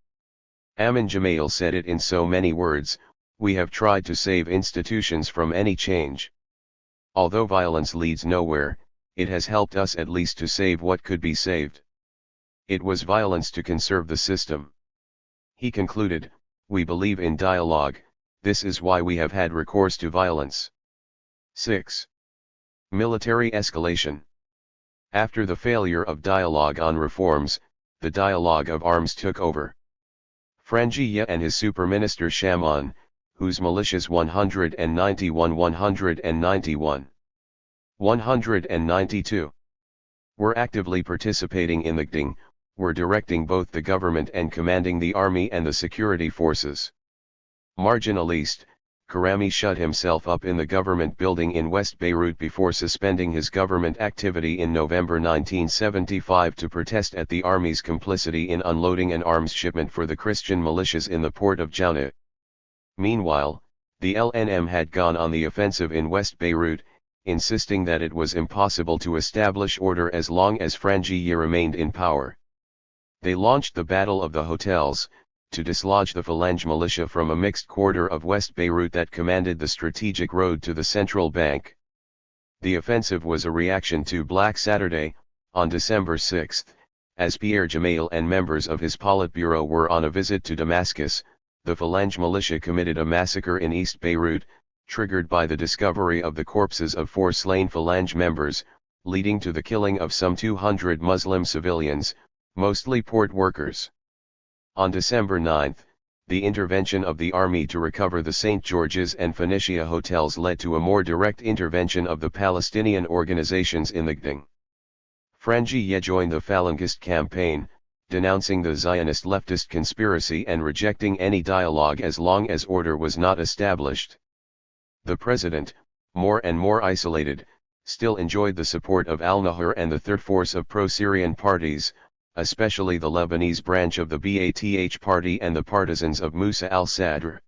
Amin Gemayel said it in so many words, "We have tried to save institutions from any change. Although violence leads nowhere, it has helped us at least to save what could be saved. It was violence to conserve the system." He concluded, "We believe in dialogue, this is why we have had recourse to violence." 6. Military escalation. After the failure of dialogue on reforms, the dialogue of arms took over. Frangieh and his super-minister Sham-on, whose militias 192 were actively participating in the GDing, were directing both the government and commanding the army and the security forces. Marginal East, Karami shut himself up in the government building in West Beirut before suspending his government activity in November 1975 to protest at the army's complicity in unloading an arms shipment for the Christian militias in the port of Jauna. Meanwhile, the LNM had gone on the offensive in West Beirut, insisting that it was impossible to establish order as long as Frangieh remained in power. They launched the Battle of the Hotels, to dislodge the Phalange militia from a mixed quarter of West Beirut that commanded the strategic road to the central bank. The offensive was a reaction to Black Saturday, on December 6, as Pierre Gemayel and members of his Politburo were on a visit to Damascus. The Phalange militia committed a massacre in East Beirut, triggered by the discovery of the corpses of 4 slain Phalange members, leading to the killing of some 200 Muslim civilians, mostly port workers. On December 9, the intervention of the army to recover the St. George's and Phoenicia hotels led to a more direct intervention of the Palestinian organizations in the GDing. Frangieh joined the Falangist campaign, denouncing the Zionist leftist conspiracy and rejecting any dialogue as long as order was not established. The president, more and more isolated, still enjoyed the support of al-Nahar and the third force of pro-Syrian parties, especially the Lebanese branch of the Ba'ath Party and the partisans of Musa al-Sadr.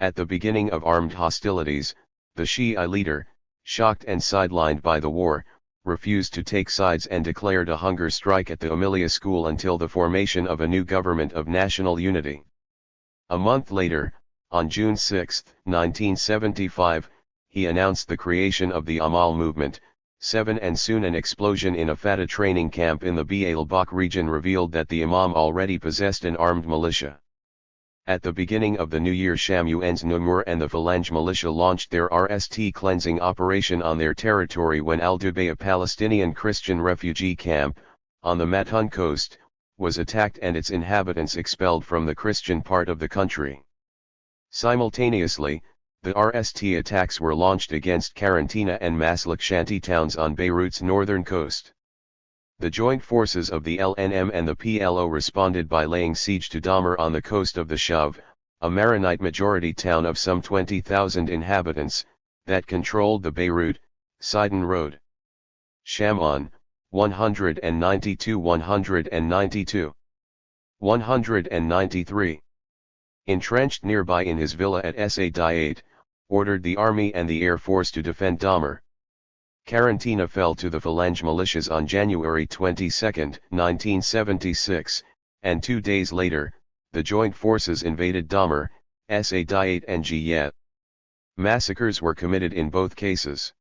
At the beginning of armed hostilities, the Shia leader, shocked and sidelined by the war, refused to take sides and declared a hunger strike at the Amelia School until the formation of a new government of national unity. A month later, on June 6, 1975, he announced the creation of the Amal movement. 7 and soon an explosion in a Fatah training camp in the Baalbek region revealed that the Imam already possessed an armed militia. At the beginning of the new year, Shamu'ens Numur and the Phalange militia launched their RST cleansing operation on their territory when Al-Dubai, a Palestinian Christian refugee camp, on the Matun coast, was attacked and its inhabitants expelled from the Christian part of the country. Simultaneously, the RST attacks were launched against Karantina and Maslak shanty towns on Beirut's northern coast. The joint forces of the LNM and the PLO responded by laying siege to Dahmer on the coast of the Shuv, a Maronite majority town of some 20,000 inhabitants, that controlled the Beirut-Sidon Road. Shammon, 192-192. 193. Entrenched nearby in his villa at Sa-Diet, ordered the army and the air force to defend Dahmer. Karantina fell to the Phalange militias on January 22, 1976, and 2 days later, the joint forces invaded Dahmer, Sa-Diet and Jiyet. Massacres were committed in both cases.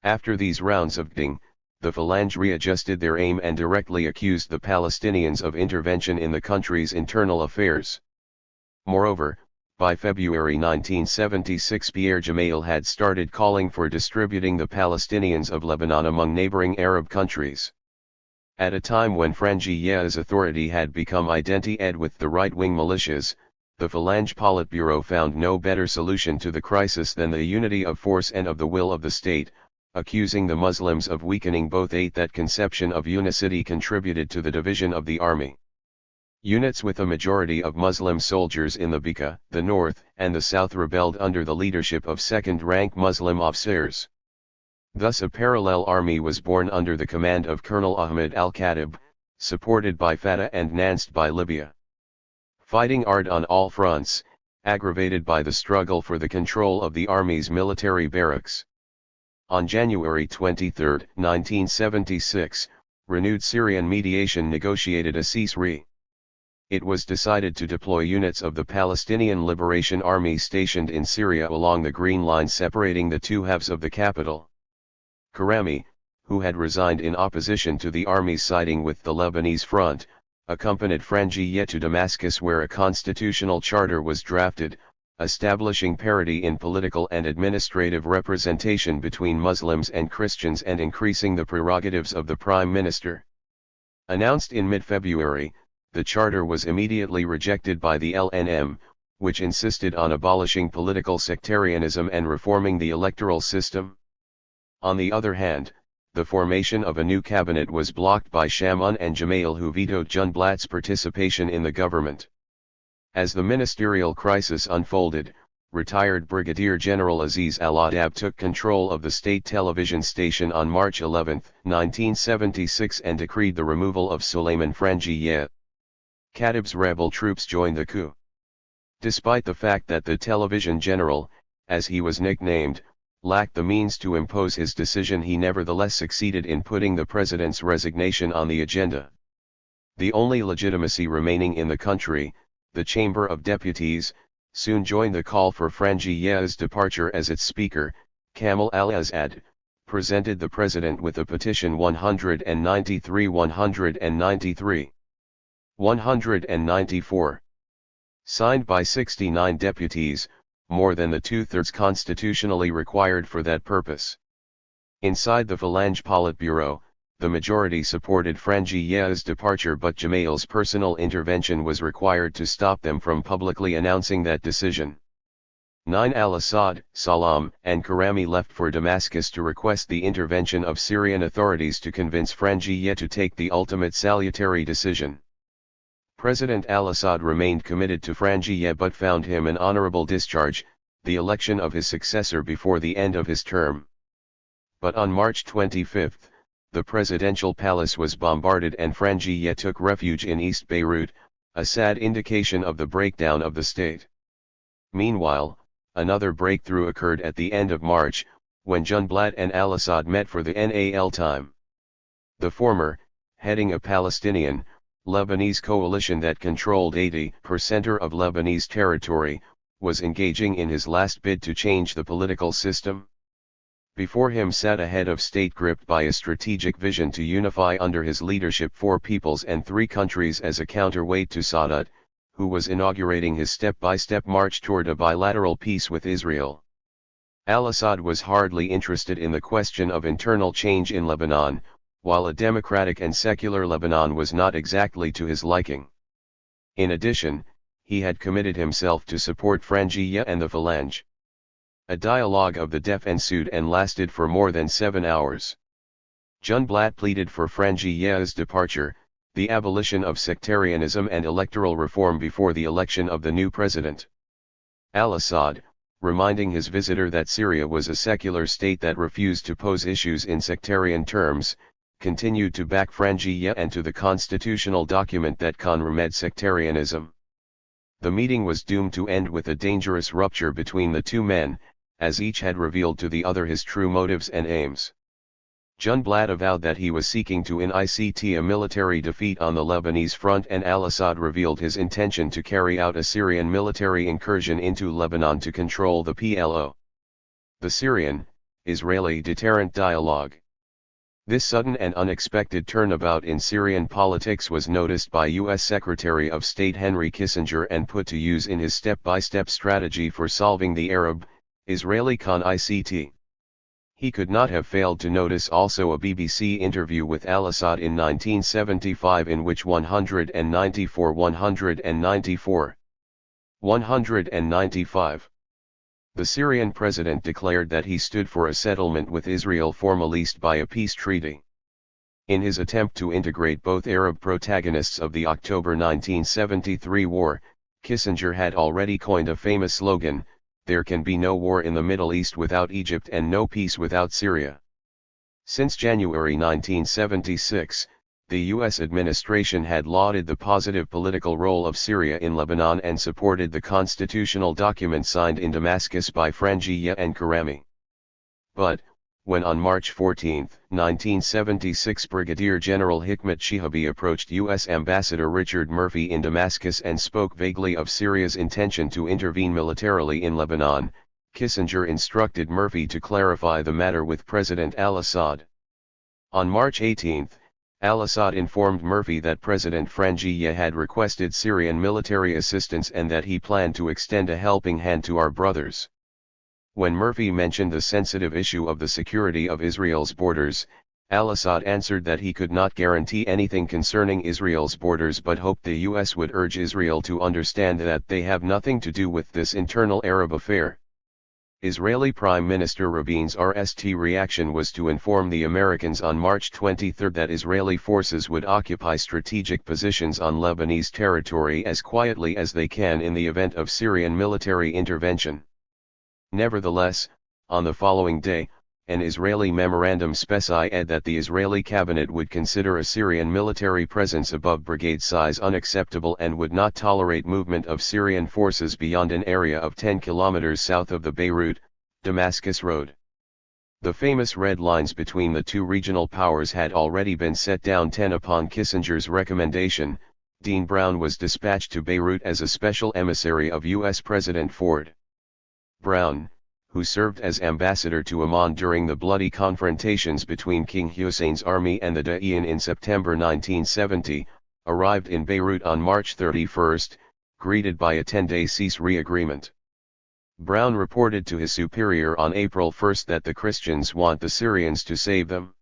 After these rounds of killing, the Phalange readjusted their aim and directly accused the Palestinians of intervention in the country's internal affairs. Moreover, by February 1976 Pierre Gemayel had started calling for distributing the Palestinians of Lebanon among neighboring Arab countries. At a time when Frangie's authority had become identified with the right-wing militias, the Phalange Politburo found no better solution to the crisis than the unity of force and of the will of the state, accusing the Muslims of weakening both. That conception of unicity contributed to the division of the army. Units with a majority of Muslim soldiers in the Bekaa, the north and the south rebelled under the leadership of second-rank Muslim officers. Thus a parallel army was born under the command of Colonel Ahmed al-Khatib, supported by Fatah and financed by Libya. Fighting hard on all fronts, aggravated by the struggle for the control of the army's military barracks. On January 23, 1976, renewed Syrian mediation negotiated a ceasefire. It was decided to deploy units of the Palestinian Liberation Army stationed in Syria along the Green Line separating the two halves of the capital. Karami, who had resigned in opposition to the army's siding with the Lebanese front, accompanied Frangie's to Damascus where a constitutional charter was drafted, establishing parity in political and administrative representation between Muslims and Christians and increasing the prerogatives of the Prime Minister. Announced in mid-February, the charter was immediately rejected by the LNM, which insisted on abolishing political sectarianism and reforming the electoral system. On the other hand, the formation of a new cabinet was blocked by Shammon and Gemayel, who vetoed Junblatt's participation in the government. As the ministerial crisis unfolded, retired Brigadier General Aziz al-Adab took control of the state television station on March 11, 1976 and decreed the removal of Suleiman Frangie's. Khatib's rebel troops joined the coup. Despite the fact that the television general, as he was nicknamed, lacked the means to impose his decision, he nevertheless succeeded in putting the president's resignation on the agenda. The only legitimacy remaining in the country, the Chamber of Deputies, soon joined the call for Frangie's departure as its speaker. Kamal al-Azad presented the president with a petition 193-193. 194. Signed by 69 deputies, more than the two-thirds constitutionally required for that purpose. Inside the Phalange Politburo, the majority supported Frangie's departure, but Gemayel's personal intervention was required to stop them from publicly announcing that decision. 9 Al-Assad, Salam, and Karami left for Damascus to request the intervention of Syrian authorities to convince Frangie's to take the ultimate salutary decision. President al-Assad remained committed to Frangie's but found him an honorable discharge, the election of his successor before the end of his term. But on March 25, the presidential palace was bombarded and Frangie's took refuge in East Beirut, a sad indication of the breakdown of the state. Meanwhile, another breakthrough occurred at the end of March, when Junblatt and al-Assad met for the NAL time. The former, heading a Palestinian, Lebanese coalition that controlled 80% of Lebanese territory, was engaging in his last bid to change the political system. Before him sat a head of state gripped by a strategic vision to unify under his leadership 4 peoples and 3 countries as a counterweight to Sadat, who was inaugurating his step-by-step march toward a bilateral peace with Israel. Al-Assad was hardly interested in the question of internal change in Lebanon, while a democratic and secular Lebanon was not exactly to his liking. In addition, he had committed himself to support Frangie's and the Phalange. A dialogue of the deaf ensued and lasted for more than 7 hours. Junblatt pleaded for Frangie's departure, the abolition of sectarianism and electoral reform before the election of the new president. Al-Assad, reminding his visitor that Syria was a secular state that refused to pose issues in sectarian terms, continued to back Frangieh and to the constitutional document that combated sectarianism. The meeting was doomed to end with a dangerous rupture between the two men, as each had revealed to the other his true motives and aims. Junblatt avowed that he was seeking to incite a military defeat on the Lebanese front, and al-Assad revealed his intention to carry out a Syrian military incursion into Lebanon to control the PLO. The Syrian-Israeli deterrent dialogue. This sudden and unexpected turnabout in Syrian politics was noticed by U.S. Secretary of State Henry Kissinger and put to use in his step-by-step strategy for solving the Arab-Israeli conflict. He could not have failed to notice also a BBC interview with al-Assad in 1975 in which 195 the Syrian president declared that he stood for a settlement with Israel formalized by a peace treaty. In his attempt to integrate both Arab protagonists of the October 1973 war, Kissinger had already coined a famous slogan, "There can be no war in the Middle East without Egypt and no peace without Syria." Since January 1976, the U.S. administration had lauded the positive political role of Syria in Lebanon and supported the constitutional document signed in Damascus by Frangieh and Karami. But, when on March 14, 1976 Brigadier General Hikmet Shihabi approached U.S. Ambassador Richard Murphy in Damascus and spoke vaguely of Syria's intention to intervene militarily in Lebanon, Kissinger instructed Murphy to clarify the matter with President al-Assad. On March 18, al-Assad informed Murphy that President Frangieh had requested Syrian military assistance and that he planned to extend a helping hand to our brothers. When Murphy mentioned the sensitive issue of the security of Israel's borders, al-Assad answered that he could not guarantee anything concerning Israel's borders but hoped the U.S. would urge Israel to understand that they have nothing to do with this internal Arab affair. Israeli Prime Minister Rabin's reaction was to inform the Americans on March 23 that Israeli forces would occupy strategic positions on Lebanese territory as quietly as they can in the event of Syrian military intervention. Nevertheless, on the following day, an Israeli memorandum specified that the Israeli cabinet would consider a Syrian military presence above brigade size unacceptable and would not tolerate movement of Syrian forces beyond an area of 10 kilometers south of the Beirut-Damascus road. The famous red lines between the two regional powers had already been set down. Upon Kissinger's recommendation, Dean Brown was dispatched to Beirut as a special emissary of U.S. President Ford. Brown, who served as ambassador to Amman during the bloody confrontations between King Hussein's army and the Da'iyan in September 1970, arrived in Beirut on March 31, greeted by a 10-day cease-fire agreement. Brown reported to his superior on April 1 that the Christians want the Syrians to save them.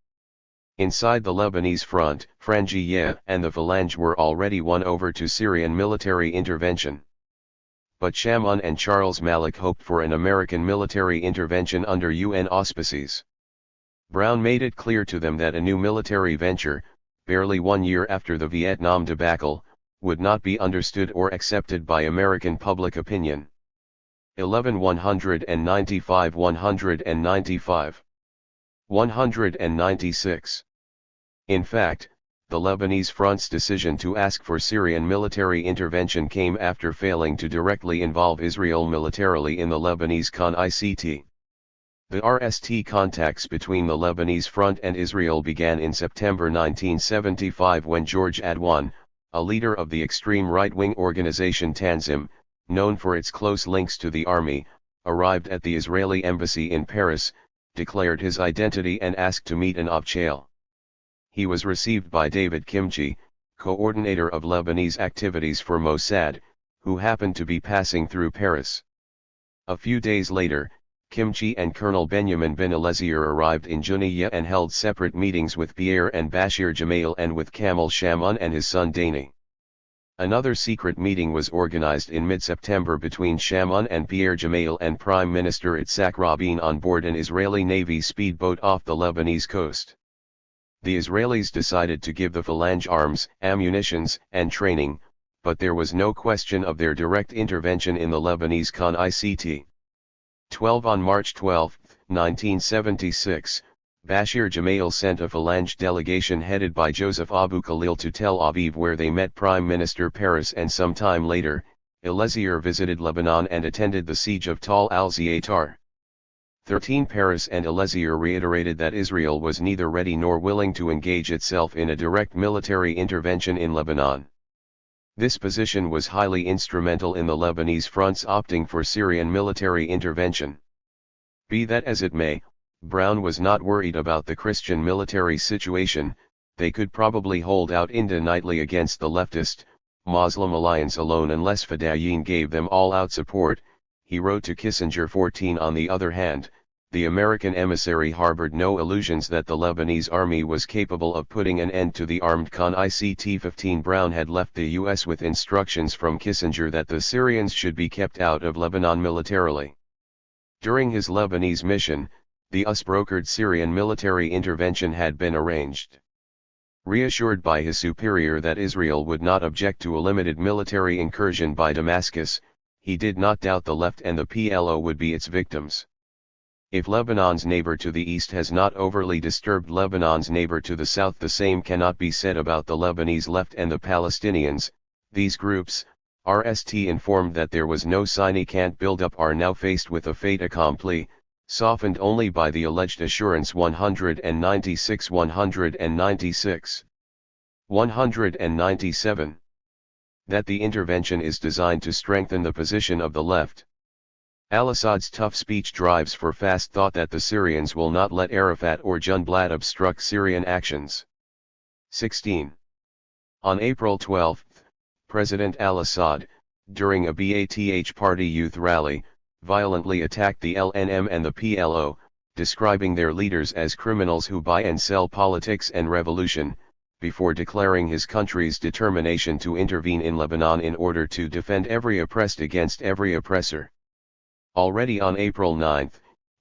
Inside the Lebanese front, Frangieh and the Phalange were already won over to Syrian military intervention. But Shamoun and Charles Malik hoped for an American military intervention under UN auspices. Brown made it clear to them that a new military venture, barely 1 year after the Vietnam debacle, would not be understood or accepted by American public opinion. 195 195 196. In fact, the Lebanese front's decision to ask for Syrian military intervention came after failing to directly involve Israel militarily in the Lebanese conflict. The RST contacts between the Lebanese front and Israel began in September 1975 when George Adwan, a leader of the extreme right-wing organization Tanzim, known for its close links to the army, arrived at the Israeli embassy in Paris, declared his identity and asked to meet an official. He was received by David Kimchi, coordinator of Lebanese activities for Mossad, who happened to be passing through Paris. A few days later, Kimchi and Colonel Benjamin Ben Elazir arrived in Junia and held separate meetings with Pierre and Bashir Gemayel and with Kamal Shamoun and his son Dani. Another secret meeting was organized in mid-September between Shamoun and Pierre Gemayel and Prime Minister Itzhak Rabin on board an Israeli Navy speedboat off the Lebanese coast. The Israelis decided to give the Phalange arms, ammunitions, and training, but there was no question of their direct intervention in the Lebanese Con-ICT. 12 On March 12, 1976, Bashir Gemayel sent a Phalange delegation headed by Joseph Abu Khalil to Tel Aviv, where they met Prime Minister Peres, and some time later, Eliezer visited Lebanon and attended the siege of Tal al-Ziyar. 13 Peres and Eliezer reiterated that Israel was neither ready nor willing to engage itself in a direct military intervention in Lebanon. This position was highly instrumental in the Lebanese fronts opting for Syrian military intervention. Be that as it may, Brown was not worried about the Christian military situation. They could probably hold out indefinitely against the leftist, Muslim alliance alone unless Fedayeen gave them all-out support, he wrote to Kissinger. 14 On the other hand, the American emissary harbored no illusions that the Lebanese army was capable of putting an end to the armed Con-ICT. 15 Brown had left the U.S. with instructions from Kissinger that the Syrians should be kept out of Lebanon militarily. During his Lebanese mission, the US-brokered Syrian military intervention had been arranged. Reassured by his superior that Israel would not object to a limited military incursion by Damascus, he did not doubt the left and the PLO would be its victims. If Lebanon's neighbor to the east has not overly disturbed Lebanon's neighbor to the south, the same cannot be said about the Lebanese left and the Palestinians. These groups, RST informed that there was no significant build-up, are now faced with a fait accompli, softened only by the alleged assurance 196 196. 197. That the intervention is designed to strengthen the position of the left. Al-Assad's tough speech drives for fast thought that the Syrians will not let Arafat or Jumblat obstruct Syrian actions. 16. On April 12, President al-Assad, during a Ba'ath Party youth rally, violently attacked the LNM and the PLO, describing their leaders as criminals who buy and sell politics and revolution, before declaring his country's determination to intervene in Lebanon in order to defend every oppressed against every oppressor. Already on April 9,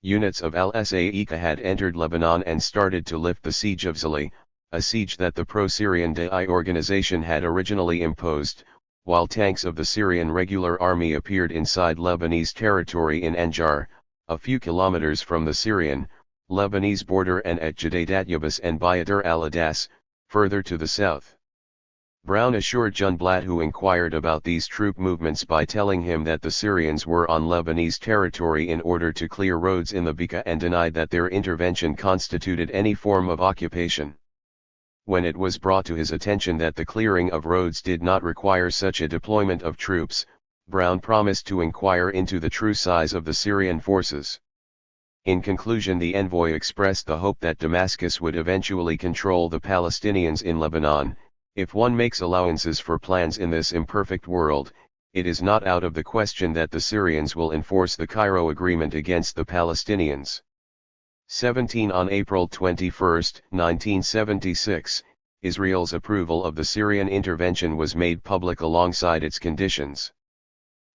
units of al-Sa'iqa had entered Lebanon and started to lift the siege of Zali, a siege that the pro-Syrian Da'i organization had originally imposed, while tanks of the Syrian Regular Army appeared inside Lebanese territory in Anjar, a few kilometers from the Syrian, Lebanese border, and at Judaydat Yabas and Bayadir al-Adas, further to the south. Brown assured Jumblat, who inquired about these troop movements, by telling him that the Syrians were on Lebanese territory in order to clear roads in the Bekaa, and denied that their intervention constituted any form of occupation. When it was brought to his attention that the clearing of roads did not require such a deployment of troops, Brown promised to inquire into the true size of the Syrian forces. In conclusion, the envoy expressed the hope that Damascus would eventually control the Palestinians in Lebanon. If one makes allowances for plans in this imperfect world, it is not out of the question that the Syrians will enforce the Cairo Agreement against the Palestinians. 17 On April 21, 1976, Israel's approval of the Syrian intervention was made public alongside its conditions.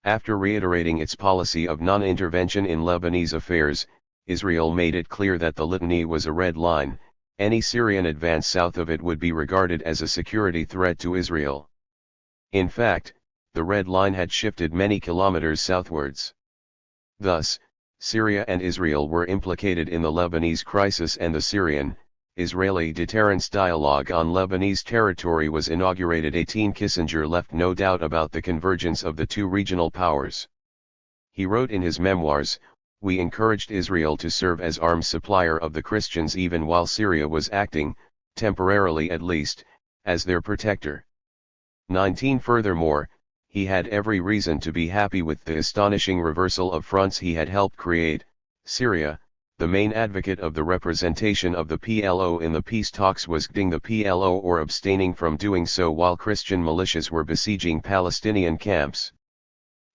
After reiterating its policy of non-intervention in Lebanese affairs, Israel made it clear that the litany was a red line. Any Syrian advance south of it would be regarded as a security threat to Israel. In fact, the red line had shifted many kilometers southwards. Thus, Syria and Israel were implicated in the Lebanese crisis, and the Syrian-Israeli deterrence dialogue on Lebanese territory was inaugurated. 18 Kissinger left no doubt about the convergence of the two regional powers. He wrote in his memoirs, "We encouraged Israel to serve as arms supplier of the Christians even while Syria was acting, temporarily at least, as their protector." 19 Furthermore, he had every reason to be happy with the astonishing reversal of fronts he had helped create. Syria, the main advocate of the representation of the PLO in the peace talks, was giving the PLO or abstaining from doing so, while Christian militias were besieging Palestinian camps.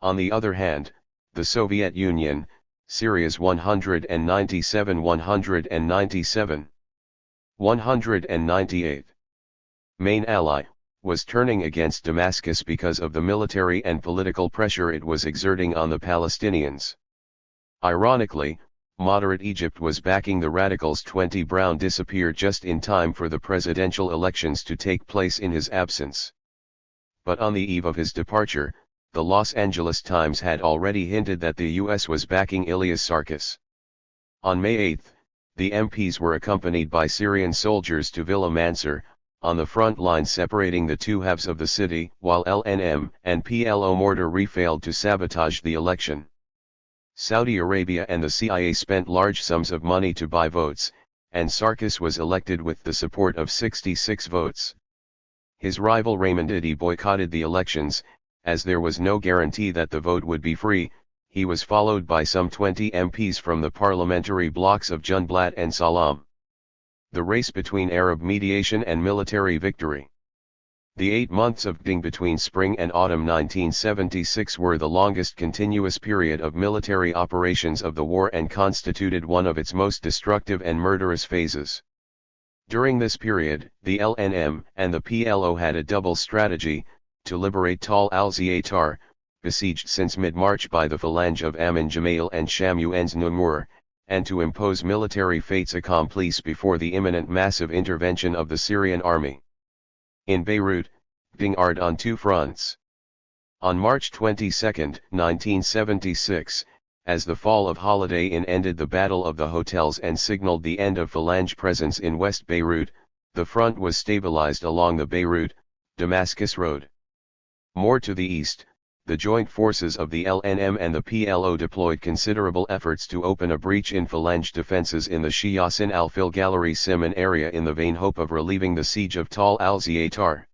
On the other hand, the Soviet Union, Syria's 197 198 main ally, was turning against Damascus because of the military and political pressure it was exerting on the Palestinians. Ironically, moderate Egypt was backing the radicals. 20 Brown disappeared just in time for the presidential elections to take place in his absence. But on the eve of his departure, the Los Angeles Times had already hinted that the U.S. was backing Ilyas Sarkis. On May 8, the MPs were accompanied by Syrian soldiers to Villa Mansur, on the front line separating the two halves of the city, while LNM and PLO mortar failed to sabotage the election. Saudi Arabia and the CIA spent large sums of money to buy votes, and Sarkis was elected with the support of 66 votes. His rival Raymond Idi boycotted the elections, as there was no guarantee that the vote would be free. He was followed by some 20 MPs from the parliamentary blocs of Junblat and Salam. The race between Arab mediation and military victory. The 8 months of Ding between spring and autumn 1976 were the longest continuous period of military operations of the war and constituted one of its most destructive and murderous phases. During this period, the LNM and the PLO had a double strategy: to liberate Tal al-Zaatar, besieged since mid-March by the phalange of Amin Gemayel and Shamu'en's Numur, and to impose military fates accomplis before the imminent massive intervention of the Syrian army. In Beirut, Ding armed on two fronts. On March 22, 1976, as the fall of Holiday Inn ended the Battle of the Hotels and signaled the end of Phalange presence in West Beirut, the front was stabilized along the Beirut-Damascus road. More to the east, the joint forces of the LNM and the PLO deployed considerable efforts to open a breach in Phalange defenses in the Shiasin al-Fil Gallery Siman area in the vain hope of relieving the siege of Tal al-Zaatar.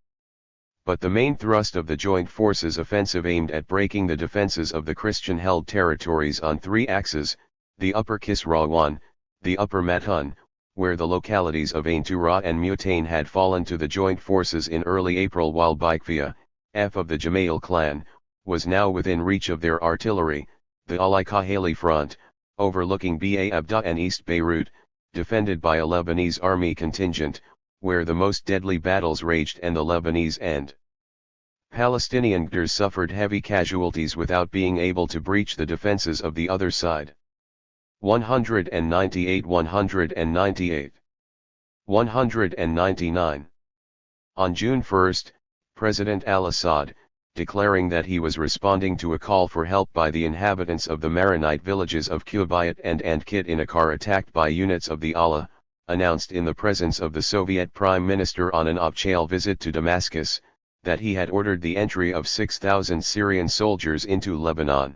But the main thrust of the joint forces offensive aimed at breaking the defenses of the Christian-held territories on three axes: the upper Kisrawan, the upper Matun, where the localities of Ain Tura and Mutain had fallen to the joint forces in early April, while Baikfia, F of the Gemayel clan, was now within reach of their artillery; the Ali Kahali front, overlooking Ba Abda and East Beirut, defended by a Lebanese army contingent, where the most deadly battles raged, and the Lebanese and Palestinian Gders suffered heavy casualties without being able to breach the defenses of the other side. 198 198 199. On June 1, President al-Assad, declaring that he was responding to a call for help by the inhabitants of the Maronite villages of Kubayat and Andkit in a car attacked by units of the Allah, announced in the presence of the Soviet Prime Minister on an off-chail visit to Damascus, that he had ordered the entry of 6,000 Syrian soldiers into Lebanon.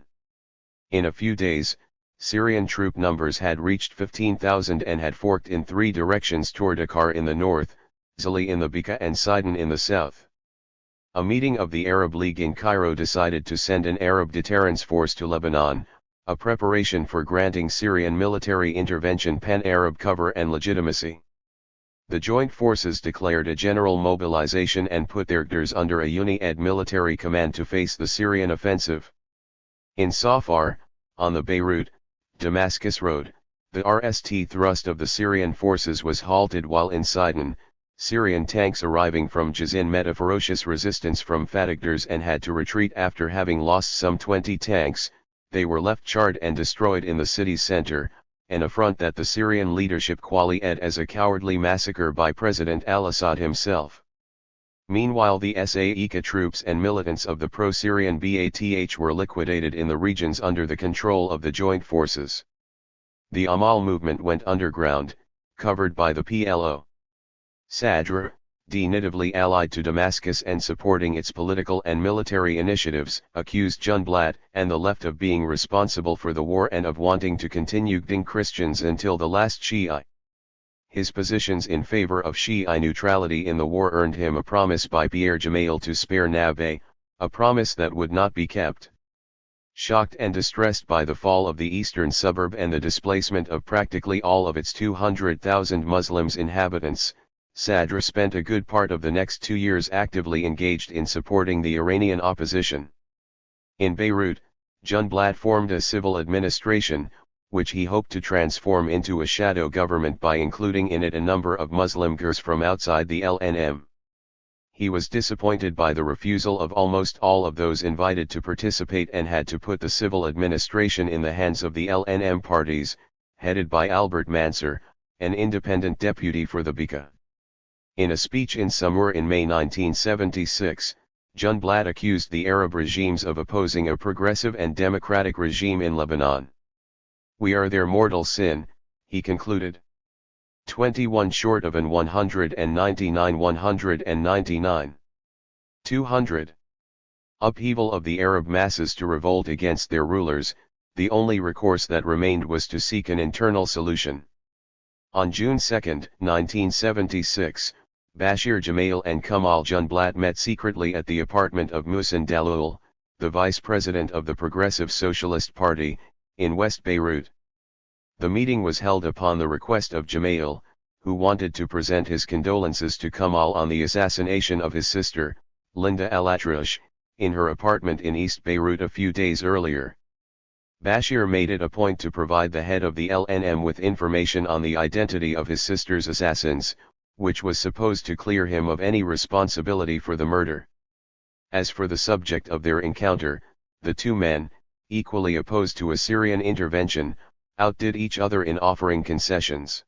In a few days, Syrian troop numbers had reached 15,000 and had forked in three directions toward Akkar in the north, Zali in the Bekaa and Sidon in the south. A meeting of the Arab League in Cairo decided to send an Arab deterrence force to Lebanon, a preparation for granting Syrian military intervention pan-Arab cover and legitimacy. The joint forces declared a general mobilization and put their Gders under a uni-ed military command to face the Syrian offensive. In Safar, on the Beirut-Damascus road, the RST thrust of the Syrian forces was halted, while in Sidon, Syrian tanks arriving from Jazin met a ferocious resistance from Fatah Gders and had to retreat after having lost some 20 tanks. They were left charred and destroyed in the city's center, an affront that the Syrian leadership qualified as a cowardly massacre by President al-Assad himself. Meanwhile, the Saika troops and militants of the pro-Syrian Ba'ath were liquidated in the regions under the control of the joint forces. The Amal movement went underground, covered by the PLO. Sadr, natively allied to Damascus and supporting its political and military initiatives, accused Junblat and the left of being responsible for the war and of wanting to continue killing Christians until the last Shi'i. His positions in favor of Shi'i neutrality in the war earned him a promise by Pierre Gemayel to spare Nabe, a promise that would not be kept. Shocked and distressed by the fall of the eastern suburb and the displacement of practically all of its 200,000 Muslims inhabitants, Sadr spent a good part of the next 2 years actively engaged in supporting the Iranian opposition. In Beirut, Junblat formed a civil administration, which he hoped to transform into a shadow government by including in it a number of Muslim Gders from outside the LNM. He was disappointed by the refusal of almost all of those invited to participate and had to put the civil administration in the hands of the LNM parties, headed by Albert Mansur, an independent deputy for the Beka. In a speech in Samur in May 1976, Junblad accused the Arab regimes of opposing a progressive and democratic regime in Lebanon. "We are their mortal sin," he concluded. 21 short of an 199. 200. Upheaval of the Arab masses to revolt against their rulers. The only recourse that remained was to seek an internal solution. On June 2, 1976, Bashir Gemayel and Kamal Junblad met secretly at the apartment of Muhsin Dalloul, the vice president of the Progressive Socialist Party, in West Beirut. The meeting was held upon the request of Gemayel, who wanted to present his condolences to Kamal on the assassination of his sister, Linda Al-Atrash, in her apartment in East Beirut a few days earlier. Bashir made it a point to provide the head of the LNM with information on the identity of his sister's assassins, which was supposed to clear him of any responsibility for the murder. As for the subject of their encounter, the two men, equally opposed to a Syrian intervention, outdid each other in offering concessions.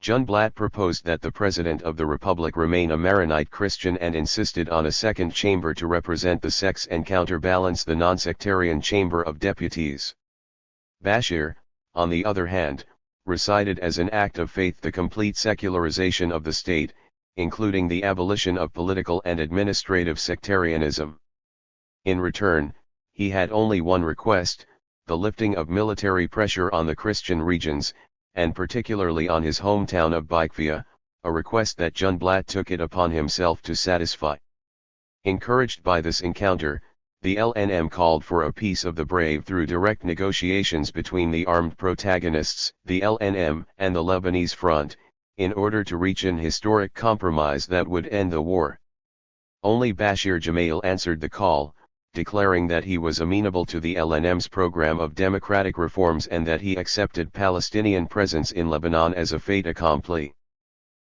Junblad proposed that the President of the Republic remain a Maronite Christian and insisted on a second chamber to represent the sects and counterbalance the non-sectarian Chamber of Deputies. Bashir, on the other hand, recited as an act of faith the complete secularization of the state, including the abolition of political and administrative sectarianism. In return, he had only one request: the lifting of military pressure on the Christian regions, and particularly on his hometown of Baikvia, a request that Junblad took it upon himself to satisfy. Encouraged by this encounter, the LNM called for a peace of the brave through direct negotiations between the armed protagonists, the LNM and the Lebanese front, in order to reach an historic compromise that would end the war. Only Bashir Gemayel answered the call, declaring that he was amenable to the LNM's program of democratic reforms and that he accepted Palestinian presence in Lebanon as a fait accompli.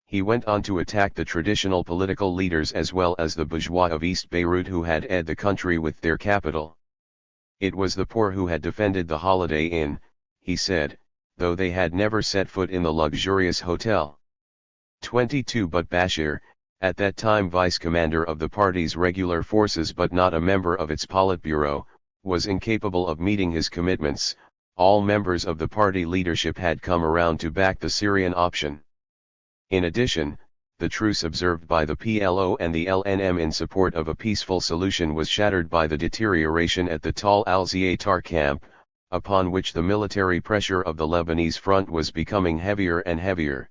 He went on to attack the traditional political leaders as well as the bourgeois of East Beirut who had ed the country with their capital. It was the poor who had defended the Holiday Inn, he said, though they had never set foot in the luxurious hotel. 22 But Bashir, at that time vice-commander of the party's regular forces but not a member of its Politburo, was incapable of meeting his commitments. All members of the party leadership had come around to back the Syrian option. In addition, the truce observed by the PLO and the LNM in support of a peaceful solution was shattered by the deterioration at the Tal al-Zaatar camp, upon which the military pressure of the Lebanese front was becoming heavier and heavier.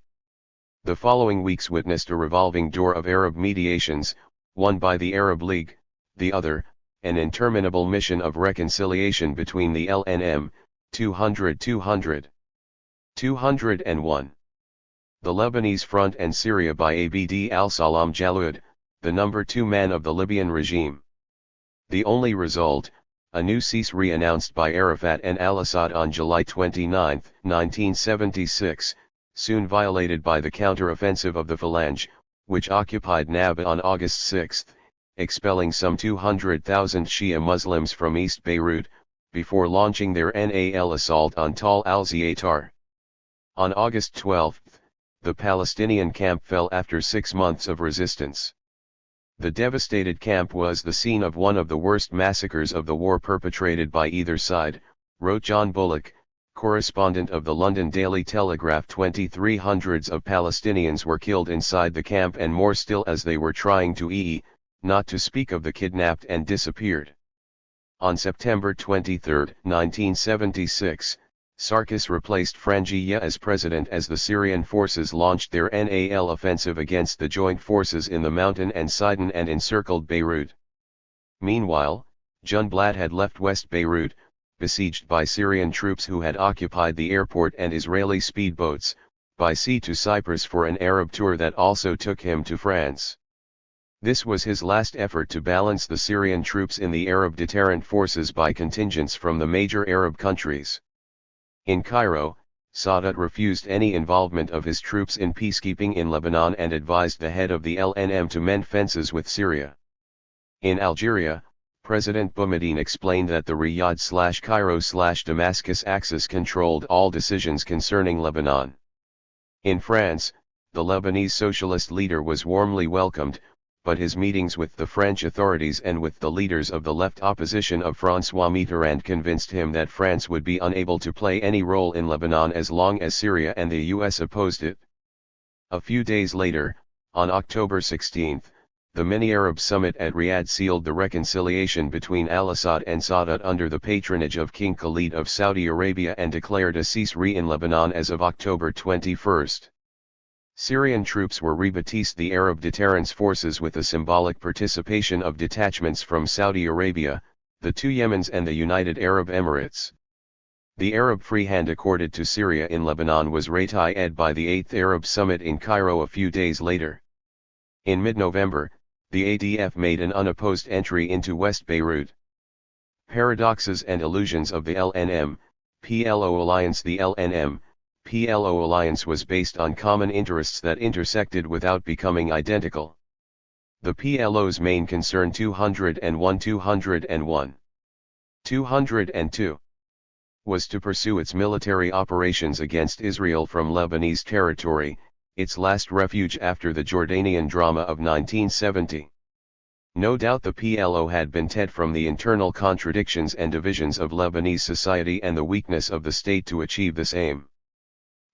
The following weeks witnessed a revolving door of Arab mediations, one by the Arab League, the other, an interminable mission of reconciliation between the LNM, 201. The Lebanese Front and Syria by Abd al-Salam Jalloud, the number 2 man of the Libyan regime. The only result, a new cease re-announced by Arafat and al-Assad on July 29, 1976, soon violated by the counter-offensive of the Phalange, which occupied Nab on August 6, expelling some 200,000 Shia Muslims from East Beirut, before launching their NAL assault on Tal al-Zaatar. On August 12, the Palestinian camp fell after 6 months of resistance. The devastated camp was the scene of one of the worst massacres of the war perpetrated by either side, wrote John Bullock, correspondent of the London Daily Telegraph. 2,300 of Palestinians were killed inside the camp and more still as they were trying to not to speak of the kidnapped and disappeared. On September 23, 1976, Sarkis replaced Frangieh as president as the Syrian forces launched their NAL offensive against the joint forces in the mountain and Sidon and encircled Beirut. Meanwhile, Junblad had left West Beirut, besieged by Syrian troops who had occupied the airport and Israeli speedboats, by sea to Cyprus for an Arab tour that also took him to France. This was his last effort to balance the Syrian troops in the Arab deterrent forces by contingents from the major Arab countries. In Cairo, Sadat refused any involvement of his troops in peacekeeping in Lebanon and advised the head of the LNM to mend fences with Syria. In Algeria, President Boumediene explained that the Riyadh/Cairo/Damascus axis controlled all decisions concerning Lebanon. In France, the Lebanese socialist leader was warmly welcomed, but his meetings with the French authorities and with the leaders of the left opposition of François Mitterrand convinced him that France would be unable to play any role in Lebanon as long as Syria and the US opposed it. A few days later, on October 16, the mini-Arab summit at Riyadh sealed the reconciliation between al-Assad and Sadat under the patronage of King Khalid of Saudi Arabia and declared a ceasefire in Lebanon as of October 21. Syrian troops were rebaptized the Arab Deterrence Forces with a symbolic participation of detachments from Saudi Arabia, the two Yemens and the United Arab Emirates. The Arab free hand accorded to Syria in Lebanon was ratified by the 8th Arab Summit in Cairo a few days later. In mid-November, the ADF made an unopposed entry into West Beirut. Paradoxes and illusions of the LNM-PLO alliance. The LNM-PLO alliance was based on common interests that intersected without becoming identical. The PLO's main concern 202 was to pursue its military operations against Israel from Lebanese territory, its last refuge after the Jordanian drama of 1970. No doubt the PLO had been taught from the internal contradictions and divisions of Lebanese society and the weakness of the state to achieve this aim.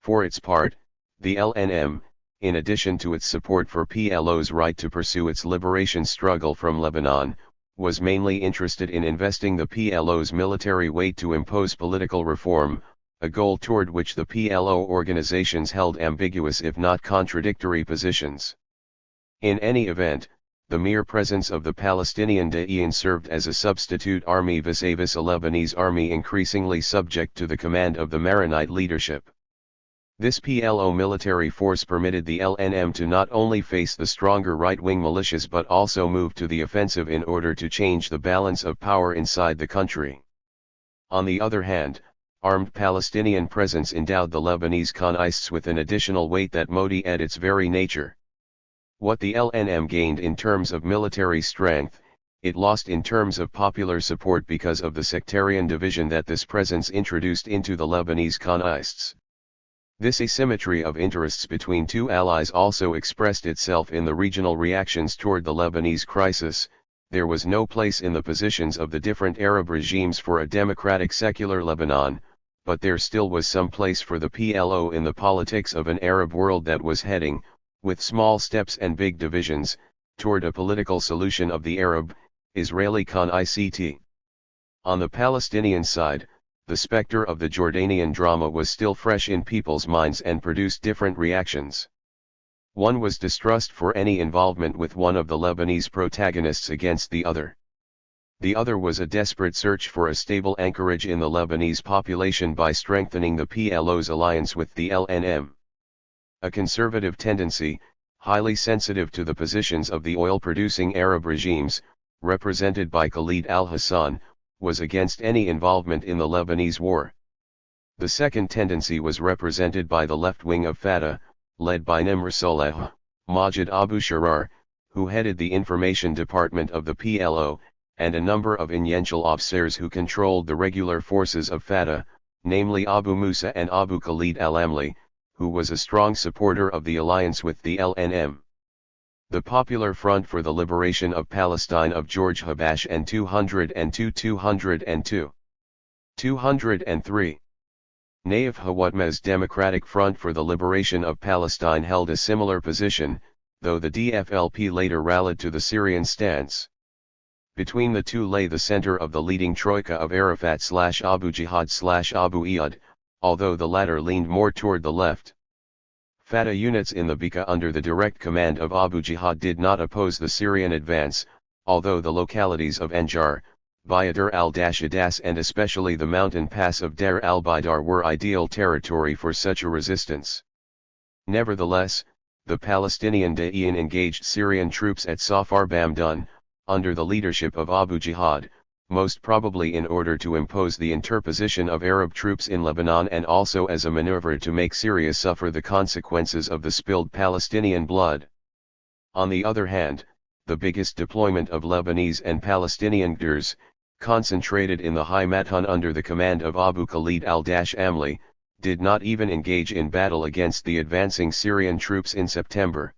For its part, the LNM, in addition to its support for PLO's right to pursue its liberation struggle from Lebanon, was mainly interested in investing the PLO's military weight to impose political reform, a goal toward which the PLO organizations held ambiguous if not contradictory positions. In any event, the mere presence of the Palestinian Da'in served as a substitute army vis-a-vis a Lebanese army increasingly subject to the command of the Maronite leadership. This PLO military force permitted the LNM to not only face the stronger right-wing militias but also move to the offensive in order to change the balance of power inside the country. On the other hand, armed Palestinian presence endowed the Lebanese Khanists with an additional weight that modified its very nature. What the LNM gained in terms of military strength, it lost in terms of popular support because of the sectarian division that this presence introduced into the Lebanese Khanists. This asymmetry of interests between two allies also expressed itself in the regional reactions toward the Lebanese crisis. There was no place in the positions of the different Arab regimes for a democratic secular Lebanon, but there still was some place for the PLO in the politics of an Arab world that was heading, with small steps and big divisions, toward a political solution of the Arab-Israeli conflict. On the Palestinian side, the specter of the Jordanian drama was still fresh in people's minds and produced different reactions. One was distrust for any involvement with one of the Lebanese protagonists against the other. The other was a desperate search for a stable anchorage in the Lebanese population by strengthening the PLO's alliance with the LNM. A conservative tendency, highly sensitive to the positions of the oil-producing Arab regimes, represented by Khalid al-Hassan, was against any involvement in the Lebanese war. The second tendency was represented by the left wing of Fatah, led by Nimr Soleh, Majid Abu Sharar, who headed the information department of the PLO, and a number of influential officers who controlled the regular forces of Fatah, namely Abu Musa and Abu Khalid al-Amli, who was a strong supporter of the alliance with the LNM. The Popular Front for the Liberation of Palestine of George Habash and 203. Naif Hawatmeh's Democratic Front for the Liberation of Palestine held a similar position, though the DFLP later rallied to the Syrian stance. Between the two lay the center of the leading troika of Arafat/Abu Jihad/Abu Iyad, although the latter leaned more toward the left. Fatah units in the Bekaa under the direct command of Abu Jihad did not oppose the Syrian advance, although the localities of Anjar, Bayadur al-Dashadas and especially the mountain pass of Dar al-Baidar were ideal territory for such a resistance. Nevertheless, the Palestinian Da'in engaged Syrian troops at Safar Bamdun, under the leadership of Abu Jihad, most probably in order to impose the interposition of Arab troops in Lebanon and also as a maneuver to make Syria suffer the consequences of the spilled Palestinian blood. On the other hand, the biggest deployment of Lebanese and Palestinian GDRs, concentrated in the High Matun under the command of Abu Khalid al-Amli, did not even engage in battle against the advancing Syrian troops in September.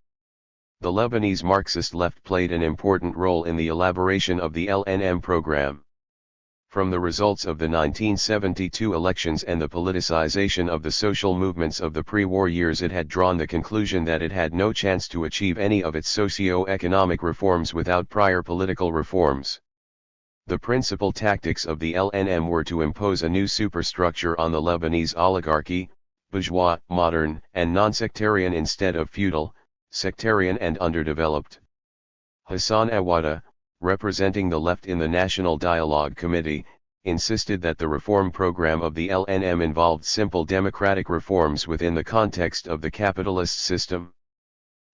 The Lebanese Marxist left played an important role in the elaboration of the LNM program. From the results of the 1972 elections and the politicization of the social movements of the pre-war years, it had drawn the conclusion that it had no chance to achieve any of its socio-economic reforms without prior political reforms. The principal tactics of the LNM were to impose a new superstructure on the Lebanese oligarchy, bourgeois, modern, and non-sectarian instead of feudal, sectarian and underdeveloped. Hassan Awada, representing the left in the National Dialogue Committee, insisted that the reform program of the LNM involved simple democratic reforms within the context of the capitalist system.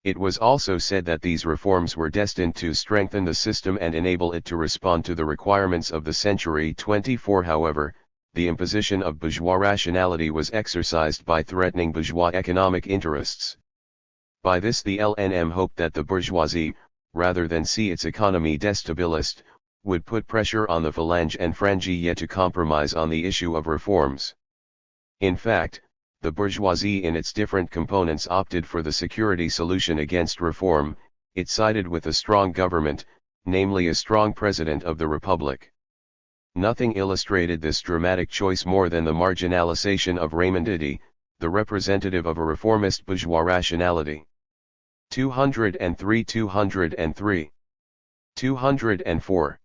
It was also said that these reforms were destined to strengthen the system and enable it to respond to the requirements of the century 24. However, the imposition of bourgeois rationality was exercised by threatening bourgeois economic interests. By this the LNM hoped that the bourgeoisie, rather than see its economy destabilized, would put pressure on the Phalange and Frangia to compromise on the issue of reforms. In fact, the bourgeoisie in its different components opted for the security solution against reform. It sided with a strong government, namely a strong president of the republic. Nothing illustrated this dramatic choice more than the marginalization of Raymond Idi, the representative of a reformist bourgeois rationality. 203 203. 204.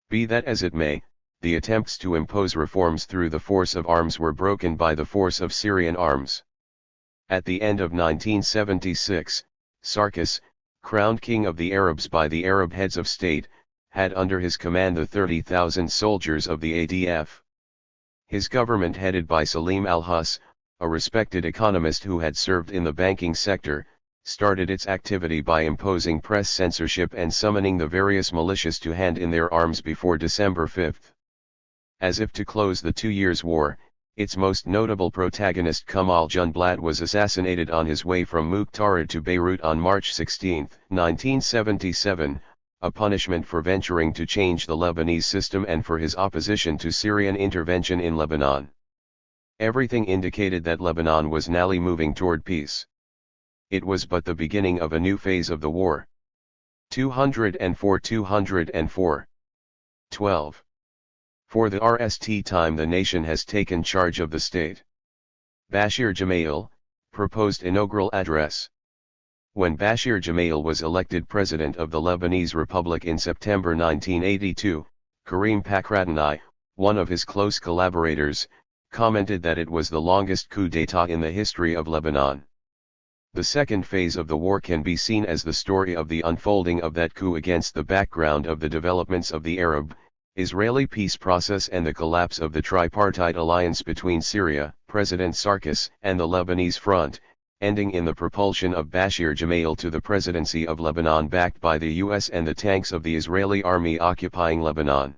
Be that as it may, the attempts to impose reforms through the force of arms were broken by the force of Syrian arms. At the end of 1976, Sarkis, crowned king of the Arabs by the Arab heads of state, had under his command the 30,000 soldiers of the ADF. His government, headed by Salim al-Hus, a respected economist who had served in the banking sector, started its activity by imposing press censorship and summoning the various militias to hand in their arms before December 5. As if to close the 2 years' war, its most notable protagonist Kamal Junblad was assassinated on his way from Muqtarid to Beirut on March 16, 1977, a punishment for venturing to change the Lebanese system and for his opposition to Syrian intervention in Lebanon. Everything indicated that Lebanon was now moving toward peace. It was but the beginning of a new phase of the war. 204 204. 12. For the RST time the nation has taken charge of the state. Bashir Gemayel, proposed inaugural address. When Bashir Gemayel was elected president of the Lebanese Republic in September 1982, Karim Pakradani, one of his close collaborators, commented that it was the longest coup d'état in the history of Lebanon. The second phase of the war can be seen as the story of the unfolding of that coup against the background of the developments of the Arab-Israeli peace process and the collapse of the tripartite alliance between Syria, President Sarkis, and the Lebanese Front, ending in the propulsion of Bashir Gemayel to the presidency of Lebanon backed by the US and the tanks of the Israeli army occupying Lebanon.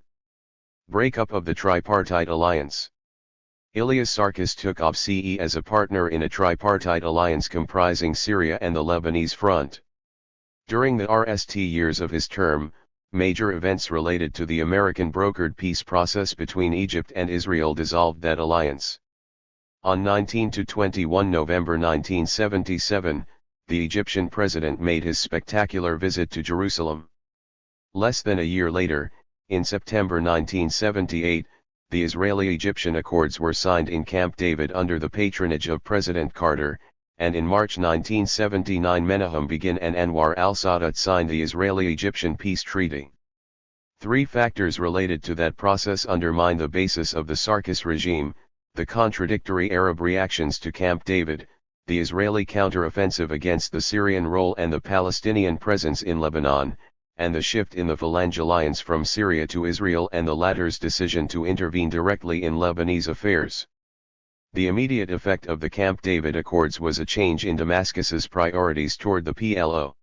Breakup of the tripartite alliance. Ilyas Sarkis took OBSE as a partner in a tripartite alliance comprising Syria and the Lebanese Front. During the RST years of his term, major events related to the American brokered peace process between Egypt and Israel dissolved that alliance. On 19–21 November 1977, the Egyptian president made his spectacular visit to Jerusalem. Less than a year later, in September 1978, the Israeli-Egyptian Accords were signed in Camp David under the patronage of President Carter, and in March 1979 Menahem Begin and Anwar al-Sadat signed the Israeli-Egyptian Peace Treaty. 3 factors related to that process undermine the basis of the Sarkis regime: the contradictory Arab reactions to Camp David, the Israeli counter-offensive against the Syrian role and the Palestinian presence in Lebanon, and the shift in the Phalange alliance from Syria to Israel and the latter's decision to intervene directly in Lebanese affairs. The immediate effect of the Camp David Accords was a change in Damascus's priorities toward the PLO.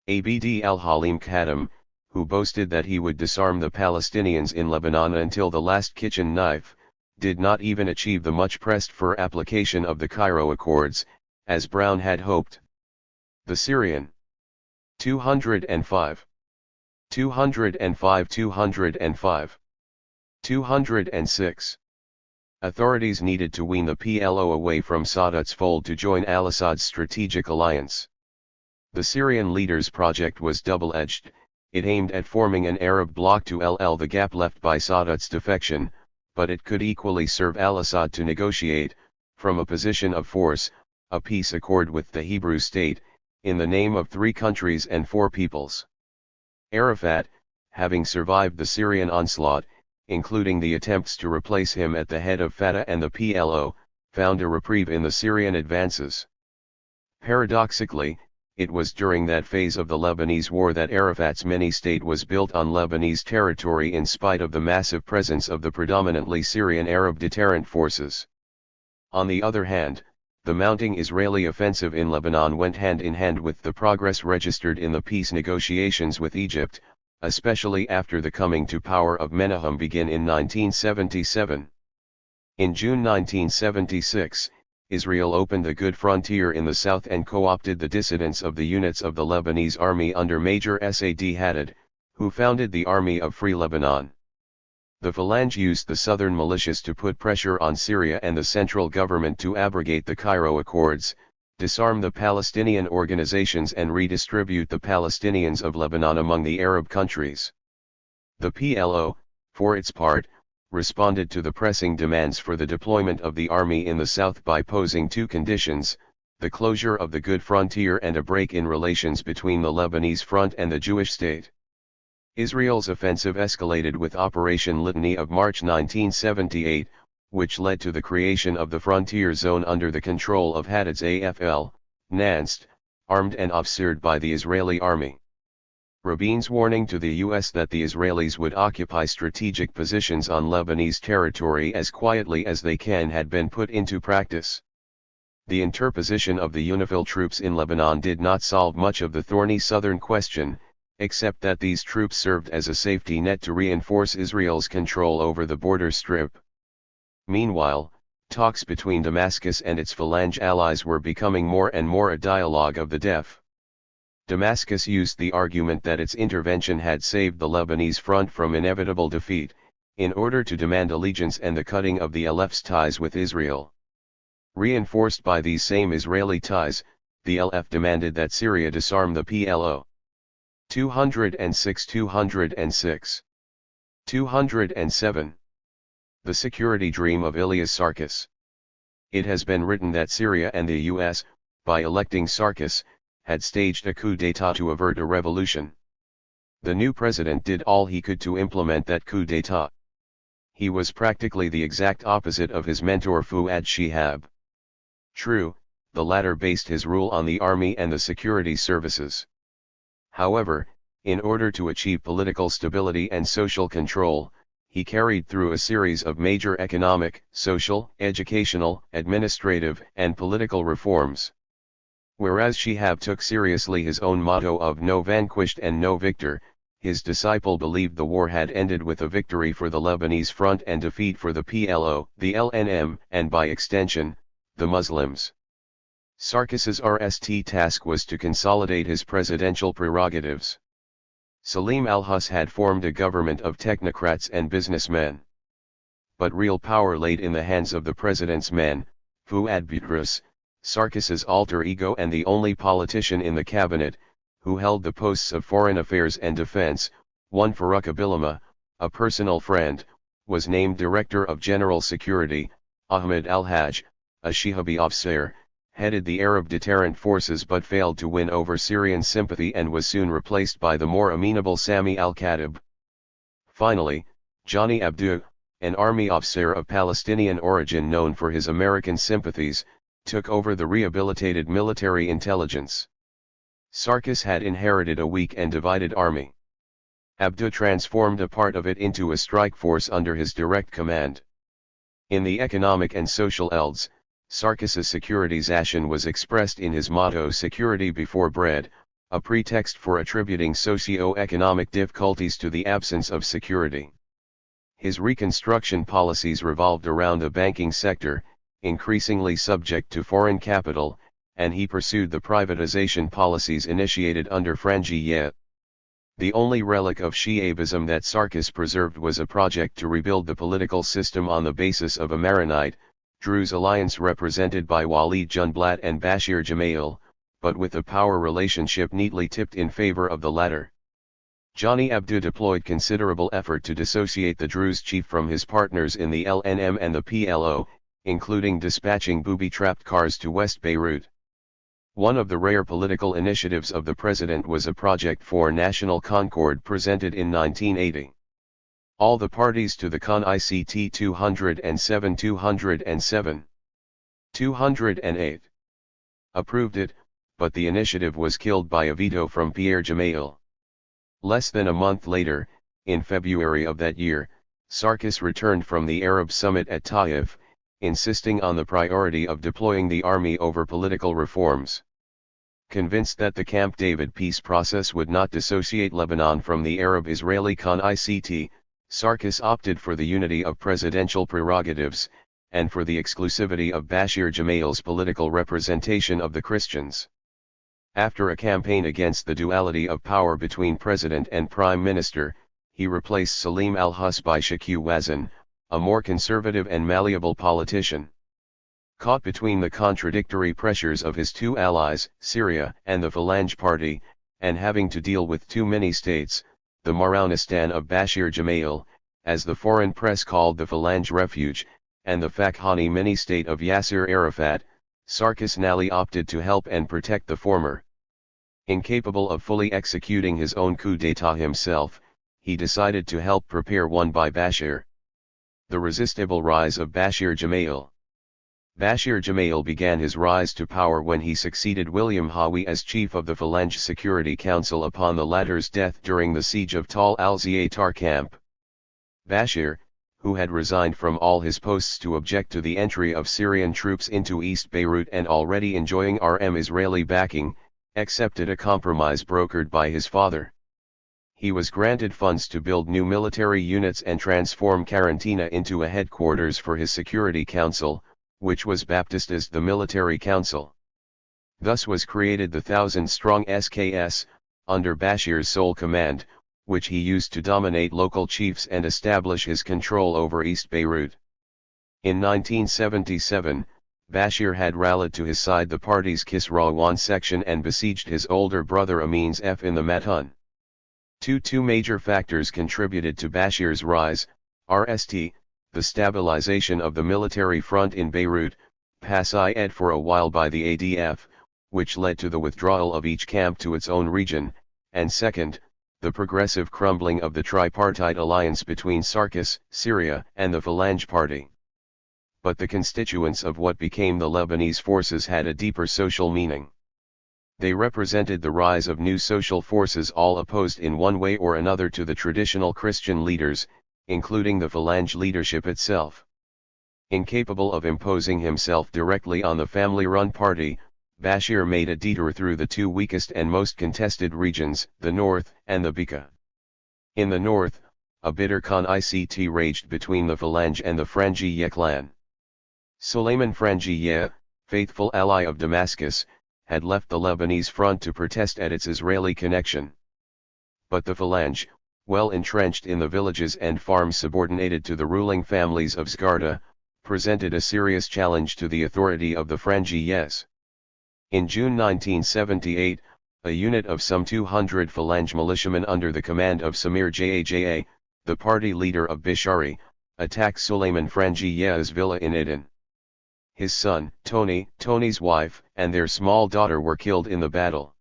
Abd al-Halim Khaddam, who boasted that he would disarm the Palestinians in Lebanon until the last kitchen knife, did not even achieve the much pressed for application of the Cairo Accords, as Brown had hoped. The Syrian 205. 205 205. 206. Authorities needed to wean the PLO away from Sadat's fold to join al-Assad's strategic alliance. The Syrian leader's project was double-edged. It aimed at forming an Arab bloc to fill the gap left by Sadat's defection, but it could equally serve al-Assad to negotiate, from a position of force, a peace accord with the Hebrew state, in the name of 3 countries and 4 peoples. Arafat, having survived the Syrian onslaught, including the attempts to replace him at the head of Fatah and the PLO, found a reprieve in the Syrian advances. Paradoxically, it was during that phase of the Lebanese war that Arafat's mini-state was built on Lebanese territory in spite of the massive presence of the predominantly Syrian Arab deterrent forces. On the other hand, the mounting Israeli offensive in Lebanon went hand in hand with the progress registered in the peace negotiations with Egypt, especially after the coming to power of Menahem began in 1977. In June 1976, Israel opened a good frontier in the south and co-opted the dissidents of the units of the Lebanese army under Major Saad Haddad, who founded the Army of Free Lebanon. The Phalange used the southern militias to put pressure on Syria and the central government to abrogate the Cairo Accords, disarm the Palestinian organizations and redistribute the Palestinians of Lebanon among the Arab countries. The PLO, for its part, responded to the pressing demands for the deployment of the army in the south by posing 2 conditions: the closure of the good frontier and a break in relations between the Lebanese front and the Jewish state. Israel's offensive escalated with Operation Litany of March 1978, which led to the creation of the frontier zone under the control of Haddad's AFL, Nanst, armed and officered by the Israeli army. Rabin's warning to the U.S. that the Israelis would occupy strategic positions on Lebanese territory as quietly as they can had been put into practice. The interposition of the UNIFIL troops in Lebanon did not solve much of the thorny southern question, except that these troops served as a safety net to reinforce Israel's control over the border strip. Meanwhile, talks between Damascus and its Phalange allies were becoming more and more a dialogue of the deaf. Damascus used the argument that its intervention had saved the Lebanese front from inevitable defeat, in order to demand allegiance and the cutting of the LF's ties with Israel. Reinforced by these same Israeli ties, the LF demanded that Syria disarm the PLO. 206 206. 207. The security dream of Ilyas Sarkis. It has been written that Syria and the U.S., by electing Sarkis, had staged a coup d'état to avert a revolution. The new president did all he could to implement that coup d'état. He was practically the exact opposite of his mentor Fouad Shihab. True, the latter based his rule on the army and the security services. However, in order to achieve political stability and social control, he carried through a series of major economic, social, educational, administrative, and political reforms. Whereas Shihab took seriously his own motto of no vanquished and no victor, his disciple believed the war had ended with a victory for the Lebanese front and defeat for the PLO, the LNM, and by extension, the Muslims. Sarkis's RST task was to consolidate his presidential prerogatives. Salim al-Hus had formed a government of technocrats and businessmen. But real power laid in the hands of the president's man, Fouad Boutros, Sarkis's alter ego and the only politician in the cabinet, who held the posts of foreign affairs and defense. One Farouk Abilama, a personal friend, was named Director of General Security. Ahmed al-Hajj, a Shihabi officer, headed the Arab deterrent forces but failed to win over Syrian sympathy and was soon replaced by the more amenable Sami al-Khatib. Finally, Johnny Abdou, an army officer of Palestinian origin known for his American sympathies, took over the rehabilitated military intelligence. Sarkis had inherited a weak and divided army. Abdou transformed a part of it into a strike force under his direct command. In the economic and social elds, Sarkis's securitization was expressed in his motto "Security before bread," a pretext for attributing socio-economic difficulties to the absence of security. His reconstruction policies revolved around the banking sector, increasingly subject to foreign capital, and he pursued the privatization policies initiated under Frangiyeh. The only relic of Shi'abism that Sarkis preserved was a project to rebuild the political system on the basis of a Maronite, Druze alliance represented by Walid Junblat and Bashir Gemayel, but with the power relationship neatly tipped in favor of the latter. Johnny Abdu deployed considerable effort to dissociate the Druze chief from his partners in the LNM and the PLO, including dispatching booby-trapped cars to West Beirut. One of the rare political initiatives of the president was a project for national concord presented in 1980. All the parties to the Con ICT 207, 208 approved it, but the initiative was killed by a veto from Pierre Gemayel. Less than a month later, in February of that year, Sarkis returned from the Arab summit at Taif, insisting on the priority of deploying the army over political reforms. Convinced that the Camp David peace process would not dissociate Lebanon from the Arab-Israeli Con ICT, Sarkis opted for the unity of presidential prerogatives, and for the exclusivity of Bashir Gemayel's political representation of the Christians. After a campaign against the duality of power between president and prime minister, he replaced Salim al-Hus by Shaqi Wazan, a more conservative and malleable politician. Caught between the contradictory pressures of his two allies, Syria and the Phalange Party, and having to deal with too many states, the Maraunistan of Bashir Gemayel, as the foreign press called the Phalange Refuge, and the Fakhani mini-state of Yasser Arafat, Sarkis Nali opted to help and protect the former. Incapable of fully executing his own coup d'état himself, he decided to help prepare one by Bashir. The resistible rise of Bashir Gemayel. Bashir Gemayel began his rise to power when he succeeded William Hawi as chief of the Phalange Security Council upon the latter's death during the siege of Tal al-Ziyar camp. Bashir, who had resigned from all his posts to object to the entry of Syrian troops into East Beirut and already enjoying Israeli backing, accepted a compromise brokered by his father. He was granted funds to build new military units and transform Karantina into a headquarters for his Security Council, which was baptized as the Military Council. Thus was created the 1,000-strong SKS, under Bashir's sole command, which he used to dominate local chiefs and establish his control over East Beirut. In 1977, Bashir had rallied to his side the party's Kisrawan section and besieged his older brother Amin's F in the Matun. Two major factors contributed to Bashir's rise: RST, the stabilization of the military front in Beirut, pacified for a while by the ADF, which led to the withdrawal of each camp to its own region, and second, the progressive crumbling of the tripartite alliance between Sarkis, Syria, and the Phalange Party. But the constituents of what became the Lebanese forces had a deeper social meaning. They represented the rise of new social forces all opposed in one way or another to the traditional Christian leaders, including the Phalange leadership itself. Incapable of imposing himself directly on the family-run party, Bashir made a detour through the two weakest and most contested regions, the north and the Bekaa. In the north, a bitter Con ICT raged between the Phalange and the Frangiyeh clan. Suleiman Frangiyeh, faithful ally of Damascus, had left the Lebanese front to protest at its Israeli connection. But the Phalange, well entrenched in the villages and farms subordinated to the ruling families of Zgarda, presented a serious challenge to the authority of the Frangiyehs. In June 1978, a unit of some 200 Phalange militiamen under the command of Samir Jaja, the party leader of Bishari, attacked Suleiman Frangiyeh's villa in Aden. His son, Tony's wife, and their small daughter were killed in the battle.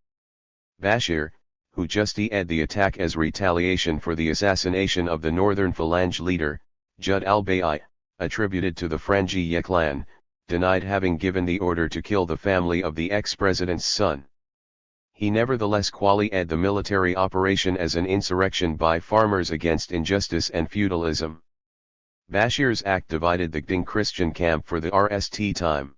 Bashir, who justified the attack as retaliation for the assassination of the northern Phalange leader, Jud al-Bay'i, attributed to the Frangiyeh clan, denied having given the order to kill the family of the ex-president's son. He nevertheless qualified the military operation as an insurrection by farmers against injustice and feudalism. Bashir's act divided the Gdin Christian camp for the RST time.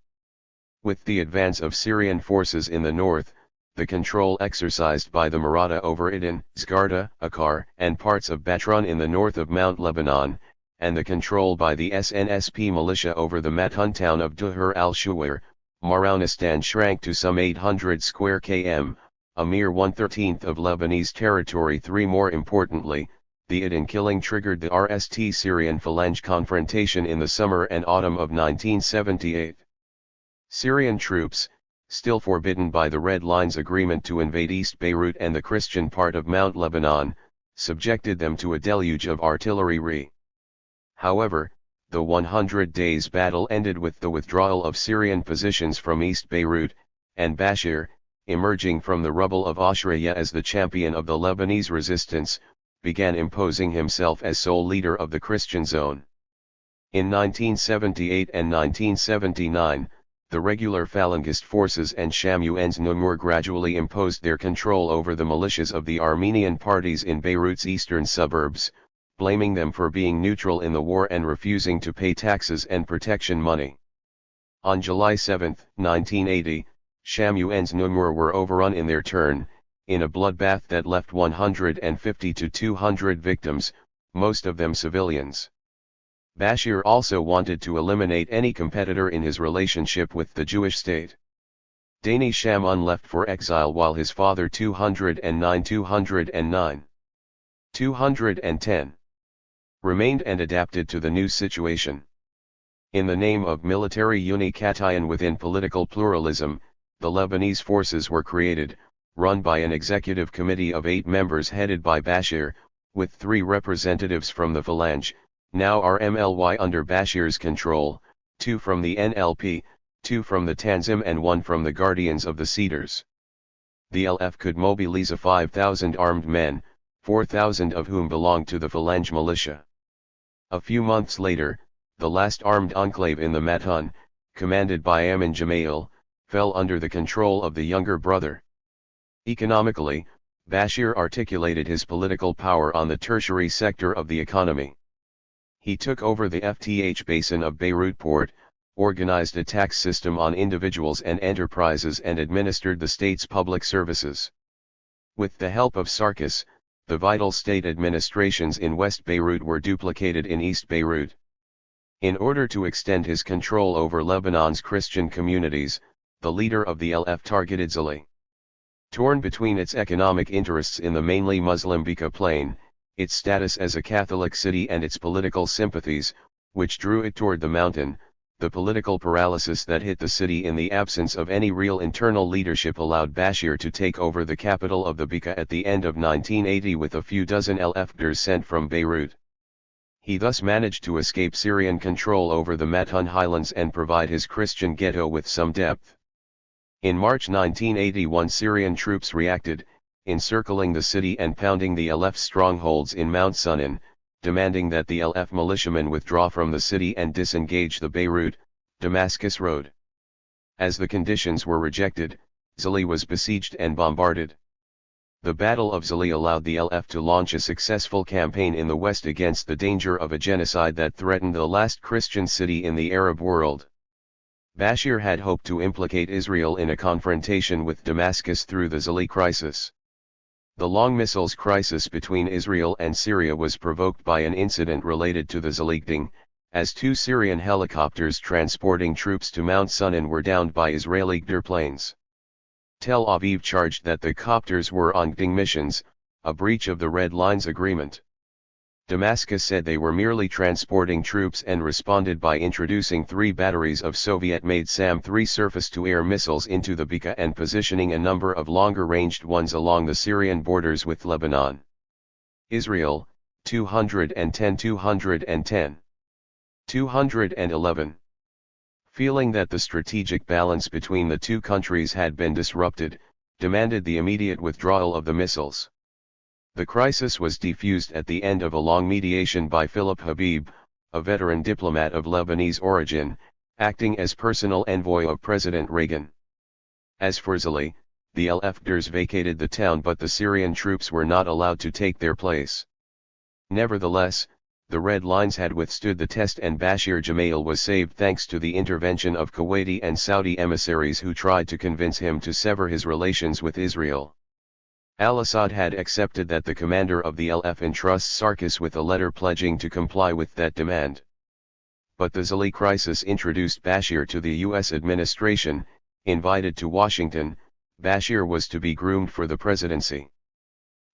With the advance of Syrian forces in the north, the control exercised by the Maratha over Aden, Zgarda, Akkar, and parts of Batran in the north of Mount Lebanon, and the control by the SNSP militia over the Matun town of Duhur al-Shuwair, Maraunistan shrank to some 800 square km, a mere 1/13 of Lebanese territory. More importantly, the Aden killing triggered the RST Syrian Phalange confrontation in the summer and autumn of 1978. Syrian troops, still forbidden by the Red Lines Agreement to invade East Beirut and the Christian part of Mount Lebanon, subjected them to a deluge of artillery. However, the 100 days battle ended with the withdrawal of Syrian positions from East Beirut, and Bashir, emerging from the rubble of Ashraya as the champion of the Lebanese resistance, began imposing himself as sole leader of the Christian zone. In 1978 and 1979, the regular Falangist forces and Shamu'ens Numur gradually imposed their control over the militias of the Armenian parties in Beirut's eastern suburbs, blaming them for being neutral in the war and refusing to pay taxes and protection money. On July 7, 1980, Shamu'ens Numur were overrun in their turn, in a bloodbath that left 150 to 200 victims, most of them civilians. Bashir also wanted to eliminate any competitor in his relationship with the Jewish state. Dani Shamoun left for exile while his father 210 remained and adapted to the new situation. In the name of military unication within political pluralism, the Lebanese forces were created, run by an executive committee of 8 members headed by Bashir, with 3 representatives from the Phalange, now RMLY under Bashir's control, 2 from the NLP, 2 from the Tanzim and 1 from the Guardians of the Cedars. The LF could mobilize 5,000 armed men, 4,000 of whom belonged to the Phalange militia. A few months later, the last armed enclave in the Matun, commanded by Amin Jamail, fell under the control of the younger brother. Economically, Bashir articulated his political power on the tertiary sector of the economy. He took over the FTH basin of Beirut port, organized a tax system on individuals and enterprises and administered the state's public services. With the help of Sarkis, the vital state administrations in West Beirut were duplicated in East Beirut. In order to extend his control over Lebanon's Christian communities, the leader of the LF targeted Zali. Torn between its economic interests in the mainly Muslim Bekaa plain, its status as a Catholic city and its political sympathies, which drew it toward the mountain, the political paralysis that hit the city in the absence of any real internal leadership allowed Bashir to take over the capital of the Bekaa at the end of 1980 with a few dozen LFDers sent from Beirut. He thus managed to escape Syrian control over the Matun highlands and provide his Christian ghetto with some depth. In March 1981 Syrian troops reacted, encircling the city and pounding the LF strongholds in Mount Sunan, demanding that the LF militiamen withdraw from the city and disengage the Beirut-Damascus road. As the conditions were rejected, Zali was besieged and bombarded. The Battle of Zali allowed the LF to launch a successful campaign in the west against the danger of a genocide that threatened the last Christian city in the Arab world. Bashir had hoped to implicate Israel in a confrontation with Damascus through the Zali crisis. The long missiles crisis between Israel and Syria was provoked by an incident related to the Zaligding, as 2 Syrian helicopters transporting troops to Mount Sunan were downed by Israeli Gder planes. Tel Aviv charged that the copters were on Gding missions, a breach of the Red Lines Agreement. Damascus said they were merely transporting troops and responded by introducing 3 batteries of Soviet-made SAM-3 surface-to-air missiles into the Bekaa and positioning a number of longer-ranged ones along the Syrian borders with Lebanon. Israel, 211. Feeling that the strategic balance between the 2 countries had been disrupted, demanded the immediate withdrawal of the missiles. The crisis was defused at the end of a long mediation by Philip Habib, a veteran diplomat of Lebanese origin, acting as personal envoy of President Reagan. As for Zali, the LFDers vacated the town but the Syrian troops were not allowed to take their place. Nevertheless, the Red Lines had withstood the test and Bashir Jamail was saved thanks to the intervention of Kuwaiti and Saudi emissaries who tried to convince him to sever his relations with Israel. Al-Assad had accepted that the commander of the LF entrusts Sarkis with a letter pledging to comply with that demand. But the Zali crisis introduced Bashir to the U.S. administration, invited to Washington, Bashir was to be groomed for the presidency.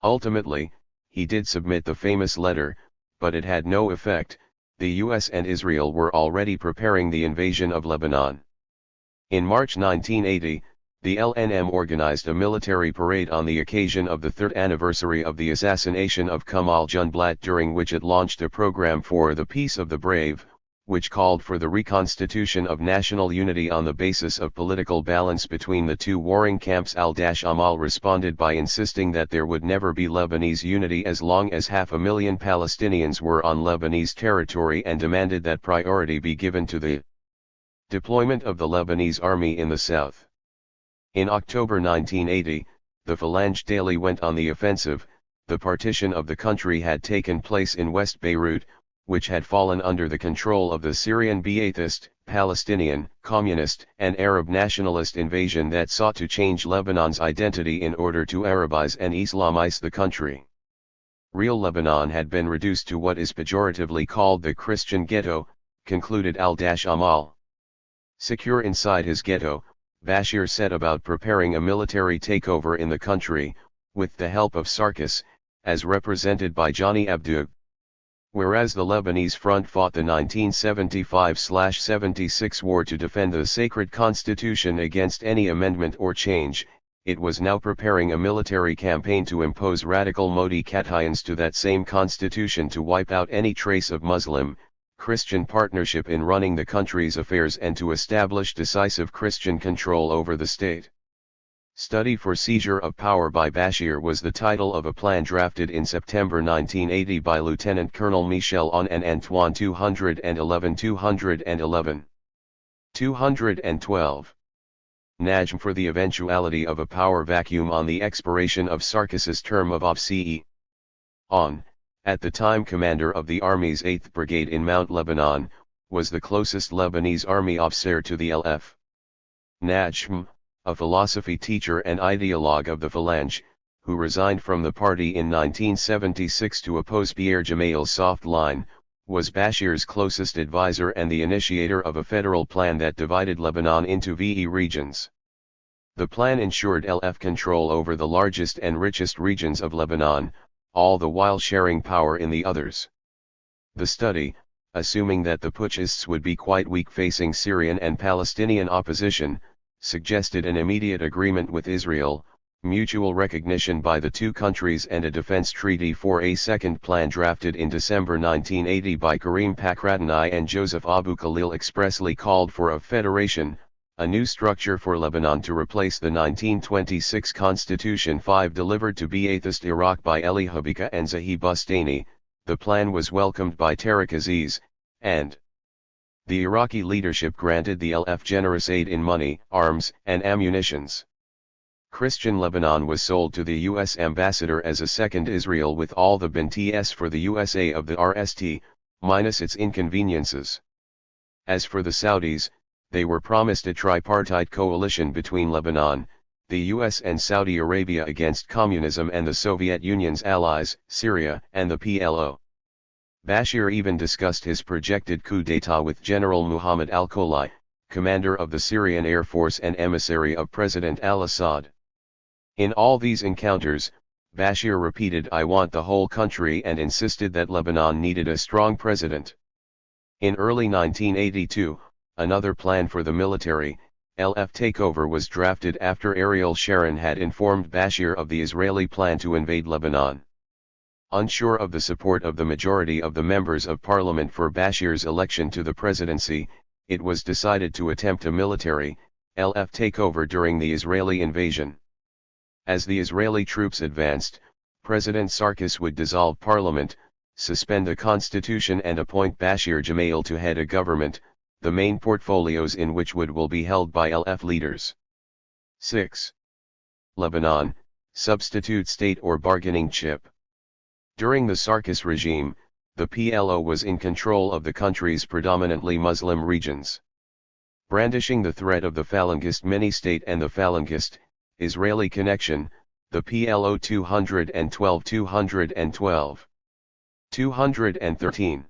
Ultimately, he did submit the famous letter, but it had no effect. The US and Israel were already preparing the invasion of Lebanon. In March 1980, the LNM organized a military parade on the occasion of the third anniversary of the assassination of Kamal Jumblat, during which it launched a program for the Peace of the Brave, which called for the reconstitution of national unity on the basis of political balance between the two warring camps. Al-Amal responded by insisting that there would never be Lebanese unity as long as 500,000 Palestinians were on Lebanese territory, and demanded that priority be given to the deployment of the Lebanese army in the south. In October 1980, the Phalange daily went on the offensive. The partition of the country had taken place in West Beirut, which had fallen under the control of the Syrian Ba'athist, Palestinian, Communist, and Arab nationalist invasion that sought to change Lebanon's identity in order to Arabize and Islamize the country. Real Lebanon had been reduced to what is pejoratively called the Christian ghetto, concluded Al-Amal. Secure inside his ghetto, Bashir set about preparing a military takeover in the country, with the help of Sarkis, as represented by Johnny Abdoug. Whereas the Lebanese front fought the 1975-76 war to defend the sacred constitution against any amendment or change, it was now preparing a military campaign to impose radical modifications to that same constitution, to wipe out any trace of Muslim, Christian partnership in running the country's affairs, and to establish decisive Christian control over the state. Study for Seizure of Power by Bashir was the title of a plan drafted in September 1980 by Lieutenant Colonel Michel On and Antoine 211. 212. Najm for the eventuality of a power vacuum on the expiration of Sarkis's term of office. On, at the time commander of the Army's 8th Brigade in Mount Lebanon, was the closest Lebanese army officer to the LF. Najm, a philosophy teacher and ideologue of the Phalange, who resigned from the party in 1976 to oppose Pierre Gemayel's soft line, was Bashir's closest advisor and the initiator of a federal plan that divided Lebanon into VE regions. The plan ensured LF control over the largest and richest regions of Lebanon, all the while sharing power in the others. The study, assuming that the putschists would be quite weak facing Syrian and Palestinian opposition, suggested an immediate agreement with Israel, mutual recognition by the two countries, and a defense treaty. For a second plan drafted in December 1980 by Karim Pakradani and Joseph Abu Khalil expressly called for a federation, a new structure for Lebanon to replace the 1926 Constitution 5 delivered to Ba'athist Iraq by Eli Habika and Zahi Bustani. The plan was welcomed by Tariq Aziz, and the Iraqi leadership granted the LF generous aid in money, arms, and ammunitions. Christian Lebanon was sold to the U.S. ambassador as a second Israel with all the benefits for the USA of the RST, minus its inconveniences. As for the Saudis, they were promised a tripartite coalition between Lebanon, the US and Saudi Arabia against communism and the Soviet Union's allies, Syria and the PLO. Bashir even discussed his projected coup d'état with General Muhammad al-Kolai, commander of the Syrian Air Force and emissary of President al-Assad. In all these encounters, Bashir repeated "I want the whole country" and insisted that Lebanon needed a strong president. In early 1982, another plan for the military, LF takeover was drafted after Ariel Sharon had informed Bashir of the Israeli plan to invade Lebanon. Unsure of the support of the majority of the members of parliament for Bashir's election to the presidency, it was decided to attempt a military, LF takeover during the Israeli invasion. As the Israeli troops advanced, President Sarkis would dissolve parliament, suspend the constitution and appoint Bashir Gemayel to head a government, the main portfolios in which will be held by LF leaders. 6. Lebanon, substitute state or bargaining chip. During the Sarkis regime, the PLO was in control of the country's predominantly Muslim regions. Brandishing the threat of the Falangist mini-state and the Falangist, Israeli connection, the PLO 213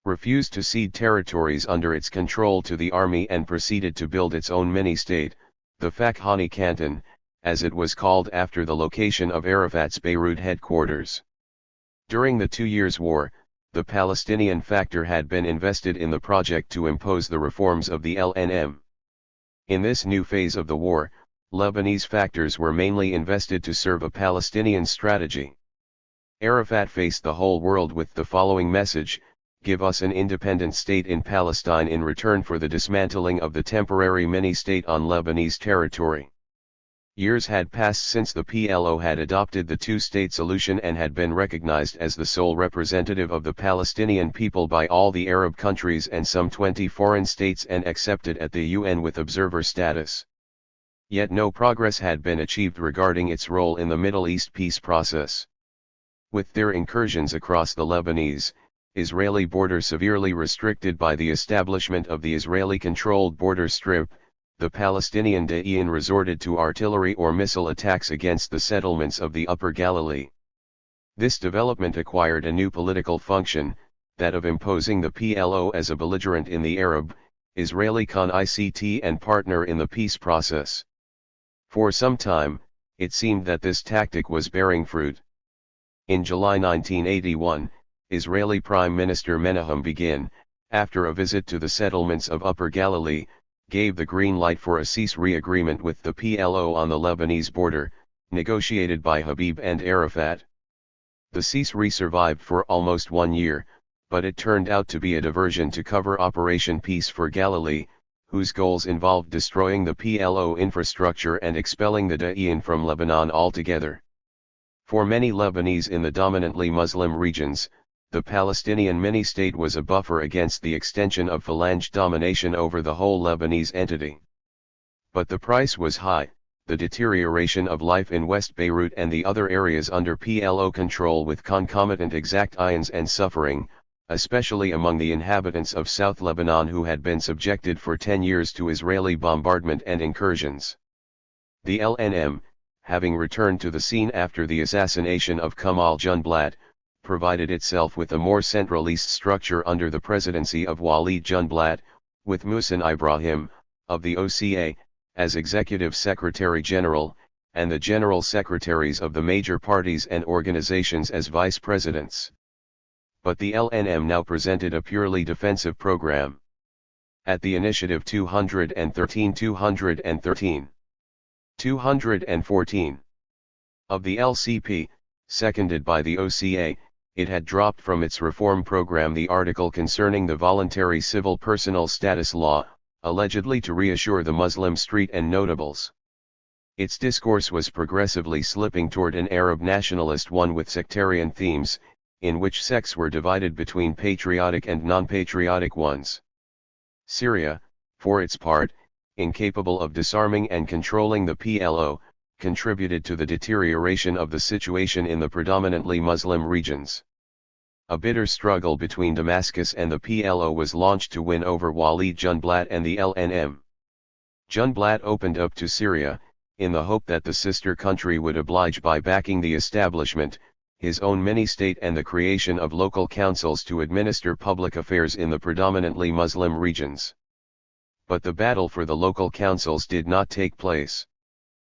refused to cede territories under its control to the army and proceeded to build its own mini-state, the Fakhani Canton, as it was called after the location of Arafat's Beirut headquarters. During the 2 Years' War, the Palestinian factor had been invested in the project to impose the reforms of the LNM. In this new phase of the war, Lebanese factors were mainly invested to serve a Palestinian strategy. Arafat faced the whole world with the following message: give us an independent state in Palestine in return for the dismantling of the temporary mini-state on Lebanese territory. Years had passed since the PLO had adopted the two-state solution and had been recognized as the sole representative of the Palestinian people by all the Arab countries and some 20 foreign states, and accepted at the UN with observer status. Yet no progress had been achieved regarding its role in the Middle East peace process. With their incursions across the Lebanese-Israeli border severely restricted by the establishment of the Israeli-controlled border strip, the Palestinian Da'iyin resorted to artillery or missile attacks against the settlements of the Upper Galilee. This development acquired a new political function, that of imposing the PLO as a belligerent in the Arab-Israeli conflict and partner in the peace process. For some time, it seemed that this tactic was bearing fruit. In July 1981, Israeli Prime Minister Menahem Begin, after a visit to the settlements of Upper Galilee, gave the green light for a ceasefire agreement with the PLO on the Lebanese border, negotiated by Habib and Arafat. The ceasefire survived for almost 1 year, but it turned out to be a diversion to cover Operation Peace for Galilee, whose goals involved destroying the PLO infrastructure and expelling the Da'iyin from Lebanon altogether. For many Lebanese in the dominantly Muslim regions, the Palestinian mini-state was a buffer against the extension of Falange domination over the whole Lebanese entity. But the price was high: the deterioration of life in West Beirut and the other areas under PLO control, with concomitant exactions and suffering, especially among the inhabitants of South Lebanon who had been subjected for 10 years to Israeli bombardment and incursions. The LNM, having returned to the scene after the assassination of Kamal Jumblat, provided itself with a more centralist structure under the presidency of Walid Jumblat, with Muhsin Ibrahim, of the OCA, as Executive Secretary General, and the General Secretaries of the major parties and organizations as Vice Presidents. But the LNM now presented a purely defensive program. At the Initiative 213 214 of the LCP, seconded by the OCA, it had dropped from its reform program the article concerning the voluntary civil personal status law, allegedly to reassure the Muslim street and notables. Its discourse was progressively slipping toward an Arab nationalist one with sectarian themes, in which sects were divided between patriotic and non-patriotic ones. Syria, for its part, incapable of disarming and controlling the PLO, contributed to the deterioration of the situation in the predominantly Muslim regions. A bitter struggle between Damascus and the PLO was launched to win over Walid Jumblat and the LNM. Jumblat opened up to Syria, in the hope that the sister country would oblige by backing the establishment, his own mini-state and the creation of local councils to administer public affairs in the predominantly Muslim regions. But the battle for the local councils did not take place.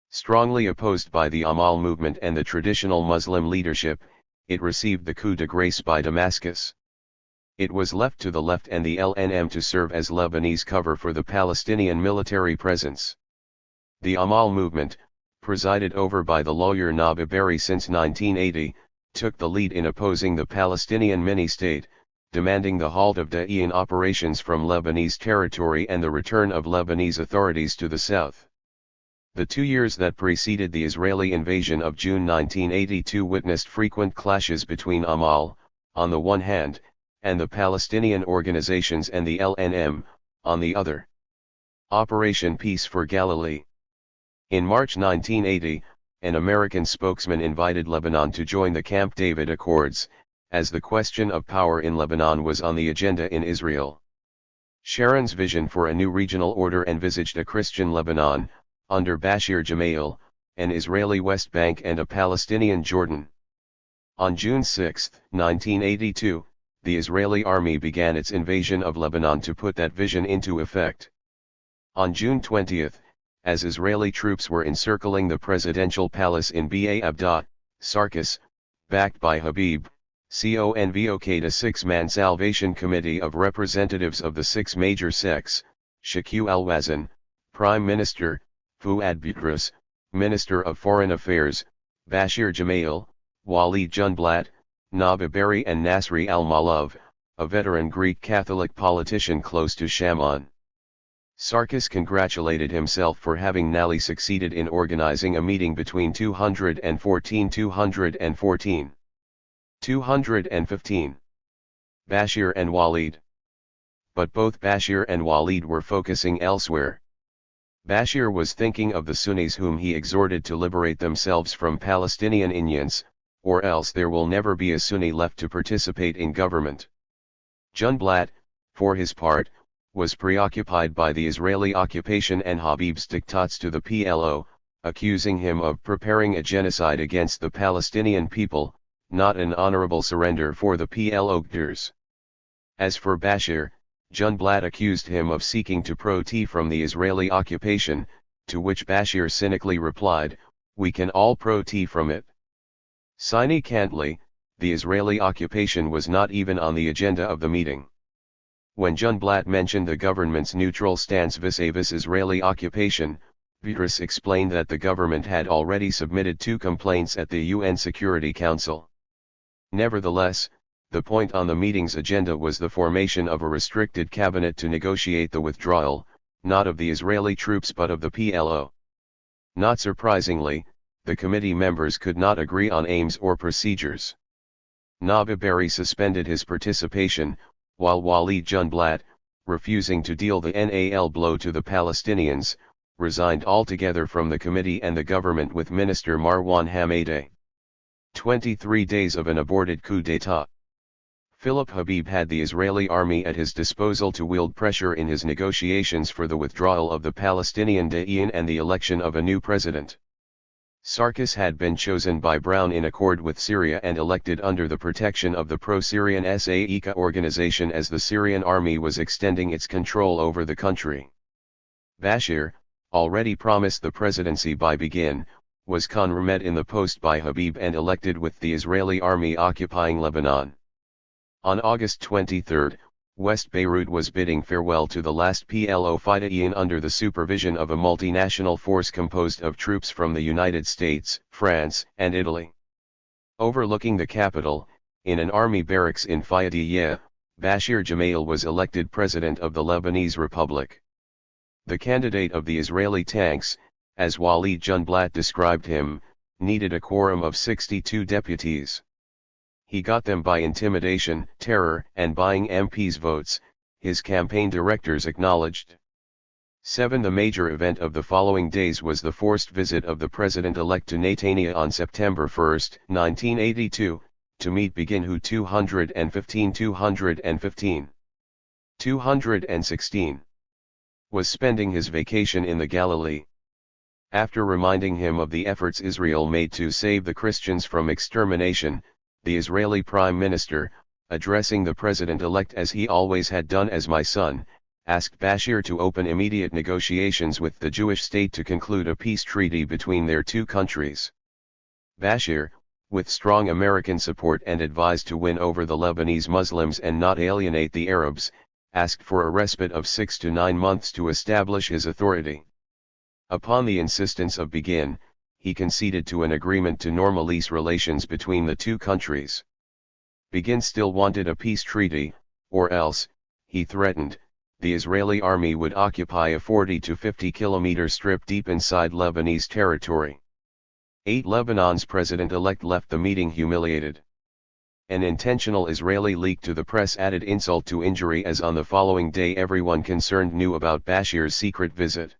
Strongly opposed by the Amal movement and the traditional Muslim leadership, it received the coup de grace by Damascus. It was left to the left and the LNM to serve as Lebanese cover for the Palestinian military presence. The Amal movement, presided over by the lawyer Nabih Berri since 1980, took the lead in opposing the Palestinian mini-state, demanding the halt of Da'iyin operations from Lebanese territory and the return of Lebanese authorities to the south. The 2 years that preceded the Israeli invasion of June 1982 witnessed frequent clashes between Amal, on the one hand, and the Palestinian organizations and the LNM, on the other. Operation Peace for Galilee. In March 1980, an American spokesman invited Lebanon to join the Camp David Accords, as the question of power in Lebanon was on the agenda in Israel. Sharon's vision for a new regional order envisaged a Christian Lebanon, under Bashir Gemayel, an Israeli West Bank and a Palestinian Jordan. On June 6, 1982, the Israeli army began its invasion of Lebanon to put that vision into effect. On June 20, as Israeli troops were encircling the presidential palace in Ba Abda, Sarkis, backed by Habib, convoked a six-man Salvation Committee of representatives of the six major sects: Shakil al-Wazan, Prime Minister, Fuad Butros, Minister of Foreign Affairs, Bashir Gemayel, Walid Junblat, Nabih Berri and Nasri al-Malov, a veteran Greek Catholic politician close to Shammon. Sarkis congratulated himself for having narrowly succeeded in organizing a meeting between 215 Bashir and Walid. But both Bashir and Walid were focusing elsewhere. Bashir was thinking of the Sunnis whom he exhorted to liberate themselves from Palestinian Indians, or else there will never be a Sunni left to participate in government. Junblat, for his part, was preoccupied by the Israeli occupation and Habib's diktats to the PLO, accusing him of preparing a genocide against the Palestinian people, not an honorable surrender for the PLOers. As for Bashir, Junblat accused him of seeking to protest from the Israeli occupation, to which Bashir cynically replied, "We can all protest from it." Significantly, the Israeli occupation was not even on the agenda of the meeting. When Junblat mentioned the government's neutral stance vis-a-vis Israeli occupation, Butros explained that the government had already submitted 2 complaints at the UN Security Council. Nevertheless, the point on the meeting's agenda was the formation of a restricted cabinet to negotiate the withdrawal, not of the Israeli troops but of the PLO. Not surprisingly, the committee members could not agree on aims or procedures. Nabih Berri suspended his participation, while Walid Junblat, refusing to deal the NAL blow to the Palestinians, resigned altogether from the committee and the government with Minister Marwan Hamadeh. 23 days of an aborted coup d'état. Philip Habib had the Israeli army at his disposal to wield pressure in his negotiations for the withdrawal of the Palestinian Dayan and the election of a new president. Sarkis had been chosen by Brown in accord with Syria and elected under the protection of the pro-Syrian Saika organization as the Syrian army was extending its control over the country. Bashir, already promised the presidency by Begin, was confirmed in the post by Habib and elected with the Israeli army occupying Lebanon. On August 23, West Beirut was bidding farewell to the last PLO fighting under the supervision of a multinational force composed of troops from the United States, France, and Italy. Overlooking the capital, in an army barracks in Fayadiyeh, Bashir Gemayel was elected president of the Lebanese Republic. The candidate of the Israeli tanks, as Walid Junblat described him, needed a quorum of 62 deputies. He got them by intimidation, terror, and buying MPs' votes, his campaign directors acknowledged. 7. The major event of the following days was the forced visit of the president-elect to Netanya on September 1, 1982, to meet Begin who 216 was spending his vacation in the Galilee. After reminding him of the efforts Israel made to save the Christians from extermination, the Israeli Prime Minister, addressing the president-elect as he always had done as my son, asked Bashir to open immediate negotiations with the Jewish state to conclude a peace treaty between their two countries. Bashir, with strong American support and advised to win over the Lebanese Muslims and not alienate the Arabs, asked for a respite of 6 to 9 months to establish his authority. Upon the insistence of Begin, he conceded to an agreement to normalize relations between the two countries. Begin still wanted a peace treaty, or else, he threatened, the Israeli army would occupy a 40 to 50 kilometer strip deep inside Lebanese territory. 8. Lebanon's president-elect left the meeting humiliated. An intentional Israeli leak to the press added insult to injury as on the following day everyone concerned knew about Bashir's secret visit.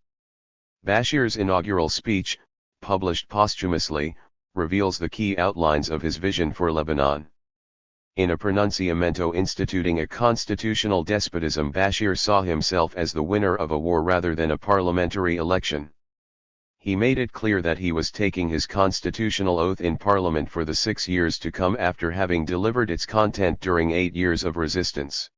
Bashir's inaugural speech, published posthumously, reveals the key outlines of his vision for Lebanon. In a pronunciamento instituting a constitutional despotism, Bashir saw himself as the winner of a war rather than a parliamentary election. He made it clear that he was taking his constitutional oath in parliament for the 6 years to come after having delivered its content during 8 years of resistance.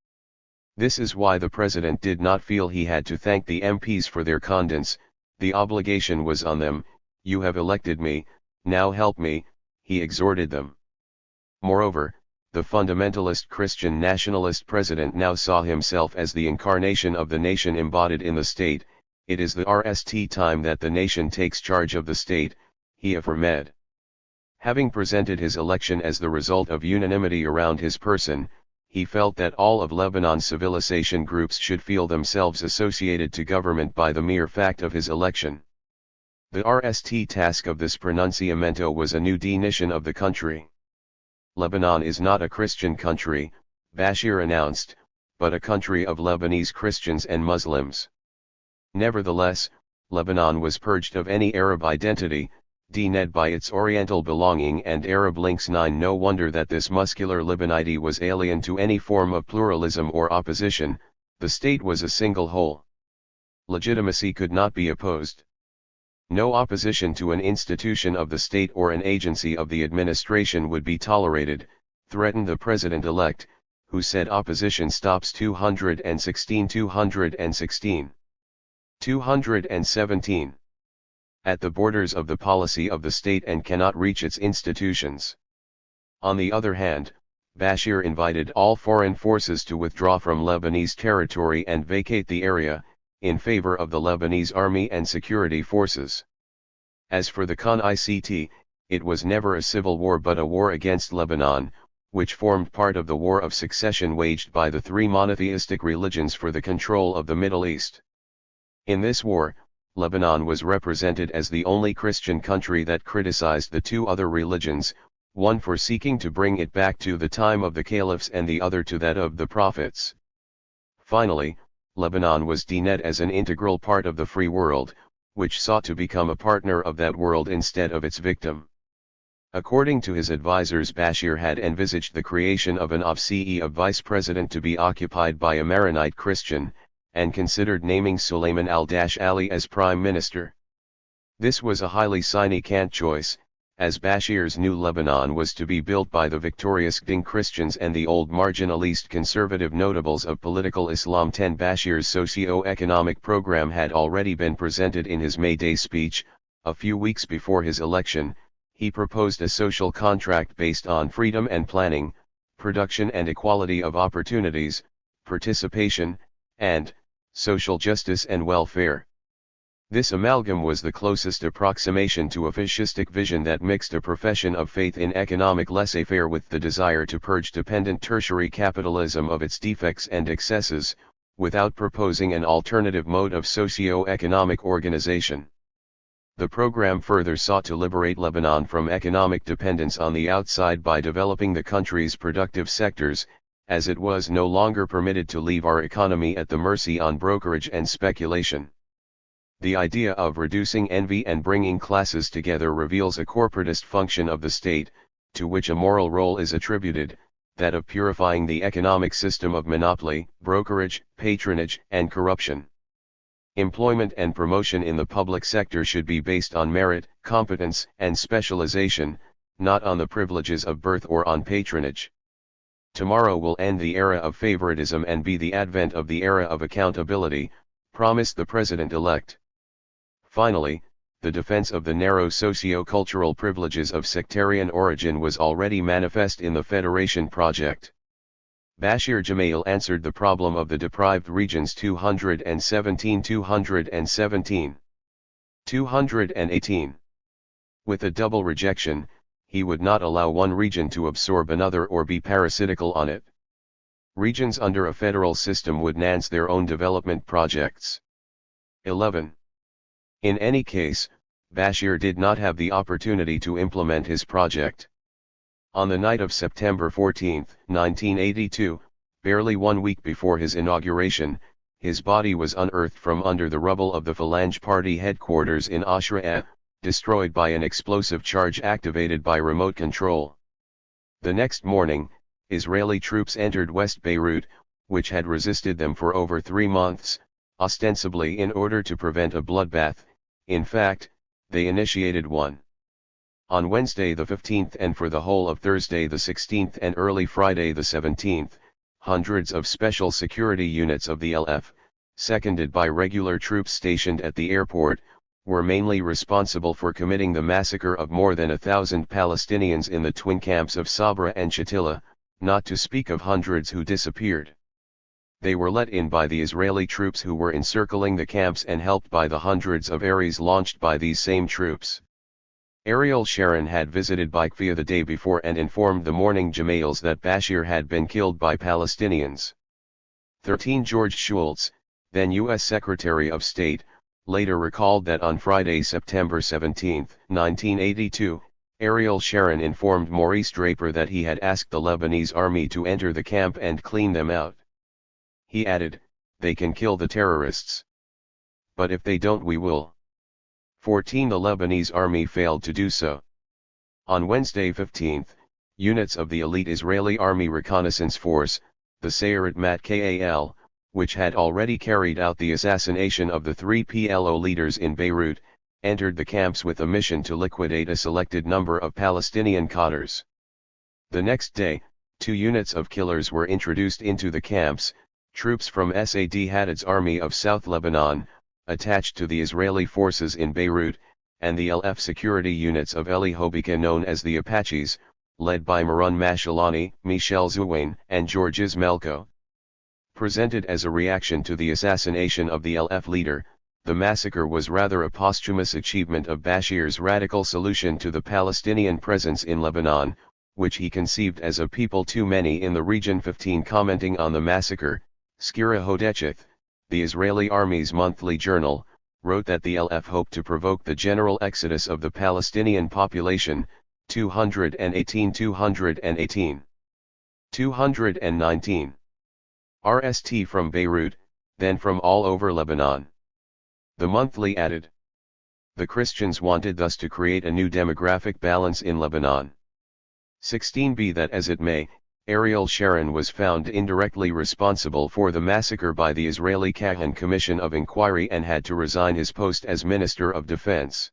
This is why the president did not feel he had to thank the MPs for their condescension. The obligation was on them. You have elected me, now help me, he exhorted them. Moreover, the fundamentalist Christian nationalist president now saw himself as the incarnation of the nation embodied in the state. It is the RST time that the nation takes charge of the state, he affirmed. Having presented his election as the result of unanimity around his person, he felt that all of Lebanon's civilization groups should feel themselves associated to government by the mere fact of his election. The RST task of this pronunciamento was a new definition of the country. Lebanon is not a Christian country, Bashir announced, but a country of Lebanese Christians and Muslims. Nevertheless, Lebanon was purged of any Arab identity, denuded by its Oriental belonging and Arab links. No wonder that this muscular Lebanite was alien to any form of pluralism or opposition. The state was a single whole. Legitimacy could not be opposed. No opposition to an institution of the state or an agency of the administration would be tolerated, threatened the president-elect, who said opposition stops 216 217 at the borders of the policy of the state and cannot reach its institutions. On the other hand, Bashir invited all foreign forces to withdraw from Lebanese territory and vacate the area, in favor of the Lebanese army and security forces. As for the Con-ICT, it was never a civil war but a war against Lebanon, which formed part of the war of succession waged by the three monotheistic religions for the control of the Middle East. In this war, Lebanon was represented as the only Christian country that criticized the two other religions, one for seeking to bring it back to the time of the caliphs and the other to that of the prophets. Finally, Lebanon was denuded as an integral part of the free world, which sought to become a partner of that world instead of its victim. According to his advisors, Bashir had envisaged the creation of an office of vice president to be occupied by a Maronite Christian, and considered naming Suleiman al-Ali as prime minister. This was a highly significant choice, as Bashir's new Lebanon was to be built by the victorious Qing Christians and the old marginalist conservative notables of political Islam. Bashir's socio-economic program had already been presented in his May Day speech. A few weeks before his election, he proposed a social contract based on freedom and planning, production and equality of opportunities, participation, and social justice and welfare. This amalgam was the closest approximation to a fascistic vision that mixed a profession of faith in economic laissez-faire with the desire to purge dependent tertiary capitalism of its defects and excesses, without proposing an alternative mode of socio-economic organization. The program further sought to liberate Lebanon from economic dependence on the outside by developing the country's productive sectors, as it was no longer permitted to leave our economy at the mercy on brokerage and speculation. The idea of reducing envy and bringing classes together reveals a corporatist function of the state, to which a moral role is attributed, that of purifying the economic system of monopoly, brokerage, patronage, and corruption. Employment and promotion in the public sector should be based on merit, competence, and specialization, not on the privileges of birth or on patronage. Tomorrow will end the era of favoritism and be the advent of the era of accountability, promised the president-elect. Finally, the defense of the narrow socio-cultural privileges of sectarian origin was already manifest in the Federation project. Bashir Jamal answered the problem of the deprived regions 218. With a double rejection, he would not allow one region to absorb another or be parasitical on it. Regions under a federal system would nance their own development projects. 11. In any case, Bashir did not have the opportunity to implement his project. On the night of September 14, 1982, barely 1 week before his inauguration, his body was unearthed from under the rubble of the Phalange Party headquarters in Ashra, destroyed by an explosive charge activated by remote control. The next morning, Israeli troops entered West Beirut, which had resisted them for over 3 months, ostensibly in order to prevent a bloodbath. In fact, they initiated one. On Wednesday the 15th and for the whole of Thursday the 16th and early Friday the 17th, hundreds of special security units of the LF, seconded by regular troops stationed at the airport, were mainly responsible for committing the massacre of more than 1,000 Palestinians in the twin camps of Sabra and Shatila, not to speak of hundreds who disappeared. They were let in by the Israeli troops who were encircling the camps and helped by the hundreds of Aries launched by these same troops. Ariel Sharon had visited Baikvia the day before and informed the mourning Gemayels that Bashir had been killed by Palestinians. 13 George Shultz, then U.S. Secretary of State, later recalled that on Friday, September 17, 1982, Ariel Sharon informed Maurice Draper that he had asked the Lebanese army to enter the camp and clean them out. He added, "They can kill the terrorists. But if they don't, we will." 14 The Lebanese army failed to do so. On Wednesday 15, units of the elite Israeli Army Reconnaissance Force, the Sayeret Matkal, which had already carried out the assassination of the 3 PLO leaders in Beirut, entered the camps with a mission to liquidate a selected number of Palestinian Qatars. The next day, 2 units of killers were introduced into the camps, troops from Saad Haddad's Army of South Lebanon, attached to the Israeli forces in Beirut, and the LF security units of Eli Hobika known as the Apaches, led by Maron Mashalani, Michel Zouane, and George Ismelko. Presented as a reaction to the assassination of the LF leader, the massacre was rather a posthumous achievement of Bashir's radical solution to the Palestinian presence in Lebanon, which he conceived as a people too many in the region. 15 Commenting on the massacre, Skira Hodechith, the Israeli Army's monthly journal, wrote that the LF hoped to provoke the general exodus of the Palestinian population. 218 219 RST from Beirut, then from all over Lebanon. The monthly added, "The Christians wanted thus to create a new demographic balance in Lebanon." 16 Be that as it may, Ariel Sharon was found indirectly responsible for the massacre by the Israeli Kahan Commission of Inquiry and had to resign his post as Minister of Defense.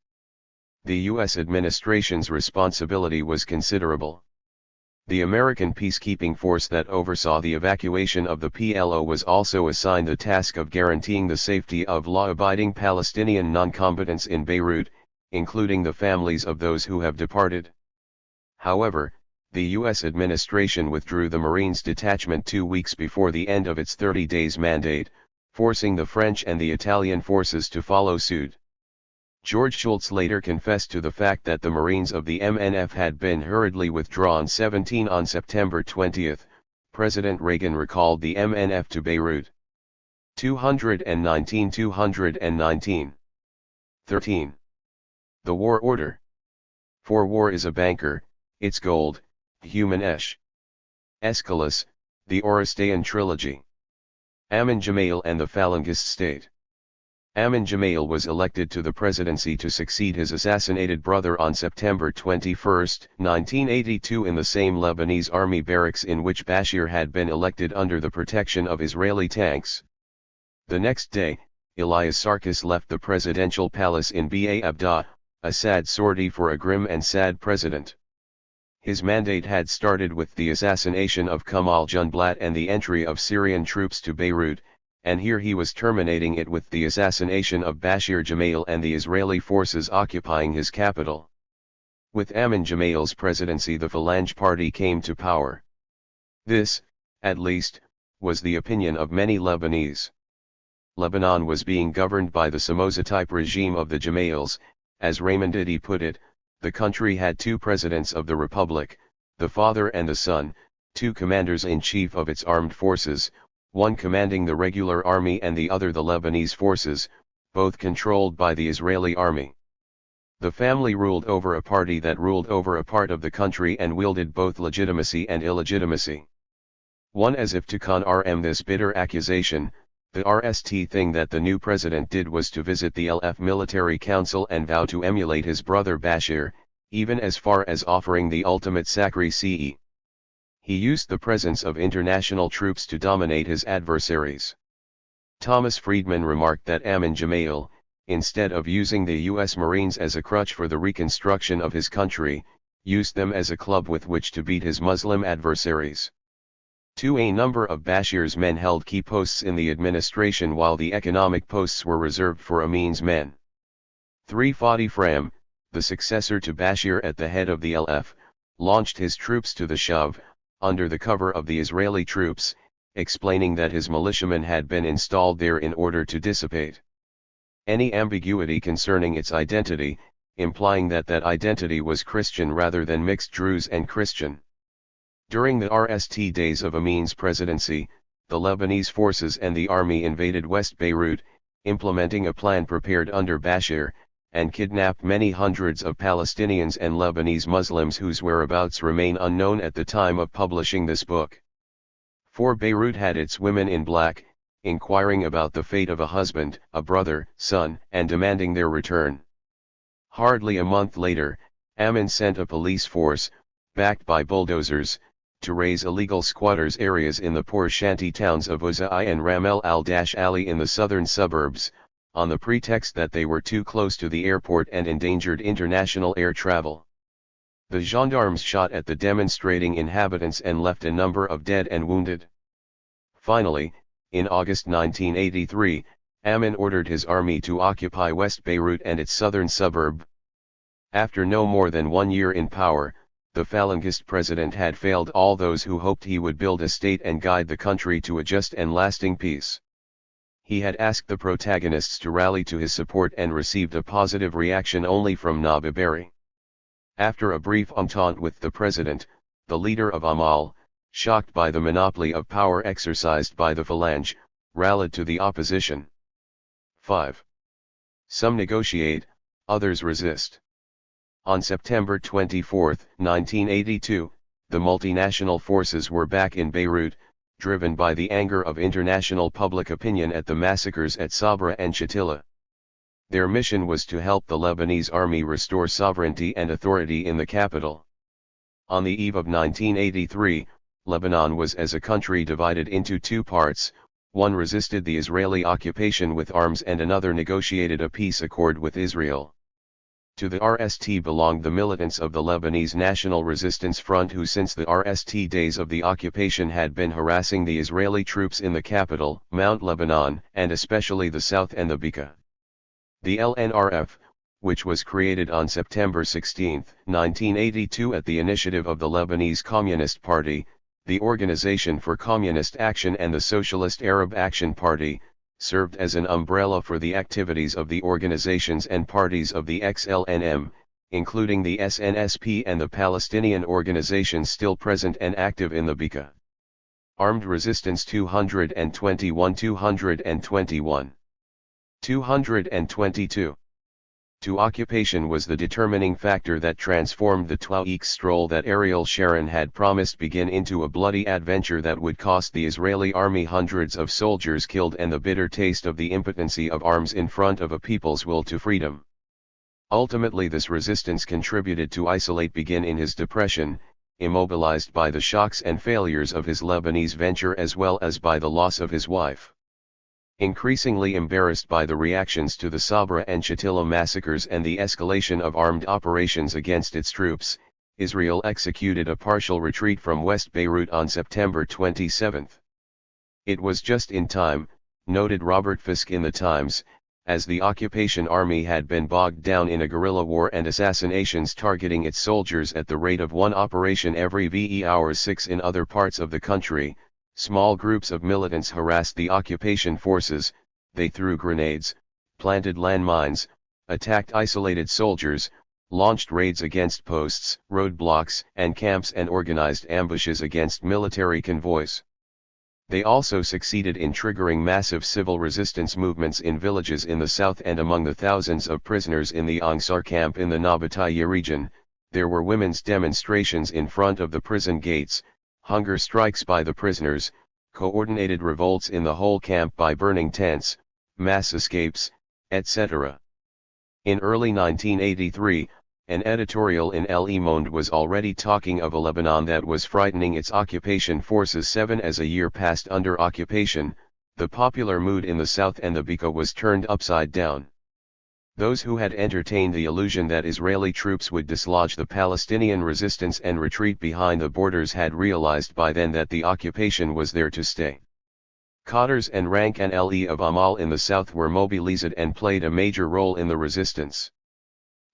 The U.S. administration's responsibility was considerable. The American peacekeeping force that oversaw the evacuation of the PLO was also assigned the task of guaranteeing the safety of law-abiding Palestinian non-combatants in Beirut, including the families of those who have departed. However, the U.S. administration withdrew the Marines detachment 2 weeks before the end of its 30 days mandate, forcing the French and the Italian forces to follow suit. George Shultz later confessed to the fact that the Marines of the MNF had been hurriedly withdrawn. 17 On September 20, President Reagan recalled the MNF to Beirut. 219 13. The War Order. For war is a banker, its gold, human Aeschylus, the Orestean Trilogy. Amin Gemayel and the Falangist State. Amin Gemayel was elected to the presidency to succeed his assassinated brother on September 21, 1982 in the same Lebanese army barracks in which Bashir had been elected under the protection of Israeli tanks. The next day, Elias Sarkis left the presidential palace in Ba Abda, a sad sortie for a grim and sad president. His mandate had started with the assassination of Kamal Junblat and the entry of Syrian troops to Beirut, and here he was terminating it with the assassination of Bashir Gemayel and the Israeli forces occupying his capital. With Amin Gemayel's presidency, the Falange Party came to power. This, at least, was the opinion of many Lebanese. Lebanon was being governed by the Somoza-type regime of the Gemayels. As Raymond Didi put it, the country had 2 presidents of the republic, the father and the son, 2 commanders-in-chief of its armed forces, one commanding the regular army and the other the Lebanese forces, both controlled by the Israeli army. The family ruled over a party that ruled over a part of the country and wielded both legitimacy and illegitimacy. One as if to confirm this bitter accusation, the RST thing that the new president did was to visit the LF military council and vow to emulate his brother Bashir, even as far as offering the ultimate sacrifice. He used the presence of international troops to dominate his adversaries. Thomas Friedman remarked that Amin Gemayel, instead of using the U.S. Marines as a crutch for the reconstruction of his country, used them as a club with which to beat his Muslim adversaries. A number of Bashir's men held key posts in the administration while the economic posts were reserved for Amin's men. 3. Fadi Fram, the successor to Bashir at the head of the LF, launched his troops to the Shuv, under the cover of the Israeli troops, explaining that his militiamen had been installed there in order to dissipate any ambiguity concerning its identity, implying that that identity was Christian rather than mixed Druze and Christian. During the RST days of Amin's presidency, the Lebanese forces and the army invaded West Beirut, implementing a plan prepared under Bashir, and kidnapped many hundreds of Palestinians and Lebanese Muslims whose whereabouts remain unknown at the time of publishing this book. 4. Beirut had its women in black, inquiring about the fate of a husband, a brother, son, and demanding their return. Hardly a month later, Amin sent a police force, backed by bulldozers, to raise illegal squatters' areas in the poor shanty towns of Uzai and Ramel al-Ali in the southern suburbs, on the pretext that they were too close to the airport and endangered international air travel. The gendarmes shot at the demonstrating inhabitants and left a number of dead and wounded. Finally, in August 1983, Amin ordered his army to occupy West Beirut and its southern suburb. After no more than 1 year in power, the Falangist president had failed all those who hoped he would build a state and guide the country to a just and lasting peace. He had asked the protagonists to rally to his support and received a positive reaction only from Nabi Berri. After a brief entente with the president, the leader of Amal, shocked by the monopoly of power exercised by the Phalange, rallied to the opposition. 5. Some negotiate, others resist. On September 24, 1982, the multinational forces were back in Beirut, driven by the anger of international public opinion at the massacres at Sabra and Shatila. Their mission was to help the Lebanese army restore sovereignty and authority in the capital. On the eve of 1983, Lebanon was as a country divided into two parts, one resisted the Israeli occupation with arms and another negotiated a peace accord with Israel. To the RST belonged the militants of the Lebanese National Resistance Front who since the RST days of the occupation had been harassing the Israeli troops in the capital, Mount Lebanon, and especially the south and the Bekaa. The LNRF, which was created on September 16, 1982 at the initiative of the Lebanese Communist Party, the Organization for Communist Action and the Socialist Arab Action Party, served as an umbrella for the activities of the organizations and parties of the XLNM, including the SNSP and the Palestinian organizations still present and active in the Bekaa. Armed Resistance 221-222. To occupation was the determining factor that transformed the 2 stroll that Ariel Sharon had promised begin into a bloody adventure that would cost the Israeli army hundreds of soldiers killed and the bitter taste of the impotency of arms in front of a people's will to freedom. Ultimately this resistance contributed to isolate Begin in his depression, immobilized by the shocks and failures of his Lebanese venture as well as by the loss of his wife. Increasingly embarrassed by the reactions to the Sabra and Shatila massacres and the escalation of armed operations against its troops, Israel executed a partial retreat from West Beirut on September 27. It was just in time, noted Robert Fisk in The Times, as the occupation army had been bogged down in a guerrilla war and assassinations targeting its soldiers at the rate of one operation every VE hours 6 in other parts of the country. Small groups of militants harassed the occupation forces, they threw grenades, planted landmines, attacked isolated soldiers, launched raids against posts, roadblocks, and camps and organized ambushes against military convoys. They also succeeded in triggering massive civil resistance movements in villages in the south and among the thousands of prisoners in the Ansar camp in the Nabataya region. There were women's demonstrations in front of the prison gates, hunger strikes by the prisoners, coordinated revolts in the whole camp by burning tents, mass escapes, etc. In early 1983, an editorial in Le Monde was already talking of a Lebanon that was frightening its occupation forces. 7 As a year passed under occupation, the popular mood in the south and the Bekaa was turned upside down. Those who had entertained the illusion that Israeli troops would dislodge the Palestinian resistance and retreat behind the borders had realized by then that the occupation was there to stay. Cadres and rank and Le of Amal in the south were mobilized and played a major role in the resistance.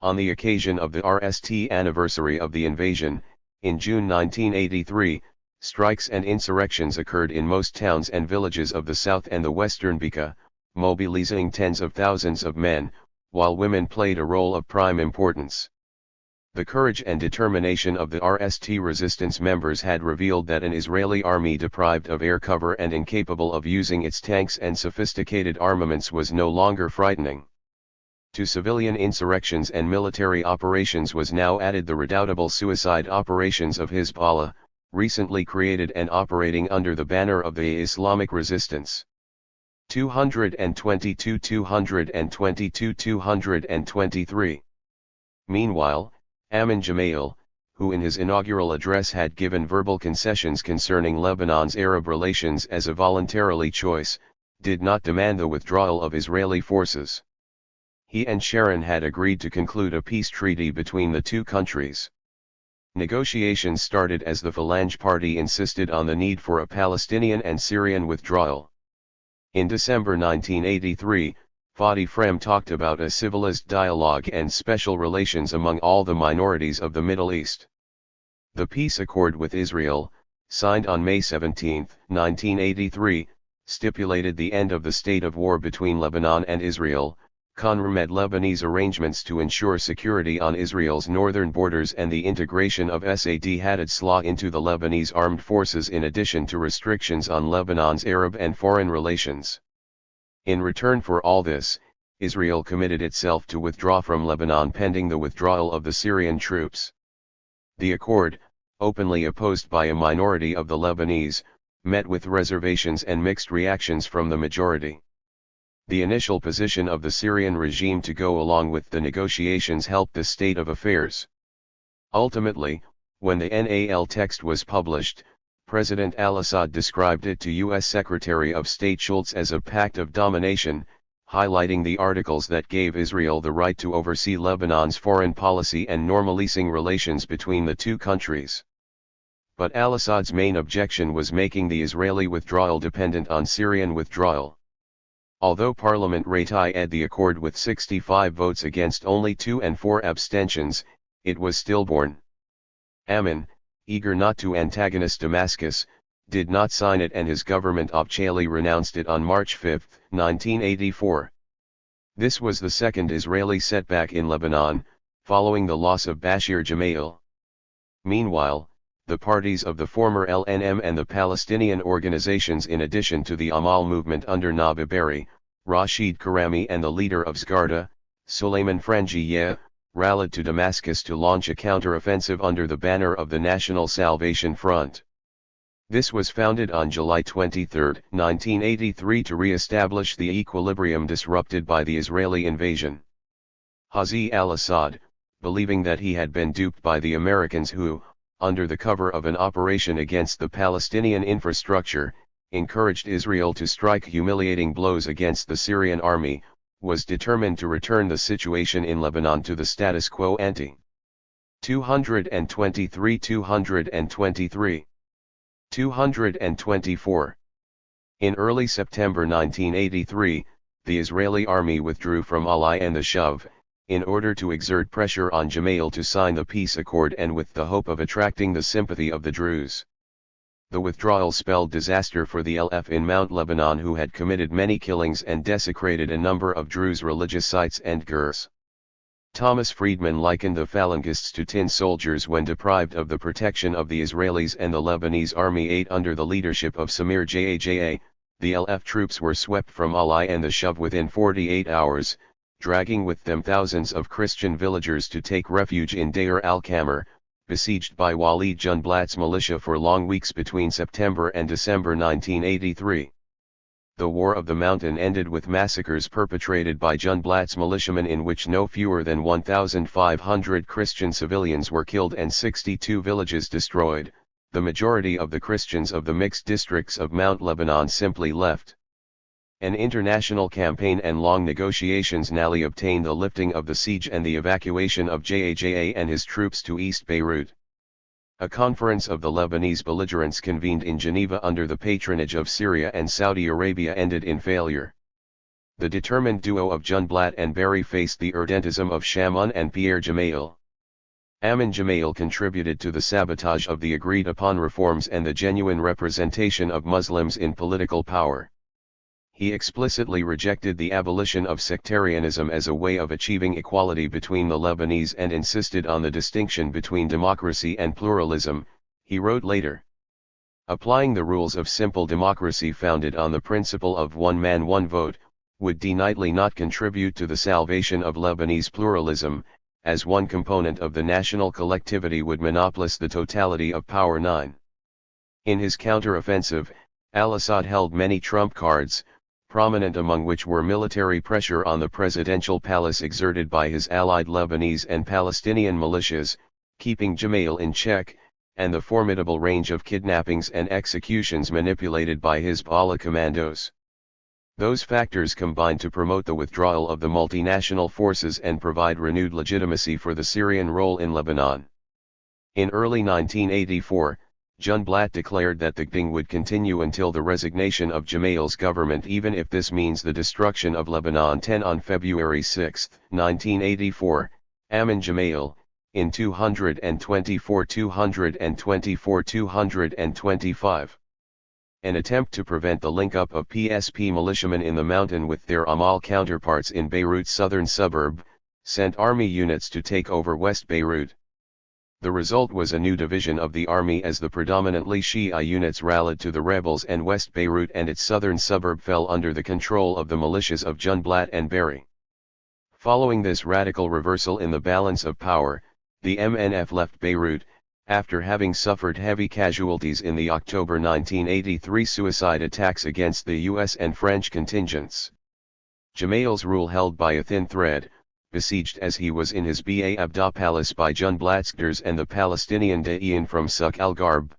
On the occasion of the RST anniversary of the invasion, in June 1983, strikes and insurrections occurred in most towns and villages of the south and the western Bika, mobilizing tens of thousands of men, while women played a role of prime importance. The courage and determination of the RST resistance members had revealed that an Israeli army deprived of air cover and incapable of using its tanks and sophisticated armaments was no longer frightening. To civilian insurrections and military operations was now added the redoubtable suicide operations of Hezbollah, recently created and operating under the banner of the Islamic Resistance. 222 222 223. Meanwhile, Amin Gemayel, who in his inaugural address had given verbal concessions concerning Lebanon's Arab relations as a voluntarily choice, did not demand the withdrawal of Israeli forces. He and Sharon had agreed to conclude a peace treaty between the two countries. Negotiations started as the Phalange Party insisted on the need for a Palestinian and Syrian withdrawal. In December 1983, Fadi Frem talked about a civilized dialogue and special relations among all the minorities of the Middle East. The peace accord with Israel, signed on May 17, 1983, stipulated the end of the state of war between Lebanon and Israel, confirmed Lebanese arrangements to ensure security on Israel's northern borders and the integration of Saad Hadad into the Lebanese armed forces in addition to restrictions on Lebanon's Arab and foreign relations. In return for all this, Israel committed itself to withdraw from Lebanon pending the withdrawal of the Syrian troops. The accord, openly opposed by a minority of the Lebanese, met with reservations and mixed reactions from the majority. The initial position of the Syrian regime to go along with the negotiations helped the state of affairs. Ultimately, when the NAL text was published, President al-Assad described it to U.S. Secretary of State Shultz as a pact of domination, highlighting the articles that gave Israel the right to oversee Lebanon's foreign policy and normalizing relations between the two countries. But al-Assad's main objection was making the Israeli withdrawal dependent on Syrian withdrawal. Although Parliament ratified the accord with 65 votes against only 2 and 4 abstentions, it was stillborn. Amin, eager not to antagonize Damascus, did not sign it and his government officially renounced it on March 5, 1984. This was the second Israeli setback in Lebanon, following the loss of Bashir Gemayel. Meanwhile, the parties of the former LNM and the Palestinian organizations in addition to the Amal movement under Nabi Berri, Rashid Karami and the leader of Zgarda, Suleiman Frangieh, rallied to Damascus to launch a counter-offensive under the banner of the National Salvation Front. This was founded on July 23, 1983 to re-establish the equilibrium disrupted by the Israeli invasion. Hazi al-Assad, believing that he had been duped by the Americans who, under the cover of an operation against the Palestinian infrastructure, encouraged Israel to strike humiliating blows against the Syrian army, was determined to return the situation in Lebanon to the status quo ante. 223 223. 224. In early September 1983, the Israeli army withdrew from Alai and the Shuv, in order to exert pressure on Gemayel to sign the peace accord and with the hope of attracting the sympathy of the Druze. The withdrawal spelled disaster for the LF in Mount Lebanon, who had committed many killings and desecrated a number of Druze religious sites and gurs. Thomas Friedman likened the Phalangists to tin soldiers when deprived of the protection of the Israelis and the Lebanese Army 8 under the leadership of Samir Jaja. The LF troops were swept from Alai and the Shuv within 48 hours, dragging with them thousands of Christian villagers to take refuge in Deir al-Kamar, besieged by Walid Junblatt's militia for long weeks between September and December 1983. The War of the Mountain ended with massacres perpetrated by Junblatt's militiamen in which no fewer than 1,500 Christian civilians were killed and 62 villages destroyed. The majority of the Christians of the mixed districts of Mount Lebanon simply left. An international campaign and long negotiations narrowly obtained the lifting of the siege and the evacuation of Jaja and his troops to East Beirut. A conference of the Lebanese belligerents convened in Geneva under the patronage of Syria and Saudi Arabia ended in failure. The determined duo of Junblat and Berry faced the irredentism of Shamoun and Pierre Gemayel. Amin Gemayel contributed to the sabotage of the agreed-upon reforms and the genuine representation of Muslims in political power. He explicitly rejected the abolition of sectarianism as a way of achieving equality between the Lebanese and insisted on the distinction between democracy and pluralism, he wrote later. Applying the rules of simple democracy founded on the principle of one man one vote, would definitely not contribute to the salvation of Lebanese pluralism, as one component of the national collectivity would monopolize the totality of power. 9. In his counter-offensive, al-Assad held many trump cards, prominent among which were military pressure on the presidential palace exerted by his allied Lebanese and Palestinian militias, keeping Gemayel in check, and the formidable range of kidnappings and executions manipulated by Hezbollah commandos. Those factors combined to promote the withdrawal of the multinational forces and provide renewed legitimacy for the Syrian role in Lebanon. In early 1984, Junblat declared that the GDIN would continue until the resignation of Gemayel's government, even if this means the destruction of Lebanon. 10 On February 6, 1984, Amin Gemayel, in 224-225. An attempt to prevent the link-up of PSP militiamen in the mountain with their Amal counterparts in Beirut's southern suburb, sent army units to take over West Beirut. The result was a new division of the army as the predominantly Shia units rallied to the rebels and West Beirut and its southern suburb fell under the control of the militias of Junblat and Berry. Following this radical reversal in the balance of power, the MNF left Beirut, after having suffered heavy casualties in the October 1983 suicide attacks against the US and French contingents. Gemayel's rule held by a thin thread, besieged as he was in his Ba Abda palace by Junblatskders and the Palestinian Da'iyan from Suk al-Gharb.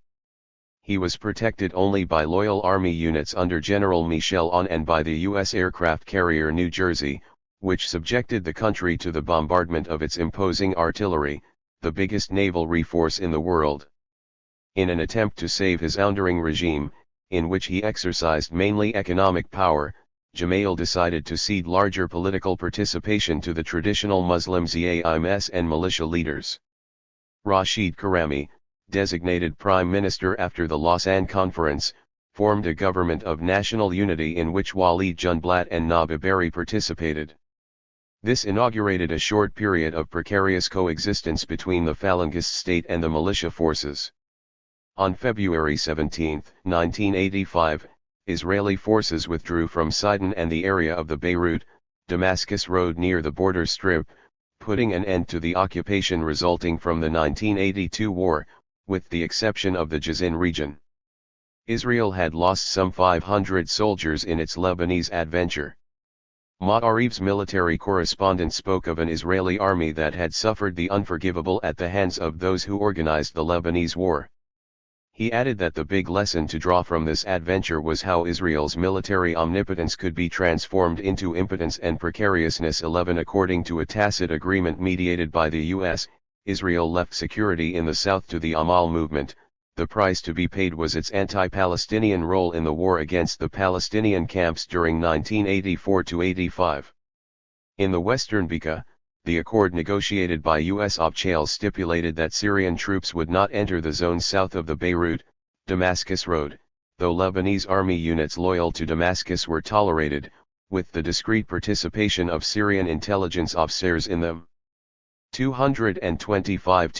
He was protected only by loyal army units under General Michel Aoun and by the U.S. aircraft carrier New Jersey, which subjected the country to the bombardment of its imposing artillery, the biggest naval reforce in the world. In an attempt to save his oundering regime, in which he exercised mainly economic power, Gemayel decided to cede larger political participation to the traditional Muslim Zaims and militia leaders. Rashid Karami, designated prime minister after the Lausanne Conference, formed a government of national unity in which Walid Junblat and Nabi Berri participated. This inaugurated a short period of precarious coexistence between the Falangist state and the militia forces. On February 17, 1985, Israeli forces withdrew from Sidon and the area of the Beirut-Damascus road near the border strip, putting an end to the occupation resulting from the 1982 war, with the exception of the Jazin region. Israel had lost some 500 soldiers in its Lebanese adventure. Ma'arif's military correspondent spoke of an Israeli army that had suffered the unforgivable at the hands of those who organized the Lebanese war. He added that the big lesson to draw from this adventure was how Israel's military omnipotence could be transformed into impotence and precariousness. 11 According to a tacit agreement mediated by the U.S., Israel left security in the south to the Amal movement. The price to be paid was its anti-Palestinian role in the war against the Palestinian camps during 1984-85. In the western Bekaa, the accord negotiated by U.S. officials stipulated that Syrian troops would not enter the zone south of the Beirut-Damascus road, though Lebanese army units loyal to Damascus were tolerated, with the discreet participation of Syrian intelligence officers in them. 225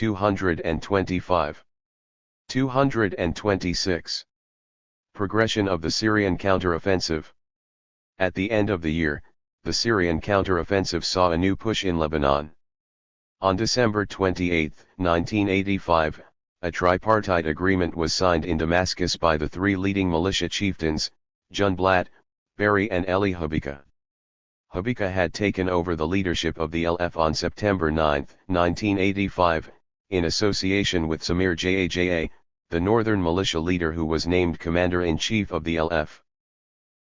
226. Progression of the Syrian counteroffensive. At the end of the year, the Syrian counteroffensive saw a new push in Lebanon. On December 28, 1985, a tripartite agreement was signed in Damascus by the three leading militia chieftains, Junblat, Berri and Eli Habika. Habika had taken over the leadership of the LF on September 9, 1985, in association with Samir Jaja, the northern militia leader who was named commander-in-chief of the LF.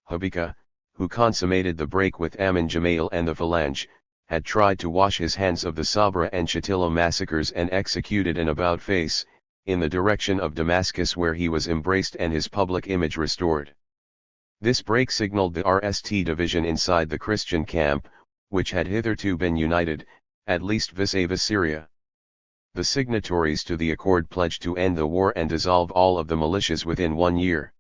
Habika, who consummated the break with Amin Gemayel and the Phalange, had tried to wash his hands of the Sabra and Shatila massacres and executed an about-face, in the direction of Damascus where he was embraced and his public image restored. This break signaled the RST division inside the Christian camp, which had hitherto been united, at least vis-a-vis Syria. The signatories to the accord pledged to end the war and dissolve all of the militias within 1 year.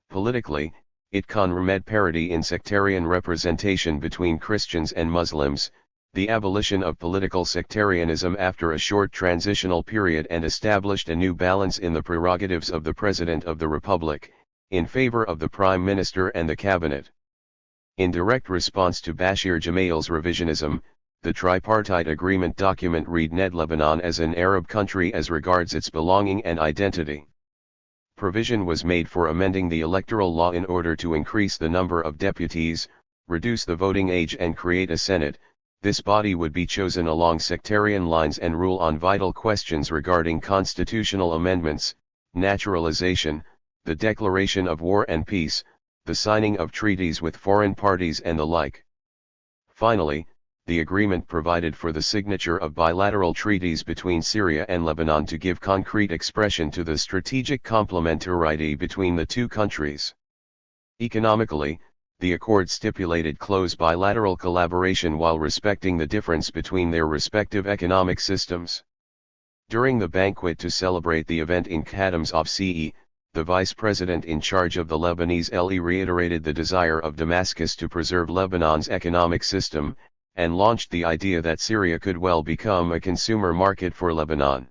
Politically, it confirmed parity in sectarian representation between Christians and Muslims, the abolition of political sectarianism after a short transitional period, and established a new balance in the prerogatives of the President of the Republic, in favor of the Prime Minister and the Cabinet. In direct response to Bashir Gemayel's revisionism, the tripartite agreement document read Lebanon as an Arab country as regards its belonging and identity. Provision was made for amending the electoral law in order to increase the number of deputies, reduce the voting age and create a Senate. This body would be chosen along sectarian lines and rule on vital questions regarding constitutional amendments, naturalization, the declaration of war and peace, the signing of treaties with foreign parties and the like. Finally, the agreement provided for the signature of bilateral treaties between Syria and Lebanon to give concrete expression to the strategic complementarity between the two countries. Economically, the accord stipulated close bilateral collaboration while respecting the difference between their respective economic systems. During the banquet to celebrate the event in Khatams of CE, the vice president in charge of the Lebanese LE reiterated the desire of Damascus to preserve Lebanon's economic system, and launched the idea that Syria could well become a consumer market for Lebanon.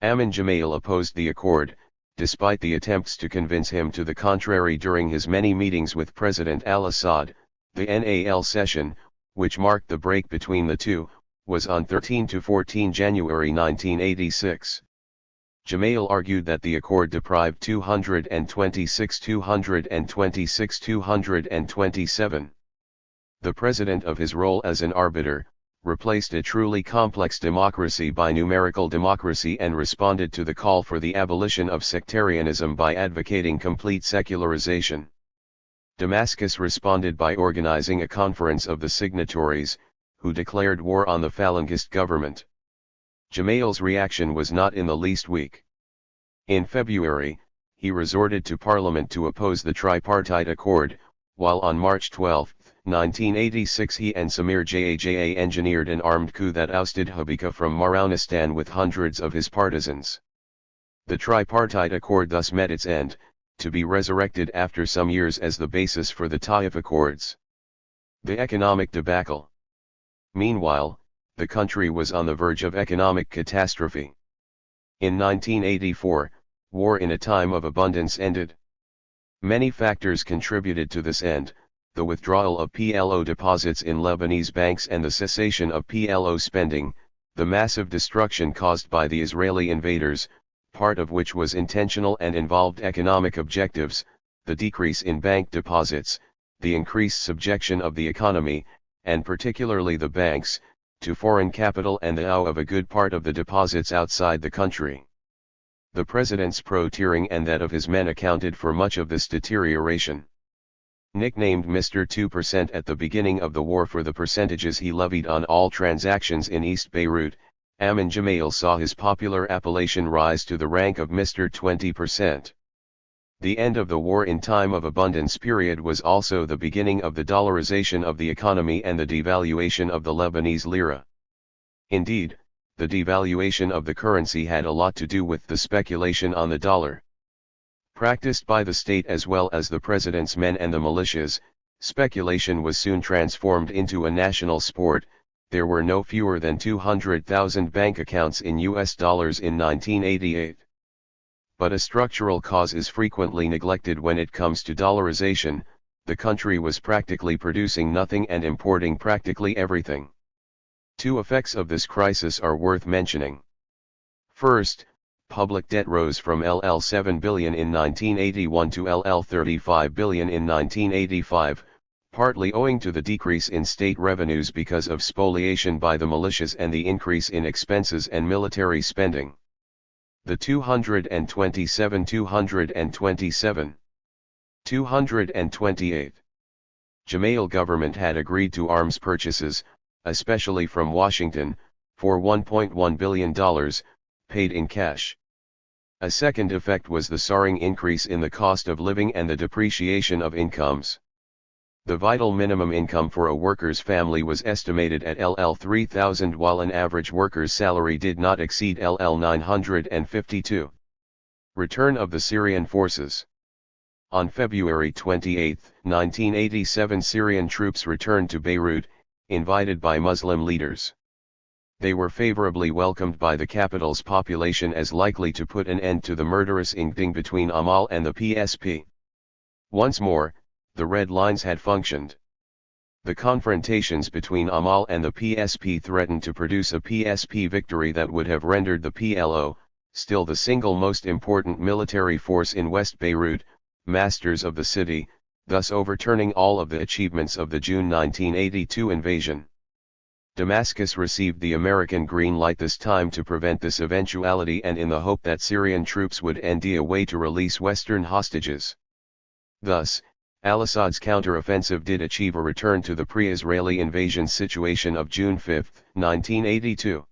Amin Gemayel opposed the accord, despite the attempts to convince him to the contrary during his many meetings with President al-Assad. The NAL session, which marked the break between the two, was on 13 to 14 January 1986. Gemayel argued that the accord deprived 226-227. The president of his role as an arbiter, replaced a truly complex democracy by numerical democracy and responded to the call for the abolition of sectarianism by advocating complete secularization. Damascus responded by organizing a conference of the signatories, who declared war on the Falangist government. Gemayel's reaction was not in the least weak. In February, he resorted to Parliament to oppose the tripartite accord, while on March 12, 1986 he and Samir Jaja engineered an armed coup that ousted Habika from Maraunistan with hundreds of his partisans. The tripartite accord thus met its end, to be resurrected after some years as the basis for the Taif Accords. The economic debacle. Meanwhile, the country was on the verge of economic catastrophe. In 1984, war in a time of abundance ended. Many factors contributed to this end: the withdrawal of PLO deposits in Lebanese banks and the cessation of PLO spending, the massive destruction caused by the Israeli invaders, part of which was intentional and involved economic objectives, the decrease in bank deposits, the increased subjection of the economy, and particularly the banks, to foreign capital and the out of a good part of the deposits outside the country. The president's pro-tiering and that of his men accounted for much of this deterioration. Nicknamed Mr. 2% at the beginning of the war for the percentages he levied on all transactions in East Beirut, Amin Gemayel saw his popular appellation rise to the rank of Mr. 20%. The end of the war in time of abundance period was also the beginning of the dollarization of the economy and the devaluation of the Lebanese lira. Indeed, the devaluation of the currency had a lot to do with the speculation on the dollar. Practiced by the state as well as the president's men and the militias, speculation was soon transformed into a national sport. There were no fewer than 200,000 bank accounts in US dollars in 1988. But a structural cause is frequently neglected when it comes to dollarization. The country was practically producing nothing and importing practically everything. Two effects of this crisis are worth mentioning. First, public debt rose from LL 7 billion in 1981 to LL 35 billion in 1985, partly owing to the decrease in state revenues because of spoliation by the militias and the increase in expenses and military spending. The 228 Gemayel government had agreed to arms purchases, especially from Washington, for $1.1 billion, paid in cash. A second effect was the soaring increase in the cost of living and the depreciation of incomes. The vital minimum income for a worker's family was estimated at LL 3,000 while an average worker's salary did not exceed LL 952. Return of the Syrian forces. On February 28, 1987, Syrian troops returned to Beirut, invited by Muslim leaders. They were favorably welcomed by the capital's population as likely to put an end to the murderous infighting between Amal and the PSP. Once more, the red lines had functioned. The confrontations between Amal and the PSP threatened to produce a PSP victory that would have rendered the PLO, still the single most important military force in West Beirut, masters of the city, thus overturning all of the achievements of the June 1982 invasion. Damascus received the American green light this time to prevent this eventuality and in the hope that Syrian troops would end a way to release Western hostages. Thus, al-Assad's counter-offensive did achieve a return to the pre-Israeli invasion situation of June 5, 1982.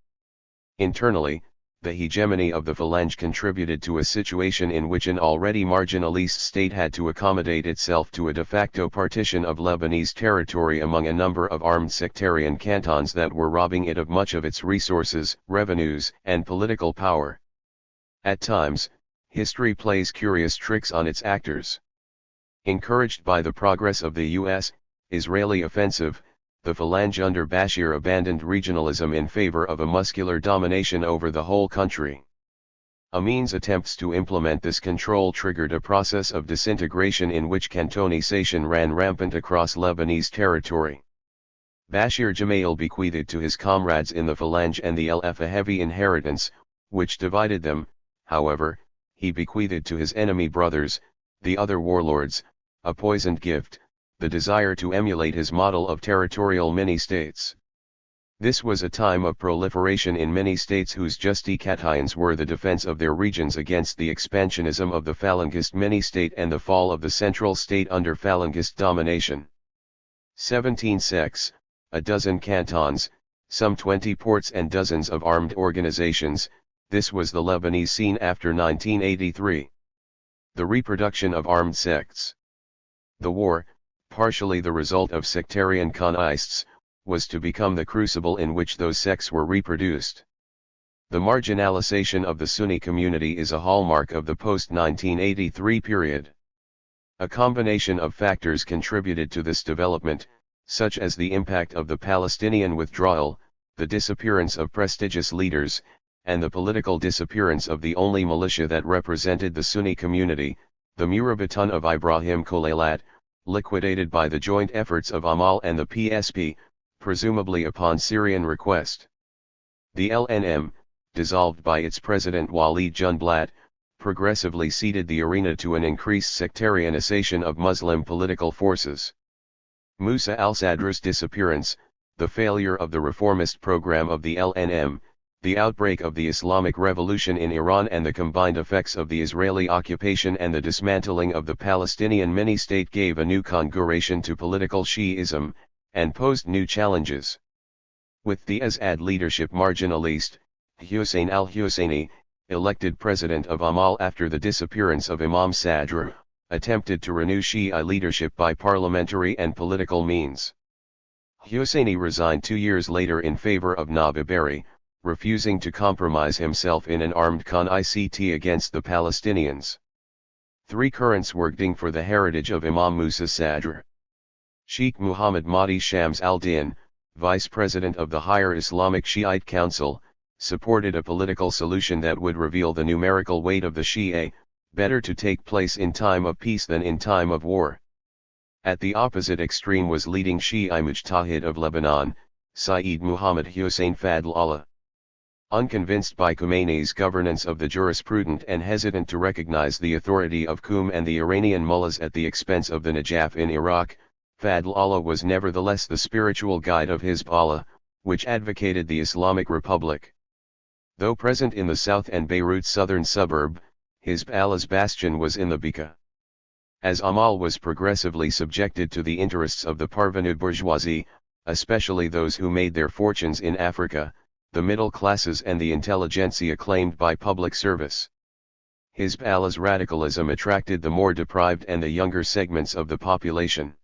Internally, the hegemony of the Phalange contributed to a situation in which an already marginalist state had to accommodate itself to a de facto partition of Lebanese territory among a number of armed sectarian cantons that were robbing it of much of its resources, revenues, and political power. At times, history plays curious tricks on its actors. Encouraged by the progress of the U.S.-Israeli offensive, the Phalange under Bashir abandoned regionalism in favor of a muscular domination over the whole country. Amin's attempts to implement this control triggered a process of disintegration in which cantonization ran rampant across Lebanese territory. Bashir Gemayel bequeathed to his comrades in the Phalange and the LF a heavy inheritance, which divided them. However, he bequeathed to his enemy brothers, the other warlords, a poisoned gift, the desire to emulate his model of territorial mini-states. This was a time of proliferation in many states whose justifications were the defense of their regions against the expansionism of the Falangist mini-state and the fall of the central state under Falangist domination. 17 sects, a dozen cantons, some 20 ports and dozens of armed organizations, this was the Lebanese scene after 1983. The reproduction of armed sects. The war, partially the result of sectarian conflicts, was to become the crucible in which those sects were reproduced. The marginalization of the Sunni community is a hallmark of the post-1983 period. A combination of factors contributed to this development, such as the impact of the Palestinian withdrawal, the disappearance of prestigious leaders, and the political disappearance of the only militia that represented the Sunni community, the Murabitan of Ibrahim Khalilat, liquidated by the joint efforts of Amal and the PSP, presumably upon Syrian request. The LNM, dissolved by its president Walid Junblat, progressively ceded the arena to an increased sectarianization of Muslim political forces. Musa al-Sadra's disappearance, the failure of the reformist program of the LNM, the outbreak of the Islamic Revolution in Iran and the combined effects of the Israeli occupation and the dismantling of the Palestinian mini-state gave a new configuration to political Shi'ism, and posed new challenges. With the Azad leadership marginalist, Hussein al-Husseini, elected president of Amal after the disappearance of Imam Sadr, attempted to renew Shia leadership by parliamentary and political means. Husseini resigned 2 years later in favor of Nabibari, refusing to compromise himself in an armed conflict against the Palestinians. 3 currents working for the heritage of Imam Musa Sadr. Sheikh Muhammad Mahdi Shams al-Din, vice president of the Higher Islamic Shiite Council, supported a political solution that would reveal the numerical weight of the Shia, better to take place in time of peace than in time of war. At the opposite extreme was leading Shi'i Mujtahid of Lebanon, Sayyid Muhammad Hussein Fadl Allah. Unconvinced by Khomeini's governance of the jurisprudent and hesitant to recognize the authority of Qum and the Iranian mullahs at the expense of the Najaf in Iraq, Fadl Allah was nevertheless the spiritual guide of Hizb Allah, which advocated the Islamic Republic. Though present in the south and Beirut's southern suburb, Hizb Allah's bastion was in the Bekaa. As Amal was progressively subjected to the interests of the parvenu bourgeoisie, especially those who made their fortunes in Africa, the middle classes and the intelligentsia claimed by public service. Hizb Allah's radicalism attracted the more deprived and the younger segments of the population.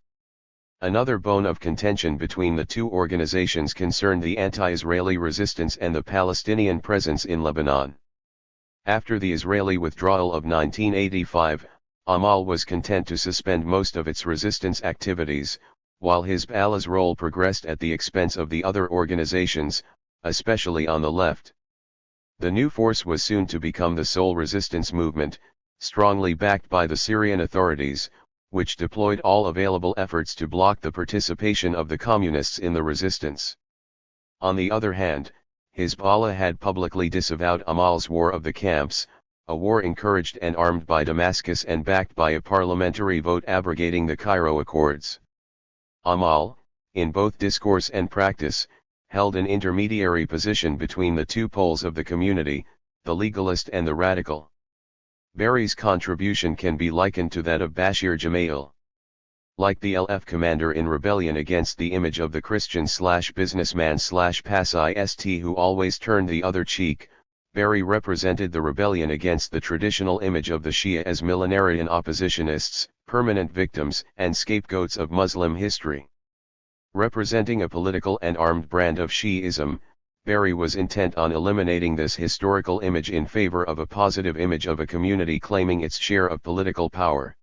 Another bone of contention between the two organizations concerned the anti-Israeli resistance and the Palestinian presence in Lebanon. After the Israeli withdrawal of 1985, Amal was content to suspend most of its resistance activities, while Hizb Allah's role progressed at the expense of the other organizations, especially on the left. The new force was soon to become the sole resistance movement, strongly backed by the Syrian authorities, which deployed all available efforts to block the participation of the communists in the resistance. On the other hand, Hezbollah had publicly disavowed Amal's War of the Camps, a war encouraged and armed by Damascus and backed by a parliamentary vote abrogating the Cairo Accords. Amal, in both discourse and practice, held an intermediary position between the two poles of the community, the legalist and the radical. Barry's contribution can be likened to that of Bashir Gemayel. Like the LF commander in rebellion against the image of the Christian/businessman/passist who always turned the other cheek, Barry represented the rebellion against the traditional image of the Shia as millenarian oppositionists, permanent victims and scapegoats of Muslim history. Representing a political and armed brand of Shi'ism, Barry was intent on eliminating this historical image in favor of a positive image of a community claiming its share of political power.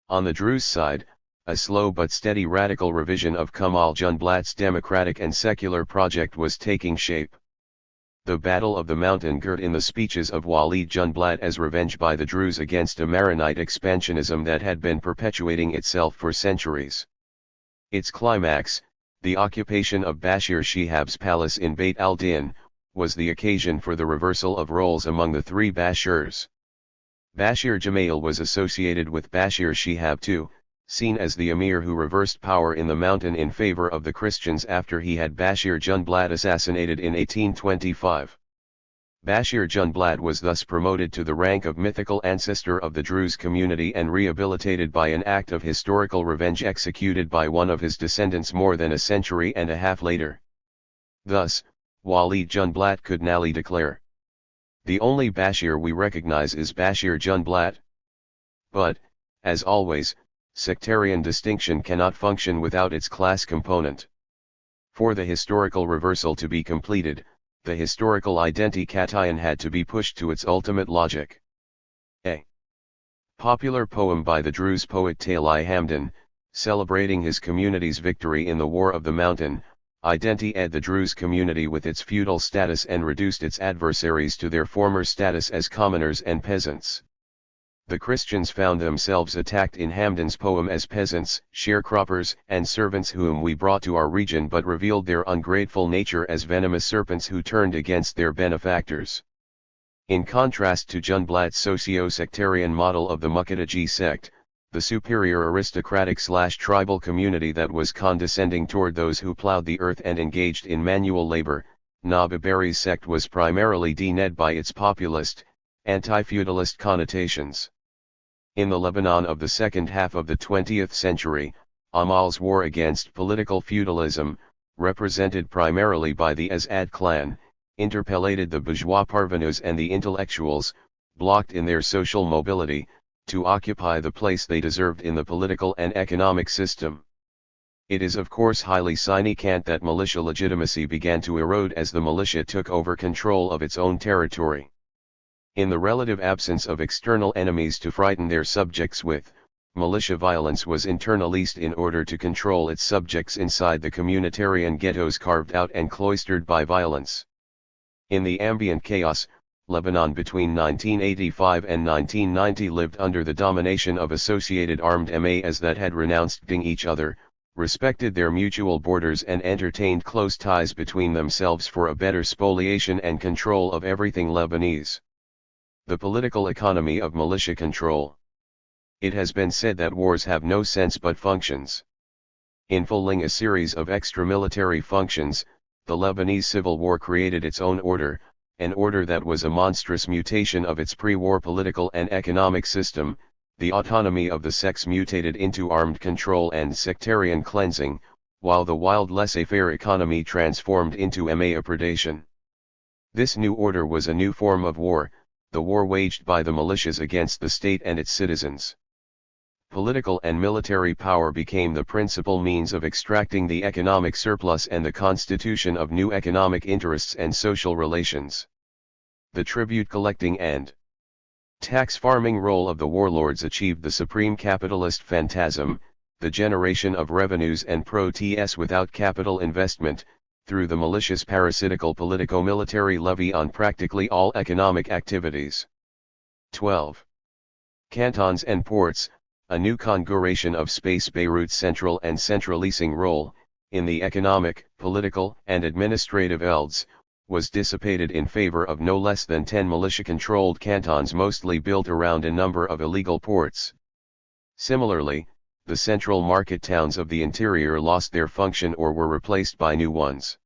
On the Druze side, a slow but steady radical revision of Kamal Junblat's democratic and secular project was taking shape. The Battle of the Mountain girt in the speeches of Walid Junblat as revenge by the Druze against a Maronite expansionism that had been perpetuating itself for centuries. Its climax, the occupation of Bashir Shihab's palace in Beit al-Din, was the occasion for the reversal of roles among the three Bashirs. Bashir Gemayel was associated with Bashir Shihab too, seen as the emir who reversed power in the mountain in favor of the Christians after he had Bashir Junblat assassinated in 1825. Bashir Junblat was thus promoted to the rank of mythical ancestor of the Druze community and rehabilitated by an act of historical revenge executed by one of his descendants more than a century and a half later. Thus, Walid Junblat could nally declare, "The only Bashir we recognize is Bashir Junblat." But, as always, sectarian distinction cannot function without its class component. For the historical reversal to be completed, the historical identikation had to be pushed to its ultimate logic. A popular poem by the Druze poet Tali Hamdan, celebrating his community's victory in the War of the Mountain, identified the Druze community with its feudal status and reduced its adversaries to their former status as commoners and peasants. The Christians found themselves attacked in Hamdan's poem as peasants, sharecroppers, and servants whom we brought to our region but revealed their ungrateful nature as venomous serpents who turned against their benefactors. In contrast to Junblat's socio-sectarian model of the Muqaddaji sect, the superior aristocratic/tribal community that was condescending toward those who plowed the earth and engaged in manual labor, Nababari's sect was primarily denuded by its populist, anti-feudalist connotations. In the Lebanon of the second half of the 20th century, Amal's war against political feudalism, represented primarily by the Azad clan, interpellated the bourgeois parvenus and the intellectuals, blocked in their social mobility, to occupy the place they deserved in the political and economic system. It is of course highly significant that militia legitimacy began to erode as the militia took over control of its own territory. In the relative absence of external enemies to frighten their subjects with, militia violence was internalized in order to control its subjects inside the communitarian ghettos carved out and cloistered by violence. In the ambient chaos, Lebanon between 1985 and 1990 lived under the domination of associated armed MAs that had renounced each other, respected their mutual borders and entertained close ties between themselves for a better spoliation and control of everything Lebanese. The political economy of militia control. It has been said that wars have no sense but functions. In fulfilling a series of extra-military functions, the Lebanese Civil War created its own order, an order that was a monstrous mutation of its pre-war political and economic system. The autonomy of the sects mutated into armed control and sectarian cleansing, while the wild laissez-faire economy transformed into MA predation. This new order was a new form of war, the war waged by the militias against the state and its citizens. Political and military power became the principal means of extracting the economic surplus and the constitution of new economic interests and social relations. The tribute collecting and tax farming role of the warlords achieved the supreme capitalist phantasm, the generation of revenues and proteas without capital investment, through the malicious parasitical politico-military levy on practically all economic activities. 12. Cantons and ports, a new configuration of space. Beirut's central and centralizing role, in the economic, political, and administrative elds, was dissipated in favor of no less than 10 militia-controlled cantons mostly built around a number of illegal ports. Similarly, the central market towns of the interior lost their function or were replaced by new ones.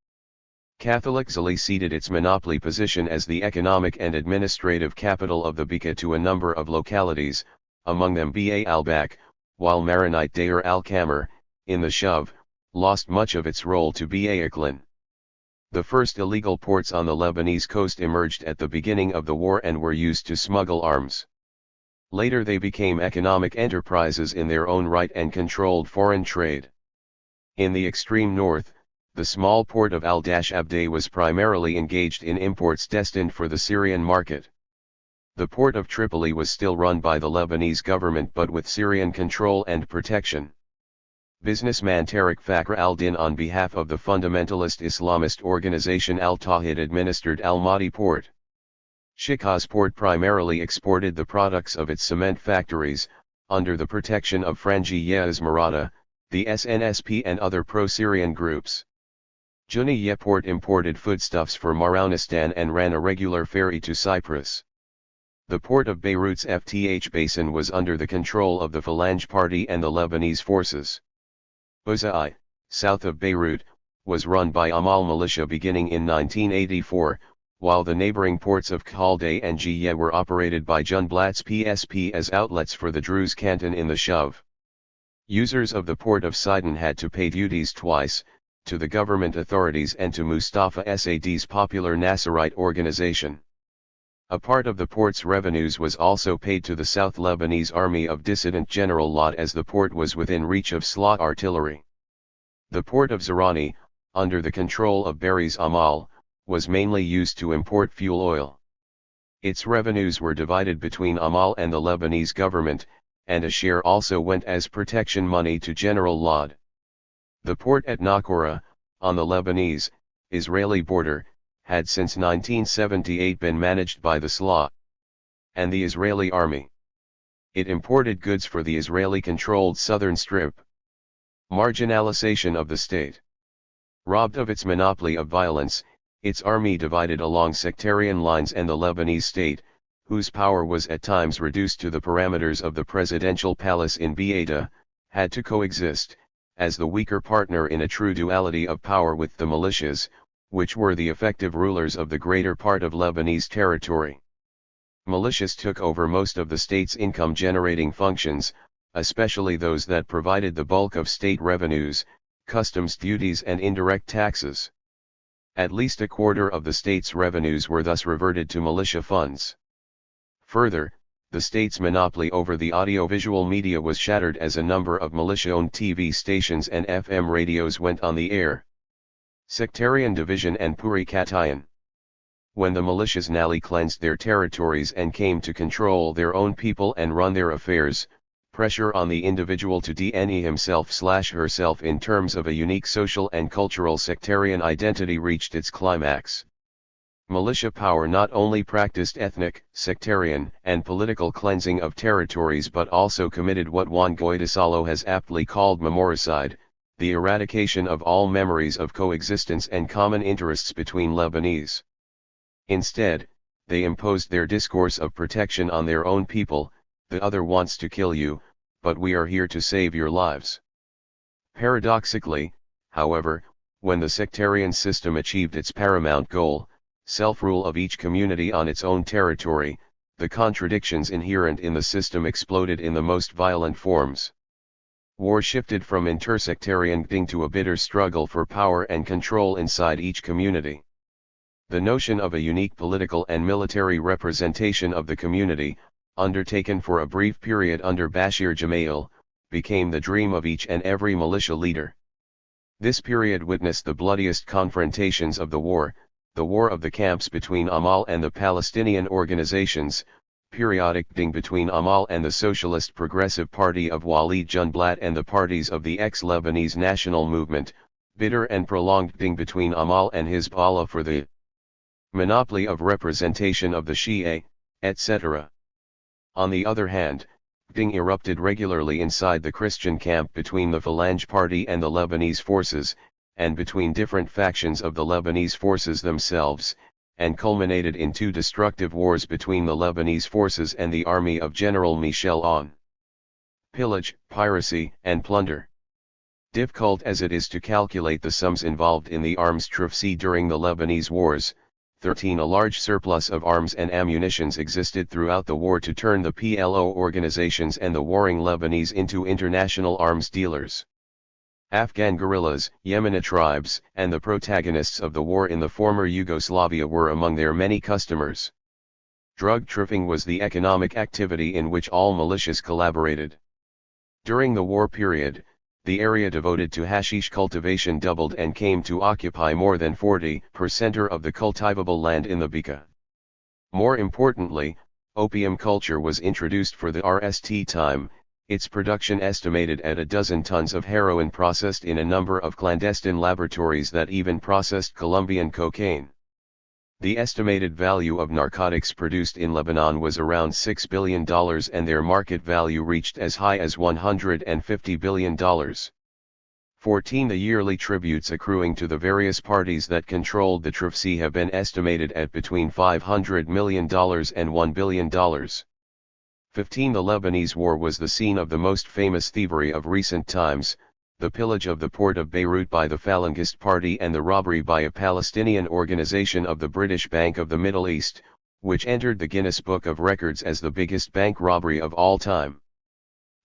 Catholic Zali ceded its monopoly position as the economic and administrative capital of the Bekaa to a number of localities, among them Ba al-Bak, while Maronite Deir al-Kamar, in the Shuv, lost much of its role to Ba Aklin. The first illegal ports on the Lebanese coast emerged at the beginning of the war and were used to smuggle arms. Later they became economic enterprises in their own right and controlled foreign trade. In the extreme north, the small port of Al-Abdeh was primarily engaged in imports destined for the Syrian market. The port of Tripoli was still run by the Lebanese government but with Syrian control and protection. Businessman Tariq Fakhr al-Din on behalf of the fundamentalist Islamist organization Al-Tawhid administered Al-Mahdi port. Shikaz port primarily exported the products of its cement factories, under the protection of Frangieh Marada, the SNSP and other pro-Syrian groups. Juniyeh port imported foodstuffs for Maraunistan and ran a regular ferry to Cyprus. The port of Beirut's FTH basin was under the control of the Falange Party and the Lebanese forces. Uzai, south of Beirut, was run by Amal militia beginning in 1984, while the neighboring ports of Khalday and Jiyeh were operated by Junblatt's PSP as outlets for the Druze canton in the Shuv. Users of the port of Sidon had to pay duties twice, to the government authorities and to Mustafa Sad's popular Nasserite organization. A part of the port's revenues was also paid to the South Lebanese army of dissident General Lott as the port was within reach of SLA artillery. The port of Zerani, under the control of Baris Amal, was mainly used to import fuel oil. Its revenues were divided between Amal and the Lebanese government, and a share also went as protection money to General Lott. The port at Naqoura, on the Lebanese-Israeli border, had since 1978 been managed by the SLA and the Israeli army. It imported goods for the Israeli-controlled southern strip. Marginalization of the state. Robbed of its monopoly of violence, its army divided along sectarian lines and the Lebanese state, whose power was at times reduced to the parameters of the presidential palace in Beata, had to coexist, as the weaker partner in a true duality of power with the militias, which were the effective rulers of the greater part of Lebanese territory. Militias took over most of the state's income-generating functions, especially those that provided the bulk of state revenues, customs duties and indirect taxes. At least a quarter of the state's revenues were thus reverted to militia funds. Further, the state's monopoly over the audiovisual media was shattered as a number of militia-owned TV stations and FM radios went on the air. Sectarian division and Puri-Katayan. When the militias nally cleansed their territories and came to control their own people and run their affairs, pressure on the individual to deny himself/herself in terms of a unique social and cultural sectarian identity reached its climax. Militia power not only practiced ethnic, sectarian, and political cleansing of territories but also committed what Juan Goytisolo has aptly called memoricide, the eradication of all memories of coexistence and common interests between Lebanese. Instead, they imposed their discourse of protection on their own people. The other wants to kill you, but we are here to save your lives. Paradoxically, however, when the sectarian system achieved its paramount goal, self-rule of each community on its own territory, the contradictions inherent in the system exploded in the most violent forms. War shifted from intersectarian gding to a bitter struggle for power and control inside each community. The notion of a unique political and military representation of the community, undertaken for a brief period under Bashir Gemayel, became the dream of each and every militia leader. This period witnessed the bloodiest confrontations of the war of the camps between Amal and the Palestinian organizations, periodic ding between Amal and the Socialist Progressive Party of Walid Junblat and the parties of the ex-Lebanese national movement, bitter and prolonged ding between Amal and Hezbollah for the monopoly of representation of the Shia, etc. On the other hand, ding erupted regularly inside the Christian camp between the Phalange Party and the Lebanese forces, and between different factions of the Lebanese forces themselves, and culminated in two destructive wars between the Lebanese forces and the army of General Michel Aoun. Pillage, piracy, and plunder. Difficult as it is to calculate the sums involved in the arms traffic during the Lebanese wars, a large surplus of arms and ammunitions existed throughout the war to turn the PLO organizations and the warring Lebanese into international arms dealers. Afghan guerrillas, Yemeni tribes, and the protagonists of the war in the former Yugoslavia were among their many customers. Drug trafficking was the economic activity in which all militias collaborated. During the war period, the area devoted to hashish cultivation doubled and came to occupy more than 40% of the cultivable land in the Bekaa. More importantly, opium culture was introduced for the RST time, its production estimated at a dozen tons of heroin processed in a number of clandestine laboratories that even processed Colombian cocaine. The estimated value of narcotics produced in Lebanon was around $6 billion and their market value reached as high as $150 billion. 14. The yearly tributes accruing to the various parties that controlled the traffic have been estimated at between $500 million and $1 billion. 15. The Lebanese War was the scene of the most famous thievery of recent times, the pillage of the port of Beirut by the Falangist Party and the robbery by a Palestinian organization of the British Bank of the Middle East, which entered the Guinness Book of Records as the biggest bank robbery of all time.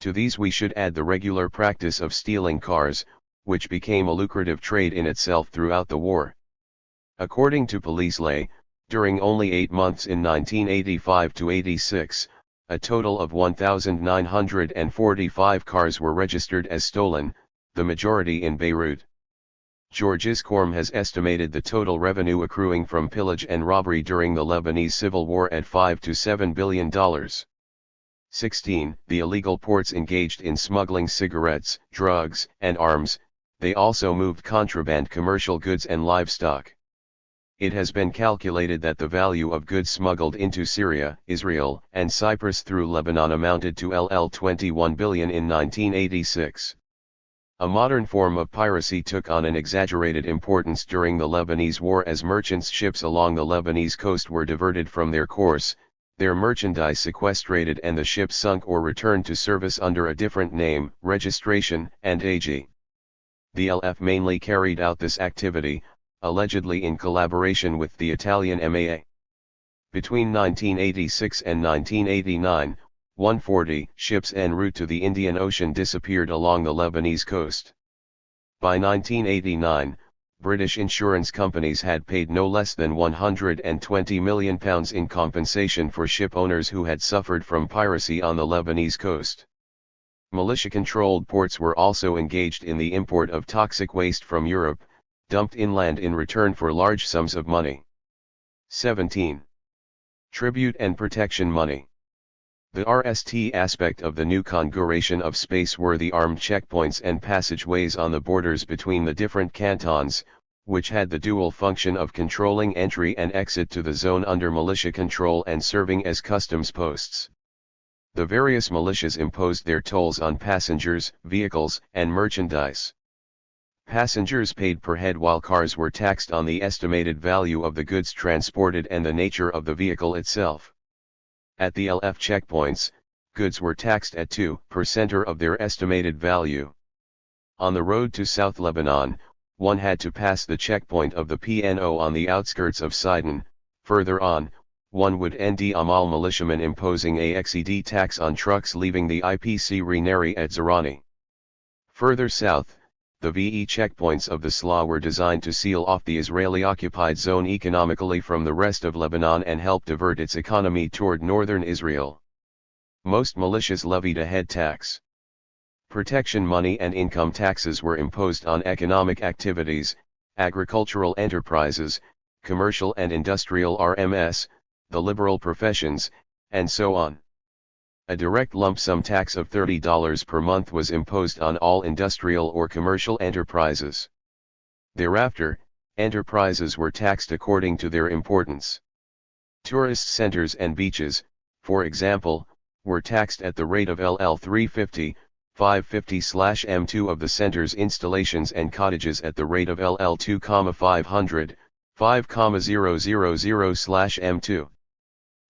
To these we should add the regular practice of stealing cars, which became a lucrative trade in itself throughout the war. According to Police Lay, during only 8 months in 1985-86, a total of 1,945 cars were registered as stolen, the majority in Beirut. George Iskorm has estimated the total revenue accruing from pillage and robbery during the Lebanese Civil War at $5 to $7 billion. 16. The illegal ports engaged in smuggling cigarettes, drugs, and arms. They also moved contraband commercial goods and livestock. It has been calculated that the value of goods smuggled into Syria, Israel, and Cyprus through Lebanon amounted to $21 billion in 1986. A modern form of piracy took on an exaggerated importance during the Lebanese War as merchants' ships along the Lebanese coast were diverted from their course, their merchandise sequestrated and the ship sunk or returned to service under a different name, registration, and AG. The LF mainly carried out this activity, allegedly in collaboration with the Italian MAA. Between 1986 and 1989, 140 ships en route to the Indian Ocean disappeared along the Lebanese coast. By 1989, British insurance companies had paid no less than £120 million in compensation for ship owners who had suffered from piracy on the Lebanese coast. Militia-controlled ports were also engaged in the import of toxic waste from Europe, dumped inland in return for large sums of money. 17. Tribute and protection money. The RST aspect of the new configuration of space were the armed checkpoints and passageways on the borders between the different cantons, which had the dual function of controlling entry and exit to the zone under militia control and serving as customs posts. The various militias imposed their tolls on passengers, vehicles, and merchandise. Passengers paid per head while cars were taxed on the estimated value of the goods transported and the nature of the vehicle itself. At the LF checkpoints, goods were taxed at 2% of their estimated value. On the road to South Lebanon, one had to pass the checkpoint of the PNO on the outskirts of Sidon. Further on, one would end Amal militiamen imposing a XED tax on trucks leaving the IPC Reneri at Zerani. Further south, The VE checkpoints of the SLA were designed to seal off the Israeli-occupied zone economically from the rest of Lebanon and help divert its economy toward northern Israel. Most militias levied a head tax. Protection money and income taxes were imposed on economic activities, agricultural enterprises, commercial and industrial RMS, the liberal professions, and so on. A direct lump sum tax of $30 per month was imposed on all industrial or commercial enterprises. Thereafter, enterprises were taxed according to their importance. Tourist centers and beaches, for example, were taxed at the rate of LL 350, 550/M2 of the center's installations, and cottages at the rate of LL 2,500, 5,000/M2.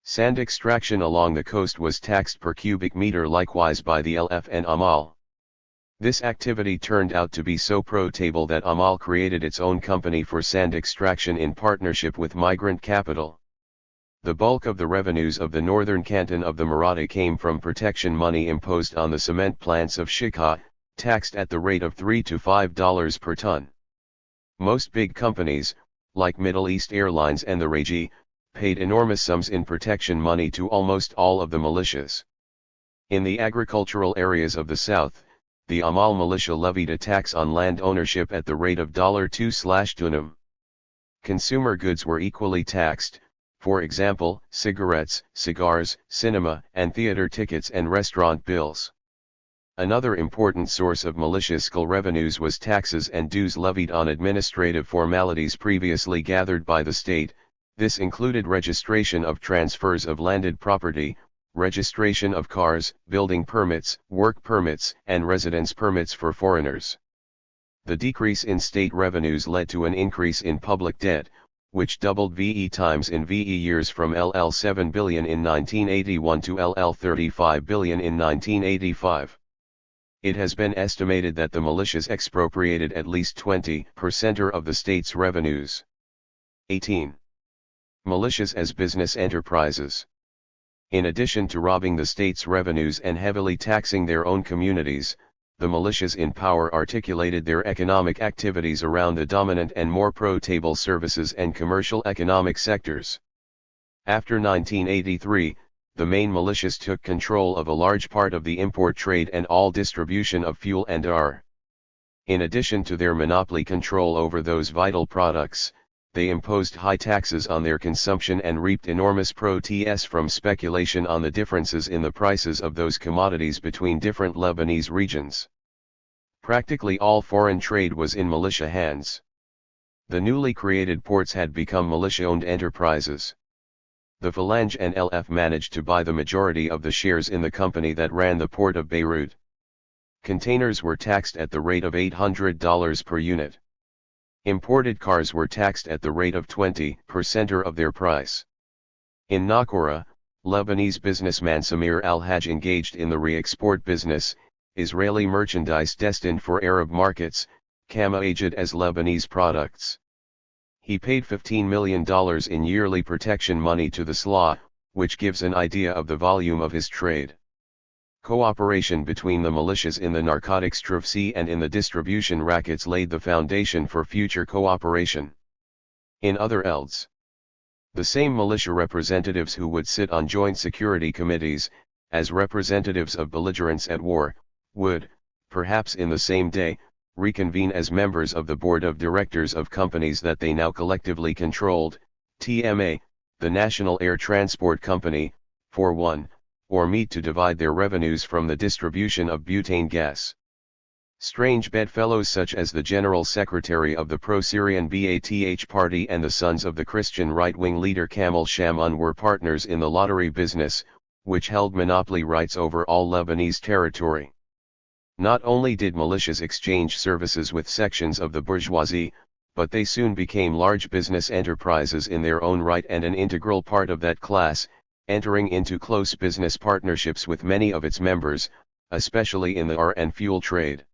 Sand extraction along the coast was taxed per cubic meter likewise by the LF and Amal. This activity turned out to be so profitable that Amal created its own company for sand extraction in partnership with migrant capital. The bulk of the revenues of the northern canton of the Maratha came from protection money imposed on the cement plants of Shikha, taxed at the rate of $3 to $5 per ton. Most big companies, like Middle East Airlines and the Raji, paid enormous sums in protection money to almost all of the militias. In the agricultural areas of the south, the Amal militia levied a tax on land ownership at the rate of $2/dunam. Consumer goods were equally taxed, for example, cigarettes, cigars, cinema and theater tickets and restaurant bills. Another important source of militiascal revenues was taxes and dues levied on administrative formalities previously gathered by the state. This included registration of transfers of landed property, registration of cars, building permits, work permits, and residence permits for foreigners. The decrease in state revenues led to an increase in public debt, which doubled VE times in VE years from LL 7 billion in 1981 to LL 35 billion in 1985. It has been estimated that the militias expropriated at least 20% of the state's revenues. 18. Militias as business enterprises. In addition to robbing the state's revenues and heavily taxing their own communities, the militias in power articulated their economic activities around the dominant and more profitable services and commercial economic sectors. After 1983, the main militias took control of a large part of the import trade and all distribution of fuel and R. In addition to their monopoly control over those vital products, they imposed high taxes on their consumption and reaped enormous protests from speculation on the differences in the prices of those commodities between different Lebanese regions. Practically all foreign trade was in militia hands. The newly created ports had become militia-owned enterprises. The Phalange and LF managed to buy the majority of the shares in the company that ran the port of Beirut. Containers were taxed at the rate of $800 per unit. Imported cars were taxed at the rate of 20% of their price. In Naqoura, Lebanese businessman Samir al-Hajj engaged in the re-export business, Israeli merchandise destined for Arab markets, camouflaged as Lebanese products. He paid $15 million in yearly protection money to the SLA, which gives an idea of the volume of his trade. Cooperation between the militias in the narcotics traffic and in the distribution rackets laid the foundation for future cooperation. In other elds, the same militia representatives who would sit on joint security committees, as representatives of belligerents at war, would, perhaps in the same day, reconvene as members of the board of directors of companies that they now collectively controlled, TMA, the National Air Transport Company, for one, or meet to divide their revenues from the distribution of butane gas. Strange bedfellows such as the General Secretary of the pro-Syrian Ba'ath Party and the sons of the Christian right-wing leader Kamal Shaman were partners in the lottery business, which held monopoly rights over all Lebanese territory. Not only did militias exchange services with sections of the bourgeoisie, but they soon became large business enterprises in their own right and an integral part of that class, entering into close business partnerships with many of its members, especially in the R and fuel trade.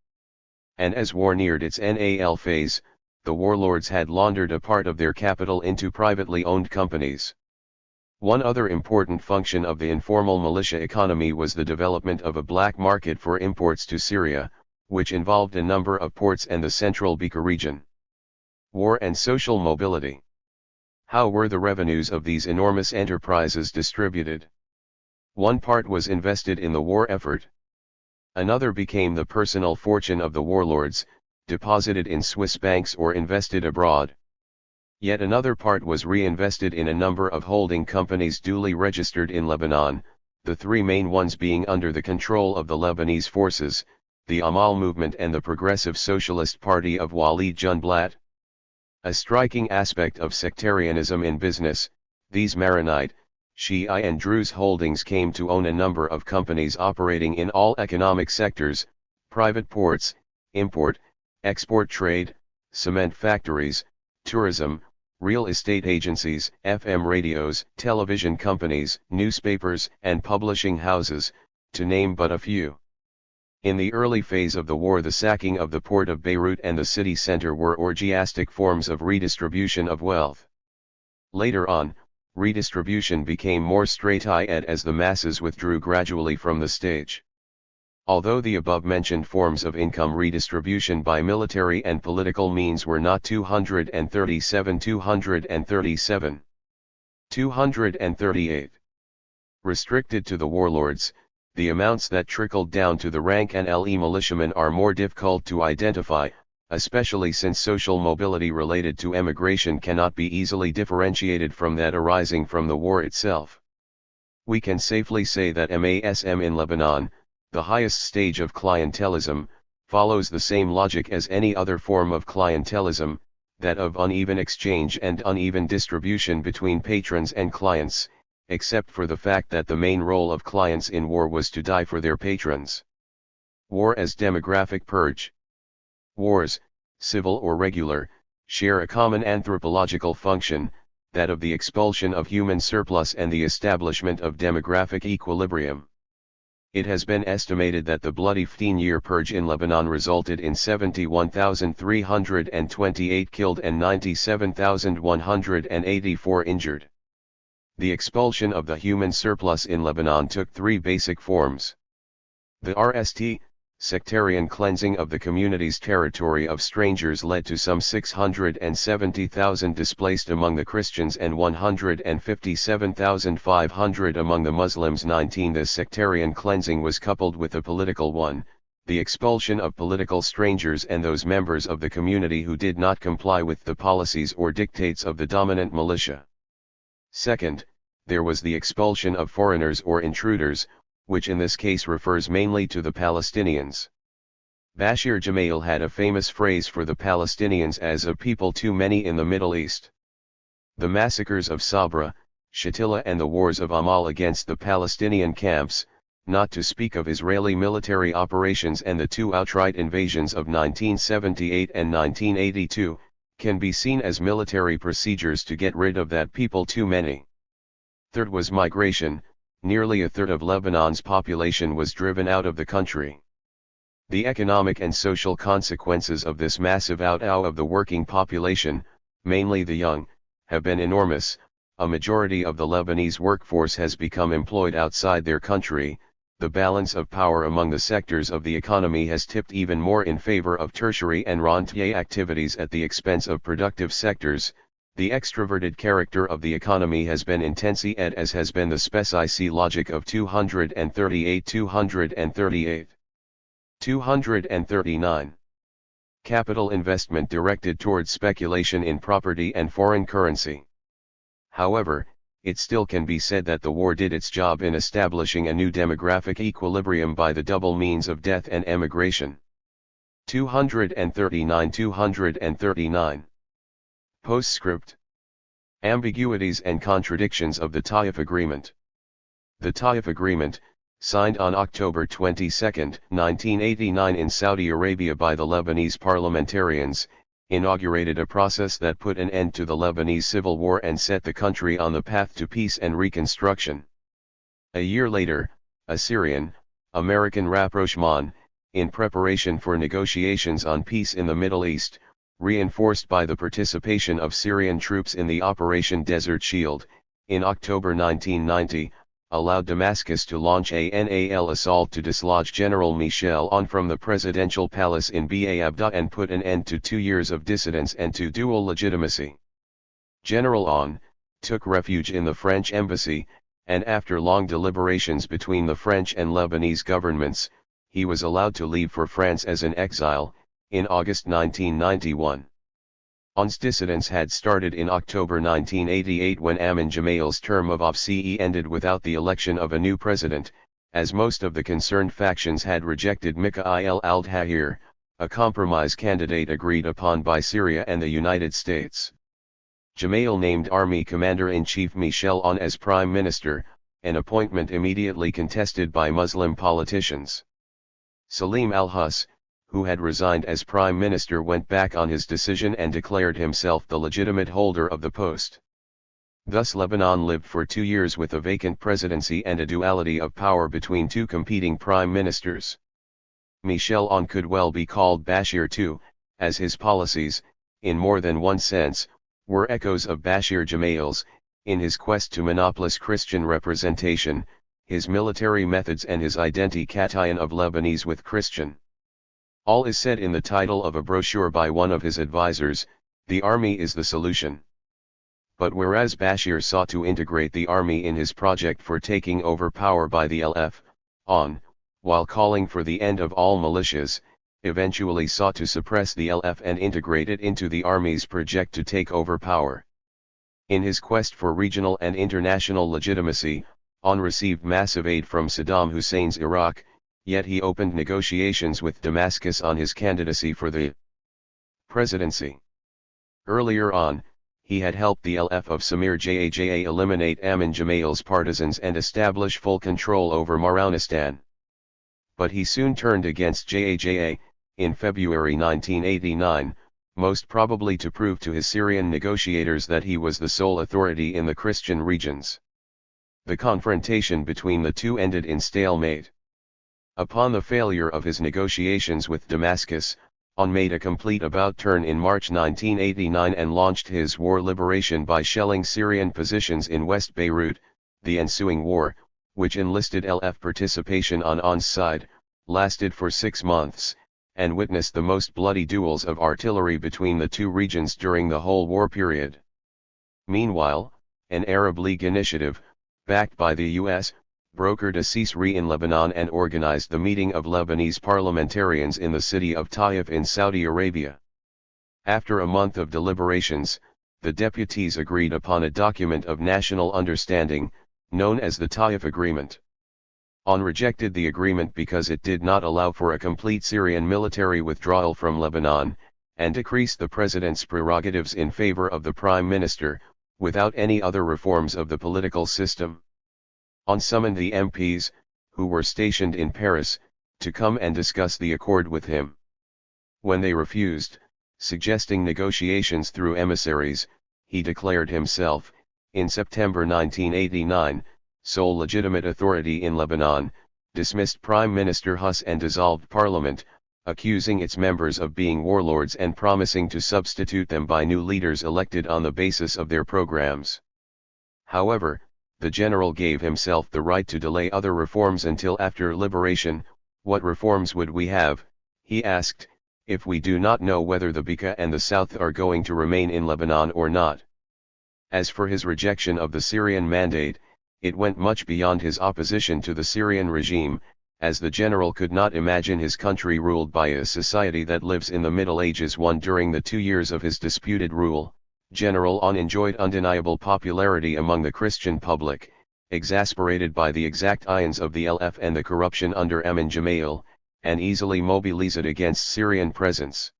And as war neared its NAL phase, the warlords had laundered a part of their capital into privately owned companies. One other important function of the informal militia economy was the development of a black market for imports to Syria, which involved a number of ports and the central Bekaa region. War and social mobility. How were the revenues of these enormous enterprises distributed? One part was invested in the war effort. Another became the personal fortune of the warlords, deposited in Swiss banks or invested abroad. Yet another part was reinvested in a number of holding companies duly registered in Lebanon, the three main ones being under the control of the Lebanese forces, the Amal movement and the Progressive Socialist Party of Walid Junblat. A striking aspect of sectarianism in business, these Maronite, Shiite and Druze holdings came to own a number of companies operating in all economic sectors, private ports, import, export trade, cement factories, tourism, real estate agencies, FM radios, television companies, newspapers, and publishing houses, to name but a few. In the early phase of the war, the sacking of the port of Beirut and the city center were orgiastic forms of redistribution of wealth. Later on, redistribution became more straight-eyed as the masses withdrew gradually from the stage. Although the above-mentioned forms of income redistribution by military and political means were not 238 restricted to the warlords, the amounts that trickled down to the rank and le militiamen are more difficult to identify, especially since social mobility related to emigration cannot be easily differentiated from that arising from the war itself. We can safely say that MASM in Lebanon, the highest stage of clientelism, follows the same logic as any other form of clientelism, that of uneven exchange and uneven distribution between patrons and clients, except for the fact that the main role of clients in war was to die for their patrons. War as demographic purge. Wars, civil or regular, share a common anthropological function, that of the expulsion of human surplus and the establishment of demographic equilibrium. It has been estimated that the bloody 15-year purge in Lebanon resulted in 71,328 killed and 97,184 injured. The expulsion of the human surplus in Lebanon took three basic forms. The RST, sectarian cleansing of the community's territory of strangers, led to some 670,000 displaced among the Christians and 157,500 among the Muslims. 19. This sectarian cleansing was coupled with a political one, the expulsion of political strangers and those members of the community who did not comply with the policies or dictates of the dominant militia. Second, there was the expulsion of foreigners or intruders, which in this case refers mainly to the Palestinians. Bashir Gemayel had a famous phrase for the Palestinians as a people too many in the Middle East. The massacres of Sabra, Shatila and the wars of Amal against the Palestinian camps, not to speak of Israeli military operations and the two outright invasions of 1978 and 1982, can be seen as military procedures to get rid of that people too many. Third was migration. Nearly a third of Lebanon's population was driven out of the country. The economic and social consequences of this massive out of the working population, mainly the young, have been enormous. A majority of the Lebanese workforce has become employed outside their country. The balance of power among the sectors of the economy has tipped even more in favor of tertiary and rentier activities at the expense of productive sectors. The extroverted character of the economy has been intensified, as has been the specie logic of 238. 239. Capital investment directed towards speculation in property and foreign currency. However, it still can be said that the war did its job in establishing a new demographic equilibrium by the double means of death and emigration. 239. Postscript. Ambiguities and contradictions of the Taif Agreement. The Taif Agreement, signed on October 22, 1989 in Saudi Arabia by the Lebanese parliamentarians, inaugurated a process that put an end to the Lebanese civil war and set the country on the path to peace and reconstruction. A year later, a Syrian-American rapprochement, in preparation for negotiations on peace in the Middle East, reinforced by the participation of Syrian troops in the Operation Desert Shield, in October 1990, allowed Damascus to launch a NAL assault to dislodge General Michel Aoun from the presidential palace in Abda and put an end to 2 years of dissidence and to dual legitimacy. General Aoun took refuge in the French embassy, and after long deliberations between the French and Lebanese governments, he was allowed to leave for France as an exile, in August 1991. Aoun's dissidence had started in October 1988 when Amin Gemayel's term of office ended without the election of a new president, as most of the concerned factions had rejected Mikhail al-Tahir, a compromise candidate agreed upon by Syria and the United States. Gemayel named Army Commander-in-Chief Michel Aoun as Prime Minister, an appointment immediately contested by Muslim politicians. Salim al-Hus, who had resigned as Prime Minister, went back on his decision and declared himself the legitimate holder of the post. Thus Lebanon lived for 2 years with a vacant presidency and a duality of power between two competing prime ministers. Michel Aoun could well be called Bashir too, as his policies, in more than one sense, were echoes of Bashir Gemayel's, in his quest to monopolize Christian representation, his military methods and his identification of Lebanese with Christian. All is said in the title of a brochure by one of his advisors, "The Army is the solution." But whereas Bashir sought to integrate the army in his project for taking over power by the LF, Aoun, while calling for the end of all militias, eventually sought to suppress the LF and integrate it into the army's project to take over power. In his quest for regional and international legitimacy, Aoun received massive aid from Saddam Hussein's Iraq, yet he opened negotiations with Damascus on his candidacy for the presidency. Earlier on, he had helped the LF of Samir Jaja eliminate Amin Gemayel's partisans and establish full control over Maraunistan. But he soon turned against Jaja, in February 1989, most probably to prove to his Syrian negotiators that he was the sole authority in the Christian regions. The confrontation between the two ended in stalemate. Upon the failure of his negotiations with Damascus, Aoun made a complete about-turn in March 1989 and launched his war liberation by shelling Syrian positions in West Beirut. The ensuing war, which enlisted LF participation on Aoun's side, lasted for 6 months, and witnessed the most bloody duels of artillery between the two regions during the whole war period. Meanwhile, an Arab League initiative, backed by the US, brokered a ceasefire in Lebanon and organized the meeting of Lebanese parliamentarians in the city of Taif in Saudi Arabia. After a month of deliberations, the deputies agreed upon a document of national understanding, known as the Taif Agreement. Aoun rejected the agreement because it did not allow for a complete Syrian military withdrawal from Lebanon, and decreased the president's prerogatives in favor of the prime minister, without any other reforms of the political system. Aoun summoned the MPs, who were stationed in Paris, to come and discuss the accord with him. When they refused, suggesting negotiations through emissaries, he declared himself, in September 1989, sole legitimate authority in Lebanon, dismissed Prime Minister Hus and dissolved parliament, accusing its members of being warlords and promising to substitute them by new leaders elected on the basis of their programs. However, the general gave himself the right to delay other reforms until after liberation. "What reforms would we have," he asked, "if we do not know whether the Bekaa and the South are going to remain in Lebanon or not?" As for his rejection of the Syrian mandate, it went much beyond his opposition to the Syrian regime, as the general could not imagine his country ruled by a society that lives in the Middle Ages. During the 2 years of his disputed rule, General Aoun enjoyed undeniable popularity among the Christian public, exasperated by the exactions of the LF and the corruption under Amin Gemayel, and easily mobilized against Syrian presence.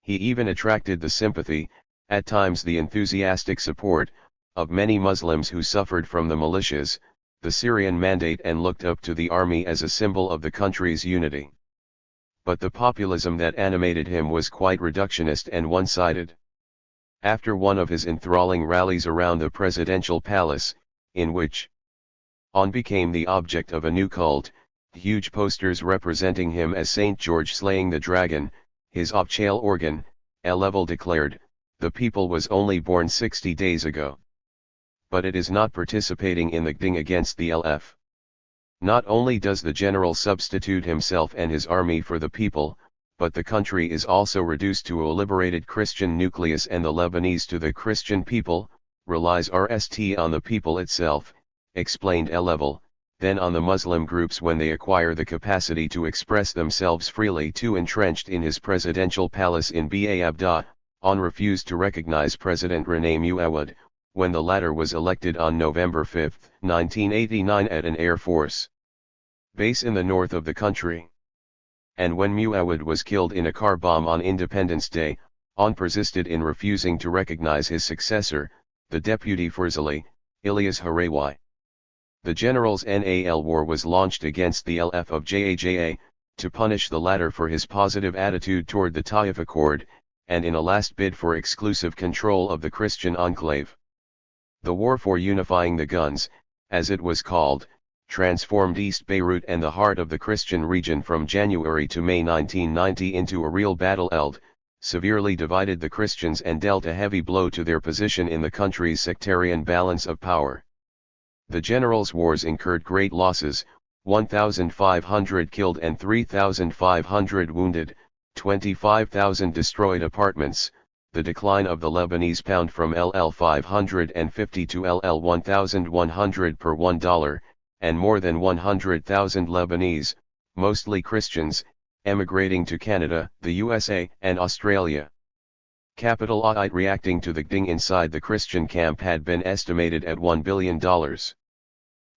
He even attracted the sympathy, at times the enthusiastic support, of many Muslims who suffered from the militias, the Syrian mandate, and looked up to the army as a symbol of the country's unity. But the populism that animated him was quite reductionist and one-sided. After one of his enthralling rallies around the presidential palace, in which Aoun became the object of a new cult, huge posters representing him as Saint George slaying the dragon, his Opchale organ, a level declared, "The people was only born 60 days ago." but it is not participating in the GDing against the LF. Not only does the general substitute himself and his army for the people, but the country is also reduced to a liberated Christian nucleus, and the Lebanese to the Christian people, relies RST on the people itself, explained Level, then on the Muslim groups when they acquire the capacity to express themselves freely. Too entrenched in his presidential palace in Ba Abda, on refused to recognize President René Muawad, when the latter was elected on November 5, 1989 at an Air Force base in the north of the country. And when Muawad was killed in a car bomb on Independence Day, On persisted in refusing to recognize his successor, the deputy Farzali, Ilyas Harewai. The general's NAL war was launched against the LF of JAJA, to punish the latter for his positive attitude toward the Taif Accord, and in a last bid for exclusive control of the Christian enclave. The war for unifying the guns, as it was called, transformed East Beirut and the heart of the Christian region from January to May 1990 into a real battle, severely divided the Christians and dealt a heavy blow to their position in the country's sectarian balance of power. The generals' wars incurred great losses, 1,500 killed and 3,500 wounded, 25,000 destroyed apartments, the decline of the Lebanese pound from LL 550 to LL 1,100 per $1, and more than 100,000 Lebanese, mostly Christians, emigrating to Canada, the USA, and Australia. Capital aid reacting to the GDing inside the Christian camp had been estimated at $1 billion.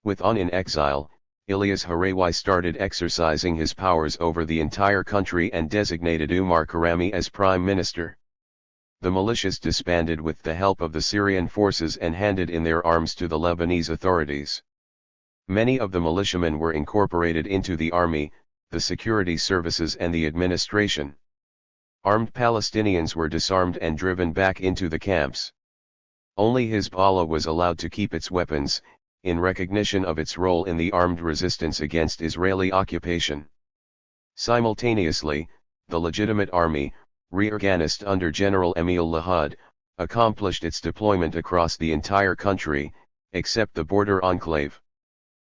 With On in exile, Ilyas Harewai started exercising his powers over the entire country and designated Umar Karami as prime minister. The militias disbanded with the help of the Syrian forces and handed in their arms to the Lebanese authorities. Many of the militiamen were incorporated into the army, the security services and the administration. Armed Palestinians were disarmed and driven back into the camps. Only Hezbollah was allowed to keep its weapons, in recognition of its role in the armed resistance against Israeli occupation. Simultaneously, the legitimate army, reorganized under General Emil Lahad, accomplished its deployment across the entire country, except the border enclave.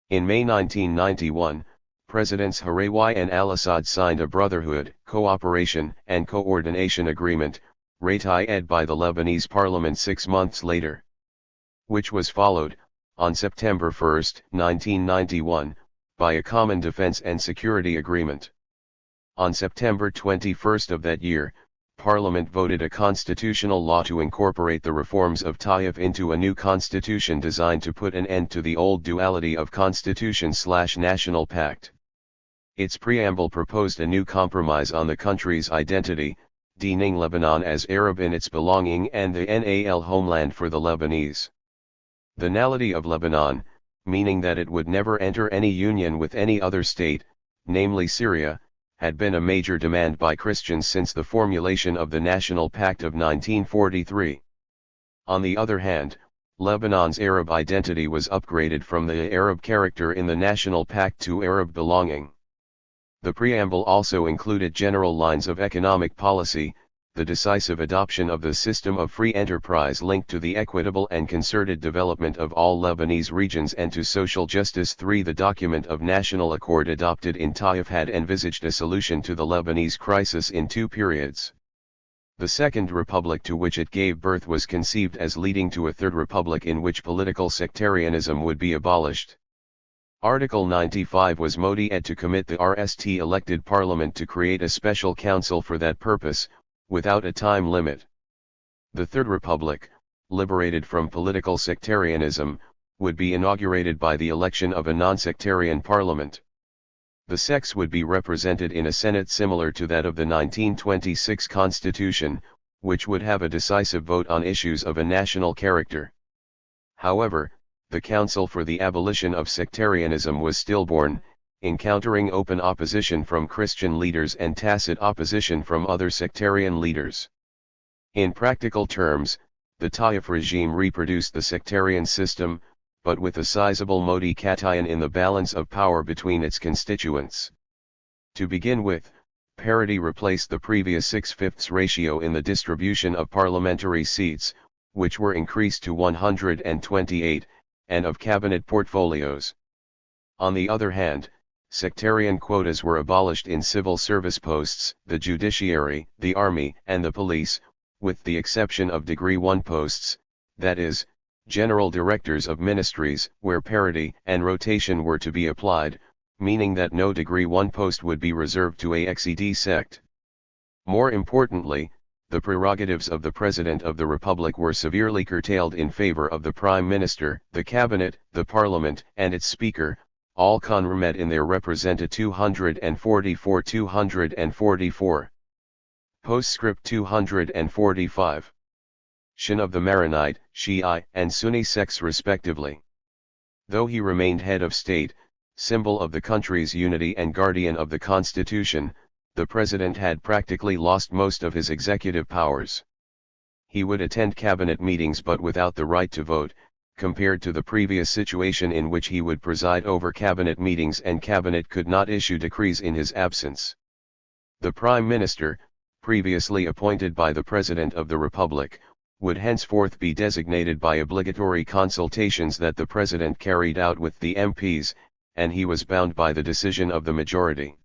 In May 1991, Presidents Harewai and al-Assad signed a brotherhood, cooperation, and coordination agreement, ratified by the Lebanese parliament 6 months later. Which was followed, on September 1, 1991, by a common defense and security agreement. On September 21 of that year, Parliament voted a constitutional law to incorporate the reforms of Taif into a new constitution designed to put an end to the old duality of constitution/national pact. Its preamble proposed a new compromise on the country's identity, deeming Lebanon as Arab in its belonging and the Nal homeland for the Lebanese. The nullity of Lebanon, meaning that it would never enter any union with any other state, namely Syria, had been a major demand by Christians since the formulation of the National Pact of 1943. On the other hand, Lebanon's Arab identity was upgraded from the Arab character in the National Pact to Arab belonging. The preamble also included general lines of economic policy, the decisive adoption of the system of free enterprise linked to the equitable and concerted development of all Lebanese regions and to social justice. 3. The document of national accord adopted in Taif had envisaged a solution to the Lebanese crisis in 2 periods. The Second Republic to which it gave birth was conceived as leading to a Third Republic in which political sectarianism would be abolished. Article 95 was modified to commit the RST elected parliament to create a special council for that purpose, without a time limit. The Third Republic, liberated from political sectarianism, would be inaugurated by the election of a non-sectarian parliament. The sects would be represented in a Senate similar to that of the 1926 Constitution, which would have a decisive vote on issues of a national character. However, the Council for the Abolition of Sectarianism was stillborn, encountering open opposition from Christian leaders and tacit opposition from other sectarian leaders. In practical terms, the Taif regime reproduced the sectarian system, but with a sizable modification in the balance of power between its constituents. To begin with, parity replaced the previous 6/5 ratio in the distribution of parliamentary seats, which were increased to 128, and of cabinet portfolios. On the other hand, sectarian quotas were abolished in civil service posts, the judiciary, the army, and the police, with the exception of Degree 1 posts, that is, general directors of ministries, where parity and rotation were to be applied, meaning that no Degree 1 post would be reserved to a XED sect. More importantly, the prerogatives of the President of the Republic were severely curtailed in favor of the Prime Minister, the Cabinet, the Parliament, and its Speaker, all conremed in their represented 244. Postscript 245. Shin of the Maronite, Shi'i, and Sunni sects respectively. Though he remained head of state, symbol of the country's unity and guardian of the Constitution, the President had practically lost most of his executive powers. He would attend cabinet meetings but without the right to vote, compared to the previous situation in which he would preside over cabinet meetings and cabinet could not issue decrees in his absence. The Prime Minister, previously appointed by the President of the Republic, would henceforth be designated by obligatory consultations that the President carried out with the MPs, and he was bound by the decision of the majority.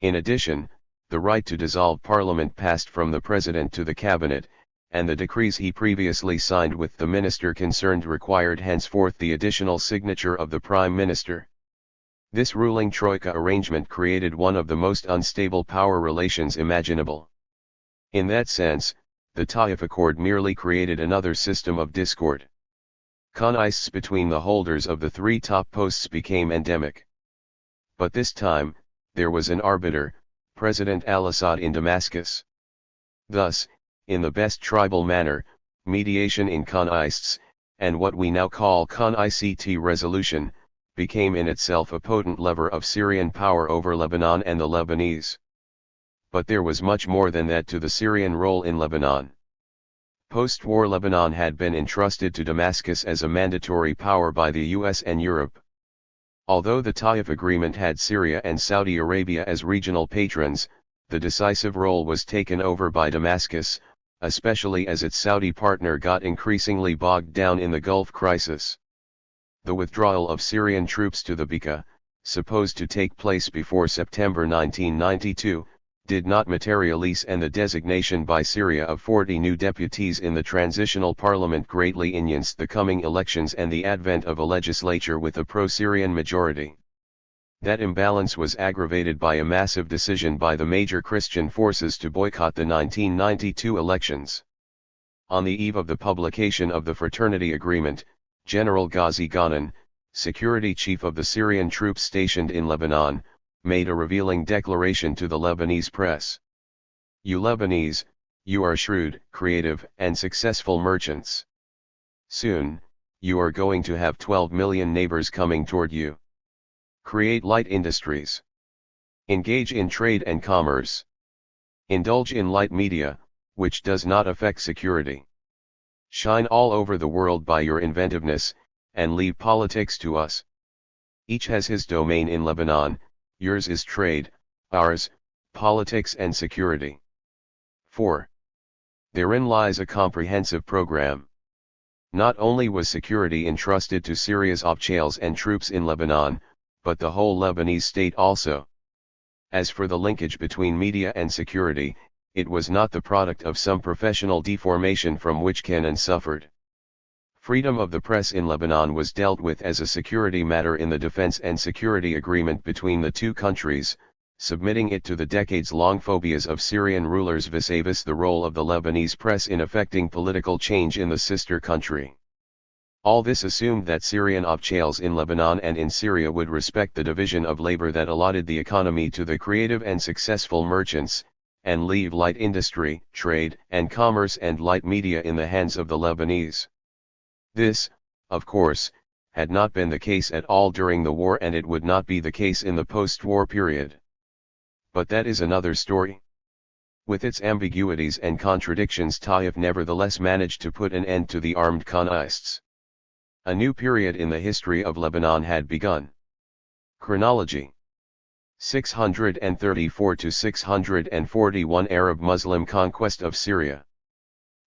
In addition, the right to dissolve Parliament passed from the President to the Cabinet, and the decrees he previously signed with the minister concerned required henceforth the additional signature of the Prime Minister. This ruling Troika arrangement created one of the most unstable power relations imaginable. In that sense, the Taif Accord merely created another system of discord. Contests between the holders of the three top posts became endemic. But this time, there was an arbiter, President al-Assad in Damascus. Thus, in the best tribal manner, mediation in contests, and what we now call con-ICT resolution, became in itself a potent lever of Syrian power over Lebanon and the Lebanese. But there was much more than that to the Syrian role in Lebanon. Post-war Lebanon had been entrusted to Damascus as a mandatory power by the US and Europe. Although the Taif Agreement had Syria and Saudi Arabia as regional patrons, the decisive role was taken over by Damascus, especially as its Saudi partner got increasingly bogged down in the Gulf crisis. The withdrawal of Syrian troops to the Bekaa, supposed to take place before September 1992, did not materialize, and the designation by Syria of 40 new deputies in the transitional parliament greatly enhanced the coming elections and the advent of a legislature with a pro-Syrian majority. That imbalance was aggravated by a massive decision by the major Christian forces to boycott the 1992 elections. On the eve of the publication of the Fraternity Agreement, General Ghazi Ghanan, security chief of the Syrian troops stationed in Lebanon, made a revealing declaration to the Lebanese press. "You Lebanese, you are shrewd, creative, and successful merchants. Soon, you are going to have 12 million neighbors coming toward you. Create light industries. Engage in trade and commerce. Indulge in light media, which does not affect security. Shine all over the world by your inventiveness, and leave politics to us. Each has his domain in Lebanon, yours is trade, ours, politics and security." 4. Therein lies a comprehensive program. Not only was security entrusted to Syria's Abchales and troops in Lebanon, but the whole Lebanese state also. As for the linkage between media and security, it was not the product of some professional deformation from which Ghanan suffered. Freedom of the press in Lebanon was dealt with as a security matter in the Defense and Security Agreement between the two countries, submitting it to the decades-long phobias of Syrian rulers vis-a-vis the role of the Lebanese press in effecting political change in the sister country. All this assumed that Syrian Abchales in Lebanon and in Syria would respect the division of labor that allotted the economy to the creative and successful merchants, and leave light industry, trade, and commerce and light media in the hands of the Lebanese. This, of course, had not been the case at all during the war, and it would not be the case in the post-war period. But that is another story. With its ambiguities and contradictions, Taif nevertheless managed to put an end to the armed contests. A new period in the history of Lebanon had begun. Chronology: 634 to 641 Arab-Muslim conquest of Syria.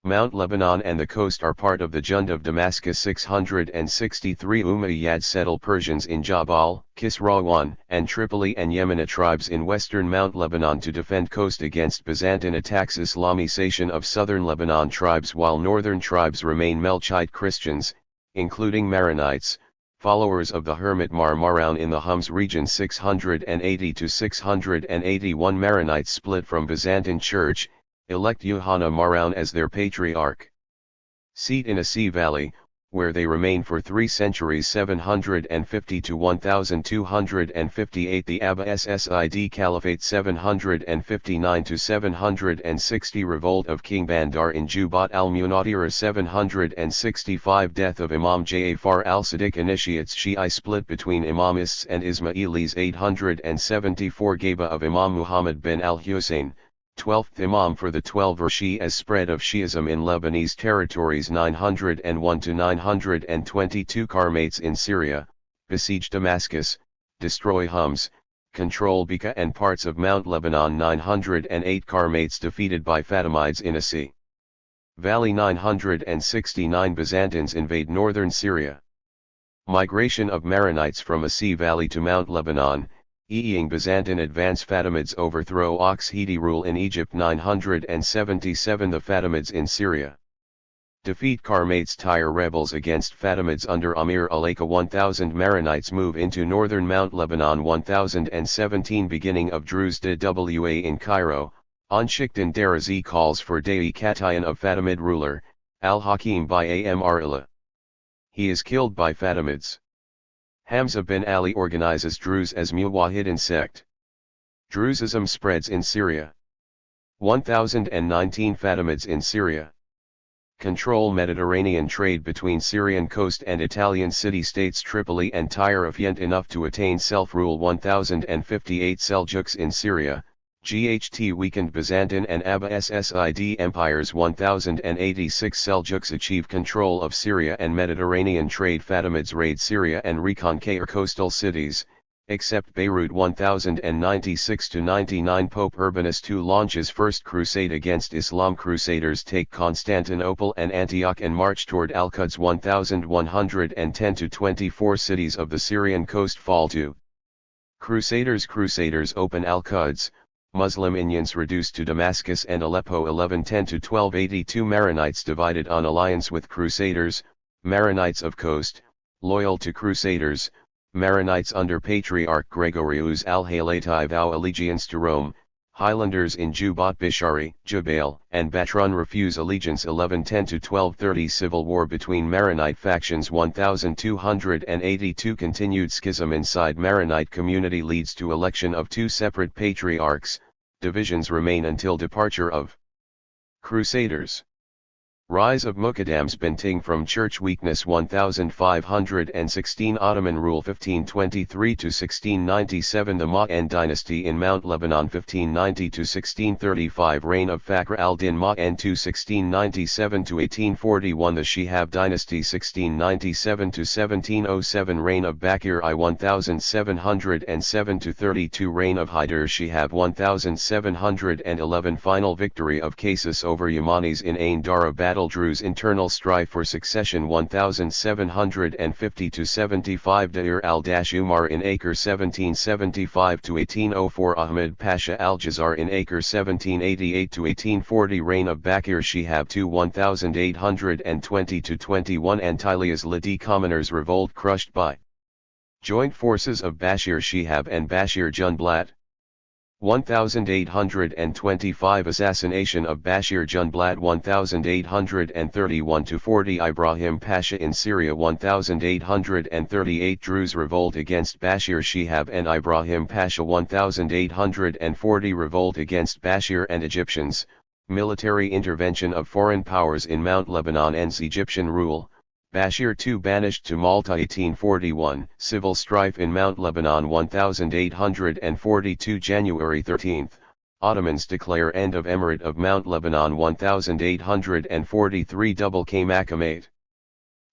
Mount Lebanon and the coast are part of the Jund of Damascus. 663 Umayyad settle Persians in Jabal, Kisrawan, and Tripoli and Yemenite tribes in western Mount Lebanon to defend coast against Byzantine attacks. Islamization of southern Lebanon tribes while northern tribes remain Melchite Christians, including Maronites, followers of the hermit Mar Maroun in the Homs region. 680 to 681 Maronites split from Byzantine Church, elect Yohanna Maroun as their patriarch. Seat in a sea valley, where they remain for 3 centuries. 750 to 1258 The Abbasid Caliphate. 759 to 760 Revolt of King Bandar in Jubat al-Munadira. 765 Death of Imam Ja'far al-Sadiq initiates Shi'i split between Imamists and Ismailis. 874 Gaba of Imam Muhammad bin al-Hussein, 12th Imam for the 12 Shi'as spread of Shi'ism in Lebanese territories. 901 to 922 Karmates in Syria, besiege Damascus, destroy Homs, control Bekaa and parts of Mount Lebanon. 908 Karmates defeated by Fatimides in a sea valley. 969 Byzantines invade northern Syria. Migration of Maronites from a sea valley to Mount Lebanon. E'ing Byzantine advance. Fatimids overthrow Oxhidi rule in Egypt. 977 The Fatimids in Syria defeat Karmates. Tyre rebels against Fatimids under Amir Alaika. 1000 Maronites move into northern Mount Lebanon. 1017 Beginning of Druze Dwa in Cairo. Anshikdan Darazi calls for Dei Katayan of Fatimid ruler, al-Hakim by Amr Ila. He is killed by Fatimids. Hamza bin Ali organizes Druze as Muwahidin sect. Druzism spreads in Syria. 1019 Fatimids in Syria control Mediterranean trade between Syrian coast and Italian city-states Tripoli and Tyre of Yent enough to attain self-rule. 1058 Seljuks in Syria, GHT weakened Byzantine and Abbasid empires. 1086 Seljuks achieve control of Syria and Mediterranean trade. Fatimids raid Syria and reconquer coastal cities, except Beirut. 1096 to 99 Pope Urbanus II launches First Crusade against Islam. Crusaders take Constantinople and Antioch and march toward Al-Quds. 1110 to 24 cities of the Syrian coast fall to Crusaders. Crusaders open Al-Quds. Muslim Indians reduced to Damascus and Aleppo. 1110 to 1282 Maronites divided on alliance with Crusaders. Maronites of coast, loyal to Crusaders. Maronites under Patriarch Gregorius al-Halati vow allegiance to Rome. Highlanders in Jubat Bishari, Jabal, and Batran refuse allegiance. 1110 to 1230 Civil war between Maronite factions. 1282 Continued schism inside Maronite community leads to election of 2 separate patriarchs. Divisions remain until departure of Crusaders. Rise of Muqaddams Binting from church weakness. 1516 Ottoman rule. 1523 to 1697 The Ma'an dynasty in Mount Lebanon. 1590 to 1635 Reign of Fakhr al-Din Ma'an II. 1697 to 1841 The Shihab dynasty. 1697 to 1707 Reign of Bakir I. 1707 to 32 Reign of Hyder Shihab. 1711 Final victory of Qasis over Yamanis in Ain Dara battle. Druze internal strife for succession. 1750 to 75 Dair al-Dash Umar in Acre. 1775 to 1804 Ahmed Pasha al-Jazar in Acre. 1788 to 1840 Reign of Bakir Shihab II. 1820 to 21 Antillia's Ladi commoners revolt crushed by joint forces of Bashir Shihab and Bashir Junblat. 1825 Assassination of Bashir Junblat. 1831 to 40 Ibrahim Pasha in Syria. 1838 Druze revolt against Bashir Shihab and Ibrahim Pasha. 1840 Revolt against Bashir and Egyptians. Military intervention of foreign powers in Mount Lebanon ends Egyptian rule. Bashir II banished to Malta. 1841 Civil strife in Mount Lebanon. 1842 January 13 Ottomans declare end of Emirate of Mount Lebanon. 1843 Double K Macamate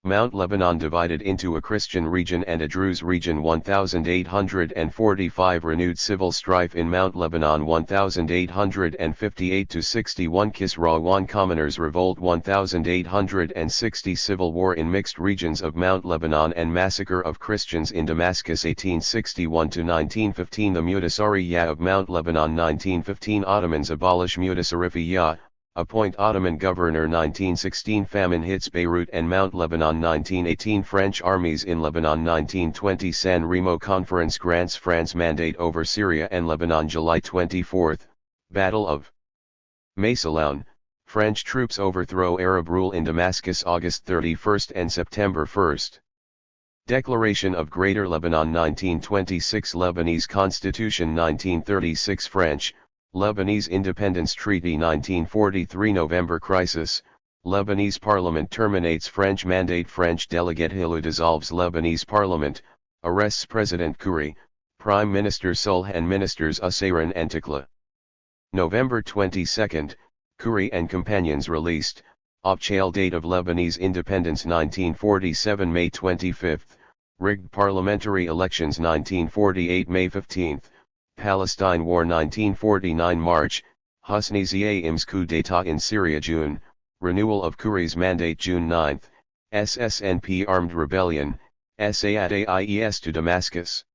Mount Lebanon divided into a Christian region and a Druze region. 1845 renewed civil strife in Mount Lebanon. 1858-61 Kisrawan commoners revolt. 1860 civil war in mixed regions of Mount Lebanon and massacre of Christians in Damascus. 1861-1915 the Mutasariyah of Mount Lebanon. 1915 Ottomans abolish Mutasarifiyah, appoint Ottoman governor. 1916 famine hits Beirut and Mount Lebanon. 1918 French armies in Lebanon. 1920 San Remo Conference grants France mandate over Syria and Lebanon. July 24, Battle of Maysaloun, French troops overthrow Arab rule in Damascus. August 31 and September 1. Declaration of Greater Lebanon. 1926 Lebanese Constitution. 1936 French Lebanese Independence Treaty. 1943 November Crisis, Lebanese Parliament terminates French mandate. French delegate Hillou dissolves Lebanese Parliament, arrests President Khoury, Prime Minister Sulh and Ministers Usayran and Tikla. November 22, Khoury and companions released, Official date of Lebanese independence. 1947 May 25, rigged parliamentary elections. 1948 May 15. Palestine War. 1949 March, Hosni Ziaim's coup d'état in Syria. June, renewal of Khoury's mandate. June 9, SSNP armed rebellion, Saadies to Damascus.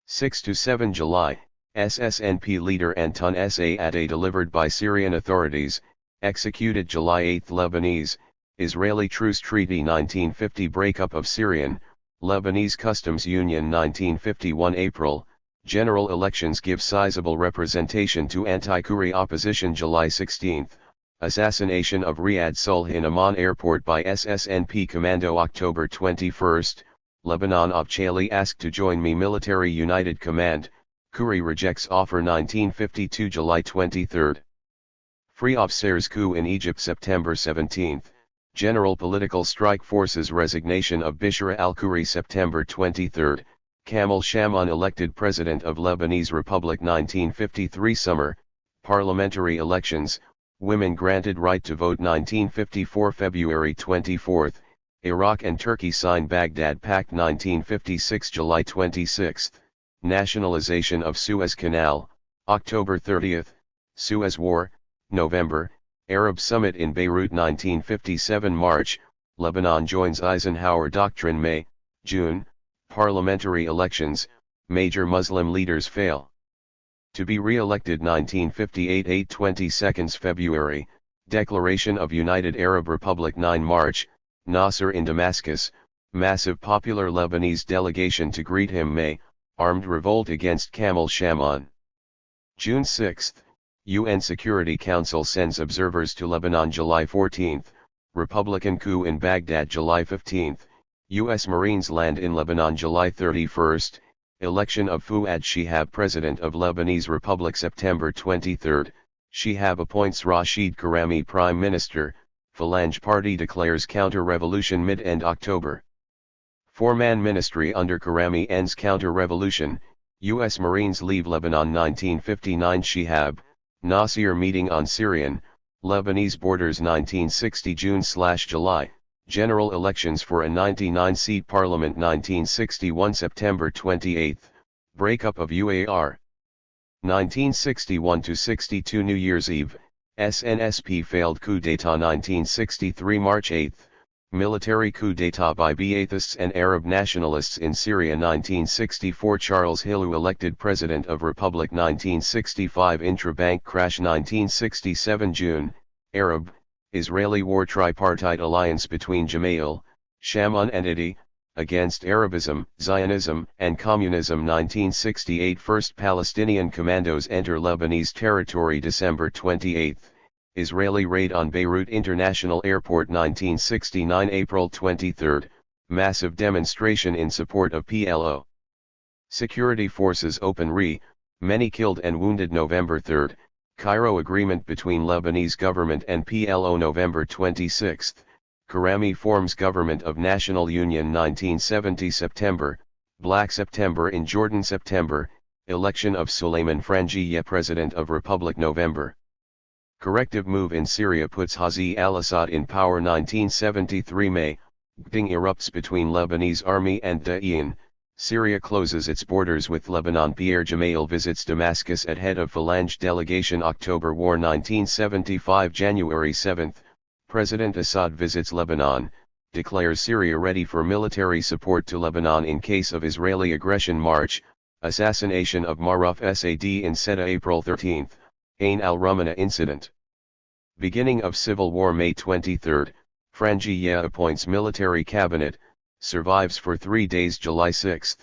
6-7 July, SSNP leader Anton Saadi delivered by Syrian authorities, executed. July 8 Lebanese, Israeli truce treaty. 1950 breakup of Syrian, Lebanese Customs Union. 1951 April, general elections give sizable representation to anti-Khoury opposition. July 16, assassination of Riyad Sulh in Amman airport by SSNP commando. October 21, Lebanon Officially asked to join me military united command, Khoury rejects offer. 1952 July 23, free officers coup in Egypt. September 17, general political strike forces resignation of Bishra al-Khoury. September 23, Kamal Shaman elected President of Lebanese Republic. 1953 Summer, parliamentary elections, women granted right to vote. 1954 February 24, Iraq and Turkey sign Baghdad Pact. 1956 July 26, nationalization of Suez Canal. October 30, Suez War. November, Arab Summit in Beirut. 1957 March, Lebanon joins Eisenhower Doctrine. May, June, parliamentary elections, major Muslim leaders fail to be re-elected. 1958 8/22 February, Declaration of United Arab Republic. 9 March, Nasser in Damascus, massive popular Lebanese delegation to greet him. May, armed revolt against Kamal Shaman. June 6, UN Security Council sends observers to Lebanon. July 14, Republican coup in Baghdad. July 15, U.S. Marines land in Lebanon. July 31, election of Fouad Shihab President of Lebanese Republic. September 23, Shihab appoints Rashid Karami Prime Minister, Phalange Party declares counter-revolution mid-end October. Four-man ministry under Karami ends counter-revolution, U.S. Marines leave Lebanon. 1959 Shihab, Nasir meeting on Syrian, Lebanese borders. 1960 June/July. General elections for a 99-seat parliament. 1961 September 28, breakup of UAR. 1961-62 New Year's Eve, SNSP failed coup d'état. 1963 March 8, military coup d'état by Ba'athists and Arab nationalists in Syria. 1964 Charles Hillou elected President of Republic. 1965 Intra-bank crash. 1967 June, Arab Israeli war tripartite alliance between Jamal, Shaman and Idi, against Arabism, Zionism, and Communism. 1968 First Palestinian commandos enter Lebanese territory. December 28, Israeli raid on Beirut International Airport. 1969 April 23, massive demonstration in support of PLO. Security forces open many killed and wounded. November 3, Cairo agreement between Lebanese government and PLO. November 26, Karami forms Government of National Union. 1970 September, Black September in Jordan. September, election of Suleiman Frangieh President of Republic. November, corrective move in Syria puts Hazi al-Assad in power. 1973 May, Ding erupts between Lebanese army and Da'iyan. Syria closes its borders with Lebanon. Pierre Gemayel visits Damascus at head of Phalange delegation. October War 1975. January 7, President Assad visits Lebanon, declares Syria ready for military support to Lebanon in case of Israeli aggression. March, assassination of Maruf Sad in Jeddah. April 13, Ain al-Rumana incident. Beginning of civil war. May 23, Frangieh appoints military cabinet, survives for 3 days. July 6,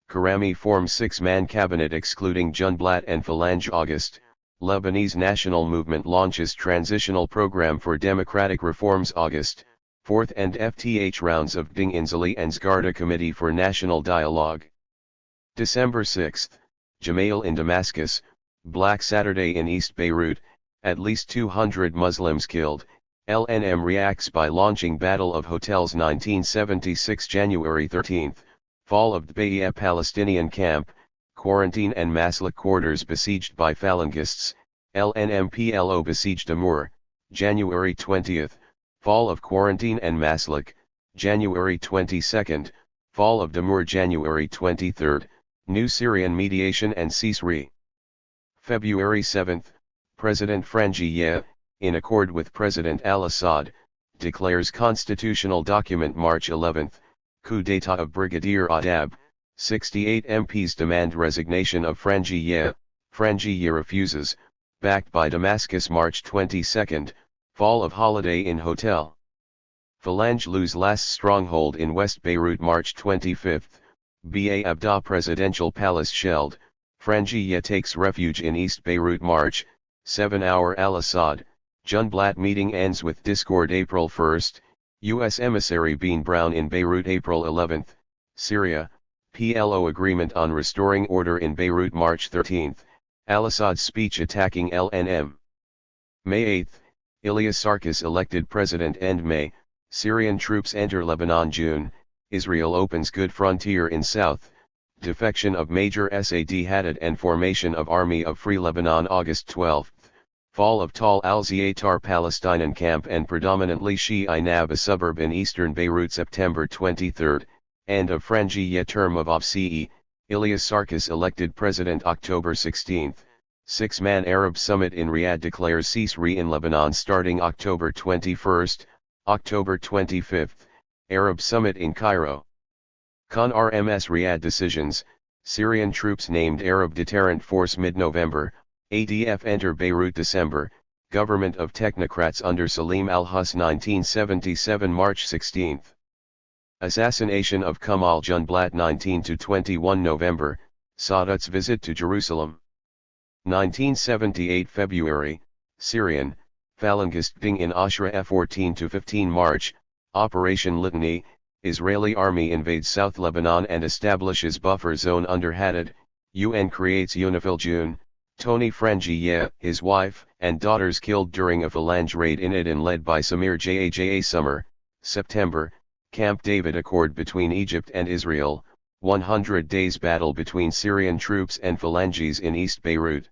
Karami forms 6-man cabinet excluding Junblat and Phalange. August, Lebanese National Movement launches transitional program for democratic reforms. August, 4th and FTH rounds of Ding Inzali and Zgarda Committee for National Dialogue. December 6, Gemayel in Damascus, Black Saturday in East Beirut, at least 200 Muslims killed. LNM reacts by launching Battle of Hotels 1976. January 13, fall of Dbeiya Palestinian camp, quarantine and Maslak quarters besieged by Phalangists. LNM PLO besieged Amur. January 20, fall of quarantine and Maslak. January 22, fall of Damur. January 23, new Syrian mediation and ceasefire. February 7, President Frangieh, in accord with President al-Assad, declares constitutional document. March 11, coup d'état of Brigadier Adab, 68 MPs demand resignation of Frangieh. Frangieh refuses, backed by Damascus. March 22, fall of Holiday Inn Hotel. Phalange lose last stronghold in West Beirut. March 25, Ba Abda Presidential Palace shelled, Frangieh takes refuge in East Beirut. March, 7-hour al-Assad, Junblat meeting ends with discord. April 1, U.S. Emissary Bean Brown in Beirut. April 11, Syria, PLO agreement on restoring order in Beirut. March 13, al-Assad's speech attacking LNM. May 8, Ilyas Sarkis elected president. End May, Syrian troops enter Lebanon. June, Israel opens Good Frontier in South, defection of Major Sad Haddad and formation of Army of Free Lebanon. August 12, fall of Tal al-Ziyar Palestinian camp and predominantly Shi'i Nab, a suburb in eastern Beirut. September 23, end of Frangieh term of OFCE, Ilyas Sarkis elected president. October 16, 6-man Arab summit in Riyadh declares ceasefire in Lebanon starting October 21, October 25, Arab summit in Cairo. Con RMS Riyadh decisions, Syrian troops named Arab Deterrent Force mid-November, ADF enter Beirut. December, government of technocrats under Salim al-Hus. 1977. March 16, assassination of Kamal Junblat. 19-21 November, Sadat's visit to Jerusalem. 1978 February, Syrian, Phalangist Ding in Ashra. 14-15 March, Operation Litany, Israeli army invades South Lebanon and establishes buffer zone under Haddad. UN creates UNIFIL. June, Tony Frangieh, his wife, and daughters killed during a Phalange raid in Aden led by Samir Jaja Summer. September, Camp David Accord between Egypt and Israel, 100 days battle between Syrian troops and Phalanges in East Beirut.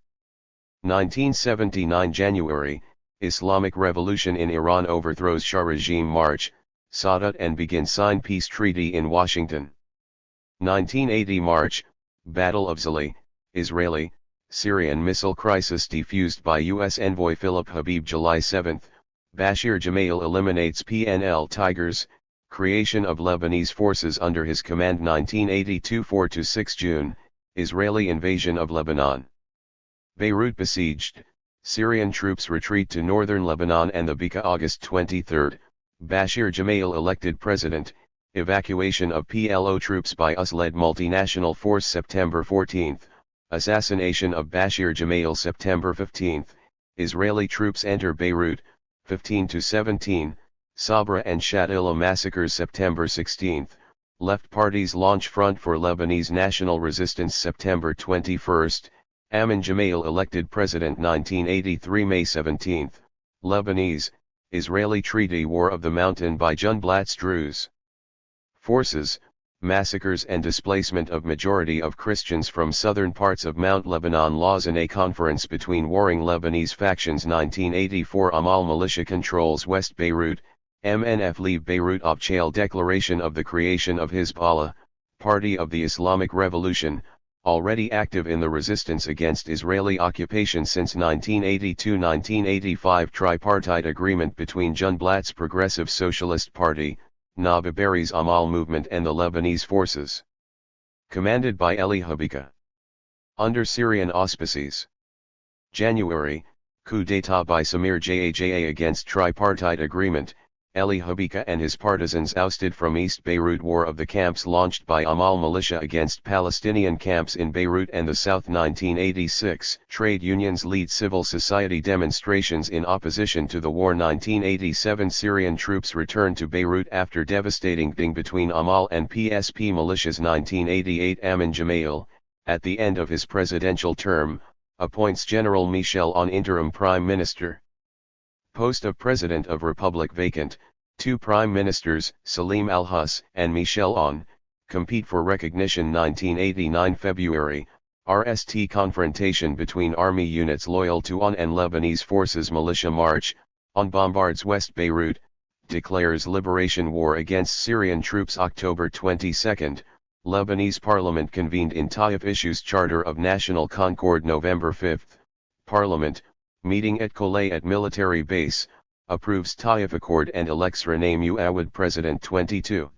1979 January, Islamic Revolution in Iran overthrows Shah regime. March, Sadat and begin sign peace treaty in Washington. 1980 March, Battle of Zali, Israeli, Syrian missile crisis defused by U.S. envoy Philip Habib. July 7, Bashir Gemayel eliminates PNL Tigers, creation of Lebanese forces under his command. 1982 4-6 June, Israeli invasion of Lebanon. Beirut besieged, Syrian troops retreat to northern Lebanon and the Bekaa. August 23, Bashir Gemayel elected president, evacuation of PLO troops by US-led multinational force. September 14, assassination of Bashir Gemayel. September 15, Israeli troops enter Beirut. 15-17, Sabra and Shatila massacres. September 16, left parties launch Front for Lebanese National Resistance. September 21, Amin Gemayel elected president. 1983 May 17, Lebanese, Israeli Treaty War of the Mountain by Junblat's Druze forces, massacres and displacement of majority of Christians from southern parts of Mount Lebanon. Laws in a conference between warring Lebanese factions. 1984 Amal militia controls West Beirut, MNF leave Beirut Abchail declaration of the creation of Hezbollah, Party of the Islamic Revolution, already active in the resistance against Israeli occupation since 1982-1985 tripartite agreement between Junblatt's Progressive Socialist Party, Nabih Berri's Amal movement and the Lebanese forces. Commanded by Eli Habika. Under Syrian auspices. January, coup d'état by Samir Jaja against tripartite agreement. Eli Habika and his partisans ousted from East Beirut. War of the camps launched by Amal militia against Palestinian camps in Beirut and the South. 1986 Trade unions lead civil society demonstrations in opposition to the war. 1987 Syrian troops return to Beirut after devastating fighting between Amal and PSP militias. 1988 Amin Gemayel, at the end of his presidential term, appoints General Michel Aoun interim prime minister. Post of President of Republic vacant, two prime ministers, Salim Al-Hus and Michel Aoun, compete for recognition. 1989 February, RST confrontation between army units loyal to Aoun and Lebanese forces. Militia march, Aoun bombards West Beirut, declares liberation war against Syrian troops. October 22, Lebanese parliament convened in Taif issues Charter of National Concord. November 5, Parliament, meeting at Kolay at military base, approves Taif Accord and elects René Muawad president. 22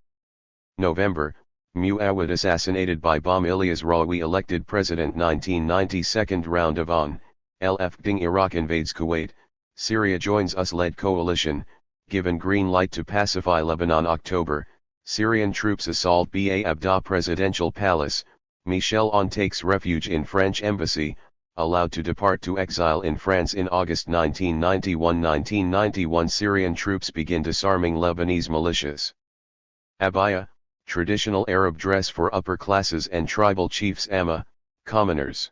November, Muawad assassinated by bomb. Ilyas Rawi elected president. 1990 Second round of Aoun, LF Ding Iraq invades Kuwait, Syria joins US-led coalition, given green light to pacify Lebanon. October, Syrian troops assault Ba Abda presidential palace, Michel Aoun takes refuge in French embassy, allowed to depart to exile in France in August. 1991 Syrian troops begin disarming Lebanese militias. Abaya, traditional Arab dress for upper classes and tribal chiefs. Amma, commoners.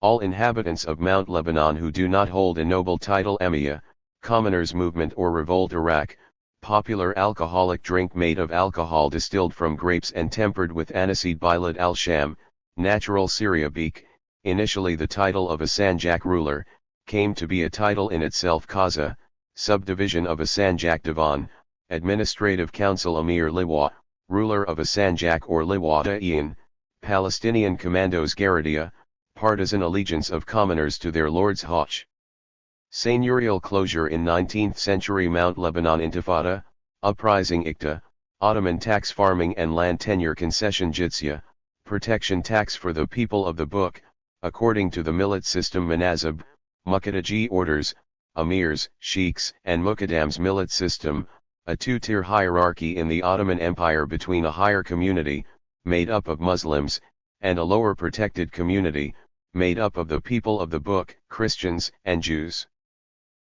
All inhabitants of Mount Lebanon who do not hold a noble title. Amiya, commoners movement or revolt. Iraq, popular alcoholic drink made of alcohol distilled from grapes and tempered with aniseed. Bilad al-Sham, natural Syria. Beek, initially the title of a Sanjak ruler, came to be a title in itself. Qaza, subdivision of a Sanjak Divan, administrative council. Amir Liwa, ruler of a Sanjak or Liwada'ian, Palestinian commandos. Garadia, partisan allegiance of commoners to their lords. Hajj, seigneurial closure in 19th century. Mount Lebanon Intifada, uprising. Iqta, Ottoman tax. Farming and land tenure concession. Jizya, protection tax for the people of the book, according to the millet system. Manazib, Muqaddaji orders, amirs, sheikhs and muqaddams. Millet system, a two-tier hierarchy in the Ottoman Empire between a higher community, made up of Muslims, and a lower protected community, made up of the people of the book, Christians and Jews.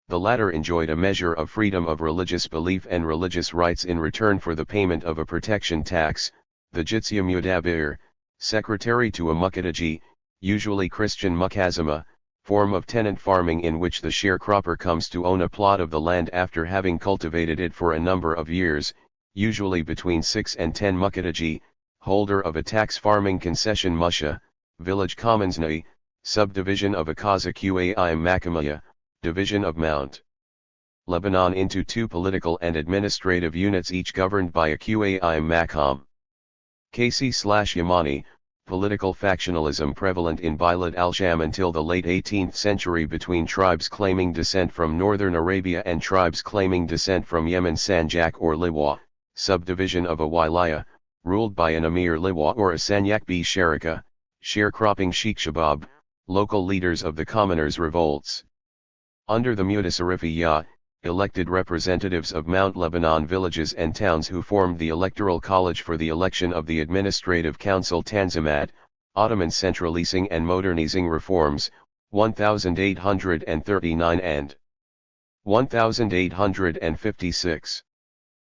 The latter enjoyed a measure of freedom of religious belief and religious rights in return for the payment of a protection tax. The Jizya Mudabir, secretary to a Muqaddaji, usually Christian Muqazzama, form of tenant farming in which the sharecropper comes to own a plot of the land after having cultivated it for a number of years, usually between 6 and 10 Muqaddaji, holder of a tax farming concession. Musha, village commonsnai, subdivision of a Qaza Qai Makamaya, division of Mount Lebanon into two political and administrative units each governed by a Qai Makam. KC/Yamani, political factionalism prevalent in Bilad al-Sham until the late 18th century between tribes claiming descent from northern Arabia and tribes claiming descent from Yemen. Sanjak or Liwa, subdivision of a wilaya, ruled by an Amir Liwa or a Sanyak B Sharika, sharecropping Sheikh Shabab, local leaders of the commoners' revolts. Under the Mutasarrifiyya, elected representatives of Mount Lebanon villages and towns who formed the Electoral College for the election of the Administrative Council. Tanzimat, Ottoman centralizing and modernizing reforms, 1839 and 1856.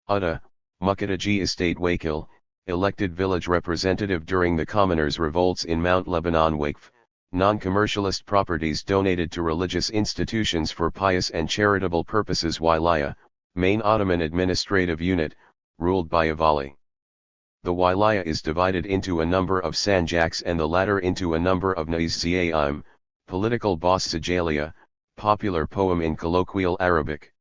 Uda, Muqaddaji estate Wakil, elected village representative during the commoners' revolts in Mount Lebanon. Waqf, non-commercialist properties donated to religious institutions for pious and charitable purposes. Wilaya, main Ottoman administrative unit, ruled by a Vali. The wilaya is divided into a number of sanjaks and the latter into a number of naiz-zi'aim, political boss. Sajalia, popular poem in colloquial Arabic.